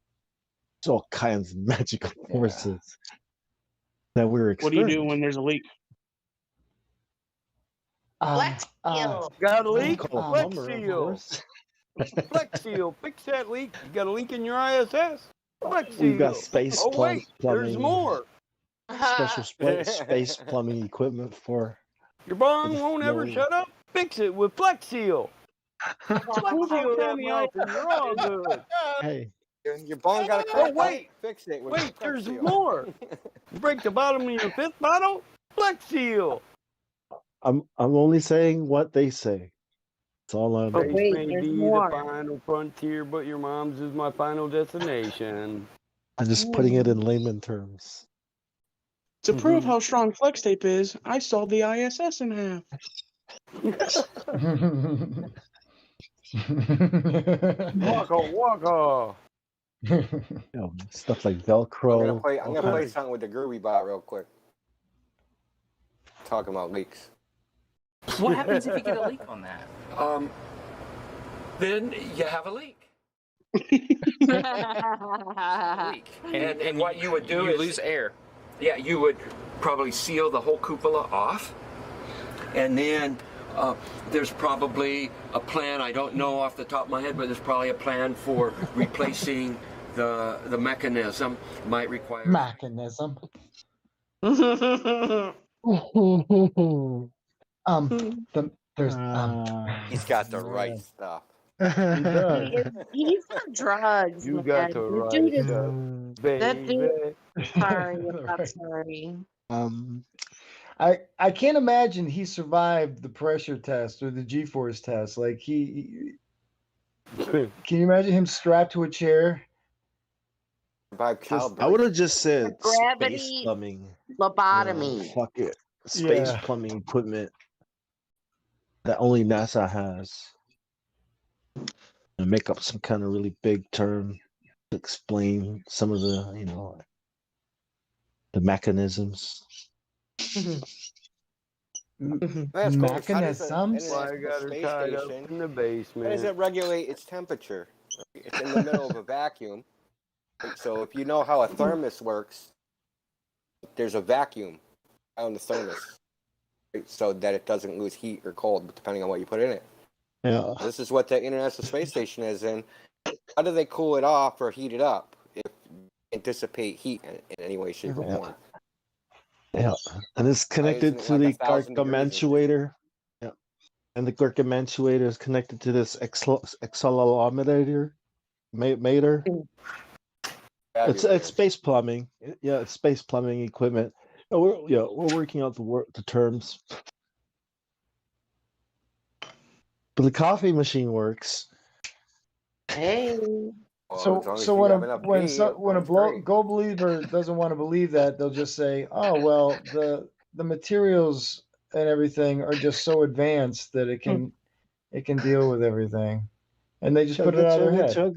there's all kinds of magical forces that we're What do you experiencing. do when there's a leak? Flex seal. Got a leak? Call a Flex plumber, of seal. course. Flex seal. Fix that leak. You got a leak in your ISS? Flex seal. We've got space Oh wait, plumbing. there's more. Special space plumbing equipment for. Your bong the won't ever flow. shut up. Fix it with Flex seal. Flex seal that mouth and you're all good. Hey, Your bone got a crack. Oh wait, Fix it. With wait, Flex there's Seal. more. You break the bottom of your fifth bottle? Flex seal. I'm only saying what they say. That's all I'm. Space wait, may there's be more. the final frontier, but your mom's is my final destination. I'm just putting it in layman terms. To prove how strong flex tape is, I sawed the ISS in half. Waka waka. Stuff like Velcro. I'm gonna play something with the Groovy Bot real quick. Talking about leaks. What happens if you get a leak on that? Then you have a leak. And what you would do is lose air. Yeah, you would probably seal the whole cupola off, and then there's probably a plan. I don't know off the top of my head, but there's probably a plan for replacing the mechanism. Might require Mechanism. He's got the right stuff. He does. He's on drugs, You man. got the The right dude is- stuff, that baby. dude. Sorry, I'm not sorry. I can't imagine he survived the pressure test or the G-force test. Like can you imagine him strapped to a chair? By I would have just said space Gravity plumbing. lobotomy. Fuck it. Space Yeah. plumbing equipment that only NASA has. And make up some kind of really big term to explain some of the, the mechanisms. That's cool. How does an Mechanisms? Why I international got her space tied up station? in the How does basement. it regulate its temperature? It's in the middle of a vacuum. Right? So if you know how a thermos works, there's a vacuum on the thermos, right? So that it doesn't lose heat or cold, depending on what you put in it. Yeah. This is what the International Space Station is in. How do they cool it off or heat it up if you can't dissipate heat in any way, shape, or Yeah. form? Yeah. And it's Why isn't connected it to like the 1,000 degrees? Gargantuator. Yeah. And the Gargantuator is connected to this accelerometer meter. It's space plumbing. Yeah, it's space plumbing equipment. We're working out the terms. But the coffee machine works. Hey. Well, as long as you have enough pee, it when a runs great. Go believer doesn't want to believe that, they'll just say, "Oh well, the materials and everything are just so advanced that it can deal with everything," and they just put it out of their head.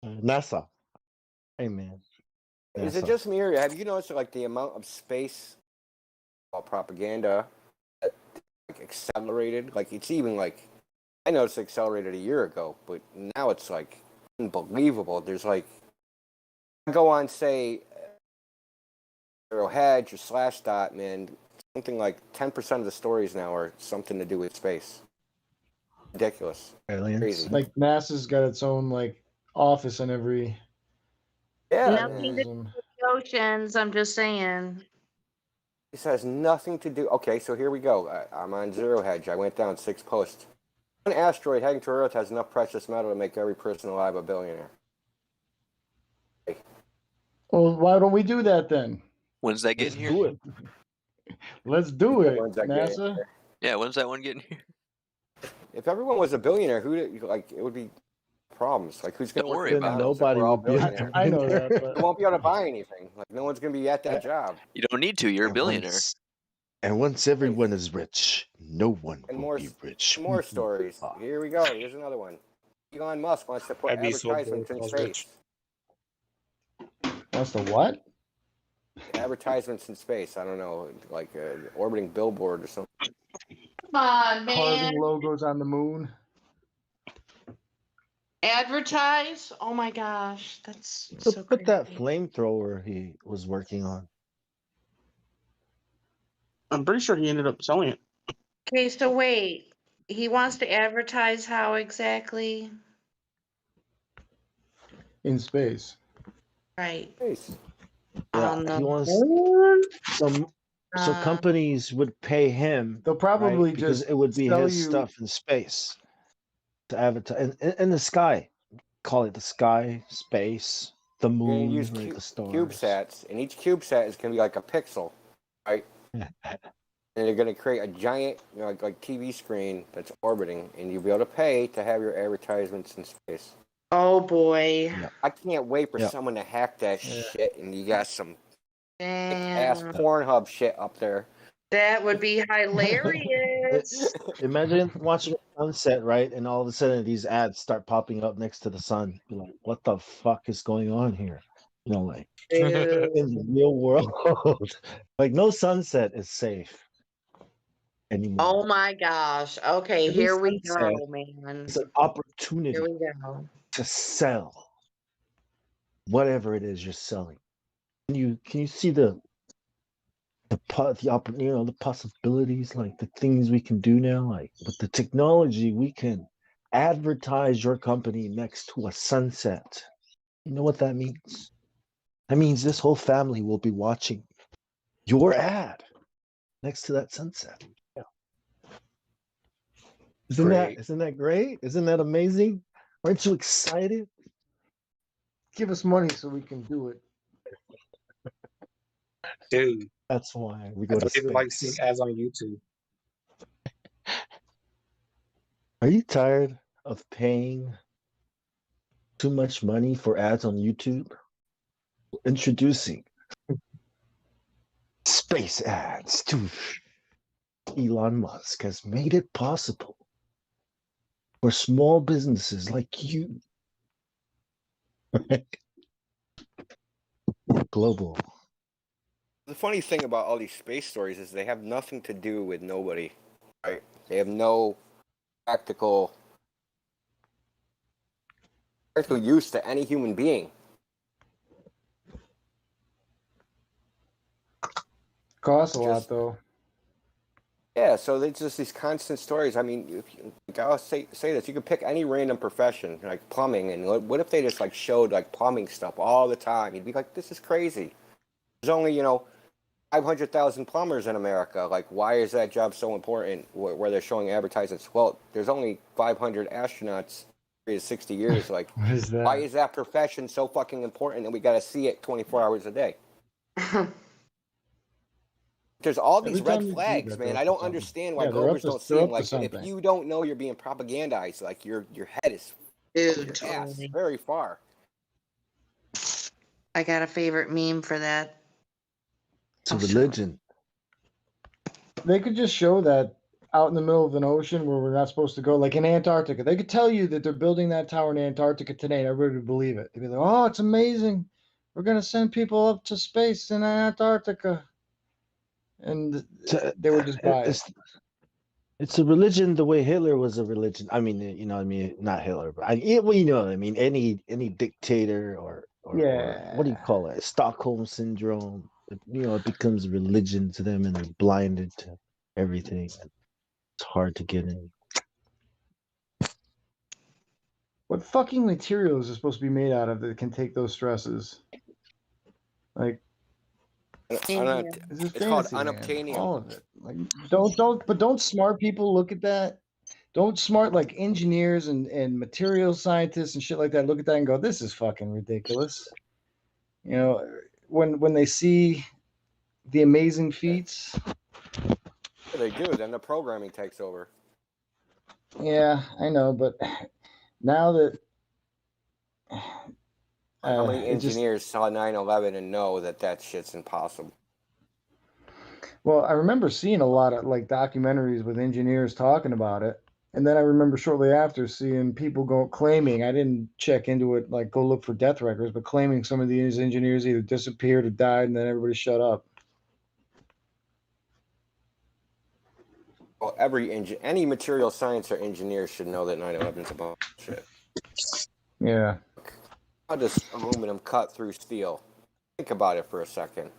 NASA. Hey man. Is it NASA. just me, or have you noticed like the amount of space propaganda that, like, accelerated? Like it's even like I noticed it accelerated a year ago, but now it's like unbelievable. There's like go on say Zero Hedge or Slashdot, man. Something like 10% of the stories now are something to do with space. Ridiculous. Aliens. Crazy. Like NASA's got its own like office in every. Yeah. Nothing to do with the oceans. I'm just saying. This has nothing to do. Okay, so here we go. I'm on Zero Hedge. I went down 6 posts. One asteroid heading to Earth has enough precious metal to make every person alive a billionaire. Well, why don't we do that then? When's that getting here? Do it. Let's do it, When's that getting NASA. here? Yeah, when's that one getting here? If everyone was a billionaire, like it would be problems. Like who's going to Don't work worry at about it. McDonald's if Nobody we're all would be a billionaires? I know that, but You won't be able to buy anything. Like no one's going to be at that job. You don't need to. You're a billionaire. Once everyone is rich, no one And will more, be rich. more stories. Here we go. Here's another one. Elon Musk wants to put I'd be so broke advertisements if I in was space. rich. What's the what? Advertisements in space. I don't know, like orbiting billboard or something. Come on, man. Carving logos on the moon. Advertise? Oh my gosh, that's So so put that crazy. flamethrower he was working on. I'm pretty sure he ended up selling it. Okay, so wait. He wants to advertise how exactly? In space. Right. Space. Yeah, On the he wants moon? so companies would pay him. They'll probably because just it would be sell his you- stuff in space to advertise in the sky. Call it the sky, space, the You're going moon, to use right, the stars. CubeSats, and each CubeSat is going to be like a pixel, right? And they're going to create a giant, like TV screen that's orbiting, and you'll be able to pay to have your advertisements in space. Oh boy. I can't wait for Yeah. someone to hack that shit, and you got some ass Damn. Pornhub shit up there. That would be hilarious. Imagine watching a sunset, right? And all of a sudden these ads start popping up next to the sun. You're like, what the fuck is going on here? Like Dude. in the real world. Like no sunset is safe anymore. Oh my gosh. Okay, Every here we sunset go, man. It's an opportunity Here we go. to sell whatever it is you're selling. Can you see the possibilities, like the things we can do now, like with the technology, we can advertise your company next to a sunset. You know what that means? That means this whole family will be watching your ad next to that sunset. Yeah. Isn't that great? Isn't that amazing? Aren't you excited? Give us money so we can do it. Dude. That's why we I go to don't even like space. seeing ads on YouTube. Are you tired of paying too much money for ads on YouTube? Introducing space ads. Dude. Elon Musk has made it possible for small businesses like you, global The funny thing about all these space stories is they have nothing to do with nobody, right? They have no practical use to any human being. Costs a lot though. Yeah, so it's just these constant stories. I mean, I'll say this: you could pick any random profession, like plumbing, and what if they just like showed like plumbing stuff all the time? You'd be like, this is crazy. There's only 500,000 plumbers in America. Like, why is that job so important? Where they're showing advertisements? Well, there's only 500 astronauts in 60 years. Like, What is that? why is that profession so fucking important? And we got to see it 24 hours a day. There's all these Every time red you do flags, that, man. they're I up to don't something. understand why Yeah, they're up Grovers to- don't see they're them. up to Like, if something. you don't know you're being propagandized, like your head is Dude, your ass totally. very far. I got a favorite meme for that. It's a religion. They could just show that out in the middle of an ocean where we're not supposed to go, like in Antarctica. They could tell you that they're building that tower in Antarctica today, and everybody would believe it. They'd be like, "Oh, it's amazing! We're gonna send people up to space in Antarctica," and they would just buy it. It's a religion the way Hitler was a religion. I mean, not Hitler, but well, you know what I mean. Any dictator or what do you call it? Stockholm syndrome. It becomes religion to them, and they're blinded to everything. It's hard to get in. What fucking materials are supposed to be made out of that can take those stresses? Like, It's this is called fantasy, man. unobtainium. All of it. Like, don't smart people look at that? Don't smart like engineers and material scientists and shit like that look at that and go, "This is fucking ridiculous." When they see the amazing feats. Yeah, they do. Then the programming takes over. Yeah, I know, but now that How many it just engineers saw 9/11 and know that shit's impossible? Well, I remember seeing a lot of like documentaries with engineers talking about it. And then I remember shortly after seeing people claiming, I didn't check into it, like go look for death records, but claiming some of these engineers either disappeared or died, and then everybody shut up. Well, any material science or engineer should know that 9/11's a bullshit. Yeah. How does aluminum cut through steel? Think about it for a second.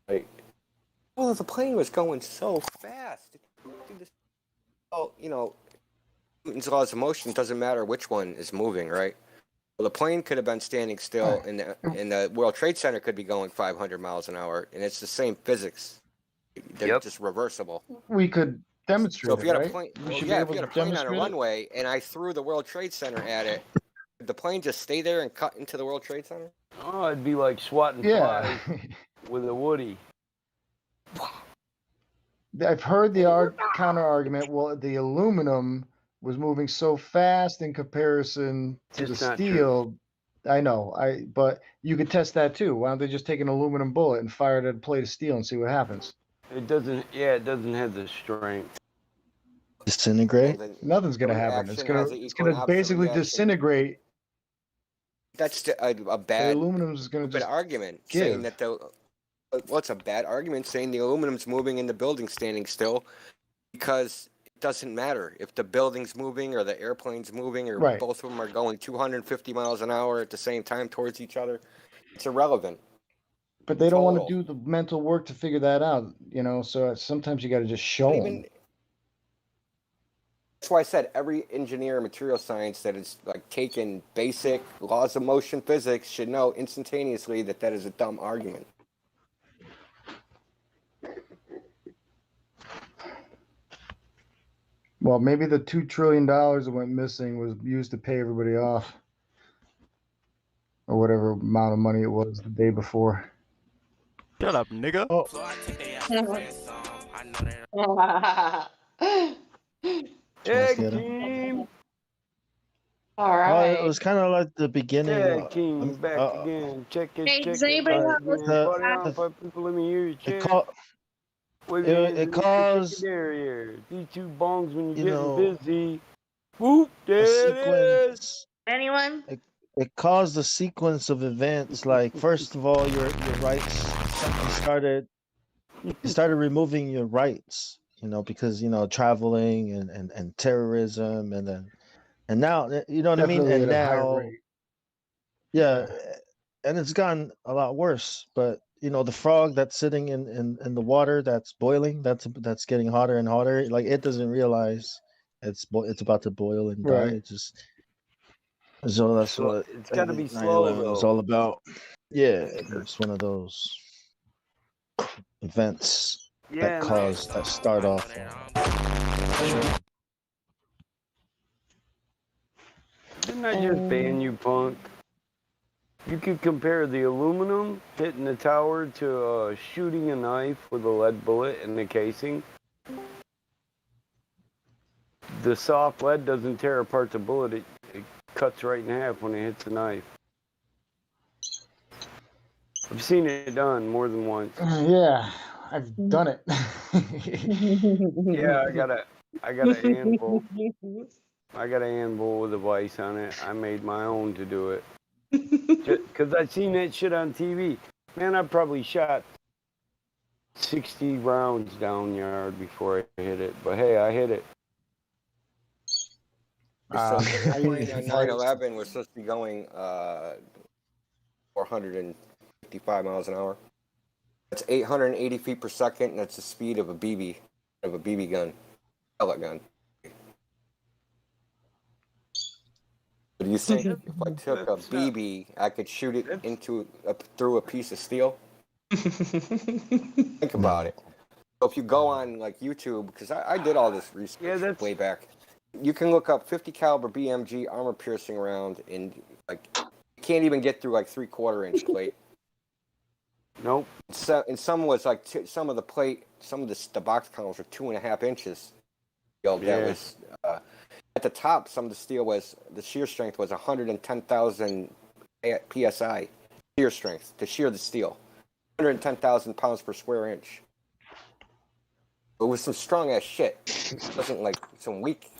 Like, well, the plane was going so fast. Well, Newton's laws of motion doesn't matter which one is moving, right? Well, the plane could have been standing still, and the World Trade Center could be going 500 miles an hour, and it's the same physics. They're just reversible. We could demonstrate So if you it, had a right? plane, We should if be you able had to a plane on a demonstrate it. runway, and I threw the World Trade Center at it, would the plane just stay there and cut into the World Trade Center? Oh, it'd be like swatting Yeah. flies with a woody. I've heard the counter argument. Well, the aluminum was moving so fast in comparison to It's the not true. steel. I know. But you could test that too. Why don't they just take an aluminum bullet and fire it at a plate of steel and see what happens? It doesn't have the strength. Disintegrate? Nothing's gonna happen. It's gonna basically disintegrate. That's a bad aluminum is gonna just argument give. saying that it's a bad argument saying the aluminum's moving and the building's standing still, because it doesn't matter if the building's moving or the airplane's moving or Right. both of them are going 250 miles an hour at the same time towards each other. It's irrelevant. But they don't want to Total. do the mental work to figure that out, So sometimes you got to just show them. That's why I said every engineer in material science that is like taken basic laws of motion physics should know instantaneously that is a dumb argument. Well, maybe the $2 trillion that went missing was used to pay everybody off, or whatever amount of money it was the day before. Shut up, nigga. Oh. Tag get team. All right. It was kind of like the beginning. Tag team back again. Check it. Hey, Check does it. anybody back have again. a- Party on, five people. Let me hear you. Check. Wave it- your it hands in the caused- secondary. These two bongs when You you're know, getting busy. Whoop, there a it is. Anyone? it caused a sequence of events. Like first of all, your rights you started removing your rights, because traveling and terrorism, and now you know what I mean. Definitely And at a higher now, rate. yeah, and it's gotten a lot worse. But the frog that's sitting in the water that's boiling, that's getting hotter and hotter. Like it doesn't realize it's about to boil and die. Right. It just so that's what It's I got to think be slow 9/11 was though. all about. Yeah, it's one of those events that Yeah, that start off. didn't I just ban you, punk? You could compare the aluminum hitting the tower to shooting a knife with a lead bullet in the casing. The soft lead doesn't tear apart the bullet; it cuts right in half when it hits the knife. I've seen it done more than once. Yeah, I've done it. Yeah, I got an anvil. I got an anvil with a vise on it. I made my own to do it. Because I seen that shit on TV. Man, I probably shot 60 rounds down yard before I hit it. But hey, I hit it. So the I plane on use 9/11 was supposed to be going 455 miles an hour. That's 880 feet per second, and that's the speed of a BB gun, pellet gun. But do you think if I took a BB, I could shoot it through a piece of steel? Think about it. So if you go on like YouTube, because I did all this research way back, you can look up 50 caliber BMG armor piercing round, and like you can't even get through like 3/4 inch plate. Nope. So, and some was like some of the plate, some of the box panels were 2.5 inches. That was at the top. Some of the steel the shear strength was 110,000 psi shear strength to shear the steel, 110,000 pounds per square inch. It was some strong ass shit. It wasn't like some weak,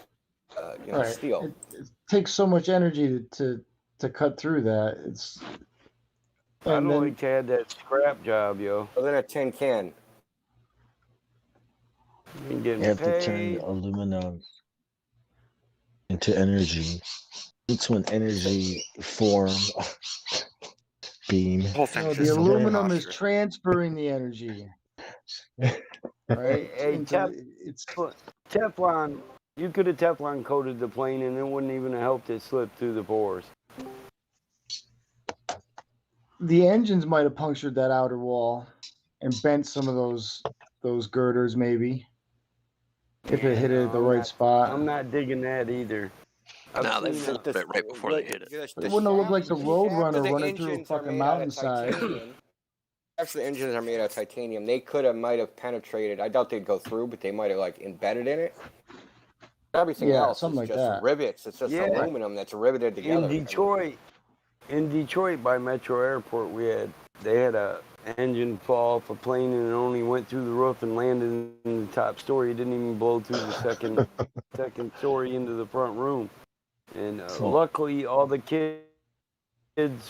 right. steel. It takes so much energy to cut through that. I'd like to have that scrap job, yo. Other than a tin can. You have to turn paid. aluminum into energy, into an energy form beam. The aluminum is transferring the energy. Right? Hey, It's Teflon. You could have Teflon coated the plane, and it wouldn't even have helped it slip through the pores. the engines might have punctured that outer wall and bent some of those girders, maybe. If it hit it at the right spot. I'm not digging that either. Nah, they flipped it right before they hit it. It wouldn't have looked like the Roadrunner running through a engines are fucking made out of mountainside. titanium. Actually, the engines are made out of titanium. They might have penetrated. I doubt they'd go through, but they might have like embedded in it. Everything else is something like just that. rivets. It's just aluminum that's riveted together. In Detroit by Metro Airport, they had a engine fall off a plane, and it only went through the roof and landed in the top story. It didn't even blow through the second story into the front room. And luckily, all the kids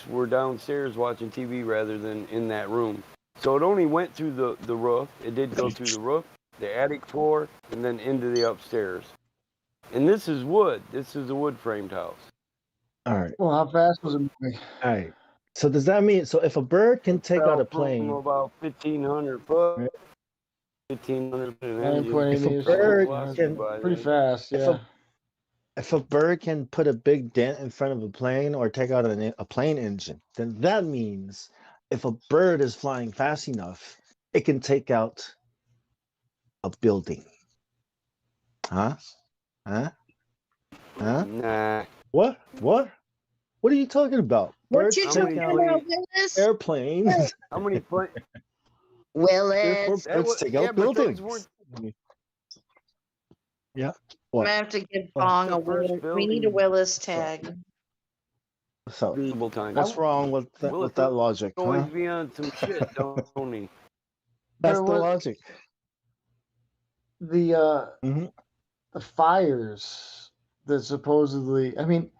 were downstairs watching TV rather than in that room. So it only went through the roof. It did go through the roof, the attic floor, and then into the upstairs. And this is wood. This is a wood-framed house. All right. Well, how fast was it moving? All right. So does that mean if a bird can take out a From plane, about 1,500 foot, right? 1,500 foot If a engine, bird can pretty fast, yeah. If a bird can put a big dent in front of a plane or take out a plane engine, then that means if a bird is flying fast enough, it can take out a building. Huh? Nah. What? What are you talking about? What Birds you take talking out about, Willis? airplanes. How many planes? Willis. Birds take out buildings. Yeah. I'm What? gonna have to give Bong a Willis. We need a Willis tag. So time. what's wrong with that logic? Always Huh? be on some shit, don't he? That's the logic. The fires that supposedly, I mean,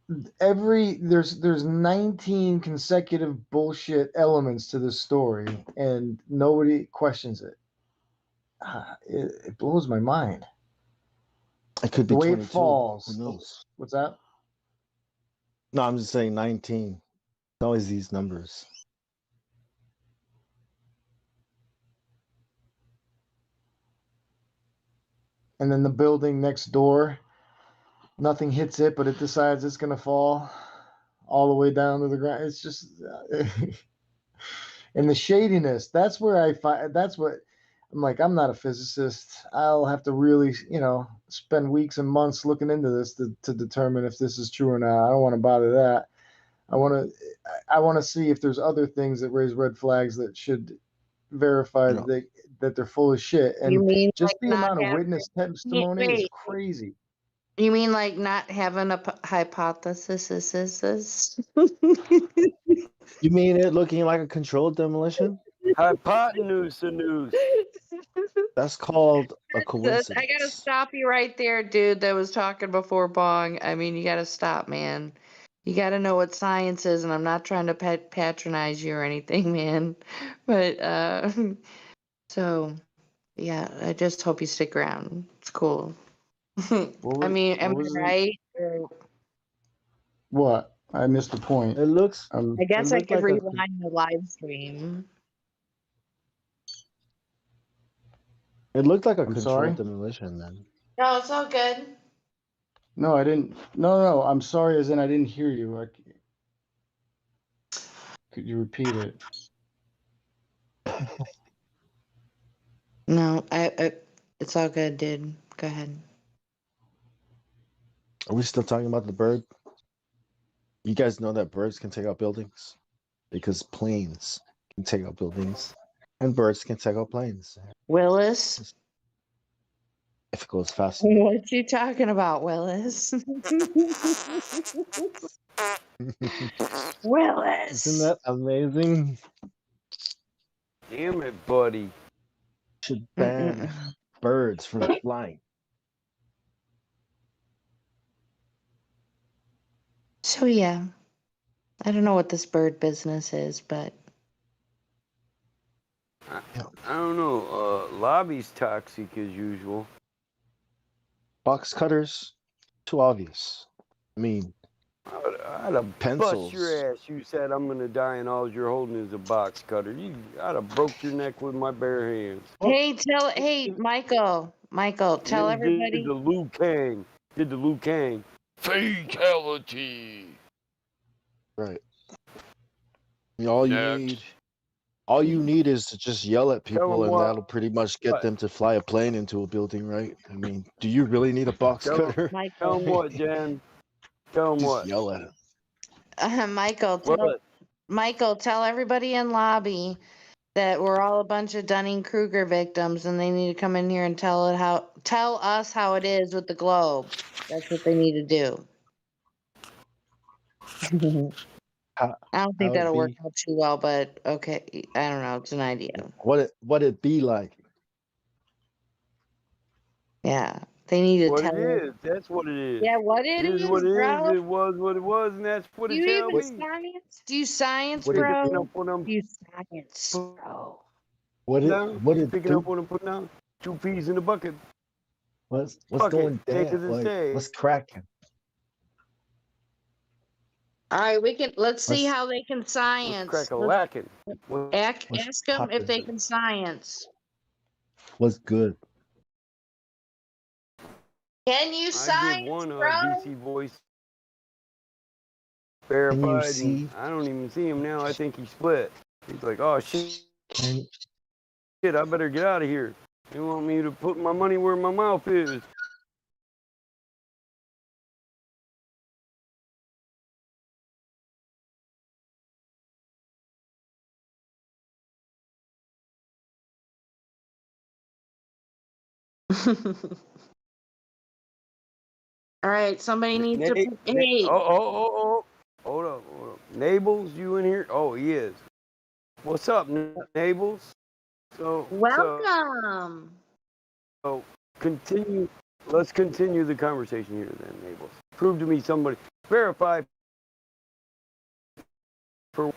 there's 19 consecutive bullshit elements to this story, and nobody questions it. It blows my mind. It could The be way it 22. falls. Who knows? What's that? No, I'm just saying 19. It's always these numbers. And then the building next door, nothing hits it, but it decides it's gonna fall all the way down to the ground. It's just, and the shadiness. That's where I find. That's what I'm like. I'm not a physicist. I'll have to really, spend weeks and months looking into this to determine if this is true or not. I don't want to bother that. I want to see if there's other things that raise red flags that should verify that they're full of shit. You And mean just like the not amount of having? witness testimony is Wait. crazy. You mean like not having a hypothesis? You mean it looking like a controlled demolition? Hypotenuse. That's called a I coincidence. gotta stop you right there, dude. That was talking before Bong. I mean, you gotta stop, man. You gotta know what science is, and I'm not trying to patronize you or anything, man. But so yeah, I just hope you stick around. It's cool. I mean, am I right? What? I missed the point. It looks. I guess I could rewind the live stream. It looked like a I'm controlled sorry? demolition, then. No, it's all good. No, I didn't. No. I'm sorry, as in I didn't hear you. Could you repeat it? No, it's all good, dude. Go ahead. Are we still talking about the bird? You guys know that birds can take out buildings because planes can take out buildings, and birds can take out planes Willis? if it goes fast enough. What you talking about, Willis? Willis! Isn't that amazing? Damn it, buddy. Should ban birds from flying. So yeah, I don't know what this bird business is, but I don't know. Lobby's toxic as usual. Box cutters, too obvious. I mean, I'd have pencils. bust your ass. You said I'm gonna die, and all you're holding is a box cutter. I'd have broke your neck with my bare hands. hey, Michael, tell everybody. Did the Liu Kang. Fatality. Right. All you need is to just yell at people, and that'll pretty much get them to fly a plane into a building, right? I mean, do you really need a box cutter? Tell them what, Jen. Tell them what. Yell at him. Michael, tell everybody in lobby that we're all a bunch of Dunning-Kruger victims, and they need to come in here and tell us how it is with the globe. That's what they need to do. I don't think that'll work out too well, but okay. I don't know. It's an idea. What it be like? Yeah, they need to What tell it us. is. That's what it is. Yeah, what it is, what it bro. is. It was what it was, and that's what Do it you shall even be. science? Do you science, What it bro? picking up on them? Do you science, bro? What it picking do? up on them, putting down 2 peas in the bucket. What's Bucket, going take down? it Like, stay. what's cracking? All right, let's see What's- how they can science. Crack a lacking. Ask them if they poppin'? can science. What's good? Can you I science, give one bro? DC voice verified. Can you and see? I don't even see him now. I think he split. He's like, oh shit, Can I better get out of here. They want me to put my money where my mouth is. All right, somebody needs to. Hey, Hold up. Nables, you in here? Oh, he is. What's up, Nables? welcome. So continue. Let's continue the conversation here, then, Nables. Prove to me somebody. Verify for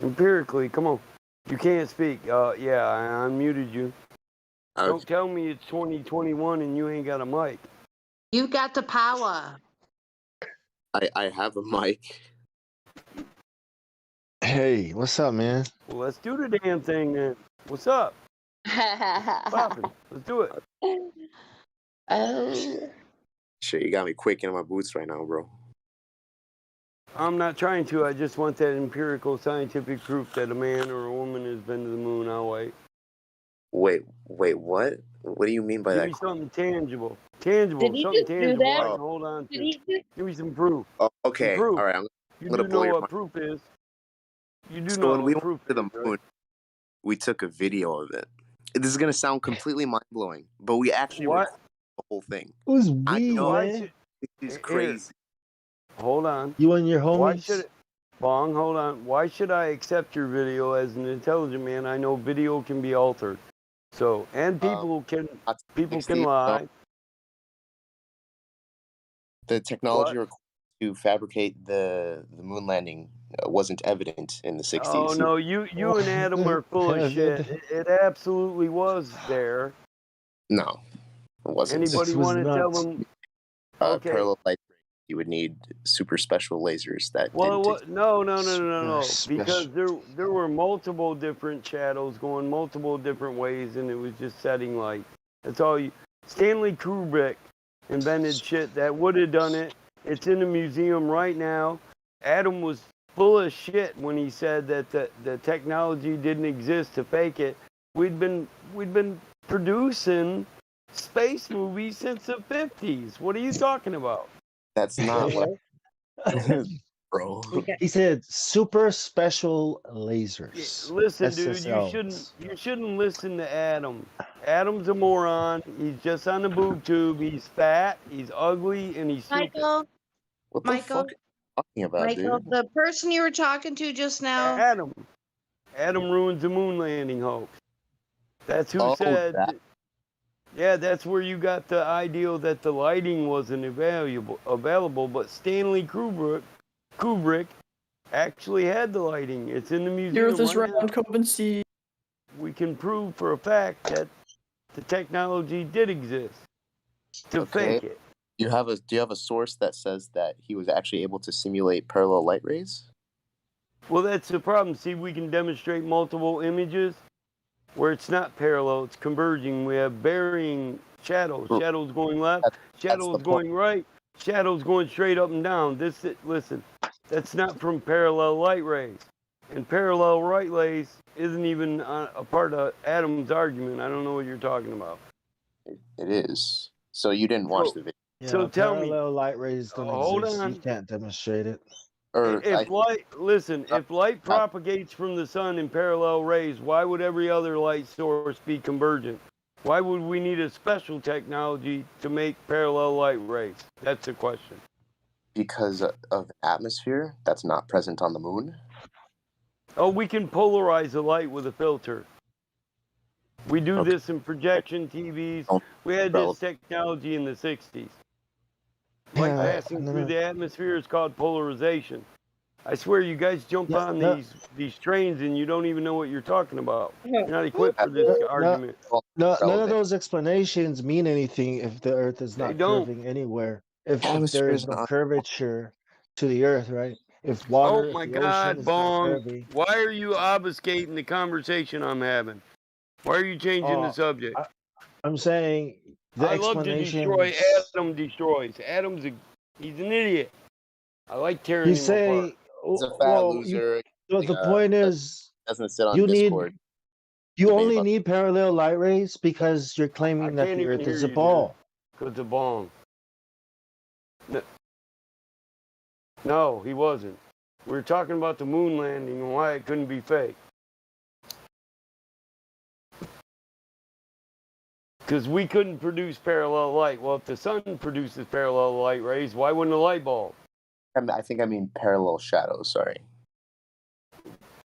empirically. Come on. You can't speak. Yeah, I unmuted you. Don't tell me it's 2021 and you ain't got a mic. You've got the power. I have a mic. Hey, what's up, man? Well, let's do the damn thing then. What's up? Poppin'. Let's do it. Oh. Shit, you got me quaking in my boots right now, bro. I'm not trying to. I just want that empirical scientific proof that a man or a woman has been to the moon. I'll wait. Wait, what? What do you mean by Give that? me something tangible. Tangible. Did he something just do tangible I that? can hold on Did to. he just... Give me some proof. Oh, Some okay. proof. All right. I'm You gonna do blow know your what mind. proof is. You do So know when we what went proof to the is, moon, right? we took a video of it. This is gonna sound completely mind blowing, but we actually What? recorded the whole thing. Who's I we, know man? this is Here. crazy. Hold on. You and your Why homies? should it? Bong, hold on. Why should I accept your video as an intelligent man? I know video can be altered. So, and people can lie. The technology What? required to fabricate the moon landing wasn't evident in the 60s. Oh no, you and Adam are full of shit. It absolutely was there. No, it wasn't. Anybody This was want to tell nuts. them? Okay. Parallel light, you would need super special lasers that Well, didn't exist. no. Super Because special. there were multiple different shadows going multiple different ways, and it was just setting light. That's all you. Stanley Kubrick invented shit that would have done it. It's in the museum right now. Adam was full of shit when he said that the technology didn't exist to fake it. We'd been producing space movies since the 50s. What are you talking about? That's not what bro. He said super special lasers. Listen, dude, SSLs. you shouldn't listen to Adam. Adam's a moron. He's just on the boob tube. He's fat, he's ugly, and he's stupid. Michael, What the Michael, fuck are you talking about, Michael, dude? the person you were talking to just now. Adam ruins the moon landing hoax. That's who said. That. Yeah, that's where you got the ideal that the lighting wasn't available. But Stanley Kubrick actually had the lighting. It's in the The museum Earth is right round, now. come and see. We can prove for a fact that the technology did exist to fake it. Do you have a source that says that he was actually able to simulate parallel light rays? Well, that's the problem. See, we can demonstrate multiple images where it's not parallel, it's converging. We have varying shadows. Shadows going left, shadows going right, shadows going straight up and down. Listen, that's not from parallel light rays. And parallel light rays isn't even a part of Adam's argument. I don't know what you're talking about. It is. So you didn't watch the video. Yeah, So tell me. parallel light rays don't Hold exist. on. You can't demonstrate it. If light propagates from the sun in parallel rays, why would every other light source be convergent? Why would we need a special technology to make parallel light rays? That's the question. Because of atmosphere that's not present on the moon? Oh, we can polarize the light with a filter. We do this in projection TVs. We had this technology in the 60s. Light passing through the atmosphere is called polarization. I swear you guys jump on these trains and you don't even know what you're talking about. You're not equipped for this argument. None of those explanations mean anything if the Earth is not don't. curving anywhere. If Atmosphere there is is no not- curvature to the Earth, right? If water, Oh my if the ocean God, is not Bong! curving. Why are you obfuscating the conversation I'm having? Why are you changing the subject? I'm saying the I love to destroy. Adam destroys. He's an idiot. I like tearing He's him saying, apart. He's a fat loser. the point is, Doesn't sit on you Discord. you only need parallel light rays because you're claiming that can't the even Earth hear is a you, ball. Because the Bong. No, he wasn't. We were talking about the moon landing and why it couldn't be fake. Because we couldn't produce parallel light. Well, if the sun produces parallel light rays, why wouldn't a light bulb? I think I mean parallel shadows, sorry.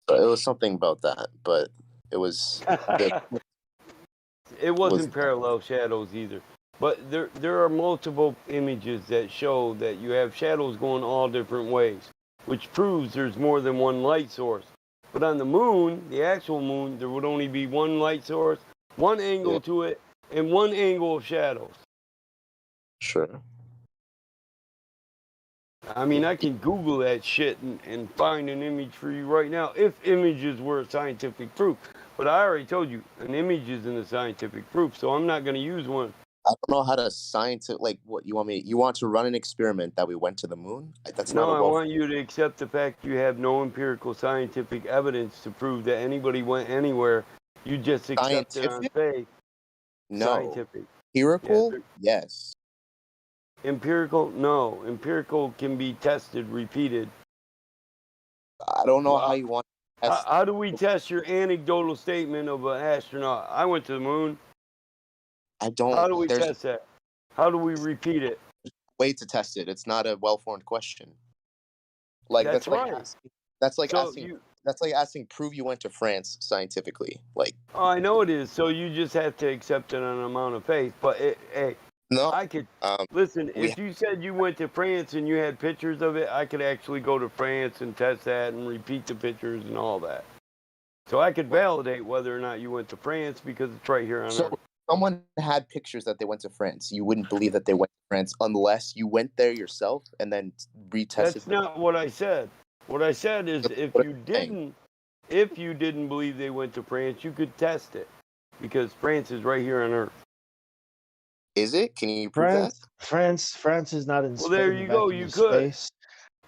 So it was something about that, but it was... It wasn't parallel shadows either. But there are multiple images that show that you have shadows going all different ways, which proves there's more than one light source. But on the moon, the actual moon, there would only be one light source, one angle to it, and one angle of shadows. Sure. I mean, I can Google that shit and find an image for you right now, if images were scientific proof. But I already told you, an image isn't a scientific proof, so I'm not going to use one. I don't know how to like what you want me. You want to run an experiment that we went to the moon? That's No, not a I want you to accept the fact you have no empirical scientific evidence to prove that anybody went anywhere. You just accept it on Scientific? faith. No. Scientific. Empirical? Yes. Empirical? No. Empirical can be tested, repeated. I don't know how you want to test. How do we test your anecdotal statement of an astronaut? I went to the moon. I don't. How do we there's test that? How do we repeat it? way to test it. It's not a well-formed question. Like That's like right. that's like So asking. That's like asking. Prove you went to France scientifically. Like. Oh, I know it is. So you just have to accept it on an amount of faith. But hey, no, I could listen. If you said you went to France and you had pictures of it, I could actually go to France and test that and repeat the pictures and all that. So I could validate whether or not you went to France because it's right here on Earth. Someone had pictures that they went to France. You wouldn't believe that they went to France unless you went there yourself and then retested. That's not what I said. What I said is if you didn't believe they went to France, you could test it because France is right here on Earth. Is it? Can you prove France is not in space. Well, there you go. You could. Space.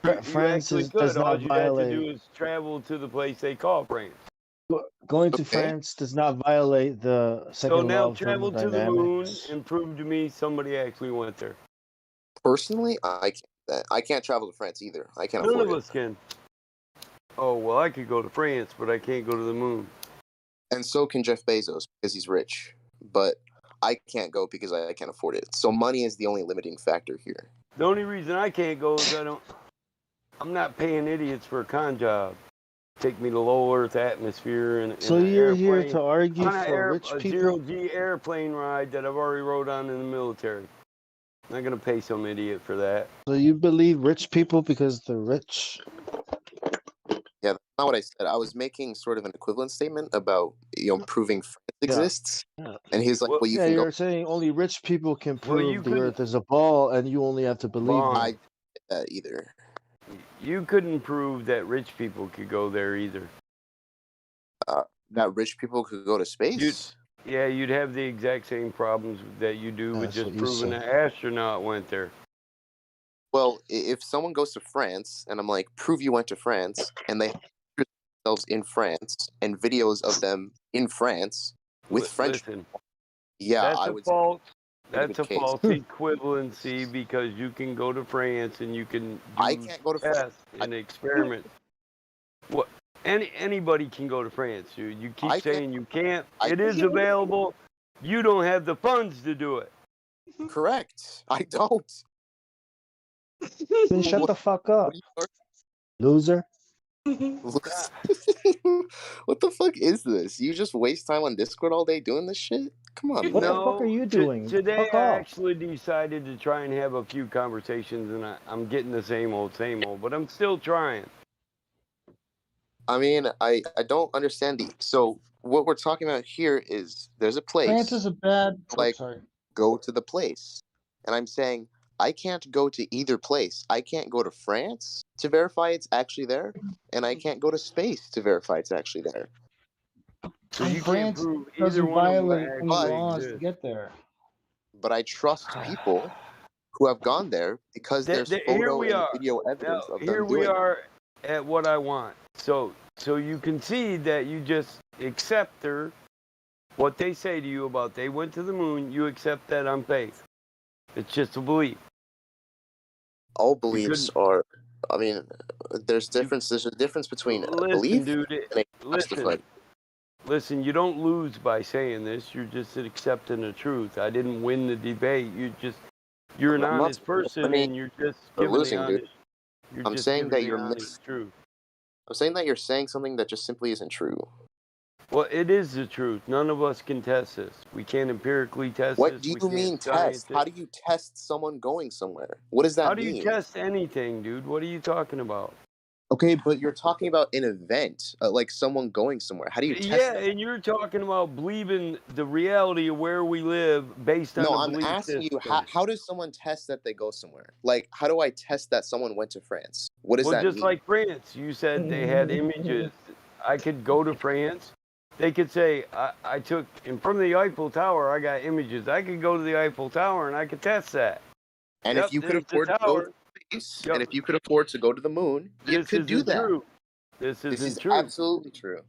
You France actually could. does All not you violate. have to do is travel to the place they call France. Going to France does not violate the second So law now of travel to the moon thermodynamics. and prove to me somebody actually went there. Personally, I can't travel to France either. I can't None afford of it. us can. Oh, well, I could go to France, but I can't go to the moon. And so can Jeff Bezos because he's rich. But I can't go because I can't afford it. So money is the only limiting factor here. The only reason I can't go is I'm not paying idiots for a con job. Take me to low Earth atmosphere and So you're here to argue on for rich a people? 0G airplane ride that I've already rode on in the military. I'm not gonna pay some idiot for that. So you believe rich people because they're rich? Yeah, that's not what I said. I was making sort of an equivalent statement about proving France exists. Yeah. And he's like, well, you yeah, can you're go. saying only rich people can Well, prove the Earth is a ball, and you only have to believe them. I didn't get that either. You couldn't prove that rich people could go there either. That rich people could go to space? You'd have the exact same problems that you do with just proving an astronaut went there. Well, if someone goes to France and I'm like, prove you went to France, and they have themselves in France and videos of them in France with French Listen, people, yeah, I would. That's a false equivalency because you can go to France and you can do I can't go to France. and experiment. What? Anybody can go to France. You keep saying you can't. It is available. You don't have the funds to do it. Correct. I don't. Then shut the fuck up, loser. What the fuck is this? You just waste time on Discord all day doing this shit? Come on. What the fuck are you doing? Today Fuck I off. actually decided to try and have a few conversations, and I'm getting the same old, but I'm still trying. I mean, I don't understand so what we're talking about here is there's a place. France is a bad. Go to the place, and I'm saying I can't go to either place. I can't go to France to verify it's actually there, and I can't go to space to verify it's actually there. So you can't France prove doesn't either one of them violate any actually laws to exists. get there. But I trust people who have gone there because there's photo and video evidence of them Here we doing it. are at what I want. So you concede that you just accept what they say to you about they went to the moon. You accept that on faith. It's just a belief. All beliefs are. I mean, there's difference. There's a difference between a belief and a justified. Listen, you don't lose by saying this. You're just accepting the truth. I didn't win the debate. You're an honest person, and you're just giving losing, the honest. dude. You're I'm just saying that giving the you're honest truth. I'm saying that you're saying something that just simply isn't true. Well, it is the truth. None of us can test this. We can't empirically test What this. do We you can't mean science test? it. How do you test someone going somewhere? What does that How do you mean? test anything, dude? What are you talking about? Okay, but you're talking about an event, like someone going somewhere. How do you test Yeah, that? and you're talking about believing the reality of where we live based on No, a I'm belief asking system. you, how does someone test that they go somewhere? Like, how do I test that someone went to France? What does Well, that just mean? like France, you said they had images. I could go to France. They could say, I took, and from the Eiffel Tower, I got images. I could go to the Eiffel Tower and I could test that. And Yep, if you could there's the afford to go tower. to space, Yep. and if you could afford to go to the moon, you This could do isn't that. true. This This isn't is true. absolutely true.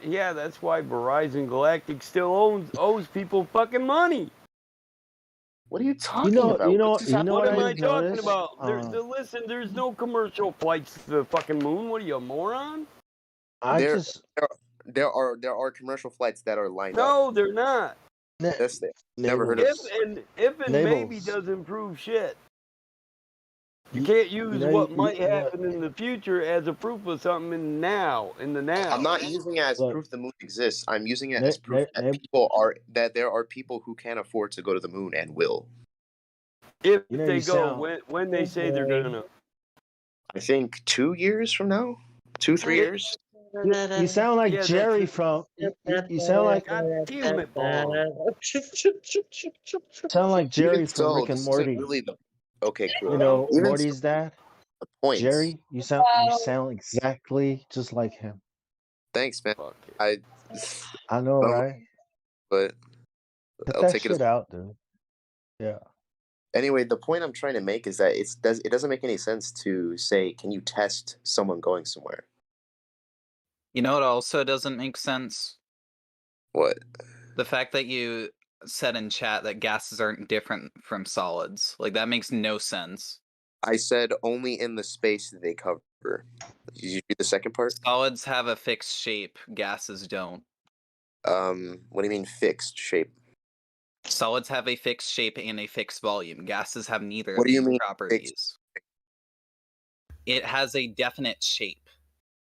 Yeah, that's why Verizon Galactic still owes people fucking money. What are you talking about? What am I talking noticed? about? Listen, there's no commercial flights to the fucking moon. What are you, a moron? There are commercial flights that are lined up. No, they're not. Yes, they. Never heard of If and maybe Nabels. doesn't prove shit. You can't use what might happen in the future as a proof of something in the now. I'm not using it as Look. proof the moon exists. I'm using it as proof that there are people who can afford to go to the moon and will. If You know, they you go, sound- when they say they're gonna. I think 2 years from now, 3 years. You sound like Yeah, Jerry from. You sound like. God damn it, Bong. Sound like Jerry from So Rick and this isn't Morty. really the. Okay, cool. You know Even Morty's dad. the points. Jerry, you sound exactly just like him. Thanks, man. I know, right? But Cut I'll that take it shit as. out, dude. Yeah. Anyway, the point I'm trying to make is that it doesn't make any sense to say, can you test someone going somewhere? You know what also doesn't make sense? What? The fact that you said in chat that gases aren't different from solids. Like, that makes no sense. I said only in the space that they cover. Did you read the second part? Solids have a fixed shape, gases don't. What do you mean fixed shape? Solids have a fixed shape and a fixed volume. Gases have neither What of do you these mean properties. It has a definite shape.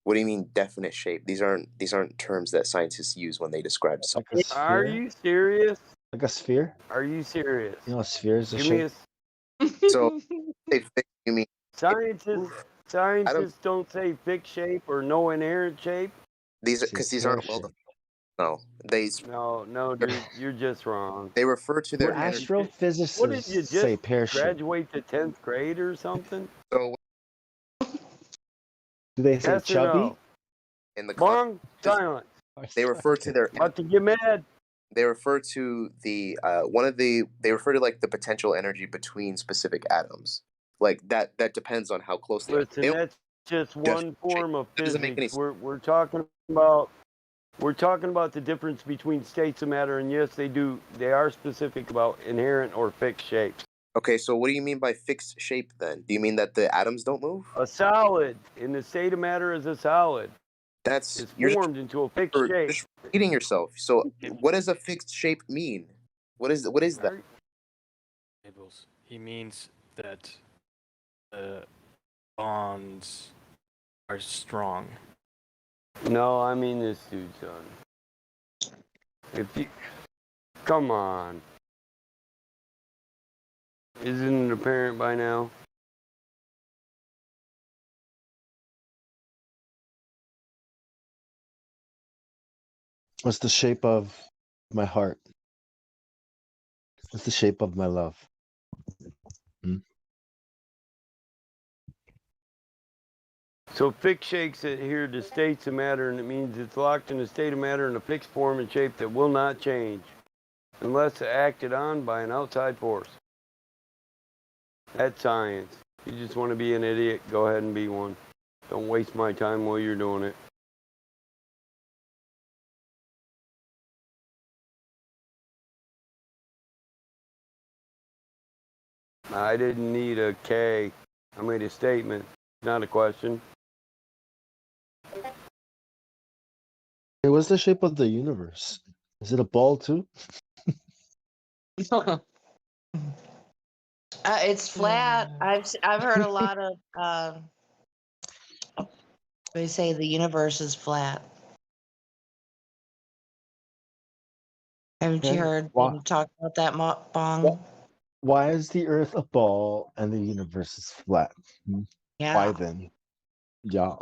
What do you mean definite shape? These aren't terms that scientists use when they describe something. Are you serious? Like a sphere? Are you serious? You know, a sphere is a Give shape. me So, say fixed, you mean Scientists don't say fixed shape or no inherent shape. these aren't well defined. No, No, dude, you're just wrong. They refer to their energy. Astrophysicists What did you say just pear shape. graduate to 10th grade or something? So Do they say Yes or chubby? no? in the Bong, silence. they refer to their About to get mad. they refer to the they refer to like the potential energy between specific atoms. Like that depends on how close they Listen, are. that's just one form of That doesn't make any physics. We're talking about the difference between states of matter, and yes, they are specific about inherent or fixed shapes. Okay, so what do you mean by fixed shape then? Do you mean that the atoms don't move? A solid in the state of matter is a solid. That's It's formed into a fixed shape. just repeating yourself. So what does a fixed shape mean? What is that? He means that the bonds are strong. No, I mean this dude, son. Come on. Isn't it apparent by now? What's the shape of my heart? What's the shape of my love? So fixed shapes adhere to states of matter, and it means it's locked in a state of matter in a fixed form and shape that will not change unless acted on by an outside force. That's science. You just want to be an idiot, go ahead and be one. Don't waste my time while you're doing it. I didn't need a K. I made a statement, not a question. Hey, what's the shape of the universe? Is it a ball too? It's flat. I've heard a lot of they say the universe is flat. Haven't you Okay. heard Why? them talk about that bong? Why is the Earth a ball and the universe is flat? Why Yeah. then? Yeah.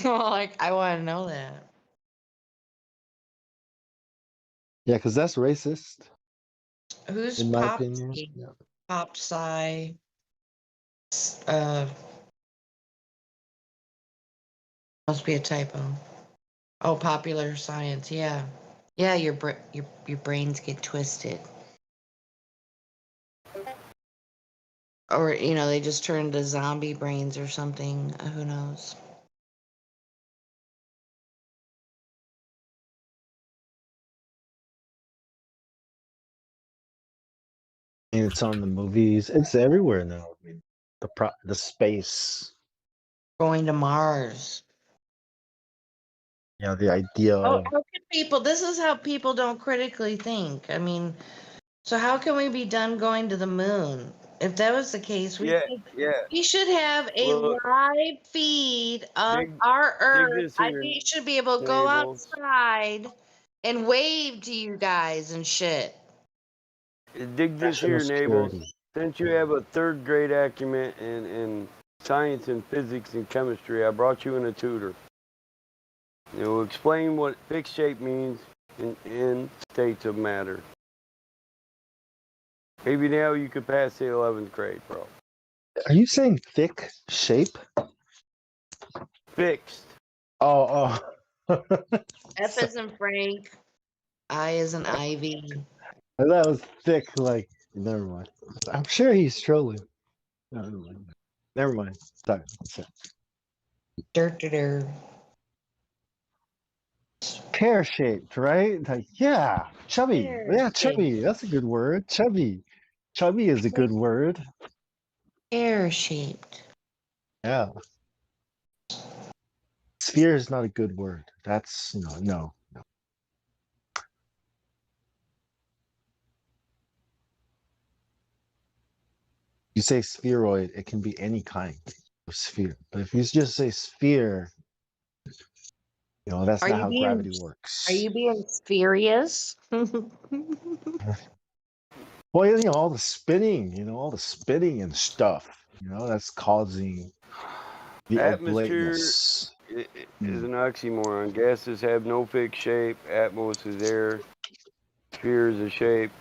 Like, I want to know that. Yeah, because that's racist, Who's in my opinion. Popsy? Yeah. Popsy. Must be a typo. Oh, popular science. Yeah. Yeah, your brains get twisted. Or, they just turn into zombie brains or something. Who knows? And it's on the movies. It's everywhere now. I mean, the space. Going to Mars. You know, the idea Oh, of how can people? This is how people don't critically think. I mean, so how can we be done going to the moon? If that was the case, Yeah, we should have a Look, live feed of dig, our dig Earth. this here, We should be able to go Nables. outside and wave to you guys and shit. Dig this national here, Nables. security. Since you have a third grade acumen in science and physics and chemistry, I brought you in a tutor. You'll explain what fixed shape means in states of matter. Maybe now you could pass the 11th grade, bro. Are you saying thick shape? Fixed. Oh. F is in Frank. I is an Ivy. I thought it was thick, like, never mind. I'm sure he's trolling. No, never mind. Never mind. Sorry. Dirt. Pear shaped, right? Like, yeah, chubby. Yeah, Pear-shaped. chubby. That's a good word. Chubby. Chubby is a good word. Pear-shaped. Yeah. Sphere is not a good word. That's, no. You say spheroid, it can be any kind of sphere. But if you just say sphere, that's not how gravity works. Are you being furious? Well, all the spinning, and stuff, that's causing the Atmosphere oblateness. is an oxymoron. Gases have no fixed shape. Atmos is air. Sphere is a shape.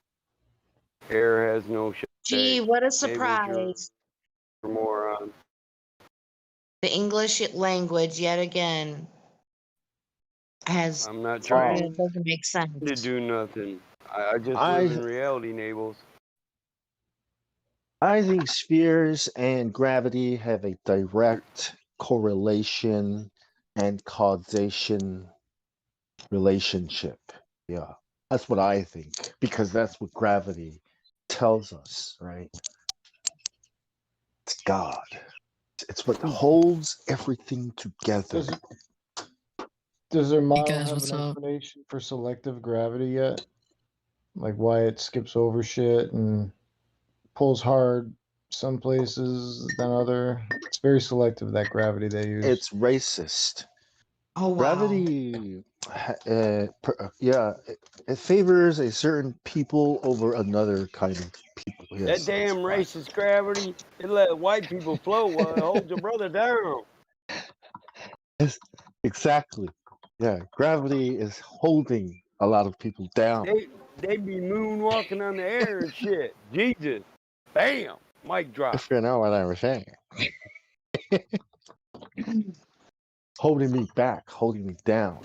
Air has no shape. Gee, what a Nables, surprise. you're a moron. The English language, yet again, has I'm not something trying that doesn't make sense. to do nothing. I just live in reality, Nables. I think spheres and gravity have a direct correlation and causation relationship. Yeah, that's what I think, because that's what gravity tells us, right? It's God. It's what holds everything together. Does their model guys, have what's an up? explanation for selective gravity yet? Like why it skips over shit and pulls hard some places than other? It's very selective, that gravity they use. It's racist. Oh, wow. Gravity, it favors a certain people over another kind of people. Yes, That damn racist gravity, it let white people float while it holds your brother down. yes, exactly. Yeah, gravity is holding a lot of people down. They be moonwalking on the air and shit. Jesus. Bam. Mic drop. If you know what I was saying. Holding me back, holding me down.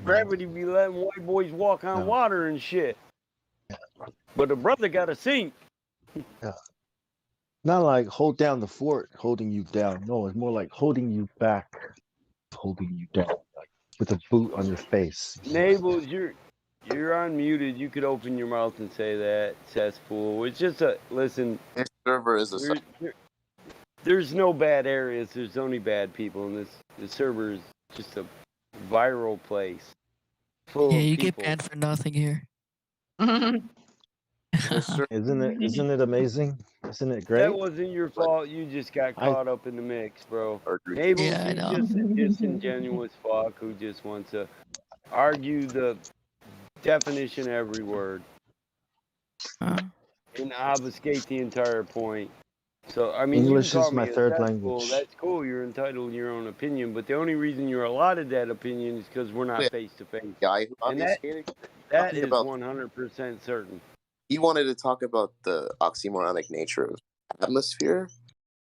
Gravity be letting white boys walk on water and shit. But the brother got to sink. Yeah. Not like hold down the fort, holding you down. No, it's more like holding you back, holding you down, like with a boot on your face. Nables, you're unmuted. You could open your mouth and say that, cesspool. It's just listen. This server is a there's no bad areas. There's only bad people, and the server is just a viral place full Yeah, of you people. get banned for nothing here. Isn't it amazing? Isn't it great? That wasn't your fault. You just got caught up in the mix, bro. Nables, Yeah, I he's know. just a disingenuous fuck who just wants to argue the definition every word Huh? and obfuscate the entire point. So, I mean, you can English call is my me a third cesspool. language. That's cool. You're entitled to your own opinion. But the only reason you're allotted that opinion is because we're not face to face. Guy who And that talking is about 100% certain. he wanted to talk about the oxymoronic nature of atmosphere.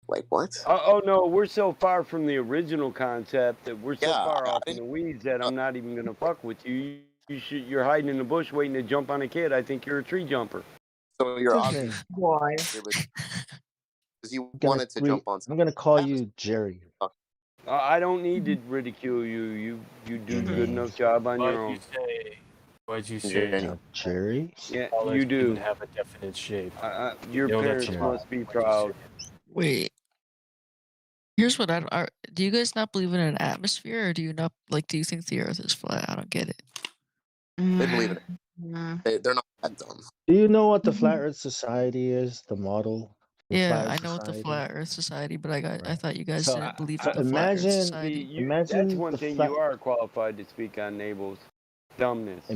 Like what? Oh no, we're so far from the original concept that we're so Yeah, far off I in the weeds that I'm not even gonna fuck with you. You're hiding in the bush waiting to jump on a kid. I think you're a tree jumper. So you're Okay. obviously because you wanted to jump on. I'm gonna call you Jerry. I don't need to ridicule you. You do a good enough job on your own. Why'd you say Jerry? Yeah, Solids you do. even have a definite shape? Your You know that's parents wrong. must be proud. Wait. Here's what I don't. Do you guys not believe in an atmosphere, or do you not like? Do you think the Earth is flat? I don't get it. They believe in it. They're not that dumb. Do you know what the Flat Earth Society is? The model. The Yeah, Flat Earth I know what the Society? Flat Earth Society, but I thought you guys So, didn't believe so in the Flat Earth imagine, Society. That's imagine one the thing flat. you are qualified to speak on, Nables. Dumbness.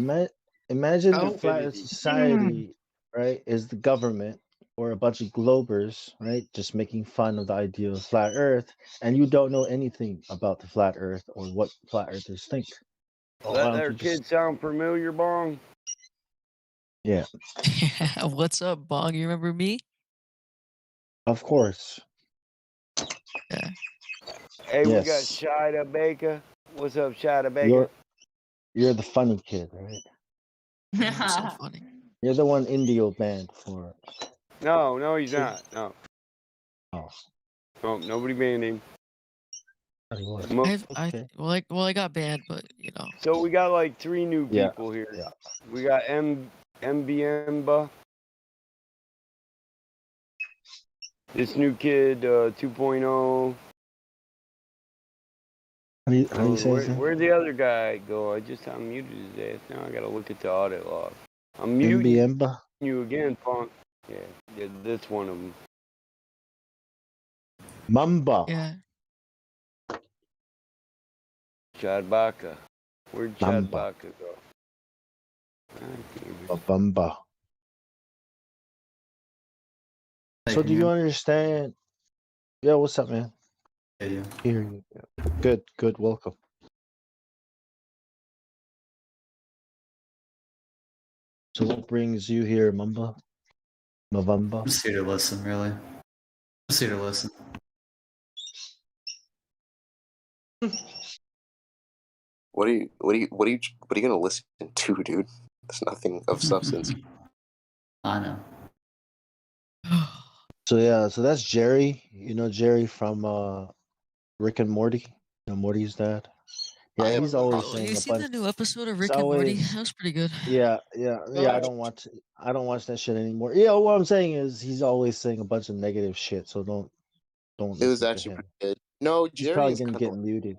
Imagine the Flat Earth Stupidity. Society, right? Is the government or a bunch of globers, right? Just making fun of the idea of flat Earth, and you don't know anything about the flat Earth or what flat Earthers think. Well, why Let don't their you just? kids sound familiar, Bong? Yeah, Yeah, what's up, Bong? You remember me? of course. Yeah. Hey, we got Yes. Shida Baker. What's up, Shida Baker? You're the funny kid, right? I'm so funny. You're the one Indio banned for. No, he's not. No. Oh. No, nobody banned him. I got banned, but you know. So we got like 3 new Yeah, people here. yeah. We got MBMba. This new kid, 2.0. How do you say his name? Where'd the other guy go? I just unmuted his ass. Now I gotta look at the audit log. I'm muting Mbiemba? you again, Punk. Yeah, that's one of them. Mamba. Yeah. Chadbaka. Where'd Mamba. Chadbaka go? Bamba. So do you understand? Yeah, what's up, man? Yeah. Hear you. Good, welcome. So what brings you here, Mamba? Mavamba? I'm just here to listen, really. Just here to listen. What are you gonna listen to, dude? There's nothing of substance. I know. So that's Jerry. You know Jerry from Rick and Morty? You know Morty's dad? Yeah, he's always saying You a seen the bunch. new episode of He's Rick and Morty? always, That was pretty good. yeah. I don't watch that shit anymore. Yeah, what I'm saying is he's always saying a bunch of negative shit. So don't It was listen to actually him. pretty good. No, He's Jerry probably is gonna kind get of muted.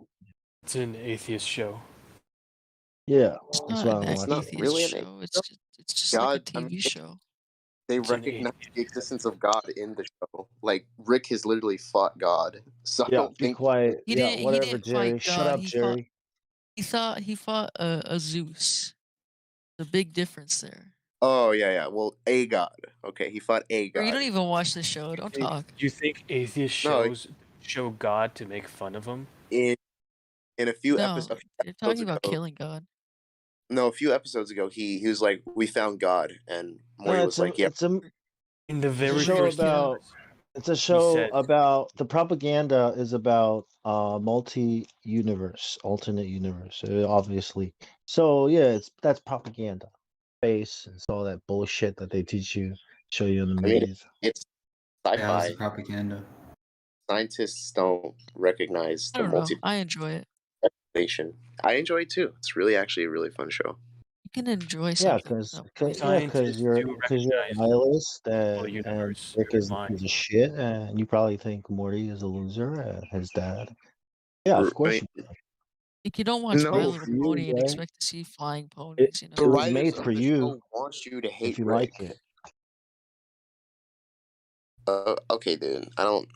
It's an atheist show. Yeah, It's that's not why I an don't watch atheist it. really an show. It's just like a God. I mean, TV show. they It's an recognize the existence of God in the show. Like Rick has literally fought God, so I Yeah, don't be think quiet. He Yeah, didn't. He whatever, didn't fight Jerry. Shut God. up, Jerry. He fought a Zeus. The big difference there. Oh yeah. Well, a God. Okay, he fought a Or you God. don't even watch the show. Don't talk. Do you think atheist No, shows show God to make fun of him? in a few No, episodes they're talking about ago. killing God. No, a few episodes ago, he was like, "We found God," and Morty No, was like, "Yeah." In the It's a very show first about. It's a show said- about the propaganda is about multi-universe, alternate universe, obviously. So yeah, that's propaganda, space, and all that bullshit that they show you in the I mean, movies. it's Yeah, it was sci-fi. the propaganda. Scientists don't recognize I the don't know. I enjoy it. multi-explanation. I enjoy it too. It's really actually a really fun show. You can enjoy Yeah, something. because Scientists you're do a nihilist, and universe Rick in is a mind. piece of shit, and you probably think Morty is a loser, his dad. Yeah, of course. Like, you don't watch No, My for Little you, Pony and right? expect to see flying It, ponies. You know. it was made for you show wants you to hate if you Rick. like it. Okay, dude. I don't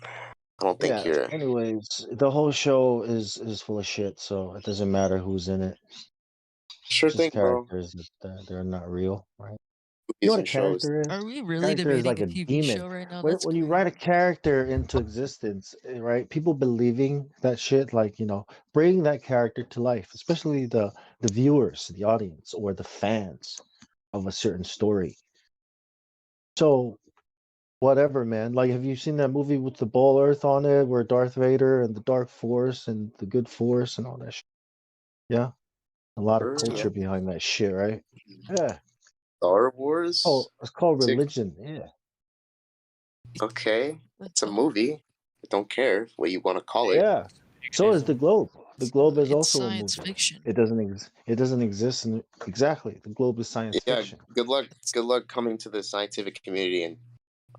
think Yeah. you're. Anyways, the whole show is full of shit, so it doesn't matter who's in it. Sure Just thing, bro. characters that they're not real, right? You know Movies what a and shows. character is? Are we really Character is debating like a a TV demon. show right now? When That's when you crazy. write a character into existence, right? People believing that shit, like bring that character to life, especially the viewers, the audience, or the fans of a certain story. So whatever, man. Like, have you seen that movie with the Ball Earth on it, where Darth Vader and the Dark Force and the Good Force and all that shit? Yeah, a lot of Yeah. culture behind that shit, right? Yeah. Star Wars. Oh, it's called Tick- religion. Yeah. Okay, it's a movie. I don't care what you want to call it. Yeah. So is the Globe. The Globe is It's also a science movie. fiction. It doesn't exist in exactly. The Globe is science Yeah, fiction. good luck. Good luck coming to the scientific community and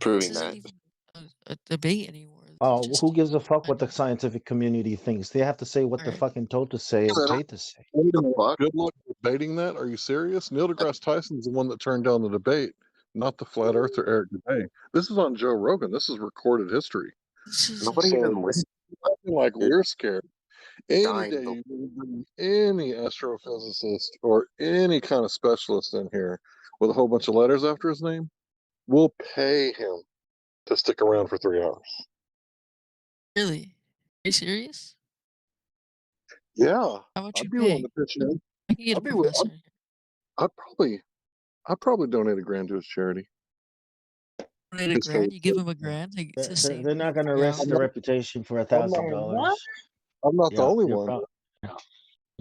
proving This isn't that. even a debate anymore. Oh, just who gives a fuck what the scientific community thinks? They have to say what they're Alright. fucking told to say and paid to say. Wait a minute. Good luck debating that. Are you serious? Neil deGrasse Tyson's the one that turned down the debate, not the flat earther Eric Debay. This is on Joe Rogan. This is recorded history. Nobody even listens. Acting like we're scared. Any Dying day the- you bring any astrophysicist or any kind of specialist in here with a whole bunch of letters after his name, we'll pay him to stick around for 3 hours. Really? Are you serious? Yeah, How much you I'd be willing pay? to pitch in. I can get a I'd be wi- professor. I'd probably donate $1,000 to his charity. Donate a Just for- grand? You give him a grand to say They're not gonna 3 risk the hours? reputation for I'm not- $1,000. I'm not the only you're one. prob- You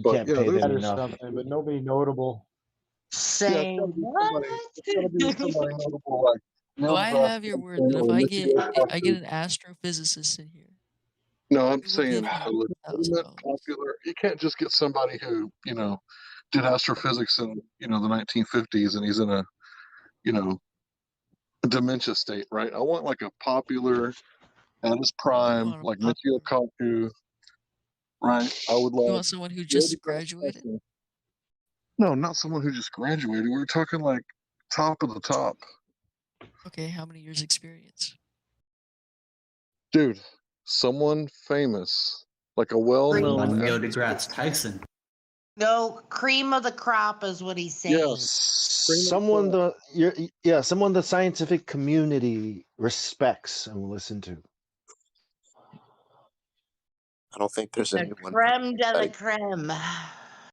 But can't yeah, pay there's them That or enough. something, but nobody notable. Saying what? It's gotta be somebody notable like Neil Do I deGrasse have your word Tyson that if or I Michigan get an astrophysicist in here, No, I'm you will saying give him a legitimate, popular. You can't just get somebody who did astrophysics in the 1950s and he's in a dementia state, right? I want like a popular at his prime, like Michio Kaku, right? I would you like want someone who Neil just deGrasse graduated? Tyson. No, not someone who just graduated. We're talking like top of the top, Okay, how many years experience? dude. Someone famous, like a well-known. Neil deGrasse Tyson. No, cream of the crop is what he's saying. Yes, Someone someone the scientific community respects and will listen to. I don't think there's The anyone. creme de la creme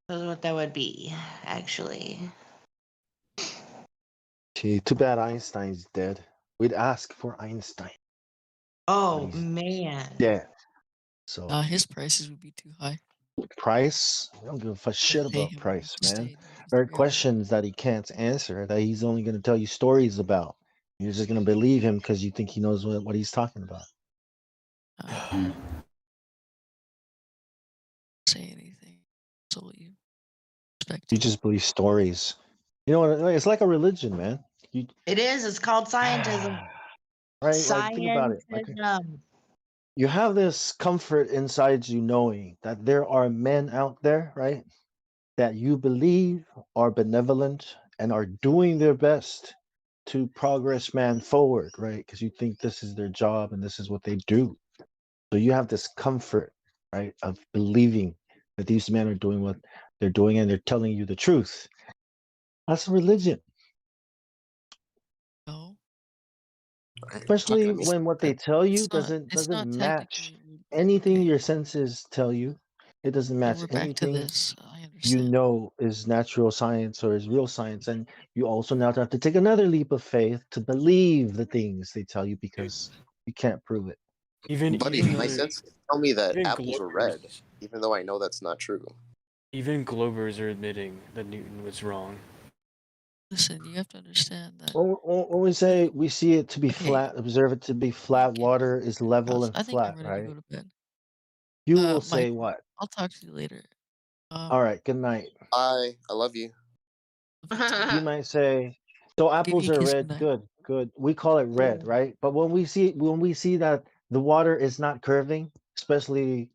is what that would be, actually. Gee, too bad Einstein's dead. We'd ask for Einstein. Oh, man. Yeah. So His prices would be too high. Price? I don't give a shit Pay about him Price, to man. stay There are questions that he can't answer that he's only going to tell you stories about. You're just going to believe him because you think he knows what he's talking about. Say anything. So you respect. You just believe stories. You know what? It's like a religion, man. It is. It's called scientism. Right? Like, think about it. Like, you have this comfort inside you knowing that there are men out there, right? That you believe are benevolent and are doing their best to progress man forward, right? Because you think this is their job and this is what they do. So you have this comfort, right, of believing that these men are doing what they're doing and they're telling you the truth. That's religion. No. Especially when what they tell you doesn't match anything your senses tell you. It doesn't match we're back to anything this. you know is natural science or is real science. And you also now have to take another leap of faith to believe the things they tell you because you can't prove it. Buddy, my senses tell me that even apples are red, even though I know that's not true. Even Globers are admitting that Newton was wrong. Listen, you have to understand that. When we see it to be flat, observe it to be flat, water is level and I think I'm flat, ready right? to go to bed. You will say Michael, what? I'll talk to you later. All right, good night. I love you. You might say, so apples you a are kiss red. goodnight. Good. We call it red, right? But when we see that the water is not curving, especially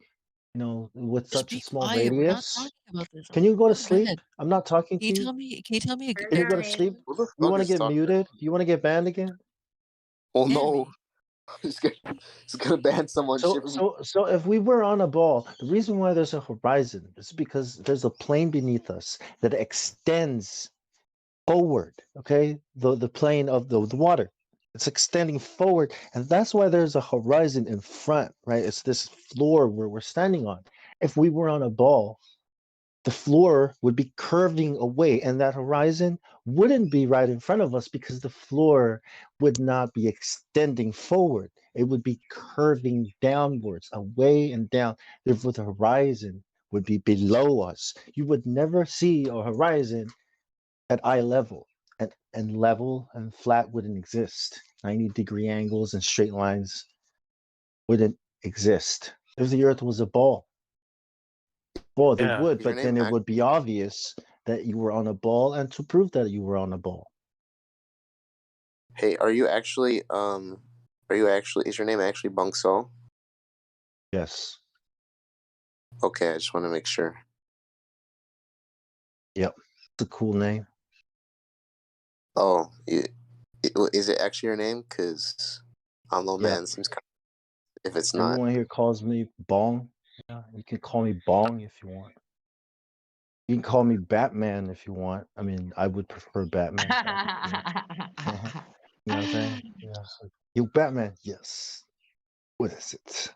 with Just such be a small quiet. We're not radius, talking about this. can you go to Go sleep? bed. I'm not talking Can to you you. tell me? Can you tell me a Can you go to sleep? Who the You fuck want to is get talking? muted? You want to get banned again? Oh Ban no. me. It's gonna ban someone shipping. So if we were on a ball, the reason why there's a horizon is because there's a plane beneath us that extends forward. Okay, the plane of the water, it's extending forward, and that's why there's a horizon in front, right? It's this floor where we're standing on. If we were on a ball, the floor would be curving away, and that horizon wouldn't be right in front of us because the floor would not be extending forward. It would be curving downwards, away and down. Therefore, the horizon would be below us. You would never see a horizon at eye level, and level and flat wouldn't exist. 90-degree angles and straight lines wouldn't exist. If the earth was a ball, well, they would, Is your but name then it would be obvious that you were on a ball, and to prove that you were on a ball. Hey, are you actually is your name actually Bungso? Yes. Okay, I just want to make sure. Yep. It's a cool name. Oh, is it actually your name? Because I don't know, Yeah. man. It seems kind of, if it's not. Everyone here calls me Bong. Yeah, you can call me Bong if you want. You can call me Batman if you want. I mean, I would prefer Batman. You know what I'm saying? Yeah. So, you Batman? Yes. What is it?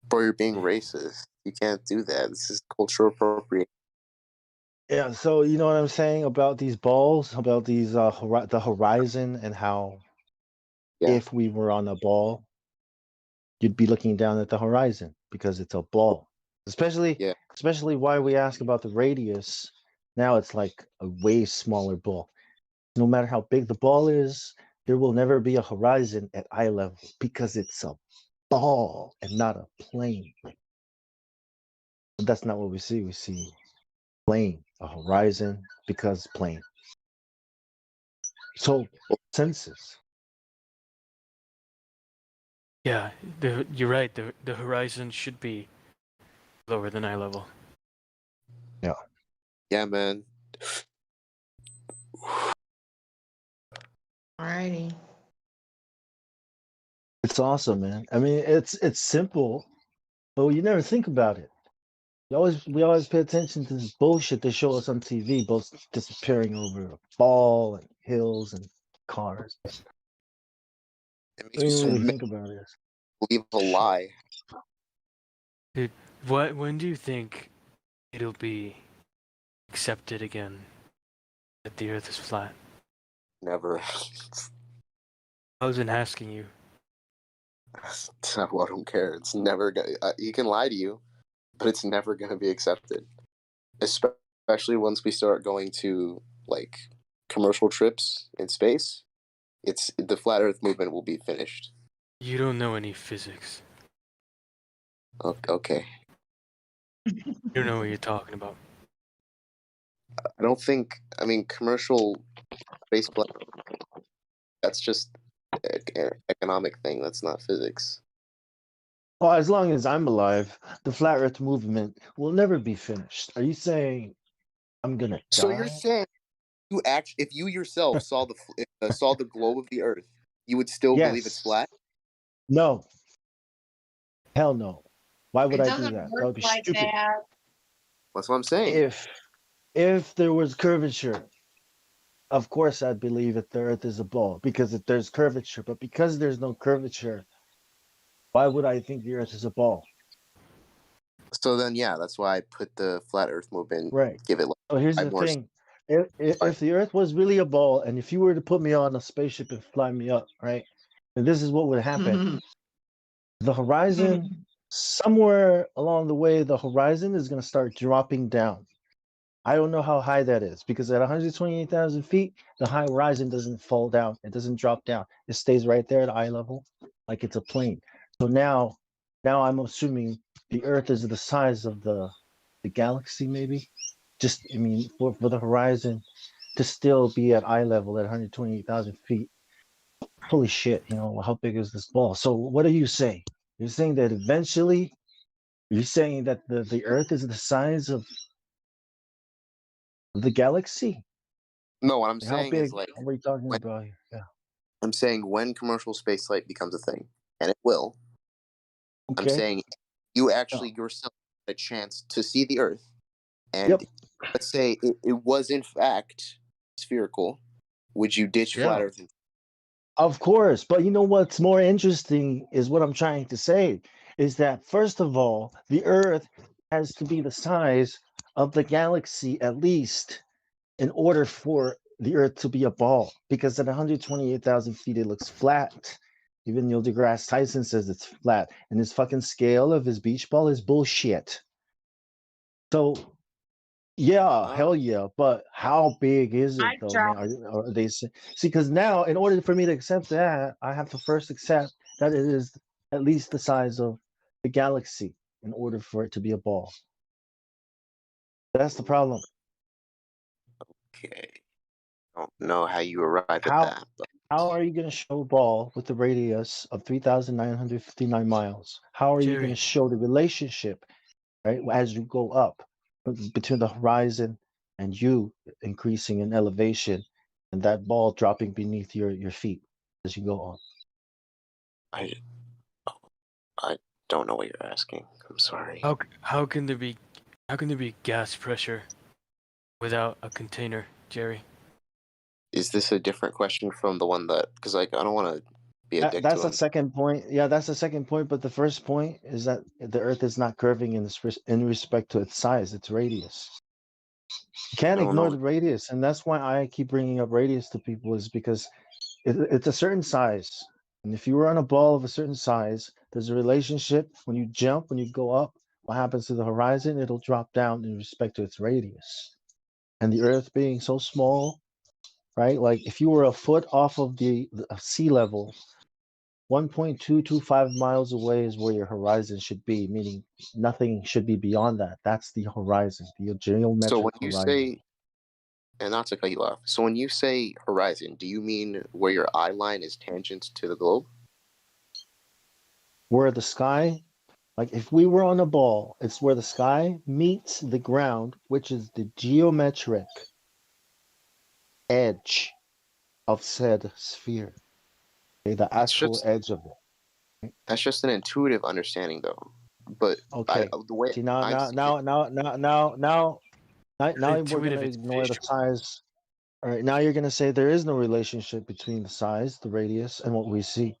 Bro, you're being racist. You can't do that. This is cultural appropriation. Yeah. So you know what I'm saying about these balls, about these the horizon, and how if we were on a ball, you'd be looking down at the horizon because it's a ball. Especially why we ask about the radius. Now it's like a way smaller ball. No matter how big the ball is, there will never be a horizon at eye level because it's a ball and not a plane. But that's not what we see. We see plane, a horizon because plane. So senses. Yeah, you're right. The horizon should be lower than eye level. Yeah. Yeah, man. Alrighty. It's awesome, man. I mean, it's simple, but you never think about it. We always pay attention to this bullshit they show us on TV, both disappearing over a ball and hills and cars. It Don't makes me even so really mad. think about it. Believe a lie. Dude, when do you think it'll be accepted again that the Earth is flat? Never. I wasn't asking you. Well, I don't care. It's never gonna. He can lie to you, but it's never gonna be accepted. Especially once we start going to like commercial trips in space. It's the flat Earth movement will be finished. You don't know any physics. Okay. You don't know what you're talking about. I don't think. I mean, commercial space flight. That's just an economic thing. That's not physics. Well, as long as I'm alive, the flat Earth movement will never be finished. Are you saying I'm gonna So die? you're saying if you yourself saw the globe of the Earth, you would still believe it's Yes. flat? No. Hell no. Why would It I do doesn't that? That work would be like stupid. that. That's what I'm saying. If there was curvature, of course I'd believe that the Earth is a ball because if there's curvature. But because there's no curvature, why would I think the Earth is a ball? So then, yeah, that's why I put the flat Earth movement. Right. Give it. So here's the thing: if the Earth was really a ball, and if you were to put me on a spaceship and fly me up, right, and this is what would happen: the horizon, somewhere along the way, the horizon is going to start dropping down. I don't know how high that is because at 128,000 feet, the high horizon doesn't fall down. It doesn't drop down. It stays right there at eye level, like it's a plane. So now I'm assuming the Earth is the size of the galaxy, maybe. Just I mean, for the horizon to still be at eye level at 128,000 feet. Holy shit! You know how big is this ball? So what are you saying? You're saying that eventually, you're saying that the Earth is the size of the galaxy? No, what I'm How saying big is like are we talking about here? Yeah. I'm saying when commercial spaceflight becomes a thing, and it will. Okay. I'm saying you actually yourself had a chance to see the Earth, and let's say it was in fact spherical. Would you ditch flat Earth? Of course, but you know what's more interesting is what I'm trying to say is that first of all, the Earth has to be the size of the galaxy at least in order for the Earth to be a ball, because at 128,000 feet it looks flat. Even Neil deGrasse Tyson says it's flat, and his fucking scale of his beach ball is bullshit. So yeah, hell yeah. But how big is it though, man? Are they see? Because now, in order for me to accept that, I have to first accept that it is at least the size of the galaxy in order for it to be a ball. That's the problem. Okay. I don't know how you arrived at that. But How are you going to show a ball with a radius of 3,959 miles? How are you going to show the relationship, right, as you go up between the horizon and you increasing in elevation and that ball dropping beneath your feet as you go on? I don't know what you're asking. I'm sorry. How can there be gas pressure without a container, Jerry? Is this a different question from the one that? Because like I don't want to be a dick That's to a him. second point. Yeah, that's the second point. But the first point is that the Earth is not curving in respect to its size, its radius. You can't ignore the radius, and that's why I keep bringing up radius to people, is because it's a certain size. And if you were on a ball of a certain size, there's a relationship. When you jump, when you go up, what happens to the horizon? It'll drop down in respect to its radius. And the Earth being so small, right? Like if you were a foot off of the sea level, 1.225 miles away is where your horizon should be, meaning nothing should be beyond that. That's the horizon, the geometric So when you horizon. say, and not to cut you off, so when you say horizon, do you mean where your eye line is tangent to the globe? Where the sky, like if we were on a ball, it's where the sky meets the ground, which is the geometric edge of said sphere. Okay, the actual edge of it. That's just an intuitive understanding, though. But Okay. the way See, now we're gonna ignore the size. All right, now you're gonna say there is no relationship between the size, the radius, and what we see.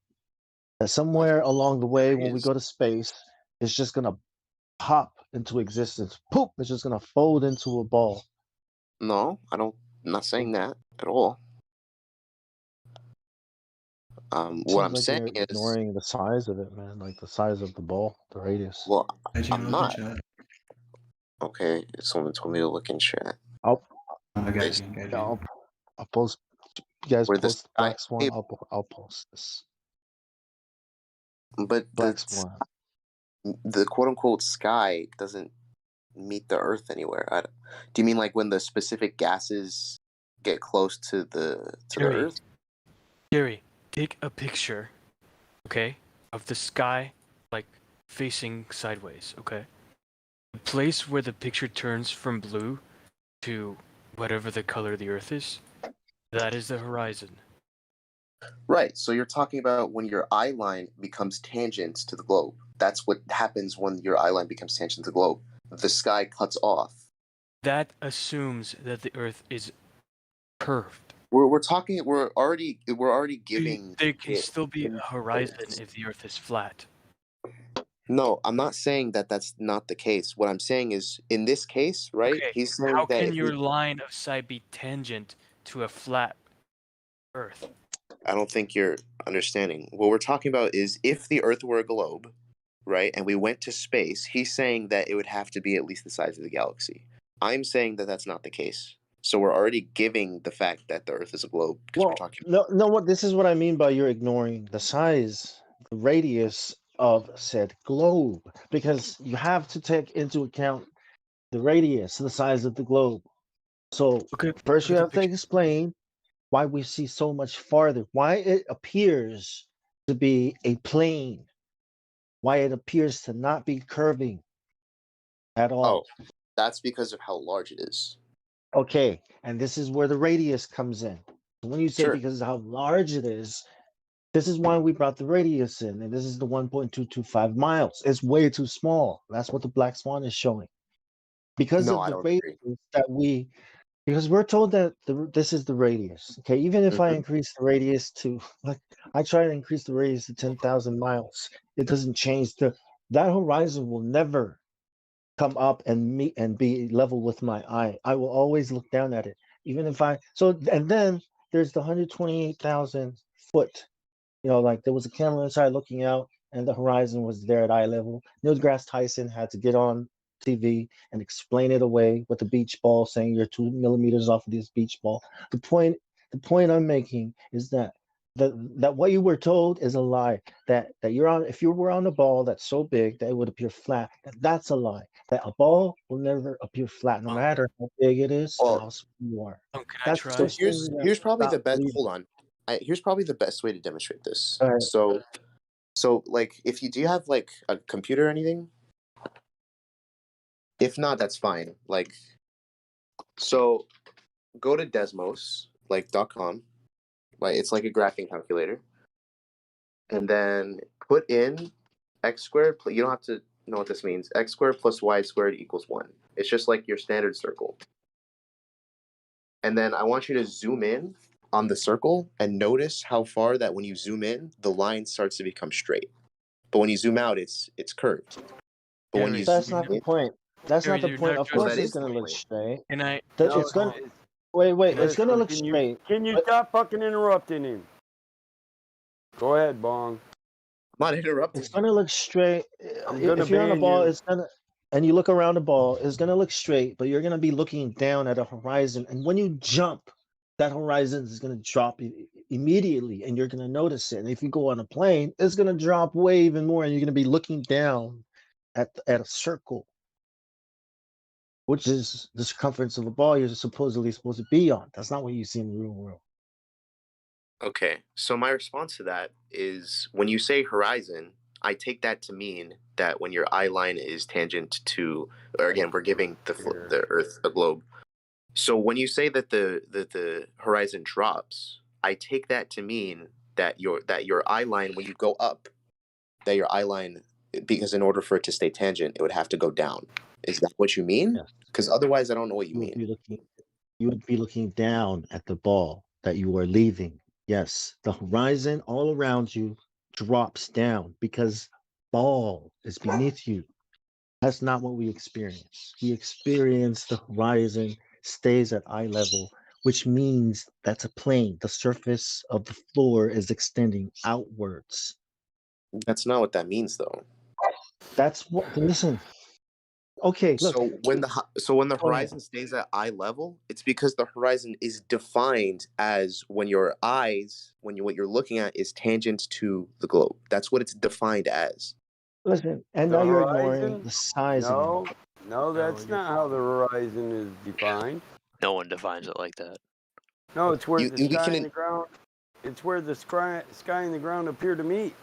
That somewhere along the way, when we go to space, it's just gonna pop into existence. Poop! It's just gonna fold into a ball. No, I'm not saying that at all. What I'm Seems like saying you're is, ignoring the size of it, man. Like the size of the ball, the radius. well, I'm not. Okay, someone told me to look in chat. I'll Basically, I'll post. You guys where the post sky, Black Swan. I'll post this. but Black Swan. the quote unquote sky doesn't meet the Earth anywhere. Do you mean like when the specific gases get close to the Earth? Jerry, take a picture, okay, of the sky, like facing sideways, okay? The place where the picture turns from blue to whatever the color of the Earth is, that is the horizon. Right. So you're talking about when your eye line becomes tangent to the globe. That's what happens when your eye line becomes tangent to the globe. The sky cuts off. That assumes that the Earth is curved. We're already giving. There can still be a horizon if the Earth is flat. No, I'm not saying that that's not the case. What I'm saying is, in this case, right? Okay, He's saying how that can your line of sight be tangent to a flat Earth? I don't think you're understanding. What we're talking about is if the Earth were a globe, right, and we went to space, he's saying that it would have to be at least the size of the galaxy. I'm saying that that's not the case. So we're already giving the fact that the Earth is a globe because we're talking. No. What this is what I mean by you're ignoring the size, the radius of said globe, because you have to take into account the radius, the size of the globe. So first you have to explain why we see so much farther, why it appears to be a plane, why it appears to not be curving at all. Oh, that's because of how large it is. Okay, and this is where the radius comes in. When you say because of how large it is, This is why we brought the radius in, and this is the 1.225 miles. It's way too small. That's what the black swan is showing. Because No, of I the don't agree. radius that because we're told that this is the radius. Okay, even if I increase the radius to, like, I try to increase the radius to 10,000 miles, it doesn't change. That horizon will never come up and meet and be level with my eye. I will always look down at it, even if and then there's the 128,000 foot. Like there was a camera inside looking out, and the horizon was there at eye level. Neil deGrasse Tyson had to get on TV and explain it away with the beach ball, saying you're 2 millimeters off of this beach ball. The point I'm making is that what you were told is a lie. That if you were on a ball that's so big that it would appear flat, that's a lie. That a ball will never appear flat, no matter how big it is and how small you are. That's the So first thing you here's probably the best. believe. Hold on. Here's probably the best way to demonstrate this. Go ahead. So like, do you have like a computer or anything? If not, that's fine. Like, so go to Desmos, like .com. Like, it's like a graphing calculator, and then put in x squared. You don't have to know what this means. X squared plus y squared equals 1. It's just like your standard circle. And then I want you to zoom in on the circle and notice how far that when you zoom in, the line starts to become straight. But when you zoom out, it's curved. But when you That's zoom not the in, point. That's not the You're point. not Of course, that it's is the gonna look point. straight. Can I? It's gonna. Wait. It's gonna look Can straight. you stop fucking interrupting him? Go ahead, Bong. I'm not interrupting. It's gonna look straight. I'm gonna If you're on a ban ball, you. it's gonna. And you look around the ball, it's gonna look straight, but you're gonna be looking down at a horizon. And when you jump, that horizon is gonna drop immediately, and you're gonna notice it. And if you go on a plane, it's gonna drop way even more, and you're gonna be looking down at a circle, which is the circumference of a ball you're supposedly supposed to be on. That's not what you see in the real world. Okay, so my response to that is when you say horizon, I take that to mean that when your eye line is tangent to, or again, we're giving the Earth a globe. So when you say that the horizon drops, I take that to mean that your eye line, when you go up, that your eye line, because in order for it to stay tangent, it would have to go down. Is that what you mean? Yes. Because otherwise, I don't know what you mean. You would be looking down at the ball that you are leaving. Yes, the horizon all around you drops down because ball is beneath you. That's not what we experience. We experience the horizon stays at eye level, which means that's a plane. The surface of the floor is extending outwards. That's not what that means, though. That's what. Listen. Okay, look. So when the horizon stays at eye level, it's because the horizon is defined as when your eyes, what you're looking at is tangent to the globe. That's what it's defined as. Listen, and The now you're horizon? ignoring the size of it. No, that's not how the horizon is defined. No one defines it like that. No, it's where the we sky can- and the ground. It's where the sky and the ground appear to meet.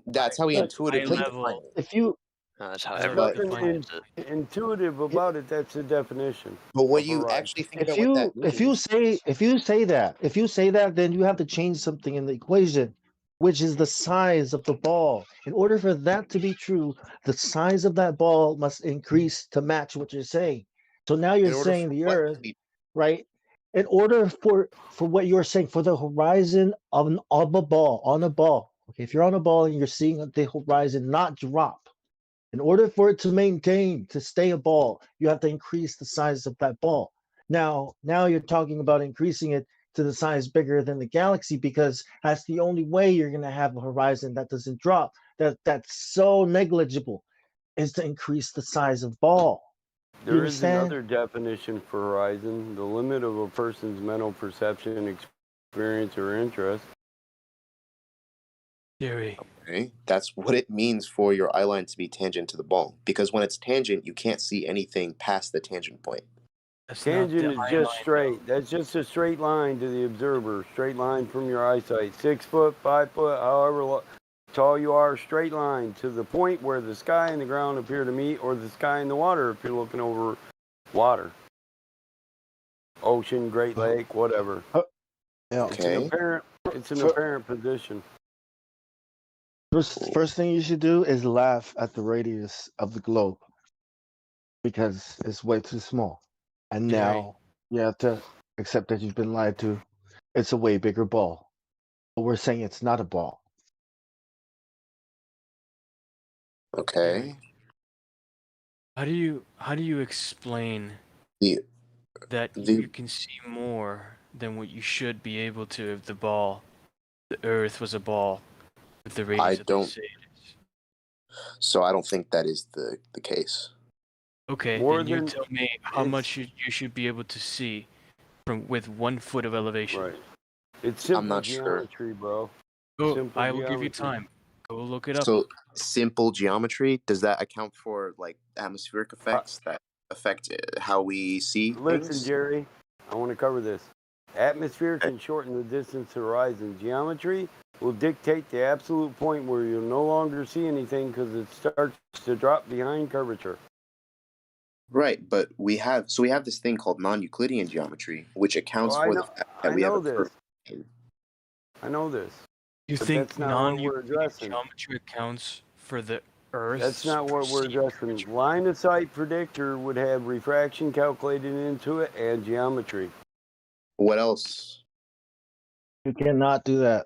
That's how we Look, intuitively eye define level. it. If you That's how There's everyone nothing defines it. intuitive about it. That's the definition. But when of you horizon. actually think about what that means, if you say that, then you have to change something in the equation, which is the size of the ball. In order for that to be true, the size of that ball must increase to match what you're saying. So now you're in order saying for the what to Earth, be right? In order for what you're saying, for the horizon of a ball, on a ball. Okay, if you're on a ball and you're seeing the horizon not drop, in order for it to stay a ball, you have to increase the size of that ball. Now you're talking about increasing it to the size bigger than the galaxy, because that's the only way you're going to have a horizon that doesn't drop. That's so negligible, is to increase the size of ball. You There is understand? another definition for horizon: the limit of a person's mental perception, experience, or interest. Theory. Okay, that's what it means for your eye line to be tangent to the ball. Because when it's tangent, you can't see anything past the tangent point. Tangent is just straight. That's just a straight line to the observer. Straight line from your eyesight. 6 foot, 5 foot, however tall you are, straight line to the point where the sky and the ground appear to meet, or the sky and the water if you're looking over water. Ocean, Great Lake, whatever. Okay. It's an apparent It's an apparent position. First thing you should do is laugh at the radius of the globe because it's way too small. And now you have to accept that you've been lied to. It's a way bigger ball. But we're saying it's not a ball. Okay. How do you explain that you can see more than what you should be able to if the Earth was a ball with the radius that they say it is? So I don't think that is the case. Okay, then you tell me how much you should be able to see with 1 foot of elevation. Right. It's simple I'm not sure. geometry, bro. Go, Simple I will give you geometry. time. Go look it up. So simple geometry, does that account for like atmospheric effects that affect how we see Listen, things? Jerry, I want to cover this. Atmosphere can shorten the distance to horizon. Geometry will dictate the absolute point where you'll no longer see anything because it starts to drop behind curvature. Right, but we have this thing called non-Euclidean geometry, which accounts for the fact that we have a curve. I know this. You but think that's not what we're non-Euclidean addressing. geometry accounts for the Earth? That's not what we're addressing. Line of sight predictor would have refraction calculated into it and geometry. What else? You cannot do that.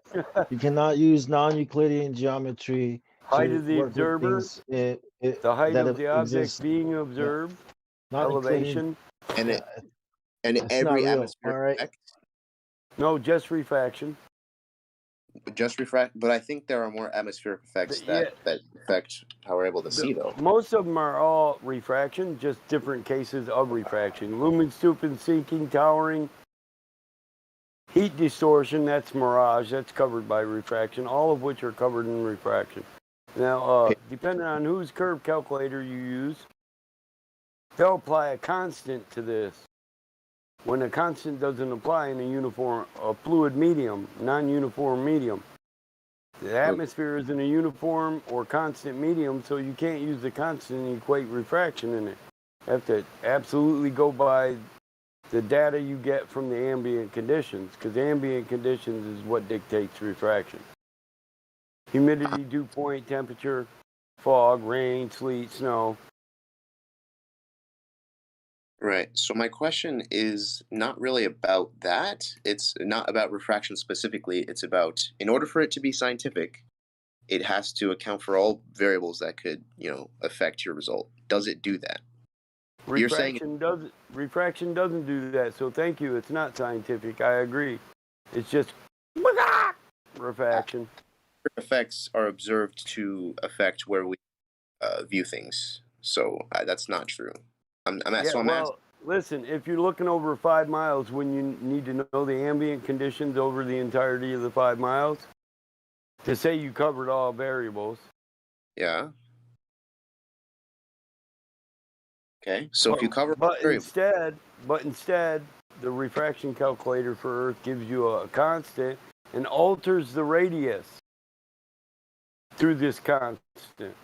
You cannot use non-Euclidean geometry Height to of the work with observer, things the height that of the object exist. being observed, elevation. And it's every not real, atmospheric all right? effect, No, just refraction. just refract. But I think there are more atmospheric effects that affect how we're able to see, though. Most of them are all refraction, just different cases of refraction. Lumen stooping, sinking, towering. Heat distortion, that's mirage, that's covered by refraction, all of which are covered in refraction. Now, depending on whose curve calculator you use, they'll apply a constant to this. When a constant doesn't apply in a fluid medium, non-uniform medium, the atmosphere isn't a uniform or constant medium, so you can't use the constant and equate refraction in it. You have to absolutely go by the data you get from the ambient conditions, because ambient conditions is what dictates refraction. Humidity, dew point, temperature, fog, rain, sleet, snow. Right. So my question is not really about that. It's not about refraction specifically. It's about, in order for it to be scientific, it has to account for all variables that could, affect your result. Does it do that? Refraction doesn't do that, so thank you. It's not scientific. I agree. It's just refraction. Effects are observed to affect where we view things. So that's not true. I'm asking. Listen, if you're looking over 5 miles, when you need to know the ambient conditions over the entirety of the 5 miles, to say you covered all variables. Yeah. Okay, so if you cover instead, the refraction calculator for Earth gives you a constant and alters the radius through this constant.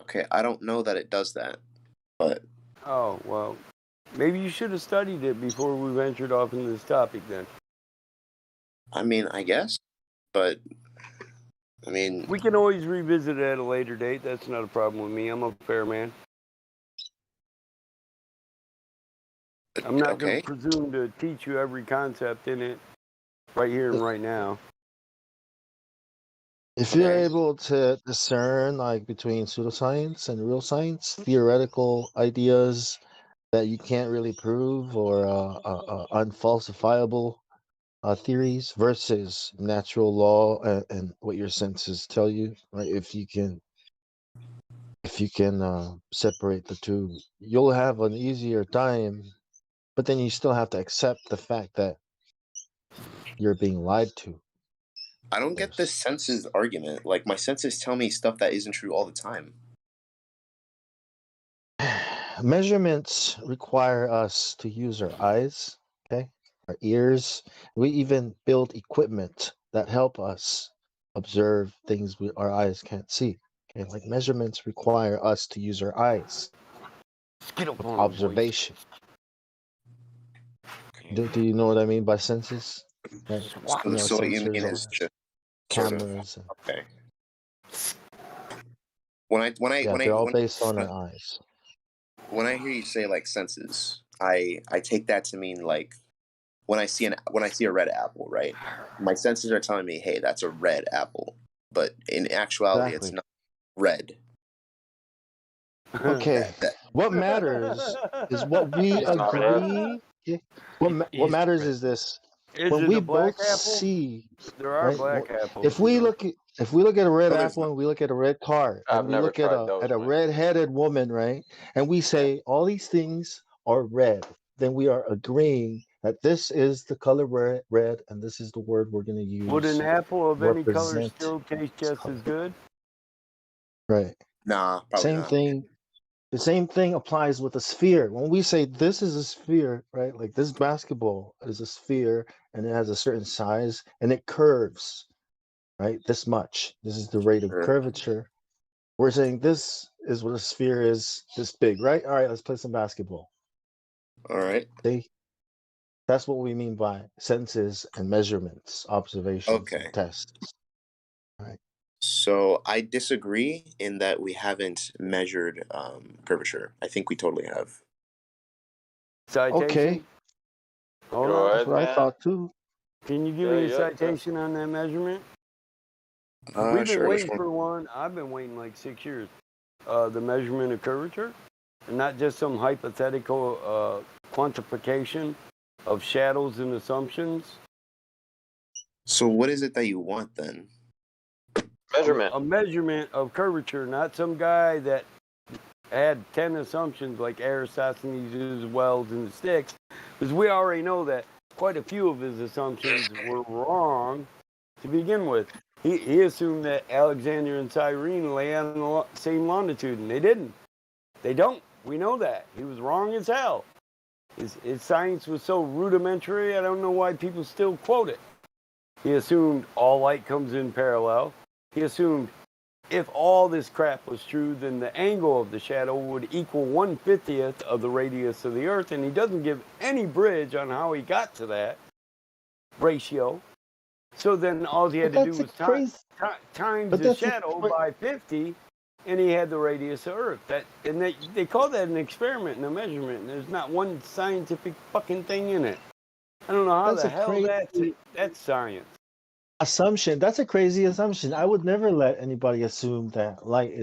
Okay, I don't know that it does that, but... Oh, well, maybe you should have studied it before we ventured off into this topic then. I mean, I guess, but... We can always revisit it at a later date. That's not a problem with me. I'm a fair man. I'm not going to presume to teach you every concept in it right here and right now. If you're able to discern between pseudoscience and real science, theoretical ideas that you can't really prove or unfalsifiable theories versus natural law and what your senses tell you, right? If you can separate the two, you'll have an easier time. But then you still have to accept the fact that you're being lied to. I don't get this senses argument. Like, my senses tell me stuff that isn't true all the time. Measurements require us to use our eyes, okay? Our ears. We even build equipment that help us observe things our eyes can't see. Okay, like measurements require us to use our eyes. Observation. Do you know what I mean by senses? Right? So what you Sensors mean or is just sort of cameras. okay. When They're all I based on our eyes. when I hear you say like senses, I take that to mean like when I see a red apple, right? My senses are telling me, hey, that's a red apple, but in actuality, it's Exactly. not red. Okay. What matters is what we It's not red. agree. Okay? What matters is this: Is when it we a black both apple? see, There are right? black apples. If we look at a red No, there's apple and we look at a red car and I've we never look at tried those, a man. red-headed woman, right? And we say all these things are red, then we are agreeing that this is the color red and this is the word we're going to use. Would an apple of to any color represent still taste this just color. as good? Right. nah, probably Same not. thing. The same thing applies with a sphere. When we say this is a sphere, right? Like this basketball is a sphere and it has a certain size and it curves, right? This much. This is the rate of Sure. curvature. We're saying this is what a sphere is, this big, right? All right, let's play some basketball. All right. See? That's what we mean by senses and measurements, observations, Okay. and tests. Right. So I disagree in that we haven't measured curvature. I think we totally have. Citation? Okay. Hold Go on. That's what I thought too. Can you give me a citation on that measurement? We've been Sure. Which waiting one? for one. I've been waiting like 6 years. The measurement of curvature, and not just some hypothetical quantification of shadows and assumptions. So what is it that you want then? Measurement. A measurement of curvature, not some guy that had 10 assumptions like Aristophanes' wells and the sticks, because we already know that quite a few of his assumptions were wrong to begin with. He assumed that Alexander and Cyrene lay on the same longitude, and they didn't. They don't. We know that. He was wrong as hell. His science was so rudimentary, I don't know why people still quote it. He assumed all light comes in parallel. He assumed if all this crap was true, then the angle of the shadow would equal 1/50th of the radius of the Earth, and he doesn't give any bridge on how he got to that ratio. So then all he had to do was times the shadow by 50, and he had the radius of Earth. They call that an experiment and a measurement, and there's not one scientific fucking thing in it. I don't know how That's the a hell that's science. Assumption. That's a crazy assumption. I would never let anybody assume that light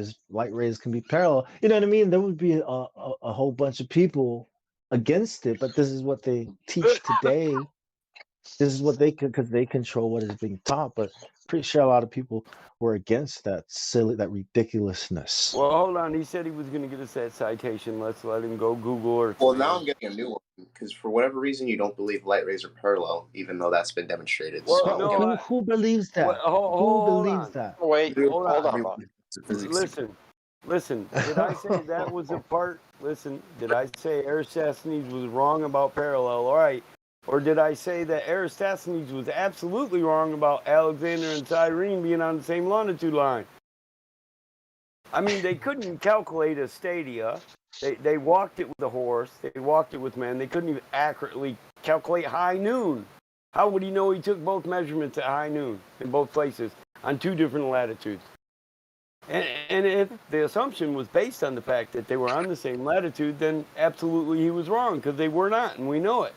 rays can be parallel. You know what I mean? There would be a whole bunch of people against it, but this is what they teach today. This is what they could, because they control what is being taught. But pretty sure a lot of people were against that ridiculousness. Well, hold on. He said he was going to get us that citation. Let's let him go Google or. Well, now I'm getting a new one because for whatever reason you don't believe light rays are parallel, even though that's been demonstrated. Well, so no, who believes that? Who believes that? Wait, hold on. Listen. Did I say that was a part? Listen, did I say Aristophanes was wrong about parallel? All right. Or did I say that Aristophanes was absolutely wrong about Alexander and Cyrene being on the same longitude line? I mean, they couldn't calculate a stadia. They walked it with a horse. They walked it with men. They couldn't even accurately calculate high noon. How would he know he took both measurements at high noon in both places on two different latitudes? And if the assumption was based on the fact that they were on the same latitude, then absolutely he was wrong, because they were not, and we know it.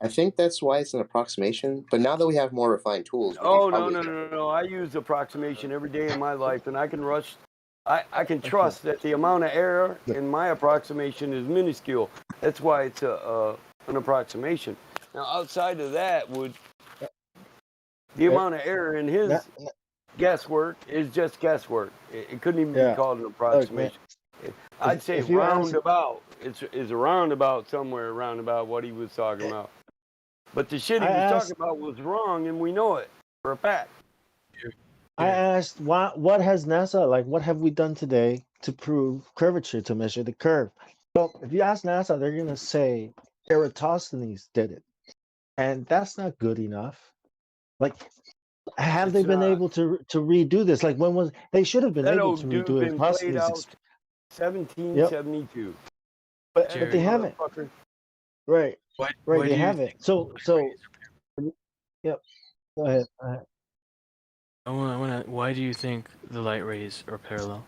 I think that's why it's an approximation. But now that we have more refined tools, we Oh, can no. I use approximation every day in my life, and I can I can trust that the amount of error in my approximation is minuscule. That's why it's an approximation. Now, outside of that, the amount of error in his guesswork is just guesswork. It couldn't even be called an approximation. I'd say roundabout. It's a roundabout somewhere around about what he was talking about. But the shit he was talking about was wrong, and we know it for a fact. I asked, what has NASA, what have we done today to prove curvature, to measure the curve? So if you ask NASA, they're going to say Eratosthenes did it. And that's not good enough. Have they been able to redo this? They should have been able to redo it. Been played out 1772. But they haven't. Right. They haven't. So Yep. Go ahead. Why do you think the light rays are parallel?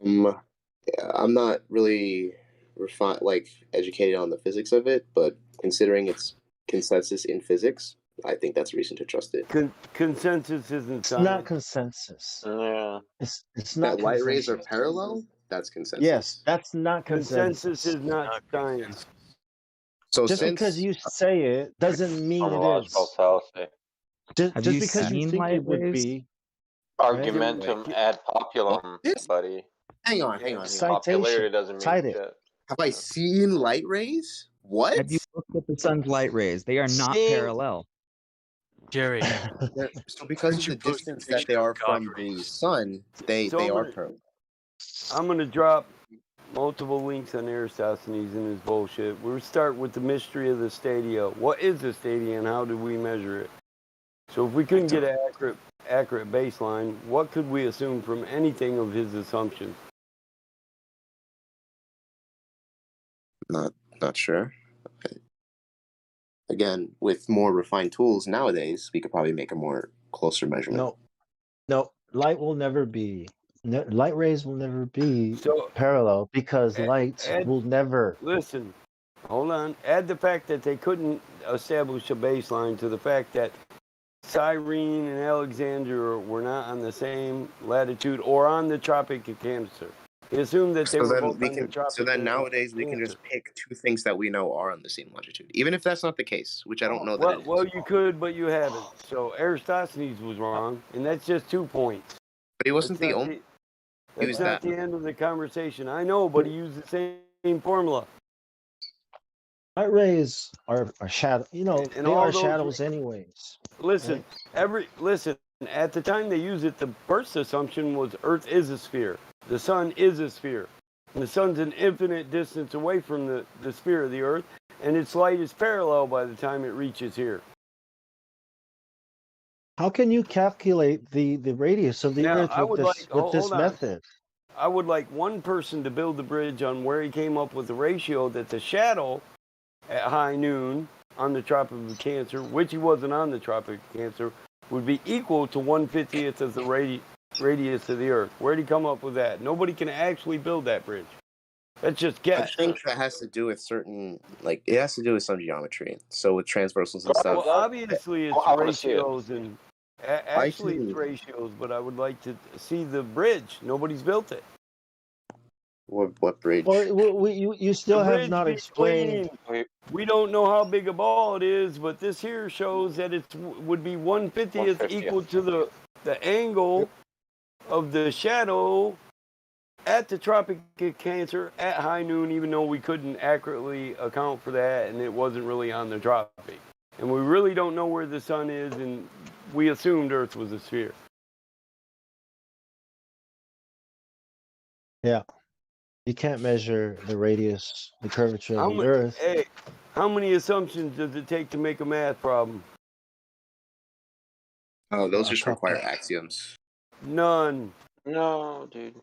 Yeah, I'm not really educated on the physics of it, but considering it's consensus in physics, I think that's reason to trust it. Consensus isn't It's science. not consensus. Yeah. It's not That light rays are consensus. parallel? That's consensus. Yes, that's not consensus. Consensus is not science. So Just because since you say it doesn't mean it Homological is. fallacy. Have Just you because you seen think light it would rays? be. Right? Argumentum ad populum, buddy. hang on. Popularity Citation. doesn't mean Cite it. shit. Have I seen light rays? What? Have you looked at the sun's light rays? They are not parallel. Jerry. So because of the distance that they are from the sun, they are parallel. I'm gonna drop multiple links on Aristophanes and his bullshit. We'll start with the mystery of the stadia. What is the stadia and how do we measure it? So if we couldn't get an accurate baseline, what could we assume from anything of his assumptions? Not sure. Again, with more refined tools nowadays, we could probably make a more closer measurement. No. Light will never be. Light rays will never be So, parallel because light will never. Listen, hold on. Add the fact that they couldn't establish a baseline to the fact that Cyrene and Alexander were not on the same latitude or on the Tropic of Cancer. He assumed that they were both on the Tropic. So then nowadays we can just pick two things that we know are on the same latitude, even if that's not the case, which I don't know that it is. Well, you could, but you haven't. So Aristophanes was wrong, and that's just 2 points. But he wasn't the only. That's not the end of the conversation. I know, but he used the same formula. Light rays are shadow. You know, And they all are those shadows anyways. Listen, at the time they used it, the first assumption was Earth is a sphere. The sun is a sphere. And the sun's an infinite distance away from the sphere of the Earth, and its light is parallel by the time it reaches here. How can you calculate the radius of the Now, Earth with this method? I would like one person to build the bridge on where he came up with the ratio that the shadow at high noon on the Tropic of Cancer, which he wasn't on the Tropic of Cancer, would be equal to 1/50th of the radius of the Earth. Where'd he come up with that? Nobody can actually build that bridge. That's just guess. I think that has to do with it has to do with some geometry. So with transversals and stuff. Well, obviously it's ratios and actually it's ratios, but I would like to see the bridge. Nobody's built it. What bridge? Well, you still have not explained. We don't know how big a ball it is, but this here shows that it would be 1/50th equal to the angle of the shadow at the Tropic of Cancer at high noon, even though we couldn't accurately account for that, and it wasn't really on the tropic. And we really don't know where the sun is, and we assumed Earth was a sphere. Yeah. You can't measure the radius, the curvature of the Earth. Hey, how many assumptions does it take to make a math problem? Oh, those just require axioms. None. No, dude.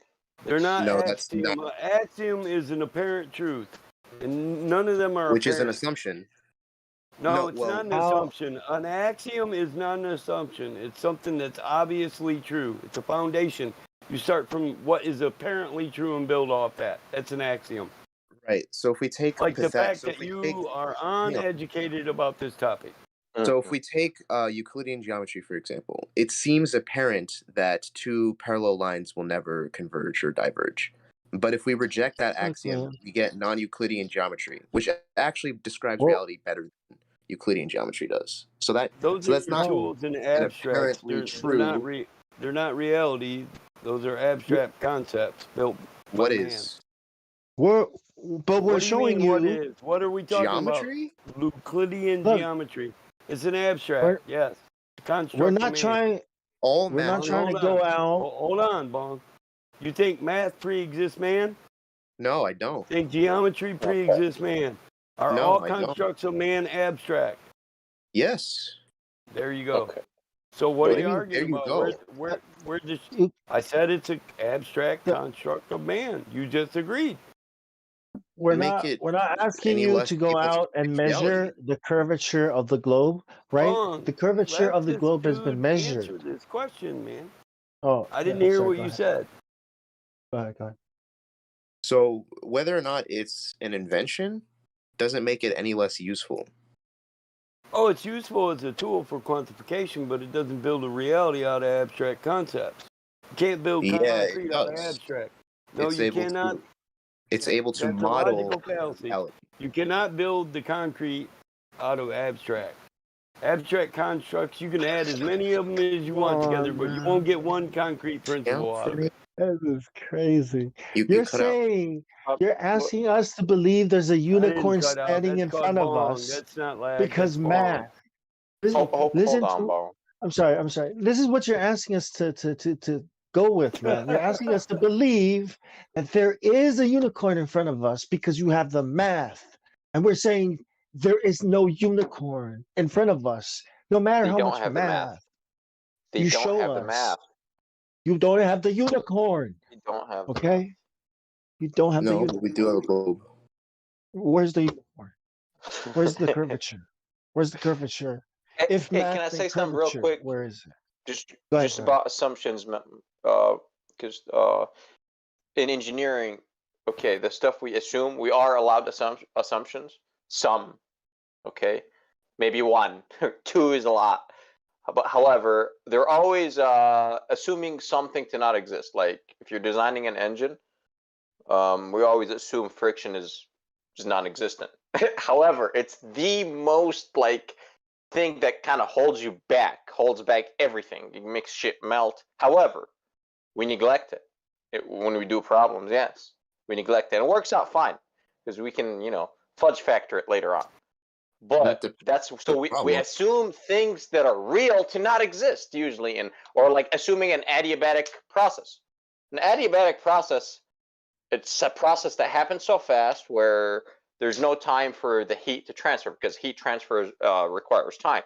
They're not No, axiom. that's not. An axiom is an apparent truth, and none of them are. Which is an apparent. assumption. No, it's not an assumption. An axiom is not an assumption. It's something that's obviously true. It's a foundation. You start from what is apparently true and build off that. That's an axiom. Right. So if we take Like the fact that you are uneducated about this topic. So if we take Euclidean geometry, for example, it seems apparent that two parallel lines will never converge or diverge. But if we reject that axiom, we get non-Euclidean geometry, which actually describes reality better than Euclidean geometry does. So that's not tools in abstract. They're not reality. Those are abstract concepts built by What man. is? We're What showing you. you What is? What are we talking geometry? about? Euclidean Look, geometry. It's an abstract. Yes. Construct we're of not man. trying. All We're not trying to go out. Hold on, Bong. You think math pre-exists man? No, I don't. Think geometry pre-exists man? Are No, all I don't. constructs of man abstract? Yes. There you go. So what are you There arguing you about? go. Where I said it's an abstract construct of man. You just agreed. we're make not it we're not asking any you less to go able to out and predict reality. measure the curvature of the globe, right? Hold The on. curvature of Let the this globe has been dude measured. answer this question, man. Oh, I didn't yeah, hear sorry, what go you ahead. said. Go ahead, go ahead. So whether or not it's an invention doesn't make it any less useful. Oh, it's useful as a tool for quantification, but it doesn't build a reality out of abstract concepts. You can't build Yeah, it concrete out of does. abstract. No, It's you able cannot. to. It's able to That's a model logical fallacy. reality. You cannot build the concrete out of abstract. Abstract constructs, you can add as many of them as you Come want together, on, but you man. won't get one concrete principle out of it. This is crazy. You You're cut out. saying you're asking us to believe there's a I didn't unicorn cut out. standing That's in called front of bong. us That's not lag. because That's bong. math. Listen, Hold listen on, to. Bo. I'm sorry. This is what you're asking us to go with, man. You're asking us to believe that there is a unicorn in front of us because you have the math, and we're saying there is no unicorn in front of us, no matter They how don't much have the math. math They you don't show have the us. math. You don't have the unicorn, They don't have the math. okay? You don't have the No, but unicorn. we do have a globe. Where's the unicorn? Where's the curvature? Where's the curvature? If Hey, math can I and say something real curvature, quick? where is it? Just Go ahead, just go ahead. about assumptions, because in engineering, okay, the stuff we assume, we are allowed assumptions. Some, okay, maybe one, two is a lot. But however, they're always assuming something to not exist. Like if you're designing an engine, we always assume friction is just non-existent. However, it's the most like thing that kind of holds back everything. It makes shit melt. However, we neglect it. When we do problems. Yes, we neglect it. And it works out fine because we can, fudge factor it later on. But that's so we assume things that are real to not exist usually, or like assuming an adiabatic process. An adiabatic process, it's a process that happens so fast where there's no time for the heat to transfer because heat transfer requires time.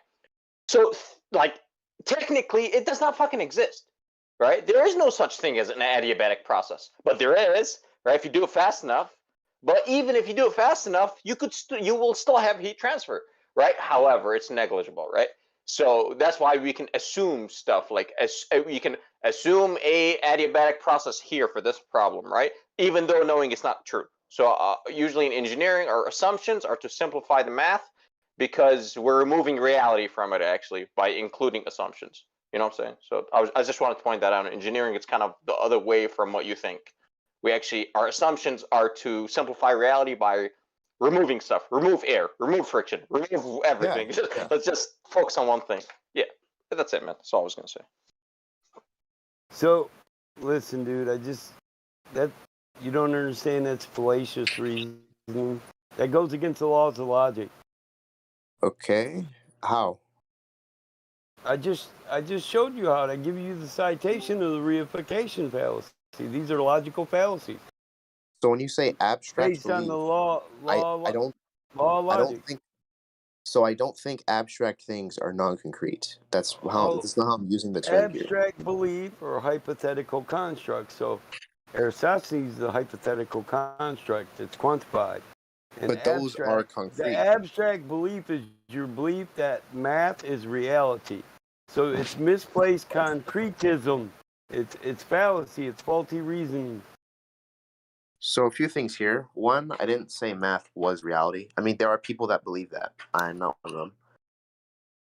So, like, technically, it does not fucking exist, right? There is no such thing as an adiabatic process, but there is, right? If you do it fast enough. But even if you do it fast enough, you will still have heat transfer, right? However, it's negligible, right? So that's why we can assume stuff like we can assume a adiabatic process here for this problem, right? Even though knowing it's not true. So usually in engineering, our assumptions are to simplify the math because we're removing reality from it actually by including assumptions. You know what I'm saying? So I just wanted to point that out. In engineering, it's kind of the other way from what you think. Our assumptions are to simplify reality by removing stuff, remove air, remove friction, remove everything. Yeah. Let's just focus on one thing. Yeah, but that's it, man. That's all I was gonna say. So, listen, dude. You don't understand. That's fallacious reasoning. That goes against the laws of logic. Okay, how? I just showed you how. I give you the citation of the reification fallacy. These are logical fallacies. So when you say abstract based on belief, the law I don't logic. think so. I don't think abstract things are non-concrete. That's not how I'm using the term here. Abstract belief or hypothetical construct. So Aristotle's the hypothetical construct that's quantified. And But those are concrete. The abstract belief is your belief that math is reality. So it's misplaced concretism. It's fallacy. It's faulty reasoning. So a few things here. One, I didn't say math was reality. I mean, there are people that believe that. I'm not one of them.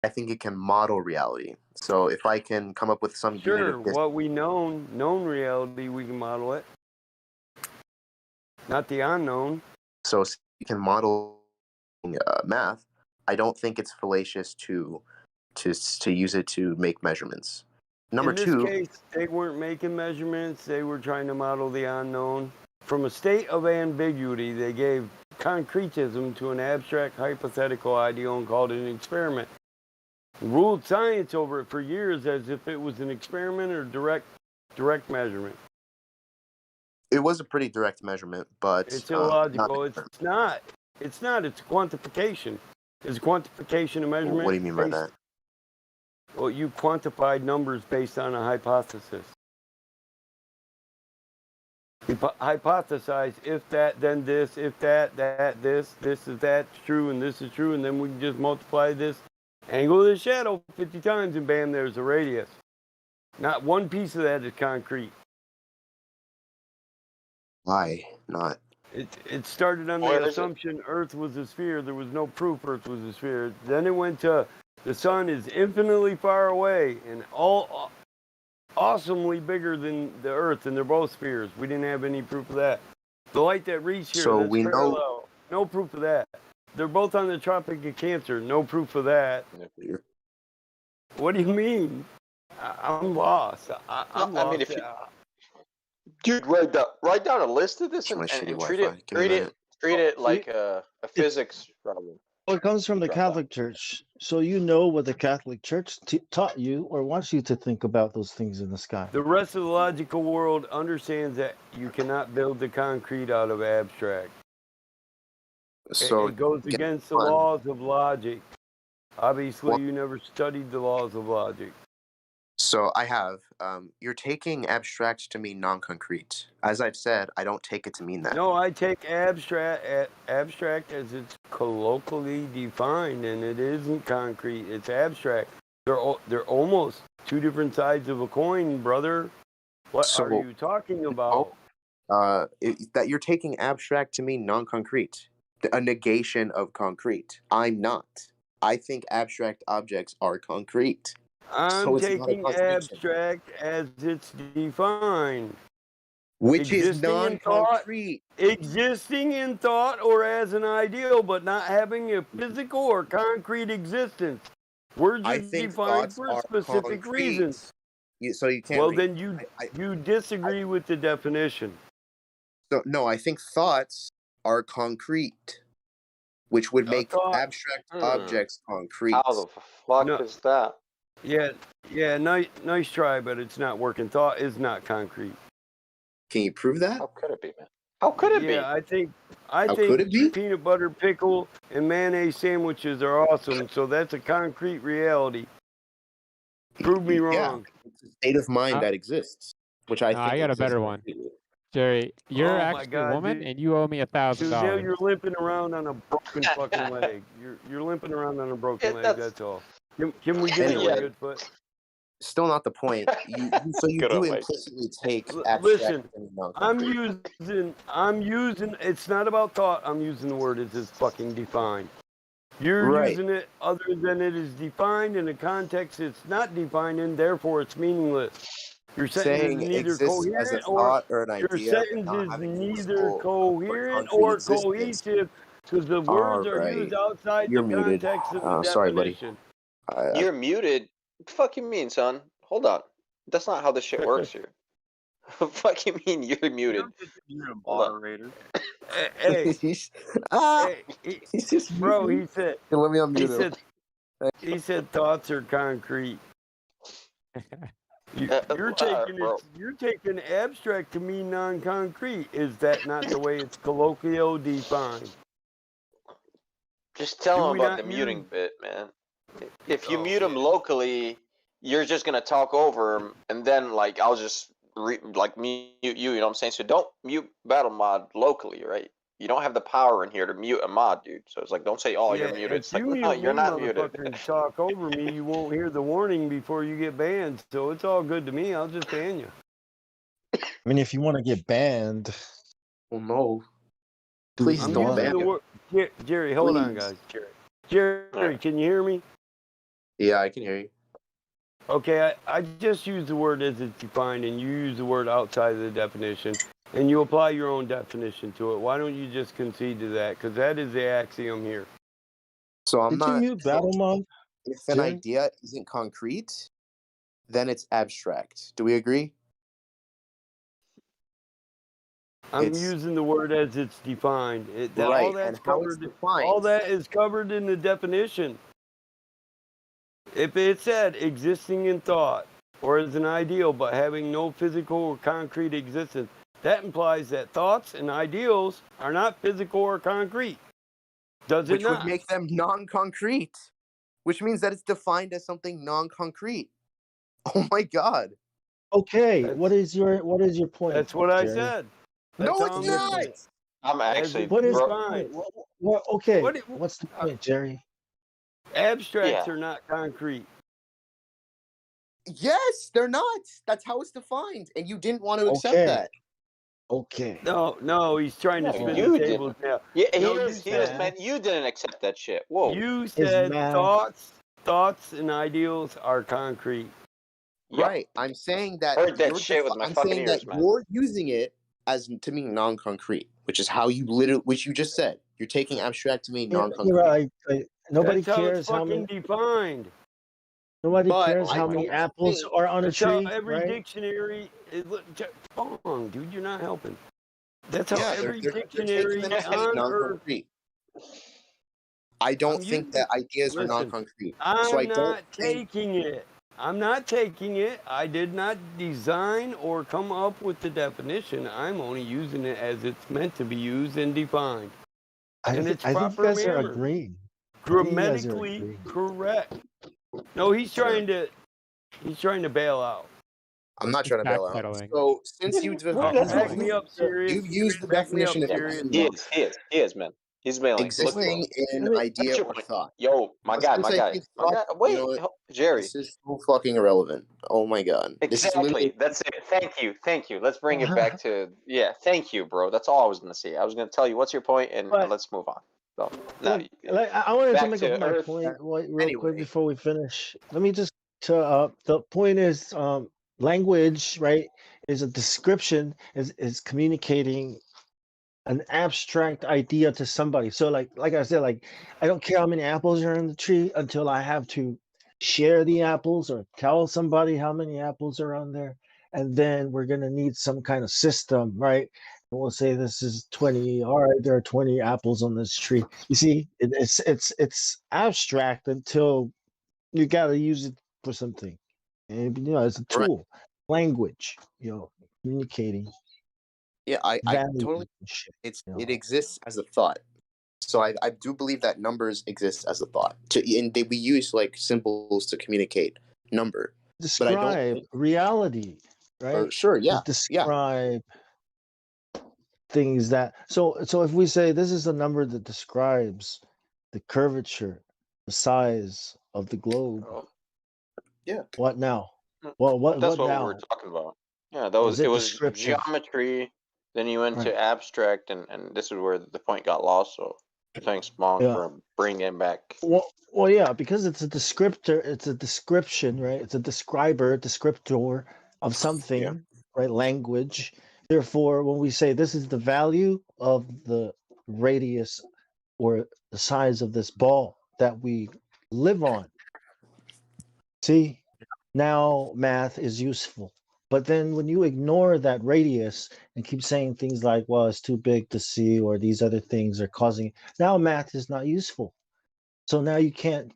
I think it can model reality. So if I can come up with some unit Sure, of what we known reality, we can model it. Not the unknown. So you can model math. I don't think it's fallacious to use it to make measurements. Number In this two, case, they weren't making measurements. They were trying to model the unknown. From a state of ambiguity, they gave concretism to an abstract hypothetical ideal and called it an experiment. Ruled science over it for years as if it was an experiment or direct measurement. it was a pretty direct measurement, but It's illogical. It's not. It's quantification. Is quantification a measurement? What do you mean by that? Well, you quantified numbers based on a hypothesis. hypothesize if that, then this, if that, this is that true, and this is true, and then we can just multiply this angle of the shadow 50 times, and bam, there's a radius. Not one piece of that is concrete. Why not? It started on Where the is it? assumption Earth was a sphere. There was no proof Earth was a sphere. Then it went to the sun is infinitely far away and all awesomely bigger than the Earth, and they're both spheres. We didn't have any proof of that. The light that reached here, So that's we know. parallel. No proof of that. They're both on the Tropic of Cancer. No proof of that. What do you mean? I'm lost. I'm No, I mean, lost. if you, dude, write down a list of this My and shitty treat Wi-Fi. it Give me a minute. treat it See, like a physics problem. Well, it comes from the Drop that. Catholic Church, so you know what the Catholic Church taught you or wants you to think about those things in the sky. The rest of the logical world understands that you cannot build the concrete out of abstract. So It goes get against the one. laws of logic. Obviously, Well- you never studied the laws of logic. So I have. You're taking abstract to mean non-concrete. As I've said, I don't take it to mean that. No, I take abstract as it's colloquially defined, and it isn't concrete. It's abstract. They're almost two different sides of a coin, brother. What So- are you talking about? That you're taking abstract to mean non-concrete, a negation of concrete. I'm not. I think abstract objects are concrete. I'm So it's not a taking contradiction. abstract as it's defined. Which is Existing in thought, non-concrete. existing in thought or as an ideal, but not having a physical or concrete existence. Words I are think defined thoughts for are specific concrete. reasons. So you can't. Well, read. then you disagree with the definition. So no, I think thoughts are concrete, which would make abstract objects concrete. How the fuck No. is that? Yeah, nice try, but it's not working. Thought is not concrete. Can you prove that? How could it be, man? How could it be? Yeah, I think How could it be? peanut butter pickle and mayonnaise sandwiches are awesome. So that's a concrete reality. Prove me wrong. It's a state of mind that exists, which I think I got a better one. Jerry, you're Oh my actually God, a woman dude. and you owe me Dude, now $1,000. you're limping around on a broken fucking leg. You're limping around on a broken leg. That's all. Can we get Anyway. a good foot? Still not the point. So you Good do on, Mike. implicitly take abstract Listen, and I'm non-concrete. using, it's not about thought, I'm using the word as it's fucking defined. You're Right. using it other than it is defined in a context it's not defined in, therefore it's meaningless. Your sentence Saying is neither exists as a coherent or thought or an your idea, but sentence not is having neither physical coherent concrete or existence. cohesive because the words are Alright. used outside You're the muted. context of the Sorry, buddy. definition. You're muted. What the fuck you mean, son? Hold on. That's not how this shit works here. What the fuck you mean you're muted? You're a Hold on. moderator. Hey, He's just bro, muted. he said, Let me unmute him. he said thoughts are concrete. You're taking abstract to mean non-concrete. Is that not the way it's colloquial defined? Just tell Do him we about not the muting use- bit, man. If you mute him locally, you're just gonna talk over him, and then like I'll just mute you. You know what I'm saying? So don't mute Battle Mod locally, right? You don't have the power in here to mute a mod, dude. So it's like, don't say, "Oh, you're muted." It's If like, you no, mute you're me, not muted. motherfucker, and talk over me, you won't hear the warning before you get banned. So it's all good to me. I'll just ban you. I mean, if you want to get banned, well, no. Please I'm don't using ban the him. word. Jerry, hold on, Please. guys. Jerry, can you hear me? Yeah, I can hear you. Okay, I just use the word as it's defined, and you use the word outside of the definition, and you apply your own definition to it. Why don't you just concede to that? Because that is the axiom here. So I'm did you not. mute Battle Mod? If an Jerry? idea isn't concrete, then it's abstract. Do we agree? I'm It's- using the word as it's defined. All Right, that's and how it's covered. defined. All that is covered in the definition. If it said existing in thought or as an ideal but having no physical or concrete existence, that implies that thoughts and ideals are not physical or concrete. Does it Which not? would make them non-concrete, which means that it's defined as something non-concrete. Oh my god. Okay, what is your point? That's what I Jerry? said. That's No, how it's I'm not. using it. I'm As actually, it's What is the bro. defined. point? Okay, What? what's the point, Jerry? Abstracts Yeah. are not concrete. Yes, they're not. That's how it's defined, and you didn't want to accept Okay, that. okay. No, he's trying to No, spin you the didn't. tables now. Yeah, he No, you is. He is, said man. You didn't accept that shit. Whoa. you Is said math thoughts and ideals are concrete. Yep. Right. I'm saying that Heard that you're shit with my I'm fucking saying that ears, man. you're using it as to mean non-concrete, which is how you literally, which you just said. You're taking abstract to mean non-concrete. You're right. Nobody That's how it's cares how fucking many. defined. Nobody But cares I how many don't apples think are on a That's how tree, every right? dictionary is. Come on, dude, you're not helping. That's how yeah, every they're taking dictionary them to mean on Earth. non-concrete. I don't I'm think using. that ideas are Listen, non-concrete. So I I'm don't not think taking it. I'm not taking it. I did not design or come up with the definition. I'm only using it as it's meant to be used and defined. And it's I think you proper guys are grammar. agreeing. I think you guys are Grammatically agreeing. correct. No, he's trying to bail out. I'm not trying to bail out. Backpedaling. So since you That's Back fine. me up, serious. you've used the Back me up, definition of serious. existing, He is, man. He's bailing. Look at him. existing in I mean, idea That's your or point. thought. Yo, my guy, Since my I guy, think my thought, guy. you Wait, know what? Jerry. This is so fucking irrelevant. Oh my god. This is literally Exactly. That's it. Thank you. Thank you. Let's bring it back to thank you, bro. That's all I was gonna say. I was gonna tell you what's your point and but let's move on. So now I wanted to back make to up my Earth. point real quick anyway. before we finish. Let me just the point is language, right, is a description, is communicating an abstract idea to somebody. So like I said, like I don't care how many apples are in the tree until I have to share the apples or tell somebody how many apples are on there. And then we're gonna need some kind of system, right? And we'll say this is 20. All right, there are 20 apples on this tree. You see, it's abstract until you gotta use it for something. And it's a Right. tool, language, communicating Yeah, I value totally and shit. it exists as a thought. So I do believe that numbers exist as a thought. We use like symbols to communicate number. But I don't Describe think reality, or right? sure, To yeah. describe things that so if we say this is a number that describes the curvature, the size of the globe, Yeah. what now? Well, what That's what we now? were talking about. Yeah, that was Is it it was descriptive? geometry, then you went Right. to abstract and this is where the point got lost, so thanks Monk Yeah. for bringing it back. Well, yeah, because it's a descriptor, it's a description, right? It's a descriptor of something, right? Language. Therefore, when we say this is the value of the radius or the size of this ball that we live on, see, now math is useful. But then when you ignore that radius and keep saying things like, well, it's too big to see, or these other things are causing, now math is not useful. So now you can't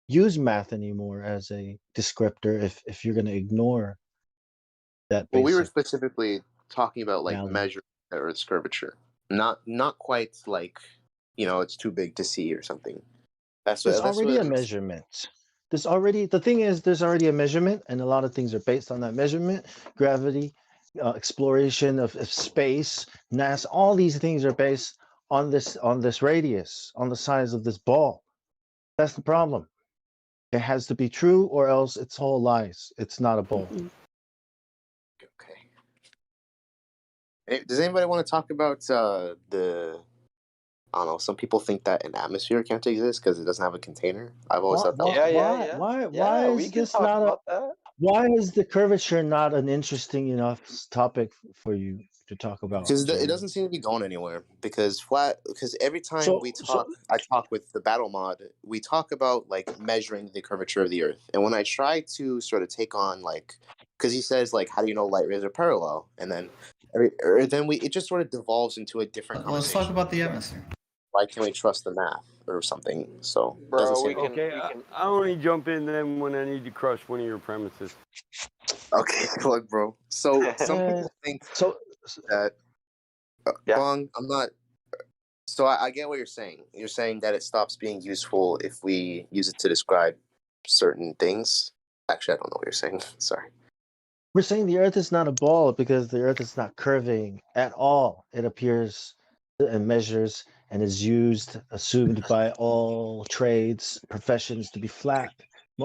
use math anymore as a descriptor if you're going to ignore that Well, we were basic specifically talking about like value. measure the Earth's curvature. Not quite like, it's too big to see or something. There's That's already what a measurement. The thing is, there's already a measurement, and a lot of things are based on that measurement. Gravity, exploration of space, NASA, all these things are based on this radius, on the size of this ball. That's the problem. It has to be true, or else it's all lies. It's not a ball. Does anybody want to talk about I don't know, some people think that an atmosphere can't exist because it doesn't have a container. I've always thought that was Why we is can this talk not about that. why is the curvature not an interesting enough topic for you to talk about? because it Jerry? doesn't seem to be going anywhere. Because every time So- we talk, I talk with the battle mod. We talk about like measuring the curvature of the Earth, and when I try to sort of take on like, because he says like, how do you know light rays are parallel? And then, it just sort of devolves into a different Well, let's conversation. talk about the atmosphere. Why can't we trust the math or something? So Bro, doesn't we seem can Okay, I only jump in then when I need to crush one of your premises. okay. Look, bro. So some people think that Bong, I'm not. So I get what you're saying. You're saying that it stops being useful if we use it to describe certain things. Actually, I don't know what you're saying. Sorry. We're saying the Earth is not a ball because the Earth is not curving at all. It appears and measures and is used, assumed by all trades, professions to be flat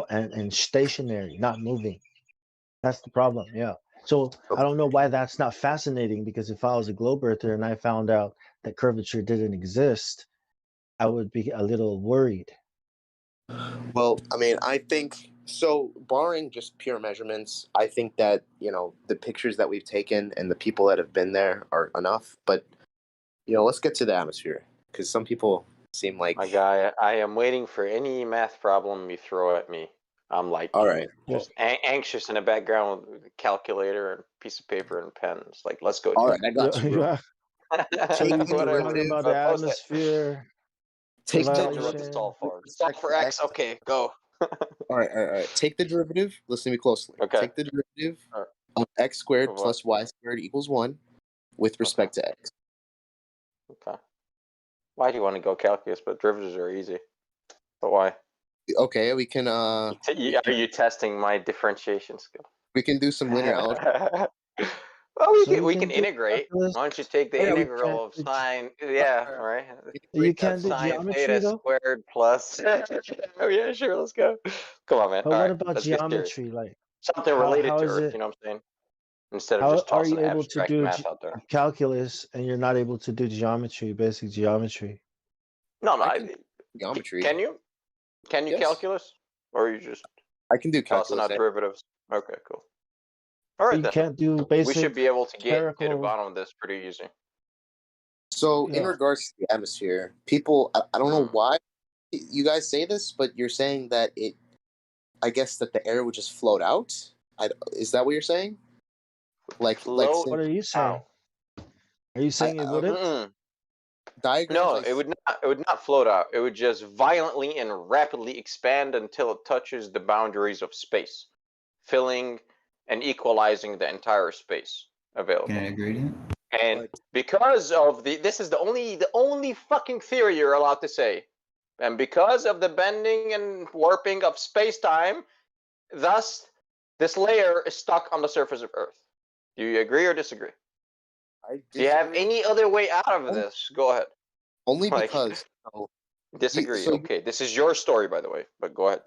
and stationary, not moving. That's the problem. Yeah. So I don't know why that's not fascinating, because if I was a globe earther and I found out that curvature didn't exist, I would be a little worried. Well, I mean, I think so. Barring just pure measurements, I think that the pictures that we've taken and the people that have been there are enough. But let's get to the atmosphere, because some people seem like. My guy, I am waiting for any math problem you throw at me. I'm like, all right, just anxious in the background with a calculator and piece of paper and pens. Like, let's go. All right, I got you, bro. You're talking about the atmosphere. Take the Tell me what to solve for. Solve for X. Okay, go. All right. Take the derivative. Listen to me closely. Okay. Take the derivative of x squared plus y squared equals 1 with respect to x. Okay. Why do you want to go calculus? But derivatives are easy. But why? Okay, we can. Are you testing my differentiation skill? We can do some linear algebra. Well, we can integrate. Why don't you take the integral of sine? Yeah, right. You can't do sine geometry theta though. squared plus. Oh yeah, sure. Let's go. Come on, man. But All what right, about let's get serious. geometry? Like Something how related to is Earth. it? You know what I'm saying? Instead of How just are tossing you able to abstract do math out there. calculus and you're not able to do geometry, basic geometry? No, geometry. Can you? Can you calculus? Or are you just I can do tossing calculus. out derivatives? Okay, cool. All right, You then. can't do We basic. should be able to get to the spherical- bottom of this pretty easy. So in Yeah. regards to the atmosphere, people, I don't know why you guys say this, but you're saying that I guess that the air would just float out. Is that what you're saying? Float What are you saying? Are you saying it wouldn't? Diagrams. No, it would not. It would not float out. It would just violently and rapidly expand until it touches the boundaries of space, filling and equalizing the entire space available. Can I gradient? And because of this is the only fucking theory you're allowed to say, and because of the bending and warping of space-time, thus this layer is stuck on the surface of Earth. Do you agree or disagree? Do you have any other way out of this? Go ahead. Only Like, because. Disagree. so- Okay, this is your story, by the way. But go ahead.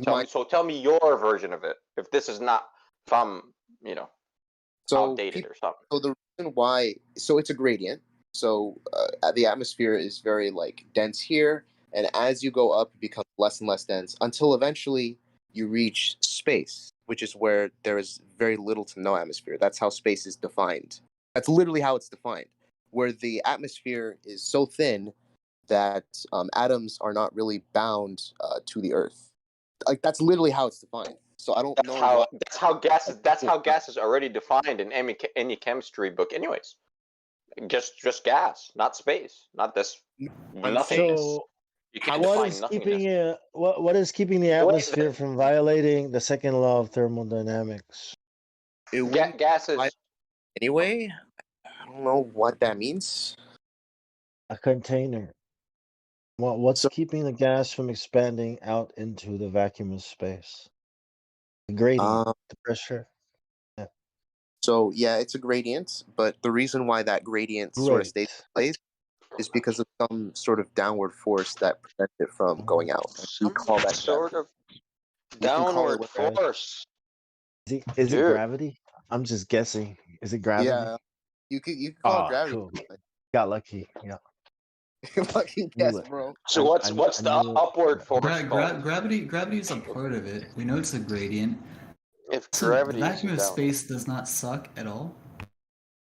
Tell me your version of it. If this is not from outdated or something. So the reason why, so it's a gradient. So the atmosphere is very dense here, and as you go up, it becomes less and less dense until eventually you reach space, which is where there is very little to no atmosphere. That's how space is defined. That's literally how it's defined, where the atmosphere is so thin that atoms are not really bound to the Earth. Like that's literally how it's defined. So I don't know. That's how gas is already defined in any chemistry book, anyways. Just gas, not space, not this nothingness. So You can't what define is nothingness. keeping it? What is keeping the atmosphere from violating the second law of thermodynamics? Gases. Anyway, I don't know what that means. A container. What's keeping the gas from expanding out into the vacuum of space? The gradient, the pressure. Yeah. So yeah, it's a gradient, but the reason why that gradient sort of stays in place is because of some sort of downward force that prevents it from going out. We call that sort of downward force. Is it gravity? I'm just guessing. Is it gravity? Yeah, you could call it gravity. Cool. Got lucky. Yeah. Fucking guess, bro. So what's the upward force called? Gravity is a part of it. We know it's a gradient. If So gravity the is vacuum of down. space does not suck at all.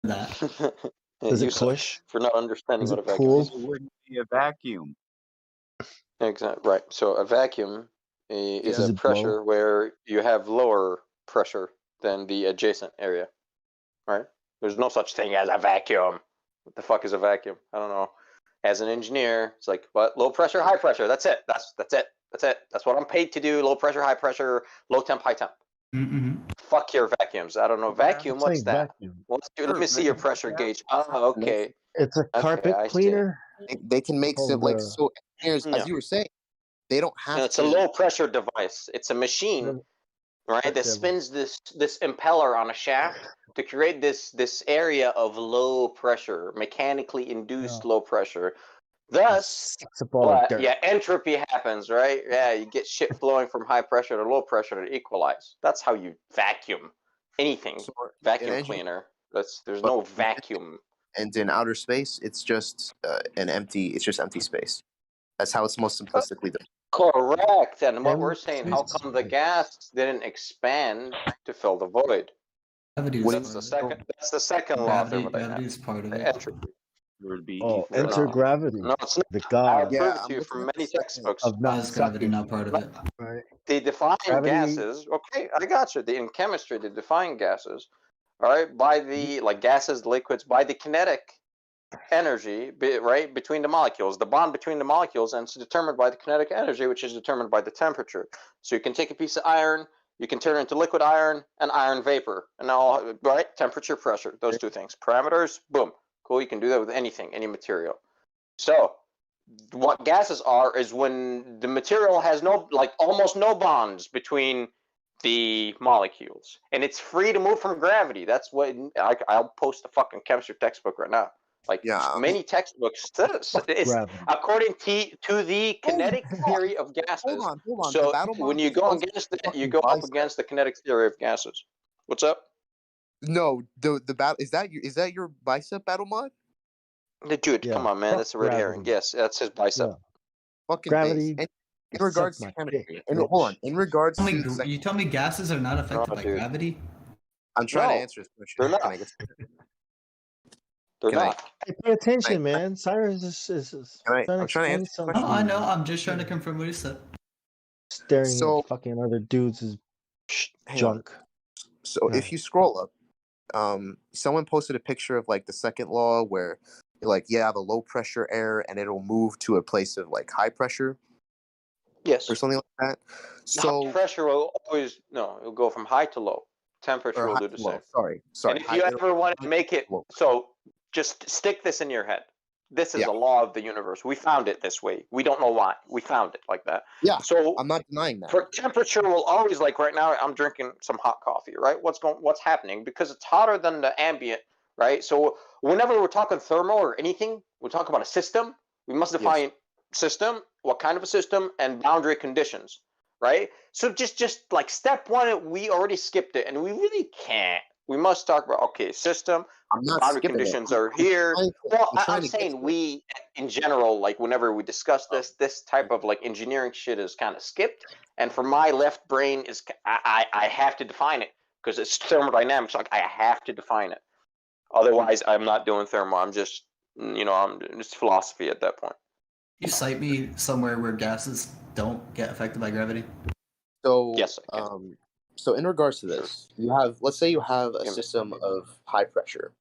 That. Does You it suck push? for not understanding Does what a it vacuum pull? is. It wouldn't be a vacuum. Exactly right. So a vacuum is Does a it blow? pressure where you have lower pressure than the adjacent area. Right? There's no such thing as a vacuum. What the fuck is a vacuum? I don't know. As an engineer, it's like what? Low pressure, high pressure. That's it. That's it. That's it. That's what I'm paid to do. Low pressure, high pressure, low temp, high temp. Fuck your vacuums. I don't know. Vacuum. What's that? Let me see your pressure gauge. Oh, okay. It's a carpet I see. cleaner. They can make Called some the- so engineers, as you were saying, they don't have No, it's to. a low pressure device. It's a machine right? That spins this impeller on a shaft to create this area of low pressure, mechanically induced low pressure. Thus, It's a ball of dirt. yeah, entropy happens, right? Yeah, you get shit flowing from high pressure to low pressure to equalize. That's how you vacuum anything. Vacuum cleaner. There's no vacuum. And in outer space, it's just empty space. That's how it's most simplistically done. Correct. And what we're saying, how come the gas didn't expand to fill the void? Gravity That's the second. That's the second law of Gravity thermodynamics. is part of it. Entropy. Oh, intergravity. No, it's not. The I God will prove it to you from many textbooks. of Why not is gravity sucking. not part of it? Right. They define Gravity- gases. Okay, I got you. In chemistry, they define gases. All right, by the gases, liquids, by the kinetic energy, right, between the molecules, the bond between the molecules, and it's determined by the kinetic energy, which is determined by the temperature. So you can take a piece of iron, you can turn it into liquid iron and iron vapor, and all right, temperature, pressure, those two things, parameters, boom, cool. You can do that with anything, any material. So what gases are is when the material has almost no bonds between the molecules, and it's free to move from gravity. That's what I'll post a fucking chemistry textbook right now. Many textbooks says it's according to the kinetic theory of gases. Hold on. So The battle when mod you is go also against that, you fucking go up bicep. against the kinetic theory of gases. What's up? No, the battle is that your bicep battle mod? Dude, come on, man, fuck that's a red herring. gravity. Yes, that's his bicep. Fucking Gravity. base. In regards to chemistry, and hold on. In regards Tell to me, the second, you tell me gases are not affected by dude. gravity? I'm trying to No, answer this question. they're not. Can I get? They're Can I- not. Hey, pay attention, man. Cyrus is I'm trying to trying to explain answer the something. Oh, I know. I'm just trying to confirm what he said. Staring So- at fucking other dudes is Hang junk. So if you scroll up, someone posted a picture of the second law where you have a low pressure air and it'll move to a place of high pressure. Yes. Or something like that. So high pressure will always it'll go from high to low. Temperature will do the same. Sorry. And if you ever want to make it so, just stick this in your head. This is a law of the universe. We found it this way. We don't know why. We found it like that. Yeah. So I'm not denying that. For temperature will always right now I'm drinking some hot coffee, right? What's happening? Because it's hotter than the ambient, right? So whenever we're talking thermal or anything, we talk about a system, we must define system, what kind of a system, and boundary conditions, right? So just step one, we already skipped it, and we really can't. We must talk about system. I'm not boundary skipping conditions it. are here. Well, I'm trying I'm to get saying to it. we, in general, whenever we discuss this type of engineering shit is kind of skipped. And for my left brain is I have to define it because it's thermodynamics. I have to define it. Otherwise, I'm not doing thermal. I'm just it's philosophy at that point. You cite me somewhere where gases don't get affected by gravity? So yes, I can. So in regards to this, let's say you have a system of high pressure,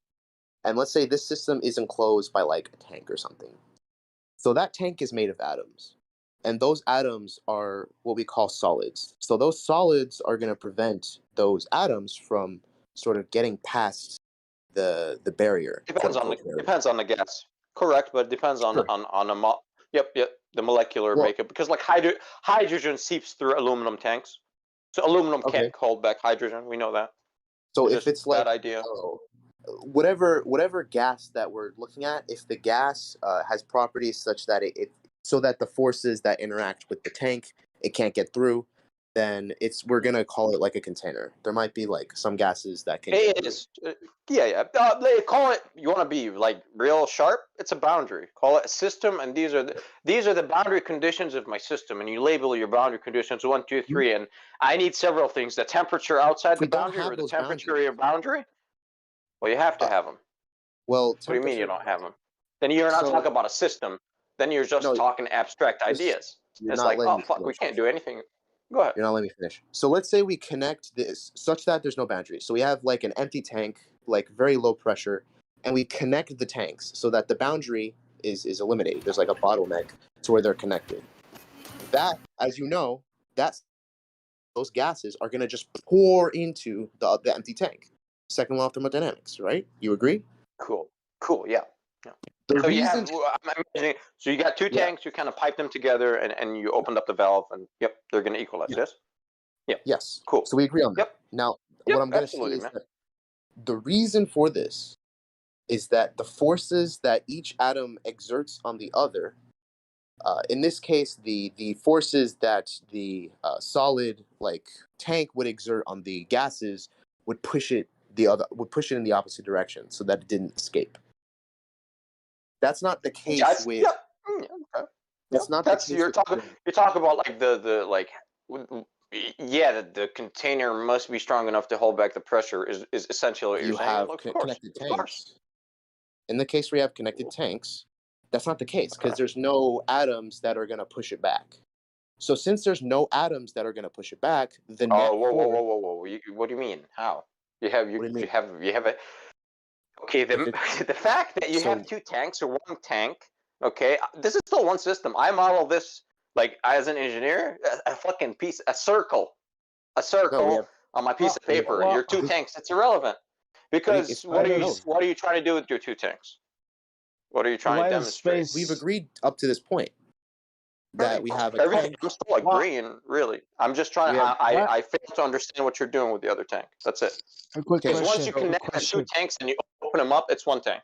and let's say this system is enclosed by a tank or something. So that tank is made of atoms, and those atoms are what we call solids. So those solids are going to prevent those atoms from sort of getting past the barrier. Depends on the gas. Correct, but it depends on the molecular makeup because hydrogen seeps through aluminum tanks. So aluminum can't hold back hydrogen. We know that. So if it's bad idea. Whatever gas that we're looking at, if the gas has properties such that so that the forces that interact with the tank, it can't get through, then we're gonna call it a container. There might be some gases that can. It is. Call it. You want to be real sharp? It's a boundary. Call it a system, and these are the boundary conditions of my system. And you label your boundary conditions 1, 2, 3. And I need several things: the temperature outside the boundary, or the temperature of your boundary. Well, you have to have them. Well, what do you mean you don't have them? Then you're not talking about a system. Then you're just talking abstract ideas. It's oh fuck, we can't do anything. Go ahead. You're not letting me finish. So let's say we connect this such that there's no boundary. So we have an empty tank, very low pressure, and we connect the tanks so that the boundary is eliminated. There's a bottleneck to where they're connected. That, as you know, those gases are gonna just pour into the empty tank. Second law of thermodynamics, right? You agree? Cool, yeah. The So reason I'm imagining. So you got two tanks. You kind of pipe them together, and you opened up the valve, and they're going to equalize. Yes. Yep. Yes. Cool. So we agree on that. Yep. Now, Yep, what I'm going to say absolutely, is man. that the reason for this is that the forces that each atom exerts on the other, in this case, the forces that the solid like tank would exert on the gases would push it in the opposite direction so that it didn't escape. That's not the case with. Yep. Okay. That's not the case. You're talking about like the like. Yeah, the container must be strong enough to hold back the pressure. Is essentially what You you're saying. have Of course, connected of course. tanks. In the case where you have connected tanks, that's not the case because there's no atoms that are going to push it back. So since there's no atoms that are going to push it back, the net Oh, whoa, whoa, force. whoa, whoa, whoa! What do you mean? How? You have What do you mean? you have a. Okay, the the fact that you So- have two tanks or one tank. Okay, this is still one system. I model this like as an engineer, a fucking piece, a circle on my piece of paper. well, Your two tanks, it's irrelevant because it's what not are you trying to do with your two tanks? What are you trying Why to is demonstrate? space? We've agreed up to this point that we have a tank. I'm still agreeing, really. I'm just trying. I fail to understand what you're doing with the other tank. That's it. A quick Because once question. you Quick connect the two question. tanks and you open them up, it's one tank.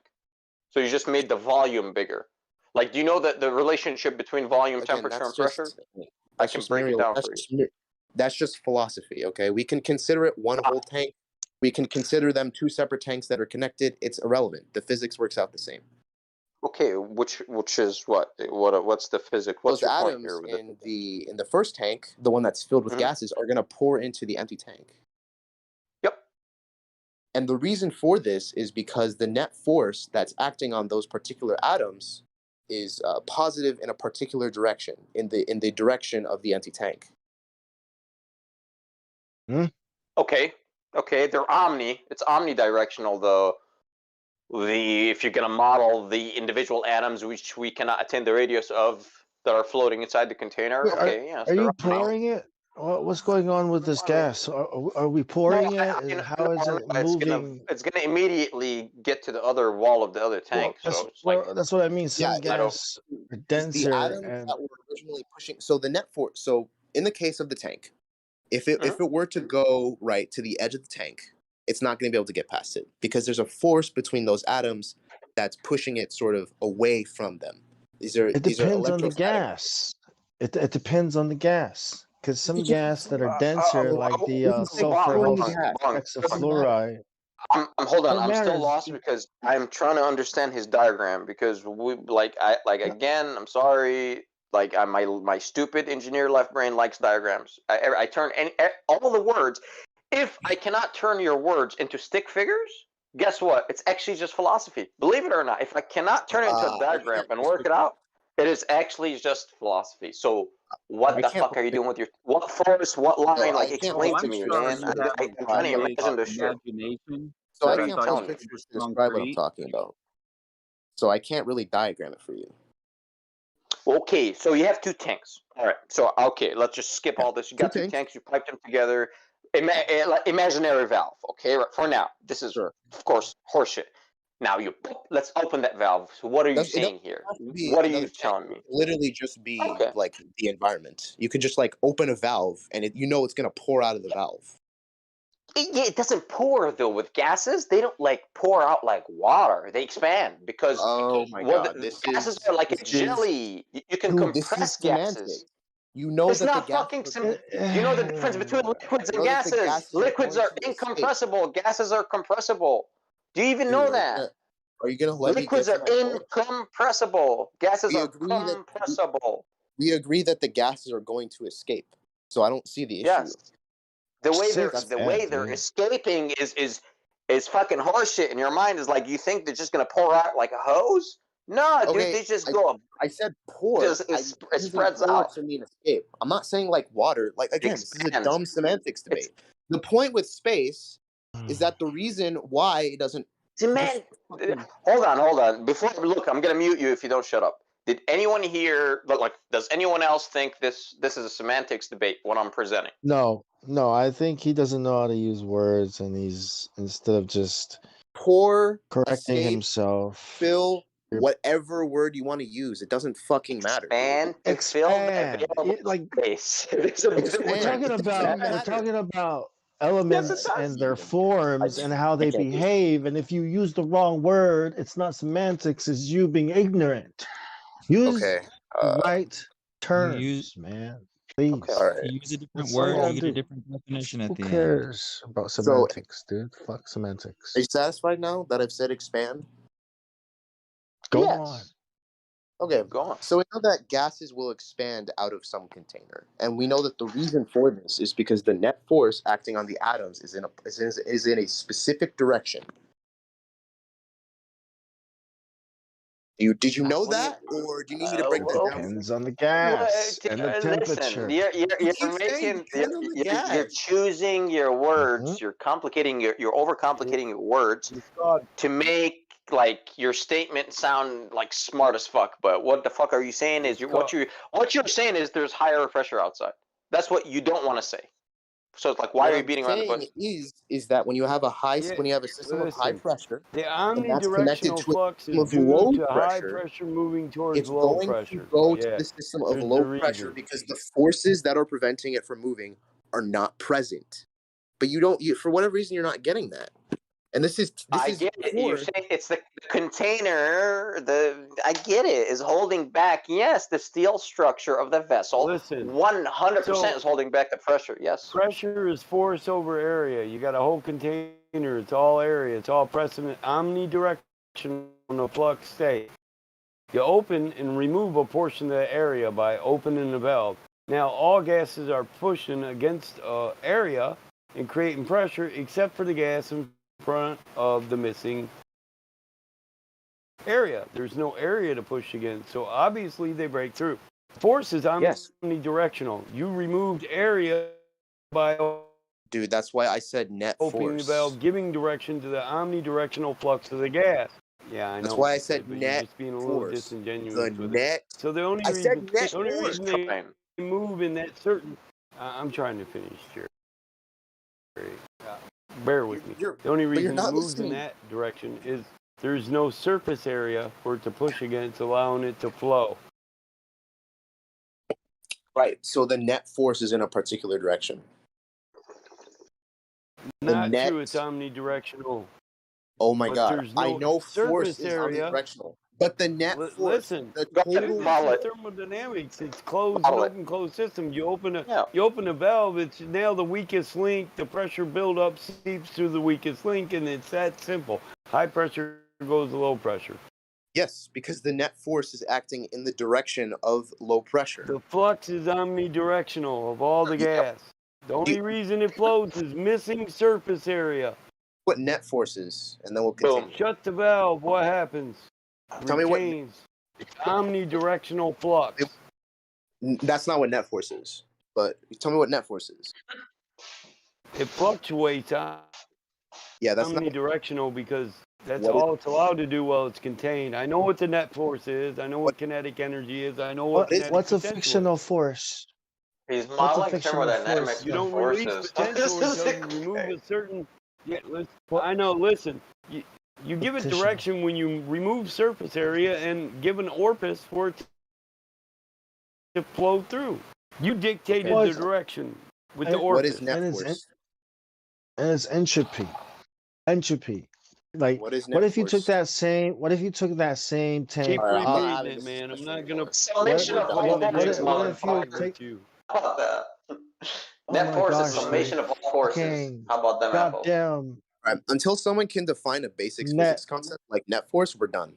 So you just made the volume bigger. Like, do you know that the relationship between volume, Again, temperature, that's and pressure? just I can break it down for you. That's just philosophy. Okay, we can consider it one whole tank. We can consider them two separate tanks that are connected. It's irrelevant. The physics works out the same. Okay, which is what? What's the physics? What's Those your point atoms here? With in the first tank, the one that's filled with Mhm. gases, are going to pour into the empty tank. Yep. And the reason for this is because the net force that's acting on those particular atoms is positive in a particular direction, in the direction of the empty tank. Okay, they're it's omnidirectional though. If you're gonna model the individual atoms which we cannot attain the radius of that are floating inside the container, Wait, okay, yes, are they're you omni. pouring it? What's going on with this gas? Are we pouring it? How is it moving? It's gonna immediately get to the other wall of the other tank. So it's like That's what I mean. Some Yeah, gas are the denser atoms and that were originally pushing. So the net force. So in the case of the tank, if it were to go right to the edge of the tank, it's not going to be able to get past it because there's a force between those atoms that's pushing it sort of away from them. it depends on the electrostatic. gas. It depends on the gas because some gas that are Oh, denser, like the sulfur hexafluoride. Hold on. It I'm still matters. lost because I'm trying to understand his diagram because again. I'm sorry. Like my stupid engineer left brain likes diagrams. I turn all the words. If I cannot turn your words into stick figures, guess what? It's actually just philosophy. Believe it or not, if I cannot turn it into a diagram and work it out, it is actually just philosophy. So what the fuck are you doing with your what force, what line? Like explain to me, man. I'm trying to imagine this shit. Imagination. So I What are you can't telling post me? pictures to describe what I'm talking about. So I can't really diagram it for you. Okay, so you have two tanks. All right. So okay, let's just skip all this. You got two tanks. You piped them together. Imaginary valve. Okay, right, for now. This is of course horseshit. Now let's open that valve. So what are you saying here? What are you telling me? Literally just be like the environment. You could just like open a valve and it's going to pour out of the valve. It doesn't pour though with gases. They don't like pour out like water. They expand because oh my god, gases are like a jelly. You can compress gases. You know it's that not the gas. fucking simple. You know the difference between liquids and that the gases. gases Liquids are going to incompressible. Gases are compressible. Do you even know that? Are you going to let liquids me are incompressible. Gases are compressible. We agree that the gases are going to escape. So I don't see the issue. Yes. The way they're escaping is fucking horseshit. In your mind is like you think they're just gonna pour out like a hose. No, dude, they just go. I said pour. It spreads out. To mean escape. I'm not saying like water. Like again, this is a dumb semantics debate. The point with space is that the reason why it doesn't. Hold on. Before I'm gonna mute you if you don't shut up. Did anyone here? Like, does anyone else think this is a semantics debate? What I'm presenting? No, I think he doesn't know how to use words, and he's instead of just pour, correcting escape, himself. fill, whatever word you want to use. It doesn't fucking matter. Expand to fill the Expand. available Like space. There's a Expand. we're talking It doesn't about matter. elements does. and their I forms and how they can't do it. behave. And if you use the wrong word, it's not semantics, it's you being ignorant. Use Okay. the right You use terms, man. Please. Okay. All right. you use a different That's all you word, you gotta get a do. different definition at Who the end. cares about So, semantics, dude? Fuck semantics. are you satisfied now that I've said expand? Go Yes. on. Okay. Go on. So we know that gases will expand out of some container, and we know that the reason for this is because the net force acting on the atoms is in a specific direction. Did you know that, or do you need me to break that down? Depends on the gas and the temperature. Listen, you're You keep saying depends on the you're gas. choosing your words. Mhm. You're complicating you're overcomplicating your words to make like your statement sound like smart as fuck. But what the fuck are you saying is what you're saying is there's higher pressure outside. That's what you don't want to say. So it's like, why What are you I'm beating around the bush? saying is that when you have a system of high Listen, pressure, the and that's connected omnidirectional to a flux system is of due low to high pressure, pressure moving towards it's low going to pressure. go to Yeah, the system of there's low the pressure reason. because the forces that are preventing it from moving are not present. But for whatever reason, you're not getting that. And this is I get it. You're core. saying it's the container. I get it. Is holding back. Yes, the steel structure of the vessel. Listen, 100% so is holding back the pressure. Yes. pressure is force over area. You got a whole container. It's all area. It's all pressing omnidirectional in a flux state. You open and remove a portion of the area by opening the valve. Now, all gases are pushing against area and creating pressure, except for the gas in front of the missing area. There's no area to push against, so obviously they break through. Force is omnidirectional. You removed area by Dude, that's why I said net opening the force. valve, giving direction to the omnidirectional flux of the gas. Yeah, I know. That's why I what you said but net you're just being a little force. disingenuous The with net. it. So the only I reason, said net force. reason they move in that certain. I'm trying to finish, Jerry. Bear with me. The only reason it moves in that direction is there's no surface area for it to push against, allowing it to flow. Right. So the net force is in a particular direction. Not true. It's omnidirectional. Oh my But God! there's I no know force surface is area. omnidirectional, but the net force. Listen, the this total. is thermodynamics. It's closed, an open, closed system. You open a valve. It's now the weakest link. The pressure buildup seeps through the weakest link, and it's that simple. High pressure goes to low pressure. Yes, because the net force is acting in the direction of low pressure. The flux is omnidirectional of all the gas. The only reason it flows is missing surface area. What net force is, and then we'll continue. Shut the valve. What happens? Tell me what. Retains. It's omnidirectional flux. That's not what net force is. But tell me what net force is. It fluctuates. Yeah, that's omnidirectional because that's What all it's allowed to do while it's contained. I know what the net force is. I know what kinetic energy is. I know what kinetic What's a potential fictional force? He's What's a modeling fictional thermodynamics force? You with don't release forces. potential until you remove a certain. Yeah, listen, I know. Listen, you give it direction when you remove surface area and give an orifice for it to flow through. You dictated the direction with the orifice. What is net force? And it's entropy. Entropy. Like, What is what net if you force? took that same? What if you took that same tank? Keep repeating it, man. I'm not gonna. Summation of all forces, What if you take? How about that? Oh Net my force is gosh, summation dude. of all forces. Fucking How about them apples? goddamn. Right. Until someone can define a basic physics concept like net force, we're done.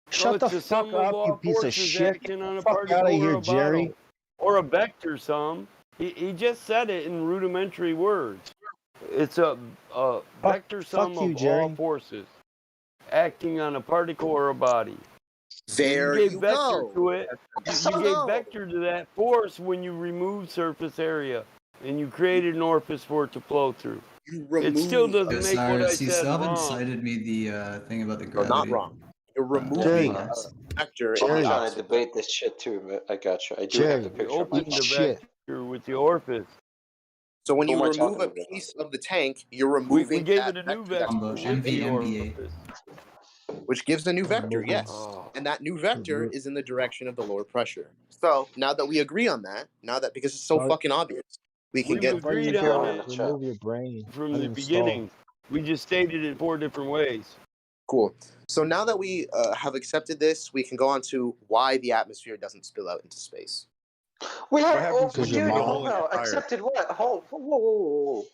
Shut the it's a fuck sum of up, all you piece of forces shit. acting Get on the a fuck particle out of or here, a Jerry. bottle. Or a vector sum. He just said it in rudimentary words. It's a vector sum fuck you, of Jerry. all forces acting on a particle or a body. There you gave you vector go. to it. You gave vector to that force when you removed surface area and you created an orifice for it to flow through. It still doesn't make what I You said still haven't wrong. cited me the thing about the No, gravity. not wrong. You're removing Jerry. a vector. I'm trying to debate this shit too, but I got you. I do have the Jerry, picture on my Open the phone. vector with the orifice. So when Who you am I remove talking a about? piece of the tank, you're We removing gave that it a new vector that's vector with the MVMBA. orifice. which gives a new vector, moving. yes. And that new vector is in the direction of the lower pressure. So now that we agree on that, because it's so Start- fucking obvious, we can We've get agreed Here on in it the chat. remove your brain. from the Uninstall. beginning. We just stated it 4 different ways. Cool. So now that we have accepted this, we can go on to why the atmosphere doesn't spill out into space. We have, happens when dude, you're hold modeling on. Accepted what? Hold, whoa.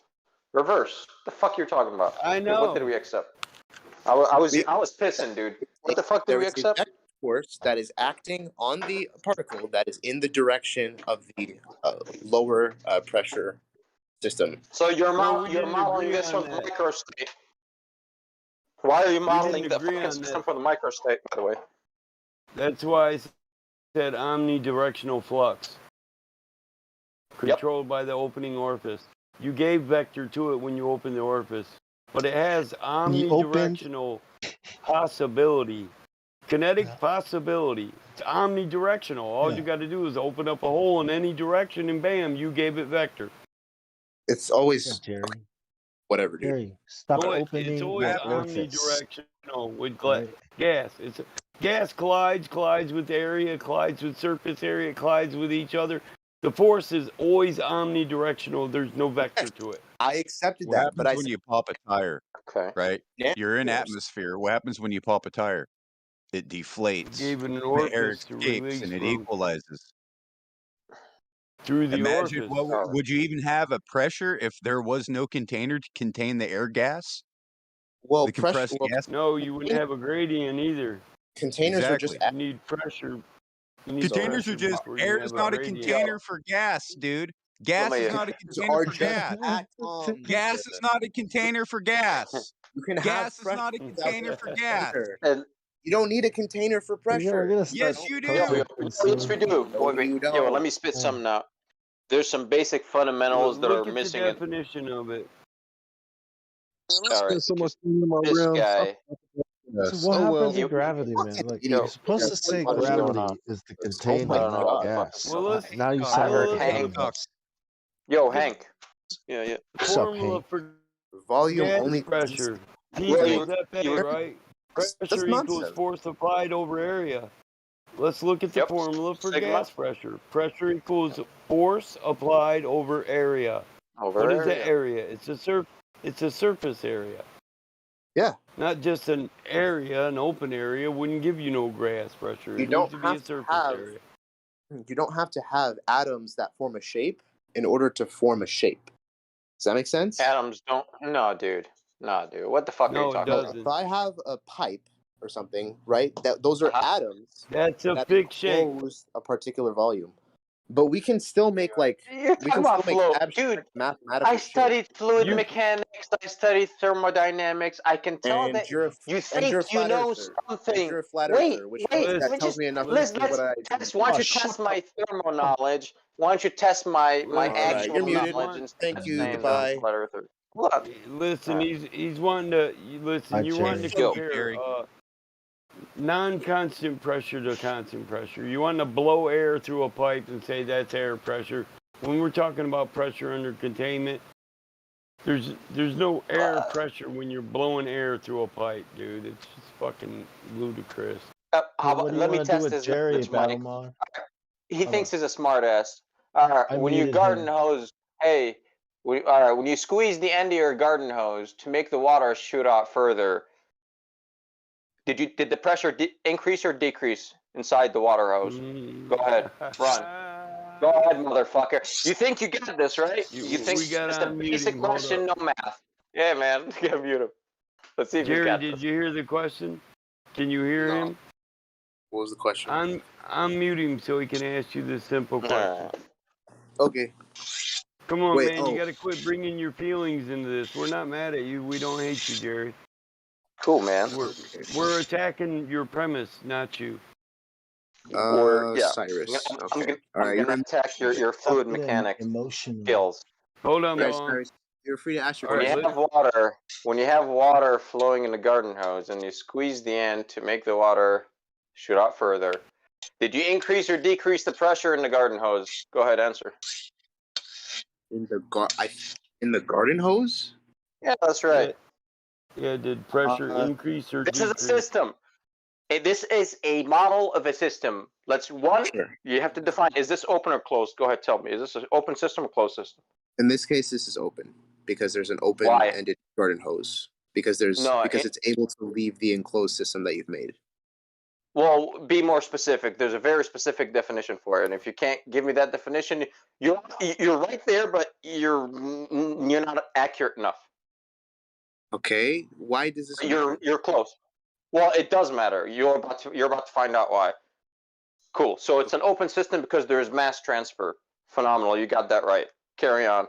Reverse. The fuck you're talking about? I Dude, what did know. we accept? I was pissing, dude. What the fuck did There we is a accept? vector force that is acting on the particle that is in the direction of the lower pressure system. So you're No, we you're didn't modeling agree this on from the that. microstate. Why are you modeling didn't the agree fucking on system that. from the microstate, by the way? That's why I said omnidirectional flux. Controlled by the opening orifice. You gave vector to it when you opened the orifice. But it has omnidirectional possibility. Kinetic possibility. It's omnidirectional. All you got to do is open up a hole in any direction and bam, you gave it vector. It's always Jerry. Whatever, dude. Jerry, stop It's opening always your orifice. omnidirectional with Right. gas. Gas collides with area, collides with surface area, collides with each other. The force is always omnidirectional. There's no vector to it. I accepted What that, happens but I when said, you pop a tire? Okay. Right? Yeah, You're in of course. atmosphere. What happens when you pop a tire? It deflates. Gave it an The air orifice to escapes release and it from equalizes. through the Imagine orifice. would you even have a pressure if there was no container to contain the air gas? Well, The compressed gas. No, you wouldn't have a gradient either. Containers are just Exactly. You need pressure. You need Containers pressure are just before you air can is have not a gradient. container for gas, dude. Gas me- is not a container are for just gas. atoms. Gas is not a container for gas. You can have Gas is pressure not a without container a for gas. container. And You don't need a container for pressure. We're gonna start Yes, you do. yes, we do. No, Wait, you yo, let don't. me spit something out. There's some basic fundamentals that are Look at the missing in definition of it. all right. So much time This around. guy. So Yes. what Oh happens well. in gravity, man? Like Yo, you're supposed to say what is going on? gravity is the Oh containment, my I don't know not what the fuck gas. is Well, going on. let's Now you I sound will like look a at TikTok. Yo, Hank. Yeah. formula Hank? for Volume gas only pressure. P Well, equals FA, right? That's Pressure equals nonsense. force applied over area. Let's look at the Yep. formula for Sigma. gas pressure. Pressure equals force applied over area. Over What is the area. area? It's a surface area. Yeah. Not just an area, an open area wouldn't give you no gas pressure. You It don't needs to be a have to surface have area. you don't have to have atoms that form a shape in order to form a shape. Does that make sense? Atoms don't. No, dude. What the fuck are you No, it talking about? doesn't. If I have a pipe or something, right? Those are atoms That's a that fixed shape. enclose a particular volume. But we can still make You're talking about flow, dude. mathematical I studied shapes. fluid mechanics. I studied thermodynamics. I can tell And that you're a you and you're a think you flat know earther. And something. you're a flat Wait, earther, which let that me tells just me enough to let's see what I test. do. Why don't you test my thermo knowledge? Why don't you test my All right, actual you're muted. knowledge instead Thank of you. saying that I'm Goodbye. a flat earther? Hold on. Listen, he's wanting to listen. Hi, You wanting to Jerry. compare non-constant pressure to constant pressure. You want to blow air through a pipe and say that's air pressure. When we're talking about pressure under containment, there's no air pressure when you're blowing air through a pipe, dude. It's just fucking ludicrous. Let me test his Jerry, knowledge, Mike. Battlemar? He thinks he's a smartass. When you muted garden him. hose, hey, when you squeeze the end of your garden hose to make the water shoot out further, did the pressure increase or decrease inside the water hose? Go ahead, run. Go ahead, motherfucker. You think you get this, right? You think we got it's a on basic muting. Hold question, no up. math. Yeah, man. Get mute him. Let's see if he Jerry, got did this. you hear the question? Can you hear him? What was the question? Unmute him so he can ask you this simple question. Okay. Come on, Wait, man. You got to quit bringing your feelings into this. We're not mad at you. We don't hate you, Jerry. Cool, man. We're attacking your premise, not you. Cyrus. I'm Okay. gonna attack your fluid mechanics skills. Hold on, Right, Bob. Cyrus, you're free to ask your When you have water flowing in the garden hose and you squeeze the end to make the water shoot out further, did you increase or decrease the pressure in the garden hose? Go ahead, answer. In the garden hose? Yeah, that's right. Yeah, did pressure increase or This is decrease? a system. This is a model of a system. Sure. You have to define, is this open or closed? Go ahead, tell me. Is this an open system or closed system? In this case, this is open because there's an Why? open-ended garden hose. Because it's able to leave the enclosed system that you've made. Well, be more specific. There's a very specific definition for it, and if you can't give me that definition, you're right there, but you're not accurate enough. Okay, why does this matter? You're close. Well, it does matter. You're about to find out why. Cool. So it's an open system because there is mass transfer. Phenomenal. You got that right. Carry on.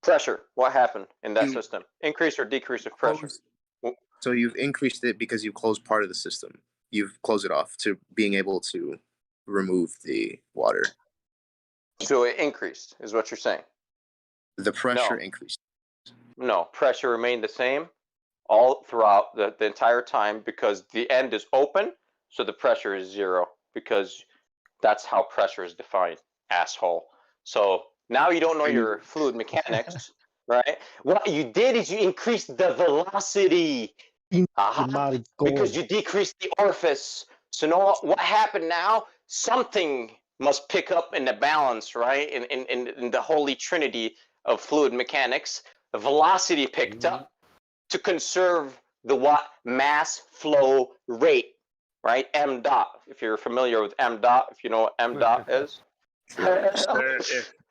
Pressure. What happened in that system? Increase or decrease of pressure? So you've increased it because you closed part of the system. You've closed it off to being able to remove the water. So it increased, is what you're saying? The pressure increased. No, pressure remained the same all throughout the entire time because the end is open, so the pressure is 0 because that's how pressure is defined, asshole. So now you don't know your fluid mechanics, right? What you did is you increased the velocity. Because you decreased the orifice. So know what happened now? Something must pick up in the balance, right? In the holy trinity of fluid mechanics. The velocity picked up to conserve the mass flow rate, right? M dot. If you're familiar with M dot, if you know what M dot is. Sir,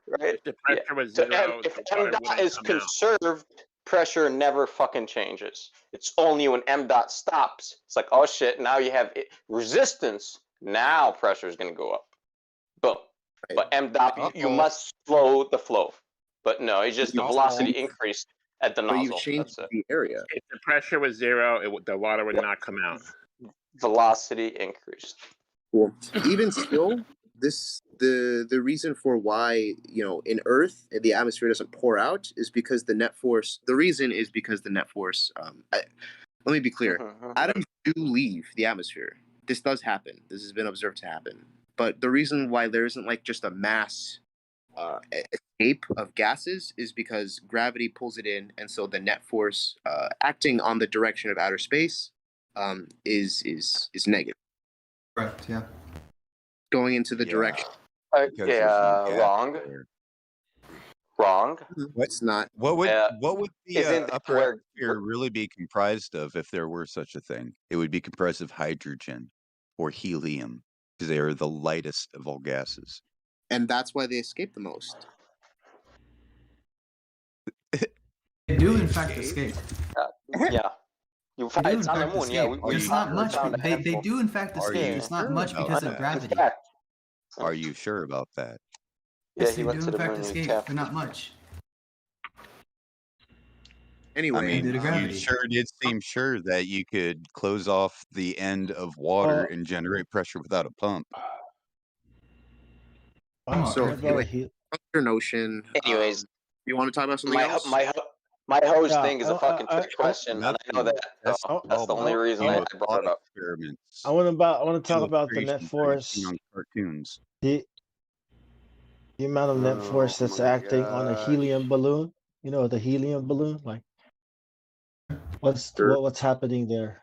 Right? if the pressure was So 0, if the M water dot wouldn't is come out. conserved, pressure never fucking changes. It's only when M dot stops. It's like, oh shit, now you have resistance. Now pressure is going to go up. Boom. But M dot, you must slow the flow. But no, it's just the velocity increased at the nozzle. But you've changed the area. If the pressure was 0, the water would not come out. Velocity increased. Well, even still, the reason for why in Earth the atmosphere doesn't pour out is because the net force. The reason is because the net force. Let me be clear. Atoms do leave the atmosphere. This does happen. This has been observed to happen. But the reason why there isn't like just a mass escape of gases is because gravity pulls it in, and so the net force acting on the direction of outer space is negative. Correct. Yeah. Going into the direction. Wrong. Wrong. It's not. What would the isn't upper where- atmosphere really be comprised of if there were such a thing? It would be comprised of hydrogen or helium because they are the lightest of all gases. And that's why they escape the most. They do in fact escape. Yeah. You They do in it's on the fact moon, yeah. escape. It's not much. They do in fact Are escape. you It's not sure much about because of that? gravity. Are you sure about that? Yes, he they went do to in the fact moon, he escape. tapped. They're not much. Anyway, I mean, due to you gravity. sure did seem sure that you could close off the end of water and generate pressure without a pump. So Anyway, your notion. Anyways, you want to talk about something else? My hose Yeah, thing is a fucking trick question, and I know that. So that's the only reason I brought it up. Experiments. I want to talk about the net Illustrations force. I've seen on cartoons. The amount of net force that's acting on a helium balloon. You know, the helium balloon. Like, what's happening there?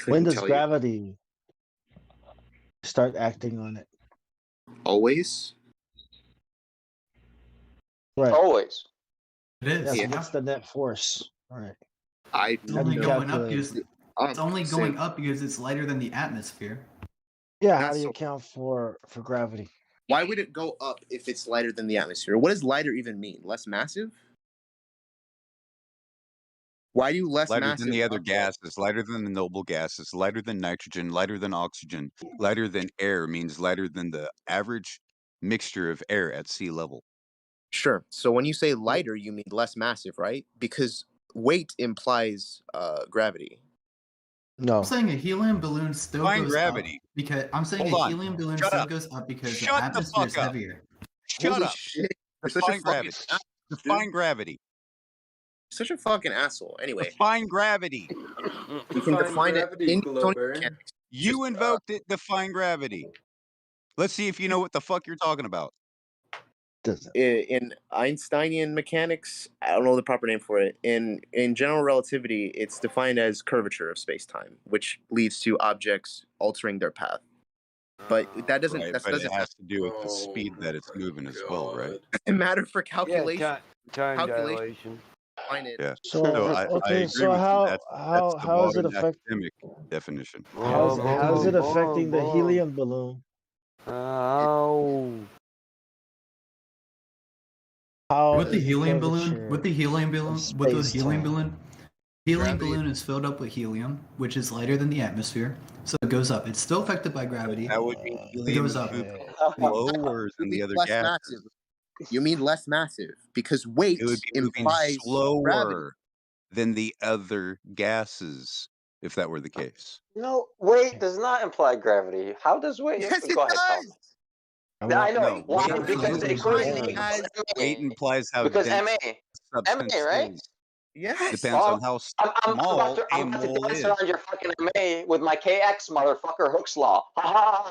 When does gravity start acting on it? Always. Right. Always. It is. Yeah, so what's the net force? All right. It's only going up because it's only going up because it's lighter than the atmosphere. Yeah, how do you account for gravity? Why would it go up if it's lighter than the atmosphere? What does lighter even mean? Less massive? Why do you less lighter massive than the other up? gases, lighter than the noble gases, lighter than nitrogen, lighter than oxygen, lighter than air means lighter than the average mixture of air at sea level. Sure. So when you say lighter, you mean less massive, right? Because weight implies gravity. No. I'm saying a helium balloon still Define goes gravity. up because I'm saying Hold a on. helium balloon Shut still up. goes up because Shut the the atmosphere is fuck up. heavier. Shut Holy up. shit. You're such a Define fucking gravity. asshole, Define gravity. Such a fucking asshole. Anyway, Define gravity. you can define it in Newtonian mechanics. You invoked it. Define gravity. Let's see if you know what the fuck you're talking about. In Einsteinian mechanics, I don't know the proper name for it. In general relativity, it's defined as curvature of space-time, which leads to objects altering their path. But that doesn't. Right, That but it doesn't has to do with the speed that it's moving as well, right? matter for calculation. Yeah, time calculation. dilation. Define it. Yeah. So I okay, agree so with you. That's the how is it modern affect? academic definition. How's it affecting the helium balloon? Oh. How With the is helium curvature balloon, with the helium balloon, of with the helium space-time? balloon, helium Gravity. balloon is filled up with helium, which is lighter than the atmosphere, so it goes up. It's still affected by gravity. That would mean It helium goes is up. moving No, slower you than mean the other less gases. massive. You mean less massive because weight It would be moving implies gravity. slower than the other gases, if that were the case. No, weight does not imply gravity. How does weight? Yes, it Go ahead, Tom. does. I know. No, Why? weight is Because moving equation slower. equals Weight implies how because dense MA, the substance right? is. Yes. Depends on how I'm about small to, a I'm about to mole dance is. around your fucking MA with my KX motherfucker Hooke's law. Ha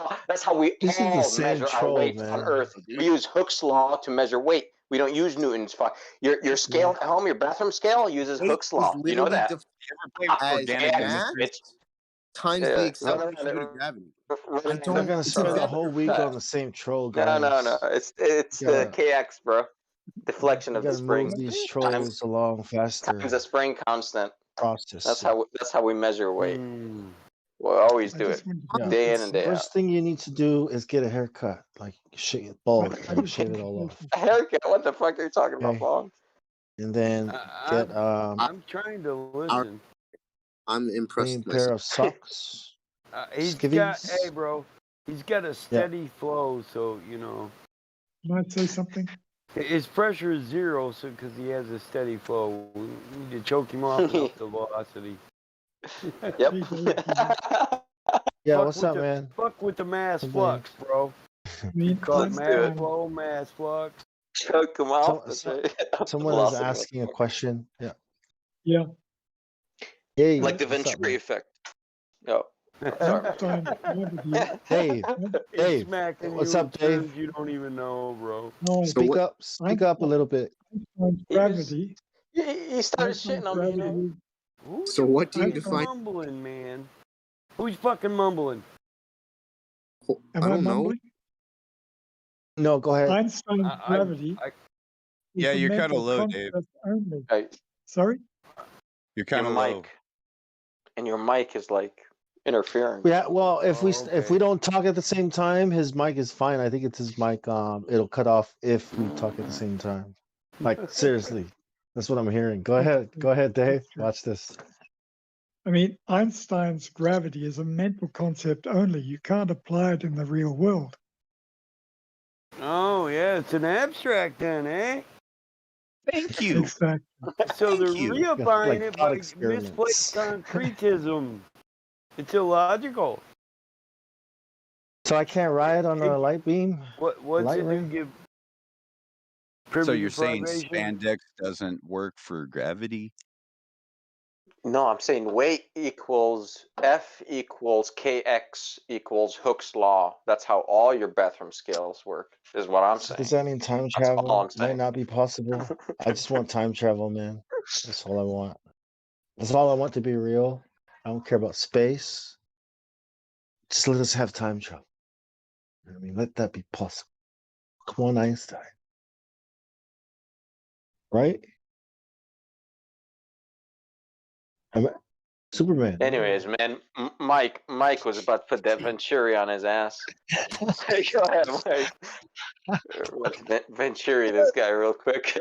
ha! That's how we This is the all same measure our troll, weights on man. Earth. We use Hooke's law to measure weight. We don't use Newton's. Your scale at home, your bathroom scale uses Weight Hooke's is law. You know literally that? defined as organic mass chemistry? times the Run accelerated around it. heat of gravity. We're not gonna spend the whole week on the same troll, guys. No. It's You the gotta, KX, bro. Deflection you of the gotta move spring these times trolls along faster. times the spring constant. Process. That's how we measure weight. Mm. We'll always do it, Yeah. day in and day out. First thing you need to do is get a haircut, like shave bald, like shave it all off, A haircut? What the fuck are you talking about, Okay. Paul? and then get I'm trying to listen. I'm impressed clean with pair myself. of socks. He's got, skivvies. hey, bro, he's got a steady flow, so you know. Might say something. His pressure is 0, so because he has a steady flow, we need to choke him off and up the velocity. Yep. Yeah, Fuck what's with up, the, man? Fuck with the mass Something. flux, bro. Call it mass flow, mass flux. Choke him off. That's So- right. Up the Someone is velocity. asking a question. Yeah. Yeah. Hey, Like the what's up, Venturi man? effect. Yo. Sorry. Dave, It's Dave, smacking what's you up, in Dave? terms you don't even know, bro. No, Speak up a little bit. gravity. He started shitting on me, you know. Who So what do you fucking define? mumbling, man? Who's fucking mumbling? Am I don't know. mumbling? No, go ahead. Einstein's gravity. is Yeah, a you're kind of mental low, Dave. concept Only. Hey, Sorry? You're kind your of low. mic. And your mic is like interfering. Yeah, well, if we okay. don't talk at the same time, his mic is fine. I think it's his mic. It'll cut off if we talk at the same time. Like seriously, that's what I'm hearing. Go ahead, Dave. Watch this. I mean, Einstein's gravity is a mental concept only. You can't apply it in the real world. Oh, yeah, it's an abstract then, eh? Thank you. Exactly. So they're you. reifying Like it thought by experiments. misplaced concretism. It's illogical. So I can't ride on a light beam. What's Light it do? ray? Give So privy you're saying deprivation? spandex doesn't work for gravity? No, I'm saying weight equals F equals KX equals Hooke's law. That's how all your bathroom scales work, is what I'm saying. Does that mean time That's all travel I'm might saying. not be possible? I just want time travel, man. That's all I want. That's all I want to be real. I don't care about space. Just let us have time travel. You know what I mean, let that be possible. Come on, Einstein. Right? Superman. Anyways, man, Mike was about to put that Venturi on his ass. Go ahead, Mike. Let's Venturi this guy real quick.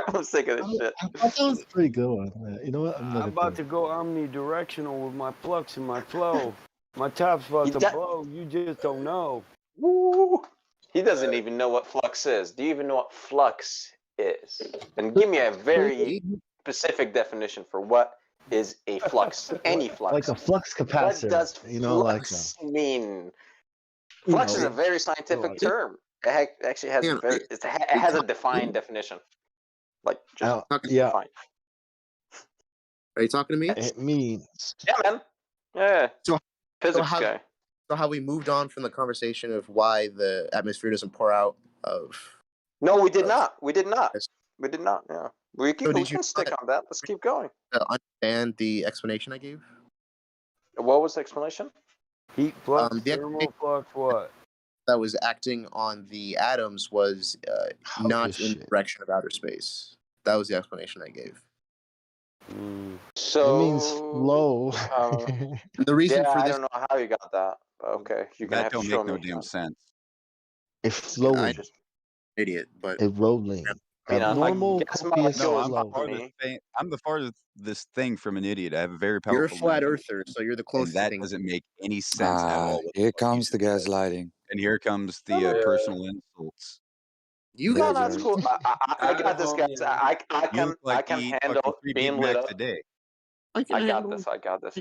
I'm sick of this shit. I thought that was a pretty good one. You know what? I'm I'm gonna about to go omnidirectional with my flux and my flow. My top's about to blow. You just don't know. Woo. He doesn't even know what flux is. Do you even know what flux is? And give me a very specific definition for what is a flux. Any flux. Like a flux capacitor. What does flux mean? Flux is a very scientific term. It actually has it has a defined definition. Like just yeah. defined. Are you talking to me? It means. Yeah, man. Yeah. Physics how, guy. So how we moved on from the conversation of why the atmosphere doesn't pour out of No, we did not. We did not. We did not. Yeah. We So we did you can stick not on that. Let's keep going. understand the explanation I gave? What was the explanation? Heat flux, The thermal flux, what? that was acting on the atoms was not in the shit. direction of outer space. That was the explanation I gave. So It means flow. The reason yeah, for I this, don't know how you got that, but okay, you're gonna That have to don't show make no me. damn sense. It flowing. idiot, but It rolling. I mean, a Abnormal, gas copious molecule No, is I'm the flow. farthest thing. I'm the farthest thing from an idiot. I have a very you're a powerful flat imagination, earther, so you're the and closest that thing. doesn't make any sense at all. What the Here fuck you comes the just said. gaslighting. And here comes the personal insults. You No, guys that's cool. I got this, guys. You look I like you can eat handle fucking 3 Big being lit Macs up. a day. I got this. I got this.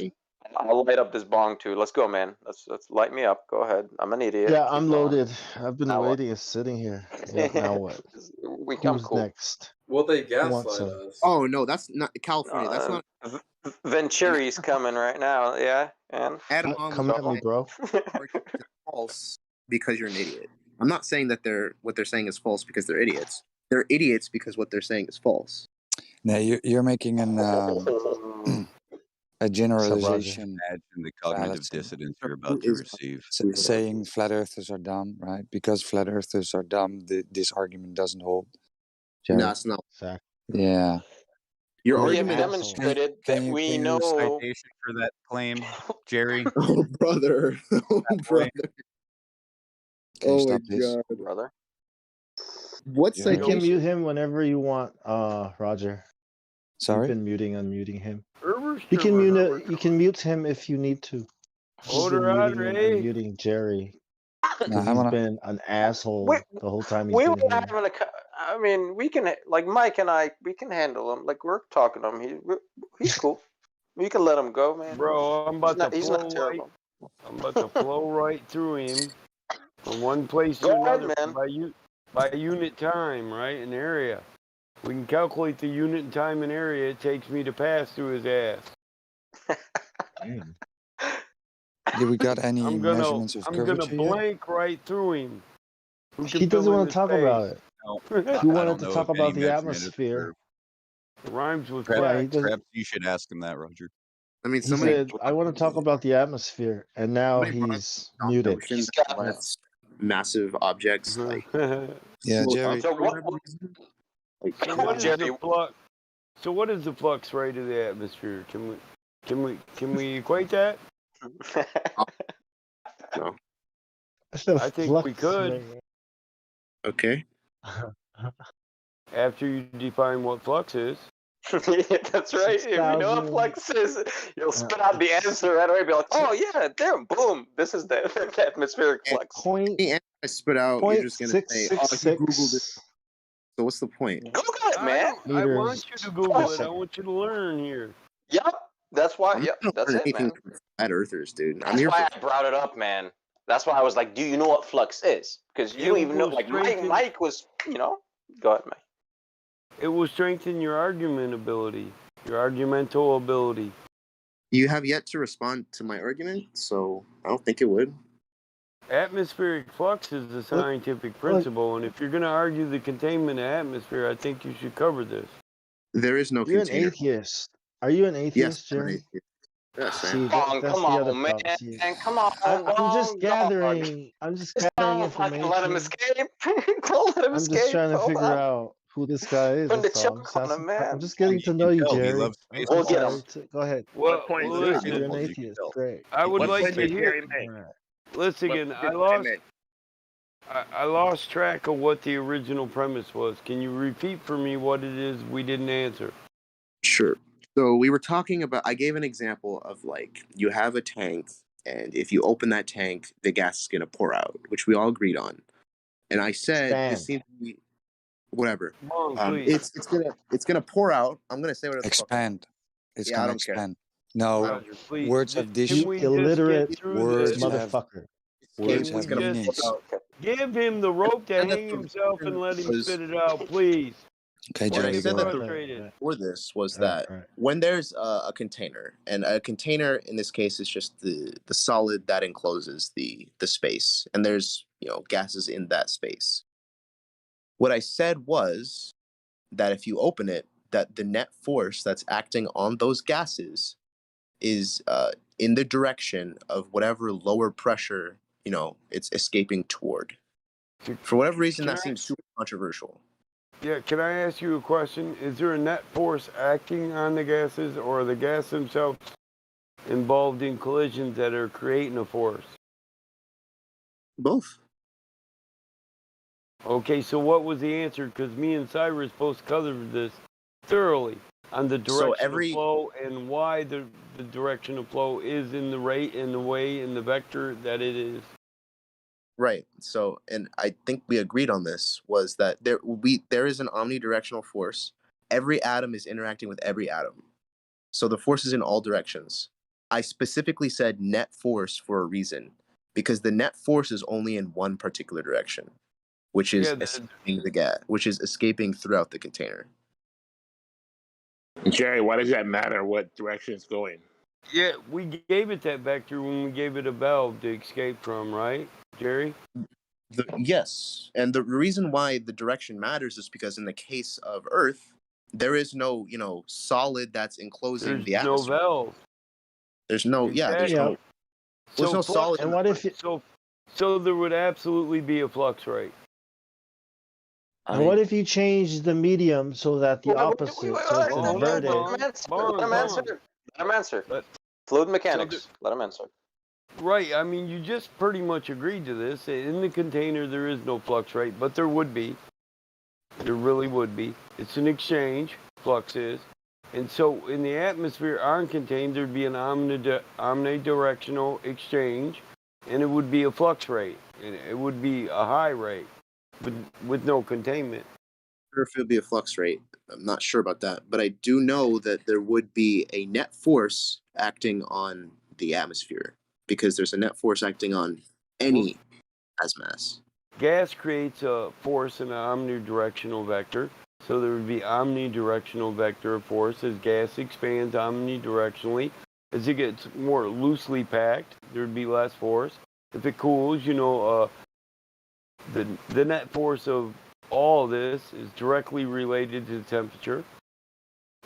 I'll light up this bong too. Let's go, man. Let's light me up. Go ahead. I'm an idiot. Yeah, Keep I'm going. loaded. I've been Now what? waiting and sitting here. Yeah, now what? I'm Who's cool. next? Well, they Who wants gaslight some? us. Oh no, that's not California. That's not Venturi's coming right now. Yeah, and Adam Hom Come was at me, bro. false because you're an idiot. I'm not saying that what they're saying is false because they're idiots. They're idiots because what they're saying is false. No, you're making a generalization Imagine the cognitive fallacy. dissonance you're about to receive. Saying flat earthers are dumb, right? Because flat earthers are dumb, this argument doesn't hold. No, Jared. it's not. Yeah. Your we have argument demonstrated that we know. Citation for that claim, Jerry? Oh, brother. Oh, brother. Can you Oh, stop, my please? God. Brother. What You can citation? mute him whenever you want, Roger. Sorry? You've been muting, unmuting him. Herbert, You can mute him if you need to. You've been muting and unmuting Jerry. Because he's been an asshole the whole time he's We were been here. having I mean, we can like Mike and I. We can handle him. Like we're talking to him. He's cool. We can let him go, man. Bro, I'm about He's to not flow terrible. I'm about to flow right through him from one place to Go ahead, another man. by unit time, right? An area. We can calculate the unit and time and area it takes me to pass through his ass. Did we got any I'm measurements of gonna curvature yet? blank right through him. Who can He doesn't fill in want the to talk space? about it. No, He I wanted don't to know talk of any about the measurement of the atmosphere. It rhymes with Yeah, he flex. doesn't. Perhaps you should ask him that, Roger. I mean, He somebody said, "I want to talk about the atmosphere," and now he's muted. notion that lets massive objects like Yeah, float Jerry. up So for what? whatever reason. Like, So what is Jerry, the flux? So what is the flux rate of the atmosphere? Can we equate that? No. I think we could. Okay. After you define what flux is. That's right. If you know what flux is, you'll spit out the answer right away. Be like, oh yeah, there, boom. This is the atmospheric flux. I spit out. You're just gonna say, "Oh, he googled it." So what's the point? Google it, man. I want you to Google it. I want you to learn here. Yep. That's why. I'm Yep. not That's learn it, anything man. from flat earthers, dude. I'm That's here why for. I brought it up, man. That's why I was like, do you know what flux is? Because you don't even know. Like Mike was, Go ahead, Mike. It will strengthen your argument ability, your argumental ability. You have yet to respond to my argument, so I don't think it would. Atmospheric flux is a scientific principle, and if you're going to argue the containment of atmosphere, I think you should cover this. There is no You're container. an atheist. Are you an atheist, Yes, I'm an Jerry? atheist. Yes, I See, am. that's the other man. problem. See, Come on, I'm just dog. gathering. I'm just gathering Don't fucking let him information. escape. Don't let him I'm just escape. trying to Hold figure on. out who this guy is. Putting the That's all. choke on him, man. I'm just getting to know you, tell he Jerry. loves I'm space. We'll get sorry him. Go ahead. Well, point well did You're listen, an atheist. Great. I would What like point to did hear. Jerry make? Listen What again, point I did lost. Jerry make? I lost track of what the original premise was. Can you repeat for me what it is we didn't answer? Sure. So we were talking about. I gave an example of like you have a tank, and if you open that tank, the gas is gonna pour out, which we all agreed on. And I said this seems to be whatever. It's gonna pour out. I'm gonna say whatever. Expand. It's Yeah, I gonna don't care. expand. No, Roger, please. words have this. You illiterate Words have motherfucker. words Can we have just meanings. give him the rope to And hang the himself and let him was- spit it out, please? Okay, What I Jerry, said go that ahead. Frustrated. before this was that when there's a container, and a container in this case is just the solid that encloses the space, and there's gases in that space. What I said was that if you open it, that the net force that's acting on those gases is in the direction of whatever lower pressure, it's escaping toward. For whatever reason, that seems super controversial. Yeah, can I ask you a question? Is there a net force acting on the gases, or are the gases themselves involved in collisions that are creating a force? Both. Okay, so what was the answer? Because me and Cyrus both covered this thoroughly on the direction of flow and why the direction of flow is in the rate and the way and the vector that it is. Right. So, and I think we agreed on this, was that there is an omnidirectional force. Every atom is interacting with every atom. So the force is in all directions. I specifically said net force for a reason, because the net force is only in one particular direction, which is escaping the gas, which is escaping throughout the container. Jerry, why does that matter what direction it's going? Yeah, we gave it that vector when we gave it a valve to escape from, right, Jerry? Yes, and the reason why the direction matters is because in the case of Earth, there is no, solid that's enclosing the atmosphere. There's no valve. There's no, there's no solid. And what if so there would absolutely be a flux rate. And what if you change the medium so that the opposite, so it's inverted? Let him answer. Fluid mechanics. Let him answer. Right. I mean, you just pretty much agreed to this. In the container, there is no flux rate, but there would be. There really would be. It's an exchange. Flux is. And so in the atmosphere uncontained, there'd be an omnidirectional exchange, and it would be a flux rate. And it would be a high rate, but with no containment. Sure, if it would be a flux rate. I'm not sure about that, but I do know that there would be a net force acting on the atmosphere, because there's a net force acting on any mass. Gas creates a force in an omnidirectional vector. So there would be omnidirectional vector of force as gas expands omnidirectionally. As it gets more loosely packed, there would be less force. If it cools, the net force of all this is directly related to temperature.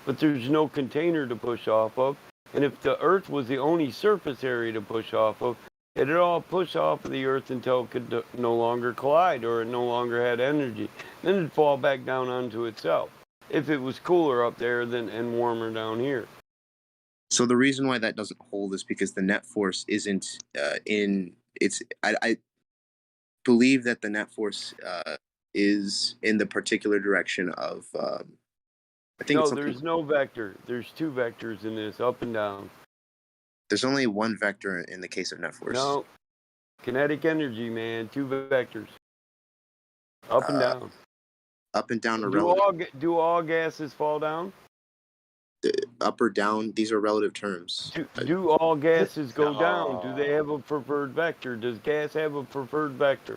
But there's no container to push off of. And if the Earth was the only surface area to push off of, it'd all push off of the Earth until it could no longer collide or it no longer had energy. Then it'd fall back down onto itself if it was cooler up there and warmer down here. So the reason why that doesn't hold is because the net force isn't I believe that the net force is in the particular direction of I think no, there's no vector. There's two vectors in this, up and down. There's only one vector in the case of net force. No. Kinetic energy, man. Two vectors. Up and down. Up and down are relative. Do all gases fall down? Up or down, these are relative terms. Do all gases go down? Do they have a preferred vector? Does gas have a preferred vector?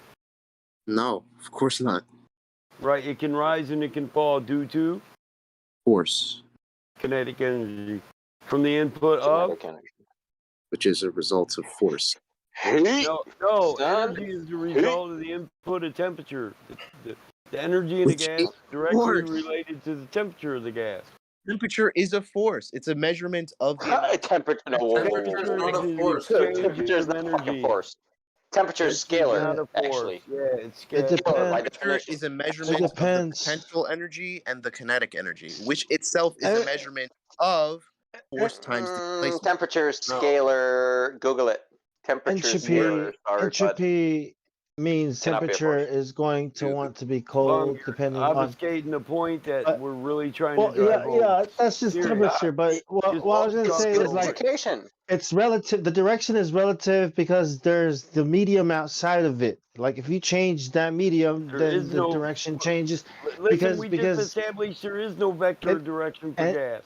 No, of course not. Right, it can rise and it can fall due to? Force. Kinetic energy. From the input of? Which is a result of force. No, energy is the result of the input of temperature. The energy in the gas is directly related to the temperature of the gas. Temperature is a force. It's a measurement of the temperature. Temperature is not a force. Temperature is not a fucking force. Temperature is scalar, actually. Yeah, it's scalar. It depends. Temperature is a measurement of the potential energy and the kinetic energy, which itself is a measurement of force times displacement. Temperature is scalar. Google it. Temperature is scalar. Entropy means temperature is going to want to be cold, depending on. Obfuscating the point that we're really trying to drive home. Yeah, that's just temperature. But what I was going to say is like it's relative. The direction is relative because there's the medium outside of it. Like if you change that medium, then the direction changes. Listen, we just established there is no vector direction for gas.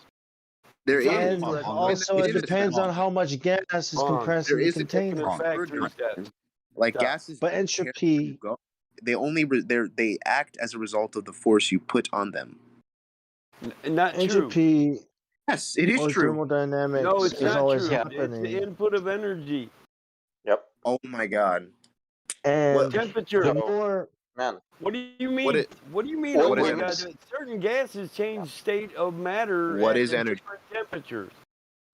There is. And also, it depends on how much gas is compressed in the container. Like gases, but entropy, they act as a result of the force you put on them. Not entropy. True. Yes, it is true. Thermodynamics no, it's is not always true. happening. It's the input of energy. Yep. Oh my God. And temperature. The more man. What do you mean? What do you mean? What Oh is my energy? God! Certain gases change state of matter What at is energy? different temperatures.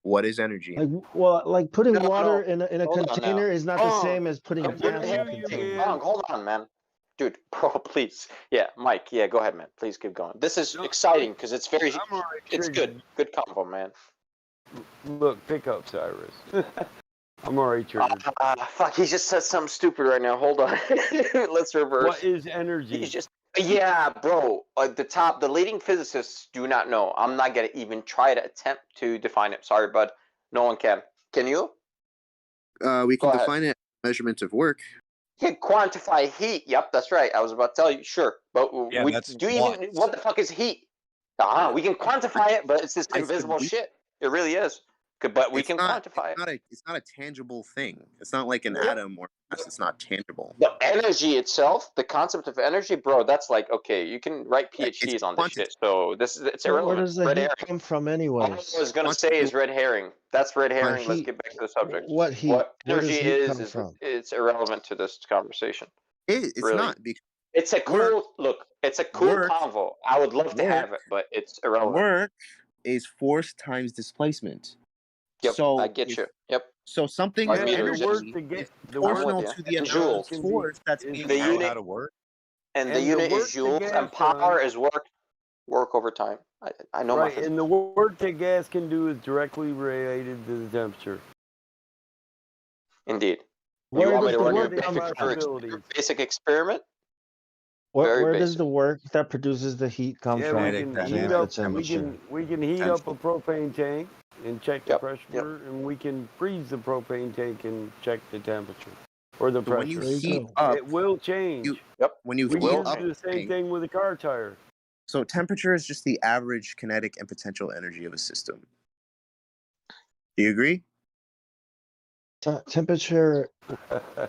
What is energy? Like putting No, water no. in a Hold on now. container is not the same as putting I gas couldn't in hear a you, container. man. Hold on, man. Dude, bro, please. Yeah, Mike. Yeah, go ahead, man. Please keep going. This is exciting because it's very. I'm already It's triggered. good. Good convo, man. Look, pick up, Cyrus. I'm already triggered. Fuck. He just said something stupid right now. Hold on. Let's reverse. What is energy? He's just. Yeah, bro. The leading physicists do not know. I'm not gonna even try to attempt to define it. Sorry, bud. No one can. Can you? We can Go ahead. define it as measurement of work. You can quantify heat. Yep, that's right. I was about to tell you. Sure, but Yeah, we that's do you even what the fuck is heat? We can quantify it, but it's this I said invisible we- shit. It really is. But we It's can not. quantify it. It's not a tangible thing. It's not like an atom or mass. It's not tangible. The energy itself, the concept of energy, bro. That's like okay. You can write It's PhDs a on this shit. So it's Where irrelevant. does the Red heat herring. come from All I anyways? was gonna say is red herring. That's red herring. Let's heat. get back to the subject. What heat? What Where energy does heat is come from? it's irrelevant to this conversation. It's Really. not because It's a cool look. It's a cool work- convo. I would love to have it, but it's irrelevant. work is force times displacement. Yep, So I get you. Yep. So something Like is meters, energy yes. is I'm with proportional ya. to the And amount of joules. force that's The being unit- applied. how to work. And the And the unit work is the joules, gas and power done- is work over time. I know my Right, physics. and the work that gas can do is directly related to the temperature. Indeed. Where you want me does to the run your work come from? basic experiment? Where Very does basic. the work that produces the heat come Yeah, from? we can to heat change up. the temperature? We can heat up a propane tank and check the pressure, and we can freeze the propane tank and check the temperature or the So when you pressure. heat up, it will change. when you we heat can up do the same tank- thing with a car tire. So temperature is just the average kinetic and potential energy of a system. Do you agree? Temperature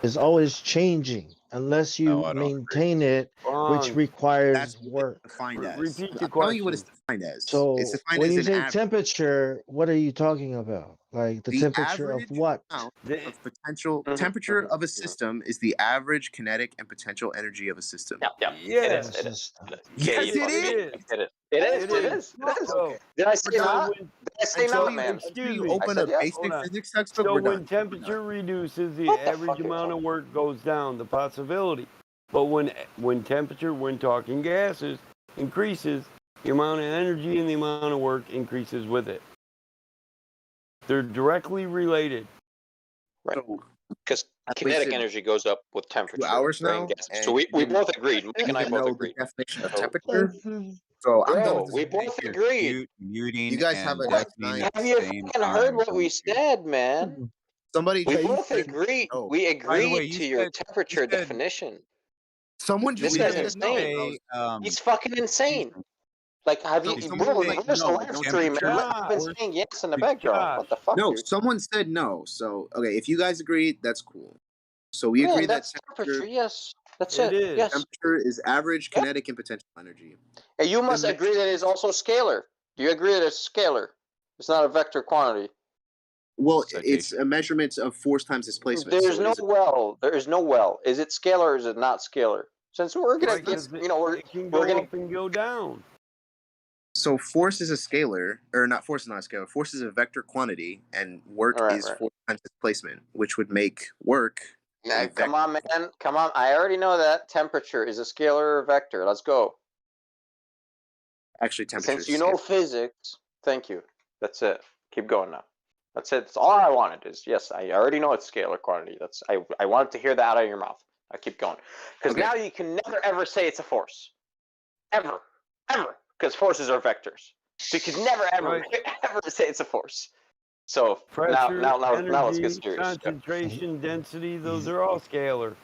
is always changing unless you No, I don't maintain it, which Wrong. requires That's work. defined as. Repeat the I'm telling you what it's question. defined as. So It's defined when as you an say average. temperature, what are you talking about? Like the temperature of average what? amount of potential temperature of a system is the average kinetic and potential energy of a system. Yeah. Yes. It is. Yes, it is. It is. So, Did I say not? Did I say Until not, you, man? until you me. I open said a yes. basic Hold on. physics textbook, So we're when done. temperature reduces, the What the average fuck is amount that? of work goes down, the possibility. But when temperature, when talking gases, increases, the amount of energy and the amount of work increases with it. They're directly related. Right. Because kinetic wasted energy goes up with temperature. 2 hours right? now, Gases. and So we you both agreed. Mike and I even both know agreed. the definition of So- temperature. So I'm done Bro, with this. we both You're agreed. muting You guys have and a nice deafening night. at Have the you same fucking heard time. what we said, man? Somebody We just both said agreed. no. We By the way, agreed you to your said- temperature you said- definition. Someone This just guy's said no. insane. say, He's fucking insane. Like, have you, Did someone bro? say Here's the no, live don't stream, man. temperature I've been force- saying yes in the Good background. What the fuck? No, dude? someone said no. So okay, if you guys agree, that's cool. So we Man, agree that that's temperature. Yes, that's It it. is. Yes. temperature is average Yeah. kinetic and potential energy. And you must Then agree that it's also scalar. Do you agree that it's scalar? It's not a vector quantity. Well, Citation. it's a measurement of force times displacement. There's so it no is- well. There is no well. Is it scalar or is it not scalar? Since we're gonna, Right, 'cause it can we're go gonna. up and go down. So force is a scalar, or not force is not a scalar. Force is a vector quantity, and work Right, is right. force times displacement, which would make work. Nah, come on, man. Come on. I already know that temperature is a scalar or a vector. Let's go. Actually, temperature. Since you know physics, thank you. That's it. Keep going now. That's it. That's all I wanted is yes. I already know it's scalar quantity. I wanted to hear that out of your mouth. I keep going because now you can never ever say it's a force, ever, because forces are vectors. So you can never ever ever say it's a force. So Pressure, now energy, let's get serious. concentration, density, those are all scalar.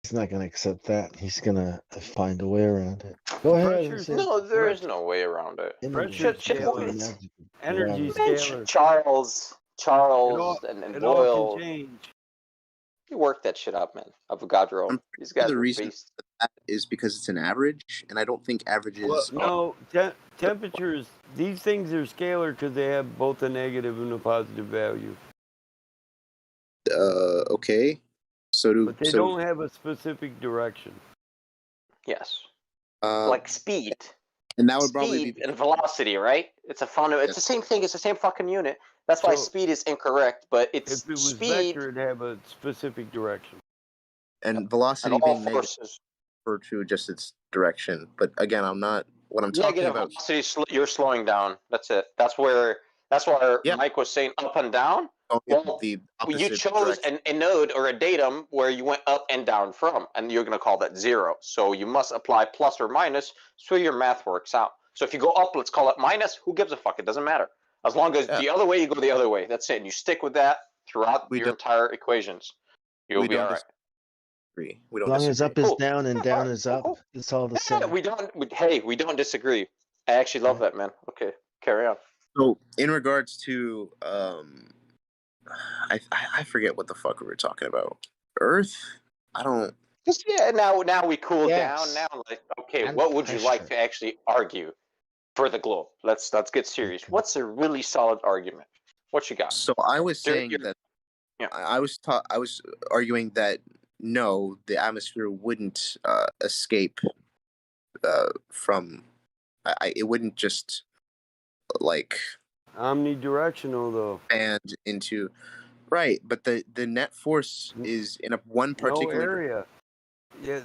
He's not gonna accept that. He's gonna find a way around it. Go ahead. and Pressure's- say No, there is no way around it. Pressure Shit, scalar. Energy Man, scalar. Charles and It all Boyle. can change. You work that shit up, man. Avogadro. These guys the are reason beasts. that is because it's an average, and I don't think averages. No, temperatures, these things are scalar because they have both a negative and a positive value. Okay. So do But they don't have a specific direction. Yes. Uh, Like speed. And that would probably be Speed and velocity, right? It's a fundamental. It's the same thing. It's the same fucking unit. That's why So- speed is incorrect, but it's If it was speed vector, it'd have a specific direction. and velocity and all being negative forces. refer to just its direction. But again, I'm not what I'm talking Negative about. velocity, you're slowing down. That's it. That's where Mike was saying up and down. Well, The you opposite chose direction. a node or a datum where you went up and down from, and you're going to call that 0. So you must apply plus or minus so your math works out. So if you go up, let's call it minus. Who gives a fuck? It doesn't matter. As long as the other way, you go the other way. That's it. And you stick with that throughout your entire equations. You'll be all right. We As don't long as disagree. up is down and down is up, it's all the Yeah, same. we don't disagree. I actually love that, man. Okay, carry on. So in regards to I forget what the fuck we were talking about. Earth? I don't. Just now we cool Yes. down. Now, like, okay, And what would you like pressure. to actually argue for the globe? Let's get serious. What's a really solid argument? What you got? So I was saying that I was arguing that no, the atmosphere wouldn't escape from. It wouldn't just like omnidirectional though. And into right, but the net force is in one particular area. Yeah.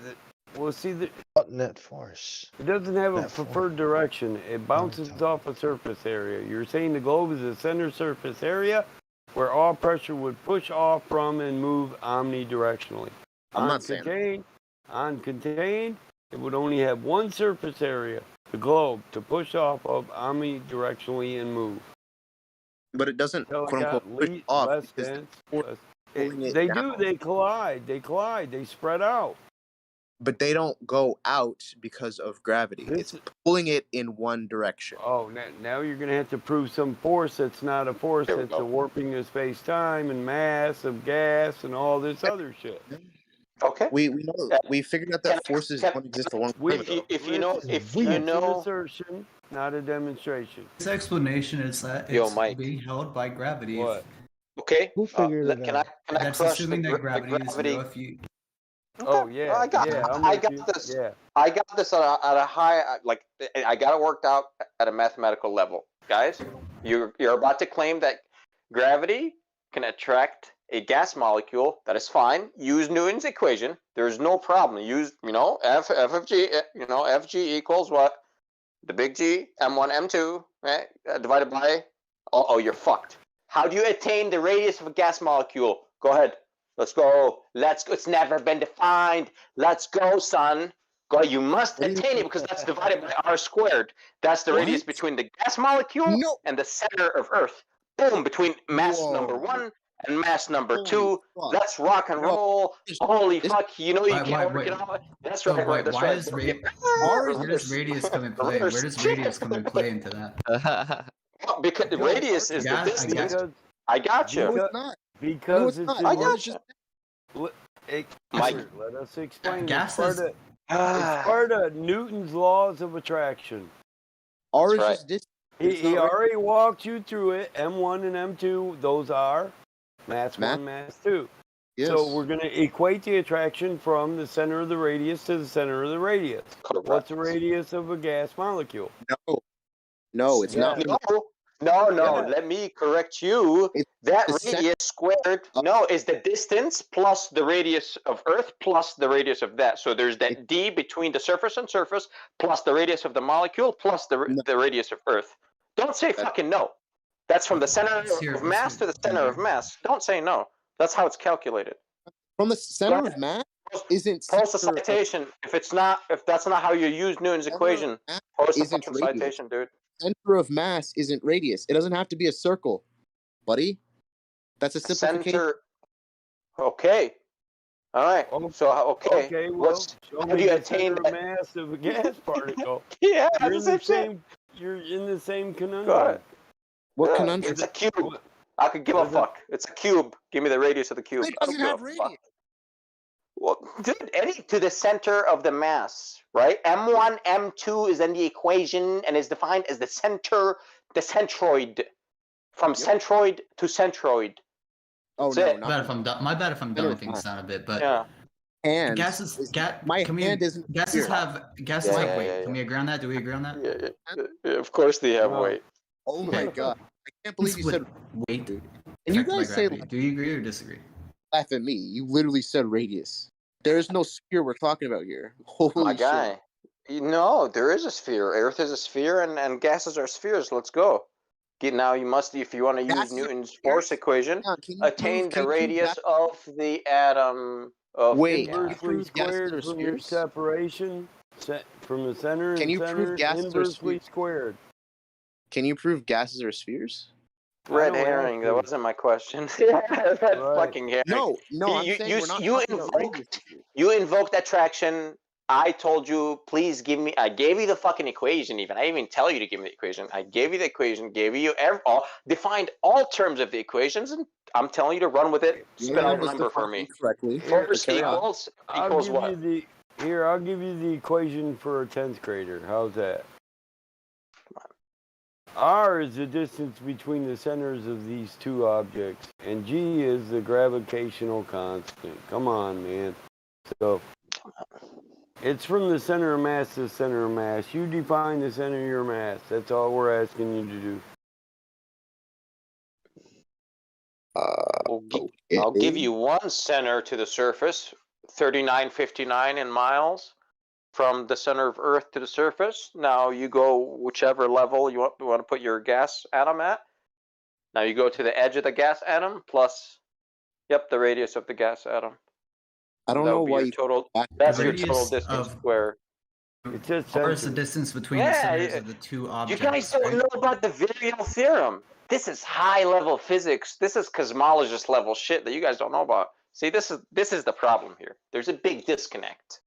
Well, see, What net force? it doesn't have a Net force. preferred direction. It bounces off a surface area. You're saying the globe is a center surface area where all pressure would push off from and move omnidirectionally. I'm not saying Uncontained, it would only have one surface area, the globe, to push off of omnidirectionally and move. But it doesn't So it quote got unquote push off less because dense, the less- pulling it they down. do. They collide. They spread out. But they don't go out because of gravity. It's pulling it in one direction. Oh, now you're going to have to prove some force that's not a force. There we That's go. a warping of space-time and mass of gas and all this other shit. Okay. We know we figured out that forces don't exist a long time ago. If you know, That's an assertion, not a demonstration. This explanation is that Yo, it's Mike. being held by gravity. What? Okay. Who figured it Can I out? That's crush assuming the that gravity is gravity? zero if you. Oh yeah, I got this. Yeah. I got this at a high, like I got it worked out at a mathematical level, guys. You're about to claim that gravity can attract a gas molecule. That is fine. Use Newton's equation. There's no problem. Use F of G. F G equals what? The big G M1 M2 right divided by. Oh, you're fucked. How do you attain the radius of a gas molecule? Go ahead. Let's go. It's never been defined. Let's go, son. Go. You must attain it because that's divided by r squared. That's the radius between the gas molecule and the center of Earth. Boom. Between mass number 1 and mass number 2. Let's rock and roll. Holy fuck. You can't work it out. That's So right. That's why right. is where does radius come in play? Where does radius come in play into that? Because the radius is the distance. I got you. No, it's not. Because No, it's it's not. I got you. Mike. Let us explain. Gas It's is- part of Newton's laws of attraction. R is right. just distance. He already walked you through it. M1 and M2, those are mass 1, mass 2. Yes. So we're going to equate the attraction from the center of the radius to the center of the radius. Correct. What's the radius of a gas molecule? No, it's not. No. Yeah. Let me correct you. That the radius squared, is the distance plus the radius of Earth plus the radius of that. So there's that d between the surface and surface plus the radius of the molecule plus the radius of Earth. Don't say fucking no. That's from the center of mass to the center of mass. Don't say no. That's how it's calculated. From the center of mass isn't Post a citation. If that's not how you use Newton's equation, post a isn't fucking radius. citation, dude. Center of mass isn't radius. It doesn't have to be a circle, buddy. That's a simplification. Center. Okay. All right. So Okay, well, show how me do you the attain center that? of mass of a gas particle. Yeah, you're that's in the the same same. You're in the same Go conundrum. ahead. What Yeah, conundrum? It's a cube. I could give a fuck. It's a cube. Give me the radius of the cube. It I don't doesn't give have a radius. fuck. Well, dude, Eddie, to the center of the mass, right? M1, M2 is in the equation and is defined as the center, the centroid. From centroid to centroid. Oh That's no, it. My bad if I'm dumbing things down a bit, but hands. Gases, My can hand we, isn't gases here. have, gases Yeah, have yeah, weight. yeah, Can yeah. we agree on that? Do we agree on that? Yeah, of course they have No. weight. Oh my god! I can't believe you With said weight dude. And you affected by guys say gravity. Do you agree or disagree? laugh at me. You literally said radius. There is no sphere we're talking about here. My Holy shit! guy. No, there is a sphere. Earth is a sphere, and gases are spheres. Let's go. Now you must, if you want to use Gases are Newton's force equation, Can you attain prove the radius of the atom of Wait, the can you gas. prove Inversely gases squared are from spheres? its separation from the center Can and you prove center gases are inversely spheres? squared. Can you prove gases are spheres? Red don't have herring. That to. wasn't my question. Red Right. fucking herring. No, I'm saying we're not talking about radius. You invoked attraction. I told you, please give me. I gave you the fucking equation. Even I didn't even tell you to give me the equation. I gave you the equation. Gave you defined all terms of the equations, and I'm telling you to run with it. Spit out a number for me. Correctly. Force Here, equals I'll equals give what? I'll give you the equation for a 10th grader. How's that? R is the distance between the centers of these two objects, and G is the gravitational constant. Come on, man. So, it's from the center of mass to the center of mass. You define the center of your mass. That's all we're asking you to do. I'll give you one center to the surface, 3959 in miles. From the center of Earth to the surface. Now you go whichever level you want to put your gas atom at. Now you go to the edge of the gas atom plus, the radius of the gas atom. I don't know why you. That's your total distance square. It's just R is the distance between the centers of the two objects. You guys don't know about the virial theorem. This is high level physics. This is cosmologist level shit that you guys don't know about. See, this is the problem here. There's a big disconnect.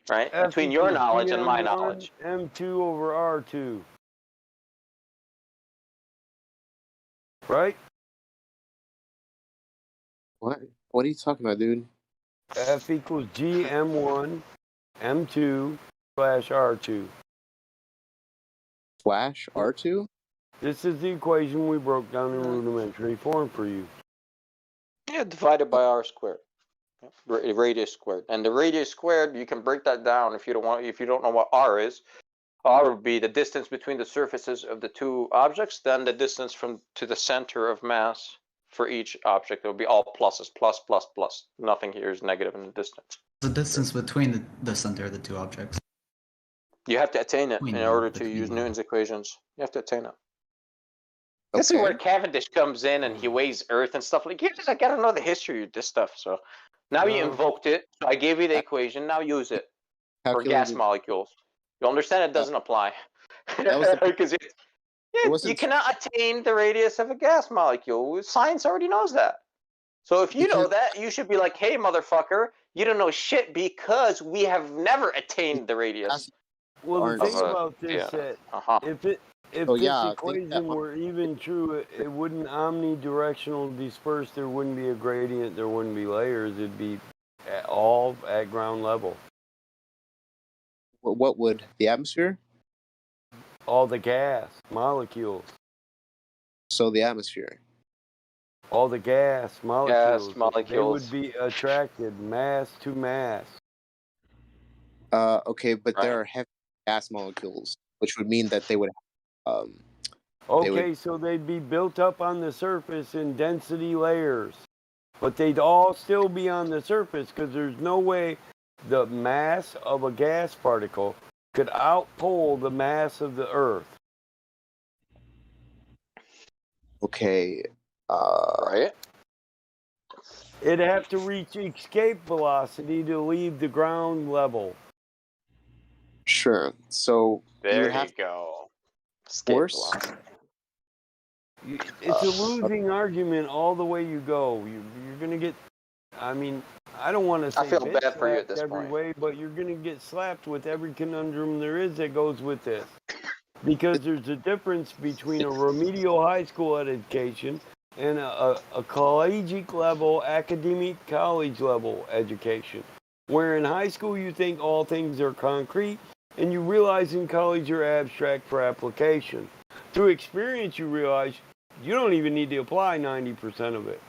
Right? Between your knowledge and my knowledge. M2 over R2. Right? What? What are you talking about, dude? F equals GM1 M2 slash R2. Slash R2? This is the equation we broke down in rudimentary form for you. Yeah, divided by R squared. Radius squared, and the radius squared, you can break that down if you don't know what R is. R would be the distance between the surfaces of the two objects, then the distance to the center of mass for each object. It would be all pluses, plus, plus, plus. Nothing here is negative in the distance. The distance between the center of the two objects. You have to attain it in order to use Newton's equations. You have to attain it. This is where Cavendish comes in and he weighs Earth and stuff like. I gotta know the history of this stuff. So. Now you invoked it. So I gave you the equation. Now use it for gas molecules. You understand it doesn't apply because you cannot attain the radius of a gas molecule. Science already knows that. So if you know that, you should be like, "Hey, motherfucker, you don't know shit because we have never attained the radius." Well, the thing about this, if this equation were even true, it wouldn't omnidirectional disperse. There wouldn't be a gradient. There wouldn't be layers. It'd be all at ground level. What would the atmosphere? All the gas molecules. So the atmosphere. All the gas molecules. Gas molecules. They would be attracted mass to mass. Okay, but there are heavy gas molecules, which would mean that they would. So they'd be built up on the surface in density layers, but they'd all still be on the surface because there's no way the mass of a gas particle could outpull the mass of the Earth. Okay. Right. It'd have to reach escape velocity to leave the ground level. Sure. So there you go. Force. It's a losing argument all the way you go. You're gonna get. I mean, I don't want to say I feel bad for you at this every point. way, but you're gonna get slapped with every conundrum there is that goes with this, because there's a difference between a remedial high school education and a collegiate level, academic college level education, where in high school you think all things are concrete. And you realize in college you're abstract for application. Through experience, you realize you don't even need to apply 90% of it.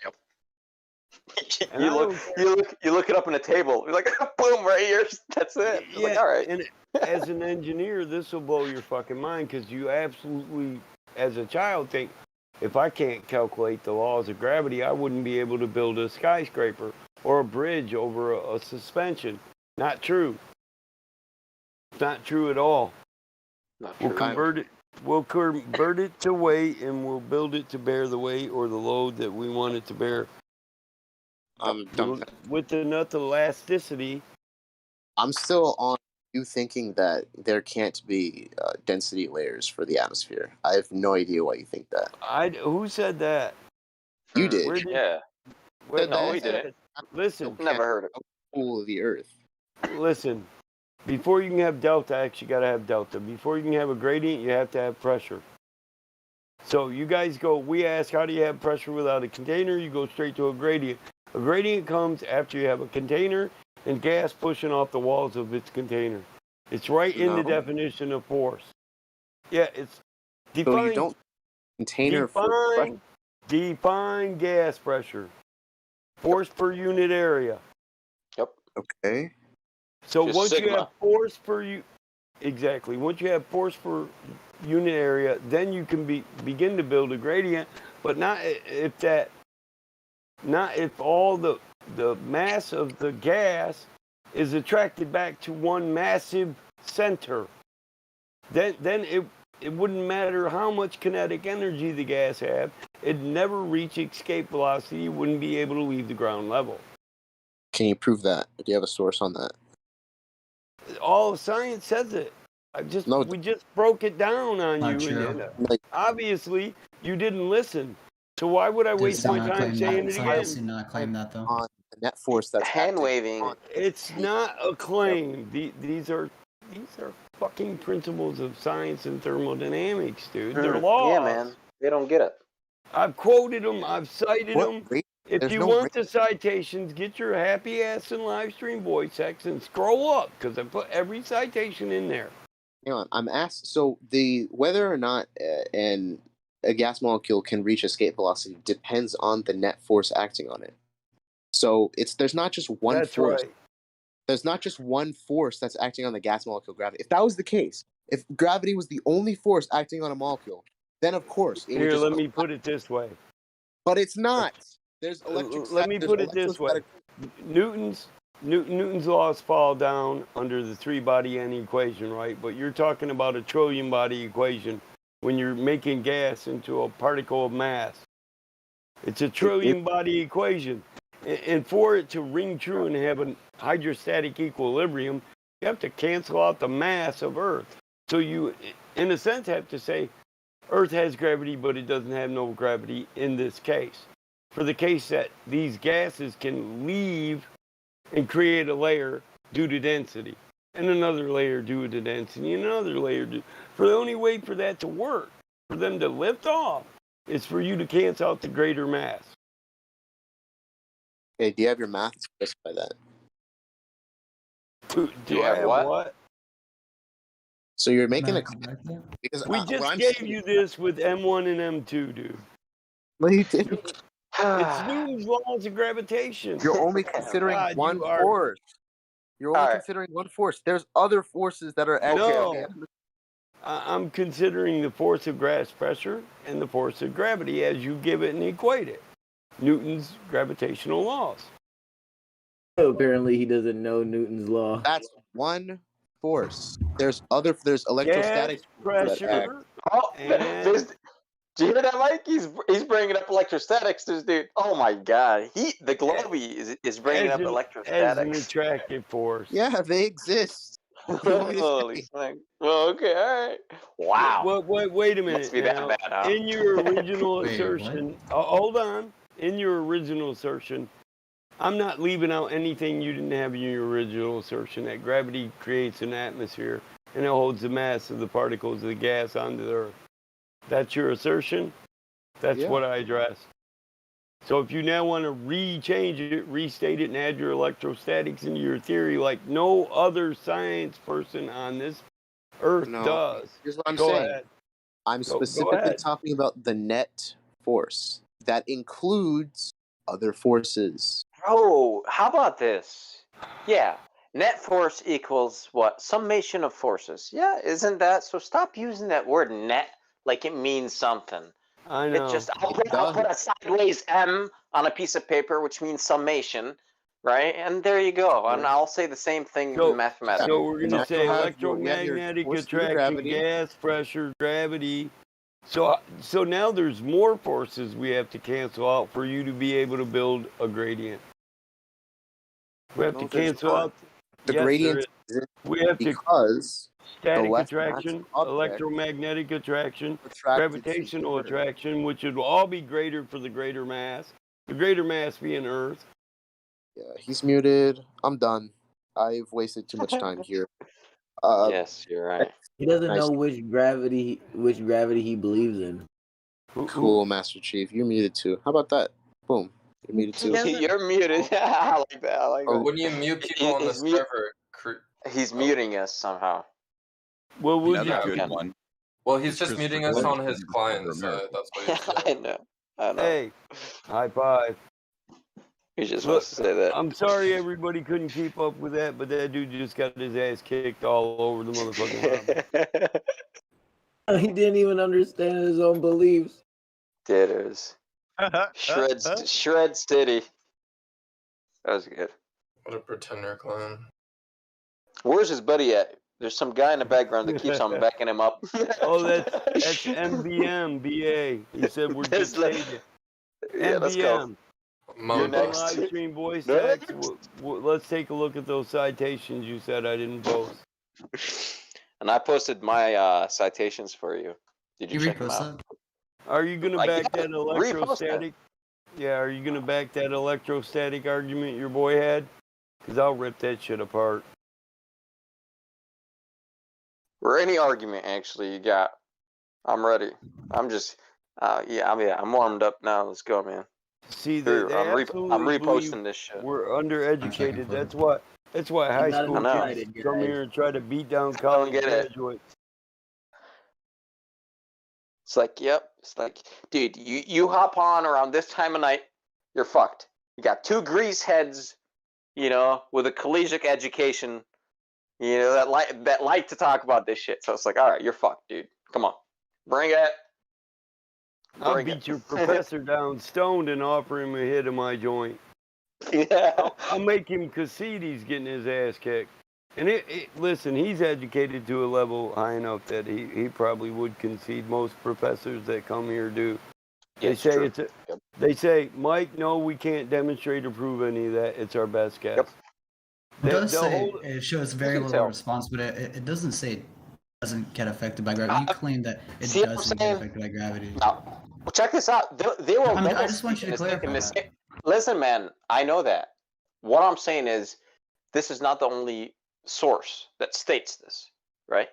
Yep. And I don't care. you look it up on a table. You're like, boom, right here. That's it. It's like, all right. And as an engineer, this will blow your fucking mind because you absolutely, as a child, think if I can't calculate the laws of gravity, I wouldn't be able to build a skyscraper or a bridge over a suspension. Not true. It's not true at all. We'll convert it to weight, and we'll build it to bear the weight or the load that we want it to bear. With enough elasticity. I'm still on you thinking that there can't be density layers for the atmosphere. I have no idea why you think that. Who said that? You did. No, we didn't. Listen. Never heard it. Pool of the Earth. Listen. Before you can have delta X, you got to have delta. Before you can have a gradient, you have to have pressure. So you guys go, we ask, how do you have pressure without a container? You go straight to a gradient. A gradient comes after you have a container and gas pushing off the walls of its container. It's right in the definition of force. Yeah, it's define. So you don't container define gas pressure. Force per unit area. Yep. Okay. So Just once sigma. you have force per exactly. Once you have force per unit area, then you can begin to build a gradient, but not if all the mass of the gas is attracted back to one massive center. Then it wouldn't matter how much kinetic energy the gas had. It'd never reach escape velocity. It wouldn't be able to leave the ground level. Can you prove that? Do you have a source on that? All of science says it. We just broke it down on Not you. true. And obviously, you didn't listen. So why would I waste my time saying it Science again? did not claim that, though. On the net force that's hand waving. It's not a claim. These are fucking principles of science and thermodynamics, dude. They're laws. Yeah, man. They don't get it. I've quoted them. I've cited them. If There's you no want the citations, get your happy ass in Livestream voice text and scroll up because I put every citation in there. Hang on, I'm asked. So whether or not a gas molecule can reach escape velocity depends on the net force acting on it. So there's not just one That's force. right. There's not just one force that's acting on the gas molecule gravity. If that was the case, if gravity was the only force acting on a molecule, then of course it would Here, just. let me put it this way. But it's not. There's electric. Let me put it this way. Newton's laws fall down under the three-body N equation, right? But you're talking about a trillion-body equation when you're making gas into a particle of mass. It's a trillion-body equation. And for it to ring true and have a hydrostatic equilibrium, you have to cancel out the mass of Earth. So you, in a sense, have to say Earth has gravity, but it doesn't have no gravity in this case. For the case that these gases can leave and create a layer due to density, and another layer due to density, and another layer due. For the only way for that to work, for them to lift off, is for you to cancel out the greater mass. Okay, do you have your math to specify that? Do I have what? So you're making a because We just gave you this with M1 and M2, dude. No, you didn't. It's Newton's laws of gravitation. You're only considering one force. You're only considering one force. There's other forces that are acting. No. I'm considering the force of gas pressure and the force of gravity as you give it and equate it. Newton's gravitational laws. Apparently, he doesn't know Newton's law. That's one force. There's electrostatic pressure. Do you hear that, Mike? He's bringing up electrostatics, this dude. Oh my God, the Globy is bringing up electrostatics As an attractive force. Yeah, they exist. Holy smokes. Well, okay, all right. Wow. Wait a minute. Must be that now. bad, huh? In your original Wait, assertion, hold on. In your original assertion, I'm not leaving out anything you didn't have in your original assertion that gravity creates an atmosphere and it holds the mass of the particles of the gas onto the Earth. That's your assertion? That's what I addressed. So if you now want to rechange it, restate it, and add your electrostatics into your theory like no other science person on this Earth does. Here's what I'm Go saying. ahead. I'm Go specifically ahead. talking about the net force. That includes other forces. Bro, how about this? Yeah, net force equals what? Summation of forces. Yeah, isn't that? So stop using that word net like it means something. I It know. just, I'll put a sideways M on a piece of paper, which means summation, right? And there you go. And I'll say the same thing in mathematics. So we're going to say your electromagnetic force due to attraction, gravity. gas, pressure, gravity. So now there's more forces we have to cancel out for you to be able to build a gradient. We have to cancel out the yes, gradient. We have because static the less attraction, mass object electromagnetic attraction, attracted to gravitational the center. attraction, which would all be greater for the greater mass. The greater mass being Earth. Yeah, he's muted. I'm done. I've wasted too much time here. Yes, you're right. He doesn't Nice. know which gravity he believes in. Cool, Master Chief. You're muted too. How about that? Boom. You're muted too. You're muted. I like that. I like that. When you mute people on the server, He's muting us somehow. Well, Another yeah, good one. Well, he's is just Christopher muting us Columbus on his discovered client, so America. that's what he's doing. I know. Hey, high five. He just Look, wants to say that. I'm sorry everybody couldn't keep up with that, but that dude just got his ass kicked all over the motherfucking lobby. He didn't even understand his own beliefs. Ditters. Shred City. That was good. What a pretender clown. Where's his buddy at? There's some guy in the background that keeps on backing him up. Oh, that's MBM, BA. He said we're just stated. Yeah, let's go. You're next. live stream voice Next. text. Let's take a look at those citations you said I didn't post. And I posted my citations for you. Did you check them repost out? that? Are you going to I back got that it. Repost electrostatic? Yeah, are you going to back that electrostatic argument your boy had? Because I'll rip that shit apart. Or any argument, actually, you got. I'm ready. I'm just, I'm warmed up now. Let's go, man. See, Here, they I'm absolutely reposting this shit. We're undereducated. That's why high not school excited, kids come guys. here and try to beat down don't college get it. graduates. It's like, yep. It's like, dude, you hop on around this time of night, you're fucked. You got two grease heads, with a collegiate education, that like to talk about this shit. So it's like, all right, you're fucked, dude. Come on, bring it. I'll beat your professor down stoned and offer him a hit of my joint. Yeah. I'll make him concede he's getting his ass kicked. And listen, he's educated to a level high enough that he probably would concede. Most professors that come here do. They say they say, Mike, no, we can't demonstrate or prove any of that. It's our best guess. It does say it shows very can little tell. response, but it doesn't say it doesn't get affected by gravity. You claim that it See what I'm doesn't saying? get affected by gravity. Well, check this out. They will. I mean, I double just want speak you to in clarify this- that. Listen, man, I know that. What I'm saying is, this is not the only source that states this, right?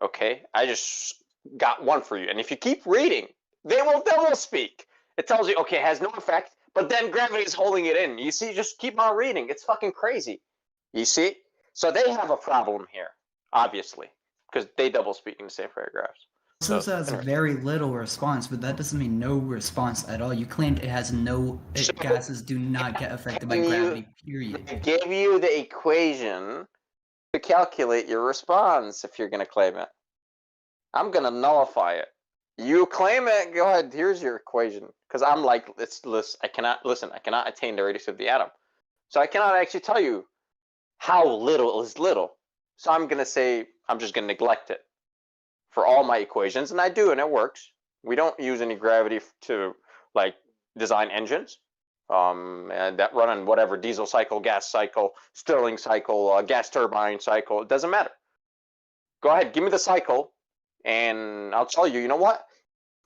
Okay, I just got one for you, and if you keep reading, they will speak. It tells you, okay, it has no effect, but then gravity is holding it in. You see, just keep on reading. It's fucking crazy. You see? So they have a problem here, obviously, because they double speak in the same paragraphs. So it says very little response, but that doesn't mean no response at all. You claimed it has gases do not get affected by gravity, period. I gave you the equation to calculate your response if you're going to claim it. I'm going to nullify it. You claim it, go ahead, here's your equation. Because I'm like, I cannot attain the radius of the atom. So I cannot actually tell you how little is little. So I'm going to say, I'm just going to neglect it for all my equations, and I do, and it works. We don't use any gravity to design engines, and that run on whatever diesel cycle, gas cycle, Stirling cycle, gas turbine cycle. It doesn't matter. Go ahead, give me the cycle, and I'll tell you. You know what?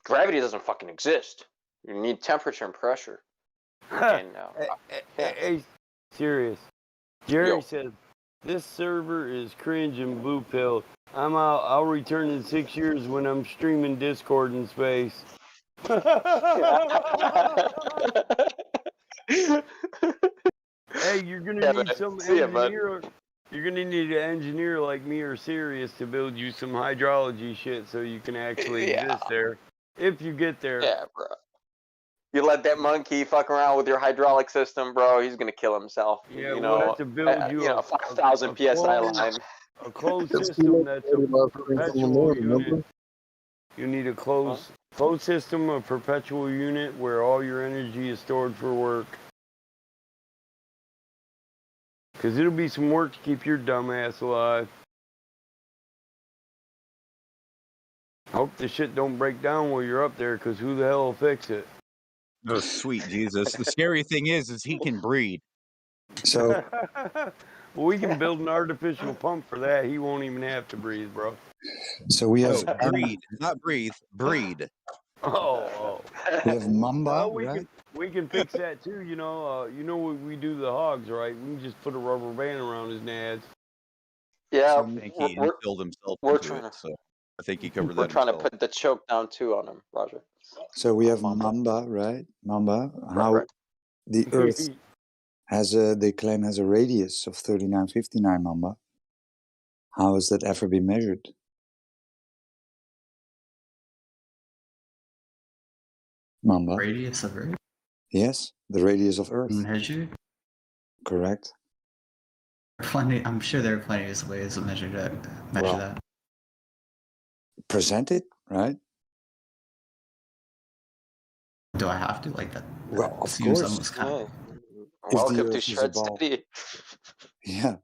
Gravity doesn't fucking exist. You need temperature and pressure. And Hey, serious. Jerry says this server is cringe and blue pill. I'm out. I'll return in 6 years when I'm streaming Discord in space. Hey, you're gonna need some engineer. You're gonna need an engineer like me or Sirius to build you some hydrology shit so you can actually exist there. If you get there. Yeah, bro. You let that monkey fuck around with your hydraulic system, bro. He's gonna kill himself. Yeah, You we'll know, have to build you a 5,000 psi line. a closed It's system that's a about perpetual unit. remember? You need a closed system, a perpetual unit where all your energy is stored for work. Because it'll be some work to keep your dumb ass alive. I hope the shit don't break down while you're up there, because who the hell will fix it? Oh, sweet Jesus. The scary thing is he can breed. So well, we can build an artificial pump for that. He won't even have to breathe, bro. So we have breed, not breathe, breed. Oh. We have Mamba, Well, right? we can fix that too. You know we do the hogs, right? We can just put a rubber band around his nads. Yeah, I think he instilled himself we're into trying it, to. so I think he covered We're that trying himself. to put the choke down too on him, Roger. So we have Mamba, right? Mamba. How right. the Earth they claim has a radius of 3959 Mamba. How has that ever been measured? Mamba. Radius of Earth? Yes, the radius of Earth. Measured? Correct. Plenty. I'm sure there are plenty of ways to measure that. Present it, right? Do I have to like that? Well, of Seems course. almost kind of. If the Welcome to Earth is a Shred ball. City. Yeah,